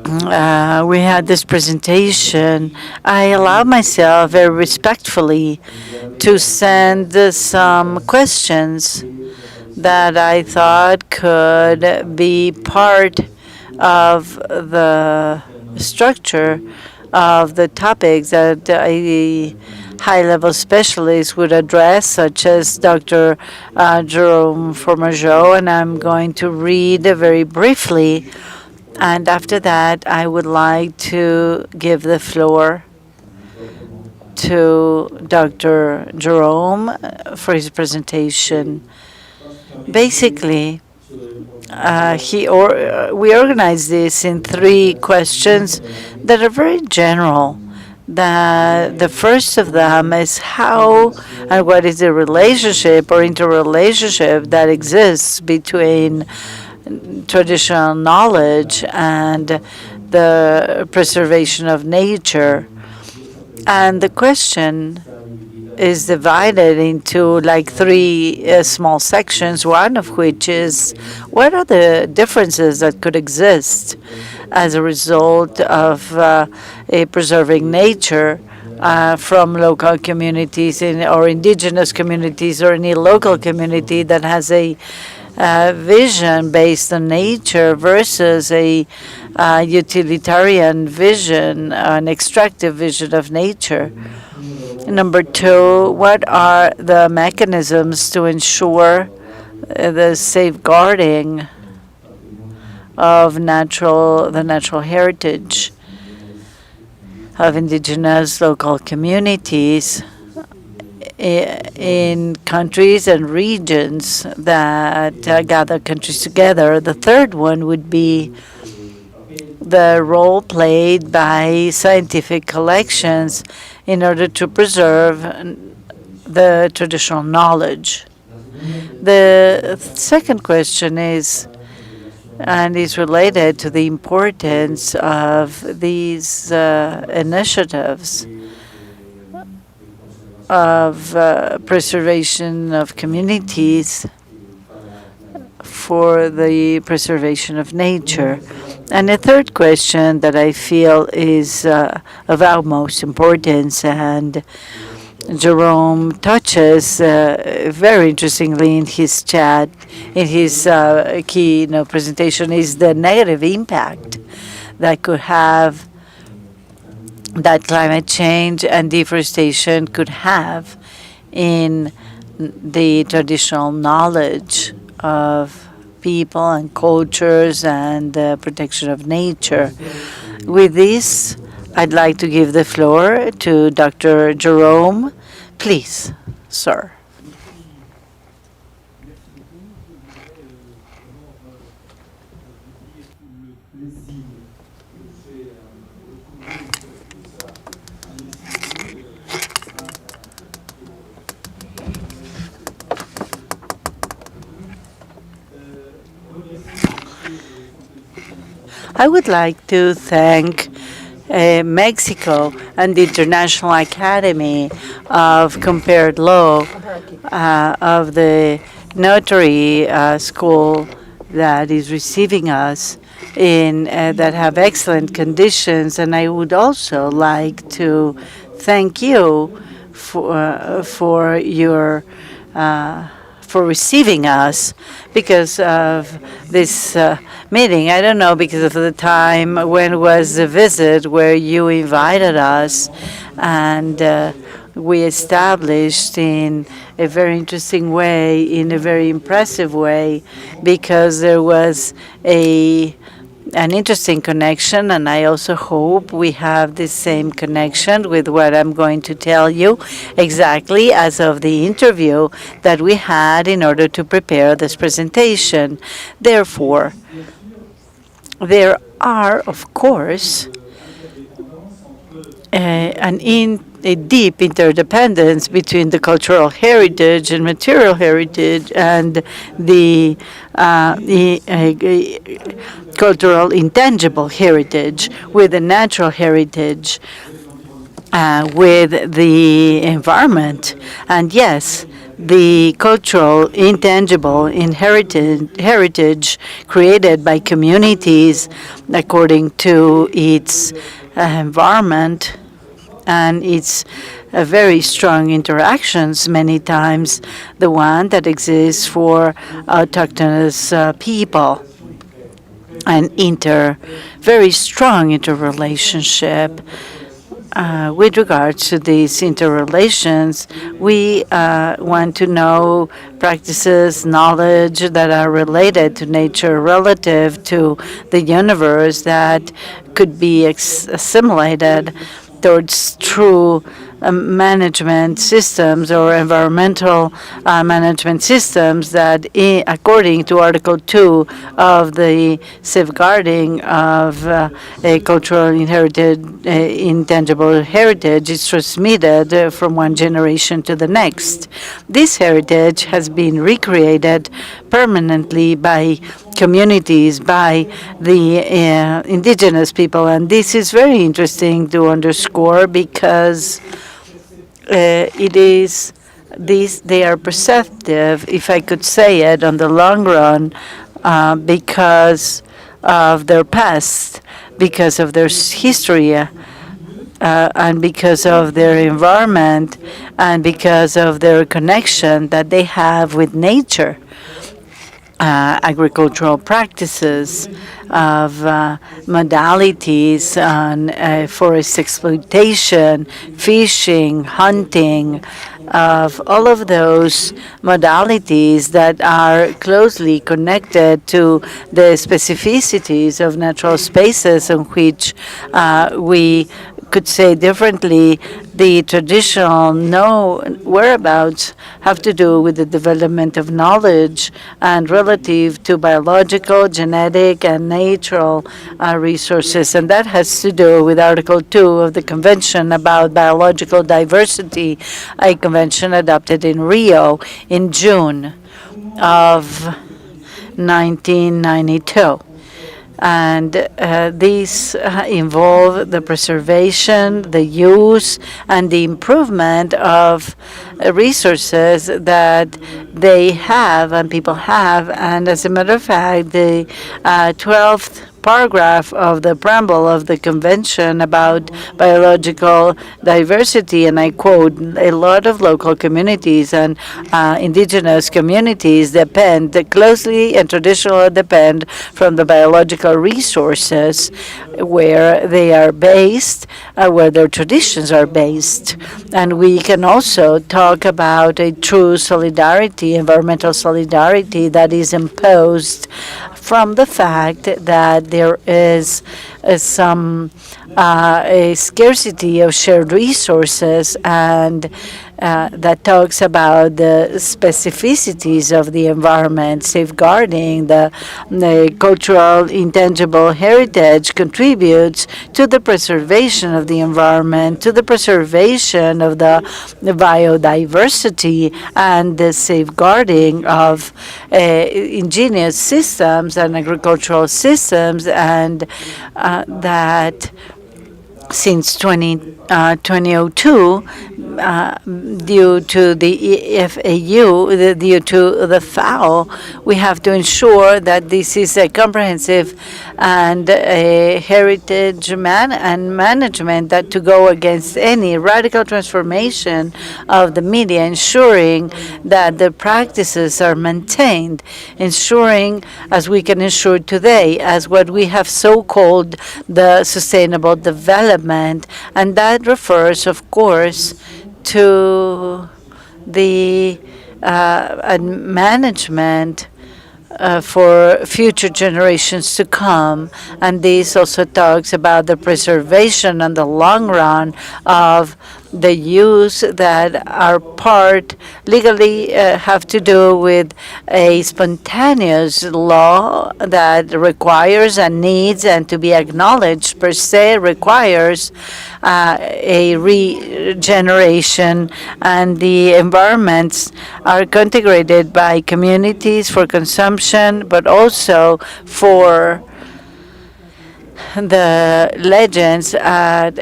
we had this presentation, I allowed myself very respectfully to send some questions that I thought could be part of the structure of the topics that a high-level specialist would address, such as Dr. Jérôme Fromageau, and I'm going to read very briefly. And after that, I would like to give the floor to Dr. Jérôme for his presentation. Basically, we organized this in 3 questions that are very general. The first of them is how and what is the relationship or interrelationship that exists between traditional knowledge and the preservation of nature. And the question is divided into like 3 small sections, one of which is what are the differences that could exist as a result of preserving nature from local communities or indigenous communities or any local community that has a vision based on nature versus a utilitarian vision, an extractive vision of nature. Number 2, what are the mechanisms to ensure the safeguarding of the natural heritage of indigenous local communities in countries and regions that gather countries together? The third one would be the role played by scientific collections in order to preserve the traditional knowledge. The second question is related to the importance of these initiatives of preservation of communities for the preservation of nature. And a third question that I feel is of utmost importance, and Jerome touches very interestingly in his chat, in his keynote presentation, is the negative impact that could have that climate change and deforestation could have in the traditional knowledge of people and cultures and the protection of nature. With this, I'd like to give the floor to Dr. Jerome. Please, sir. I would like to thank Mexico and the International Academy of Compared Law of the Notary School that is receiving us in that have excellent conditions, and I would also like to thank you for your for receiving us because of this meeting. I don't know, because of the time when was the visit where you invited us, and we established in a very interesting way, in a very impressive way, because there was an interesting connection, and I also hope we have the same connection with what I'm going to tell you exactly as of the interview that we had in order to prepare this presentation. Therefore, there are, of course, a deep interdependence between the cultural heritage and material heritage and the cultural intangible heritage with the natural heritage, with the environment. And yes, the cultural intangible heritage created by communities according to its environment and its very strong interactions, many times the one that exists for autochthonous people, and very strong interrelationship. With regards to these interrelations, we want to know practices, knowledge that are related to nature, relative to the universe, that could be assimilated towards true management systems or environmental management systems that, according to Article 2 of the safeguarding of a cultural intangible heritage, is transmitted from one generation to the next. This heritage has been recreated permanently by communities, by the indigenous people, and this is very interesting to underscore because they are perceptive, if I could say it, on the long run, because of their past, because of their history, and because of their environment, and because of their connection that they have with nature. Agricultural practices, of modalities on forest exploitation, fishing, hunting, of all of those modalities that are closely connected to the specificities of natural spaces in which we could say differently, the traditional whereabouts have to do with the development of knowledge and relative to biological, genetic, and natural resources. And that has to do with Article 2 of the Convention about Biological Diversity, a convention adopted in Rio in June of 1992. And these involve the preservation, the use, and the improvement of resources that they have and people have. And as a matter of fact, the 12th paragraph of the preamble of the Convention about biological diversity, and I quote, "A lot of local communities and indigenous communities depend closely and traditionally depend from the biological resources where they are based, where their traditions are based." And we can also talk about a true solidarity, environmental solidarity that is imposed from the fact that there is a scarcity of shared resources, and that talks about the specificities of the environment. Safeguarding the cultural intangible heritage contributes to the preservation of the environment, to the preservation of the biodiversity, and the safeguarding of indigenous systems and agricultural systems, and that since 2002, due to the FAO, due to the FAO, we have to ensure that this is a comprehensive and a heritage and management that to go against any radical transformation of the media, ensuring that the practices are maintained, ensuring, as we can ensure today, as what we have so-called the sustainable development, and that refers, of course, to the management for future generations to come. And this also talks about the preservation in the long run of the use that are part legally have to do with a spontaneous law that requires and needs and to be acknowledged per se requires a regeneration, and the environments are integrated by communities for consumption, but also for the legends, how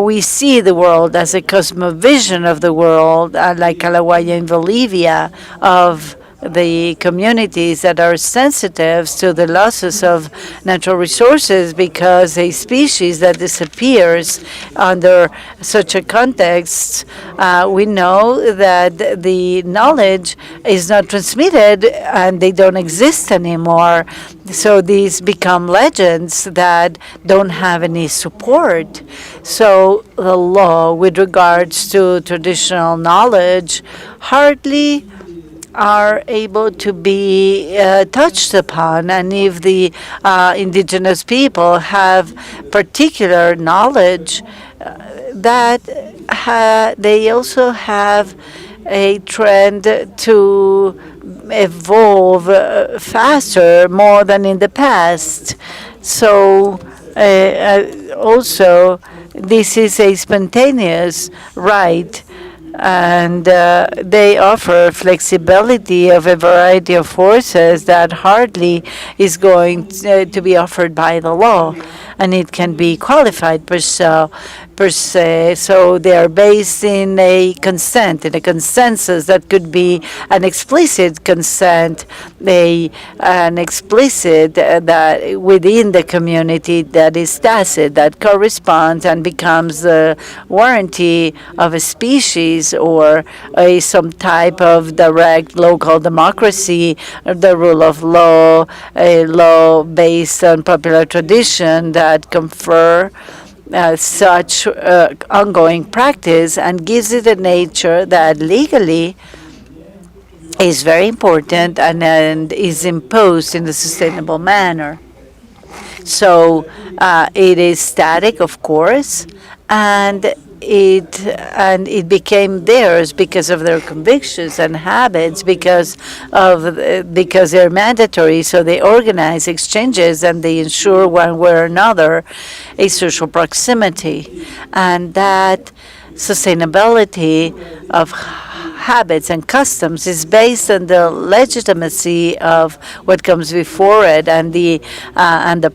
we see the world as a cosmovision of the world, like Calawaya in Bolivia, of the communities that are sensitive to the losses of natural resources, because a species that disappears under such a context, we know that the knowledge is not transmitted and they don't exist anymore. So these become legends that don't have any support. So the law with regards to traditional knowledge hardly are able to be touched upon, and if the indigenous people have particular knowledge, that they also have a trend to evolve faster, more than in the past. So also this is a spontaneous right, and they offer flexibility of a variety of forces that hardly is going to be offered by the law, and it can be qualified per se. So they are based in a consent, in a consensus that could be an explicit consent, an explicit that within the community that is tacit, that corresponds and becomes the warranty of a species or some type of direct local democracy, the rule of law, a law based on popular tradition that confer such ongoing practice and gives it a nature that legally is very important and is imposed in a sustainable manner. So it is static, of course, and it became theirs because of their convictions and habits, because they're mandatory. So they organize exchanges and they ensure one way or another a social proximity, and that sustainability of habits and customs is based on the legitimacy of what comes before it and the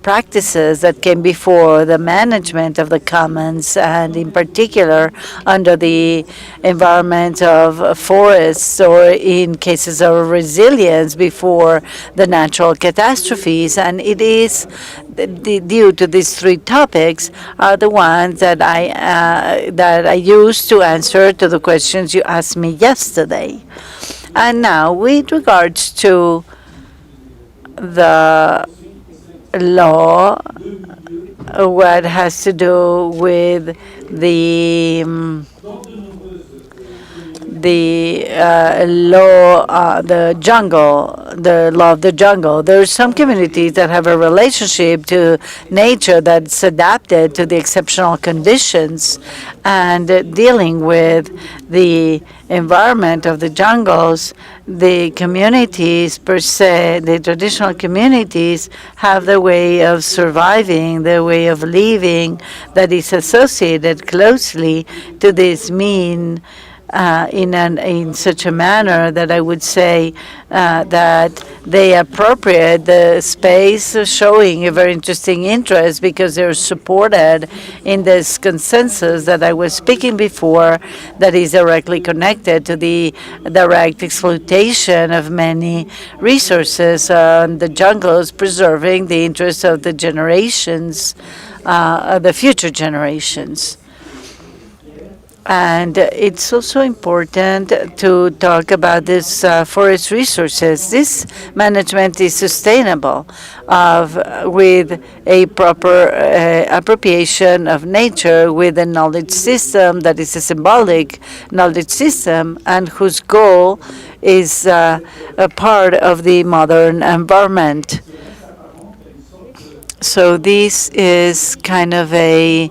practices that came before the management of the commons, and in particular under the environment of forests, or in cases of resilience before the natural catastrophes. And it is due to these three topics are the ones that I used to answer to the questions you asked me yesterday. And now, with regards to the law, what has to do with the law, the law of the jungle. There are some communities that have a relationship to nature that's adapted to the exceptional conditions, and dealing with the environment of the jungles, the communities per se, the traditional communities, have the way of surviving, the way of living that is associated closely to this mean, in such a manner that I would say that they appropriate the space, showing a very interesting interest because they're supported in this consensus that I was speaking before, that is directly connected to the direct exploitation of many resources in the jungles, preserving the interests of the generations, the future generations. And it's also important to talk about this forest resources. This management is sustainable with a proper appropriation of nature, with a knowledge system that is a symbolic knowledge system and whose goal is a part of the modern environment. So this is kind of a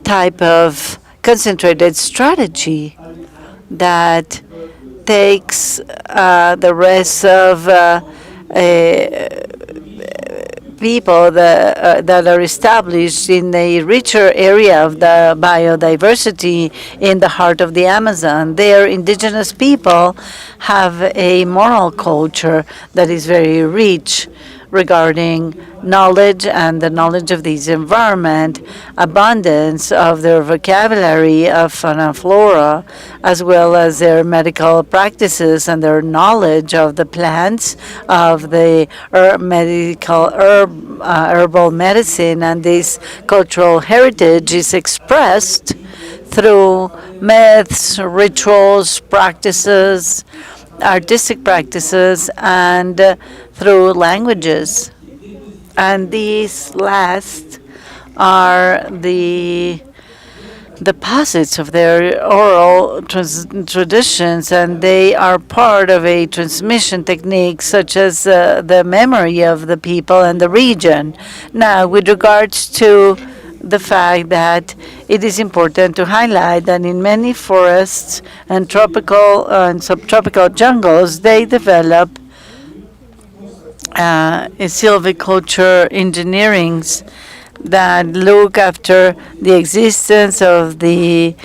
type of concentrated strategy that takes the rest of people that are established in a richer area of the biodiversity in the heart of the Amazon. Their indigenous people have a moral culture that is very rich regarding knowledge and the knowledge of this environment, abundance of their vocabulary of fauna and flora, as well as their medical practices and their knowledge of the plants, of the herbal medicine. And this cultural heritage is expressed through myths, rituals, practices, artistic practices, and through languages. And these last are the deposits of their oral traditions, and they are part of a transmission technique such as the memory of the people and the region. Now, with regards to the fact that it is important to highlight that in many forests and tropical and subtropical jungles, they develop silviculture engineerings that look after the existence of the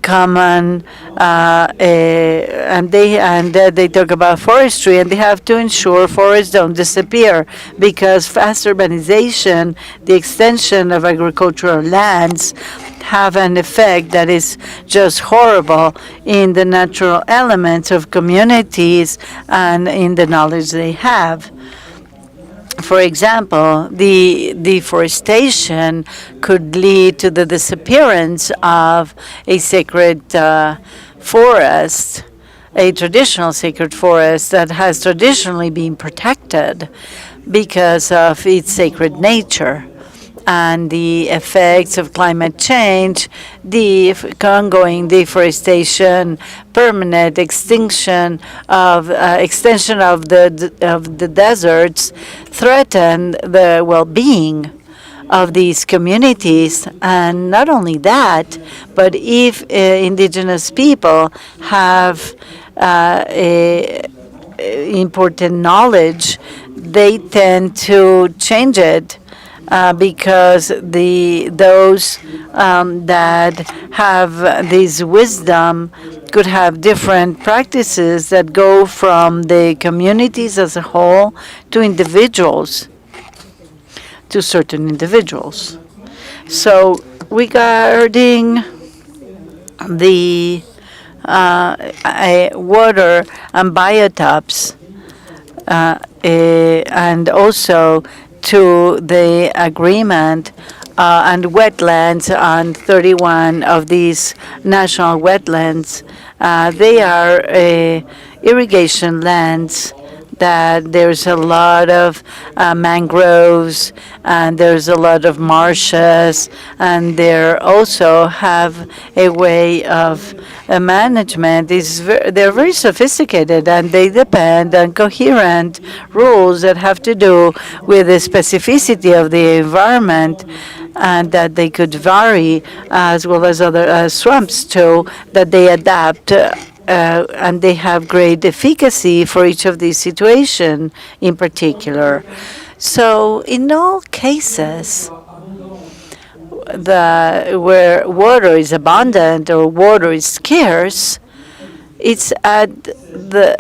common, and they talk about forestry, and they have to ensure forests don't disappear, because fast urbanization, the extension of agricultural lands, have an effect that is just horrible in the natural elements of communities and in the knowledge they have. For example, the deforestation could lead to the disappearance of a sacred forest, a traditional sacred forest that has traditionally been protected because of its sacred nature. And the effects of climate change, the ongoing deforestation, permanent extinction of extension of the deserts, threaten the well-being of these communities. And not only that, but if indigenous people have important knowledge, they tend to change it because those that have this wisdom could have different practices that go from the communities as a whole to individuals, to certain individuals. So regarding the water and biotopes, and also to the agreement and wetlands on 31 of these national wetlands. They are irrigation lands that there's a lot of mangroves, and there's a lot of marshes, and they also have a way of management. They're very sophisticated, and they depend on coherent rules that have to do with the specificity of the environment, and that they could vary, as well as other swamps too, that they adapt. And they have great efficacy for each of these situations in particular. So in all cases, where water is abundant or water is scarce, it's in the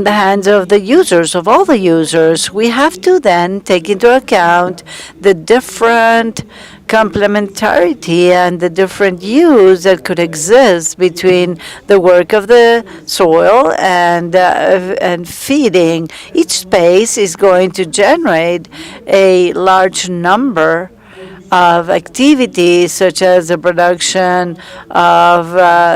hands of the users, of all the users. We have to then take into account the different complementarity and the different use that could exist between the work of the soil and feeding. Each space is going to generate a large number of activities, such as the production of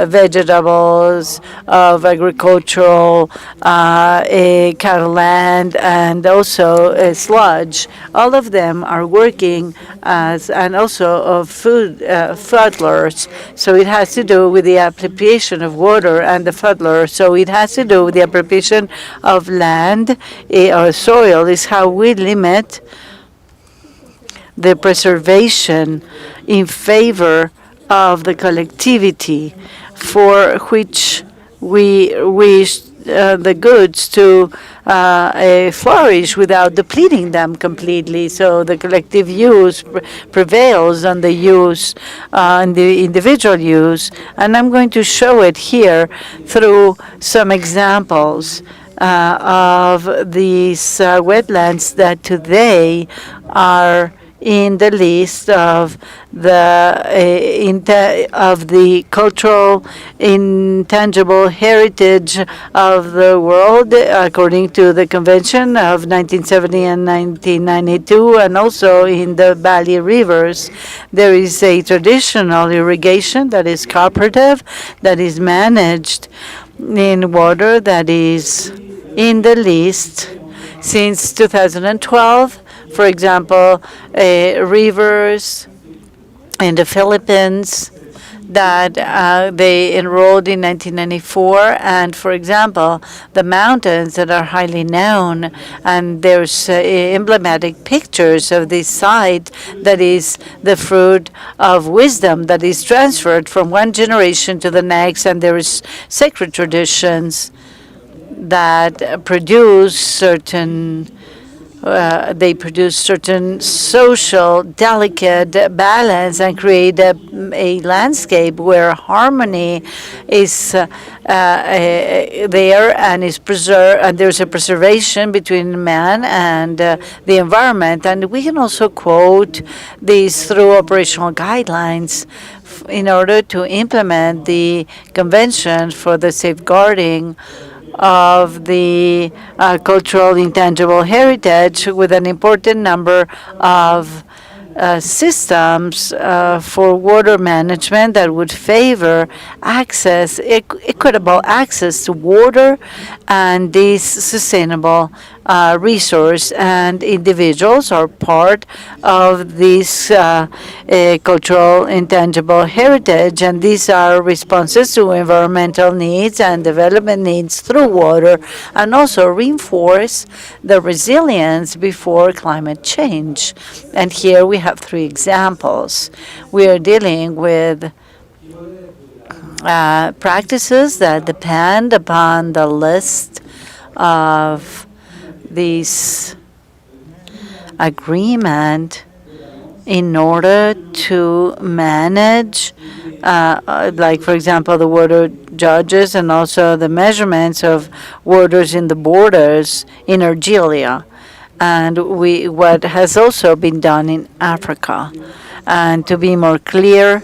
vegetables, of agricultural cattle land, and also sludge. All of them are working and also of food floodlers. So it has to do with the appropriation of water and the floodler. So it has to do with the appropriation of land or soil. Is how we limit the preservation in favor of the collectivity, for which we wish the goods to flourish without depleting them completely. So the collective use prevails on the use, on the individual use. And I'm going to show it here through some examples of these wetlands that today are in the list of the cultural intangible heritage of the world, according to the Convention of 1970 and 1992, and also in the Valley Rivers. There is a traditional irrigation that is cooperative, that is managed in water, that is in the list since 2012. For example, rivers in the Philippines that they enrolled in 1994, and for example, the mountains that are highly known, and there's emblematic pictures of this site that is the fruit of wisdom that is transferred from one generation to the next, and there is sacred traditions that produce certain social delicate balance and create a landscape where harmony is there and is preserved, and there's a preservation between man and the environment. And we can also quote these through operational guidelines in order to implement the Convention for the Safeguarding of the cultural intangible heritage, with an important number of systems for water management that would favor equitable access to water and this sustainable resource. And individuals are part of this cultural intangible heritage, and these are responses to environmental needs and development needs through water, and also reinforce the resilience before climate change. And here we have three examples. We are dealing with practices that depend upon the list of these agreement in order to manage, like, for example, the water judges and also the measurements of waters in the borders in Argelia, and what has also been done in Africa. And to be more clear,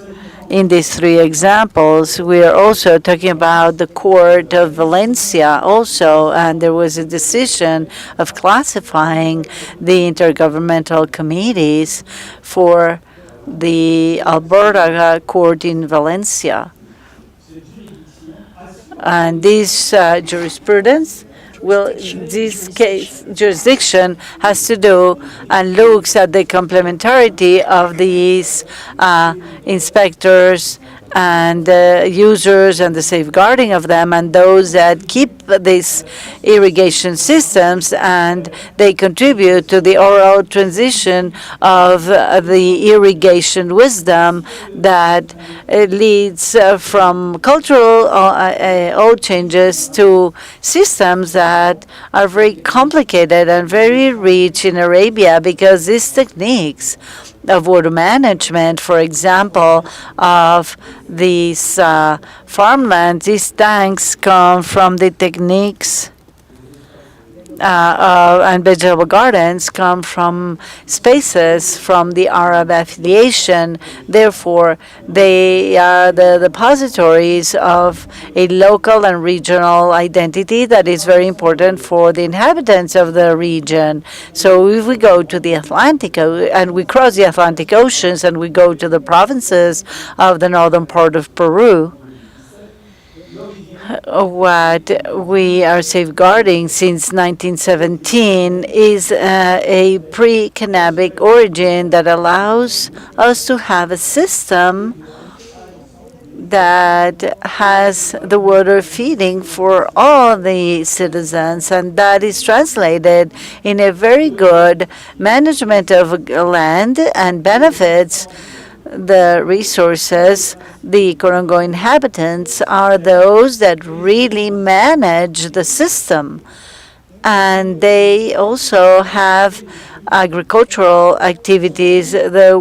in these three examples, we are also talking about the Court of Valencia also, and there was a decision of classifying the intergovernmental committees for the Alberta Court in Valencia. And this jurisprudence this case jurisdiction has to do and looks at the complementarity of these inspectors and users and the safeguarding of them and those that keep these irrigation systems, and they contribute to the overall transition of the irrigation wisdom that leads from cultural old changes to systems that are very complicated and very rich in Arabia, because these techniques of water management, for example, of these farmlands, these tanks come from the techniques and vegetable gardens come from spaces from the Arab affiliation. Therefore, they are the depositories of a local and regional identity that is very important for the inhabitants of the region. So if we go to the Atlantic and we cross the Atlantic Oceans and we go to the provinces of the northern part of Peru, what we are safeguarding since 1917 is a pre-cannabic origin that allows us to have a system that has the water feeding for all the citizens, and that is translated in a very good management of land and benefits the resources. The Corongo inhabitants are those that really manage the system, and they also have agricultural activities. The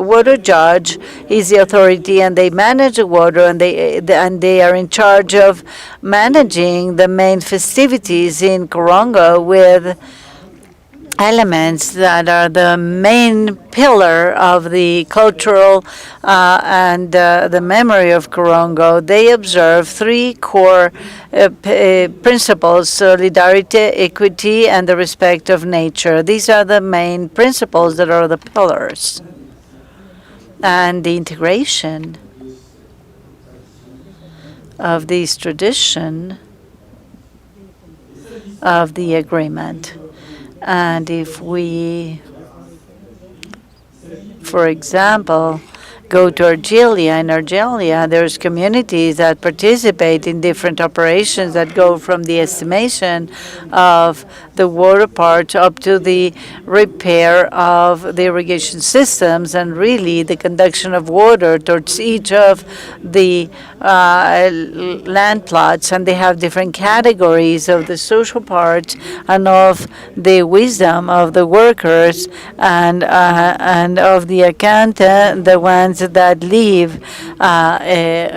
water judge is the authority, and they manage the water, and they are in charge of managing the main festivities in Corongo with elements that are the main pillar of the cultural and the memory of Corongo. They observe three core principles: solidarity, equity, and the respect of nature. These are the main principles that are the pillars. And the integration of this tradition of the agreement. And if we, for example, go to Argelia, in Argelia, there's communities that participate in different operations that go from the estimation of the water part up to the repair of the irrigation systems, and really the conduction of water towards each of the land plots. And they have different categories of the social part and of the wisdom of the workers and of the accountant, the ones that live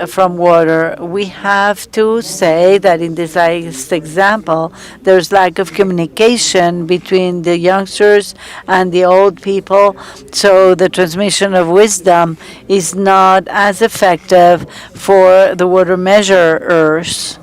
from water. We have to say that in this last example, there's lack of communication between the youngsters and the old people, so the transmission of wisdom is not as effective for the water measurers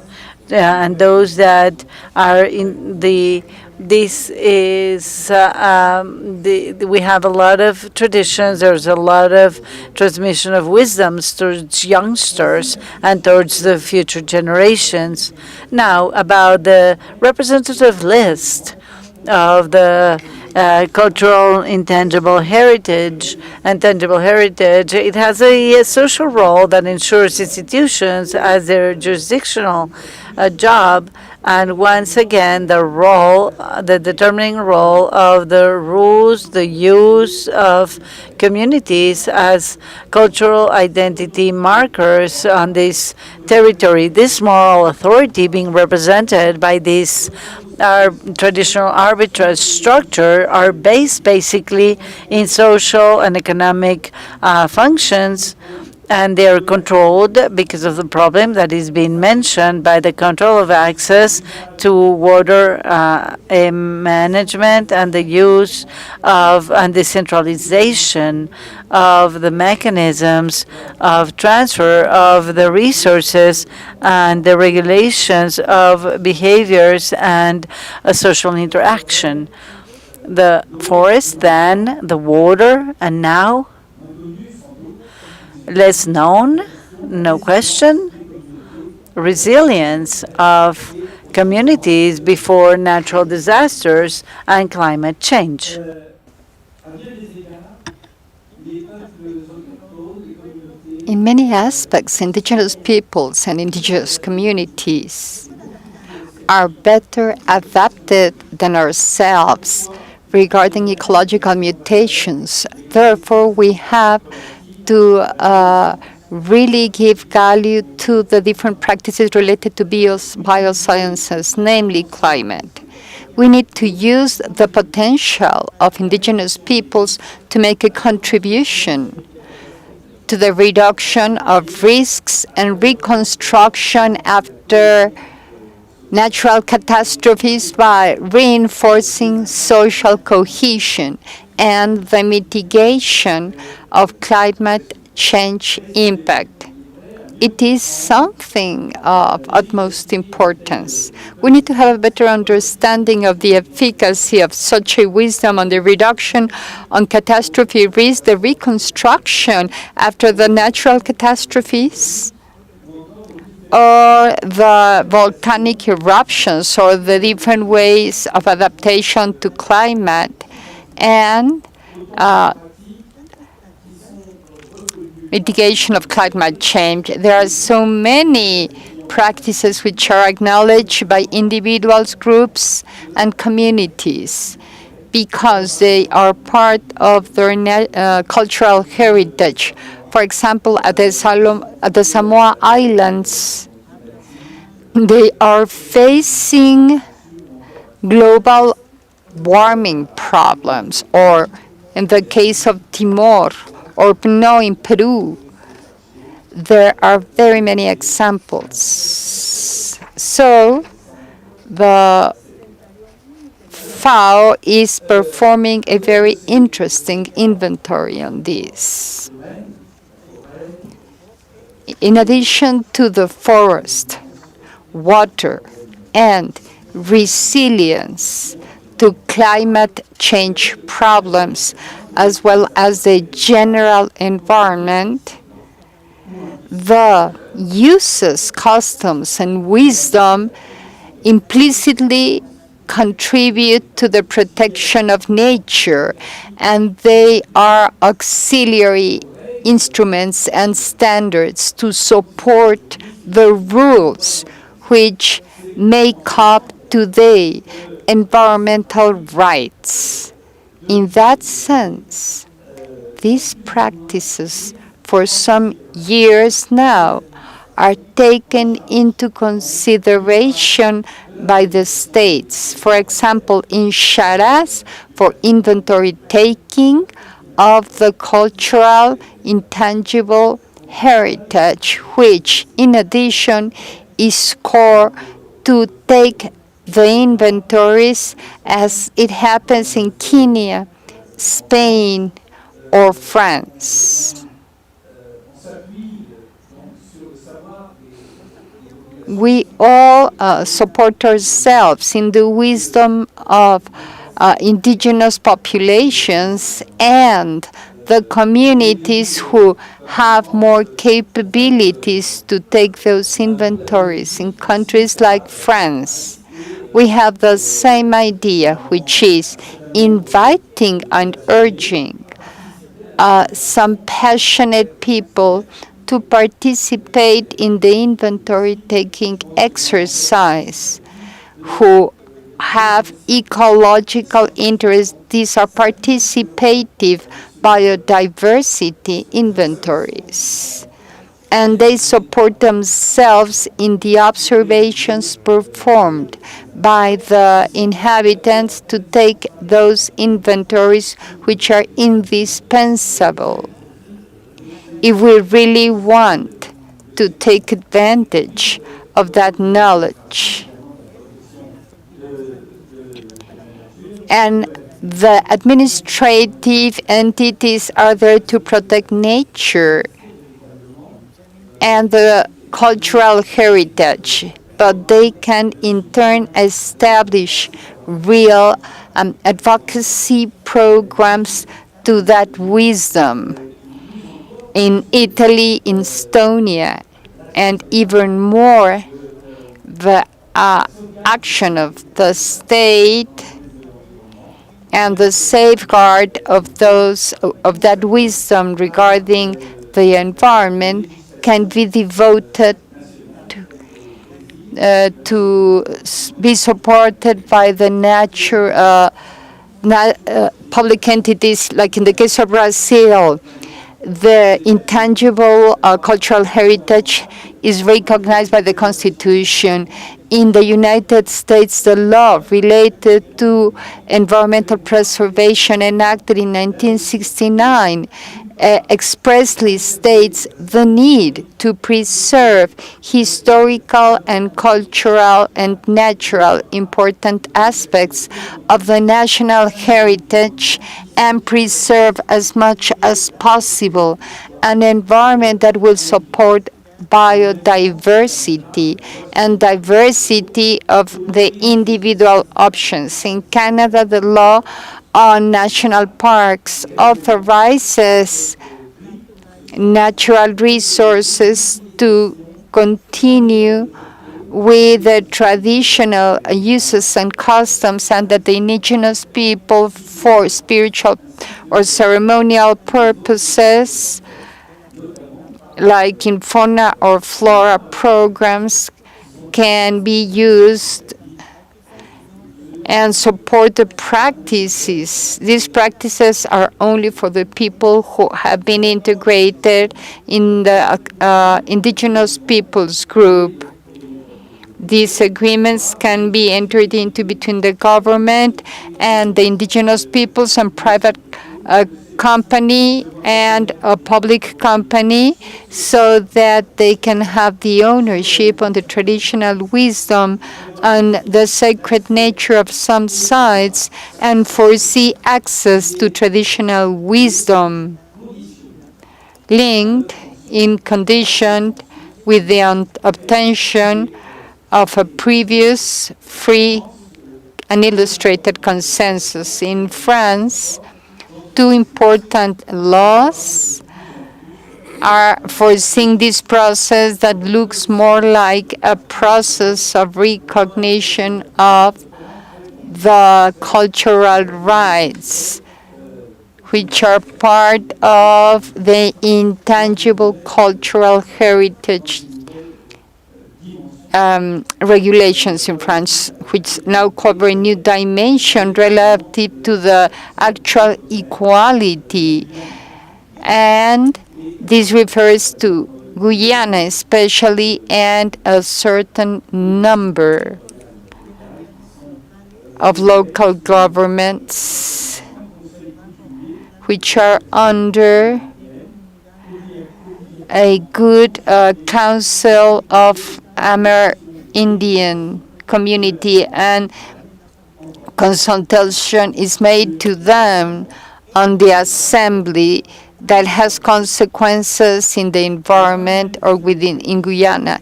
and those that are in the this is, we have a lot of traditions. There's a lot of transmission of wisdoms towards youngsters and towards the future generations. Now, about the representative list of the cultural intangible heritage and tangible heritage, it has a social role that ensures institutions as their jurisdictional job. And once again, the determining role of the rules, the use of communities as cultural identity markers on this territory, this moral authority being represented by these our traditional arbitrage structure are based basically in social and economic functions, and they are controlled because of the problem that is being mentioned by the control of access to water management and the use of and decentralization of the mechanisms of transfer of the resources and the regulations of behaviors and social interaction. The forest, then the water, and now less known, no question, resilience of communities before natural disasters and climate change. In many aspects, indigenous peoples and indigenous communities are better adapted than ourselves regarding ecological mutations. Therefore, we have to really give value to the different practices related to biosciences, namely climate. We need to use the potential of indigenous peoples to make a contribution to the reduction of risks and reconstruction after natural catastrophes by reinforcing social cohesion and the mitigation of climate change impact. It is something of utmost importance. We need to have a better understanding of the efficacy of such a wisdom on the reduction on catastrophe risk, the reconstruction after the natural catastrophes, or the volcanic eruptions, or the different ways of adaptation to climate, and mitigation of climate change. There are so many practices which are acknowledged by individuals, groups, and communities because they are part of their cultural heritage. For example, at the Samoa Islands, they are facing global warming problems, or in the case of Timor or Puno in Peru, there are very many examples. So the FAO is performing a very interesting inventory on this. In addition to the forest, water, and resilience to climate change problems, as well as the general environment, the uses, customs, and wisdom implicitly contribute to the protection of nature, and they are auxiliary instruments and standards to support the rules which make up today environmental rights. In that sense, these practices for some years now are taken into consideration by the states. For example, in Charás, for inventory taking of the cultural intangible heritage, which in addition is core to take the inventories as it happens in Kenya, Spain, or France. We all support ourselves in the wisdom of indigenous populations and the communities who have more capabilities to take those inventories. In countries like France, we have the same idea, which is inviting and urging some passionate people to participate in the inventory taking exercise who have ecological interests. These are participative biodiversity inventories. and they support themselves in the observations performed by the inhabitants to take those inventories which are indispensable if we really want to take advantage of that knowledge. And the administrative entities are there to protect nature and the cultural heritage, but they can in turn establish real advocacy programs to that wisdom. In Italy, in Estonia, and even more, the action of the state and the safeguard of that wisdom regarding the environment can be devoted to be supported by the public entities, like in the case of Brazil. The intangible cultural heritage is recognized by the Constitution. In the United States, the law related to environmental preservation enacted in 1969 expressly states the need to preserve historical and cultural and natural important aspects of the national heritage and preserve as much as possible an environment that will support biodiversity and diversity of the individual options. In Canada, the law on national parks authorizes natural resources to continue with the traditional uses and customs, and that the indigenous people, for spiritual or ceremonial purposes, like in fauna or flora programs, can be used and support the practices. These practices are only for the people who have been integrated in the indigenous peoples group. These agreements can be entered into between the government and the indigenous peoples and private company and a public company, so that they can have the ownership on the traditional wisdom and the sacred nature of some sites and foresee access to traditional wisdom linked in condition with the obtention of a previous free and illustrated consensus. In France, two important laws are foreseeing this process that looks more like a process of recognition of the cultural rights, which are part of the intangible cultural heritage regulations in France, which now cover a new dimension relative to the actual equality. And this refers to Guyana especially, and a certain number of local governments which are under a good council of Amerindian community, and consultation is made to them on the assembly that has consequences in the environment or in Guyana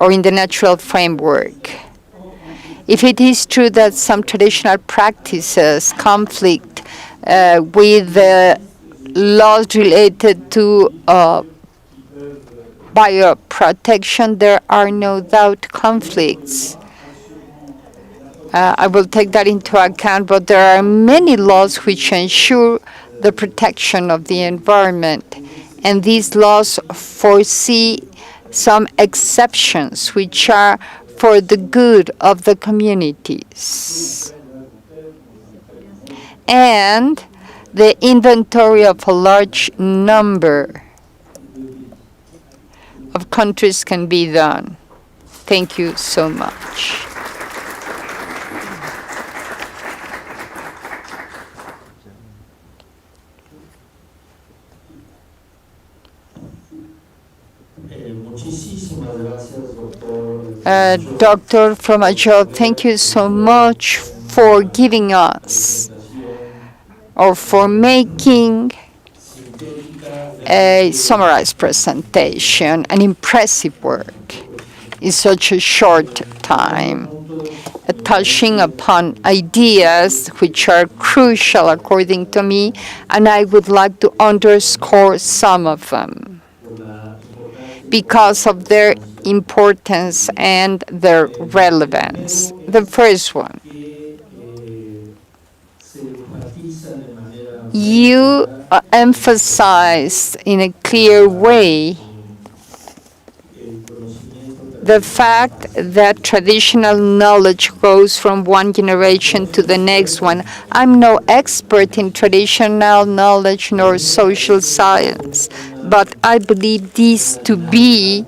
or in the natural framework. If it is true that some traditional practices conflict with the laws related to bioprotection, there are no doubt conflicts. I will take that into account, but there are many laws which ensure the protection of the environment, and these laws foresee some exceptions which are for the good of the communities. And the inventory of a large number of countries can be done. Thank you so much. Dr. Fromageau, thank you so much for giving us or for making a summarized presentation, an impressive work in such a short time, touching upon ideas which are crucial according to me, and I would like to underscore some of them because of their importance and their relevance. The first one, you emphasized in a clear way the fact that traditional knowledge goes from one generation to the next one. I'm no expert in traditional knowledge nor social science, but I believe this to be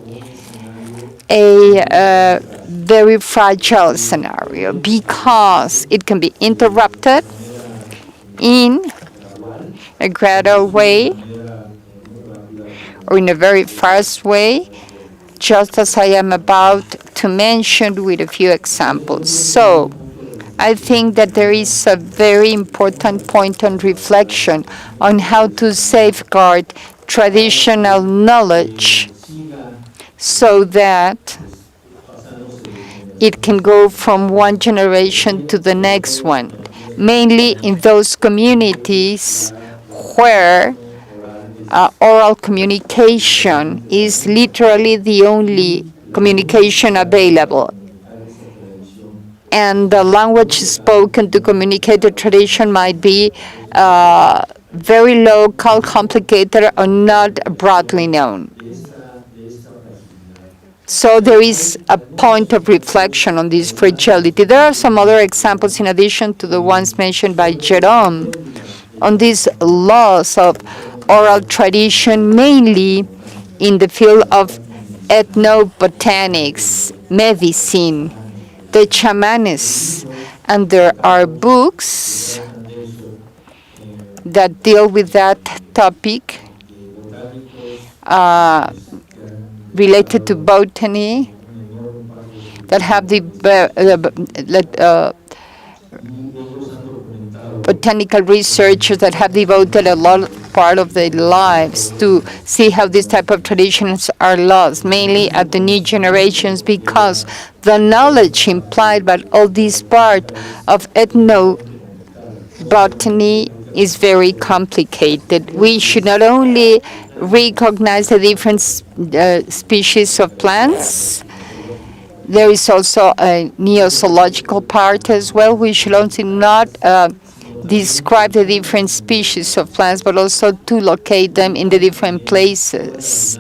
a very fragile scenario because it can be interrupted in a gradual way or in a very fast way, just as I am about to mention with a few examples. So I think that there is a very important point on reflection on how to safeguard traditional knowledge so that it can go from one generation to the next one, mainly in those communities where oral communication is literally the only communication available. And the language spoken to communicate the tradition might be very local, complicated, or not broadly known. So there is a point of reflection on this fragility. There are some other examples in addition to the ones mentioned by Jerome on these laws of oral tradition, mainly in the field of ethnobotanics, medicine, the chamanes, and there are books that deal with that topic related to botany that have the botanical researchers that have devoted a part of their lives to see how these type of traditions are lost, mainly at the new generations, because the knowledge implied by all this part of ethnobotany is very complicated. We should not only recognize the different species of plants, there is also a neozoological part as well. We should also not describe the different species of plants, but also to locate them in the different places.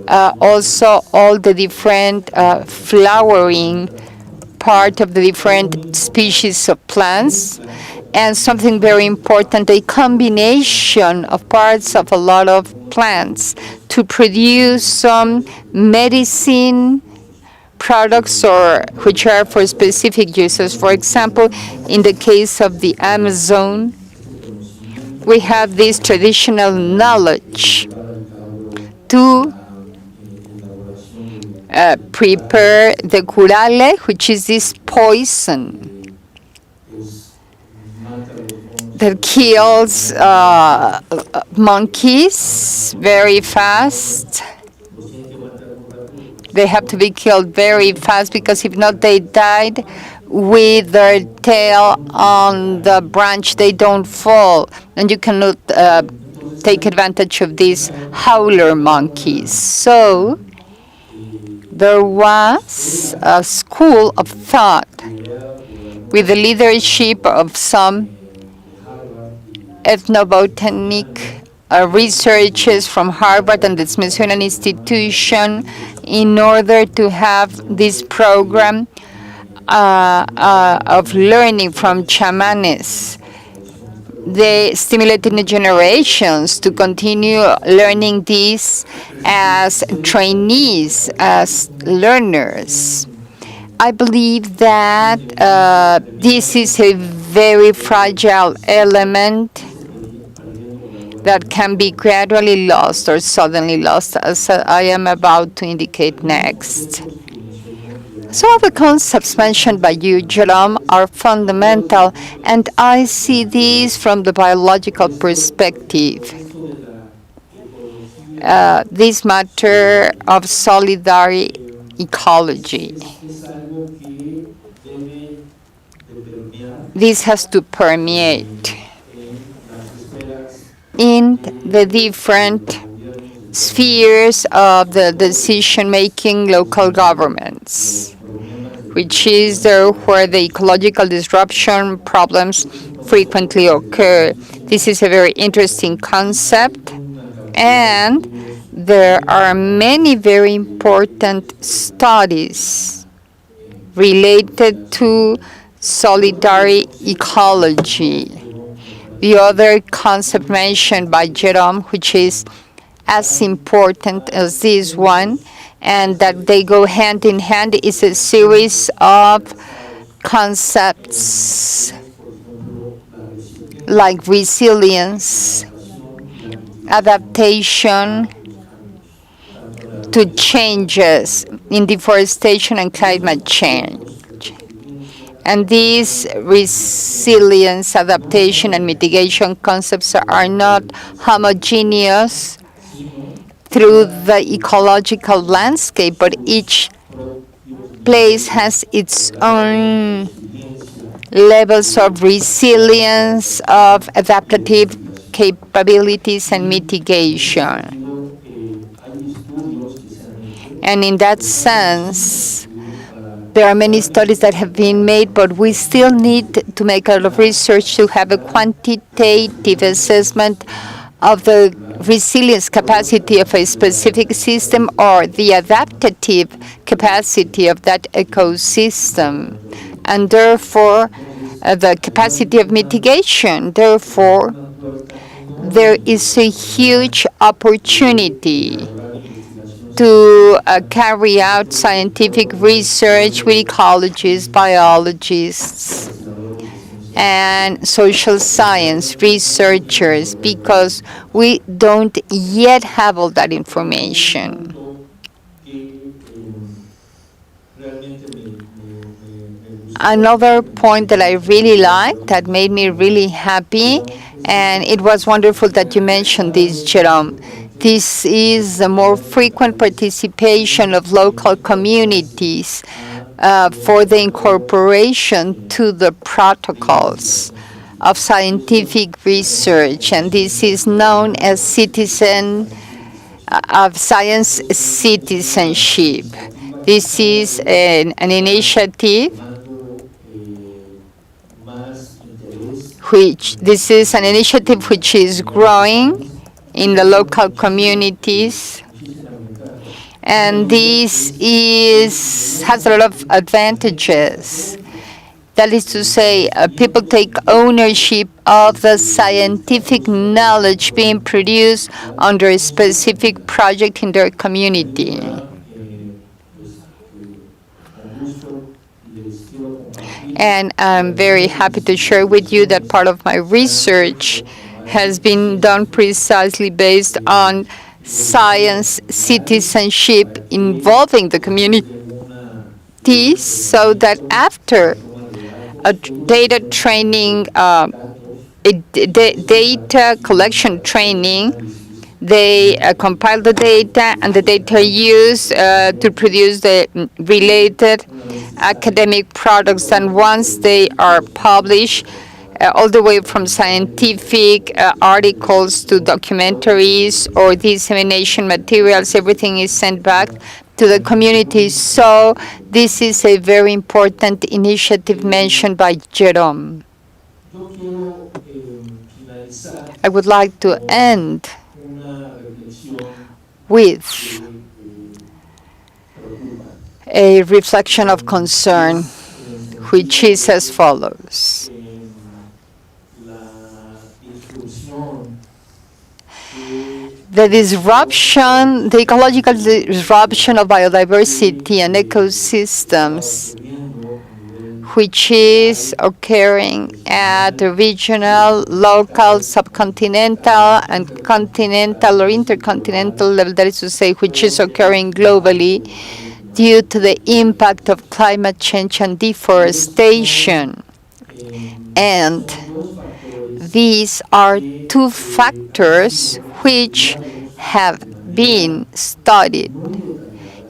Also, all the different flowering part of the different species of plants. And something very important, a combination of parts of a lot of plants to produce some medicine products or which are for specific uses. For example, in the case of the Amazon, we have this traditional knowledge to prepare the curale, which is this poison that kills monkeys very fast. They have to be killed very fast because if not, they died with their tail on the branch. They don't fall, and you cannot take advantage of these howler monkeys. So there was a school of thought with the leadership of some ethnobotanic researchers from Harvard and the Smithsonian Institution in order to have this program of learning from chamanes they stimulated new generations to continue learning this as trainees, as learners. I believe that this is a very fragile element that can be gradually lost or suddenly lost, as I am about to indicate next. Some of the concepts mentioned by you, Jerome, are fundamental, and I see these from the biological perspective. This matter of solidary ecology. This has to permeate in the different spheres of the decision-making local governments, which is there where the ecological disruption problems frequently occur. This is a very interesting concept, and there are many very important studies related to solidary ecology. The other concept mentioned by Jerome, which is as important as this one, and that they go hand in hand, is a series of concepts like resilience, adaptation to changes in deforestation and climate change. And these resilience, adaptation, and mitigation concepts are not homogeneous through the ecological landscape, but each place has its own levels of resilience, of adaptive capabilities, and mitigation. And in that sense, there are many studies that have been made, but we still need to make a lot of research to have a quantitative assessment of the resilience capacity of a specific system or the adaptive capacity of that ecosystem, and therefore the capacity of mitigation. Therefore, there is a huge opportunity to carry out scientific research with ecologists, biologists, and social science researchers, because we don't yet have all that information. Another point that I really liked, that made me really happy, and it was wonderful that you mentioned this, Jerome. This is a more frequent participation of local communities for the incorporation to the protocols of scientific research, and this is known as citizen of science citizenship. This is an initiative which is growing in the local communities, and this has a lot of advantages. That is to say, people take ownership of the scientific knowledge being produced under a specific project in their community. And I'm very happy to share with you that part of my research has been done precisely based on science citizenship involving the communities, so that after a data training, data collection training, they compile the data, and the data used to produce the related academic products. And once they are published, all the way from scientific articles to documentaries or dissemination materials, everything is sent back to the community. So this is a very important initiative mentioned by Jerome. I would like to end with a reflection of concern, which is as follows. the disruption, the ecological disruption of biodiversity and ecosystems, which is occurring at the regional, local, subcontinental, and continental or intercontinental level, that is to say, which is occurring globally due to the impact of climate change and deforestation. And these are two factors which have been studied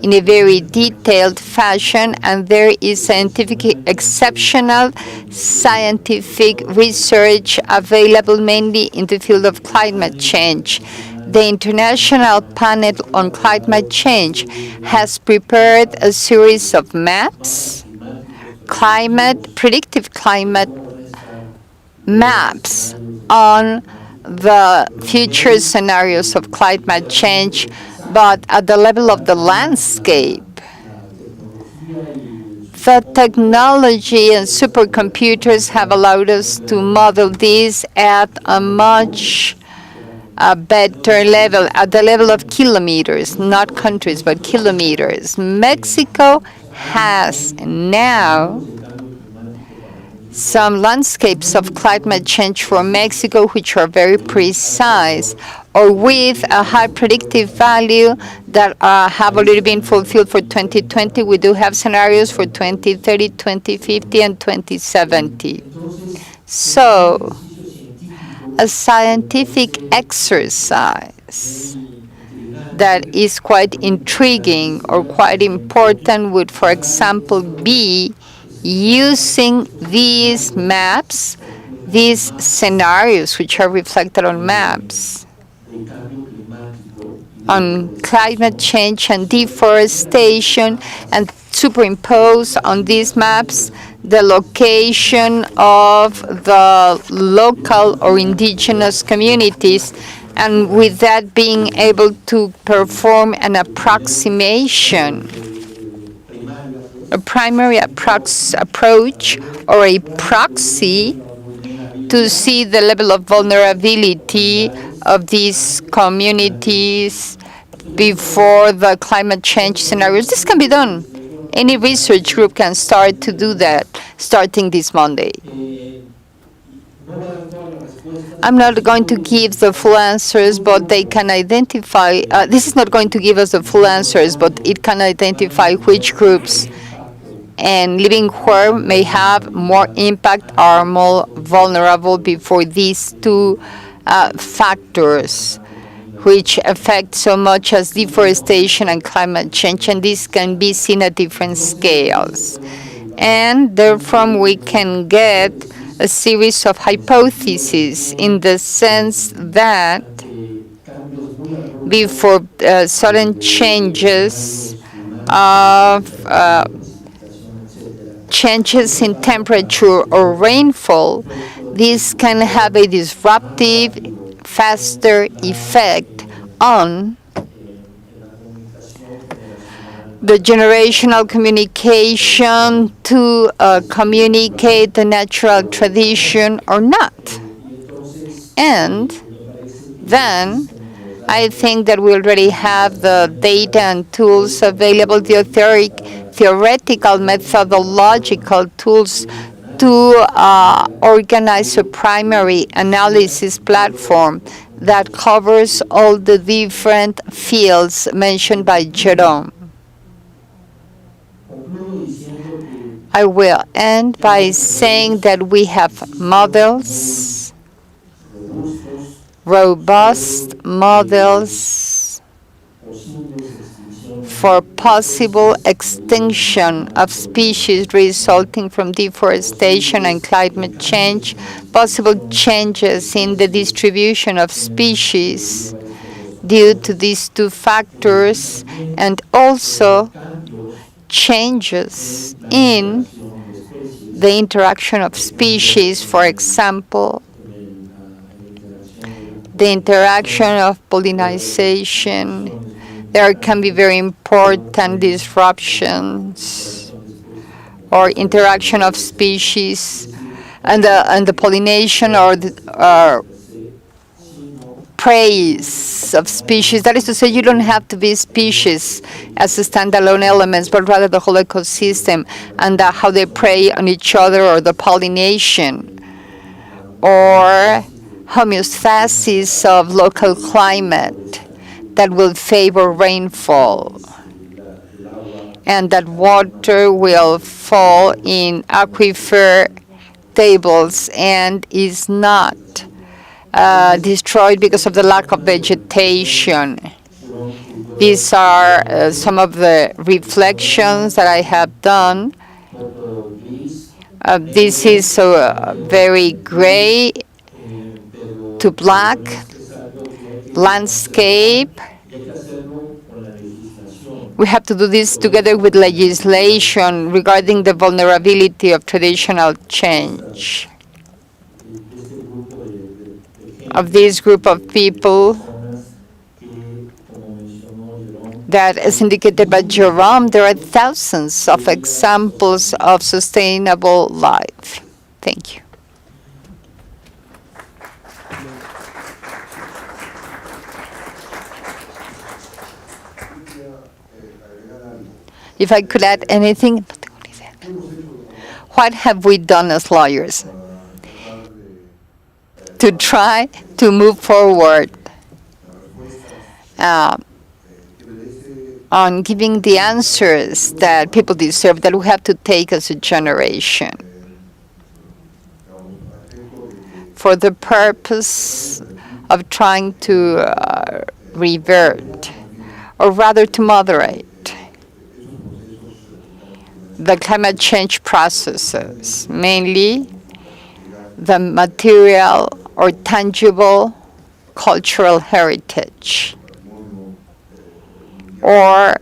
in a very detailed fashion, and there is exceptional scientific research available mainly in the field of climate change. The International Panel on Climate Change has prepared a series of maps, predictive climate maps on the future scenarios of climate change, but at the level of the landscape. The technology and supercomputers have allowed us to model this at a much better level, at the level of kilometers, not countries, but kilometers. Mexico has now some landscapes of climate change for Mexico which are very precise, or with a high predictive value that have already been fulfilled for 2020. We do have scenarios for 2030, 2050, and 2070. So, a scientific exercise that is quite intriguing or quite important would, for example, be using these maps, these scenarios which are reflected on maps, on climate change and deforestation, and superimpose on these maps the location of the local or indigenous communities, and with that being able to perform an approximation, a primary approach or a proxy to see the level of vulnerability of these communities before the climate change scenarios. This can be done. Any research group can start to do that starting this Monday. I'm not going to give the full answers, but they can identify, this is not going to give us the full answers, but it can identify which groups and living where may have more impact, are more vulnerable before these two factors which affect so much as deforestation and climate change, and this can be seen at different scales. And therefore we can get a series of hypotheses in the sense that before sudden changes of changes in temperature or rainfall, this can have a disruptive, faster effect on the generational communication to communicate the natural tradition or not. And then I think that we already have the data and tools available, the theoretical, methodological tools to organize a primary analysis platform that covers all the different fields mentioned by Jerome. I will end by saying that we have models, robust models for possible extinction of species resulting from deforestation and climate change, possible changes in the distribution of species due to these two factors, and also changes in the interaction of species, for example, the interaction of pollination. There can be very important disruptions or interaction of species and the pollination or praise of species. That is to say, you don't have to be species as a standalone elements, but rather the whole ecosystem and how they prey on each other, or the pollination, or homeostasis of local climate that will favor rainfall, and that water will fall in aquifer tables and is not destroyed because of the lack of vegetation. These are some of the reflections that I have done. This is very gray to black landscape. We have to do this together with legislation regarding the vulnerability of traditional change. Of this group of people that, as indicated by Jerome, there are thousands of examples of sustainable life. Thank you. If I could add anything, what have we done as lawyers to try to move forward on giving the answers that people deserve, that we have to take as a generation, for the purpose of trying to revert, or rather to moderate, the climate change processes, mainly the material or tangible cultural heritage, or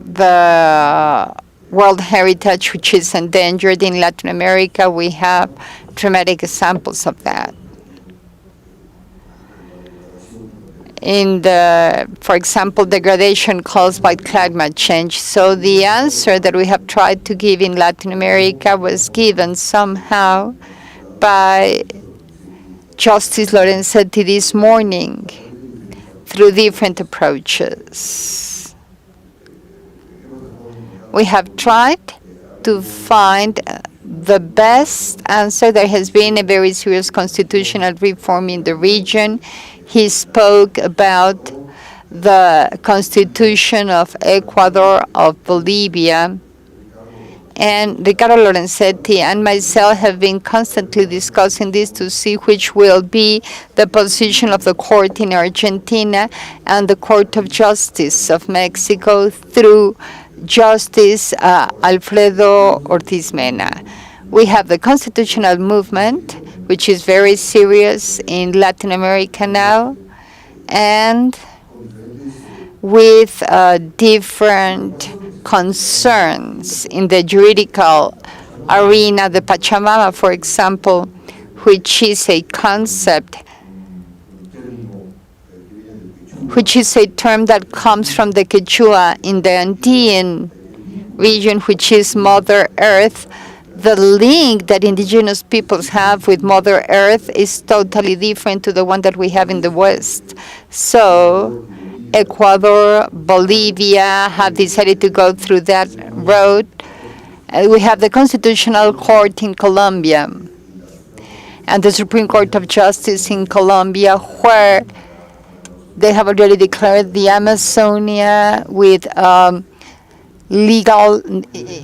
the world heritage which is endangered in Latin America. We have dramatic examples of that. In the, for example, degradation caused by climate change. So the answer that we have tried to give in Latin America was given somehow by Justice Lorenzetti this morning through different approaches. We have tried to find the best answer. There has been a very serious constitutional reform in the region. He spoke about the constitution of Ecuador, of Bolivia, and Ricardo Lorenzetti and myself have been constantly discussing this to see which will be the position of the court in Argentina and the Court of Justice of Mexico through Justice Alfredo Ortiz Mena. We have the constitutional movement, which is very serious in Latin America now, and with different concerns in the juridical arena. The Pachamama, for example, which is a concept, which is a term that comes from the Quechua in the Andean region, which is Mother Earth. The link that indigenous peoples have with Mother Earth is totally different to the one that we have in the West. So Ecuador, Bolivia have decided to go through that road. We have the Constitutional Court in Colombia and the Supreme Court of Justice in Colombia, where they have already declared the Amazonia with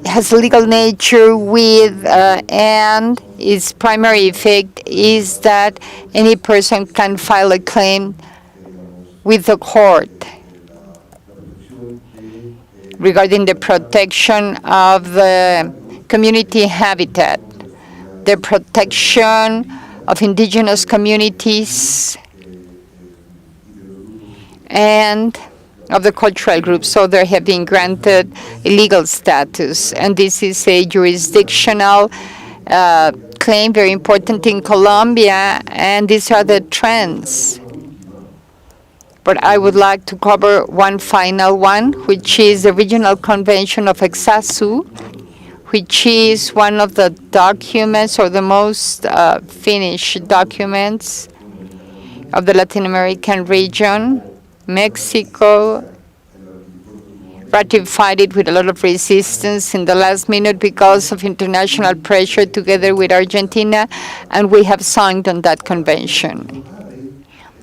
has legal nature with, and its primary effect is that any person can file a claim with the court regarding the protection of the community habitat, the protection of indigenous communities, and of the cultural groups. So they have been granted a legal status, and this is a jurisdictional claim, very important in Colombia, and these are the trends. But I would like to cover one final one, which is the Regional Convention of Exazu, which is one of the documents or the most finished documents, of the Latin American region. Mexico ratified it with a lot of resistance in the last minute because of international pressure together with Argentina, and we have signed on that convention.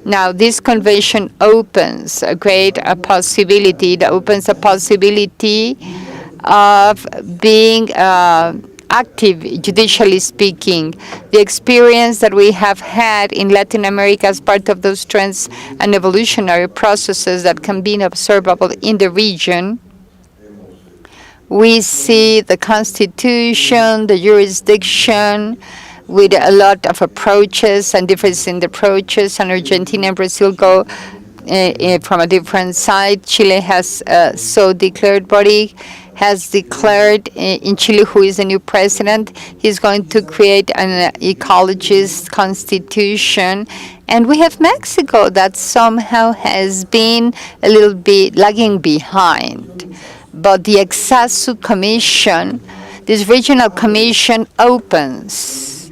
Now, this convention opens a great possibility. It opens a possibility of being active, judicially speaking. The experience that we have had in Latin America as part of those trends and evolutionary processes that can be observable in the region. We see the constitution, the jurisdiction, with a lot of approaches and differences in the approaches, and Argentina and Brazil go from a different side. Chile has so declared, Boric has declared in Chile, who is the new president, he's going to create an ecologist constitution. And we have Mexico that somehow has been a little bit lagging behind. But the Exasu Commission, this regional commission, opens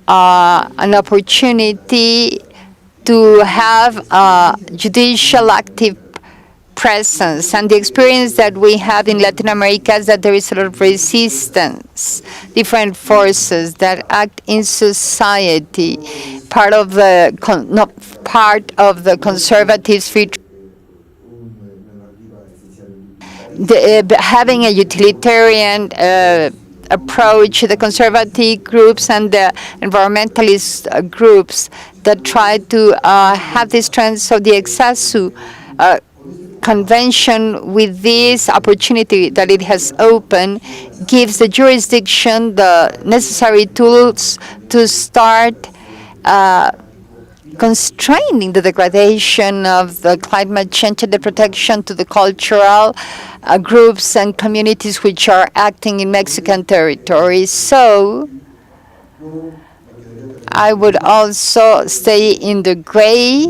an opportunity to have a judicial active presence. And the experience that we have in Latin America is that there is a lot of resistance, different forces that act in society, part of the conservative free having a utilitarian approach, the conservative groups and the environmentalist groups that try to have this trend. So the Exasu Convention, with this opportunity that it has opened, gives the jurisdiction the necessary tools to start constraining the degradation of the climate change and the protection to the cultural groups and communities which are acting in Mexican territory. So I would also stay in the gray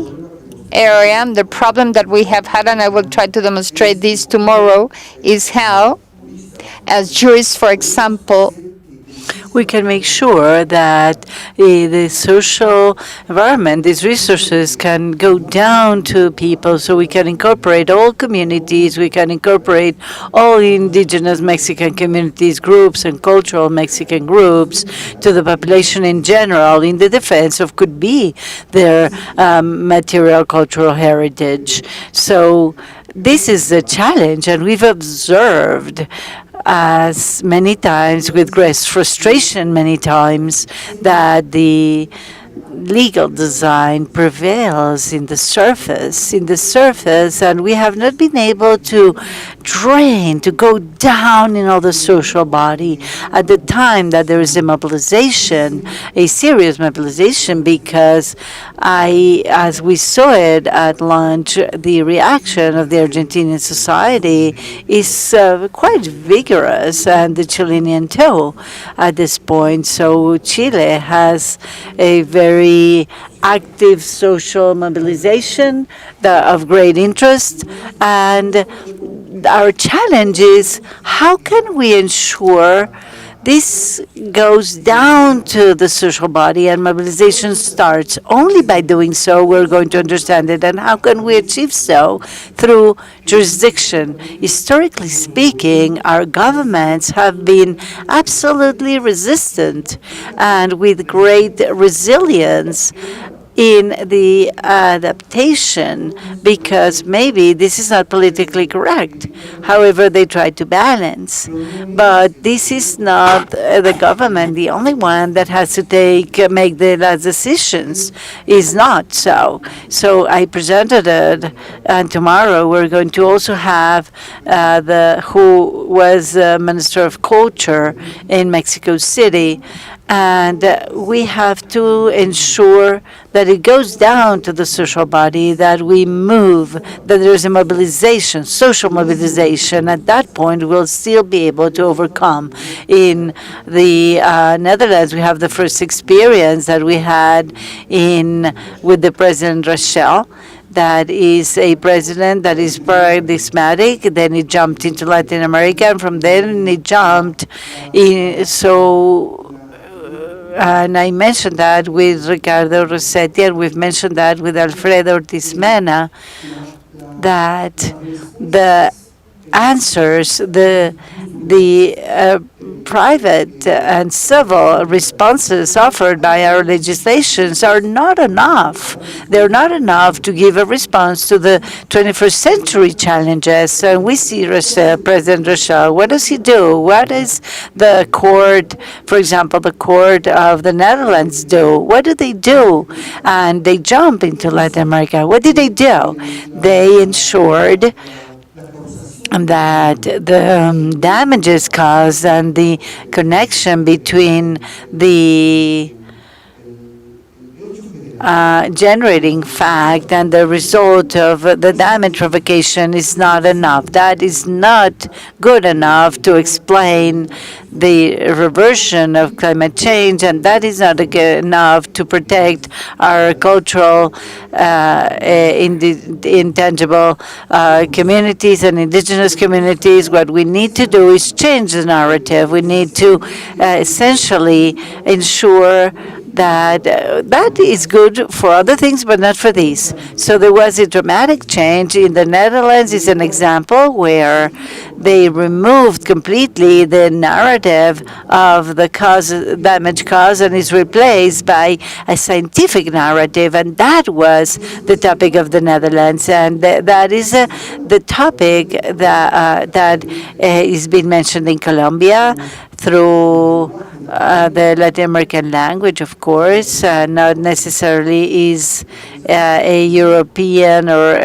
area. The problem that we have had, and I will try to demonstrate this tomorrow, is how, as jurists, for example, we can make sure that the social environment, these resources can go down to people, so we can incorporate all communities, we can incorporate all indigenous Mexican communities, groups, and cultural Mexican groups to the population in general in the defense of could be their material cultural heritage. So this is a challenge, and we've observed as many times with great frustration many times that the legal design prevails in the surface, and we have not been able to go down in all the social body at the time that there is a mobilization, a serious mobilization, because as we saw it at lunch, the reaction of the Argentinian society is quite vigorous, and the Chilean too at this point. So Chile has a very active social mobilization of great interest, and our challenge is how can we ensure this goes down to the social body and mobilization starts. Only by doing so we're going to understand it. And how can we achieve so? Through jurisdiction. Historically speaking, our governments have been absolutely resistant and with great resilience in the adaptation, because maybe this is not politically correct. However, they try to balance. But this is not the government. The only one that has to make the last decisions is not so. So I presented it, and tomorrow we're going to also have who was Minister of Culture in Mexico City. And we have to ensure that it goes down to the social body, that we move, that there's a mobilization, social mobilization. At that point, we'll still be able to overcome. In the Netherlands, we have the first experience that we had with the President Rachel. That is a president that is paradigmatic. Then he jumped into Latin America, and from then he jumped in. So and I mentioned that with Ricardo Rossetti, and we've mentioned that with Alfredo Ortiz Mena, that the answers, the private and civil responses offered by our legislations are not enough. They're not enough to give a response to the 21st century challenges. And we see President Rochelle, what does he do? What does the court, for example, the court of the Netherlands do? What do they do? And they jump into Latin America. What did they do? They ensured that the damages caused and the connection between the generating fact and the result of the damage provocation is not enough. That is not good enough to explain the reversion of climate change, and that is not enough to protect our cultural intangible communities and indigenous communities. What we need to do is change the narrative. We need to essentially ensure that that is good for other things, but not for these. So there was a dramatic change in the Netherlands. Is an example where they removed completely the narrative of the damage caused and is replaced by a scientific narrative, and that was the topic of the Netherlands, and that is the topic that is being mentioned in Colombia through the Latin American language, of course, not necessarily is a European or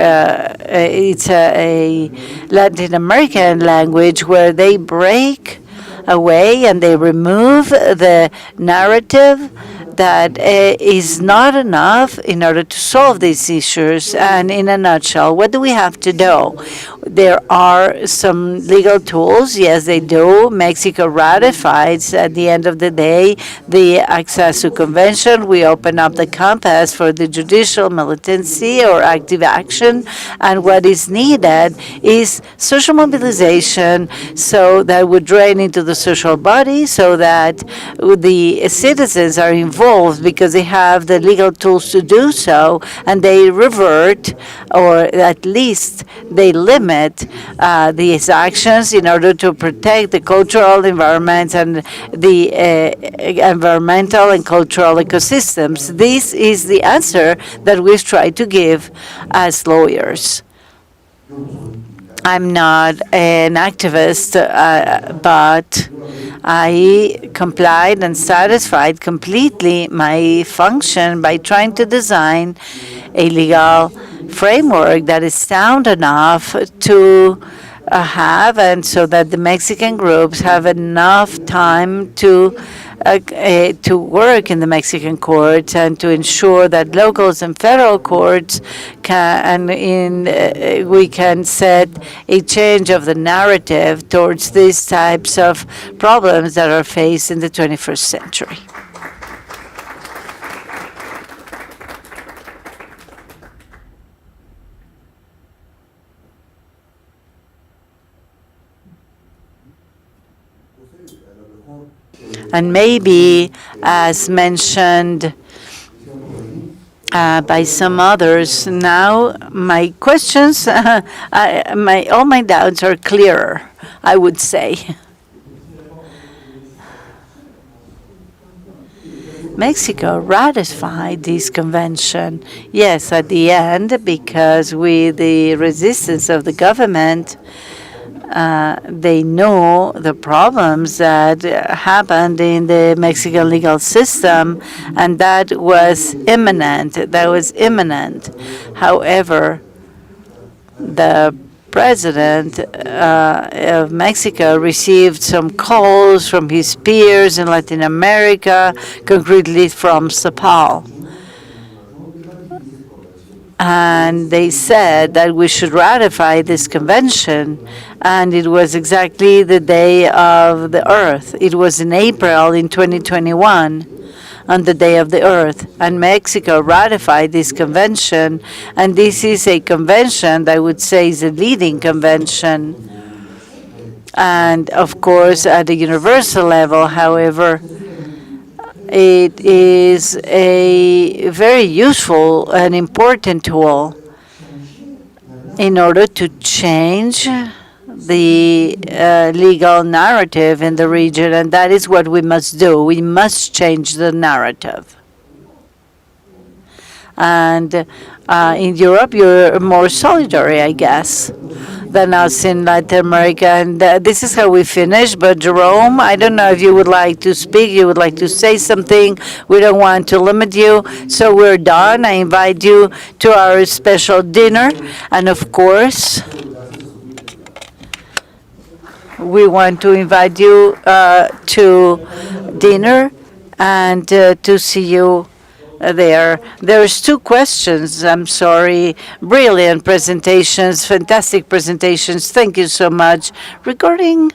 it's a Latin American language where they break away and they remove the narrative that is not enough in order to solve these issues. And in a nutshell, what do we have to do? There are some legal tools. Yes, they do. Mexico ratifies at the end of the day the Accessu Convention. We open up the compass for the judicial militancy or active action. And what is needed is social mobilization so that we drain into the social body so that the citizens are involved because they have the legal tools to do so, and they revert, or at least they limit these actions in order to protect the cultural environments and the environmental and cultural ecosystems. This is the answer that we've tried to give as lawyers. I'm not an activist, but I complied and satisfied completely my function by trying to design a legal framework that is sound enough to have, and so that the Mexican groups have enough time to work in the Mexican courts and to ensure that locals and federal courts we can set a change of the narrative towards these types of problems that are faced in the 21st century. And maybe, as mentioned by some others, now my questions, all my doubts are clearer, I would say. Mexico ratified this convention, yes, at the end, because with the resistance of the government, they know the problems that happened in the Mexican legal system, and that was imminent. However, the president of Mexico received some calls from his peers in Latin America, concretely from CEPAL. And they said that we should ratify this convention, and it was exactly the Day of the Earth. It was in April in 2021, on the Day of the Earth, and Mexico ratified this convention, and this is a convention that I would say is a leading convention. And of course, at a universal level, however, It is a very useful and important tool in order to change the legal narrative in the region, and that is what we must do. We must change the narrative. And in Europe, you're more solidary, I guess, than us in Latin America. And this is how we finish. But Jerome, I don't know if you would like to speak, you would like to say something. We don't want to limit you. So we're done. I invite you to our special dinner. And of course, we want to invite you to dinner and to see you there. There's two questions. I'm sorry. Brilliant presentations, fantastic presentations. Thank you so much. Regarding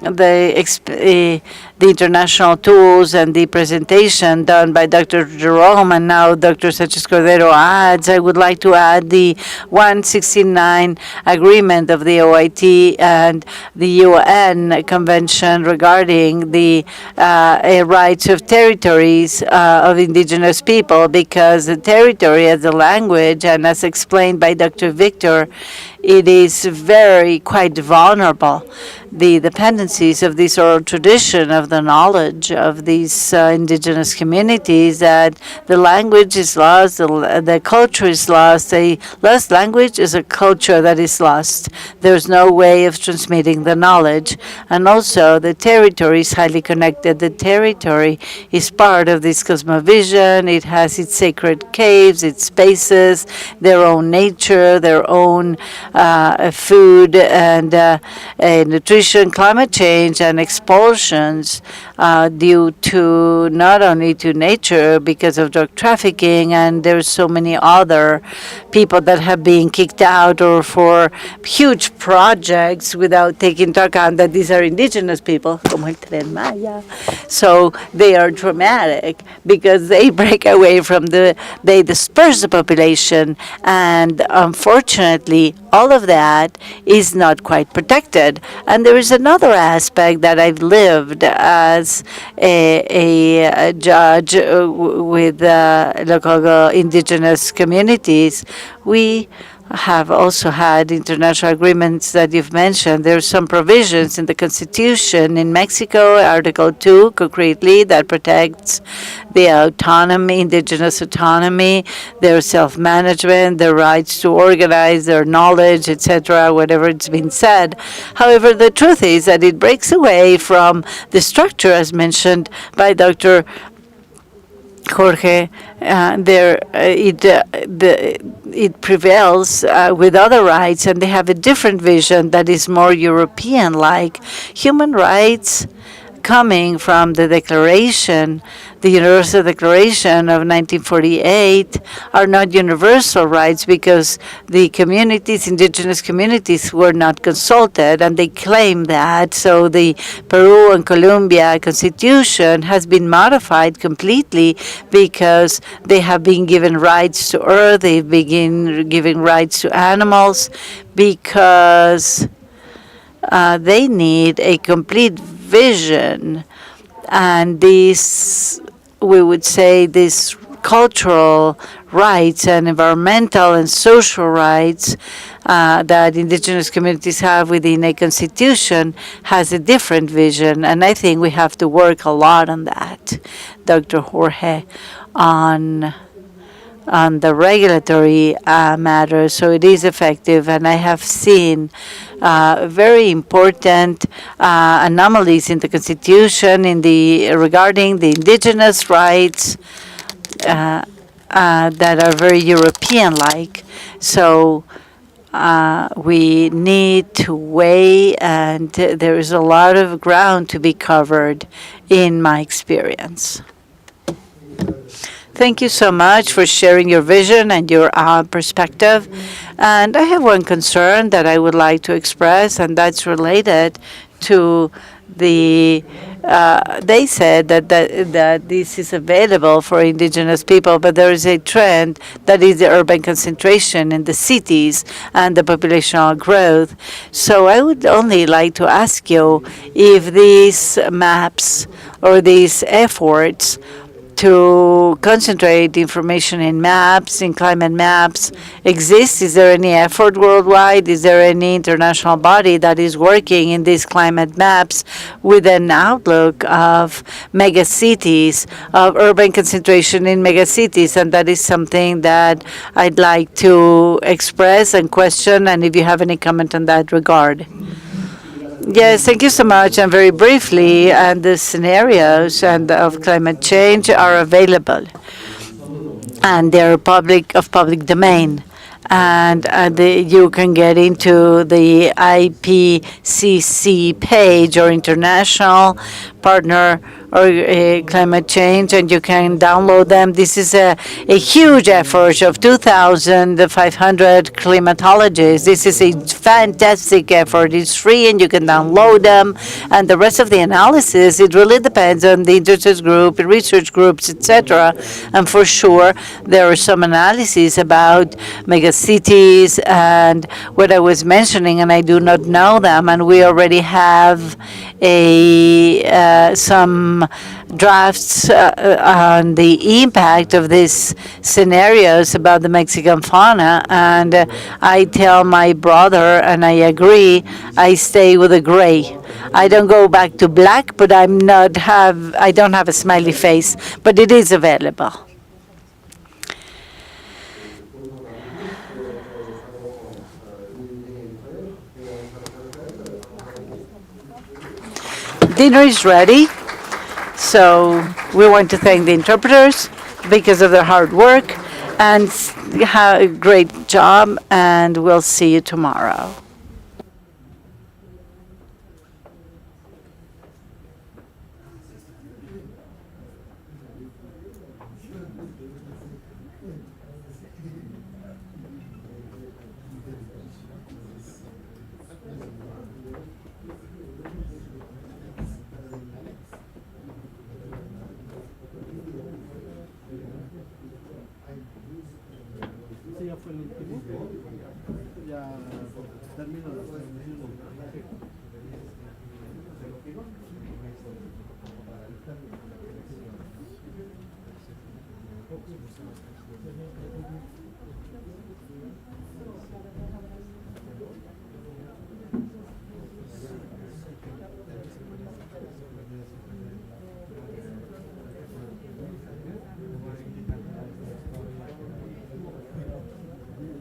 the international tools and the presentation done by Dr. Jerome and now Dr. Sanchez Cordero adds, I would like to add the 169 agreement of the OIT and the UN Convention regarding the rights of territories of indigenous people, because the territory as a language, and as explained by Dr. Victor, it is quite vulnerable. The dependencies of this oral tradition, of the knowledge of these indigenous communities, that the language is lost, the culture is lost. A lost language is a culture that is lost. There's no way of transmitting the knowledge. And also, the territory is highly connected. The territory is part of this cosmovision. It has its sacred caves, its spaces, their own nature, their own food and nutrition, climate change, and expulsions due to not only to nature because of drug trafficking, and there's so many other people that have been kicked out or for huge projects without taking into account that these are indigenous people, como el Tren Maya. So they are dramatic because they break away from they disperse the population, and unfortunately all of that is not quite protected. And there is another aspect that I've lived as a judge with local indigenous communities. We have also had international agreements that you've mentioned. There are some provisions in the Constitution in Mexico, Article 2, concretely, that protects the autonomy, indigenous autonomy, their self-management, their rights to organize, their knowledge, etc., whatever it's been said. However, the truth is that it breaks away from the structure, as mentioned by Dr. Jorge. It prevails with other rights, and they have a different vision that is more European-like. Human rights coming from the Declaration, the Universal Declaration of 1948, are not universal rights because the communities, indigenous communities, were not consulted, and they claim that. So the Peru and Colombia Constitution has been modified completely because they have been given rights to earth, they've been giving rights to animals, because they need a complete vision. And these, we would say, these cultural rights and environmental and social rights that indigenous communities have within a constitution has a different vision. And I think we have to work a lot on that, Dr. Jorge, on the regulatory matters, so it is effective. And I have seen very important anomalies in the Constitution regarding the indigenous rights that are very European-like. So we need to weigh, and there is a lot of ground to be covered in my experience. Thank you so much for sharing your vision and your perspective. And I have one concern that I would like to express, and that's related to they said that this is available for indigenous people, but there is a trend that is the urban concentration in the cities and the populational growth. So I would only like to ask you if these maps or these efforts to concentrate information in maps, in climate maps, exists? Is there any effort worldwide? Is there any international body that is working in these climate maps with an outlook of megacities, of urban concentration in megacities? And that is something that I'd like to express and question, and if you have any comment on that regard. Yes, thank you so much. And very briefly, and the scenarios and of climate change are available, and they're public domain. And you can get into the IPCC page or international partner or climate change, and you can download them. This is a huge effort of 2,500 climatologists. This is a fantastic effort. It's free, and you can download them. And the rest of the analysis, it really depends on the interest group, research groups, etc. And for sure, there are some analyses about megacities and what I was mentioning, and I do not know them. And we already have some drafts on the impact of these scenarios about the Mexican fauna, and I tell my brother, and I agree, I stay with the gray. I don't go back to black, but I don't have a smiley face, but it is available. Dinner is ready, so we want to thank the interpreters because of their hard work, and have a great job, and we'll see you tomorrow. Ese ya fue el último. Ya termino la transmisión.